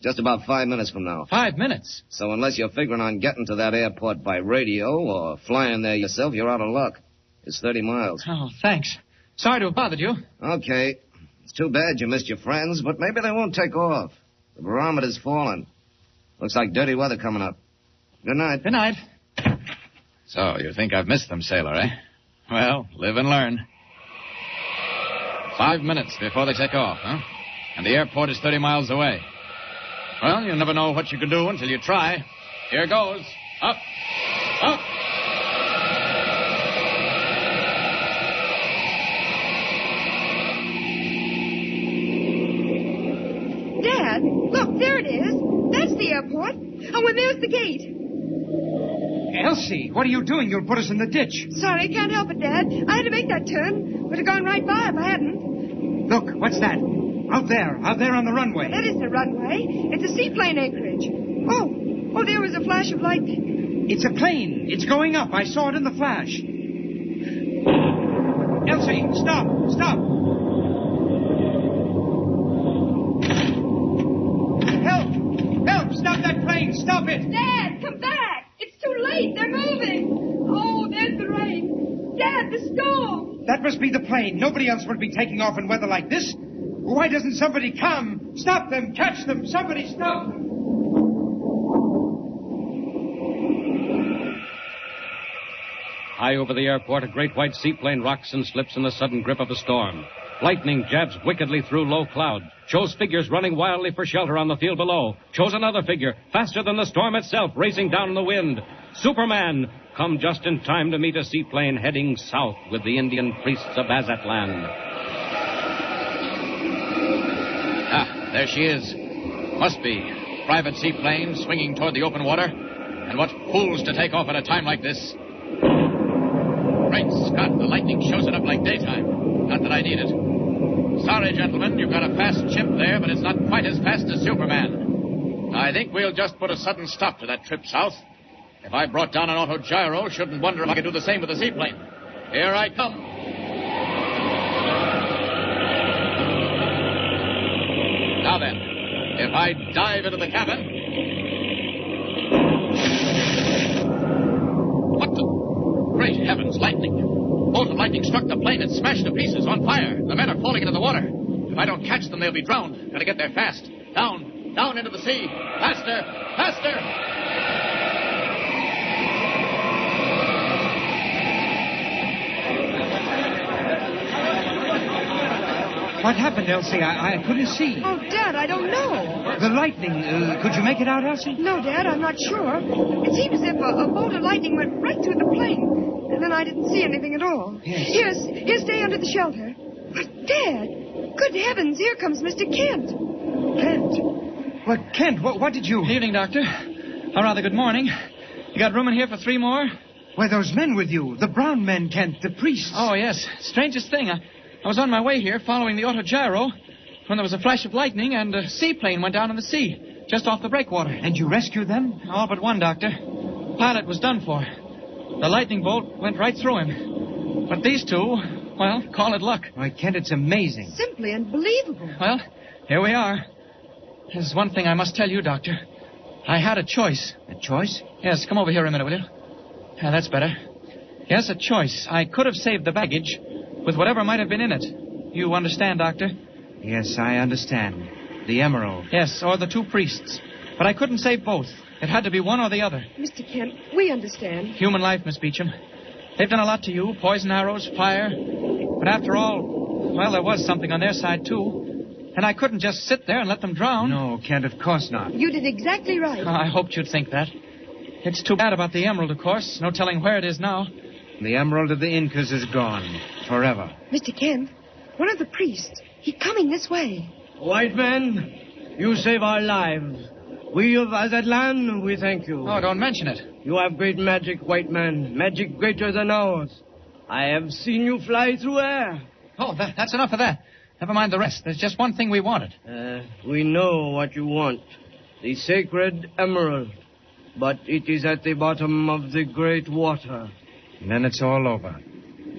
just about 5 minutes from now. 5 minutes? So unless you're figuring on getting to that airport by radio or flying there yourself, you're out of luck. It's 30 miles. Oh, thanks. Sorry to have bothered you. Okay. It's too bad you missed your friends, but maybe they won't take off. The barometer's falling. Looks like dirty weather coming up. Good night. Good night. So, you think I've missed them, sailor, eh? Well, live and learn. 5 minutes before they take off, huh? And the airport is 30 miles away. Well, you never know what you can do until you try. Here goes. Up. Up. Dad, look, there it is. That's the airport. Oh, and there's the gate. Elsie, what are you doing? You'll put us in the ditch. Sorry, can't help it, Dad. I had to make that turn. Would have gone right by if I hadn't. Look, what's that? Out there on the runway. That isn't a runway. It's a seaplane anchorage. Oh, there was a flash of light. It's a plane. It's going up. I saw it in the flash. Elsie, stop. Help, stop that plane. Stop it. Dad, come back. It's too late. They're moving. Oh, there's the rain. Dad, the storm. That must be the plane. Nobody else would be taking off in weather like this. Why doesn't somebody come? Stop them! Catch them! Somebody stop them! High over the airport, a great white seaplane rocks and slips in the sudden grip of a storm. Lightning jabs wickedly through low cloud. Shows figures running wildly for shelter on the field below. Shows another figure, faster than the storm itself, racing down in the wind. Superman, come just in time to meet a seaplane heading south with the Indian priests of Azatlan. Ah, there she is. Must be. Private seaplane swinging toward the open water. And what fools to take off at a time like this. Great Scott, the lightning shows it up like daytime. Not that I need it. Sorry, gentlemen, you've got a fast ship there, but it's not quite as fast as Superman. I think we'll just put a sudden stop to that trip south. If I brought down an autogyro, shouldn't wonder if I could do the same with a seaplane. Here I come. Now then, if I dive into the cabin... What the... Great heavens, lightning. Bolt of lightning struck the plane and smashed to pieces, on fire. The men are falling into the water. If I don't catch them, they'll be drowned. Gotta get there fast. Down, down into the sea. Faster, faster! What happened, Elsie? I couldn't see. Oh, Dad, I don't know. The lightning. Could you make it out, Elsie? No, Dad, I'm not sure. It seemed as if a bolt of lightning went right through the plane. And then I didn't see anything at all. Yes. Here, stay under the shelter. But, Dad, good heavens, here comes Mr. Kent. Kent? What, Kent, what did you... Good evening, Doctor. Or rather, good morning. You got room in here for 3 more? Why, those men with you. The brown men, Kent, the priests. Oh, yes. Strangest thing. I was on my way here following the autogyro when there was a flash of lightning and a seaplane went down in the sea, just off the breakwater. And you rescued them? All but one, Doctor. Pilot was done for. The lightning bolt went right through him. But these two, well, call it luck. Why, Kent, it's amazing. Simply unbelievable. Well, here we are. There's one thing I must tell you, Doctor. I had a choice. A choice? Yes, come over here a minute, will you? Yeah, that's better. Yes, a choice. I could have saved the baggage with whatever might have been in it. You understand, Doctor? Yes, I understand. The emerald. Yes, or the 2 priests. But I couldn't save both. It had to be one or the other. Mr. Kent, we understand. Human life, Miss Beecham. They've done a lot to you. Poison arrows, fire. But after all, well, there was something on their side, too. And I couldn't just sit there and let them drown. No, Kent, of course not. You did exactly right. Oh, I hoped you'd think that. It's too bad about the emerald, of course. No telling where it is now. The emerald of the Incas is gone. Forever. Mr. Kent, one of the priests. He's coming this way. White men, you save our lives. We of Azatlan, we thank you. Oh, don't mention it. You have great magic, white man. Magic greater than ours. I have seen you fly through air. Oh, that's enough of that. Never mind the rest. There's just one thing we wanted. We know what you want. The sacred emerald. But it is at the bottom of the great water. And then it's all over.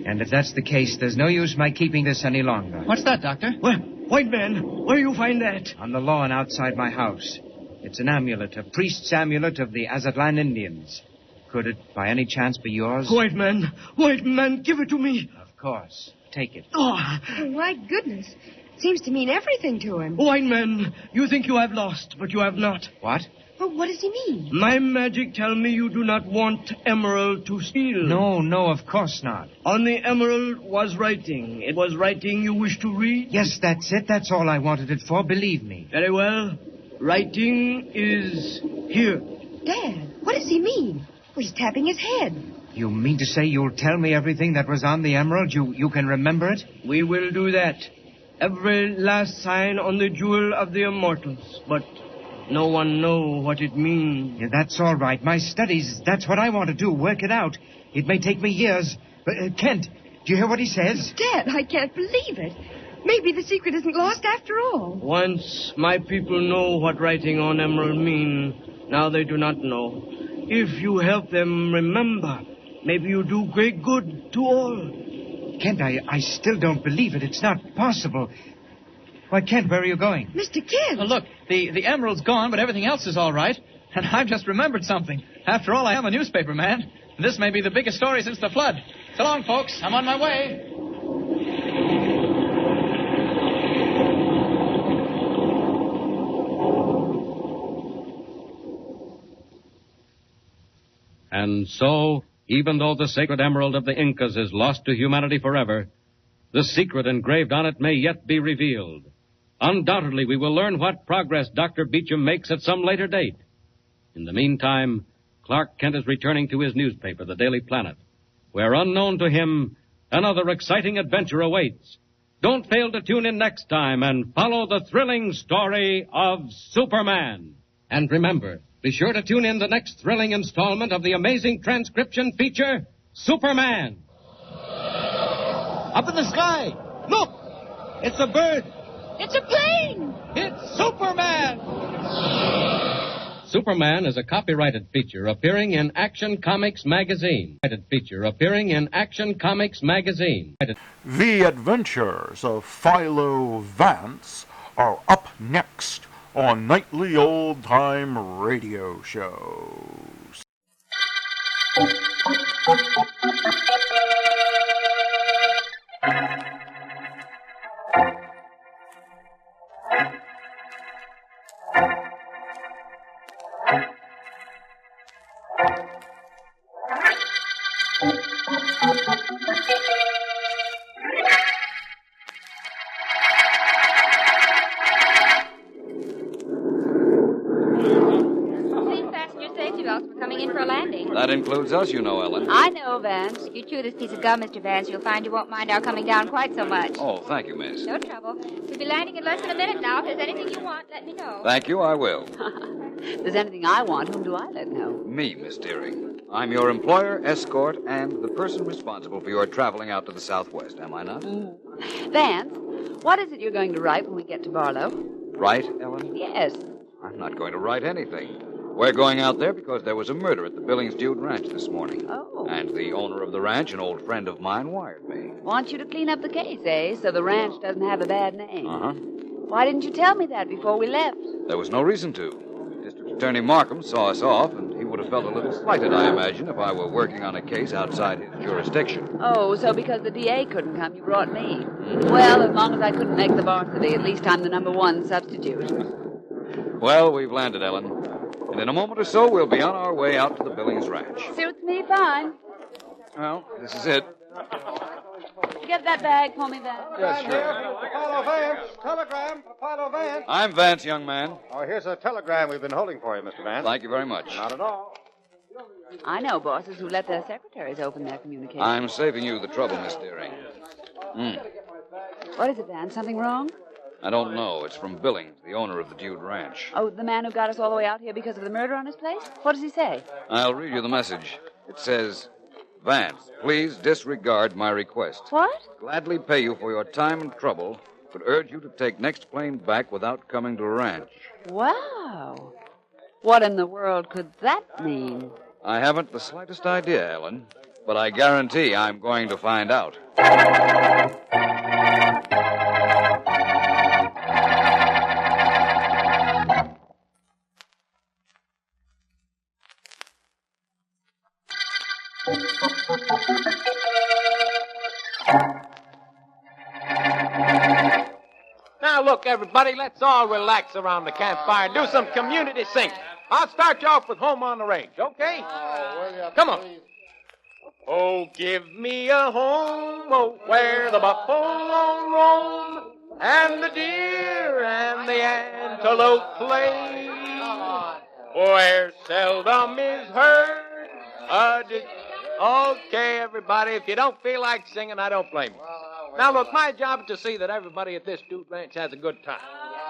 And if that's the case, there's no use my keeping this any longer. What's that, Doctor? Well, white man, where you find that? On the lawn outside my house. It's an amulet, a priest's amulet of the Azatlan Indians. Could it, by any chance, be yours? White man, give it to me. Of course. Take it. Oh, my goodness. Seems to mean everything to him. White man, you think you have lost, but you have not. What? Well, what does he mean? My magic tell me you do not want emerald to steal. No, of course not. On the emerald was writing. It was writing you wish to read? Yes, that's it. That's all I wanted it for, believe me. Very well. Writing is here. Dad, what does he mean? Well, he's tapping his head. You mean to say you'll tell me everything that was on the emerald? You can remember it? We will do that. Every last sign on the jewel of the immortals. But no one know what it means. Yeah, that's all right. My studies, that's what I want to do. Work it out. It may take me years. But, Kent, do you hear what he says? Dad, I can't believe it. Maybe the secret isn't lost after all. Once my people know what writing on emerald mean. Now they do not know. If you help them remember, maybe you do great good to all. Kent, I still don't believe it. It's not possible. Why, Kent, where are you going? Mr. Kent! Look, the emerald's gone, but everything else is all right. And I've just remembered something. After all, I am a newspaper man. This may be the biggest story since the flood. So long, folks. I'm on my way. And so, even though the sacred emerald of the Incas is lost to humanity forever, the secret engraved on it may yet be revealed. Undoubtedly, we will learn what progress Dr. Beecham makes at some later date. In the meantime, Clark Kent is returning to his newspaper, the Daily Planet, where, unknown to him, another exciting adventure awaits. Don't fail to tune in next time and follow the thrilling story of Superman. And remember, be sure to tune in the next thrilling installment of the amazing transcription feature, Superman. Up in the sky! Look! It's a bird! It's a plane! It's Superman! Superman is a copyrighted feature appearing in Action Comics magazine. The Adventures of Philo Vance are up next on Nightly Old Time Radio Shows. That includes us, you know, Ellen. I know, Vance. You chew this piece of gum, Mr. Vance, you'll find you won't mind our coming down quite so much. Oh, thank you, miss. No trouble. We'll be landing in less than a minute now. If there's anything you want, let me know. Thank you, I will. If there's anything I want, whom do I let know? Me, Miss Deering. I'm your employer, escort, and the person responsible for your traveling out to the Southwest, am I not? Vance, what is it you're going to write when we get to Barlow? Right, Ellen? Yes. I'm not going to write anything. We're going out there because there was a murder at the Billings Dude Ranch this morning. Oh. And the owner of the ranch, an old friend of mine, wired me. Want you to clean up the case, eh? So the ranch doesn't have a bad name. Uh-huh. Why didn't you tell me that before we left? There was no reason to. District Attorney Markham saw us off, and he would have felt a little slighted, I imagine, if I were working on a case outside his jurisdiction. Oh, so because the DA couldn't come, you brought me. Well, as long as I couldn't make the varsity, at least I'm the number one substitute. Well, we've landed, Ellen. And in a moment or so, we'll be on our way out to the Billings Ranch. Suits me fine. Well, this is it. Get that bag for me, Vance. Yes, sure. Philo Vance. Telegram for Philo Vance. I'm Vance, young man. Oh, here's a telegram we've been holding for you, Mr. Vance. Thank you very much. Not at all. I know bosses who let their secretaries open their communication. I'm saving you the trouble, Miss Deering. What is it, Vance? Something wrong? I don't know. It's from Billings, the owner of the Dude Ranch. Oh, the man who got us all the way out here because of the murder on his place? What does he say? I'll read you the message. It says, Vance, please disregard my request. What? Gladly pay you for your time and trouble, but urge you to take next plane back without coming to the ranch. Wow. What in the world could that mean? I haven't the slightest idea, Ellen, but I guarantee I'm going to find out. Now, look, everybody, let's all relax around the campfire and do some community singing. I'll start you off with Home on the Range, okay? Come on. Oh, give me a home, oh, where the buffalo roam, and the deer and the antelope play, where seldom is heard Okay, everybody, if you don't feel like singing, I don't blame you. Now, look, my job is to see that everybody at this Dude Ranch has a good time.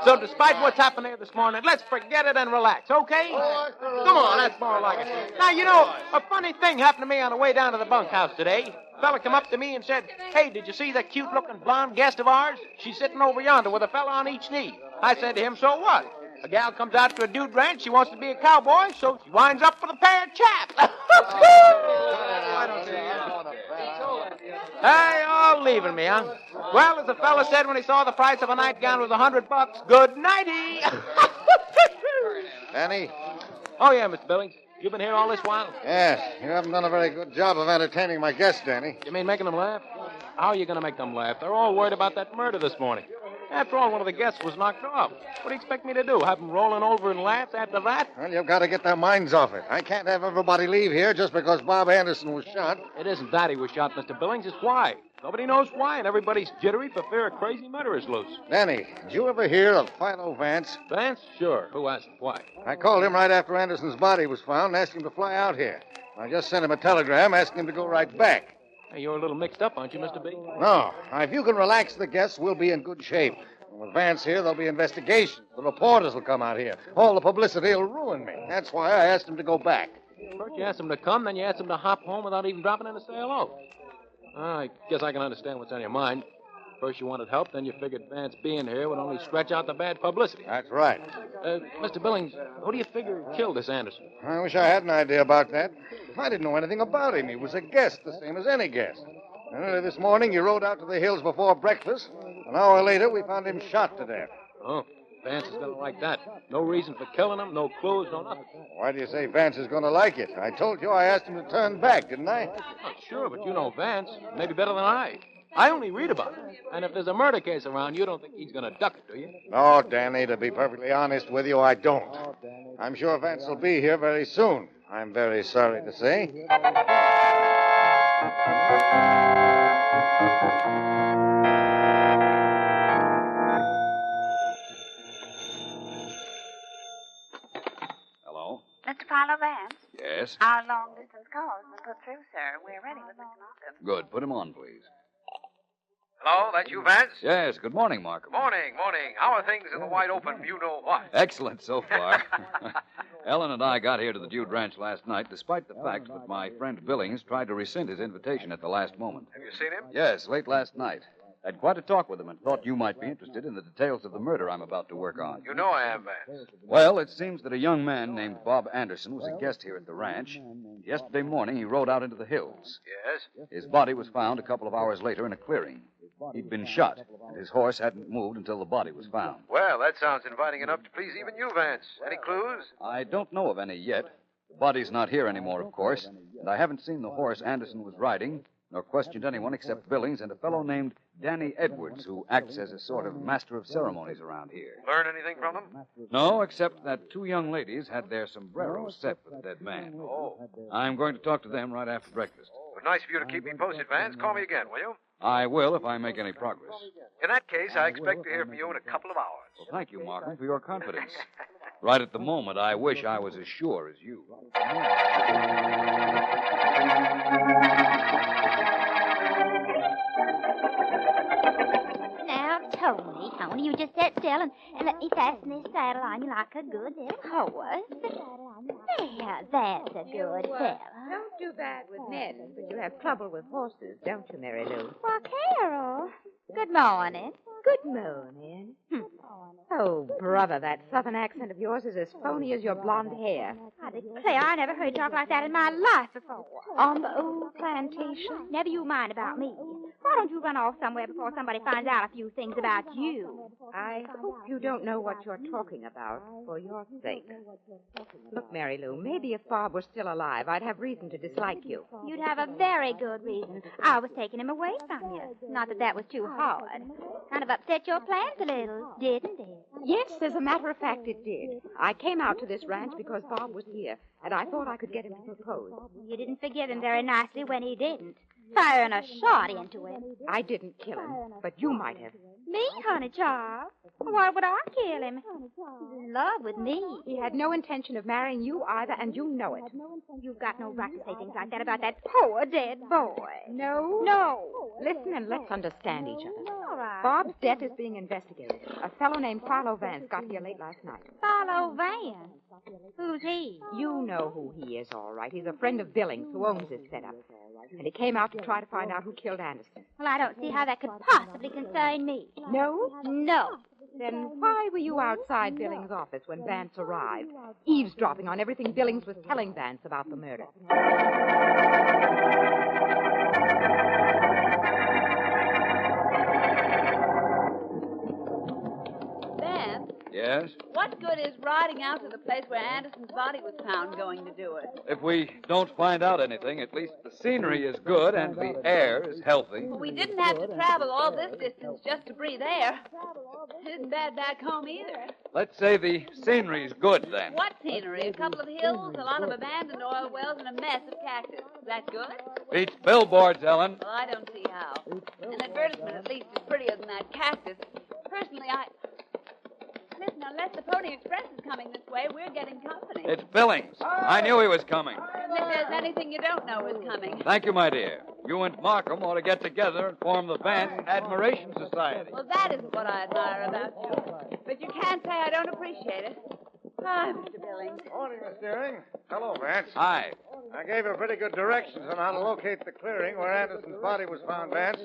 So despite what's happened here this morning, let's forget it and relax, okay? Come on, that's more like it. Now, you know, a funny thing happened to me on the way down to the bunkhouse today. A fella come up to me and said, "Hey, did you see that cute-looking blonde guest of ours? She's sitting over yonder with a fella on each knee." I said to him, "So what? A gal comes out to a Dude Ranch, she wants to be a cowboy, so she winds up with a pair of chaps." Hey, all leaving me, huh? Well, as the fella said when he saw the price of a nightgown was $100, good nighty. Danny? Oh, yeah, Mr. Billings. You've been here all this while? Yes. You haven't done a very good job of entertaining my guests, Danny. You mean making them laugh? How are you going to make them laugh? They're all worried about that murder this morning. After all, one of the guests was knocked off. What do you expect me to do? Have them rolling over in laughs after that? Well, you've got to get their minds off it. I can't have everybody leave here just because Bob Anderson was shot. It isn't that he was shot, Mr. Billings. It's why. Nobody knows why, and everybody's jittery for fear a crazy murder is loose. Danny, did you ever hear of Philo Vance? Vance? Sure. Who hasn't? Why? I called him right after Anderson's body was found and asked him to fly out here. I just sent him a telegram asking him to go right back. Hey, you're a little mixed up, aren't you, Mr. B? No. Now, if you can relax the guests, we'll be in good shape. And with Vance here, there'll be investigations. The reporters will come out here. All the publicity will ruin me. That's why I asked him to go back. First you asked him to come, then you asked him to hop home without even dropping in to say hello. I guess I can understand what's on your mind. First you wanted help, then you figured Vance being here would only stretch out the bad publicity. That's right. Mr. Billings, who do you figure killed this Anderson? I wish I had an idea about that. I didn't know anything about him. He was a guest, the same as any guest. And early this morning, he rode out to the hills before breakfast. An hour later, we found him shot to death. Oh, Vance is going to like that. No reason for killing him, no clues, no nothing. Why do you say Vance is going to like it? I told you I asked him to turn back, didn't I? Oh, sure, but you know Vance. Maybe better than I. I only read about it. And if there's a murder case around, you don't think he's going to duck it, do you? No, Danny, to be perfectly honest with you, I don't. I'm sure Vance will be here very soon. I'm very sorry to say. Hello? Mr. Philo Vance? Yes? Our long-distance call has been put through, sir. We're ready with Mr. Markham. Good. Put him on, please. Hello, that's you, Vance? Yes, good morning, Markham. Morning. How are things in the wide open you-know-what? Excellent so far. Ellen and I got here to the Dude Ranch last night, despite the fact that my friend Billings tried to rescind his invitation at the last moment. Have you seen him? Yes, late last night. Had quite a talk with him and thought you might be interested in the details of the murder I'm about to work on. You know I am, Vance. Well, it seems that a young man named Bob Anderson was a guest here at the ranch. Yesterday morning, he rode out into the hills. Yes? His body was found a couple of hours later in a clearing. He'd been shot, and his horse hadn't moved until the body was found. Well, that sounds inviting enough to please even you, Vance. Any clues? I don't know of any yet. The body's not here anymore, of course, and I haven't seen the horse Anderson was riding, nor questioned anyone except Billings and a fellow named Danny Edwards, who acts as a sort of master of ceremonies around here. Learn anything from him? No, except that two young ladies had their sombreros set for the dead man. Oh. I'm going to talk to them right after breakfast. Well, nice of you to keep me posted, Vance. Call me again, will you? I will if I make any progress. In that case, I expect to hear from you in a couple of hours. Well, thank you, Markham, for your confidence. Right at the moment, I wish I was as sure as you. Now, Tony, you just sit still and let me fasten this saddle on you like a good little horse. Yeah, that's a good fella. Don't do that with men, but you have trouble with horses, don't you, Mary Lou? Well, Carol, good morning. Good morning. Oh, brother, that southern accent of yours is as phony as your blonde hair. I declare, I never heard you talk like that in my life before. On the old plantation? Never you mind about me. Why don't you run off somewhere before somebody finds out a few things about you? I hope you don't know what you're talking about, for your sake. Look, Mary Lou, maybe if Bob were still alive, I'd have reason to dislike you. You'd have a very good reason. I was taking him away from you. Not that that was too hard. Kind of upset your plans a little, didn't it? Yes, as a matter of fact, it did. I came out to this ranch because Bob was here, and I thought I could get him to propose. You didn't forgive him very nicely when he didn't. Firing a shot into him. I didn't kill him, but you might have. Me, honey child? Why would I kill him? He's in love with me. He had no intention of marrying you either, and you know it. You've got no right to say things like that about that poor dead boy. No? No. Listen and let's understand each other. All right. Bob's death is being investigated. A fellow named Philo Vance got here late last night. Philo Vance? Who's he? You know who he is, all right. He's a friend of Billings, who owns this setup. And he came out to try to find out who killed Anderson. Well, I don't see how that could possibly concern me. No? No. Then why were you outside Billings' office when Vance arrived, eavesdropping on everything Billings was telling Vance about the murder? Vance, Yes? What good is riding out to the place where Anderson's body was found going to do it? If we don't find out anything, at least the scenery is good and the air is healthy. We didn't have to travel all this distance just to breathe air. It isn't bad back home either. Let's say the scenery's good, then. What scenery? A couple of hills, a lot of abandoned oil wells, and a mess of cactus. Is that good? Beats billboards, Ellen. Well, I don't see how. An advertisement, at least, is prettier than that cactus. Personally, Listen, unless the Pony Express is coming this way, we're getting company. It's Billings. I knew he was coming. And if there's anything you don't know is coming. Thank you, my dear. You and Markham ought to get together and form the Vance Admiration Society. Well, that isn't what I admire about you. But you can't say I don't appreciate it. Hi, Mr. Billings. Morning, Miss Deering. Hello, Vance. Hi. I gave you pretty good directions on how to locate the clearing where Anderson's body was found, Vance.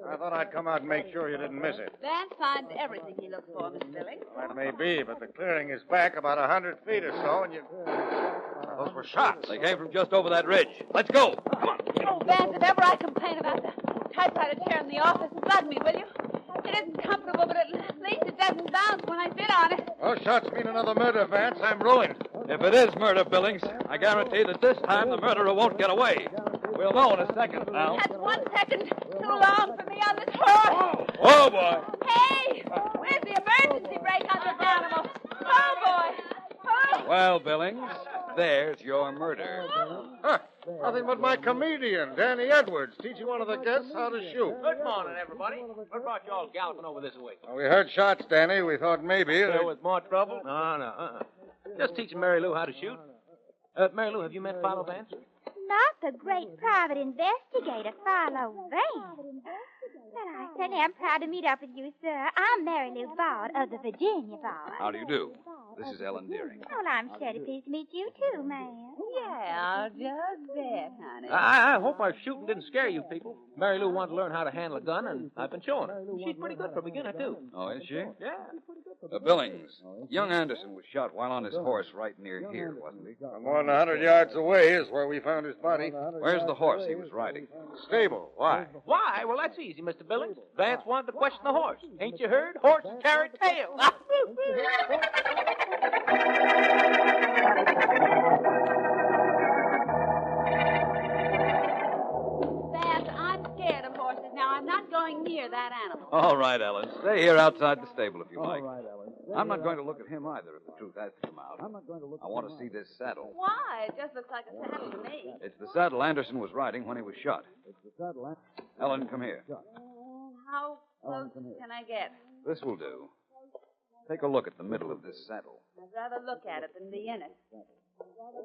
I thought I'd come out and make sure you didn't miss it. Vance finds everything he looks for, Mr. Billings. Well, that may be, but the clearing is back about 100 feet or so, and you... Those were shots. They came from just over that ridge. Let's go. Come on. Oh, Vance, if ever I complain about the typewriter chair in the office, plug me, will you? It isn't comfortable, but at least it doesn't bounce when I sit on it. Those shots mean another murder, Vance. I'm ruined. If it is murder, Billings, I guarantee that this time the murderer won't get away. We'll know in a second now. That's 1 second too long for me on this horse. Oh, boy. Hey, where's the emergency brake on this animal? Oh, boy. Oh. Well, Billings, there's your murder. Huh. Nothing but my comedian, Danny Edwards, teaching one of the guests how to shoot. Good morning, everybody. What brought you all galloping over this way? Well, we heard shots, Danny. We thought maybe... There was more trouble? No. Just teaching Mary Lou how to shoot. Mary Lou, have you met Philo Vance? Not the great private investigator, Philo Vance. But I certainly am proud to meet up with you, sir. I'm Mary Lou Bard of the Virginia Bar. How do you do? This is Ellen Deering. Well, I'm sure to pleased to meet you, too, ma'am. Yeah, I'll just bet, honey. I hope our shooting didn't scare you people. Mary Lou wanted to learn how to handle a gun, and I've been showing her. She's pretty good for a beginner, too. Oh, is she? Yeah. Billings, young Anderson was shot while on his horse right near here, wasn't he? More than 100 yards away is where we found his body. Where's the horse he was riding? Stable. Why? Why? Well, that's easy, Mr. Billings. Vance wanted to question the horse. Ain't you heard? Horses carry tails. Vance, I'm scared of horses. Now, I'm not going near that animal. All right, Ellen. Stay here outside the stable if you like. I'm not going to look at him either if the truth has to come out. I want to see this saddle. Why? It just looks like a saddle to me. It's the saddle Anderson was riding when he was shot. Ellen, come here. How close can I get? This will do. Take a look at the middle of this saddle. I'd rather look at it than be in it.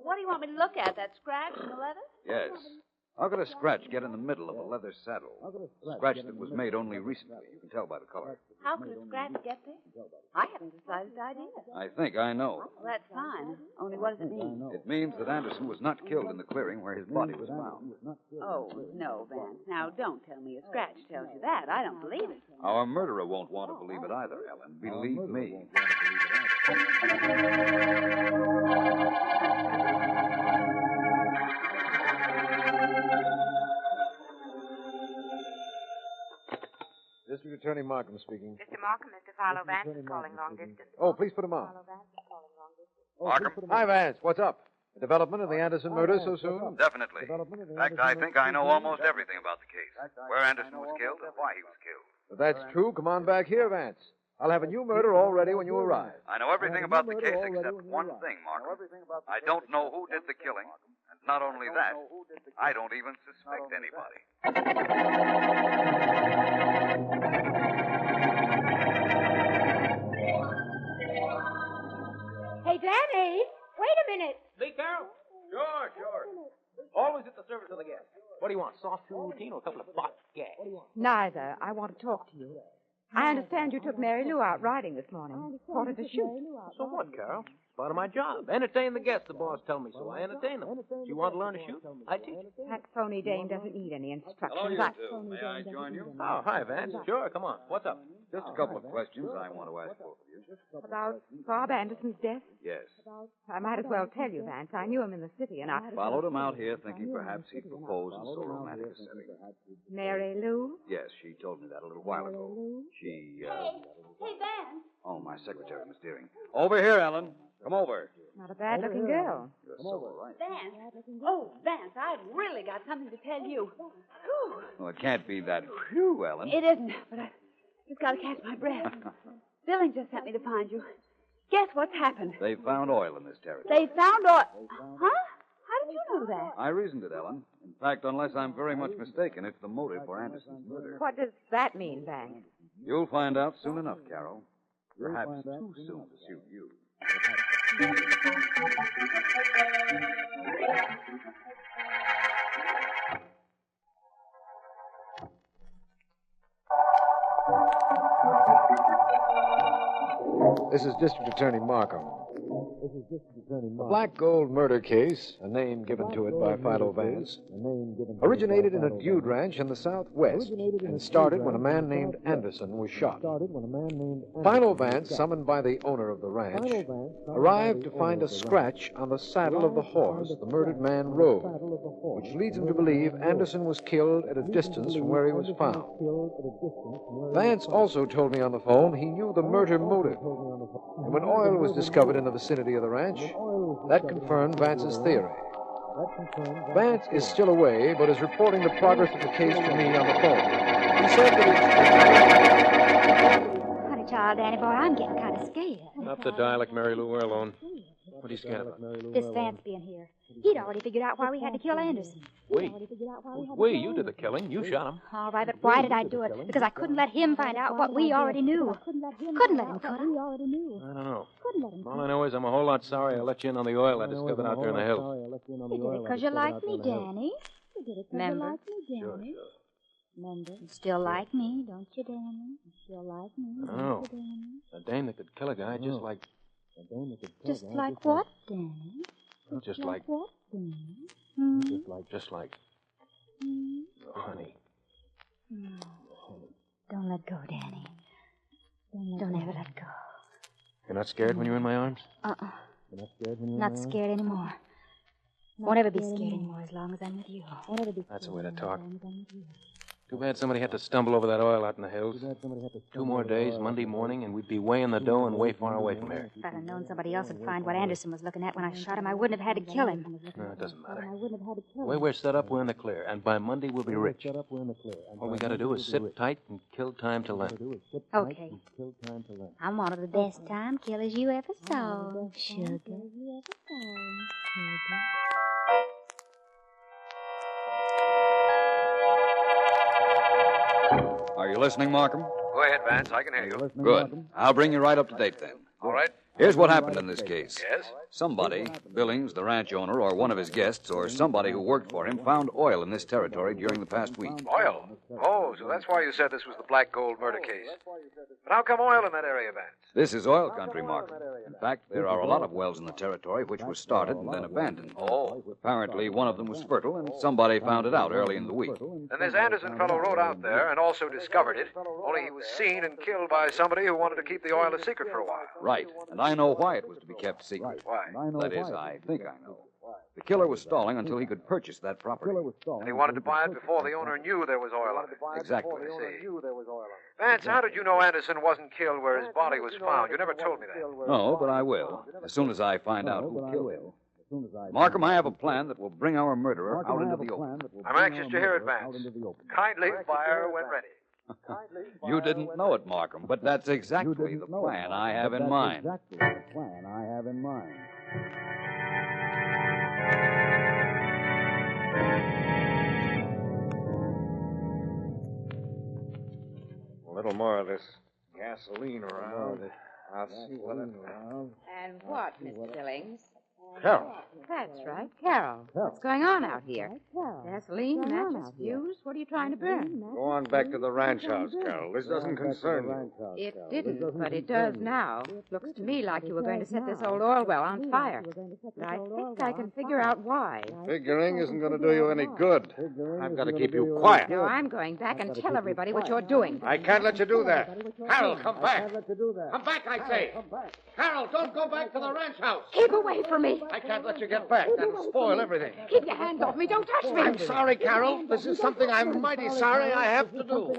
What do you want me to look at? That scratch in the leather? Yes. How could a scratch get in the middle of a leather saddle? A scratch that was made only recently. You can tell by the color. How could a scratch get there? I haven't the slightest idea. I think I know. Well, that's fine. Only what does it mean? It means that Anderson was not killed in the clearing where his body was found. Oh, no, Vance. Now, don't tell me a scratch tells you that. I don't believe it. Our murderer won't want to believe it either, Ellen. Believe me. District Attorney Markham speaking. Mr. Markham, Mr. Philo Vance is calling long distance. Oh, please put him on. Markham? Hi, Vance. What's up? A development of the Anderson murder so soon? Definitely. In fact, I think I know almost everything about the case. Where Anderson was killed and why he was killed. If that's true, come on back here, Vance. I'll have a new murder all ready when you arrive. I know everything about the case except one thing, Markham. I don't know who did the killing. And not only that, I don't even suspect anybody. Hey, Danny, wait a minute. See, Carol? Sure. Always at the service of the guest. What do you want, soft food routine or a couple of box gas? Neither. I want to talk to you. I understand you took Mary Lou out riding this morning. Wanted to shoot. So what, Carol? part of my job. Entertain the guests, the boss told me so. I entertain them. If you want to learn to shoot, I teach you. That phony dame doesn't need any instructions. Hello, you two. May I join you? Oh, hi, Vance. Sure, come on. What's up? Just a couple of questions I want to ask both of you. About Bob Anderson's death? Yes. I might as well tell you, Vance. I knew him in the city, and I... Followed him out here thinking perhaps he'd propose in so romantic a setting. Mary Lou? Yes, she told me that a little while ago. She, Hey, Vance. Oh, my secretary, Miss Deering. Over here, Ellen. Come over. Not a bad-looking girl. You're so right. Vance. Oh, Vance, I've really got something to tell you. Whew. Well, it can't be that whew, Ellen. It isn't, but I just got to catch my breath. Billings just sent me to find you. Guess what's happened? They found oil in this territory. They found oil. Huh? How did you know that? I reasoned it, Ellen. In fact, unless I'm very much mistaken, it's the motive for Anderson's murder. What does that mean, Vance? You'll find out soon enough, Carol. Perhaps too soon to suit you. This is District Attorney Markham. The Black Gold murder case, a name given to it by Philo Vance, originated in a dude ranch in the Southwest and started when a man named Anderson was shot. Philo Vance, summoned by the owner of the ranch, arrived to find a scratch on the saddle of the horse the murdered man rode, which leads him to believe Anderson was killed at a distance from where he was found. Vance also told me on the phone he knew the murder motive, and when oil was discovered in the vicinity of the ranch, that confirmed Vance's theory. Vance is still away, but is reporting the progress of the case to me on the phone. He said that Honey, child, Danny boy, I'm getting kind of scared. Up the dialect, Mary Lou. We're alone. What are you scared about? This Vance being here. He'd already figured out why we had to kill Anderson. We, you did the killing. You shot him. All right, but why did I do it? Because I couldn't let him find out what we already knew. Couldn't let him, could I? I don't know. All I know is I'm a whole lot sorry I let you in on the oil I discovered out there in the hills. You did it because you like me, Danny. Remember? Sure. Remember? You still like me, don't you, Danny? You still like me, I don't know. you, Danny? A dame that could kill a guy just like... Just like what, Danny? Just like... what, Danny? Just like... Oh, honey. No. Don't let go, Danny. Don't ever let go. You're not scared when you're in my arms? Not scared anymore. Won't ever be scared anymore as long as I'm with you. That's the way to talk. Too bad somebody had to stumble over that oil out in the hills. 2 more days, Monday morning, and we'd be way in the dough and way far away from here. If I'd have known somebody else would find what Anderson was looking at when I shot him, I wouldn't have had to kill him. No, it doesn't matter. The way we're set up, we're in the clear, and by Monday we'll be rich. All we gotta do is sit tight and kill time to learn. Okay. I'm one of the best time killers you ever saw, sugar. Are you listening, Markham? Go ahead, Vance. I can hear you. Good. I'll bring you right up to date then. All right. Here's what happened in this case. Yes? Somebody, Billings, the ranch owner, or one of his guests, or somebody who worked for him, found oil in this territory during the past week. Oil? Oh, so that's why you said this was the Black Gold murder case. But how come oil in that area, Vance? This is oil country, Markham. In fact, there are a lot of wells in the territory which were started and then abandoned. Oh. Apparently, one of them was fertile, and somebody found it out early in the week. And this Anderson fellow rode out there and also discovered it, only he was seen and killed by somebody who wanted to keep the oil a secret for a while. Right. And I know why it was to be kept secret. Why? That is, I think I know. The killer was stalling until he could purchase that property. And he wanted to buy it before the owner knew there was oil on it. Exactly. I see. Vance, how did you know Anderson wasn't killed where his body was found? You never told me that. No, but I will, as soon as I find out who killed him. Markham, I have a plan that will bring our murderer out into the open. I'm anxious to hear it, Vance. Kindly fire when ready. You didn't know it, Markham, but that's exactly the plan I have in mind. A little more of this gasoline around. I'll see what it... And what, Miss Billings? Carol. That's right, Carol. What's going on out here? Gasoline, matches, fuse? What are you trying to burn? Go on back to the ranch house, Carol. This doesn't concern you. It didn't, but it does now. Looks to me like you were going to set this old oil well on fire. But I think I can figure out why. Figuring isn't going to do you any good. I've got to keep you quiet. No, I'm going back and tell everybody what you're doing. I can't let you do that. Carol, come back. Come back, I say. Carol, don't go back to the ranch house. Keep away from me. I can't let you get back. That'll spoil everything. Keep your hands off me. Don't touch me. I'm sorry, Carol. This is something I'm mighty sorry I have to do.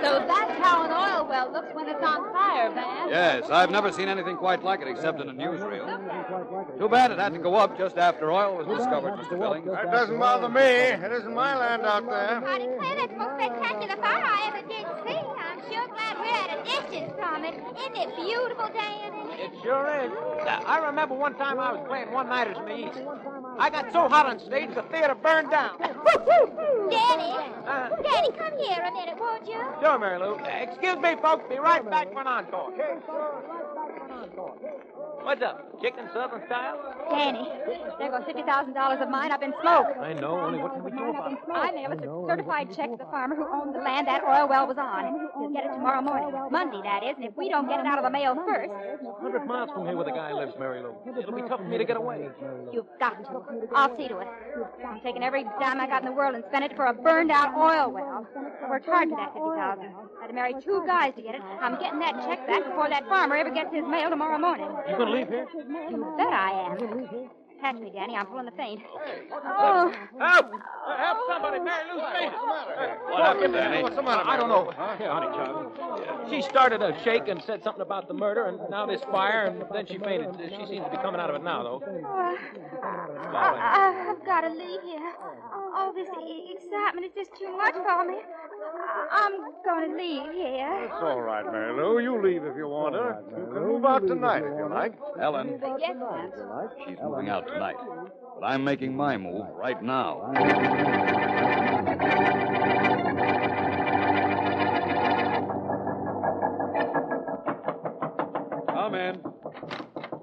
So that's how an oil well looks when it's on fire, Vance. Yes, I've never seen anything quite like it except in a newsreel. Too bad it had to go up just after oil was discovered, Mr. Billings. That doesn't bother me. It isn't my land out there. I declare that's the most spectacular fire I ever did see. I'm sure glad we're at a distance from it. Isn't it beautiful, Dan? It sure is. I remember one time I was playing one-nighters in the East. I got so hot on stage, the theater burned down. Danny, Danny, come here a minute, won't you? Sure, Mary Lou. Excuse me, folks. Be right back for an encore. What's up? Chicken Southern style? Danny, there goes $50,000 of mine up in smoke. I know. Only what can we do about it? I mailed a certified check to the farmer who owned the land that oil well was on. He'll get it tomorrow morning. Monday, that is. And if we don't get it out of the mail first... 100 miles from here where the guy lives, Mary Lou. It'll be tough for me to get away. You've got to. I'll see to it. I'm taking every dime I got in the world and spend it for a burned-out oil well. I worked hard for that $50,000. I had to marry 2 guys to get it. I'm getting that check back before that farmer ever gets his mail tomorrow morning. You gonna leave here? You bet I am. Catch me, Danny. I'm pulling the faint. Oh. Help! Help somebody. Mary Lou's fainted. What happened, Danny? What's the matter? I don't know. Here, honey, child. She started to shake and said something about the murder, and now this fire, and then she fainted. She seems to be coming out of it now, though. I've got to leave here. All this excitement is just too much for me. I'm going to leave here. It's all right, Mary Lou. You leave if you want to. You can move out tonight if you like. Ellen, Yes, Vance. she's moving out tonight. But I'm making my move right now. Come in.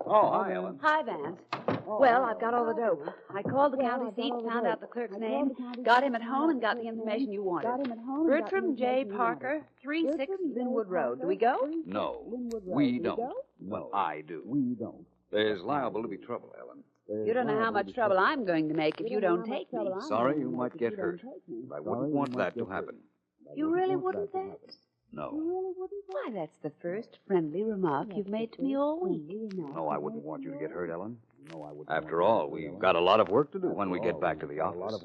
Oh, hi, Ellen. Hi, Vance. Well, I've got all the dope. I called the county seat, found out the clerk's name, got him at home, and got the information you wanted. Bertram J. Parker, 36 Linwood Road. Do we go? No, we don't. Well, I do. We don't. There's liable to be trouble, Ellen. You don't know how much trouble I'm going to make if you don't take me. Sorry you might get hurt. But I wouldn't want that to happen. You really wouldn't, Vance? No. Why, that's the first friendly remark you've made to me all week. No, I wouldn't want you to get hurt, Ellen. After all, we've got a lot of work to do when we get back to the office.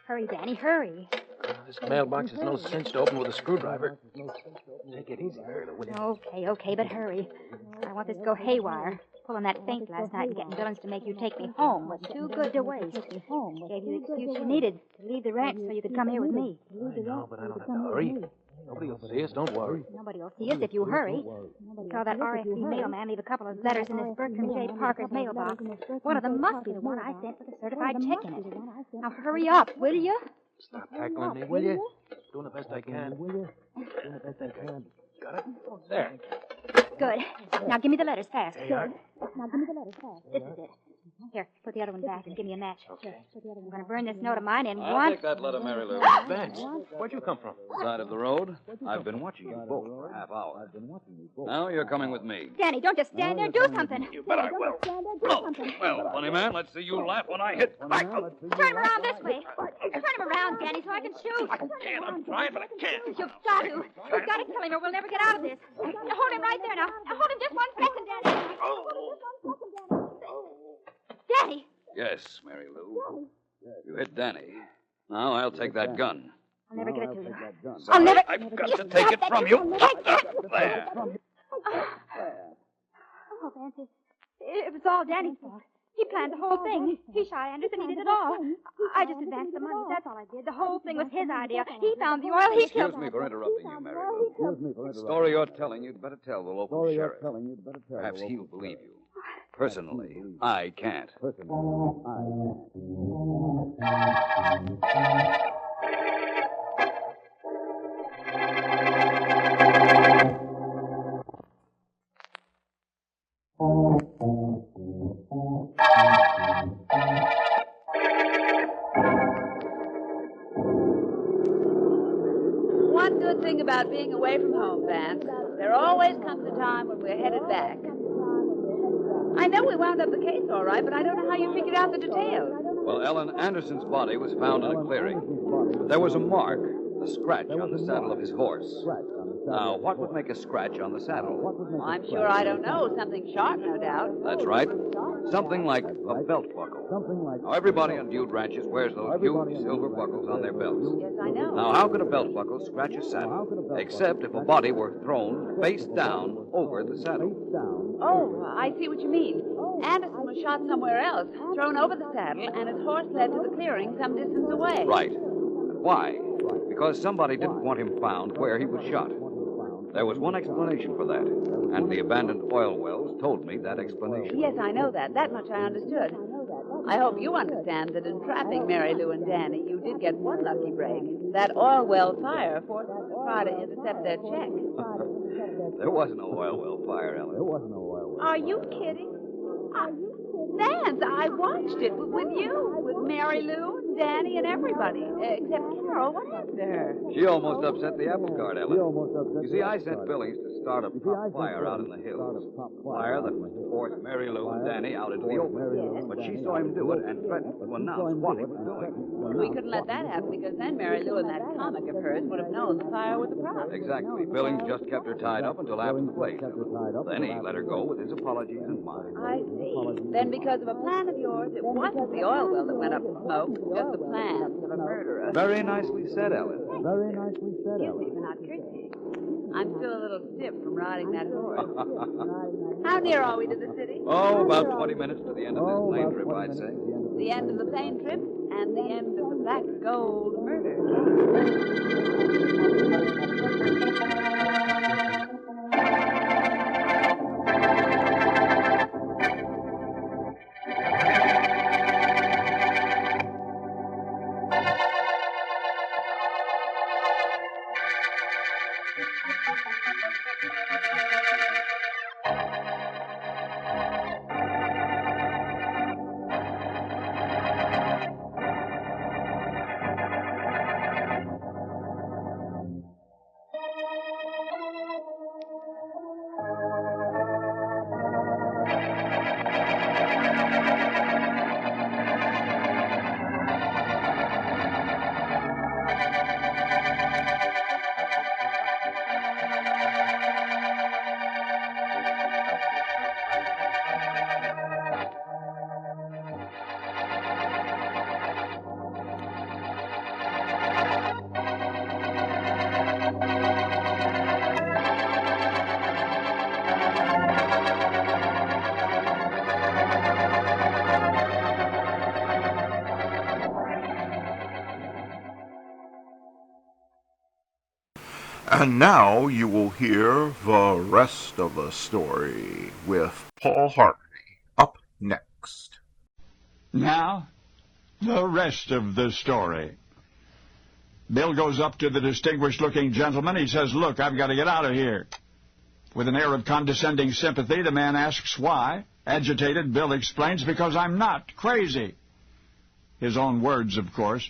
Hurry, Danny, hurry. This mailbox is no cinch to open with a screwdriver. Take it easy, Mary Lou, will you? Okay, but hurry. I want this to go haywire. Pulling that faint last night and getting Billings to make you take me home was too good to waste. Gave you the excuse you needed to leave the ranch so you could come here with me. I know, but I don't have to hurry. Nobody will see us, don't worry. Nobody will see us if you hurry. We saw that RFP mailman leave a couple of letters in this Bertram J. Parker's mailbox. One of them must be the one I sent with a certified check in it. Now hurry up, will you? Stop tackling me, will you? Doing the best I can. Doing the best I can. Got it? There. Good. Now give me the letters fast. There you are. Now give me the letters fast. This is it. Here, put the other one back and give me a match. Okay. I'm going to burn this note of mine in I'll one... take that letter, Mary Lou. Vance, where'd you come from? Side of the road. I've been watching you both for a half hour. Now you're coming with me. Danny, don't just stand there. Do something. You bet I will. Oh, well, funny man, let's see you laugh when I hit. Turn him around this way. Turn him around, Danny, so I can shoot. I can't. I'm trying, but I can't. You've got to. You've got to kill him or we'll never get out of this. Hold him right there now. Hold him just 1 second, Danny. Danny. Yes, Mary Lou. You hit Danny. Now I'll take that gun. I'll never give it to you. I'll never... I've got to take it from you. There. Oh, Vance, it was all Danny's fault. He planned the whole thing. He shy Anderson. He did it all. I just advanced the money. That's all I did. The whole thing was his idea. He found the oil. He killed... Excuse me for interrupting you, Mary Lou. The story you're telling, you'd better tell the local sheriff. Perhaps he'll believe you. Personally, I can't. One good thing about being away from home, Vance, there always comes a time when we're headed back. I know we wound up the case all right, but I don't know how you figured out the details. Well, Ellen Anderson's body was found in a clearing. There was a mark, a scratch on the saddle of his horse. Now, what would make a scratch on the saddle? Well, I'm sure I don't know. Something sharp, no doubt. That's right. Something like a belt buckle. Now, everybody on dude ranches wears those huge silver buckles on their belts. Yes, I know. Now, how could a belt buckle scratch a saddle, except if a body were thrown face down over the saddle? Oh, I see what you mean. Anderson was shot somewhere else, thrown over the saddle, and his horse led to the clearing some distance away. Right. And why? Because somebody didn't want him found where he was shot. There was one explanation for that, and the abandoned oil wells told me that explanation. Yes, I know that. That much I understood. I hope you understand that in trapping Mary Lou and Danny, you did get one lucky break. That oil well fire forced them to try to intercept their check. There was no oil well fire, Ellen. There was no oil well Are you kidding? Vance, I watched it with you, with Mary Lou and Danny and everybody, except Carol. What happened to her? She almost upset the apple cart, Ellen. You see, I sent Billings to start a pop fire out in the hills. Fire that was to force Mary Lou and Danny out into the open. But she saw him do it and threatened to announce what he was doing. We couldn't let that happen because then Mary Lou and that comic of hers would have known the fire was a prop. Exactly. Billings just kept her tied up until after the blaze. Then he let her go with his apologies and mine. I see. Then because of a plan of yours, it wasn't the oil well that went up in smoke, just the plans of a murderer. Very nicely said, Ellen. Very nicely said, Excuse me for not curtsying. I'm still a little stiff from riding that horse. How near are we to the city? Oh, about 20 minutes to the end of this plane trip, I'd say. The end of the plane trip and the end of the black gold murder. And now you will hear the rest of the story with Paul Harvey up next. Now, the rest of the story. Bill goes up to the distinguished-looking gentleman. He says, "Look, I've got to get out of here." With an air of condescending sympathy, the man asks why. Agitated, Bill explains, "Because I'm not crazy." His own words, of course.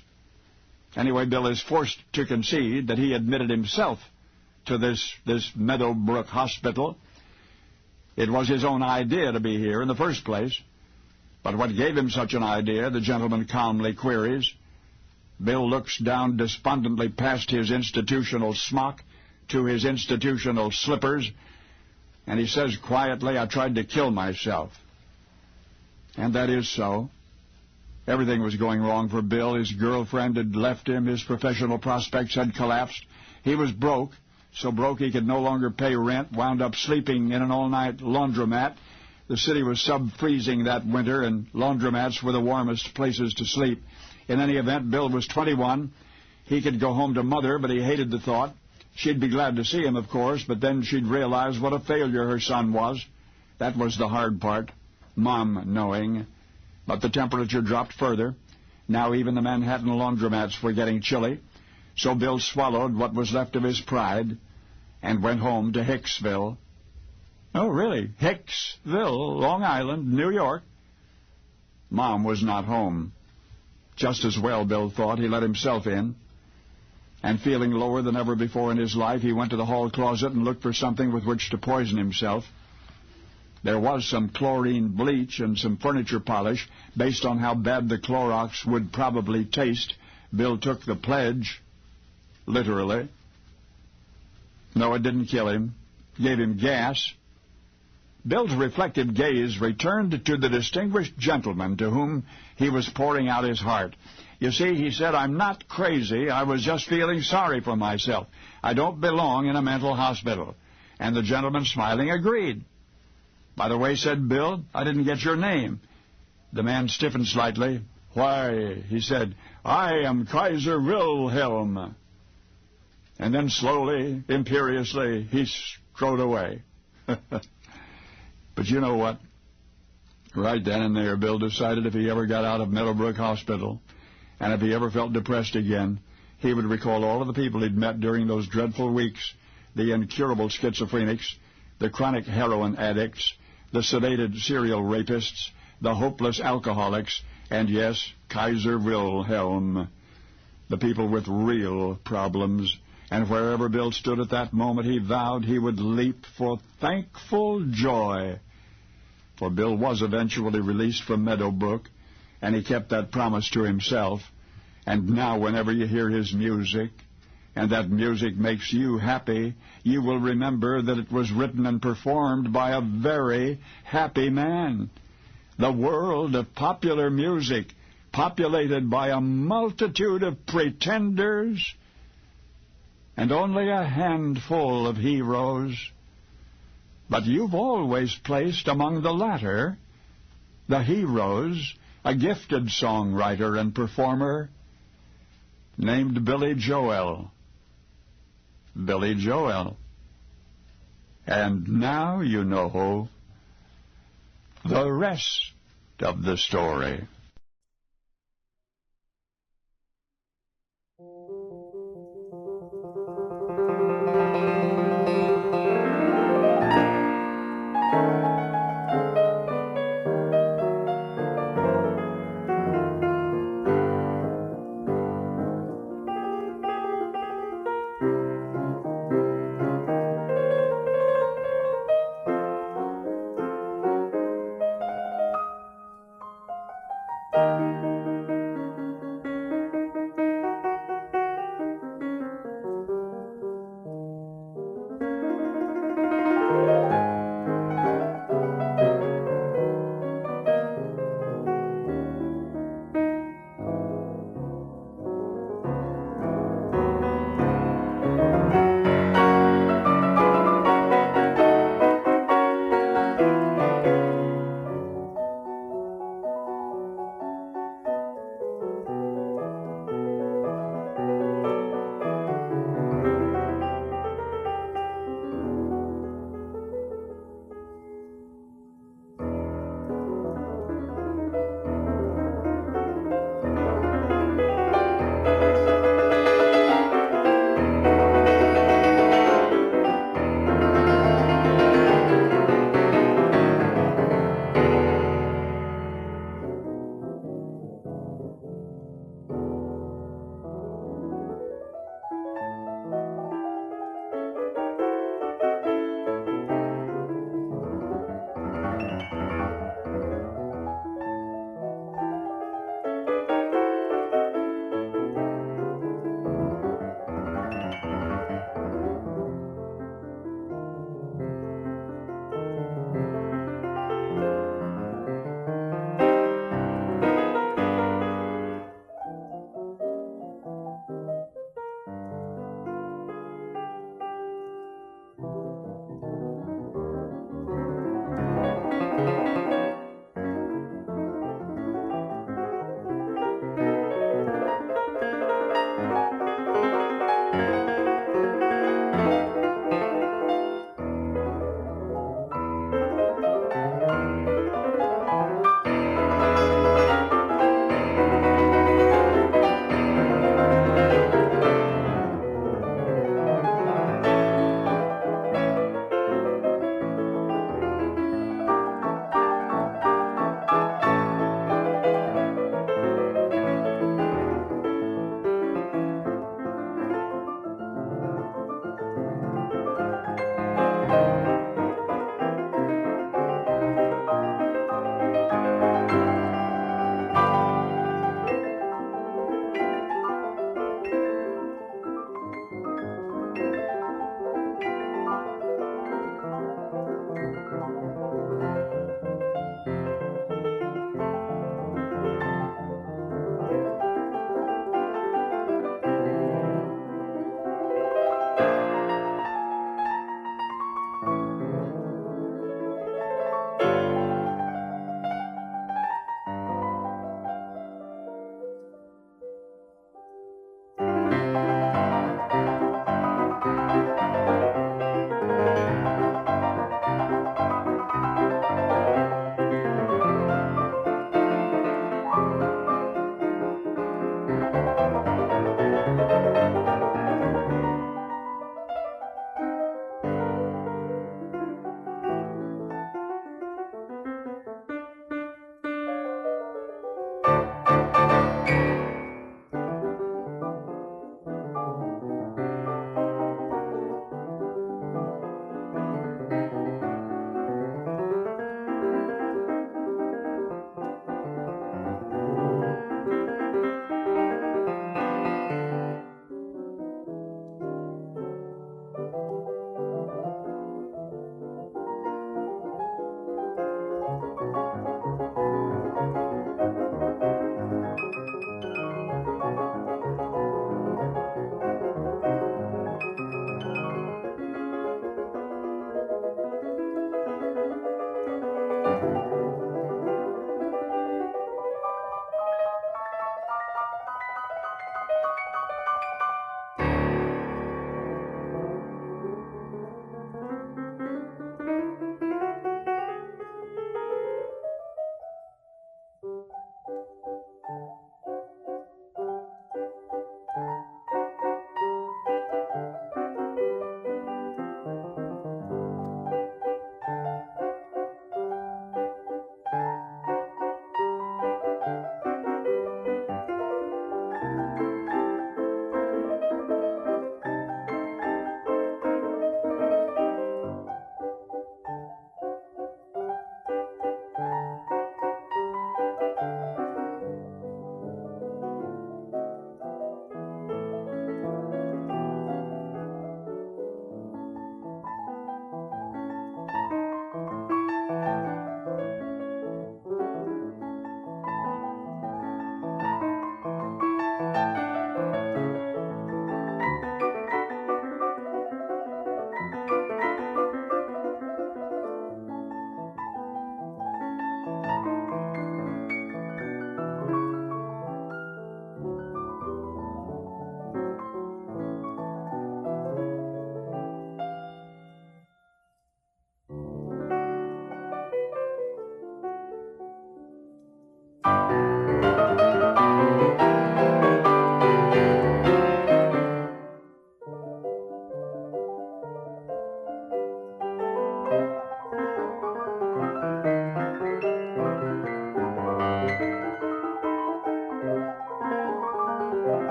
Anyway, Bill is forced to concede that he admitted himself to this Meadowbrook Hospital. It was his own idea to be here in the first place. But what gave him such an idea, the gentleman calmly queries. Bill looks down despondently past his institutional smock to his institutional slippers, and he says quietly, "I tried to kill myself." And that is so. Everything was going wrong for Bill. His girlfriend had left him. His professional prospects had collapsed. He was broke, so broke he could no longer pay rent, wound up sleeping in an all-night laundromat. The city was sub-freezing that winter, and laundromats were the warmest places to sleep. In any event, Bill was 21. He could go home to Mother, but he hated the thought. She'd be glad to see him, of course, but then she'd realize what a failure her son was. That was the hard part. Mom knowing. But the temperature dropped further. Now even the Manhattan laundromats were getting chilly. So Bill swallowed what was left of his pride and went home to Hicksville. Oh, really? Hicksville, Long Island, New York. Mom was not home. Just as well, Bill thought. He let himself in. And feeling lower than ever before in his life, he went to the hall closet and looked for something with which to poison himself. There was some chlorine bleach and some furniture polish. Based on how bad the Clorox would probably taste, Bill took the pledge, literally. No, it didn't kill him. Gave him gas. Bill's reflective gaze returned to the distinguished gentleman to whom he was pouring out his heart. You see, he said, I'm not crazy. I was just feeling sorry for myself. I don't belong in a mental hospital. And the gentleman, smiling, agreed. By the way, said Bill, I didn't get your name. The man stiffened slightly. Why, he said, I am Kaiser Wilhelm. And then slowly, imperiously, he strode away. But you know what? Right then and there, Bill decided if he ever got out of Meadowbrook Hospital, and if he ever felt depressed again, he would recall all of the people he'd met during those dreadful weeks, the incurable schizophrenics, the chronic heroin addicts, the sedated serial rapists, the hopeless alcoholics, and yes, Kaiser Wilhelm, the people with real problems. And wherever Bill stood at that moment, he vowed he would leap for thankful joy. For Bill was eventually released from Meadowbrook, and he kept that promise to himself. And now whenever you hear his music, and that music makes you happy, you will remember that it was written and performed by a very happy man. The world of popular music, populated by a multitude of pretenders, and only a handful of heroes. But you've always placed among the latter, the heroes, a gifted songwriter and performer named Billy Joel. Billy Joel. And now you know the rest of the story.